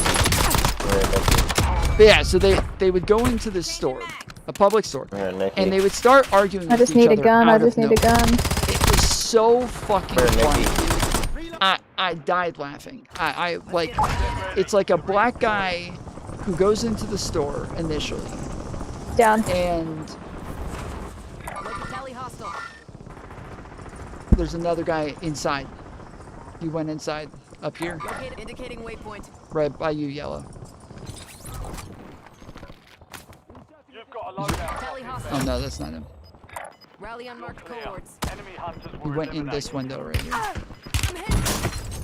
But yeah, so they would go into this store, a public store, and they would start arguing I with just each need a other gun, I out of just need a nowhere. gun. It was so fucking Where, funny. Nikki? Dude. I died laughing. I like, it's like a black guy who goes into the store initially. Down. And there's another guy inside. He went inside up here. Indicating waypoint. Right by you, yellow. Oh no, that's not him. Rally on marked cohorts. He went in this window right here.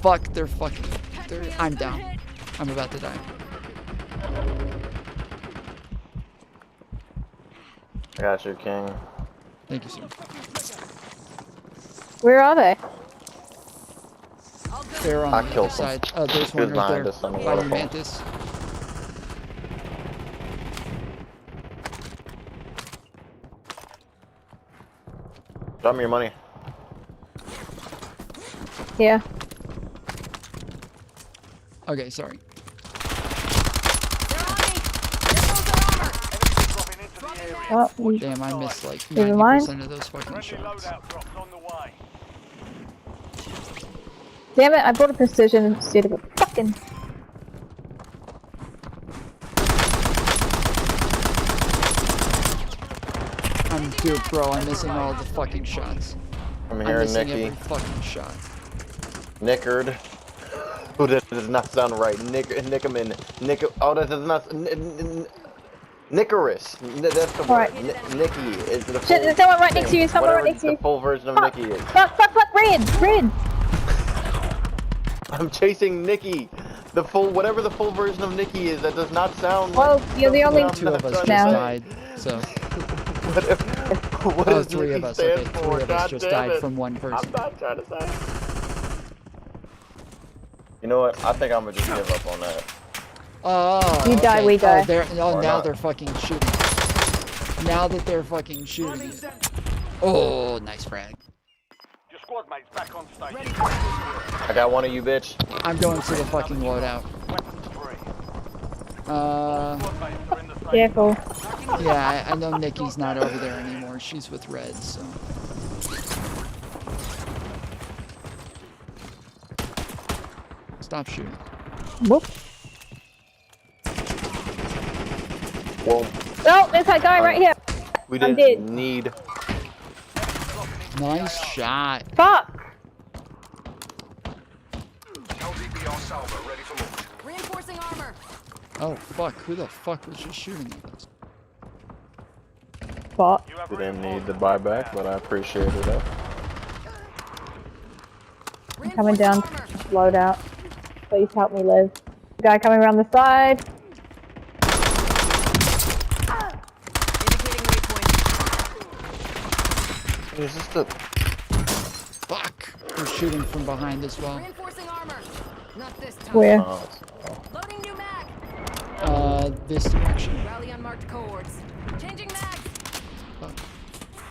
Fuck, they're fucking. I'm down. I'm about to die. I got you, King. Thank you, sir. Where are they? They're on I the killed other them. side. Oh, there's He was one right behind there. us on the By your waterfall. mantis. Drop me your money. Yeah. Okay, sorry. Oh, we- Damn, I missed like Never mind. 90% of those fucking shots. Damn it, I brought a precision instead of a fucking... Dude, bro, I'm missing all the fucking shots. I'm I'm here, missing Nikki. every fucking shot. Nickered. Oh, that does not sound right. Nickerman. Oh, that does not. Nicorus. That's the word. Alright. Nikki is the full Shit, there's someone right next to you, someone right whatever next to you. the full version of Fuck, Nikki is. fuck, red! I'm chasing Nikki. The full, whatever the full version of Nikki is, that does not sound Well, like. you're the only Two of us just now. died, so. What Oh, does 3 of Nikki us. stand Okay, for? 3 of us God just damn died it. from one person. I'm not trying to say. You know what? I think I'm gonna just give up on that. Oh, You die, okay. we die. Oh, Or now not. they're fucking shooting. Now that they're fucking shooting. Oh, nice frag. Your squad mates back on station. I got one of you, bitch. I'm going to the fucking loadout. Careful. Yeah, I know Nikki's not over there anymore. She's with Red, so. Stop shooting. Whoop. Well, Oh, there's that guy right here. we I'm didn't dead. need. Nice shot. Fuck! Oh, fuck. Who the fuck was just shooting at us? Bot. We didn't need the buyback, but I appreciated it. I'm coming down to loadout. Please help me live. Guy coming around the side. Is this the... Fuck! We're shooting from behind as well. Reinforcing armor. Not this time. Where? Loading new mag. This direction. Rally unmarked cohorts. Changing mags.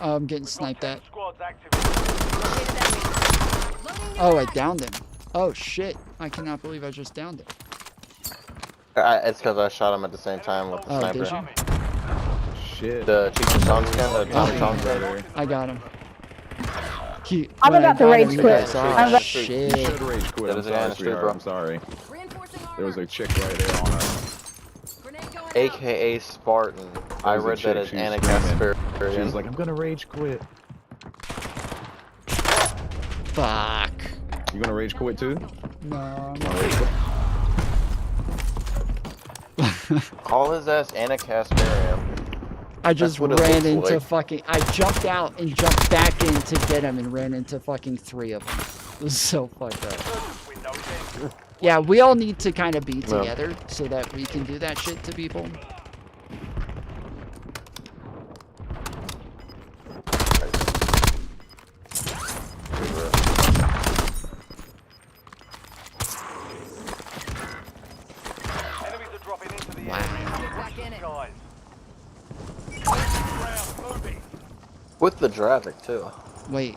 I'm getting sniped at. Oh, I downed him. Oh shit! I cannot believe I just downed him. It's because I shot him at the same time with the Oh, sniper. did you? Shit. The Cheech and Chong skin, the Tommy Chong skin. I got him. I'm when I about to got rage him, you quit. guys saw, I'm oh, about- You shit. should rage quit. I'm That is sorry, an sweetheart. bro. I'm sorry. There was a chick right there on us. AKA Spartan. I There was a read that chick, as she was Anna screaming. Casper. She was like, I'm gonna rage quit. Fuck. You gonna rage quit too? No, I'm You gonna rage quit? Call his ass Anna Casparian. I just what it ran looks into like. fucking. I jumped out and jumped back in to get him and ran into fucking 3 of them. It was so fucked up. Yeah, we all need to kind of be together so that we can do that shit to people. Enemies are dropping into the Wow. back in it. With the traffic too. Wait,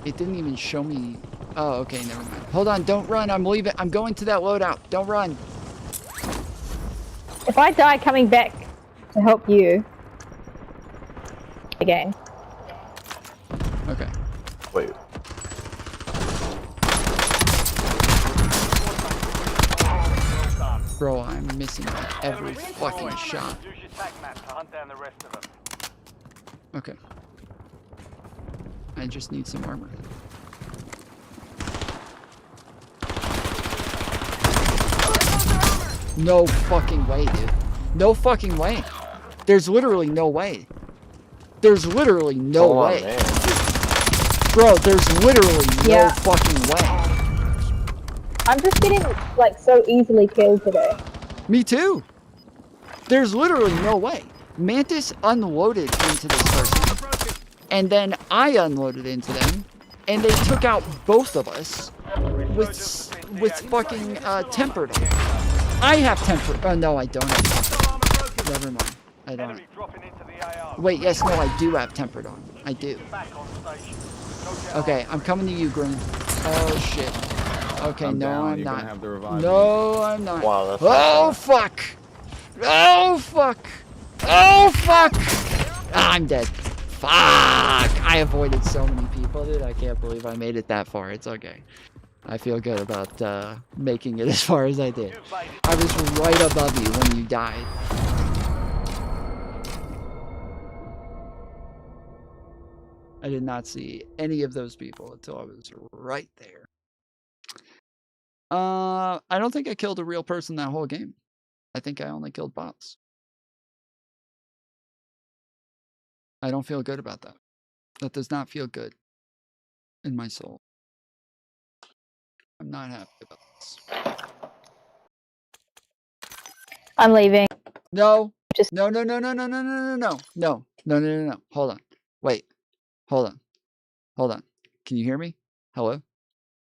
it didn't even show me. Oh, okay, never mind. Hold on, don't run. I'm leaving. I'm going to that loadout. Don't run. If I die coming back to help you again. Okay. Wait. Bro, I'm missing like every fucking shot. Use your tag map to hunt down the rest of them. Okay. I just need some armor. No fucking way, dude. No fucking way. There's literally no way. There's literally no Hold on, way. man. Bro, there's literally no Yeah. fucking way. I'm just getting like so easily killed today. Me too. There's literally no way. Mantis unloaded into this person, and then I unloaded into them, and they took out both of us with fucking tempered on. I have tempered. Oh no, I don't have tempered. Never mind. I don't. Wait, yes, no, I do have tempered on. I do. Okay, I'm coming to you, Green. Oh shit. Okay, I'm no, down. I'm You're not. gonna have to revive No, I'm not. Wow, that's Oh fuck! Oh fuck! Oh fuck! Ah, I'm dead. Fuck! I avoided so many people, dude. I can't believe I made it that far. It's okay. I feel good about making it as far as I did. I was right above you when you died. I did not see any of those people until I was right there. I don't think I killed a real person that whole game. I think I only killed bots. I don't feel good about that. That does not feel good in my soul. I'm not happy about this. I'm leaving. No. No, no, no, no, no, no, no, no, no, no, no, no, no, no. Hold on. Wait. Hold on. Hold on. Can you hear me? Hello?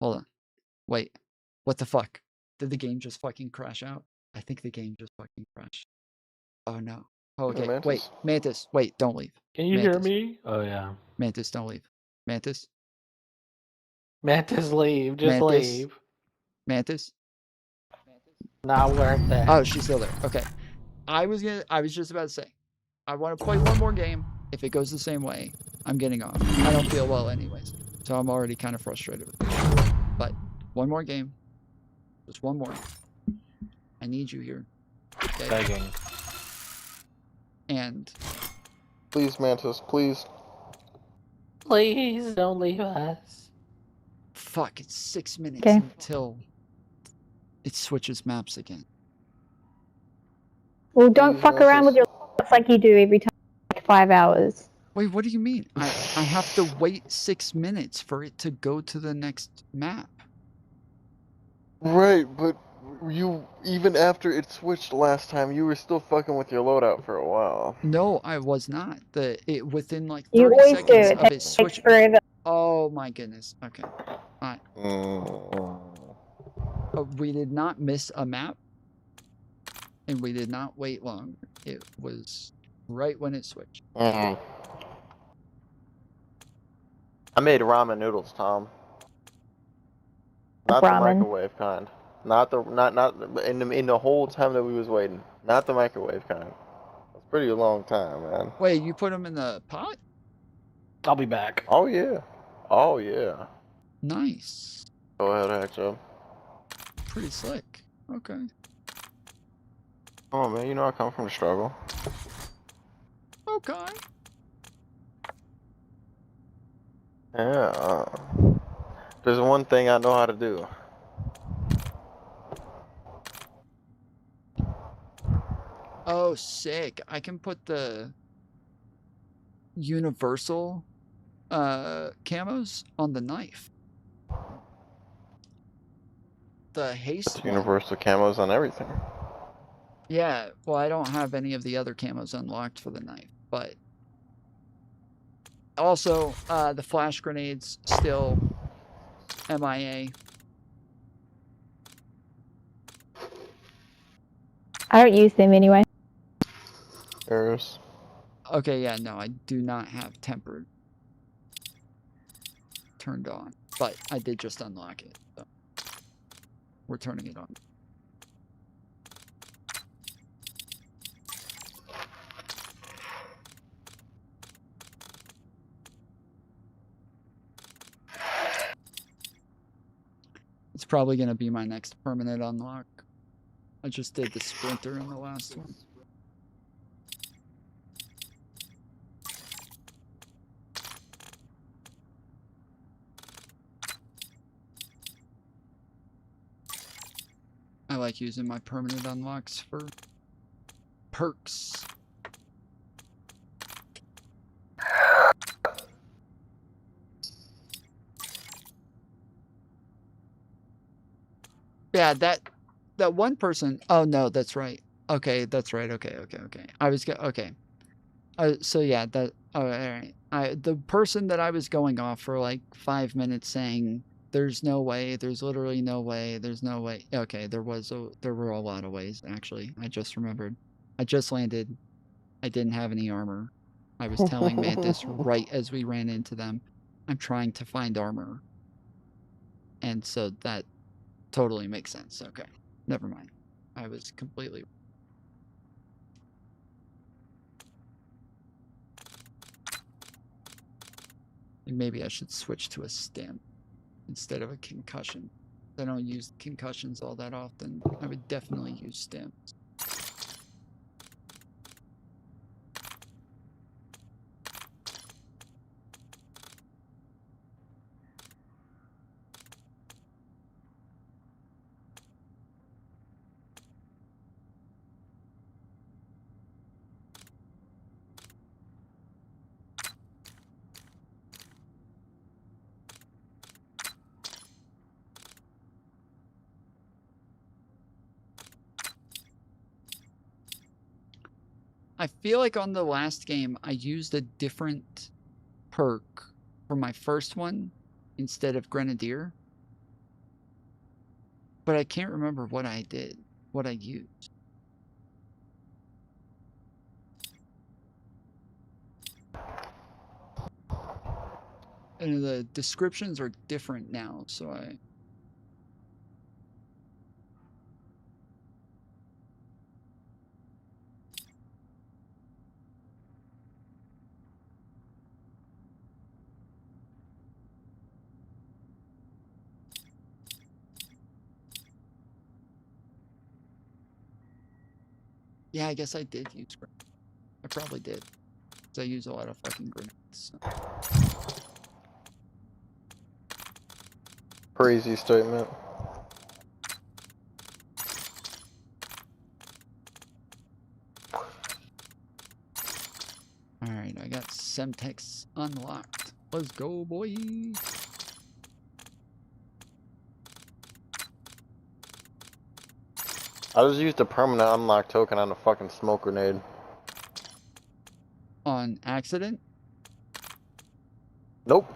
Hold on. Wait. What the fuck? Did the game just fucking crash out? I think the game just fucking crashed. Oh no. Oh, okay. Mantis? Wait. Mantis. Wait. Don't leave. Can you hear Mantis. me? Oh yeah. Mantis, don't leave. Mantis. Mantis, leave. Just Mantis. leave. Mantis. Not worth it. Oh, she's still there. Okay. I was just about to say, I want to play one more game. If it goes the same way, I'm getting off. I don't feel well anyways. So I'm already kind of frustrated with it. But one more game. Just one more. I need you here. Okay? Begging. And Please, Mantis, please. Please don't leave us. fuck, it's 6 minutes Okay. until it switches maps again. Well, don't fuck around with your like you do every time, like 5 hours. Wait, what do you mean? I have to wait 6 minutes for it to go to the next map. Right, but you even after it switched last time, you were still fucking with your loadout for a while. No, I was not. Within like You 30 always do. seconds It of it takes switching. forever. Oh my goodness. Okay. Alright. We did not miss a map, and we did not wait long. It was right when it switched. I made ramen noodles, Tom. Not the Ramen. microwave kind. Not in the whole time that we was waiting. Not the microwave kind. It's a pretty long time, man. Wait, you put them in the pot? I'll be back. Oh yeah. Oh yeah. Nice. Go ahead, Hackjob. Pretty slick. Okay. Oh man, you know I come from the struggle. Okay. Yeah. There's one thing I know how to do. Oh, sick. I can put the universal camos on the knife. The haste It's one. universal camos on everything. Yeah, well, I don't have any of the other camos unlocked for the knife, but also the flash grenades still MIA. I don't use them anyway. There's. Okay, yeah, no, I do not have tempered turned on, but I did just unlock it, so we're turning it on. It's probably going to be my next permanent unlock. I just did the sprinter in the last one. I like using my permanent unlocks for perks. Yeah, that one person. Oh no, that's right. Okay, that's right. Okay. I was okay. So yeah, that. Oh, all right. The person that I was going off for like 5 minutes saying there's no way, there's literally no way, there's no way. Okay, there were a lot of ways actually. I just remembered. I just landed. I didn't have any armor. I was telling Mantis right as we ran into them, I'm trying to find armor. And so that totally makes sense. Okay. Never mind. I was completely. Maybe I should switch to a stim instead of a concussion. I don't use concussions all that often. I would definitely use stims. I feel like on the last game, I used a different perk for my first one instead of Grenadier. But I can't remember what I did, what I used. And the descriptions are different now, so I... Yeah, I guess I did use grenades. I probably did. Because I use a lot of fucking grenades. So. Crazy statement. Semtex unlocked. Let's go, boy. I just used a permanent unlock token on a fucking smoke grenade. On accident? Nope.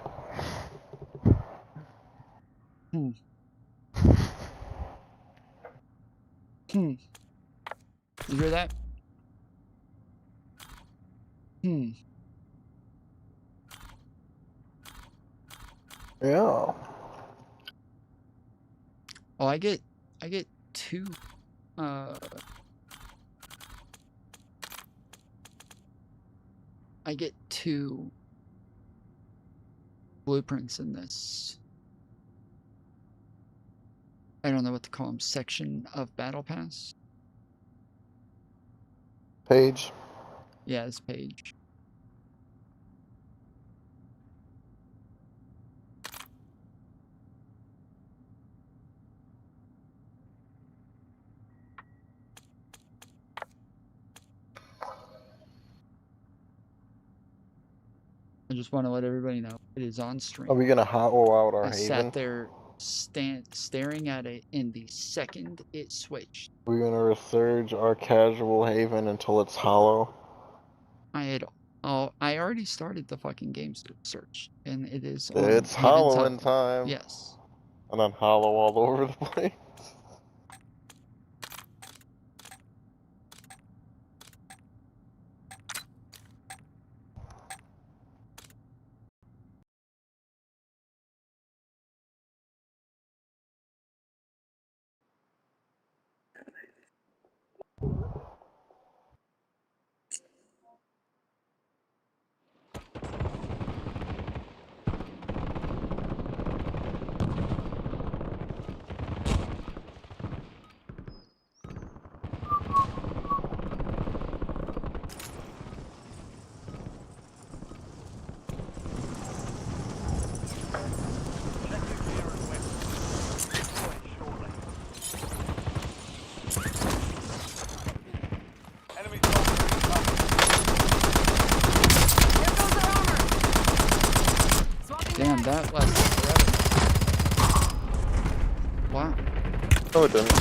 Hmm. Hmm. You hear that? Hmm. Yeah. Oh, I get 2 I get 2 blueprints in this. I don't know what to call them. Section of Battle Pass. Page. Yeah, this page. I just want to let everybody know it is on stream. Are we gonna hollow out our I haven? sat there staring at it, and the second it switched, We're gonna resurge our casual haven until it's hollow. I already started the fucking game search, and it is on It's Haven's hollowing Hub. time. Yes. And I'm hollow all over the place. Damn, that lasted forever. Wow. No, it didn't.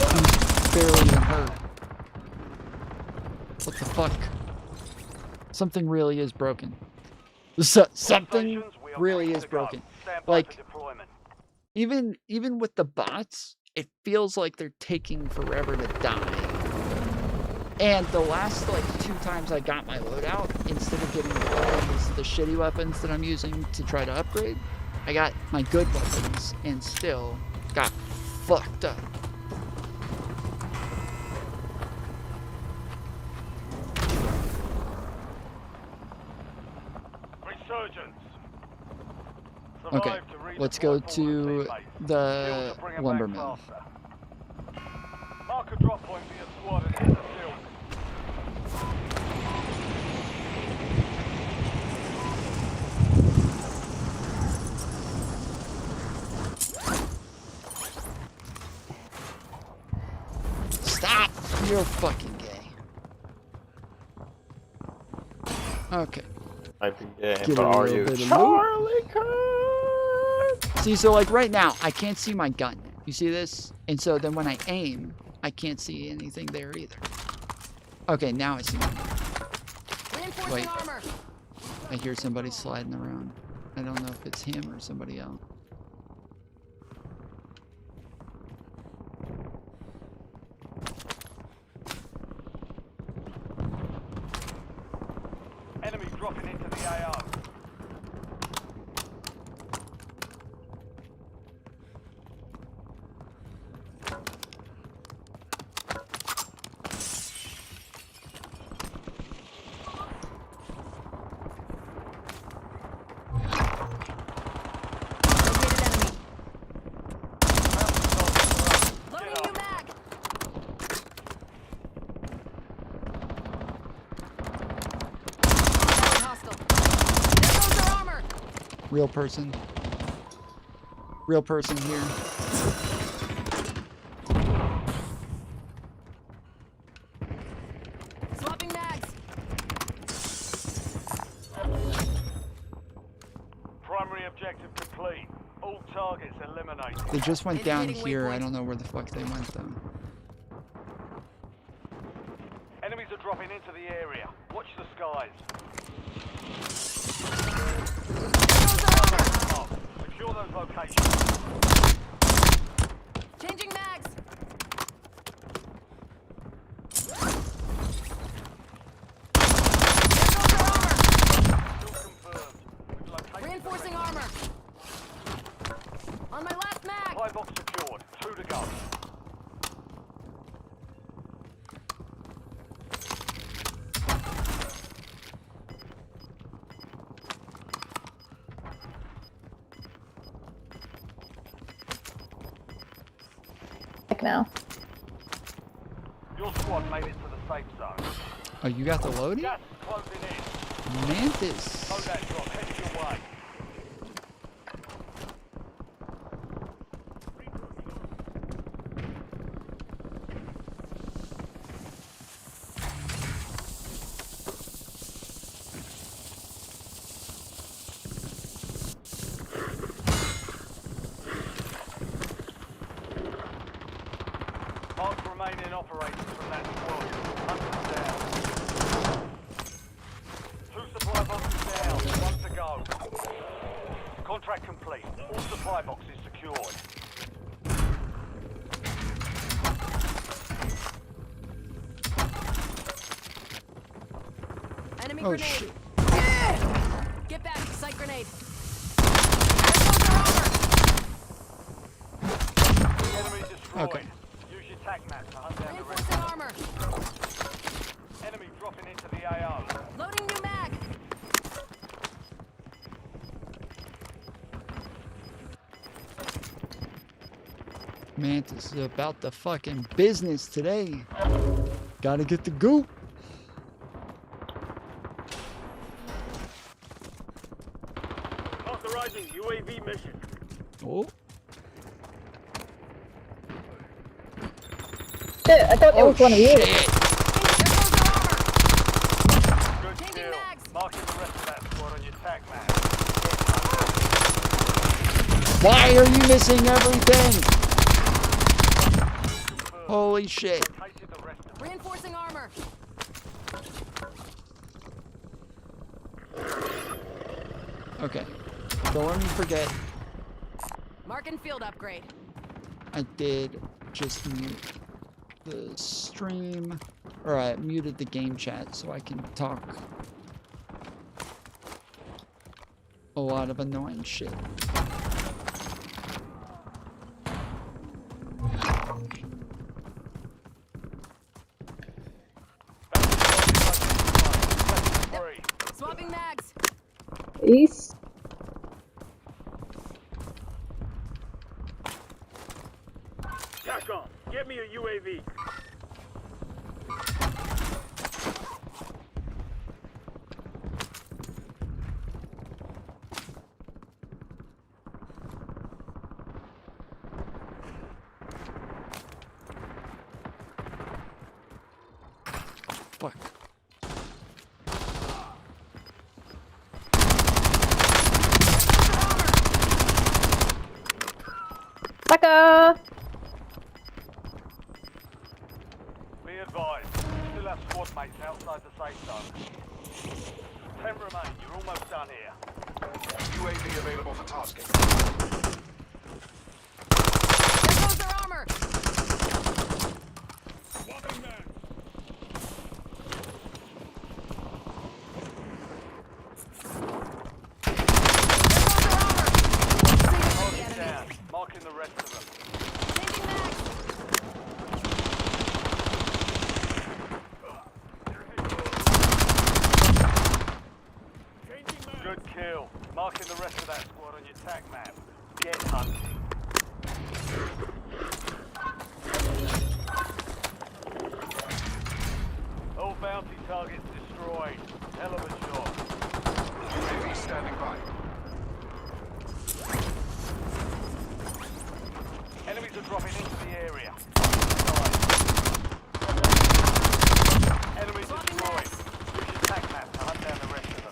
I'm barely even hurt. What the fuck? Something really is broken. Something really is broken. Like, even with the bots, it feels like they're taking forever to die. And the last, like, 2 times I got my loadout, instead of getting the shitty weapons that I'm using to try to upgrade, I got my good weapons and still got fucked up. Resurgence. Okay, let's go to the lumber mill. Mark a drop point for your squad and hit the field. Stop! You're fucking gay. Okay. I'd be gay, Get but a are little you bit of Charlie? See, so like right now, I can't see my gun. You see this? And so then when I aim, I can't see anything there either. Okay, now I see my gun. Wait. I hear somebody sliding around. I don't know if it's him or somebody else. Enemy dropping into the AR. Real person. Real person here. Objective complete. All targets eliminated. They just went down here. I don't know where the fuck they went though. Enemies are dropping into the area. Watch the skies. Secure those locations. Changing mags. Reinforcing armor. On my last mag. Supply box secured. 2 to go. Now. Your squad made it to the safe zone. Oh, you got the loading? Gas is closing in. Mantis. Load that drop. Headed your way. Mark remaining operators from that squad. Hunt them down. 2 supply boxes down. 1 to go. Contract complete. All supply boxes secured. Enemy Oh grenade. shit. Get back. Sight grenade. Enemy destroyed. Okay. Use your tac map to hunt down the rest. Reinforcing armor. Enemy dropping into the AO. Loading new mag. Mantis is about the fucking business today. Gotta get the goop. Authorizing UAV mission. Oh. Shit, I thought it was one of you. Good kill. Marking the rest of that squad on your tac map. Why are you missing everything? Holy shit. Reinforcing armor. Okay. Don't let me forget. Marking field upgrade. I did just mute the stream. Or I muted the game chat so I can talk a lot of annoying shit. Swapping mags. East. TACOM, get me a UAV. Fuck. Sucker! Be advised, you still have squad mates outside the safe zone. 10 remain, you're almost done here. UAV available for tasking. There goes their armor. Hold it down, marking the rest of them. Good kill. Marking the rest of that squad on your tac map. Get hunting. All bounty targets destroyed. Hell of a job. UAV standing by. Enemies are dropping into the area. Enemy destroyed. Use your tac map to hunt down the rest of them.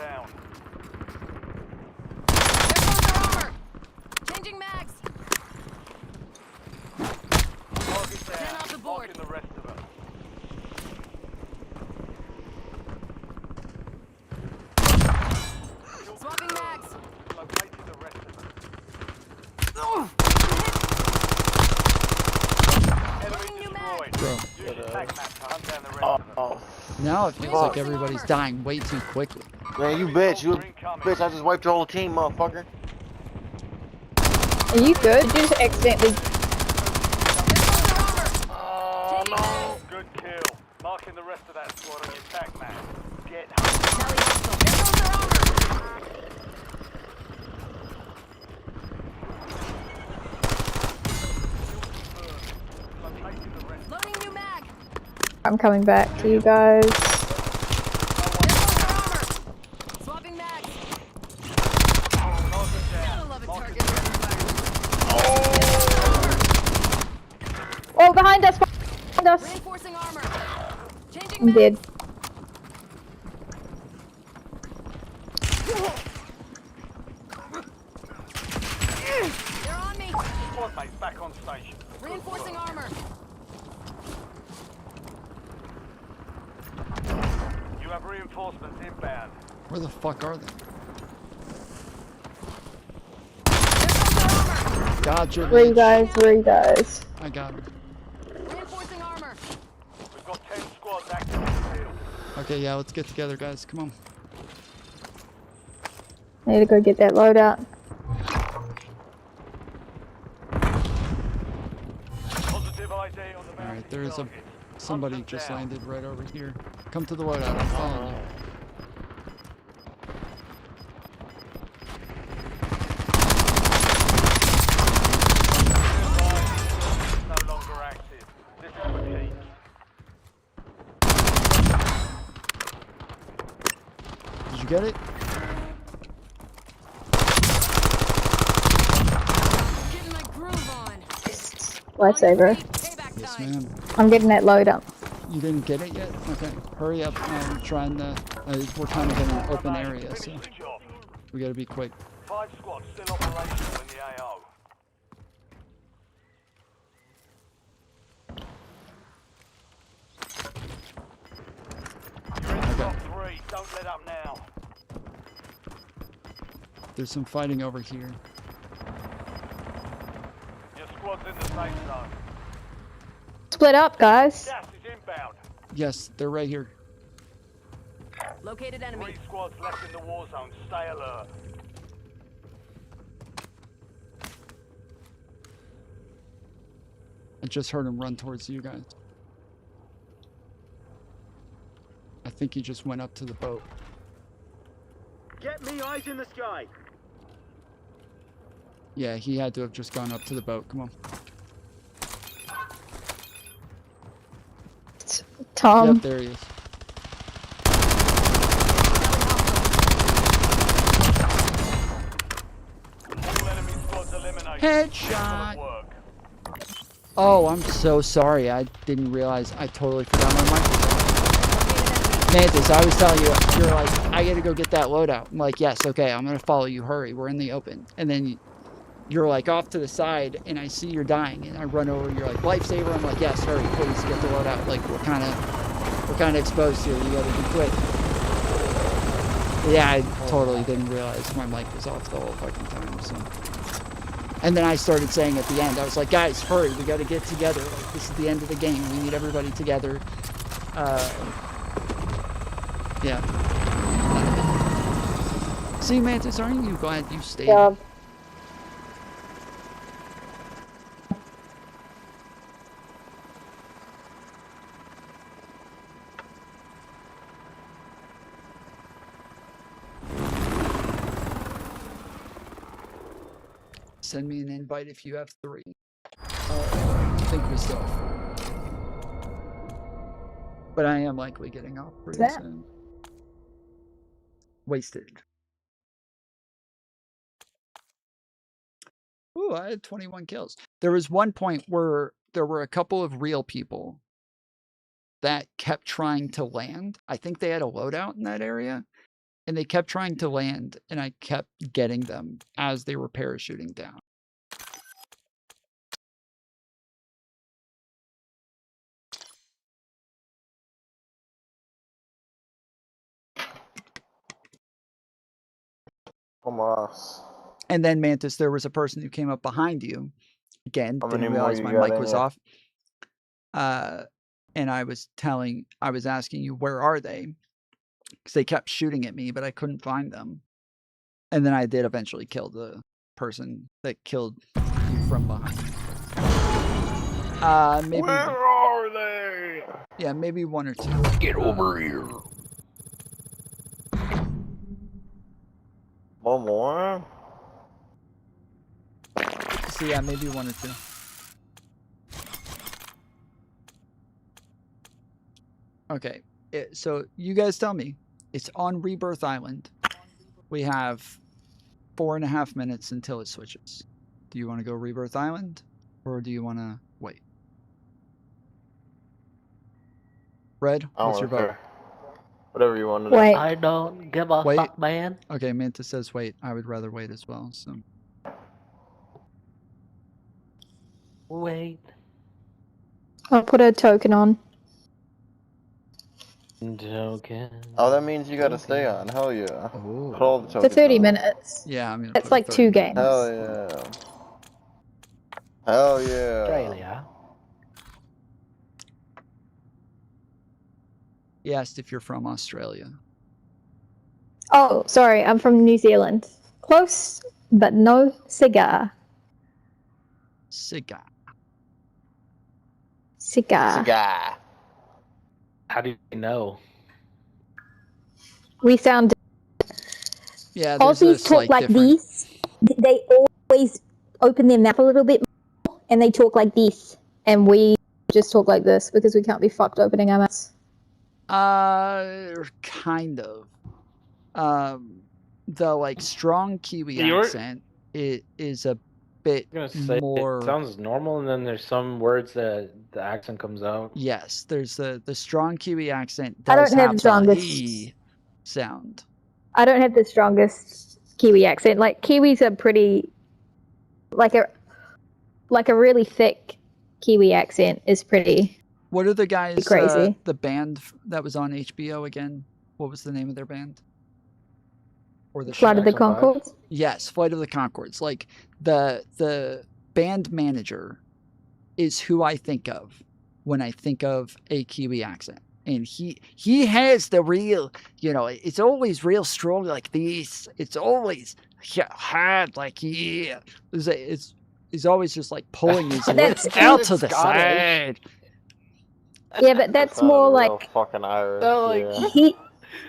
down. There goes their armor. Changing mags. Target 10 down. off the board. Marking the rest of them. Swapping mags. Located the rest of them. Enemy destroyed. Bro. Use your tag map to hunt down the rest of them. Now it feels like everybody's dying way too quickly. Man, you bitch. You bitch. I just wiped your whole team, motherfucker. Are you good? Did you just accidentally? Oh, no. Good kill. Marking the rest of that squad on your tag map. Get Loading new mag. I'm coming back to you guys. Swapping mags. Gotta love a target. Oh, behind us! Behind us! Reinforcing armor. Changing I'm dead. They're on me. Squad mates back on station. Reinforcing armor. You have reinforcements inbound. Where the fuck are they? Gotcha. Where you guys? Where you guys? I got him. Reinforcing armor. We've got 10 squads active in the field. Okay, yeah, let's get together, guys. Come on. I need to go get that loadout. Positive ID on the All right, there is somebody just landed right over here. Come to the loadout. I'm following you. No longer active. This is for keeps. Did you get it? Getting my groove on. Lifesaver. Yes, ma'am. I'm getting that loadout. You didn't get it yet? Okay, hurry up. I'm trying to. We're kind of in an open area, so we gotta be quick. 5 squads still operational in the AO. You're in the top 3. Don't let up now. There's some fighting over here. Your squad's in the safe zone. Split up, guys. Gas is inbound. Yes, they're right here. Located enemy. 3 squads left in the war zone. Stay alert. I just heard him run towards you guys. I think he just went up to the boat. Get me eyes in the sky. Yeah, he had to have just gone up to the boat. Come on. Tom. Yep, there he is. All enemy squads eliminated. Headshot. Excellent work. Oh, I'm so sorry. I didn't realize. I totally forgot my microphone. Mantis, I was telling you, you're like, I gotta go get that loadout. I'm like, yes, okay, I'm gonna follow you. Hurry, we're in the open. And then you're like off to the side, and I see you're dying, and I run over. You're like, lifesaver. I'm like, yes, hurry, please get the loadout. Like, we're kind of exposed here. You gotta be quick. Yeah, I totally didn't realize my mic was off the whole fucking time. So. And then I started saying at the end, I was like, guys, hurry, we got to get together. Like, this is the end of the game. We need everybody together. Yeah. See, Mantis, aren't you glad you stayed? Yeah. Send me an invite if you have 3. I think we still have 4. But I am likely getting off pretty soon. Wasted. Ooh, I had 21 kills. There was one point where there were a couple of real people that kept trying to land. I think they had a loadout in that area. and they kept trying to land, and I kept getting them as they were parachuting down. Tomas. And then, Mantis, there was a person who came up behind you. Again, How didn't many more realize you my got mic in was ya? off. And I was asking you, where are they? Because they kept shooting at me, but I couldn't find them. And then I did eventually kill the person that killed you from behind. Maybe. Where are they? Yeah, maybe one or two. Get over here. One more? So yeah, maybe one or two. Okay, so you guys tell me. It's on Rebirth Island. We have 4.5 minutes until it switches. Do you want to go Rebirth Island, or do you want to wait? Red, what's your vote? Whatever you want to do. Wait. I don't give a Wait. fuck, man. Okay, Manta says wait. I would rather wait as well. So Wait. I'll put a token on. Token. Oh, that means you gotta stay on. Hell yeah. Oh. Put all the For tokens 30 on. minutes. Yeah, I'm gonna. It's like 2 games. Hell yeah. Hell yeah. Australia. He asked if you're from Australia. Oh, sorry, I'm from New Zealand. Close, but no cigar. Cigar. Cigar. Cigar. How do you know? We sound. Yeah, there's a Aussies talk slight like difference. this. They always open their mouth a little bit more, and they talk like this. And we just talk like this because we can't be fucked opening our mouths. Kind of. The like strong Kiwi accent is a bit I'm gonna say more. it sounds normal, and then there's some words that the accent comes out. Yes, there's the strong Kiwi accent I does don't have have the strongest. the E sound. I don't have the strongest Kiwi accent. Like Kiwis are pretty, like a really thick Kiwi accent is pretty. What are the guys? Crazy. The band that was on HBO again. What was the name of their band? Or the Flight of the show? Conchords. Yes, Flight of the Conchords. Like the band manager is who I think of when I think of a Kiwi accent. And he has the real, it's always real strong like this. It's always hard like here. He's always just like pulling his lips out to the side. Yeah, but that's more like fucking Irish.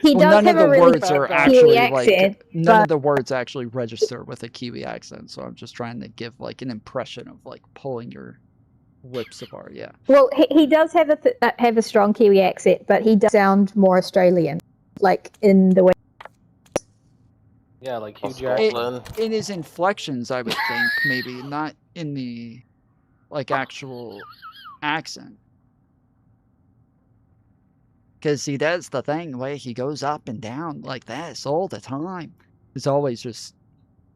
he does None have of the a really words are Kiwi actually accent. none of the words actually register with a Kiwi accent. So I'm just trying to give like an impression of like pulling your lips apart. Yeah. Well, he does have a strong Kiwi accent, but he does sound more Australian, like in the way. Yeah, like Hugh Jackman. In his inflections, I would think maybe not in the like actual accent. Because see, that's the thing where he goes up and down like this all the time. It's always just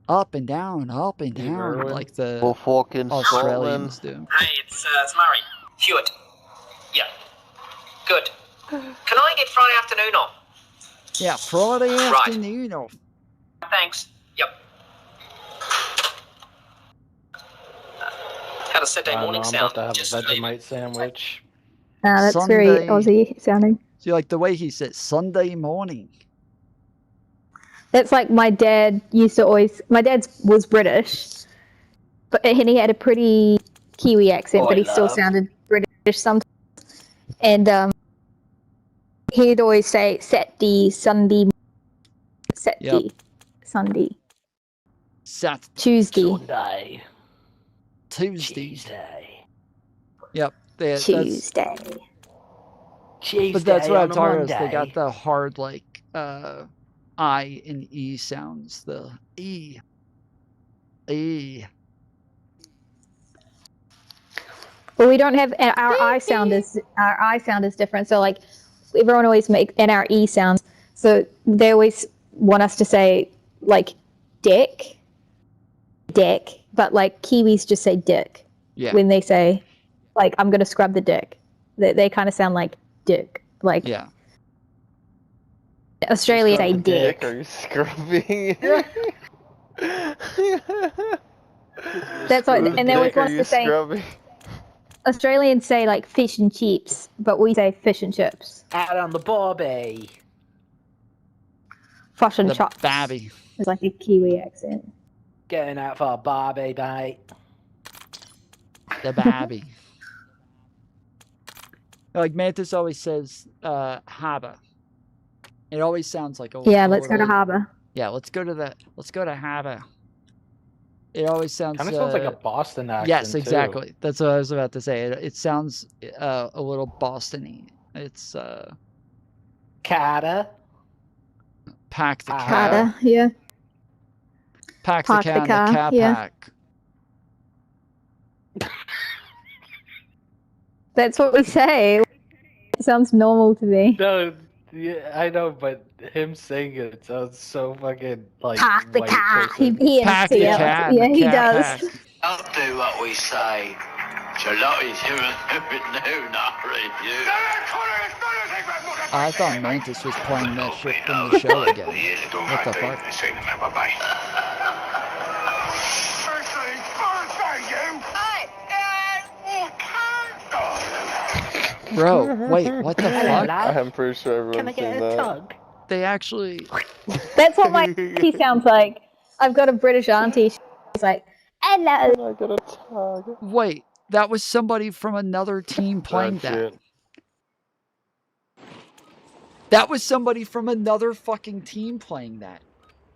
up and down, like the fucking Australians do. Hey, it's Murray. Hewitt. Yeah. Good. Can I get Friday afternoon off? Yeah, Friday afternoon off. Thanks. Yep. Had a Saturday morning I'm sound. about to Just have a leave it. Vegemite sandwich. That's very Aussie sounding. See, like the way he said Sunday morning. That's like my dad used to always. My dad was British, and he had a pretty Kiwi accent, but he still sounded British sometimes. And he'd always say Saturday, Sunday, Saturday, Sunday, Tuesday. Tuesday. Yep. Tuesday. But that's what I'm talking about. They got the hard like I and E sounds. The E. But we don't have our I sound is different. So like everyone always and our E sounds. So they always want us to say like dick, but like Kiwis just say dick when they say like I'm gonna scrub the dick. They kind of sound like dick. Like Australia say dick. Are you scrubbing? That's what, and they always want us to say. Scrubbing? Australians say like fish and chips, but we say fish and chips. Out on the barbie. Fish and The chops. babby. It's like a Kiwi accent. Going out for a barbie, mate. The babby. Like Mantis always says, haba. It always sounds like Yeah, let's go to Harbour. Yeah, let's go to haba. It always sounds Kind of sounds like a Boston accent. Yes, too. exactly. That's what I was about to say. It sounds a little Boston-y. It's Carter. Pack the cat. Carter, yeah. Pack the cat, the cat pack. That's what we say. It sounds normal to me. No, yeah, I know, but him saying it sounds so fucking like Pack the white cat. person. He Pack the cat. Yeah, the he cat does. pack. I'll do what we say. Charlotte's here and not review. I thought Mantis was playing that shit from the show again. What the fuck? Bro, wait, what the fuck? I'm pretty sure everyone's seen that. They actually... That's what my auntie sounds like. I've got a British auntie. She's like, hello. I got a tug. Wait, that was somebody from another team playing that. That was somebody from another fucking team playing that.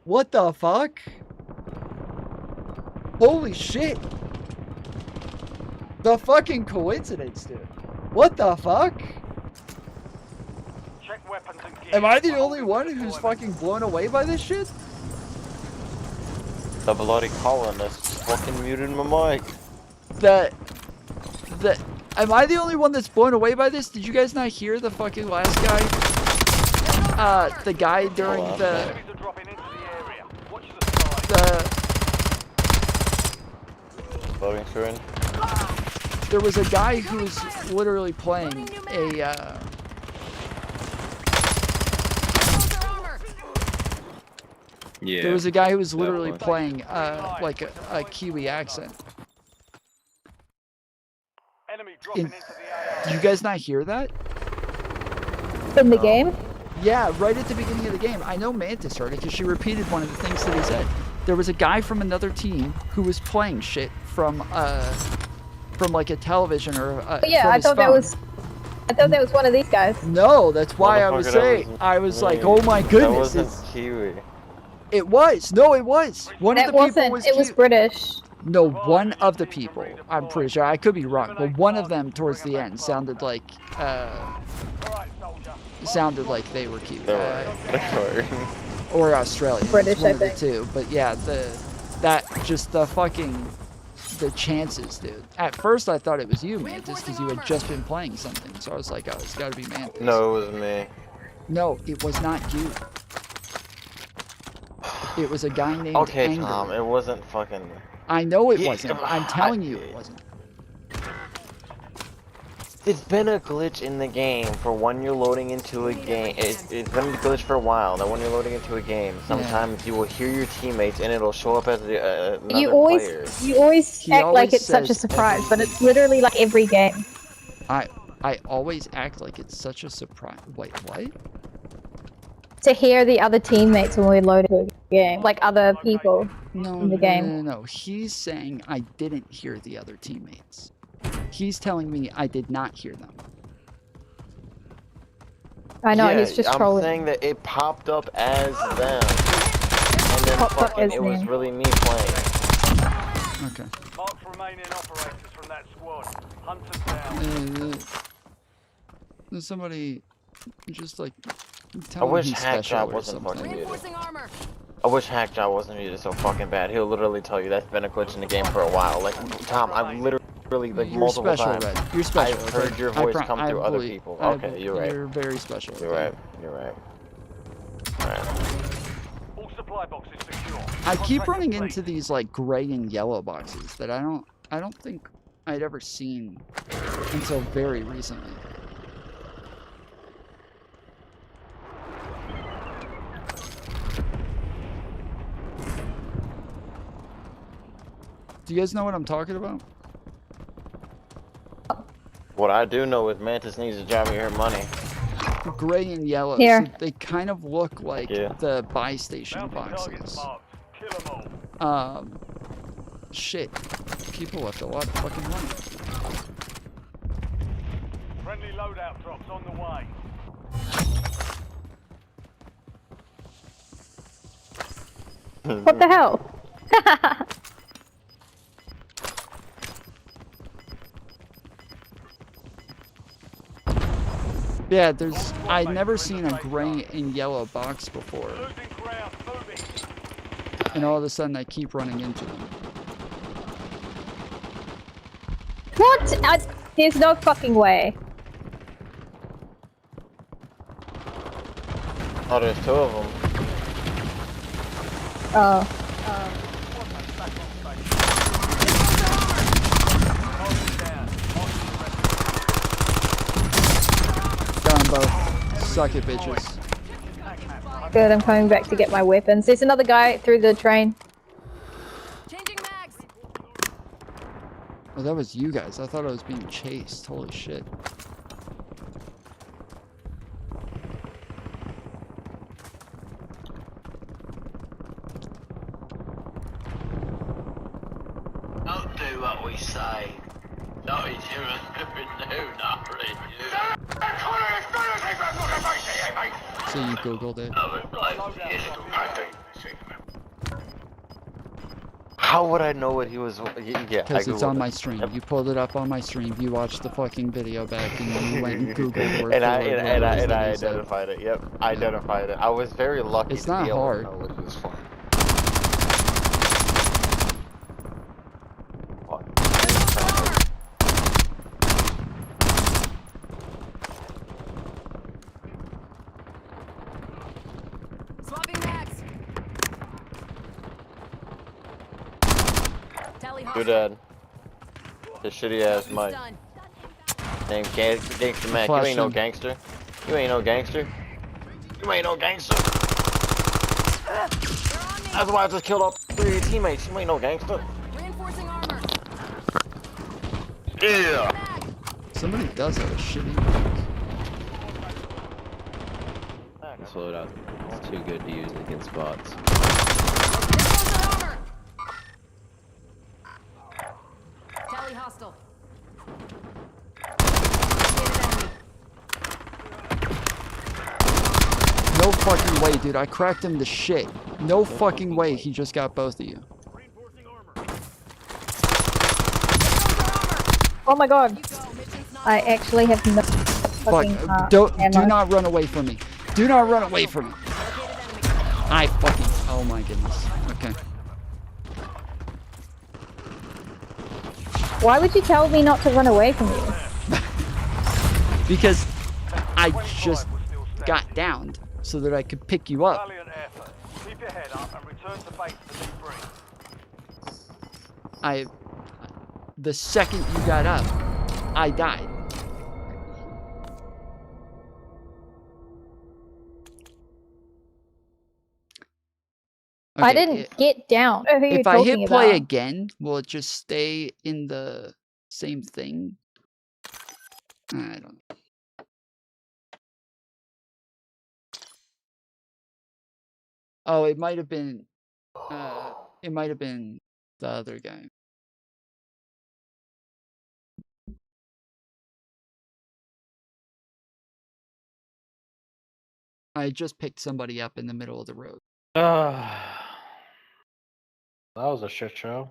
What the fuck? Holy shit. The fucking coincidence, dude. What the fuck? Check weapons and gear. Am I the only one who's fucking blown away by this shit? The bloody colonist fucking muted my mic. Am I the only one that's blown away by this? Did you guys not hear the fucking last guy? The guy during the Loading screen. there was a guy who was literally playing a Yeah. there was a guy who was literally playing like a Kiwi accent. Did you guys not hear that? In the game? Yeah, right at the beginning of the game. I know Mantis heard it because she repeated one of the things that he said. There was a guy from another team who was playing shit from like a television or Yeah, from I his thought that phone. was. I thought that was one of these guys. No, that's why I was Motherfucker, that saying. wasn't I was like, me. oh my That goodness. wasn't Kiwi. It was. No, it was. One That of the people wasn't. was It was cute. British. No, one of the people. I'm pretty sure. I could be wrong, but one of them towards the end sounded like they were cute. Or Australian. British, It's one I of the think. two. But yeah, the chances, dude. At first, I thought it was you, Mantis, because you had just been playing something. So I was like, oh, it's got to be Mantis. No, it was me. No, it was not you. It was a guy named Okay, Anger. Tom, it wasn't fucking. I know it Yeah, wasn't. I'm telling you it wasn't. It's been a glitch in the game for when you're loading into a game. It's been a glitch for a while. That when you're loading into a game, sometimes you will hear your teammates and it'll show up as another You always He act always like it's such a says surprise, but it's literally like every game. I always act like it's such a surprise. Wait, what? To hear the other teammates when we load into a game, like other people in the game. No. He's saying I didn't hear the other teammates. He's telling me I did not hear them. I know, Yeah, he's just I'm trolling. saying that it popped up as them, and then Popped up fucking as it was them. really me playing. Okay. Mark remaining operators from that squad. Hunt them down. There's somebody just like I tell him wish he's special Hackjob or wasn't something. fucking muted. I wish Hackjob wasn't muted so fucking bad. He'll literally tell you that's been a glitch in the game for a while. Like, Tom, I've literally like You're multiple special, times. Red. You're special. I've heard your I voice pro- come I through other believe- people. I Okay, be- you're right. You're very special. You're okay? right. You're right. Alright. supply box is secure. I keep Contract running complete. into these like gray and yellow boxes that I don't think I'd ever seen until very recently. Do you guys know what I'm talking about? What I do know is Mantis needs to drop me her money. Gray and yellow. Here. So they kind of look like the buy station boxes. Shit. People left a lot of fucking money. Friendly loadout drops on the way. What the hell? Yeah, I'd never seen a gray and yellow box before. And all of a sudden I keep running into them. What? There's no fucking way. Oh, there's two of them. Oh. Got them both. Suck it, bitches. Good, I'm coming back to get my weapons. There's another guy through the train. Oh, that was you guys. I thought I was being chased. Holy shit. Don't do what we say. Not each no, not really. So you googled it. How would I know what he was? Yeah, Because it's Googled on it. my stream. You pulled it up on my stream. You watched the fucking video back and you went and googled word and for I word and what it I was and that I he said. identified it. Yep, I identified it. I was very lucky It's to not be able hard. to know what he was for. Swapping mags. Tally You're hostile. dead. This shitty ass mic. Done. Name Gangster Mac. You ain't no gangster. You ain't no gangster. You ain't no gangster. That's why I just killed all three of your teammates. You ain't no gangster. Reinforcing armor. Yeah. Somebody does have a shitty mic. This loadout is too good to use against bots. Tally hostile. No fucking way, dude. I cracked him to shit. No fucking way he just got both of you. Oh my god. I actually have no fucking do ammo. not run away from me. Do not run away from me. I fucking... Oh my goodness. Okay. Why would you tell me not to run away from you? Because I just got downed so that I could pick you up. Valiant effort. Keep your head up and return to base to debrief. The second you got up, I died. I Okay, didn't get down. Who are you if I talking hit play about? again, will it just stay in the same thing? I don't know. Oh, it might have been the other guy. I just picked somebody up in the middle of the road. That was a shit show.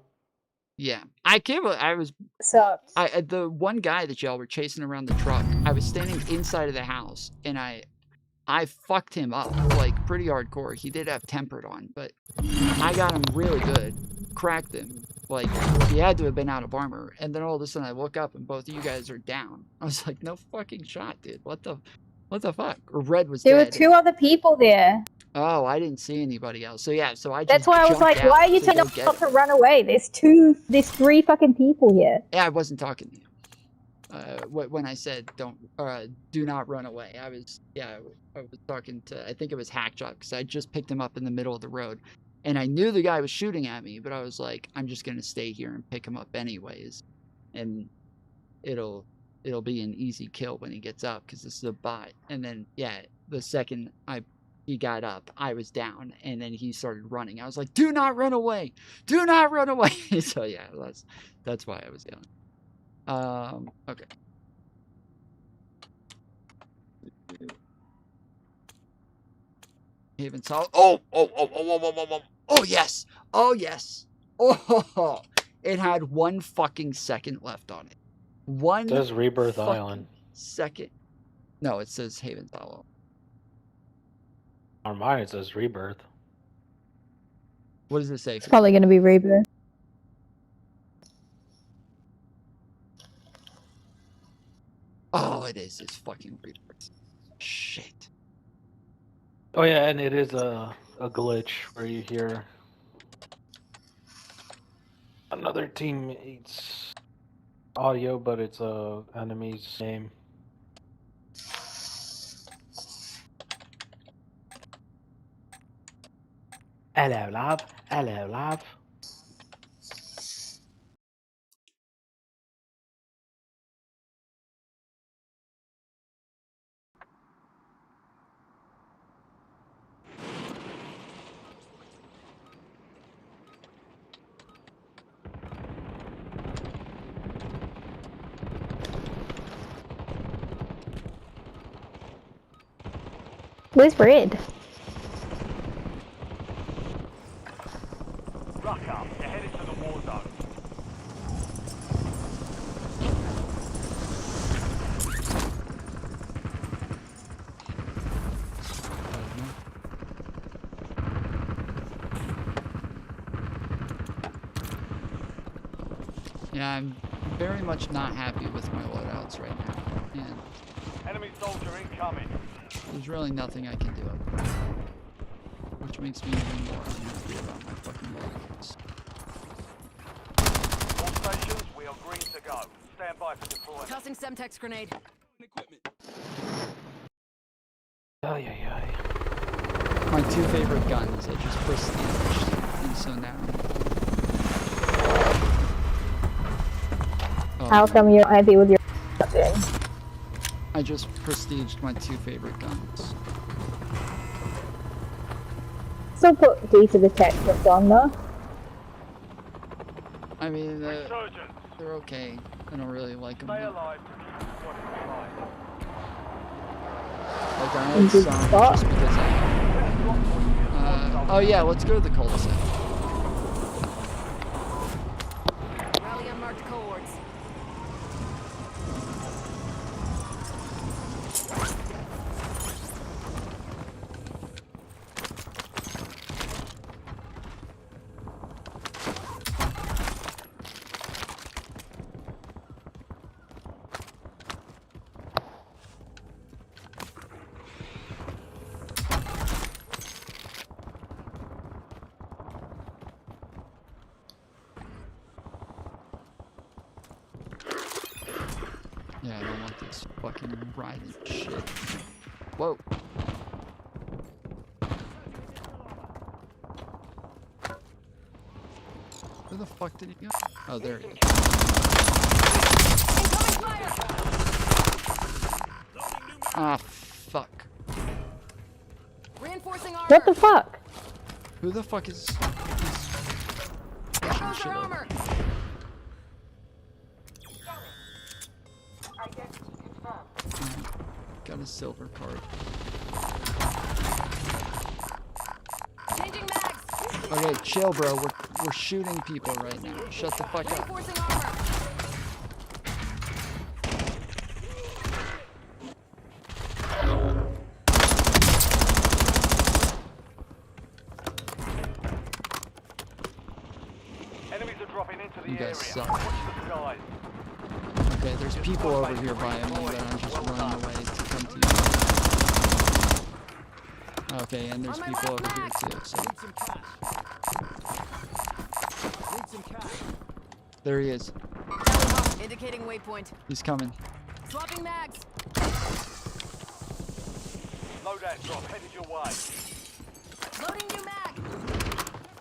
Yeah, I can't believe I was. Sucks. The one guy that y'all were chasing around the truck, I was standing inside of the house, and I fucked him up like pretty hardcore. He did have tempered on, but I got him really good, cracked him. Like he had to have been out of armor, and then all of a sudden I look up and both of you guys are down. I was like, no fucking shot, dude. What What the fuck? Or Red was There were dead. 2 other people there. Oh, I didn't see anybody else. So yeah, so I just That's why I was jumped like, why are you out to telling go us get not it. to run away? There's 3 fucking people here. Yeah, I wasn't talking to you. When I said do not run away, I was talking to, I think it was Hackjock, because I just picked him up in the middle of the road, and I knew the guy was shooting at me, but I was like, I'm just gonna stay here and pick him up anyways, and it'll be an easy kill when he gets up, because this is a bot. And then yeah, the second he got up, I was down, and then he started running. I was like, do not run away, do not run away. So yeah, that's why I was yelling. Okay. Haven Solid. Oh yes. Oh yes. Oh, it had 1 fucking second left on it. One. It says Rebirth fucking Island. second. No, it says Haven Hollow. On mine it says Rebirth. What does it say? It's probably going to be Rebirth. Oh, it is. It's fucking Rebirth. Shit. Oh yeah, and it is a glitch where you hear another teammate's audio, but it's a enemy's name. Hello, love. Hello, love. Where's Red? Ruck up. You're headed to the war zone. Yeah, I'm very much not happy with my loadouts right now. And Enemy soldier incoming. there's really nothing I can do about it. Which makes me even more unhappy about my fucking loadouts. All stations, we are green to go. Stand by for deployment. Tossing Semtex grenade. Ay, ay, ay. My 2 favorite guns, I just prestiged, and so now. Oh, How come you're happy with your thing? I just prestiged my 2 favorite guns. Still put decent attachments on though. I mean, they're okay. I don't really like them. Stay alive. What is alive? Like, I had some just because I... oh yeah, let's go to the cul-de-sac. Rally unmarked cohorts. Yeah, I don't want this fucking riding shit. Whoa. Where the fuck did he go? Oh, there he is. Ah, fuck. Reinforcing armor. What the fuck? Who the fuck is... There goes their armor. Got a silver card. Changing mags. Okay, chill, bro. We're shooting people right now. Shut the fuck up. Reinforcing armor. Enemies are dropping into the You area. guys suck. Watch the skies. Okay, there's people over here by me that I'm just running away to come to you. Okay, and there's people over here too. So. There he is. Indicating waypoint. He's coming. Swapping mags. Loadout drop headed your way. Loading new mag.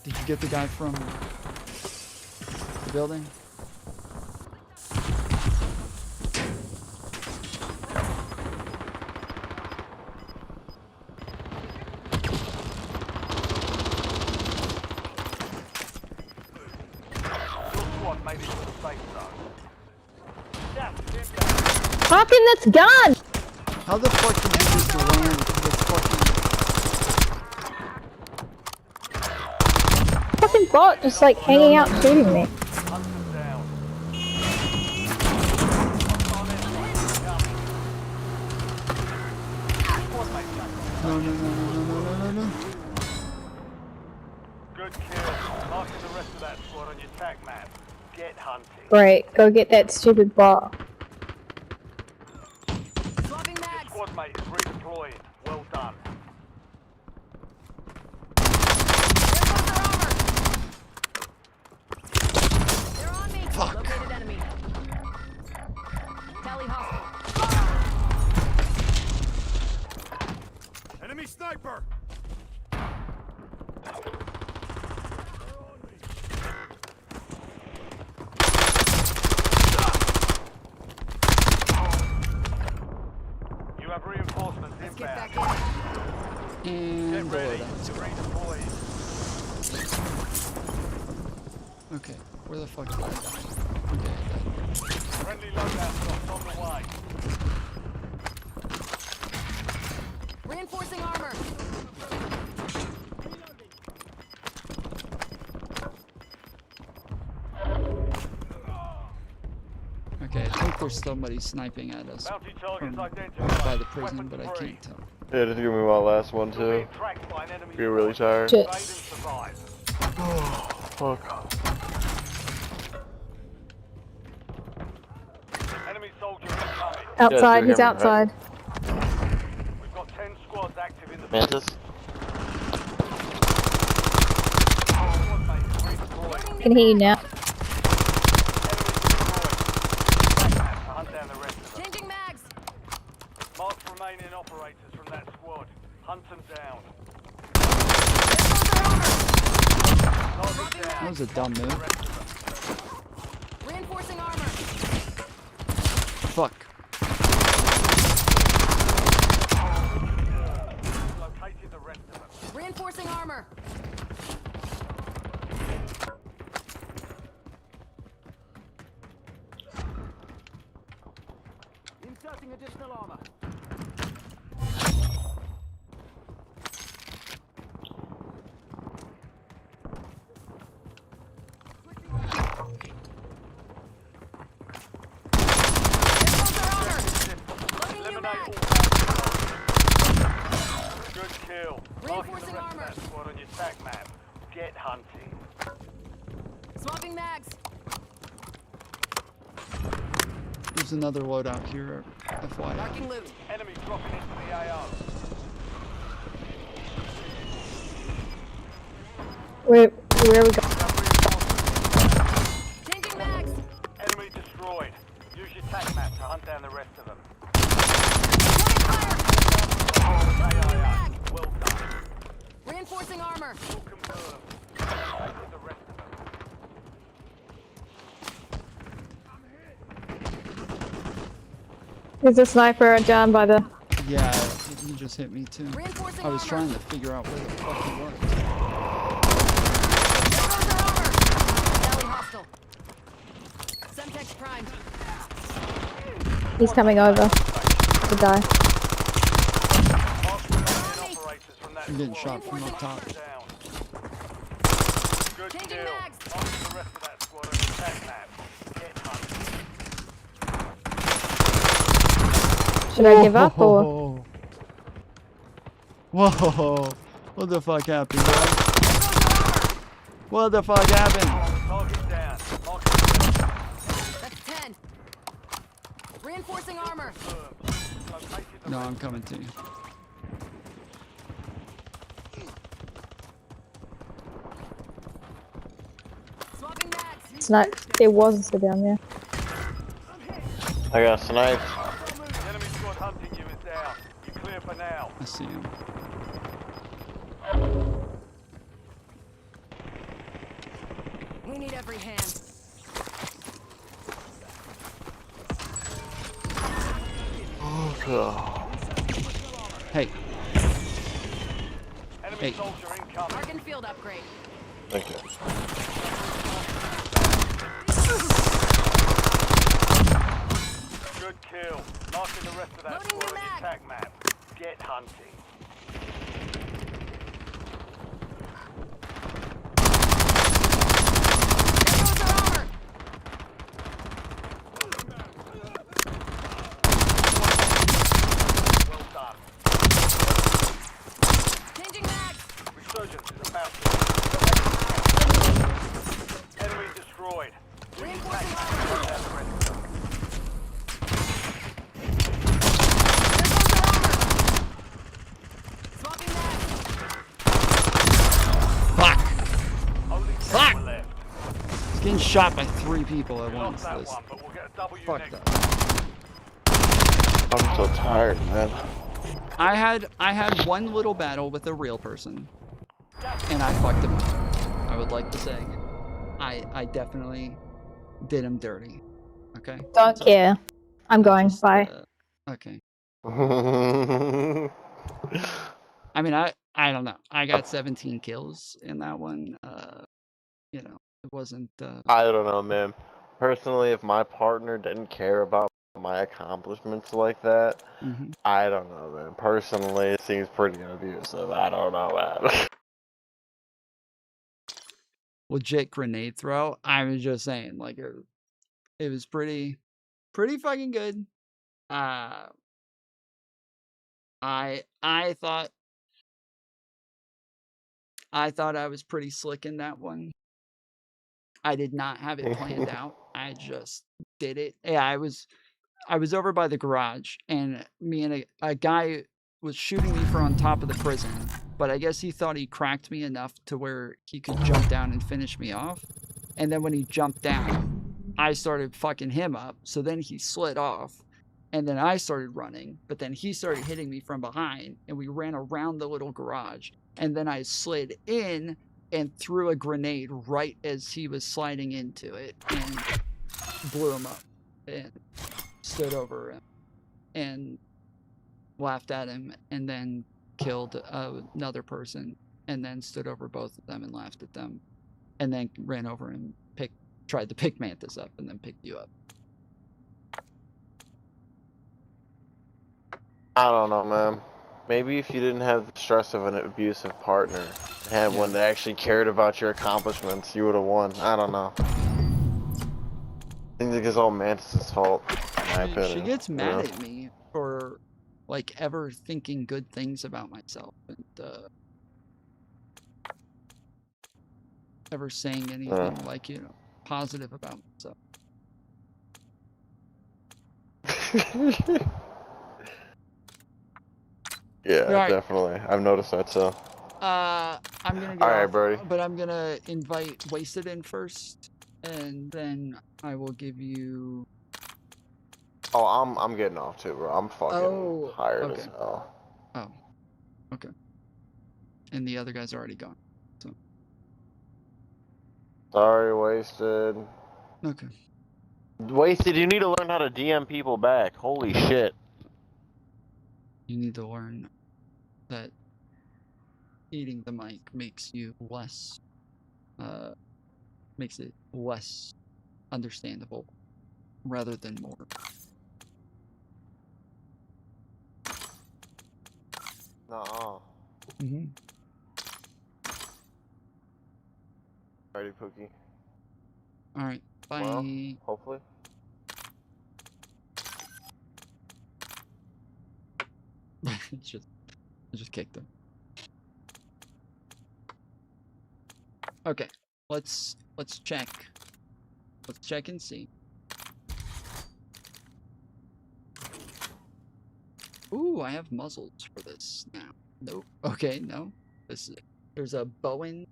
Did you get the guy from the building? Fucking this gun! How the fuck did you just land this Fucking bot just like hanging out shooting me. No. Good kill. Marking the rest of that squad on your tac map. Get hunting. Great, go get that stupid bot. Your squad mate is redeploying. Well done. They're on me. Fuck. Located enemy. Tally hostile. Enemy sniper. You have reinforcements inbound. And Get ready below to redeploy. Okay, where the fuck did I die? Okay, Friendly loadout drops on the way. Reinforcing armor. okay, I think there's somebody sniping at us Bounty targets from identified. by the prison, but I can't tell. Yeah, just give me my last one too. Get really tired. Shit. Fuck. Enemy soldier incoming. Outside, Yeah, he's hear me, outside. We've got 10 squads active in the Mantis? I can hear you now. Hunt down the rest of them. Changing mags. Mark remaining operators from that squad. Hunt them down. Target That down. was a dumb move. Reinforcing armor. Fuck. Located the rest of them. Reinforcing armor. Inserting additional armor. Good kill. Reinforcing armor. That squad on your tac map. Get hunting. Swapping mags. There's another loadout here, FYI. Marking loot. Enemy dropping into the AO. Where we go? Changing mags. Enemy destroyed. Use your tac map to hunt down the rest of them. Well done. Reinforcing armor. Confirmed. Located the rest of them. There's a sniper down by the... Yeah, he just hit me too. Reinforcing I was armor. trying to figure out where the fuck he was. Tally hostile. Semtex primed. He's coming over to die. Operators from that I'm getting squad. shot from up top. Down. Good Changing kill. mags. Mark the rest of that squad on your tac map. Get hunting. Should I give up or? Whoa! What the fuck happened, bro? What the fuck happened? Target down. armor. No, I'm coming to you. Swapping mags. Snipe. There was a civilian there. I got sniped. The enemy squad hunting you is down. You clear for now. I see him. We need every hand. Oh god. Hey. Enemy Hey. soldier incoming. Argon field upgrade. Thank you. Good kill. Marking the rest of that Loading squad new on your mag. tag map. Get hunting. There goes our armor. Well done. Changing mags. Resurgence is about to. Enemy destroyed. Reinforcing armor. That's ready. Swapping mags. Fuck! Only 10 Fuck! were left. He's getting shot by 3 people at We once. lost that This. one, but we'll get a W Fuck next. that. I'm so tired, man. I had one little battle with a real person, and I fucked him up. I would like to say, I definitely did him dirty. Okay. Don't So, care. I'm going. just, Bye. Okay. I I mean, I don't know. I got 17 kills in that one. You know, it wasn't. don't know, man. Personally, if my partner didn't care about my accomplishments like that, Mhm. I don't know, man. Personally, it seems pretty abusive. I don't know, man. Legit grenade throw. I was just saying, like it was pretty fucking good. I thought I was pretty slick in that one. I did not have it planned out. I just did it. Yeah, I was over by the garage, and me and a guy was shooting me from on top of the prison, but I guess he thought he cracked me enough to where he could jump down and finish me off. And then when he jumped down, I started fucking him up. So then he slid off, and then I started running, but then he started hitting me from behind, and we ran around the little garage. And then I slid in and threw a grenade right as he was sliding into it and blew him up and stood over him and laughed at him, and then killed another person, and then stood over both of them and laughed at them, and then ran over and tried to pick Mantis up and then picked you up. I don't know, man. Maybe if you didn't have the stress of an abusive partner, and had one that actually cared about your accomplishments, you would have won. I don't know. I think it's all Mantis' fault, in my opinion. She gets you mad know? at me for like ever thinking good things about myself and ever saying anything like, you know, positive about myself. Yeah, Right. definitely. I've noticed that, so. I'm gonna get Alright, off, Brody. but I'm gonna invite Wasted in first, and then I will give you. Oh, I'm getting off too, bro. I'm fucking tired as hell. Oh, okay. And the other guy's already gone. So. Sorry, Wasted. Okay. Wasted, you need to learn how to DM people back. Holy shit. You need to learn that eating the mic makes you less, makes it less understandable rather than more. Nuh-uh. Mm-hmm. Alrighty, Pookie. Alright, bye. Well, hopefully. I just kicked him. Okay, let's check. Let's check and see. Ooh, I have muzzles for this now. Nope. Okay, no. There's a Bowen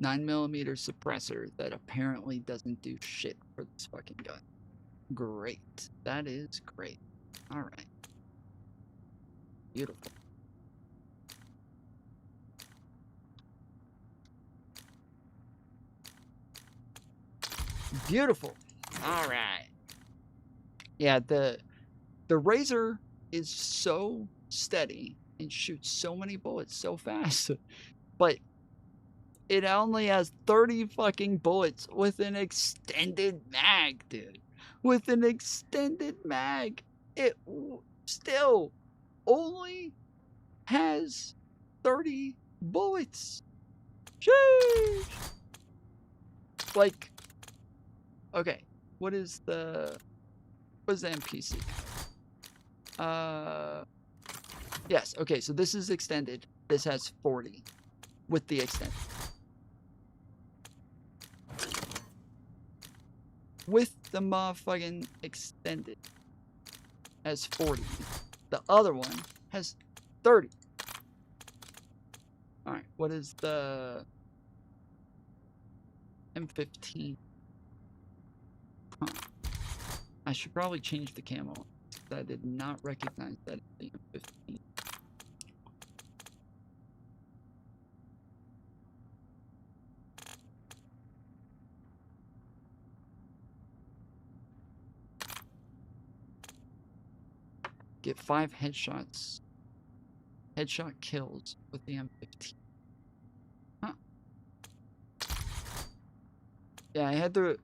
9mm suppressor that apparently doesn't do shit for this fucking gun. Great. That is great. Alright. Beautiful. Beautiful. Alright. Yeah, the Razor is so steady and shoots so many bullets so fast. But it only has 30 fucking bullets with an extended mag, dude. With an extended mag, it still only has 30 bullets. Sheesh. Like, okay, what is the NPC? Yes, okay, so this is extended. This has 40 with the extended. With the motherfucking extended has 40. The other one has 30. Alright, what is the M15? Huh. I should probably change the camo. I did not recognize that as the M15. Get 5 headshots. Headshot kills with the M15. Huh. Yeah, I had the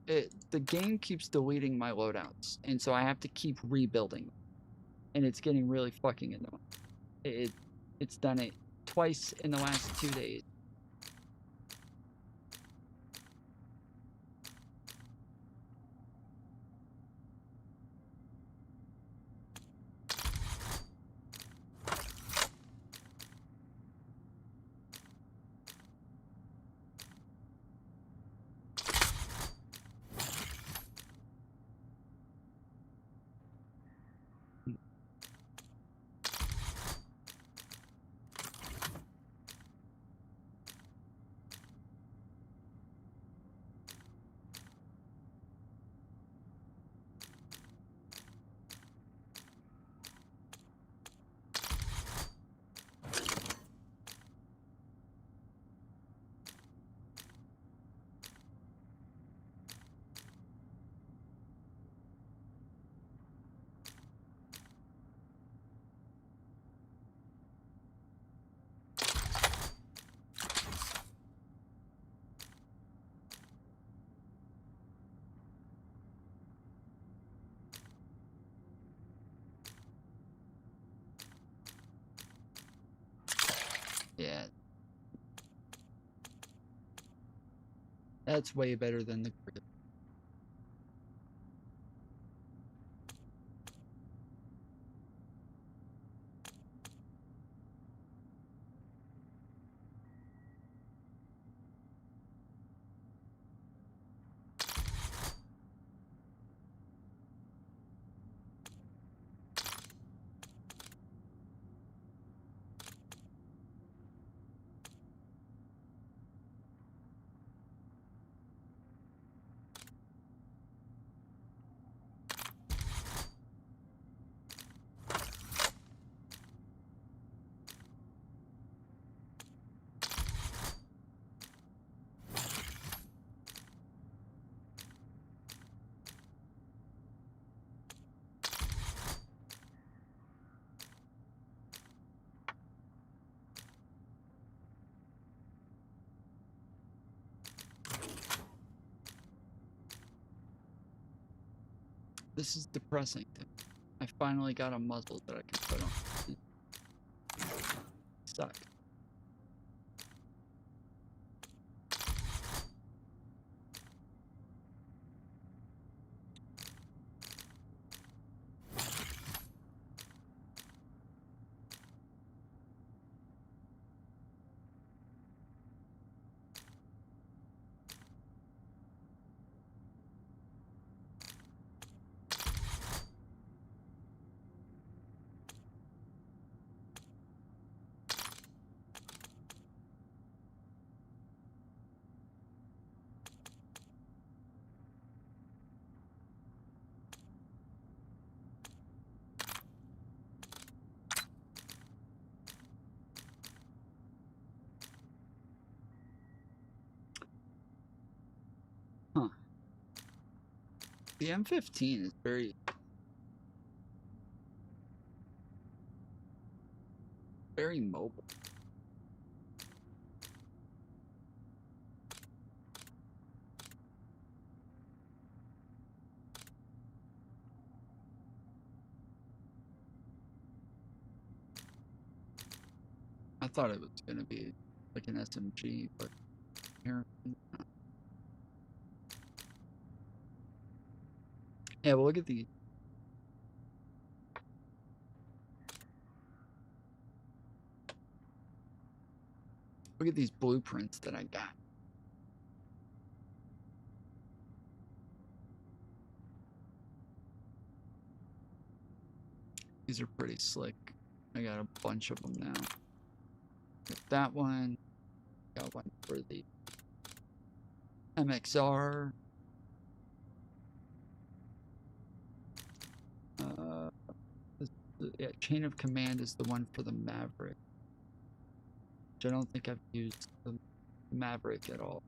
game keeps deleting my loadouts, and so I have to keep rebuilding. And it's getting really fucking annoying. It's done it twice in the last 2 days. Yeah. That's way better than the grip. This is depressing. I finally got a muzzle that I can put on. Suck. The M15 is very mobile. I thought it was gonna be like an SMG, but apparently not. Yeah, well, look at these. Look at these blueprints that I got. These are pretty slick. I got a bunch of them now. Got that one. Got one for the MXR. Yeah, Chain of Command is the one for the Maverick. Which I don't think I've used the Maverick at all.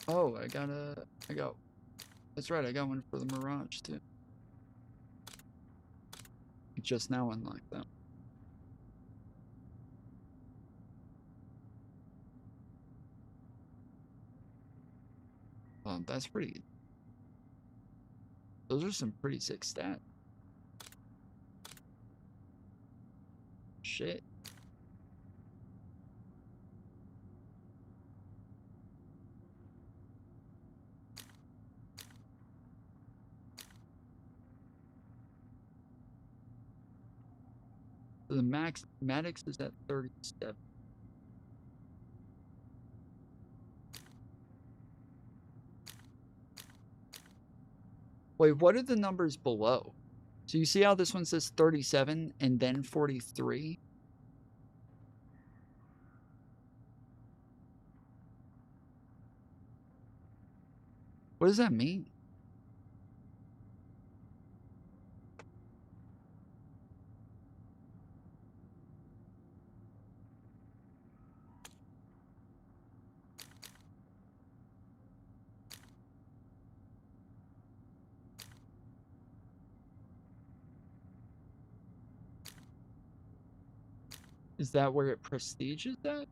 Oh, that's right, I got one for the Mirage too. Just now unlocked them. That's pretty. Those are some pretty sick stats. Shit. So the Maddox is at 37. Wait, what are the numbers below? So you see how this one says 37 and then 43? What does that mean? Is that where it prestiges at?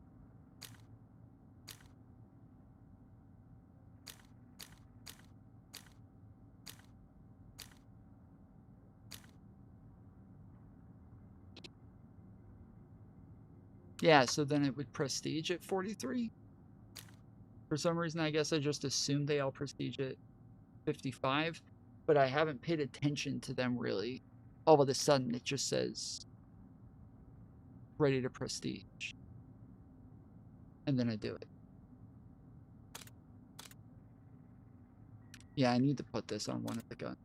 Yeah, so then it would prestige at 43. For some reason, I guess I just assumed they all prestige at 55, but I haven't paid attention to them really. All of a sudden, it just says ready to prestige. And then I do it. Yeah, I need to put this on one of the guns.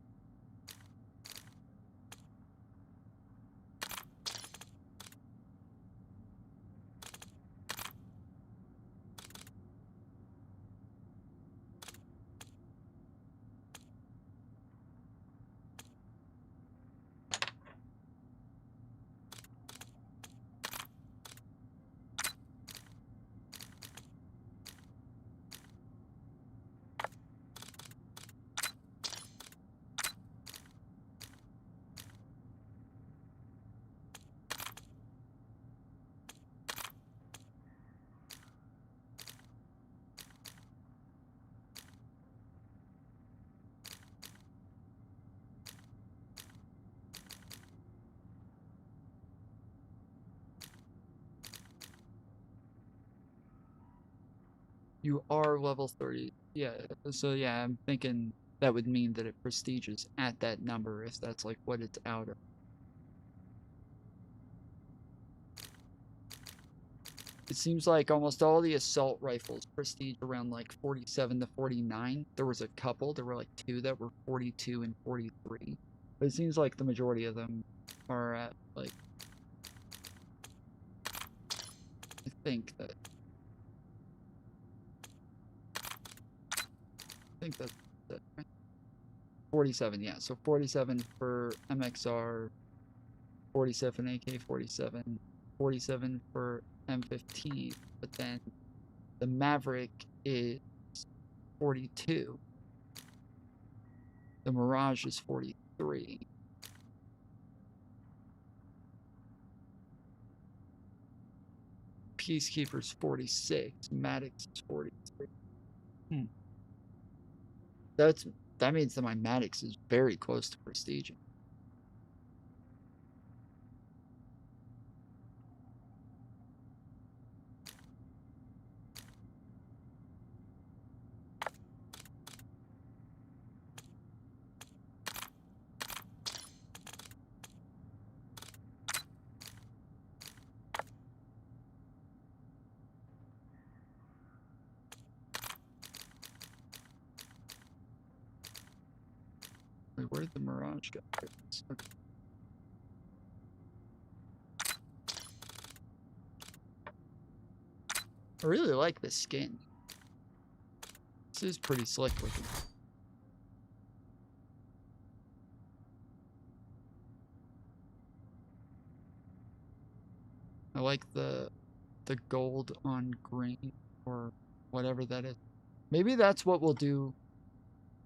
You are level 30. Yeah, so yeah, I'm thinking that would mean that it prestiges at that number if that's like what it's out of. It seems like almost all the assault rifles prestige around like 47 to 49. There was a couple, there were like two that were 42 and 43. But it seems like the majority of them are at like, I think that's it. Right? 47, yeah. So 47 for MXR, 47 AK-47, 47 for M15, but then the Maverick is 42. The Mirage is 43. Peacekeeper's 46. Maddox is 43. That means that my Maddox is very close to prestige. Wait, where'd the Mirage go? Okay. I really like this skin. This is pretty slick looking. I like the gold on green or whatever that is. Maybe that's what we'll do.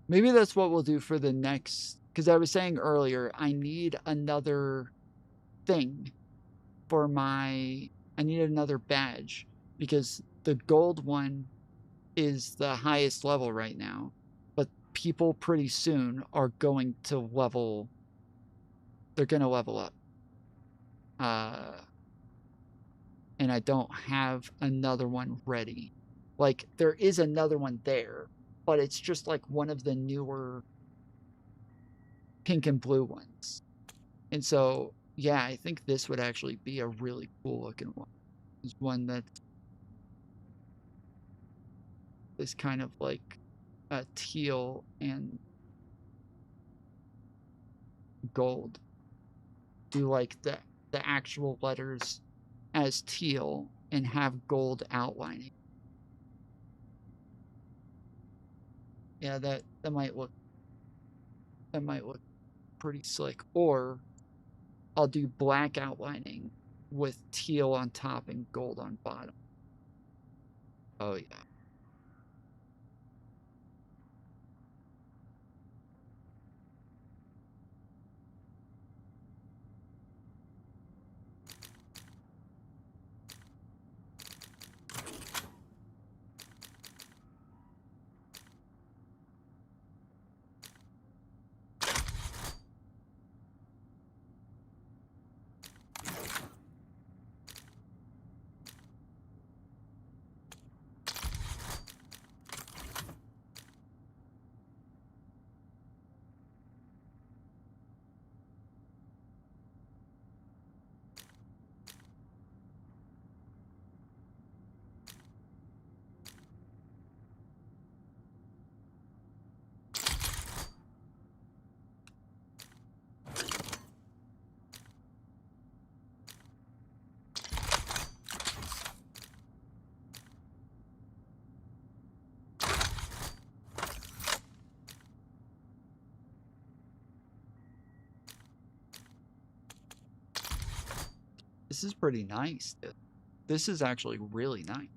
Maybe that's what we'll do for the next, because I was saying earlier, I need another thing for I need another badge because the gold one is the highest level right now, but people pretty soon are going to level, they're going to level up. And I don't have another one ready. Like, there is another one there, but it's just like one of the newer pink and blue ones. And so, yeah, I think this would actually be a really cool looking one. It's one that is kind of like a teal and gold. Do like the actual letters as teal and have gold outlining. Yeah, that might look pretty slick. Or I'll do black outlining with teal on top and gold on bottom. Oh yeah. This is pretty nice, dude. This is actually really nice.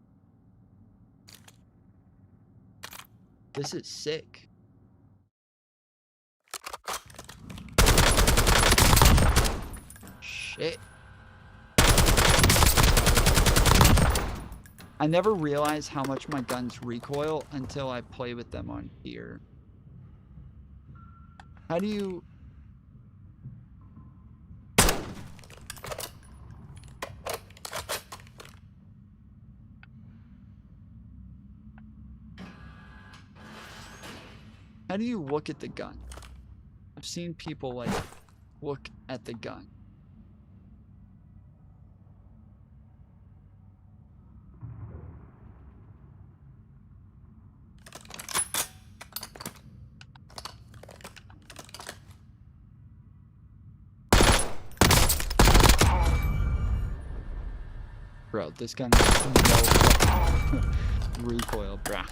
This is sick. Shit. I never realized how much my guns recoil until I play with them on here. How do you... How do you look at the gun? I've seen people like look at the gun. Bro, this gun has no recoil, bruh.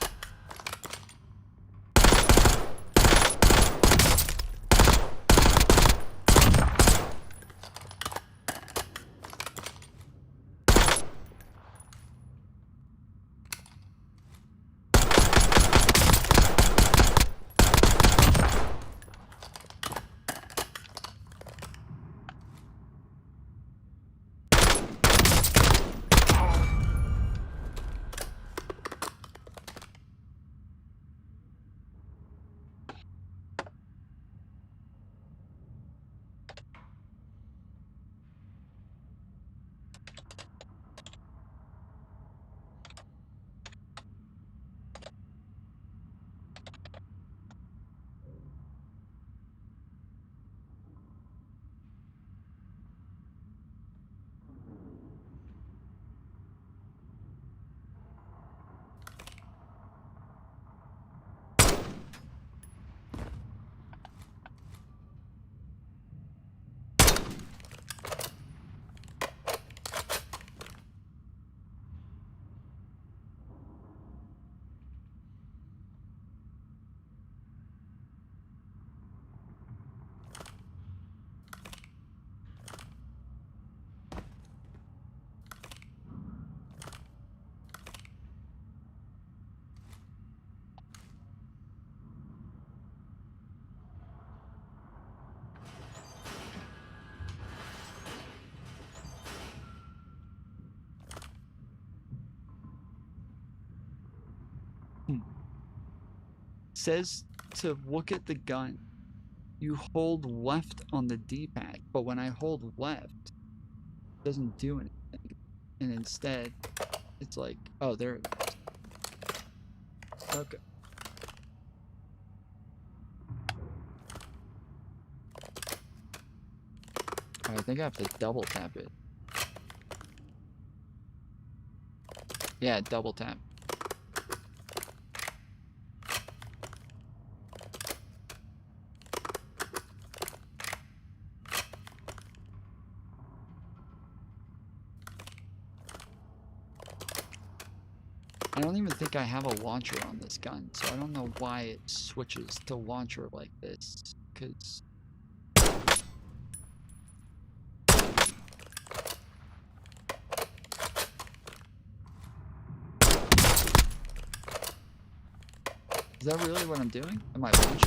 says to look at the gun, you hold left on the D-pad, but when I hold left, it doesn't do anything. And instead, it's like, oh, there it is. Okay. I think I have to double tap it. Yeah, double tap. I don't even think I have a launcher on this gun, so I don't know why it switches to launcher like this, because... Is that really what I'm doing? Am I launching?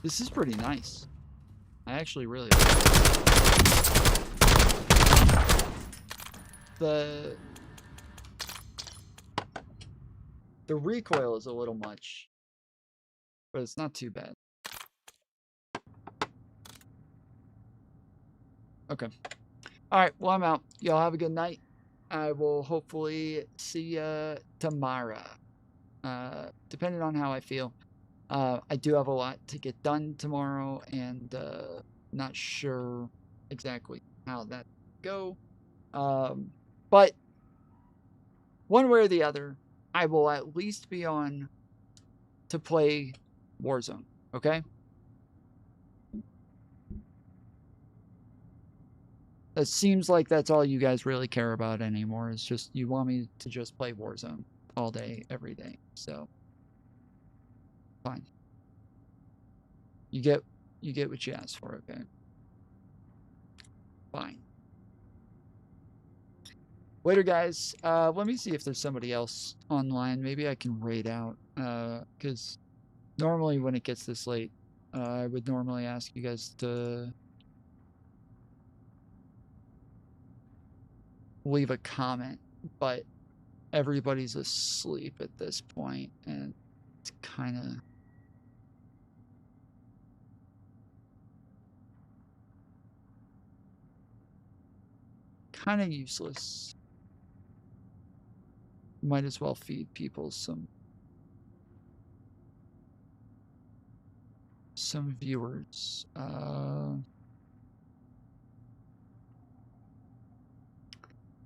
This is pretty nice. I actually really like it. The recoil is a little much, but it's not too bad. Okay. Alright, well, I'm out. Y'all have a good night. I will hopefully see ya tomorrow. Depending on how I feel. I do have a lot to get done tomorrow, and not sure exactly how that go. But one way or the other, I will at least be on to play Warzone, okay? It seems like that's all you guys really care about anymore. It's just you want me to just play Warzone all day, every day. So, fine. You get what you asked for, okay? Fine. Later, guys. Let me see if there's somebody else online. Maybe I can raid out. Because normally when it gets this late, I would normally ask you guys to leave a comment, but everybody's asleep at this point, and it's kind of useless. Might as well feed people some viewers.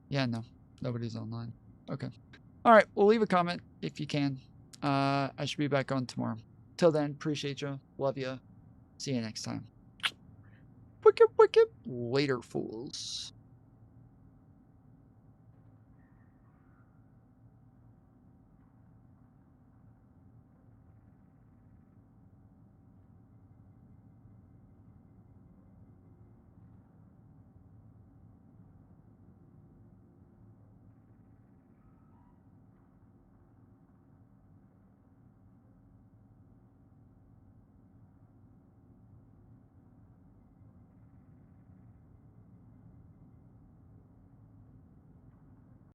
Yeah, no, nobody's online. Okay. All right, well, leave a comment if you can. I should be back on tomorrow. Till then, appreciate you. Love you. See you next time. Wicked, wicked. Later, fools.